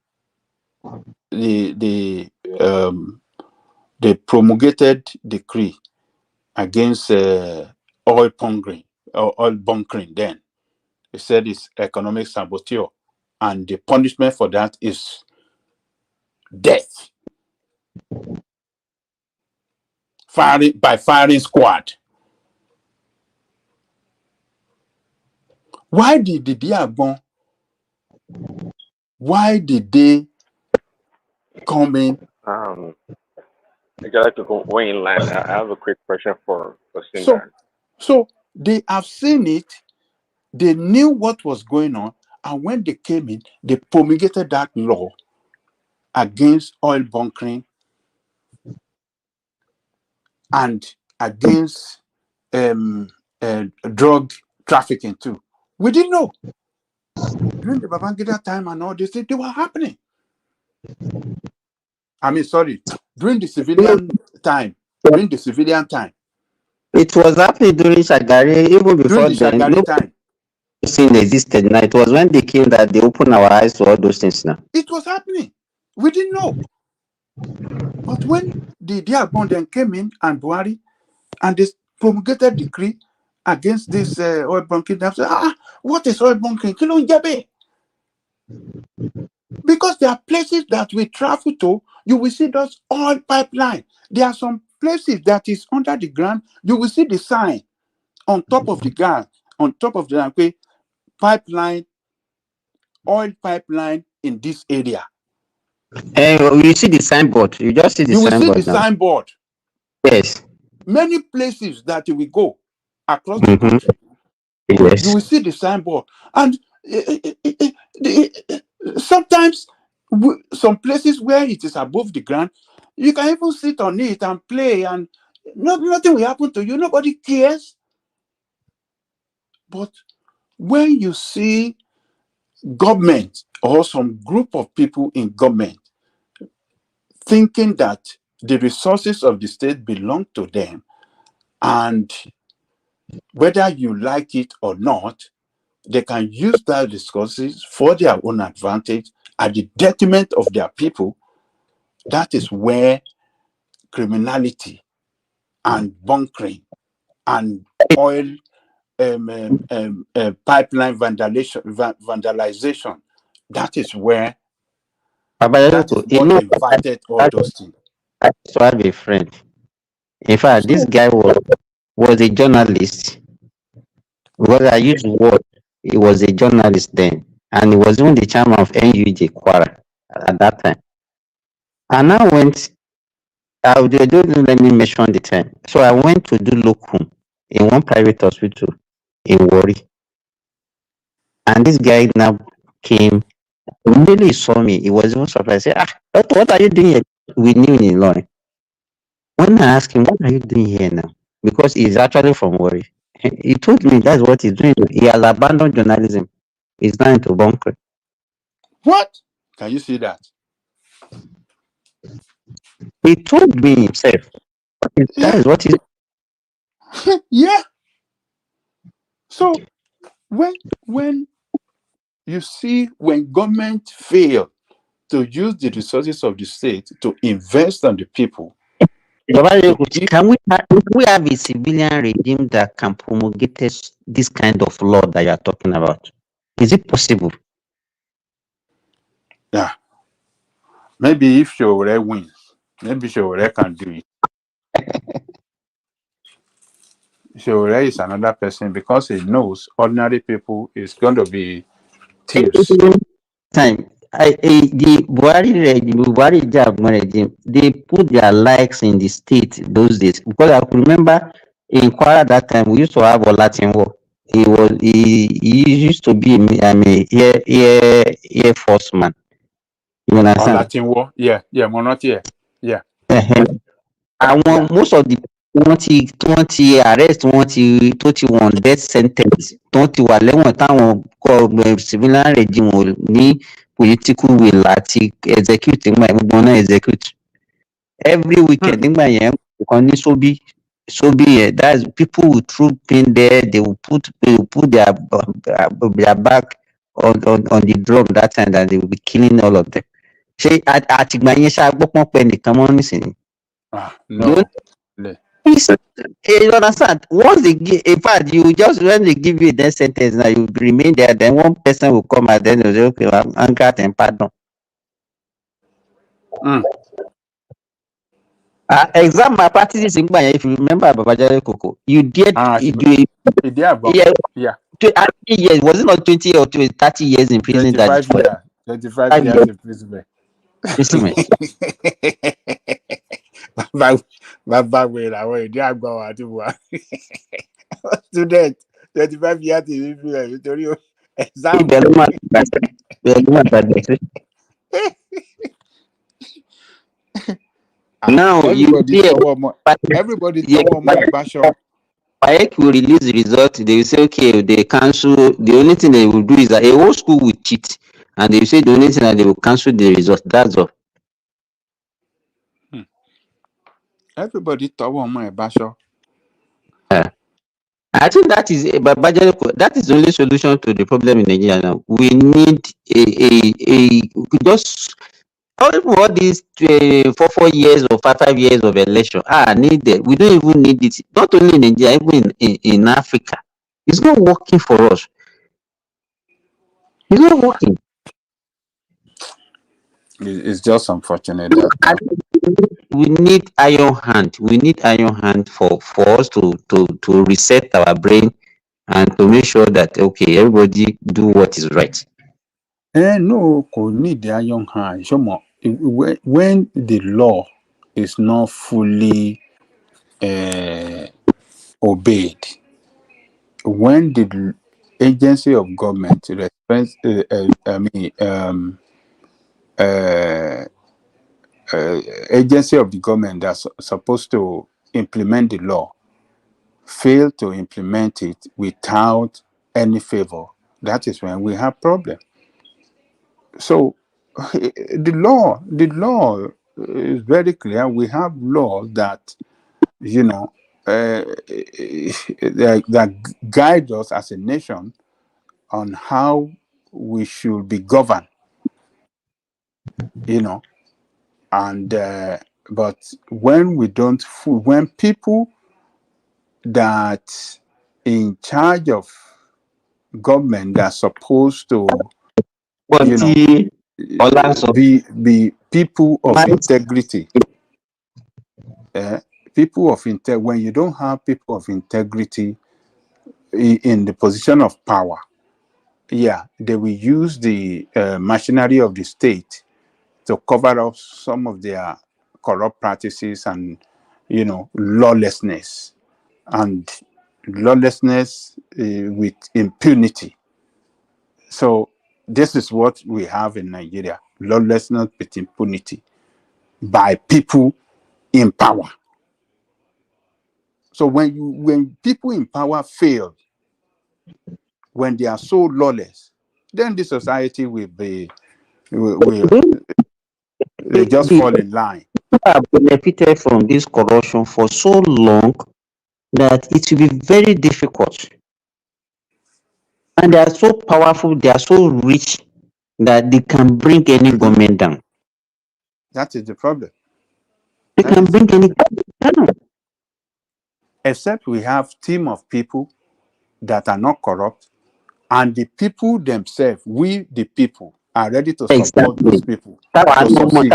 promulgated decree against oil bunkering then. They said it's economic saboteur, and the punishment for that is death. Firing squad. Why did the Diagbon? Why did they come in? I like to go way in line. I have a quick question for Sindar. So they have seen it, they knew what was going on, and when they came in, they promulgated that law against oil bunkering and against drug trafficking too. We didn't know. During the Babangida time and all this, they were happening. I mean, sorry, during the civilian time. It was happening during Shagari, even before the then. Shagari time. Scene existed now. It was when they came that they opened our eyes to all those things now. It was happening. We didn't know. But when the Diagbon then came in and Buhari and they promulgated decree against this oil bunkering, they said, what is oil bunkering? Because there are places that we travel to, you will see those oil pipeline. There are some places that is under the ground, you will see the sign on top of the ground, pipeline, oil pipeline in this area. You see the signboard. You just see the signboard. You will see the signboard. Yes. Many places that we go across the country. Yes. You will see the signboard. And sometimes some places where it is above the ground, you can even sit on it and play and nothing will happen to you. Nobody cares. But when you see government or some group of people in government thinking that the resources of the state belong to them, and whether you like it or not, they can use that resources for their own advantage at the detriment of their people, that is where criminality and bunkering and oil pipeline vandalization, that is where what invited all those things. I used to have a friend. In fact, this guy was a journalist. Because I used to work, he was a journalist then. And he was even the chairman of NUJ Kwara at that time. And I went, they don't let me mention the time. So I went to do locum in one private hospital in Warri. And this guy now came, immediately he saw me. He was even surprised. He said, what are you doing here? We knew in Illinois. When I asked him, what are you doing here now? Because he's actually from Warri. He told me that's what he's doing. He has abandoned journalism. He's not into bunkering. What? Can you see that? He told me himself. That is what he's yeah. So when you see when government fail to use the resources of the state to invest on the people, Can we have a civilian regime that can promulgate this kind of law that you are talking about? Is it possible? Yeah. Maybe if Showore wins, maybe Showore can do it. Showore is another person because he knows ordinary people is going to be thieves. Time the Buhari regime, Buhari Jab regime, they put their likes in the state those days because I could remember in Kwara that time we used to have a Latin war. He used to be air force man. You Or understand? Latin war. Yeah, not here. Yeah. Àwọn most of the wọ́n ti arrest tó ti wọ́n death sentence tó ti wà lẹ́wọ̀n táwọn civilian regime ò ní political will láti execute nígbà yẹn gbogbo náà execute every weekend nígbà yẹn nǹkan ní Sobi yẹn that's people will troop in there they will put their back on the drum that time that they will be killing all of them. Ṣé àtìgbà yẹn ṣáà gbọ́ pọ́n pẹ́ nìkan mọ́ nísìnyí? No. You understand? Once they give, in fact, you just when they give you a death sentence, now you remain there. Then one person will come and then they'll say, "Okay, I'm anchored and pardon." Exam malpractice in Gbanya, if you remember Babajare Koko, you did yeah. 30 years. Was it not 20 or 30 years in prison? 25 years imprisonment. Bàbá wẹ̀ làwọn èdè àgbà wà àti Buhari. Student 25 years imprisonment nítorí exam. Now everybody tọwọ́ ọmọ ẹ̀ báṣọ. WAEC will release the result. They will say, okay, they cancel. The only thing they will do is that a whole school will cheat, and they will say the only thing that they will cancel the result. That's all. Everybody tọwọ́ ọmọ ẹ̀ báṣọ. I think that is the only solution to the problem in Nigeria now. We need just all these 4 years or 5 years of election are needed. We don't even need it. Not only in Nigeria, even in Africa. It's not working for us. It's not working. It's just unfortunate that we need iron hand. We need iron hand for us to reset our brain and to make sure that okay, everybody do what is right. No, kò need the iron hand. When the law is not fully obeyed, when the agency of government agency of the government that's supposed to implement the law fail to implement it without any favor, that is when we have problem. So the law is very clear. We have laws that that guide us as a nation on how we should be governed, and but when we don't, when people that in charge of government are supposed to be people of integrity, when you don't have people of integrity in the position of power, they will use the machinery of the state to cover up some of their corrupt practices and lawlessness with impunity. So this is what we have in Nigeria: lawlessness with impunity by people in power. So when people in power fail, when they are so lawless, then the society will they just fall in line. People have benefited from this corruption for so long that it will be very difficult. And they are so powerful, they are so rich that they can bring any government down. That is the problem. They can bring any. Except we have team of people that are not corrupt, and the people themselves, we the people, are ready to support those people to succeed.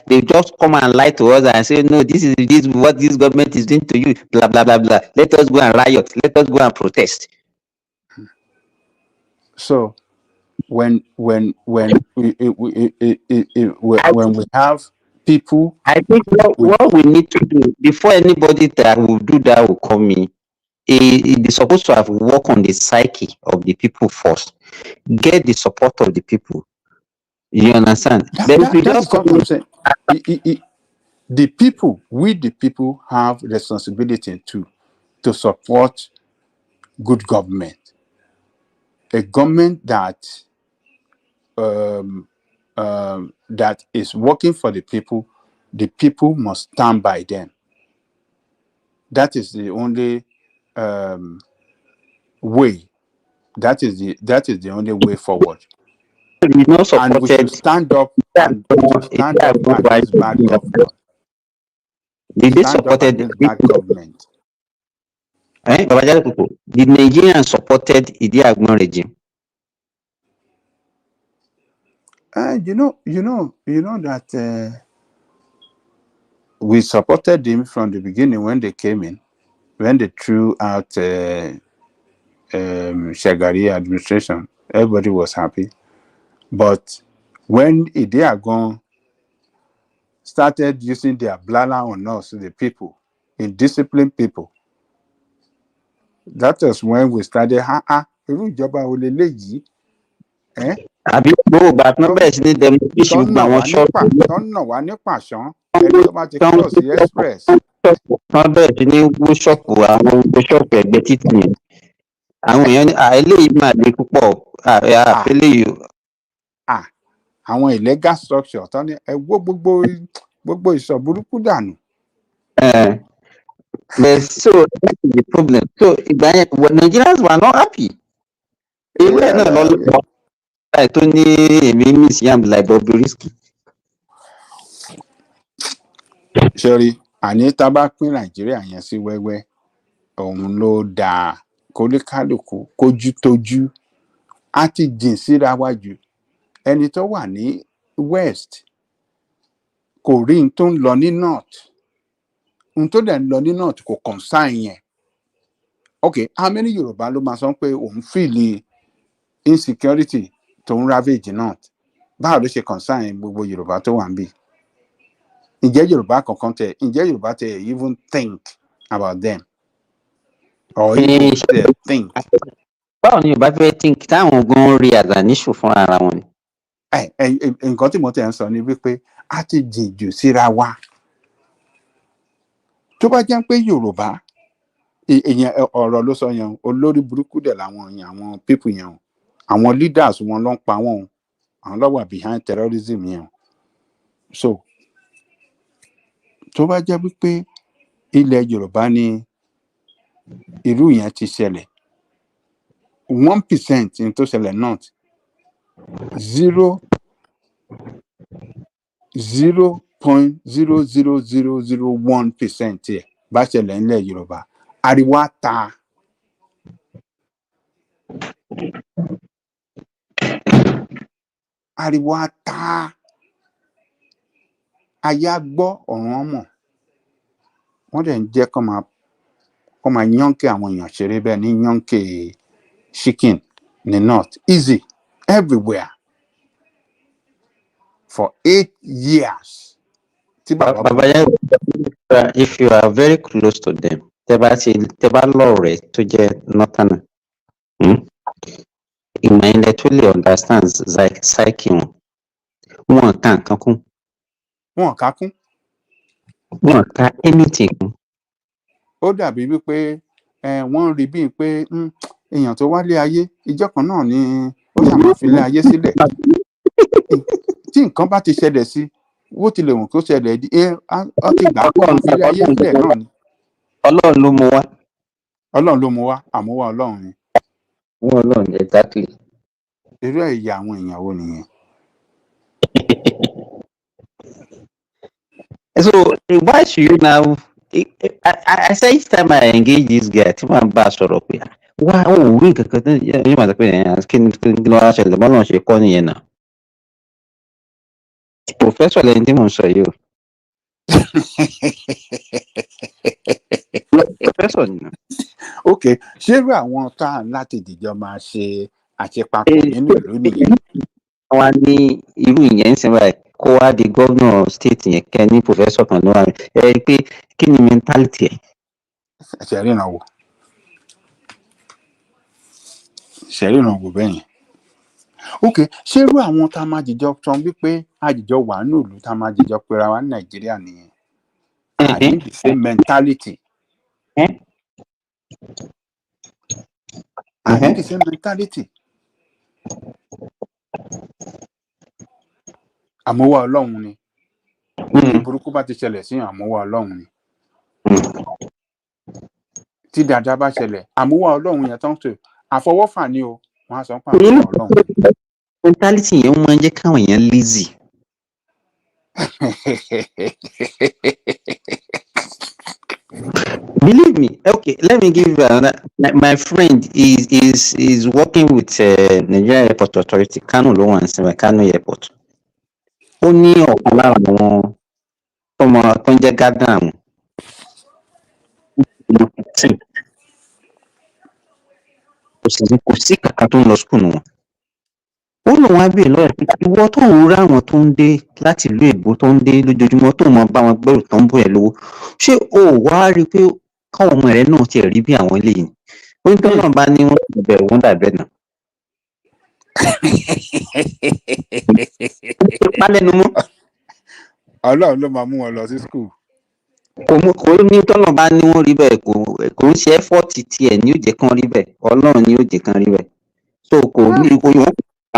They just come and lie to us and say, no, this is what this government is doing to you, blah blah blah blah. Let us go and riot, let us go and protest. So when we have people, I think what we need to do before anybody that will do that will come in, they're supposed to have work on the psyche of the people first. Get the support of the people. You understand? That is what I'm saying. The people, we the people, have responsibility to support good government. A government that that is working for the people must stand by them. That is the only way. That is the only way forward. And we should stand up against bad government. Did they supported bad government? The Nigerians supported Idi Agbon regime. You know that we supported him from the beginning when they came in, when they threw out Shagari administration. Everybody was happy, but when Idi Agbon started using their blala on us, the people, indisciplined people, that was when we started. Irú ìjọba wo leléyìí? Àbí gbogbo ìgbà tí wọ́n bẹ̀rẹ̀ sí ní demolish gbogbo àwọn ṣọ́ọ̀bù. Tọ́nà wá ní pàṣán ẹni tó bá ti cross the express. Wọ́n bẹ̀rẹ̀ sí ní wó ṣọ́ọ̀bù àwọn ṣọ́ọ̀bù ẹgbẹ́ títì yẹn. Àwọn èèyàn ní eléyìí máa le púpọ̀ àfẹ́lẹ́yìí. Àwọn illegal structure tán ní ẹ wó gbogbo ìsọ̀ burúkú dànù. So that is the problem. So ìgbà yẹn Nigerians were not happy. Irú ẹ̀ náà lọ́lọ́pàá tó ní èmi miss yam like Bobrisky. Sori, àní tá a bá pín Nàìjíríà yẹn sí wẹ́wẹ́, òun ló dáa kóníkálùkù kójú tójú á ti jìn síra wájú. Ẹni tó wà ní west kò rí n tó ń lọ ní north, n tó dẹ̀ ń lọ ní north kò concern yẹn. Okay, how many Yorùbá ló máa sọ pé òun fìlì insecurity tó ń ravage north? Báwo ló ṣe concern gbogbo Yorùbá tó wà ń bì? Ǹjẹ́ Yorùbá even think about them? Or even think? Báwo ni Yorùbá fẹ́ think táwọn gan rí as an issue fún ara wọn ni? Nǹkan tí mo tẹ̀ ń sọ ni wípé a ti jìn jù síra wa. Tó bá jẹ́ pé Yorùbá èèyàn ọ̀rọ̀ ló sọ yẹn, olórí burúkú dẹ̀ làwọn èèyàn àwọn people yẹn, àwọn leaders wọn ló ń pa wọn, àwọn ló wà behind terrorism yẹn. So tó bá jẹ́ wípé ilẹ̀ Yorùbá ni irú yẹn ti ṣẹlẹ̀, 1% ní tó ṣẹlẹ̀ north, 0.00001% ẹ̀ bá ṣẹlẹ̀ nílẹ̀ Yorùbá, ariwo á ta. Ariwo á ta. Ayé á gbọ́ ọ̀run ọmọ. Wọ́n dẹ̀ ń jẹ́ kó máa yánkè àwọn èèyàn ṣeré bẹ́ẹ̀ ní yánkè chicken ní north. Easy everywhere for 8 years. If you are very close to them, tẹ́ bá lọ́ọ̀rẹ́ tó jẹ́ northern, ìmọ̀ ilẹ̀ tó lè understand psyche wọn kà nǹkan kún. Wọn kà kún. Wọn kà anything kún. Ó dàbí wípé wọ́n rí bíi pé èèyàn tó wálé ayé ìjọ kan náà ni ó ṣàmà filé ayé sílẹ̀. Tí nǹkan bá ti ṣẹlẹ̀ sí, wó ti lè wọ̀n kó ṣẹlẹ̀ ó ti gbà kó máa filé ayé sílẹ̀ náà ni. Ọlọ́run ló mú wá. Ọlọ́run ló mú wá, àmúwá Ọlọ́run ni. Wọ́n Ọlọ́run exactly. Irú ẹ̀yà àwọn èèyàn wo nìyẹn? So why should you now? I say each time I engage this guy, tí wọ́n bá sọ̀rọ̀ pé wá ó rí nǹkan kan tó yẹ máa sọ pé kí ni ló wá ṣẹlẹ̀ bọ́lá ṣe kọ́ nìyẹn náà. Professor lẹni tí mò ń sọ yìí o. Professor ni. Ok, ṣé irú àwọn tá à ń láti dìjọ máa ṣe àṣepapọ̀ nínú ìlú nìyẹn? Wọ́n á ní irú ìyẹn ń sìn báyìí kó wá di gómìnà state yẹn kẹ́ ní professor kan ló wà ní ẹ rí i pé kí ni mentality ẹ̀. Ṣẹ̀ríran wò bẹ́ẹ̀ yẹn. Ok, ṣé irú àwọn tá a máa jìjọ sọ wípé àjìjọ wà ní ìlú tá a máa jìjọ pera wa ní Nàìjíríà nìyẹn? Àní the same mentality. Àní the same mentality. Àmúwá Ọlọ́run ni. Tí burúkú bá ti ṣẹlẹ̀ sí àmúwá Ọlọ́run ni. Tí dáadáa bá ṣẹlẹ̀, àmúwá Ọlọ́run yẹn tó ń sọ àfọwọ́fà ni o. Wọ́n á sọ pé àmúwá Ọlọ́run. Mentality yẹn máa ń jẹ́ káwọn èèyàn lazy. Believe me, okay, let me give you another. My friend is working with Nigeria Airport Authority, Kano ló wà ní Kano Airport. Ó ní ọ̀kan lára àwọn ọmọ tó ń jẹ́ Gádà àwọn. Kò sí kankan tó ń lọ skul wọn. Ó lóun á bèèrè lọ́wọ́ ẹ̀ pé ìwọ tó ń rá àwọn tó ń dé láti ìlú èbó tó ń dé lójoojúmọ́ tó mọ bá wọn gbẹ́rù tó ń bọ̀ ẹ̀ lówó, ṣé o wá rí i pé káwọn ọmọ rẹ náà tiẹ̀ rí bí àwọn eléyìí? Ó ní tọ́lọ́ bá ní wọ́n ti bẹ̀rù wọ́n dàbẹ́ náà. Pálẹ́nu mọ́. Ọlọ́run ló máa mú wọn lọ sí skul. Kò ní tọ́lọ́ bá ní wọ́n rí bẹ́ẹ̀ kò ń ṣe ẹ́fọ́ọ̀tì tiẹ̀ ní òjè kan rí bẹ́ẹ̀, Ọlọ́run ní òjè kan rí bẹ́ẹ̀. So kò ní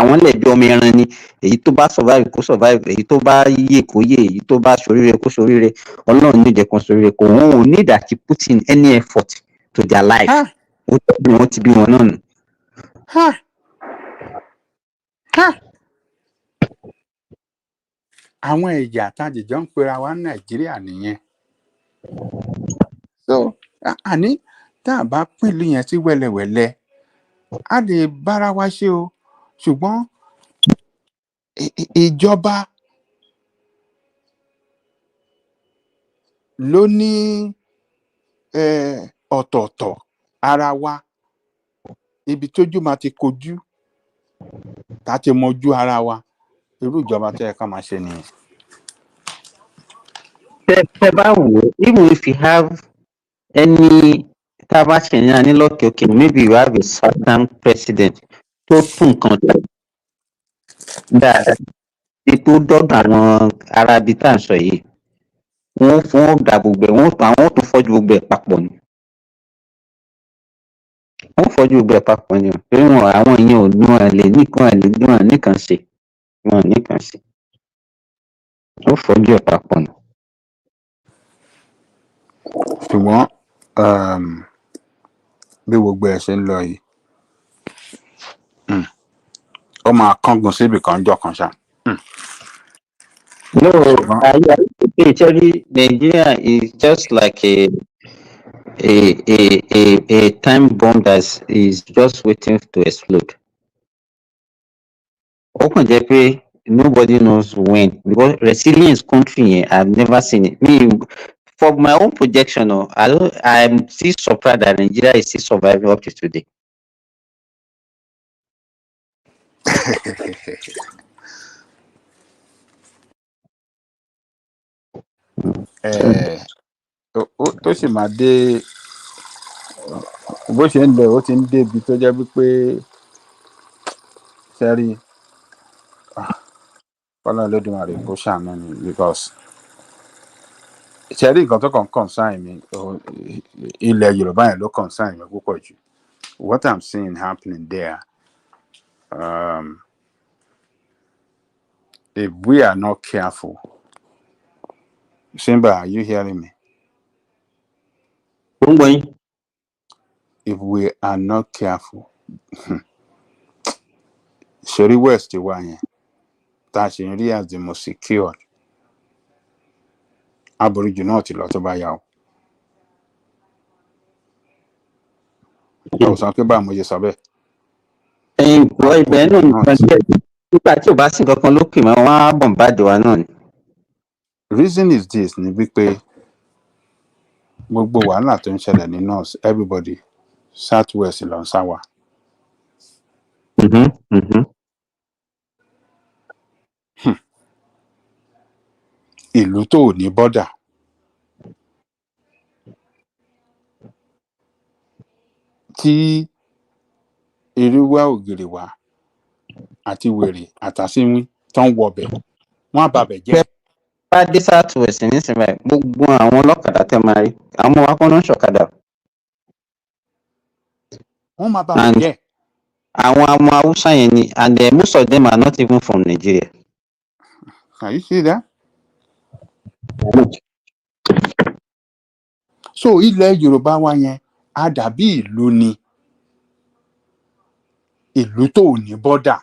àwọn lẹ̀bi ọmọ ẹran ni, èyí tó bá survive kó survive, èyí tó bá yè kó yè, èyí tó bá ṣoríire kó ṣoríire, Ọlọ́run ní òjè kan ṣoríire, kò wọ́n ò need àti put in any effort to their life. Wọ́n ti bí wọn náà nù. Àwọn ẹ̀yà àtàjìjọ ń pera wa ní Nàìjíríà nìyẹn. So àní tá a bá pìlú yẹn sí wẹ́lẹ́wẹ́lẹ́ a lè bára wa ṣe o, ṣùgbọ́n ìjọba ló ní ọ̀tọ̀ọ̀tọ̀ ara wa, ibi tójú máa ti kojú tá a ti mọjú ara wa, irú ìjọba tó yẹ ká máa ṣe nìyẹn. Tẹ bá wò ó, even if you have any tá a bá ṣe ní lọ́kẹ́ òkè, maybe you have a certain president tó tún nǹkan dáadáa tó dọ́dọ̀ àwọn ará ibi tá à ń sọ yìí, wọ́n dà gbogbo ẹ̀ àwọn tó fọ́jú gbogbo ẹ̀ papọ̀ ni. Wọ́n fọ́jú gbogbo ẹ̀ papọ̀ ni o, pé àwọn èèyàn ò ní wọn lè nìkan ṣe. Wọ́n fọ́jú ẹ̀ papọ̀ ni. Ṣùgbọ́n bí gbogbo ẹ̀ ṣe ń lọ yìí, ó máa kángun síbì kan jọ kan ṣá. No, actually, Nigeria is just like a time bomb that is just waiting to explode. Ó kàn jẹ́ pé nobody knows when, because resilience country I've never seen it. For my own projection, I'm still surprised that Nigeria is still surviving up to today. Tó sì máa dé bó ṣe ń lọ, ó ti ń débi tó jẹ́ wípé sẹ́rí Ọlọ́run Olódùmarè kó ṣàánú ni, because sẹ́rí nǹkan tó kàn concern mi, ilẹ̀ Yorùbá yẹn ló concern mi púpọ̀ jù. What I'm seeing happening there, if we are not careful, Simba, are you hearing me? If we are not careful, Sherry West wa yẹn tá a ṣe ń rí as the most secured, aboríjì náà ti lọ tó bá yá o. ẹ ò sọ pé báwo mo ṣe sọ bẹ́ẹ̀. ìwọ ibẹ̀ náà nìkan jẹ́ nígbà tí ò bá sí nǹkan kan lókè mọ́ wọn á bọ̀ ń bàjẹ́ wa náà ni. Reason is this ni wípé gbogbo wàhálà tó ń ṣẹlẹ̀ ní north everybody south west ló ń sá wa. Ìlú tó ò ní bọ́dà tí eréwá ògiri wa àti wèrè àtàsínwín tó ń wọbẹ̀ wọ́n á babẹ̀ jẹ́. bá dé south west nísìnyí gbogbo àwọn ọlọ́kadà tẹ́ máa rí àwọn ọmọ wa kọ́ ló ń ṣọ̀kadà. wọ́n máa babẹ̀ jẹ́. àwọn ọmọ haúsá yẹn ni and most of them are not even from Nigeria. Can you see that? So ilẹ̀ Yorùbá wa yẹn á dàbí ìlú ni ìlú tó ò ní bọ́dà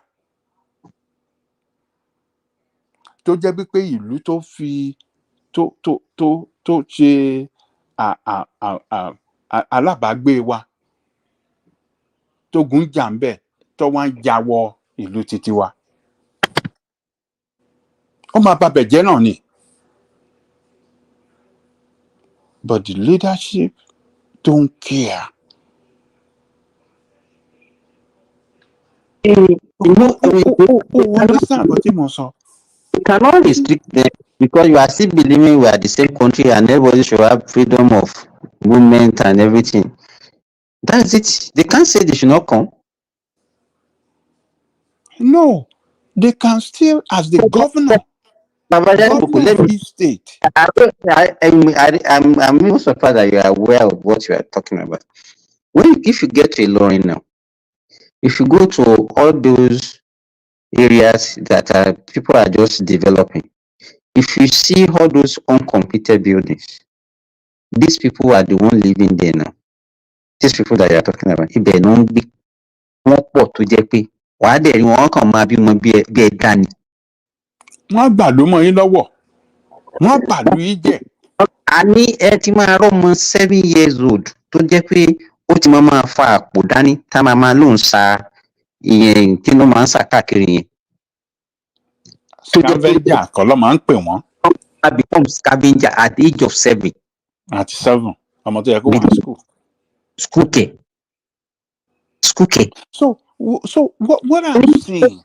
tó jẹ́ wípé ìlú tó fi tó ṣe alábàágbé wa tó gùn jà ń bẹ̀ tó wá ń ya wọ ìlú títí wa ó máa babẹ̀ jẹ́ náà ni. But the leadership don't care. Understand what you sọ? You cannot restrict them because you are still believing we are the same country and everybody should have freedom of movement and everything. That's it. They can't say they should not come. No, they can still, as the governor of each state. I'm even surprised that you are aware of what you are talking about. If you get to Ilorin now, if you go to all those areas that people are just developing, if you see all those uncompleted buildings, these people are the one living there now. These people that you are talking about, if they don't be wọ́n pọ̀ tó jẹ́ pé wàá dẹ̀ rí wọn kàn máa bímọ bí ẹ dání. Wọ́n gbà ló mọ yín lọ́wọ́. Wọ́n bà lú yín jẹ́. A ní ẹ ti máa rọ́mọ 7 years old tó jẹ́ pé ó ti máa fa àpò dání tá máa lóun sa ìyẹn kí ló máa ń sà káàkiri yẹn. Scavenger kọ́ ló máa ń pè wọ́n. I become scavenger at the age of 7. At 7. Ọmọ tó yẹ kó wà ní school. School care. So what I'm saying?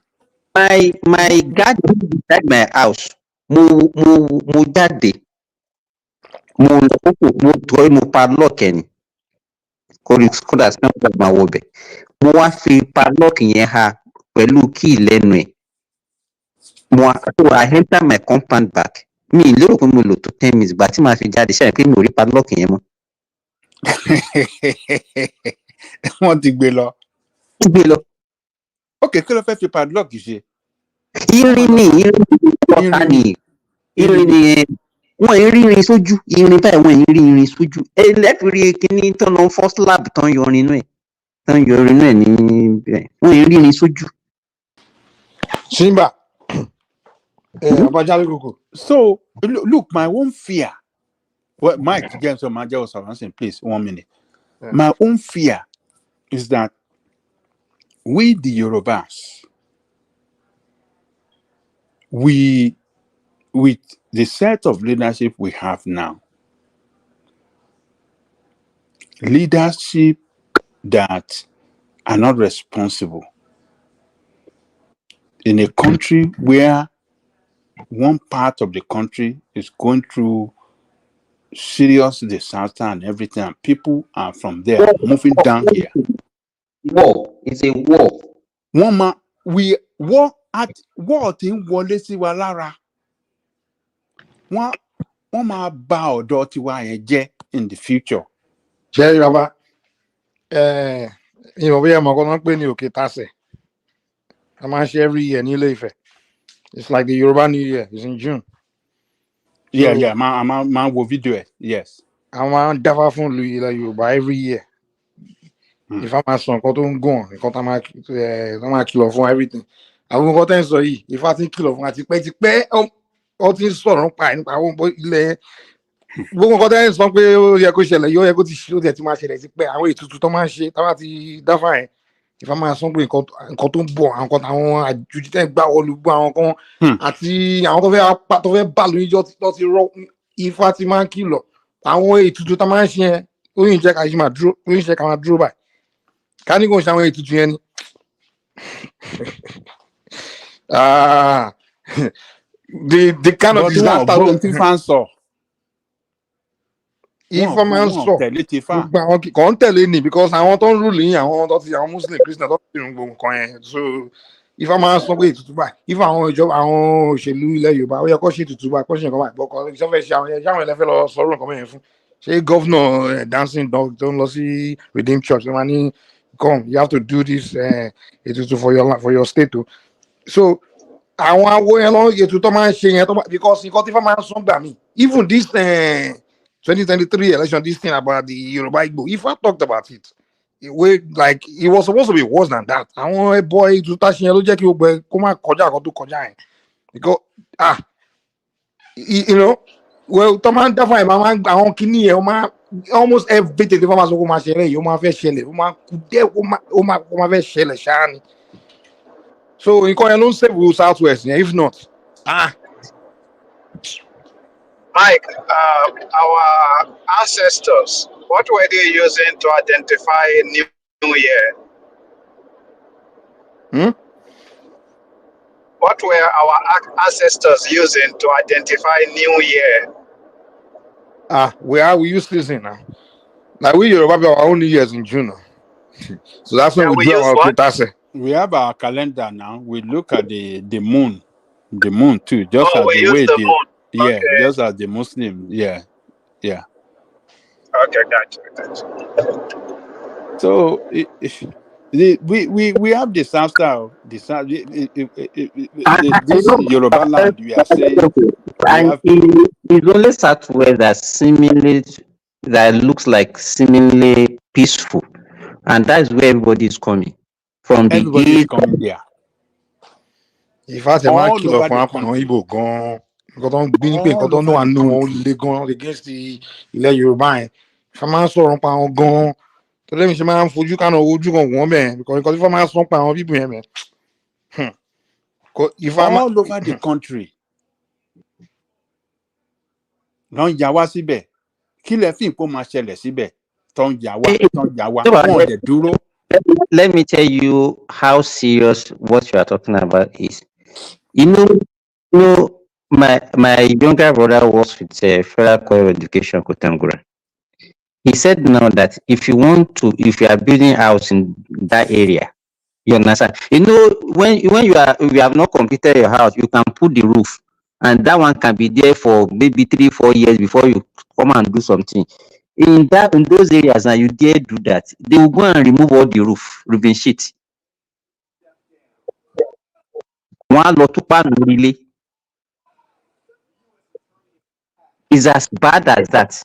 My garden beside my house. Mo jáde. Mo padlock ẹni. Kódà sí náà máa wọ bẹ̀. Mo wá fi padlock yẹn ha pẹ̀lú key lẹ́nu ẹ̀. So I enter my compound back. Mi lérò pé mo lò tó 10 minutes gbà tí màá fi jáde ṣáà pé mi ò rí padlock yẹn mọ́. Wọ́n ti gbé lọ. Ok, kí ló fẹ́ fi padlock ṣe? Irin ni wọ́n rírin sójú irin báyìí wọ́n rírin sójú ẹlẹ́fìrí kíní tán lọ first lab tán yọ irin náà ní wọ́n rírin sójú. Simba. So look, my own fear. Well, Mike, please, 1 minute. Yeah. My own fear is that we, the Yorubas, with the set of leadership we have now, leadership that are not responsible in a country where one part of the country is going through serious disaster and everything, and people are from there moving down here. War. It's a war. War thing wọlé sí wa lára. Wọ́n máa bà ọ̀dọ̀ tiwa yẹn jẹ́ in the future. Ṣé bàbá ìwọ̀n bí ẹ̀mọ̀ kan pé ní òkè tásẹ̀. A máa ń ṣe every year ní Ilé Ifẹ̀. It's like the Yoruba New Year. It's in June. Yeah. Man wo video. Yes. I máa ń dáfá fún ìlú ilẹ̀ Yorùbá every year. Ifá máa sọ nǹkan tó ń gùn, nǹkan tá máa kìlọ̀ fún everything. Àwọn nǹkan tẹ́ ń sọ yìí, Ifá ti ń kìlọ̀ fún àti pẹ́ ó ti ń sọ̀rọ̀ nípa àwọn ilẹ̀ gbogbo nǹkan tẹ́yìn sọ pé ó yẹ kó ṣẹlẹ̀ yóò yẹ kó ti ṣe ó tiẹ̀ ti máa ṣẹlẹ̀ sí pé àwọn ètùtù tó máa ń ṣe táwa ti dáfà ẹ̀ ìfà máa sọ pé nǹkan tó ń bọ̀ àwọn kan táwọn àjòjì tẹ́ ń gbà wọlú gbọ́ àwọn kan àti àwọn tó fẹ́ bà lóyún jọ tó ti rọ ifá ti máa ń kìlọ̀ àwọn ètùtù tó máa ń ṣe yẹn ó yìn jẹ́ ká ṣe máa dúró ó yìn jẹ́ ká máa dúró báyìí ká ní kò ń ṣe àwọn ètùtù yẹn ni the kind of disaster ló ti fa ń sọ. ifá máa ń sọ gbogbo àwọn kò ń tẹ̀lé ni because àwọn tó ń rúlù yín àwọn tó ti àwọn muslim christian tó ti rún gbogbo nǹkan yẹn so ifá máa ń sọ pé ètùtù báyìí ifá àwọn ìjọba àwọn òṣèlú ilẹ̀ yorùbá ó yẹ kó ṣe ètùtù báyìí kó ṣe nǹkan báyìí gbọ́kọ̀ ìṣọ́fẹ́ ṣe àwọn ẹ̀yà àwọn ẹlẹ́fẹ́ lọ sọ̀rọ̀ nǹkan bẹ́ẹ̀ fún ṣé gọ́fúnà dancing dog tó ń lọ sí redeem church ló máa ní come you have to do this ètùtù for your state o so àwọn awo yẹn lọ ètùtù tó máa ń ṣe yẹn because nǹkan tí ifá máa ń sọ gbà mí even this 2023 election, this thing about the Yoruba Igbo, if I talked about it, it was supposed to be worse than that. I want a boy to touch you, look you, come on, koja, because you know, well, Toman Dafa, Mama, I want Kini, almost everything the farmers go share, you ma fe shele, uma fe shele, shani. So in Koyalon say we Southwest, if not, Mike, our ancestors, what were they using to identify New Year? What were our ancestors using to identify New Year? We use season now. Like we Yoruba have our own New Years in June. So that's when we do our Kitase. We have our calendar now. We look at the moon too, just as the way the moon. Yeah, okay. Just as the Muslim, yeah. Okay, gotcha. So we have disaster. This Yoruba land, we are saying, it's only Southwest that looks like seemingly peaceful, and that's where everybody is coming from. Everybody is coming there. If I say my kilo for Igbo gone. Nǹkan tó ń gbé ní pé nǹkan tó ń wà nínú wọn ó le gan against ilẹ̀ Yorùbá yẹn ká máa ń sọ̀rọ̀ pa àwọn gan tó lẹ́yìn ṣe máa ń fojú kánà ojú kan wọ́n bẹ́ẹ̀ because nǹkan tí wọ́n máa ń sọ pa àwọn bíbù yẹn bẹ́ẹ̀. All over the country ló ń yà wá síbẹ̀ kí lẹ fi nǹkan máa ṣẹlẹ̀ síbẹ̀ tó ń yà wá wọ́n dẹ̀ dúró. Let me tell you how serious what you are talking about is. You know. My younger brother works with Federal College of Education, Kotangura. He said now that if you are building a house in that area, you understand? You know, when you have not completed your house, you can put the roof, and that one can be there for maybe 3-4 years before you come and do something. In those areas, now you dare do that, they will go and remove all the roofing sheet. One lot to pan really. Is as bad as that.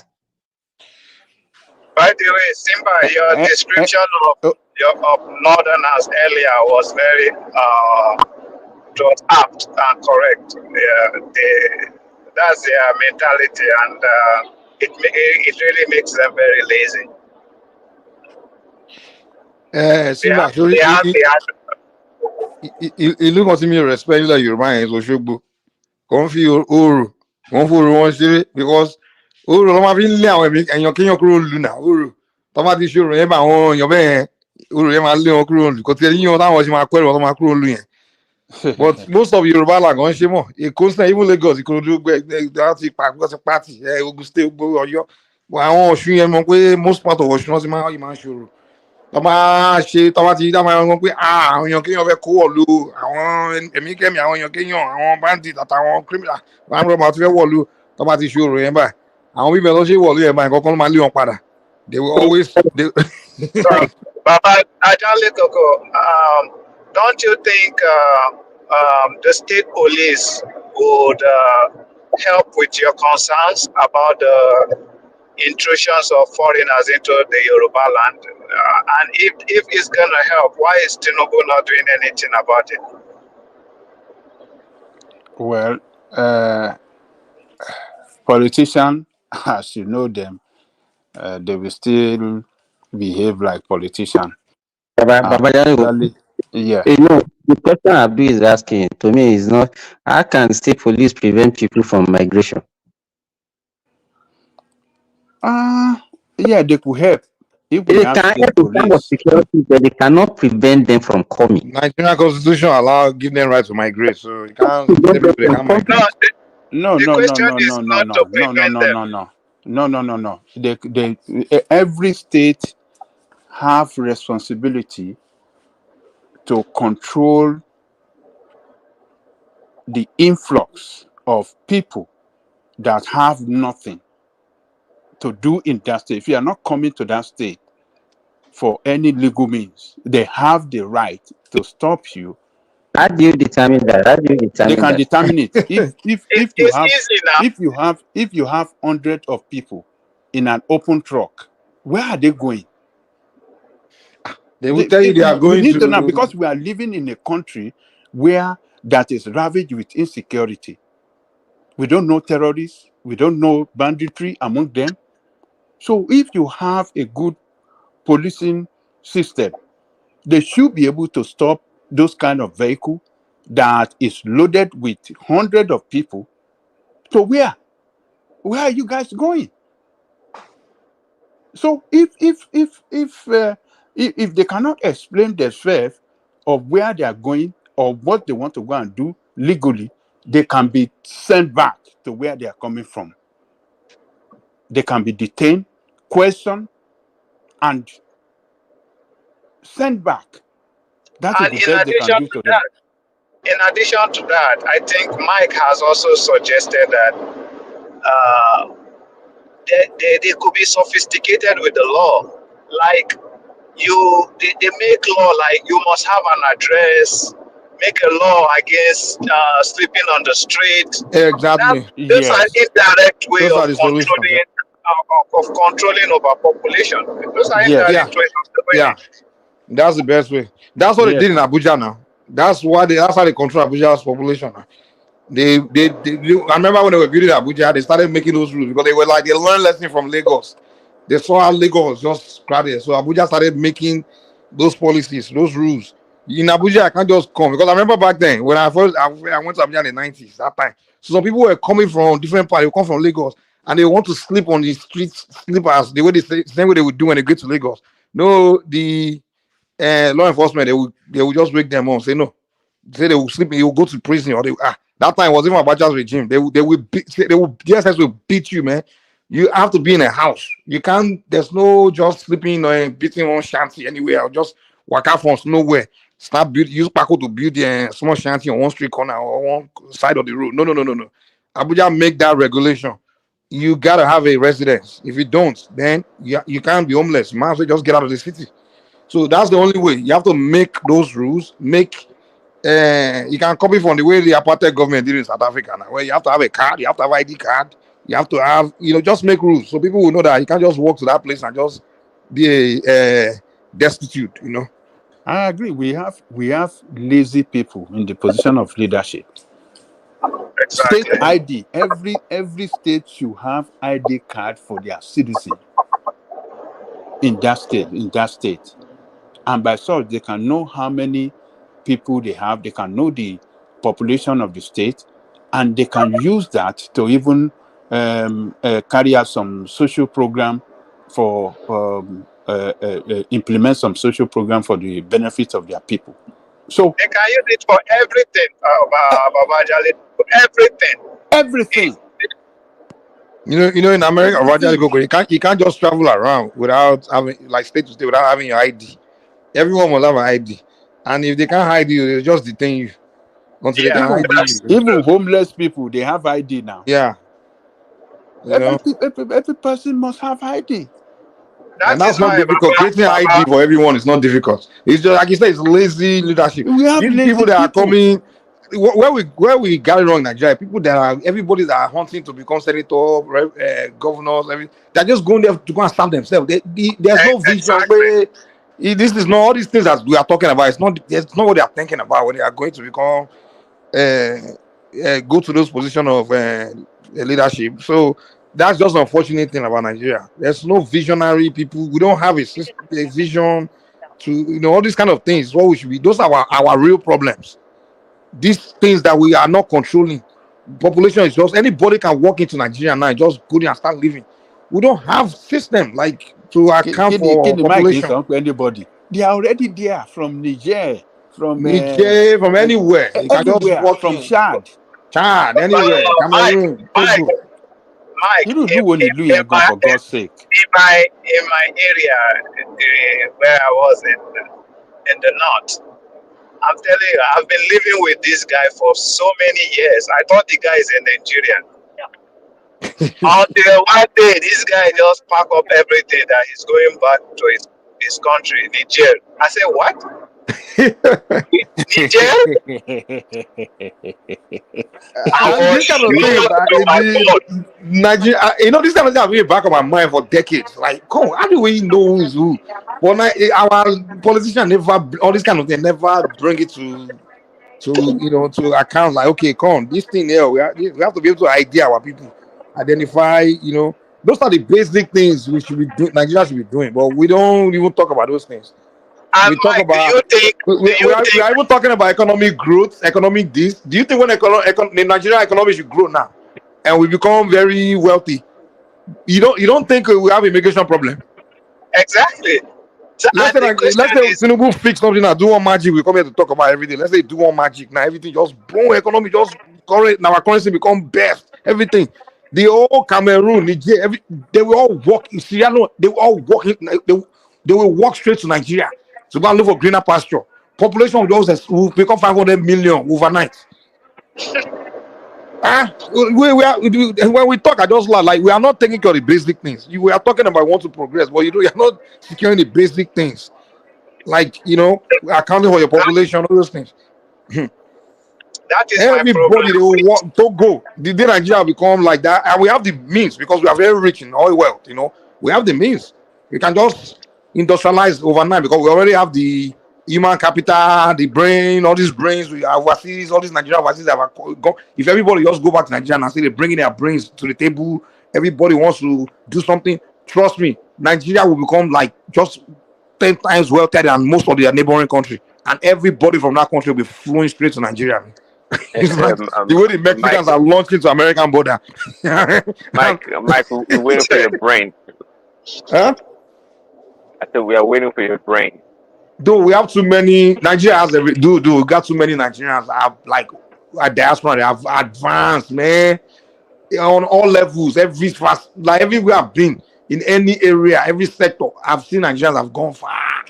By the way, Simba, your description of Northerners earlier was very apt and correct. That's their mentality, and it really makes them very lazy. Simba, ìlú kan tí mi respect like Yorùbá yẹn Òṣogbo kò ń fi oòrùn wọ́n fòrò wọn ṣeré because oòrùn ló máa fi ń lé àwọn èèyàn kéèyàn kúrò lù náà oòrùn tó bá ti ṣe oòrùn yẹn bá àwọn èèyàn bẹ́ẹ̀ oòrùn yẹn máa lé wọn kúrò lù kò tí ẹ̀yìn wọn táwọn ṣe máa kọ́ ẹ̀rọ wọn tó máa kúrò lù yẹn but most of Yorùbá làgàn ṣe mọ̀ Èkó sẹ́yìn even Lagos Ìkòròdú láti pàtì Ogun State gbogbo Ọ̀yọ́ àwọn Ọ̀ṣun yẹn mọ̀ pé most part of Ọ̀ṣun wọn ti máa ń ṣe oòrùn tọ́ba ti dá máa ń pé àwọn èèyàn kéèyàn fẹ́ kó wọ̀lú àwọn ẹ̀mí kẹ́mi àwọn èèyàn kéèyàn àwọn bandit àtàwọn criminal wọn rọ̀ máa ti fẹ́ wọ̀lú tọ́ba ti ṣòro yẹn báyìí àwọn bíbẹ̀ ló ṣe wọ̀lú yẹn báyìí kọ́kọ́ ló máa lé wọn padà they will always. Baba Ajale Koko, don't you think the state police would help with your concerns about the intrusions of foreigners into the Yoruba land? And if it's going to help, why is Tinubu not doing anything about it? Well, politicians as you know them, they will still behave like politicians. Baba, Yeah. you know, the question Abdul is asking to me is not how can state police prevent people from migration? Yeah, they could help if we They have can help state in terms of police. security, but they cannot prevent them from coming. Nigerian constitution give them right to migrate, so you can't tell Prevent them people they from can't coming. migrate. No, The no, no, question no, is no, no, not no, to no, no, prevent no, them. no, no, no, no, no, no. Every state have responsibility to control the influx of people that have nothing to do in that state. If you are not coming to that state for any legal means, they have the right to stop you. How do you determine that? How do you They determine can that? determine it. If It's easy now. if you have hundreds of people in an open truck, where are they going? They will tell you they are We going need to know, to. because we are living in a country where that is ravaged with insecurity. We don't know terrorists. We don't know banditry among them. So if you have a good policing system, they should be able to stop those kind of vehicle that is loaded with hundreds of people. So where are you guys going? So if they cannot explain themselves of where they are going or what they want to go and do legally, they can be sent back to where they are coming from. They can be detained, questioned, and sent back. That is And the best they can do to them. in addition to that, I think Mike has also suggested that they could be sophisticated with the law. Like they make law like you must have an address. Make a law against sleeping on the street. Exactly. That's an Yes. indirect way Those of are the solutions. controlling overpopulation. Those are Yes. Yeah, indirect ways of doing yeah. it. That's the best way. That's what they Yes. did in Abuja now. That's how they control Abuja's population now. I remember when they were building Abuja, they started making those rules because they were like they learned lesson from Lagos. They saw how Lagos just crowded, so Abuja started making those policies, those rules. In Abuja, I can't just come because I remember back then when I went to Abuja in the 90s. That time, so some people were coming from different parts. They come from Lagos and they want to sleep on the streets, sleepers the way same way they would do when they get to Lagos. No, the law enforcement they will just wake them up, say no, say they will sleep, you will go to prison, or that time was even Abacha's regime. They will beat, they will DSS will beat you, man. You have to be in a house. You can't. There's no just sleeping or beating on shanty anywhere or just walk out from nowhere. Start build use Paco to build a small shanty on one street corner or one side of the road. No, no, no, no, no. Abuja make that regulation. You gotta have a residence. If you don't, then you can't be homeless. You might as well just get out of the city. So that's the only way. You have to make those rules. You can copy from the way the apartheid government did in South Africa now, where you have to have a card, you have to have ID card, you have to have, just make rules so people will know that you can't just walk to that place and just be a destitute. I agree. We have lazy people in the position of leadership. State Exactly. ID. Every state should have ID card for their citizen in that state. And by such, they can know how many people they have. They can know the population of the state, and they can use that to even carry out some social program for implement some social program for the benefit of their people. So they can use it for everything, everything. In America, Everything. you can't just travel around without having like state to state without having your ID. Everyone must have an ID, and if they can't hide you, they just detain you until they can hide you. Even homeless people, they have ID now. Yeah. Every person must have ID. And that's not difficult. Creating ID for everyone is not difficult. It's just like you said, it's lazy leadership. We have These lazy people that are coming, where we got it wrong in Nigeria, people that are everybody that are hunting to become senator, governors, they're just going there to go and stamp themselves. There's no vision. This is not all these things that we are talking about. It's not what they are thinking about when they are going to become go to those positions of leadership. So That's just an unfortunate thing about Nigeria. There's no visionary people. We don't have a vision to all these kind of things. What we should be. Those are our real problems. These things that we are not controlling. Population is just anybody can walk into Nigeria now and just go there and start living. We don't have system like to account for population. Anybody. They are already there from Niger, from Niger, from anywhere. You can just everywhere, walk from in. Chad, anywhere. Cameroon, Togo. Mike, You don't do what you do, for God's sake. In my area, where I was in the north, I'm telling you, I've been living with this guy for so many years. I thought the guy is a Nigerian. Until one day, this guy just pack up everything that he's going back to his country, Niger. I said, what? Niger? This kind of thing, Nigeria, this kind of thing has been back of my mind for decades. Like, come on, how do we know who's who? But our politicians never, all this kind of thing, never bring it to account. Like, okay, come on, this thing here, we have to be able to idea our people, identify. Those are the basic things we should be doing. Nigeria should be doing, but we don't even talk about those things. And we talk Mike, about. We are even talking about economic growth, economic this. Do you think when the Nigerian economy should grow now, and we become very wealthy, you don't think we have immigration problem? Exactly. So, let's say Tinubu fix something now, do one magic. We come here to talk about everything. Let's say do one magic now, everything just boom, economy just current. Now our currency become best, everything. The whole Cameroon, Niger, they will all walk in Syria. They will all walk. They will walk straight to Nigeria to go and look for greener pasture. Population will become 500 million overnight. When we talk, I just like we are not taking care of the basic things. We are talking about want to progress, but you're not securing the basic things, like accounting for your population, all those things. That is everybody they will want to go. The day Nigeria become like that, and we have the means because we are very rich in oil wealth. We have the means. We can just industrialize overnight because we already have the human capital, the brain, all these brains. We are overseas, all these Nigerian overseas have gone. If everybody just go back to Nigeria and say they're bringing their brains to the table, everybody wants to do something. Trust me, Nigeria will become like just 10 times wealthier than most of their neighboring country, and everybody from that country will be flowing straight to Nigeria. It's like the way the Mexicans are launching to American border. Mike, we're waiting for your brain. Huh? I said we are waiting for your brain. Though we have too many, Nigeria has we got too many Nigerians have like a diaspora. They have advanced, man, on all levels. Everywhere I've been in any area, every sector, I've seen Nigerians have gone far.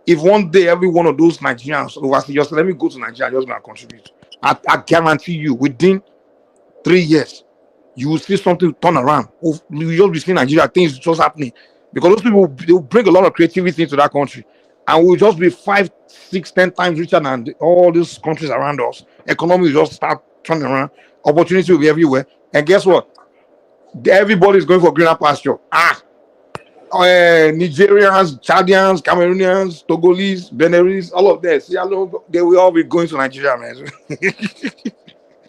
If one day every one of those Nigerians overseas just let me go to Nigeria, just gonna contribute. I guarantee you, within 3 years, you will see something turn around. You just be seeing Nigeria, things just happening. Because those people, they will bring a lot of creativity into that country. And we'll just be 5, 6, 10 times richer than all these countries around us. Economy will just start turning around. Opportunity will be everywhere. And guess what? Everybody is going for greener pasture. Nigerians, Chadians, Cameroonians, Togolese, Benin, all of this. They will all be going to Nigeria, man.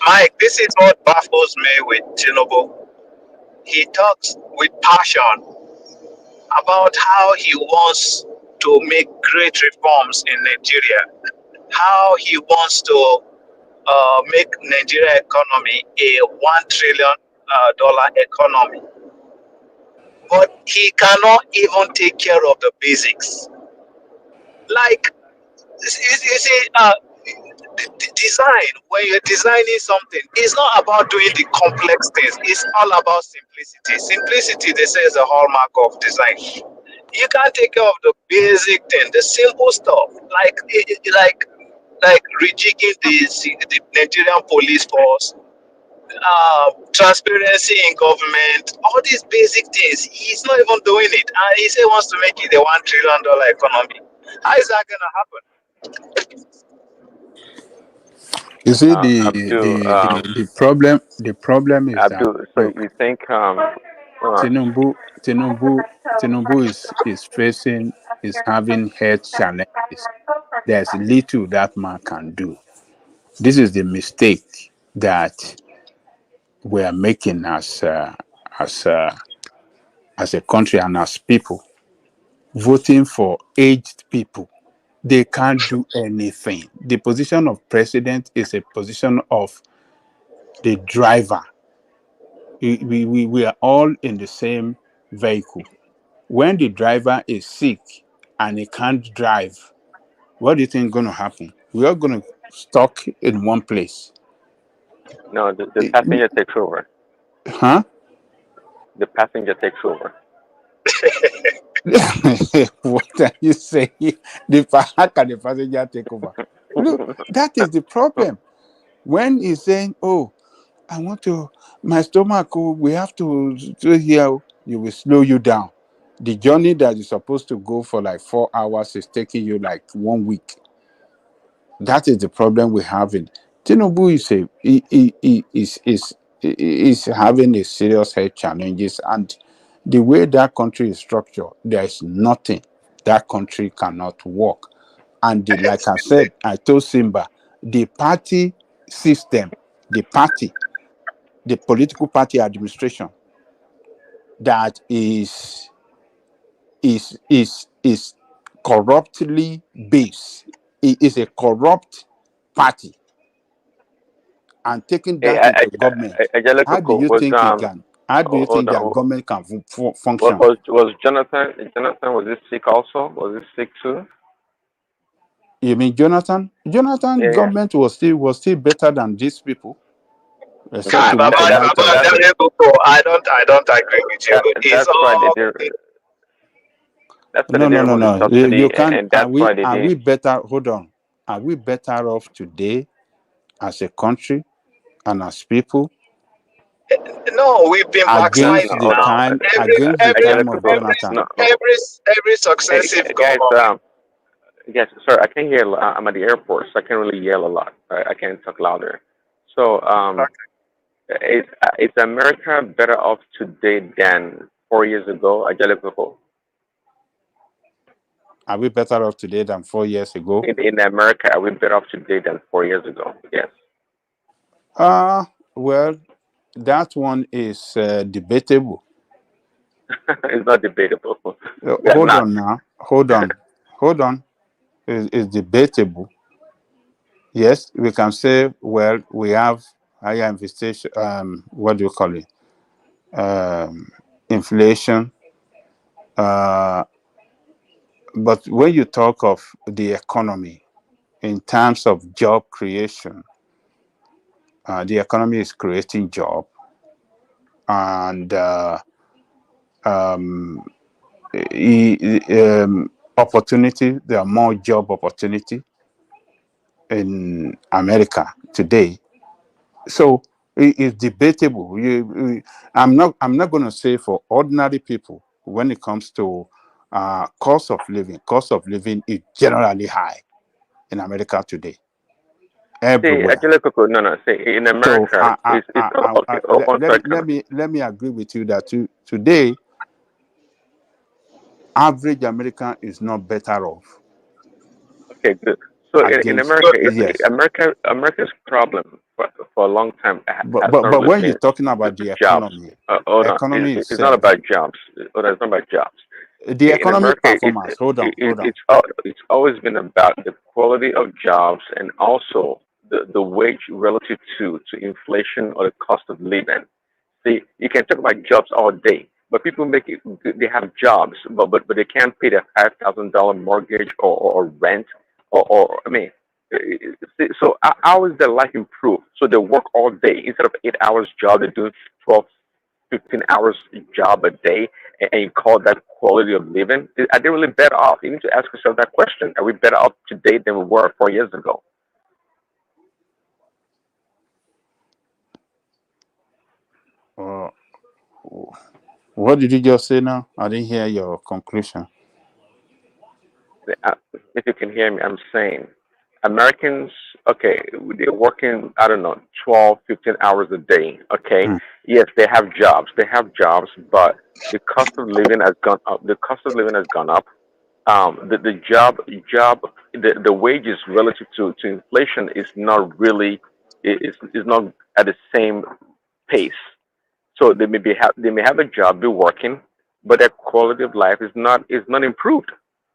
Mike, this is what baffles me with Tinubu. He talks with passion about how he wants to make great reforms in Nigeria, how he wants to make Nigeria economy a $1 trillion economy. But he cannot even take care of the basics. Like, you see, design, when you're designing something, it's not about doing the complex things. It's all about simplicity. Simplicity, they say, is a hallmark of design. You can't take care of the basic thing, the simple stuff, like rejigging the Nigerian police force, transparency in government, all these basic things. He's not even doing it, and he said he wants to make it a $1 trillion economy. How is that gonna happen? You see, the problem is Abdul, that so you think Tinubu is having health challenges. There's little that man can do. This is the mistake that we are making as as a country and as people, voting for aged people. They can't do anything. The position of president is a position of the driver. We are all in the same vehicle. When the driver is sick and he can't drive, what do you think is going to happen? We are going to stuck in one place. No, the passenger takes over. Huh? The passenger takes over. What are you saying? How can the passenger take over? Look, that is the problem. When he's saying, "Oh, I want to, my stomach, oh, we have to do here," you will slow you down. The journey that is supposed to go for like 4 hours is taking you like 1 week. That is the problem we're having. Tinubu is having a serious health challenges, and the way that country is structured, there is nothing that country cannot work. And like I said, I told Simba, the party system, the political party administration that is corruptly based. It is a corrupt party, and taking that into government. How do you think it can? How do you think that government can function? Was Jonathan? Was this sick also? Was this sick too? You mean Jonathan? Jonathan government was still better than these people. I don't agree with you. That's why they did. That's why No. You can't. Are we better? Hold on. Are we better off today as a country and as people? No, we've been against backsliding the now. time of Jonathan. Every successive government. Yes, sir. I can't hear. I'm at the airport, so I can't really yell a lot. I can't talk louder. So, is America better off today than 4 years ago? Are we better off today than 4 years ago? In America, are we better off today than 4 years ago? Yes. Well, that one is debatable. It's not debatable. Hold on now. Hold on. It's debatable. Yes, we can say, well, we have higher inflation. What do you call it? Inflation. But when you talk of the economy in terms of job creation, the economy is creating job, and opportunity. There are more job opportunity in America today. So it's debatable. I'm not going to say for ordinary people when it comes to cost of living. Cost of living is generally high in America today. Everywhere. See, in America, let me agree with you that today, average American is not better off. Okay, good. So in America, America's problem for a long time but when you're talking about the economy, economy it's not about jobs. It's not about jobs. The economic performance. Hold on. It's always been about the quality of jobs and also the wage relative to inflation or the cost of living. See, you can talk about jobs all day, but people they have jobs, but they can't pay their $5,000 mortgage or rent or I mean, so how is their life improved? So they work all day instead of 8 hours job, they do 12, 15 hours job a day, and you call that quality of living? Are they really better off? You need to ask yourself that question. Are we better off today than we were 4 years ago? What did you just say now? I didn't hear your conclusion. If you can hear me, I'm saying Americans, okay, they're working, I don't know, 12, 15 hours a day, okay? Yes, they have jobs, but the cost of living has gone up. The wages relative to inflation is not really, is not at the same pace. So they may have a job, be working, but their quality of life is not improved.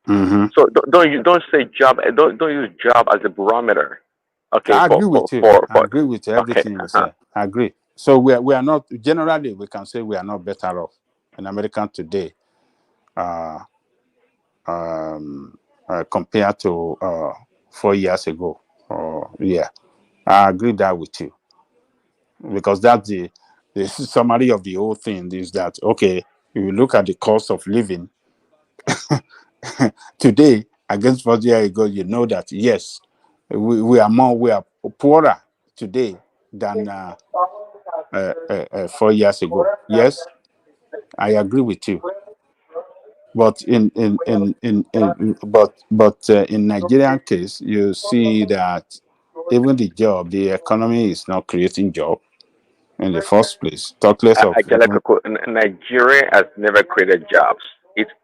Mm-hmm. So don't say job. Don't use job as a barometer. Okay, I agree with you. I agree with okay. everything you say. I agree. So we are not generally we can say we are not better off in America today, uh, compared to 4 years ago. Yeah, I agree that with you because that's the summary of the whole thing is that okay, if you look at the cost of living today against 4 years ago, you know that yes, we are poorer today than 4 years ago. Yes, I agree with you. But in Nigerian case, you see that even the economy is not creating job in the first place. Talk less of even. Nigeria has never created jobs.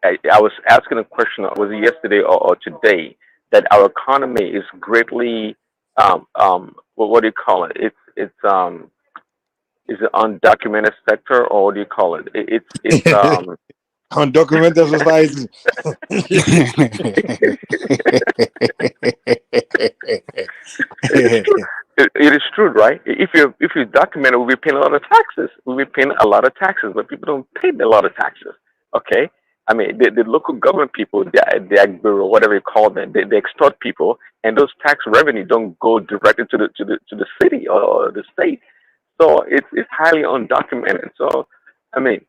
I was asking a question. Was it yesterday or today that our economy is greatly what do you call it? It's is it undocumented sector or what do you call it? It's Undocumented society. it is true, right? If you document it, we'll be paying a lot of taxes. We'll be paying a lot of taxes, but people don't pay a lot of taxes. Okay, I mean the local government people, the ag bureau, whatever you call them, they extort people, and those tax revenue don't go directly to the city or the state. So it's highly undocumented. So I mean,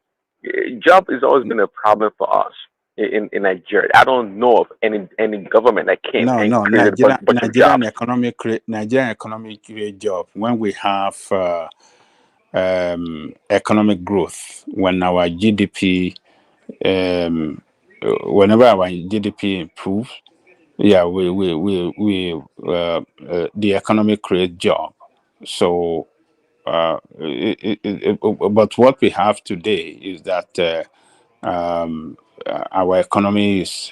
job has always been a problem for us in Nigeria. I don't know of any government that came No, and no, created a bunch of jobs. Nigerian economy create job when we have economic growth. When our GDP, whenever our GDP improves, yeah, the economy create job. So, but what we have today is that our economy is.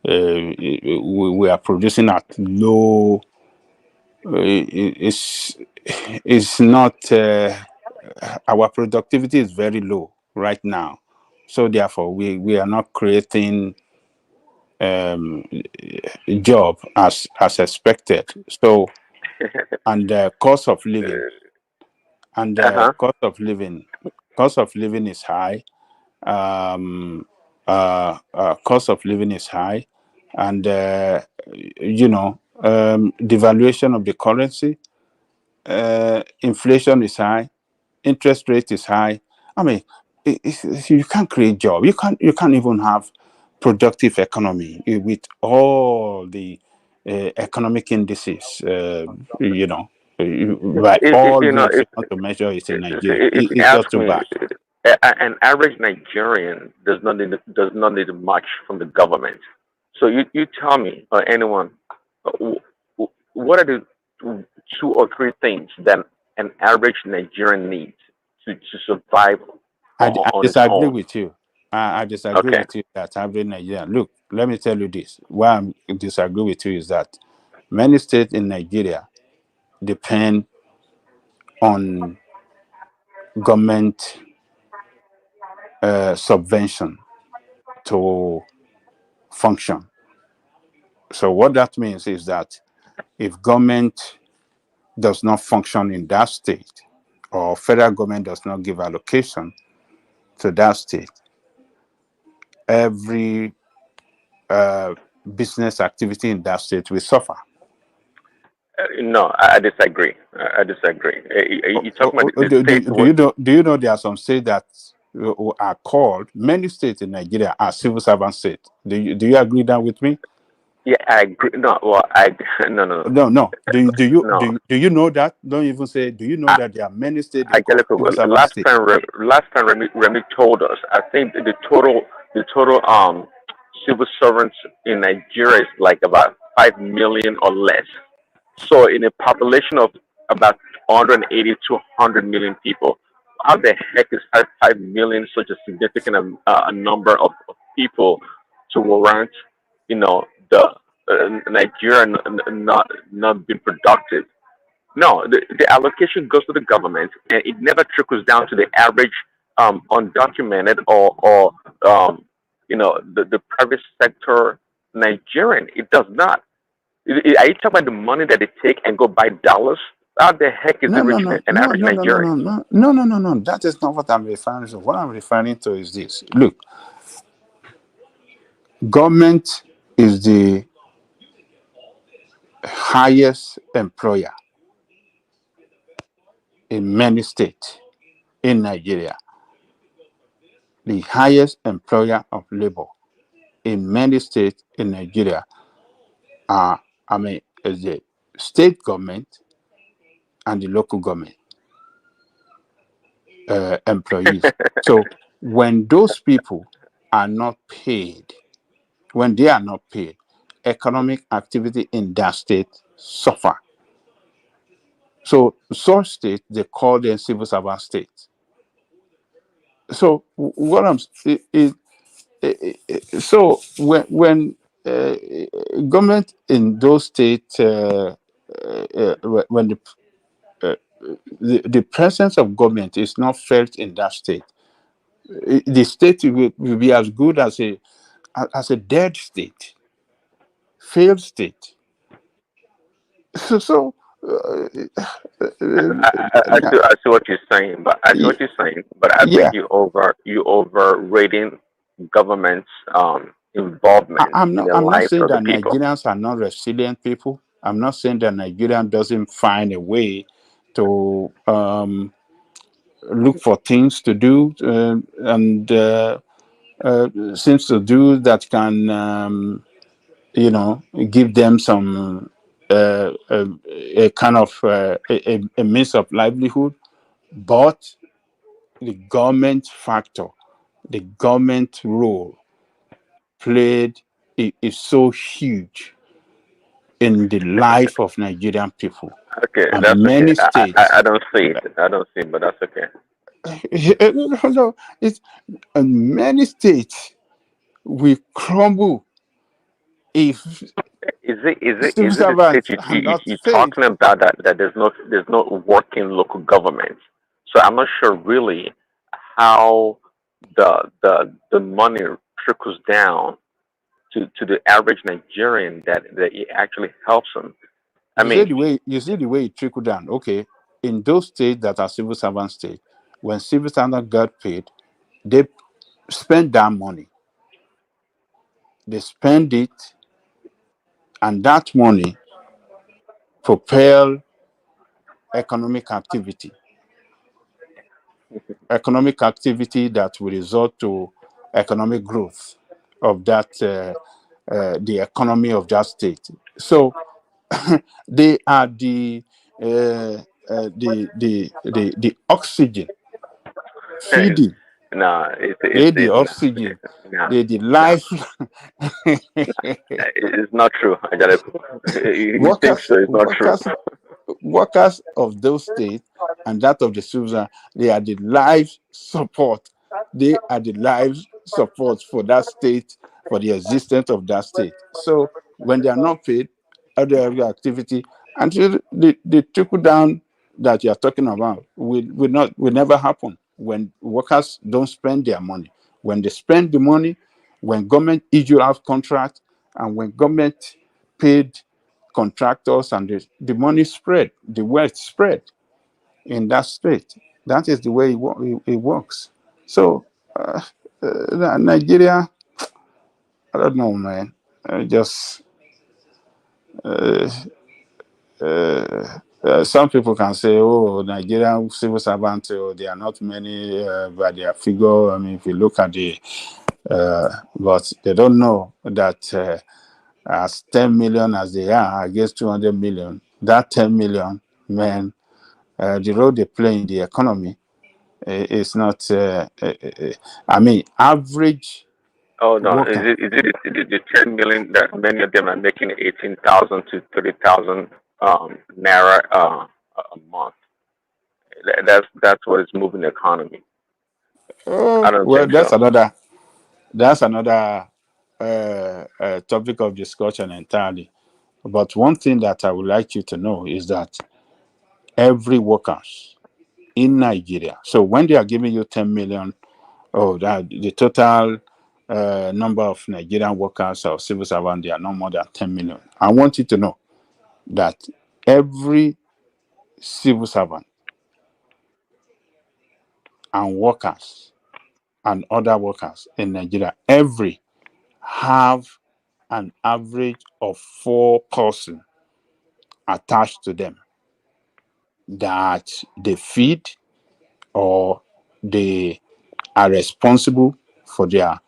We are producing at low. It's not our productivity is very low right now, so therefore we are not creating job as expected. So and the cost of living Uh-huh. cost of living is high. Cost of living is high, and devaluation of the currency, inflation is high, interest rate is high. I mean, you can't create job. You can't even have productive economy with all the economic indices. By all You know, means, you want to measure it in Nigeria. if you It's ask just too me, bad. an average Nigerian does not need much from the government. So you tell me or anyone, what are the 2 or 3 things that an average Nigerian needs to survive I on its disagree own? with you. I disagree Okay. with you that average Nigeria. Look, let me tell you this. Why I disagree with you is that many states in Nigeria depend on government subvention to function. So what that means is that if government does not function in that state, or federal government does not give allocation to that state, every business activity in that state will suffer. No, I disagree. I disagree. You talking about the state? Do you know there are some states that are called, many states in Nigeria are civil servant states? Do you agree that with me? Yeah, I agree. No, well, no. No. No. Do you know that? Don't even say. Do you know that there are many states they I tell call you, civil servant state? last time Remy told us, I think the total civil servants in Nigeria is like about 5 million or less. So in a population of about 180 to 100 million people, how the heck is 5 million such a significant a number of people to warrant, the Nigeria not being productive? No, the allocation goes to the government, and it never trickles down to the average undocumented or the private sector Nigerian. It does not. Are you talking about the money that they take and go buy dollars? How the heck is No, it no, reaching no, an no, average no, no, no, Nigerian? no, no, no, no, no, no. That is not what I'm referring to. What I'm referring to is this. Look, government is the highest employer in many states in Nigeria. The highest employer of labor in many states in Nigeria is the state government and the local government employees. So when those people are not paid, when they are not paid, economic activity in that state suffer. So such states, they call them civil servant states. So what I'm so when government in those states when the presence of government is not felt in that state, the state will be as good as a dead state, failed state. So I see what you're saying, but I think yeah, you overrating government's involvement in the I'm not lives saying of the that people. Nigerians are not resilient people. I'm not saying that Nigerian doesn't find a way to look for things to do and things to do that can give them some a kind of a means of livelihood. But the government factor, the government role played is so huge in the life of Nigerian people. Okay, And that's okay. many states, I don't see it. I don't see it, but that's okay. no, it's and many states will crumble if civil Is it the state servants are not you're paid. talking about that there's no working local government? So I'm not sure really how the money trickles down to the average Nigerian that it actually helps them. I mean, You see the way it trickled down. Okay, in those states that are civil servant states, when civil servants got paid, they spend that money. They spend it, and that money propel economic activity. Economic activity that will result to economic growth of that the economy of that state. So they are the oxygen feeding. no, They're the oxygen. no, They're the no, life. it's not true. I gotta. You think workers, so? It's not true. workers, workers of those states and that of the civil, they are the life support. They are the life support for that state, for the existence of that state. So when they are not paid, other activity until the trickle down that you are talking about will never happen when workers don't spend their money. When they spend the money, when government issue out contract, and when government paid contractors and the money spread, the wealth spread in that state. That is the way it works. So Nigeria, I don't know, man. Just some people can say, "Oh, Nigerian civil servants, oh, they are not many by their figure." I mean, if you look at but they don't know that as 10 million as they are against 200 million, that 10 million men, the role they play in the economy is not. I mean, average Oh no, worker. the 10 million that many of them are making 18,000 to 30,000 naira a month. That's what is moving the economy. I don't Well, think so. that's another topic of discussion entirely. But one thing that I would like you to know is that every workers in Nigeria. So when they are giving you 10 million, that the total number of Nigerian workers or civil servants, they are no more than 10 million. I want you to know that every civil servant and workers and other workers in Nigeria, every have an average of 4 persons attached to them that they feed or they are responsible for their,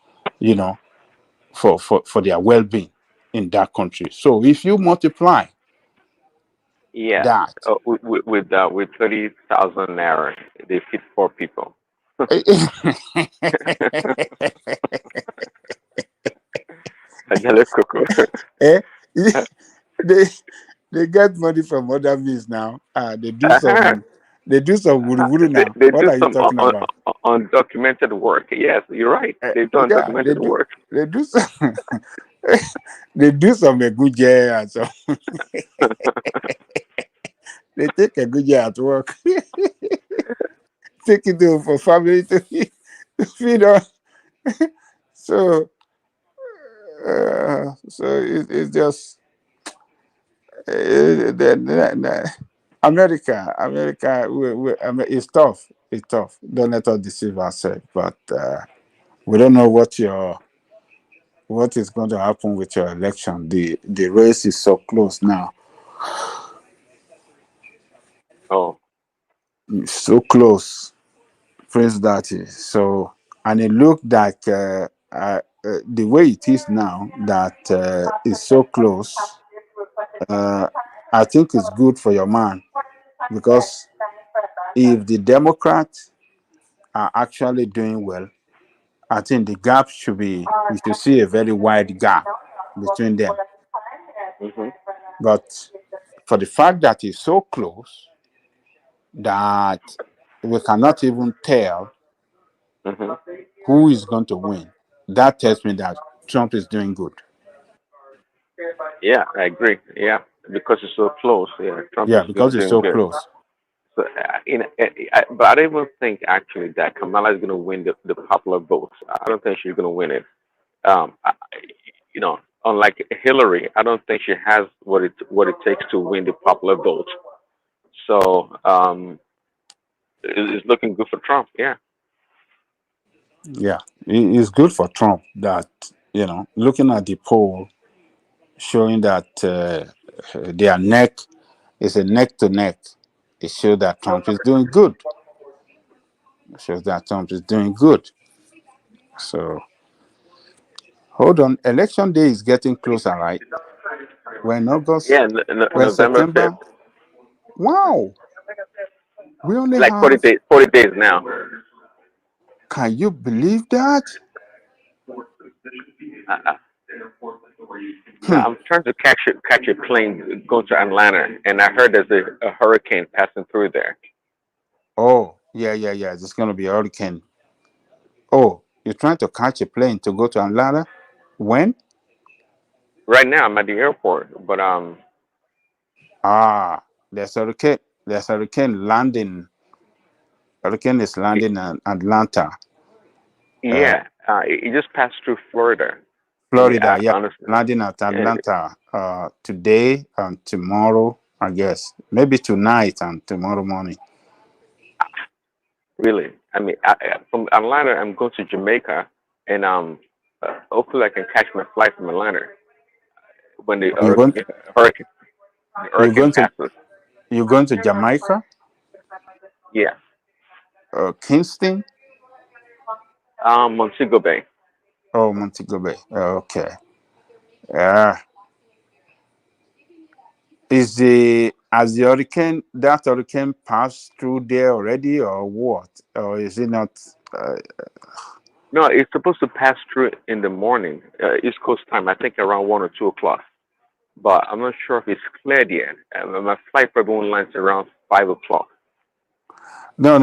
for their well-being in that country. So if you multiply Yeah, that, with 30,000 naira, they feed 4 people. Ajale Coco. they get money from other means now. They do some wuru now. They What do are you some talking about? undocumented work. Yes, you're right. They do Yeah, undocumented work. they do some they do some Eguje and so they take Eguje at work. Take it to for family to feed on. So it's just America. It's tough. It's tough. Don't let us deceive ourselves. But we don't know what is going to happen with your election. The race is so close now. Oh, It's so close, Prince Daddy. So, and it looked like the way it is now that it's so close. I think it's good for your man, because if the Democrats are actually doing well, I think the gap should be, you should see a very wide gap between them. mm-hmm. But for the fact that it's so close that we cannot even tell Mm-hmm. who is going to win, that tells me that Trump is doing good. Yeah, I agree. Yeah, because it's so close. Yeah, Trump Yeah, is because it's doing so good. close. So, but I don't even think actually that Kamala is going to win the popular vote. I don't think she's going to win it. I, unlike Hillary, I don't think she has what it takes to win the popular vote. So it's looking good for Trump. Yeah. Yeah, it's good for Trump that, looking at the poll showing that their neck is a neck to neck. It shows that Trump is doing good. It shows that Trump is doing good. So hold on, election day is getting closer, right? When August, Yeah, when November September. 5th. Wow, we only Like 40 have. days. 40 days now. Can you believe that? I'm trying to catch a plane going to Atlanta, and I heard there's a hurricane passing through there. Oh, yeah. There's gonna be a hurricane. Oh, you're trying to catch a plane to go to Atlanta? When? Right now, I'm at the airport, but There's a hurricane. There's a hurricane landing. Hurricane is landing in Atlanta. yeah, it just passed through Florida. I mean, Florida, yeah. honestly, Landing at and Atlanta today and tomorrow, I guess. Maybe tonight and tomorrow morning. really, I mean, from Atlanta, I'm going to Jamaica, and hopefully I can catch my flight from Atlanta when the You're going hurricane you're hurricane going to passes. you're going to Jamaica? Yeah, Kingston? Montego Bay. Oh, Montego Bay. Okay. Yeah. Has that hurricane passed through there already, or what? Or is it not? No, it's supposed to pass through in the morning, East Coast time. I think around 1 or 2 o'clock. But I'm not sure if it's cleared yet. My flight probably won't land around 5 o'clock. No.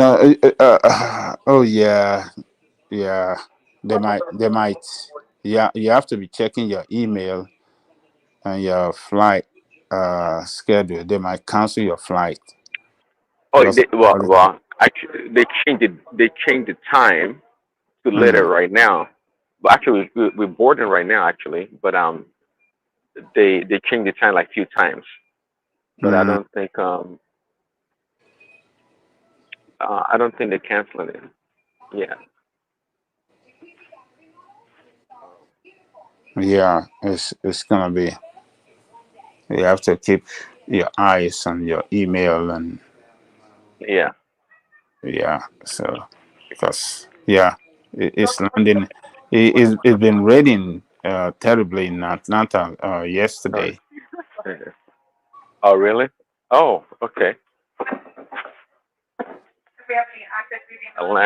Oh yeah. They might. Yeah, you have to be checking your email and your flight schedule. They might cancel your flight. Oh, because actually, they changed it. They changed the time to later mm, right now. But actually, we're boarding right now actually. But they changed the time like a few times. But mm, I don't think they're canceling it. Yeah. yeah, it's gonna be. You have to keep your eyes on your email and Yeah. yeah. So because it's landing. It's been raining terribly in Atlanta yesterday. Oh, really? Oh, okay. Atlanta.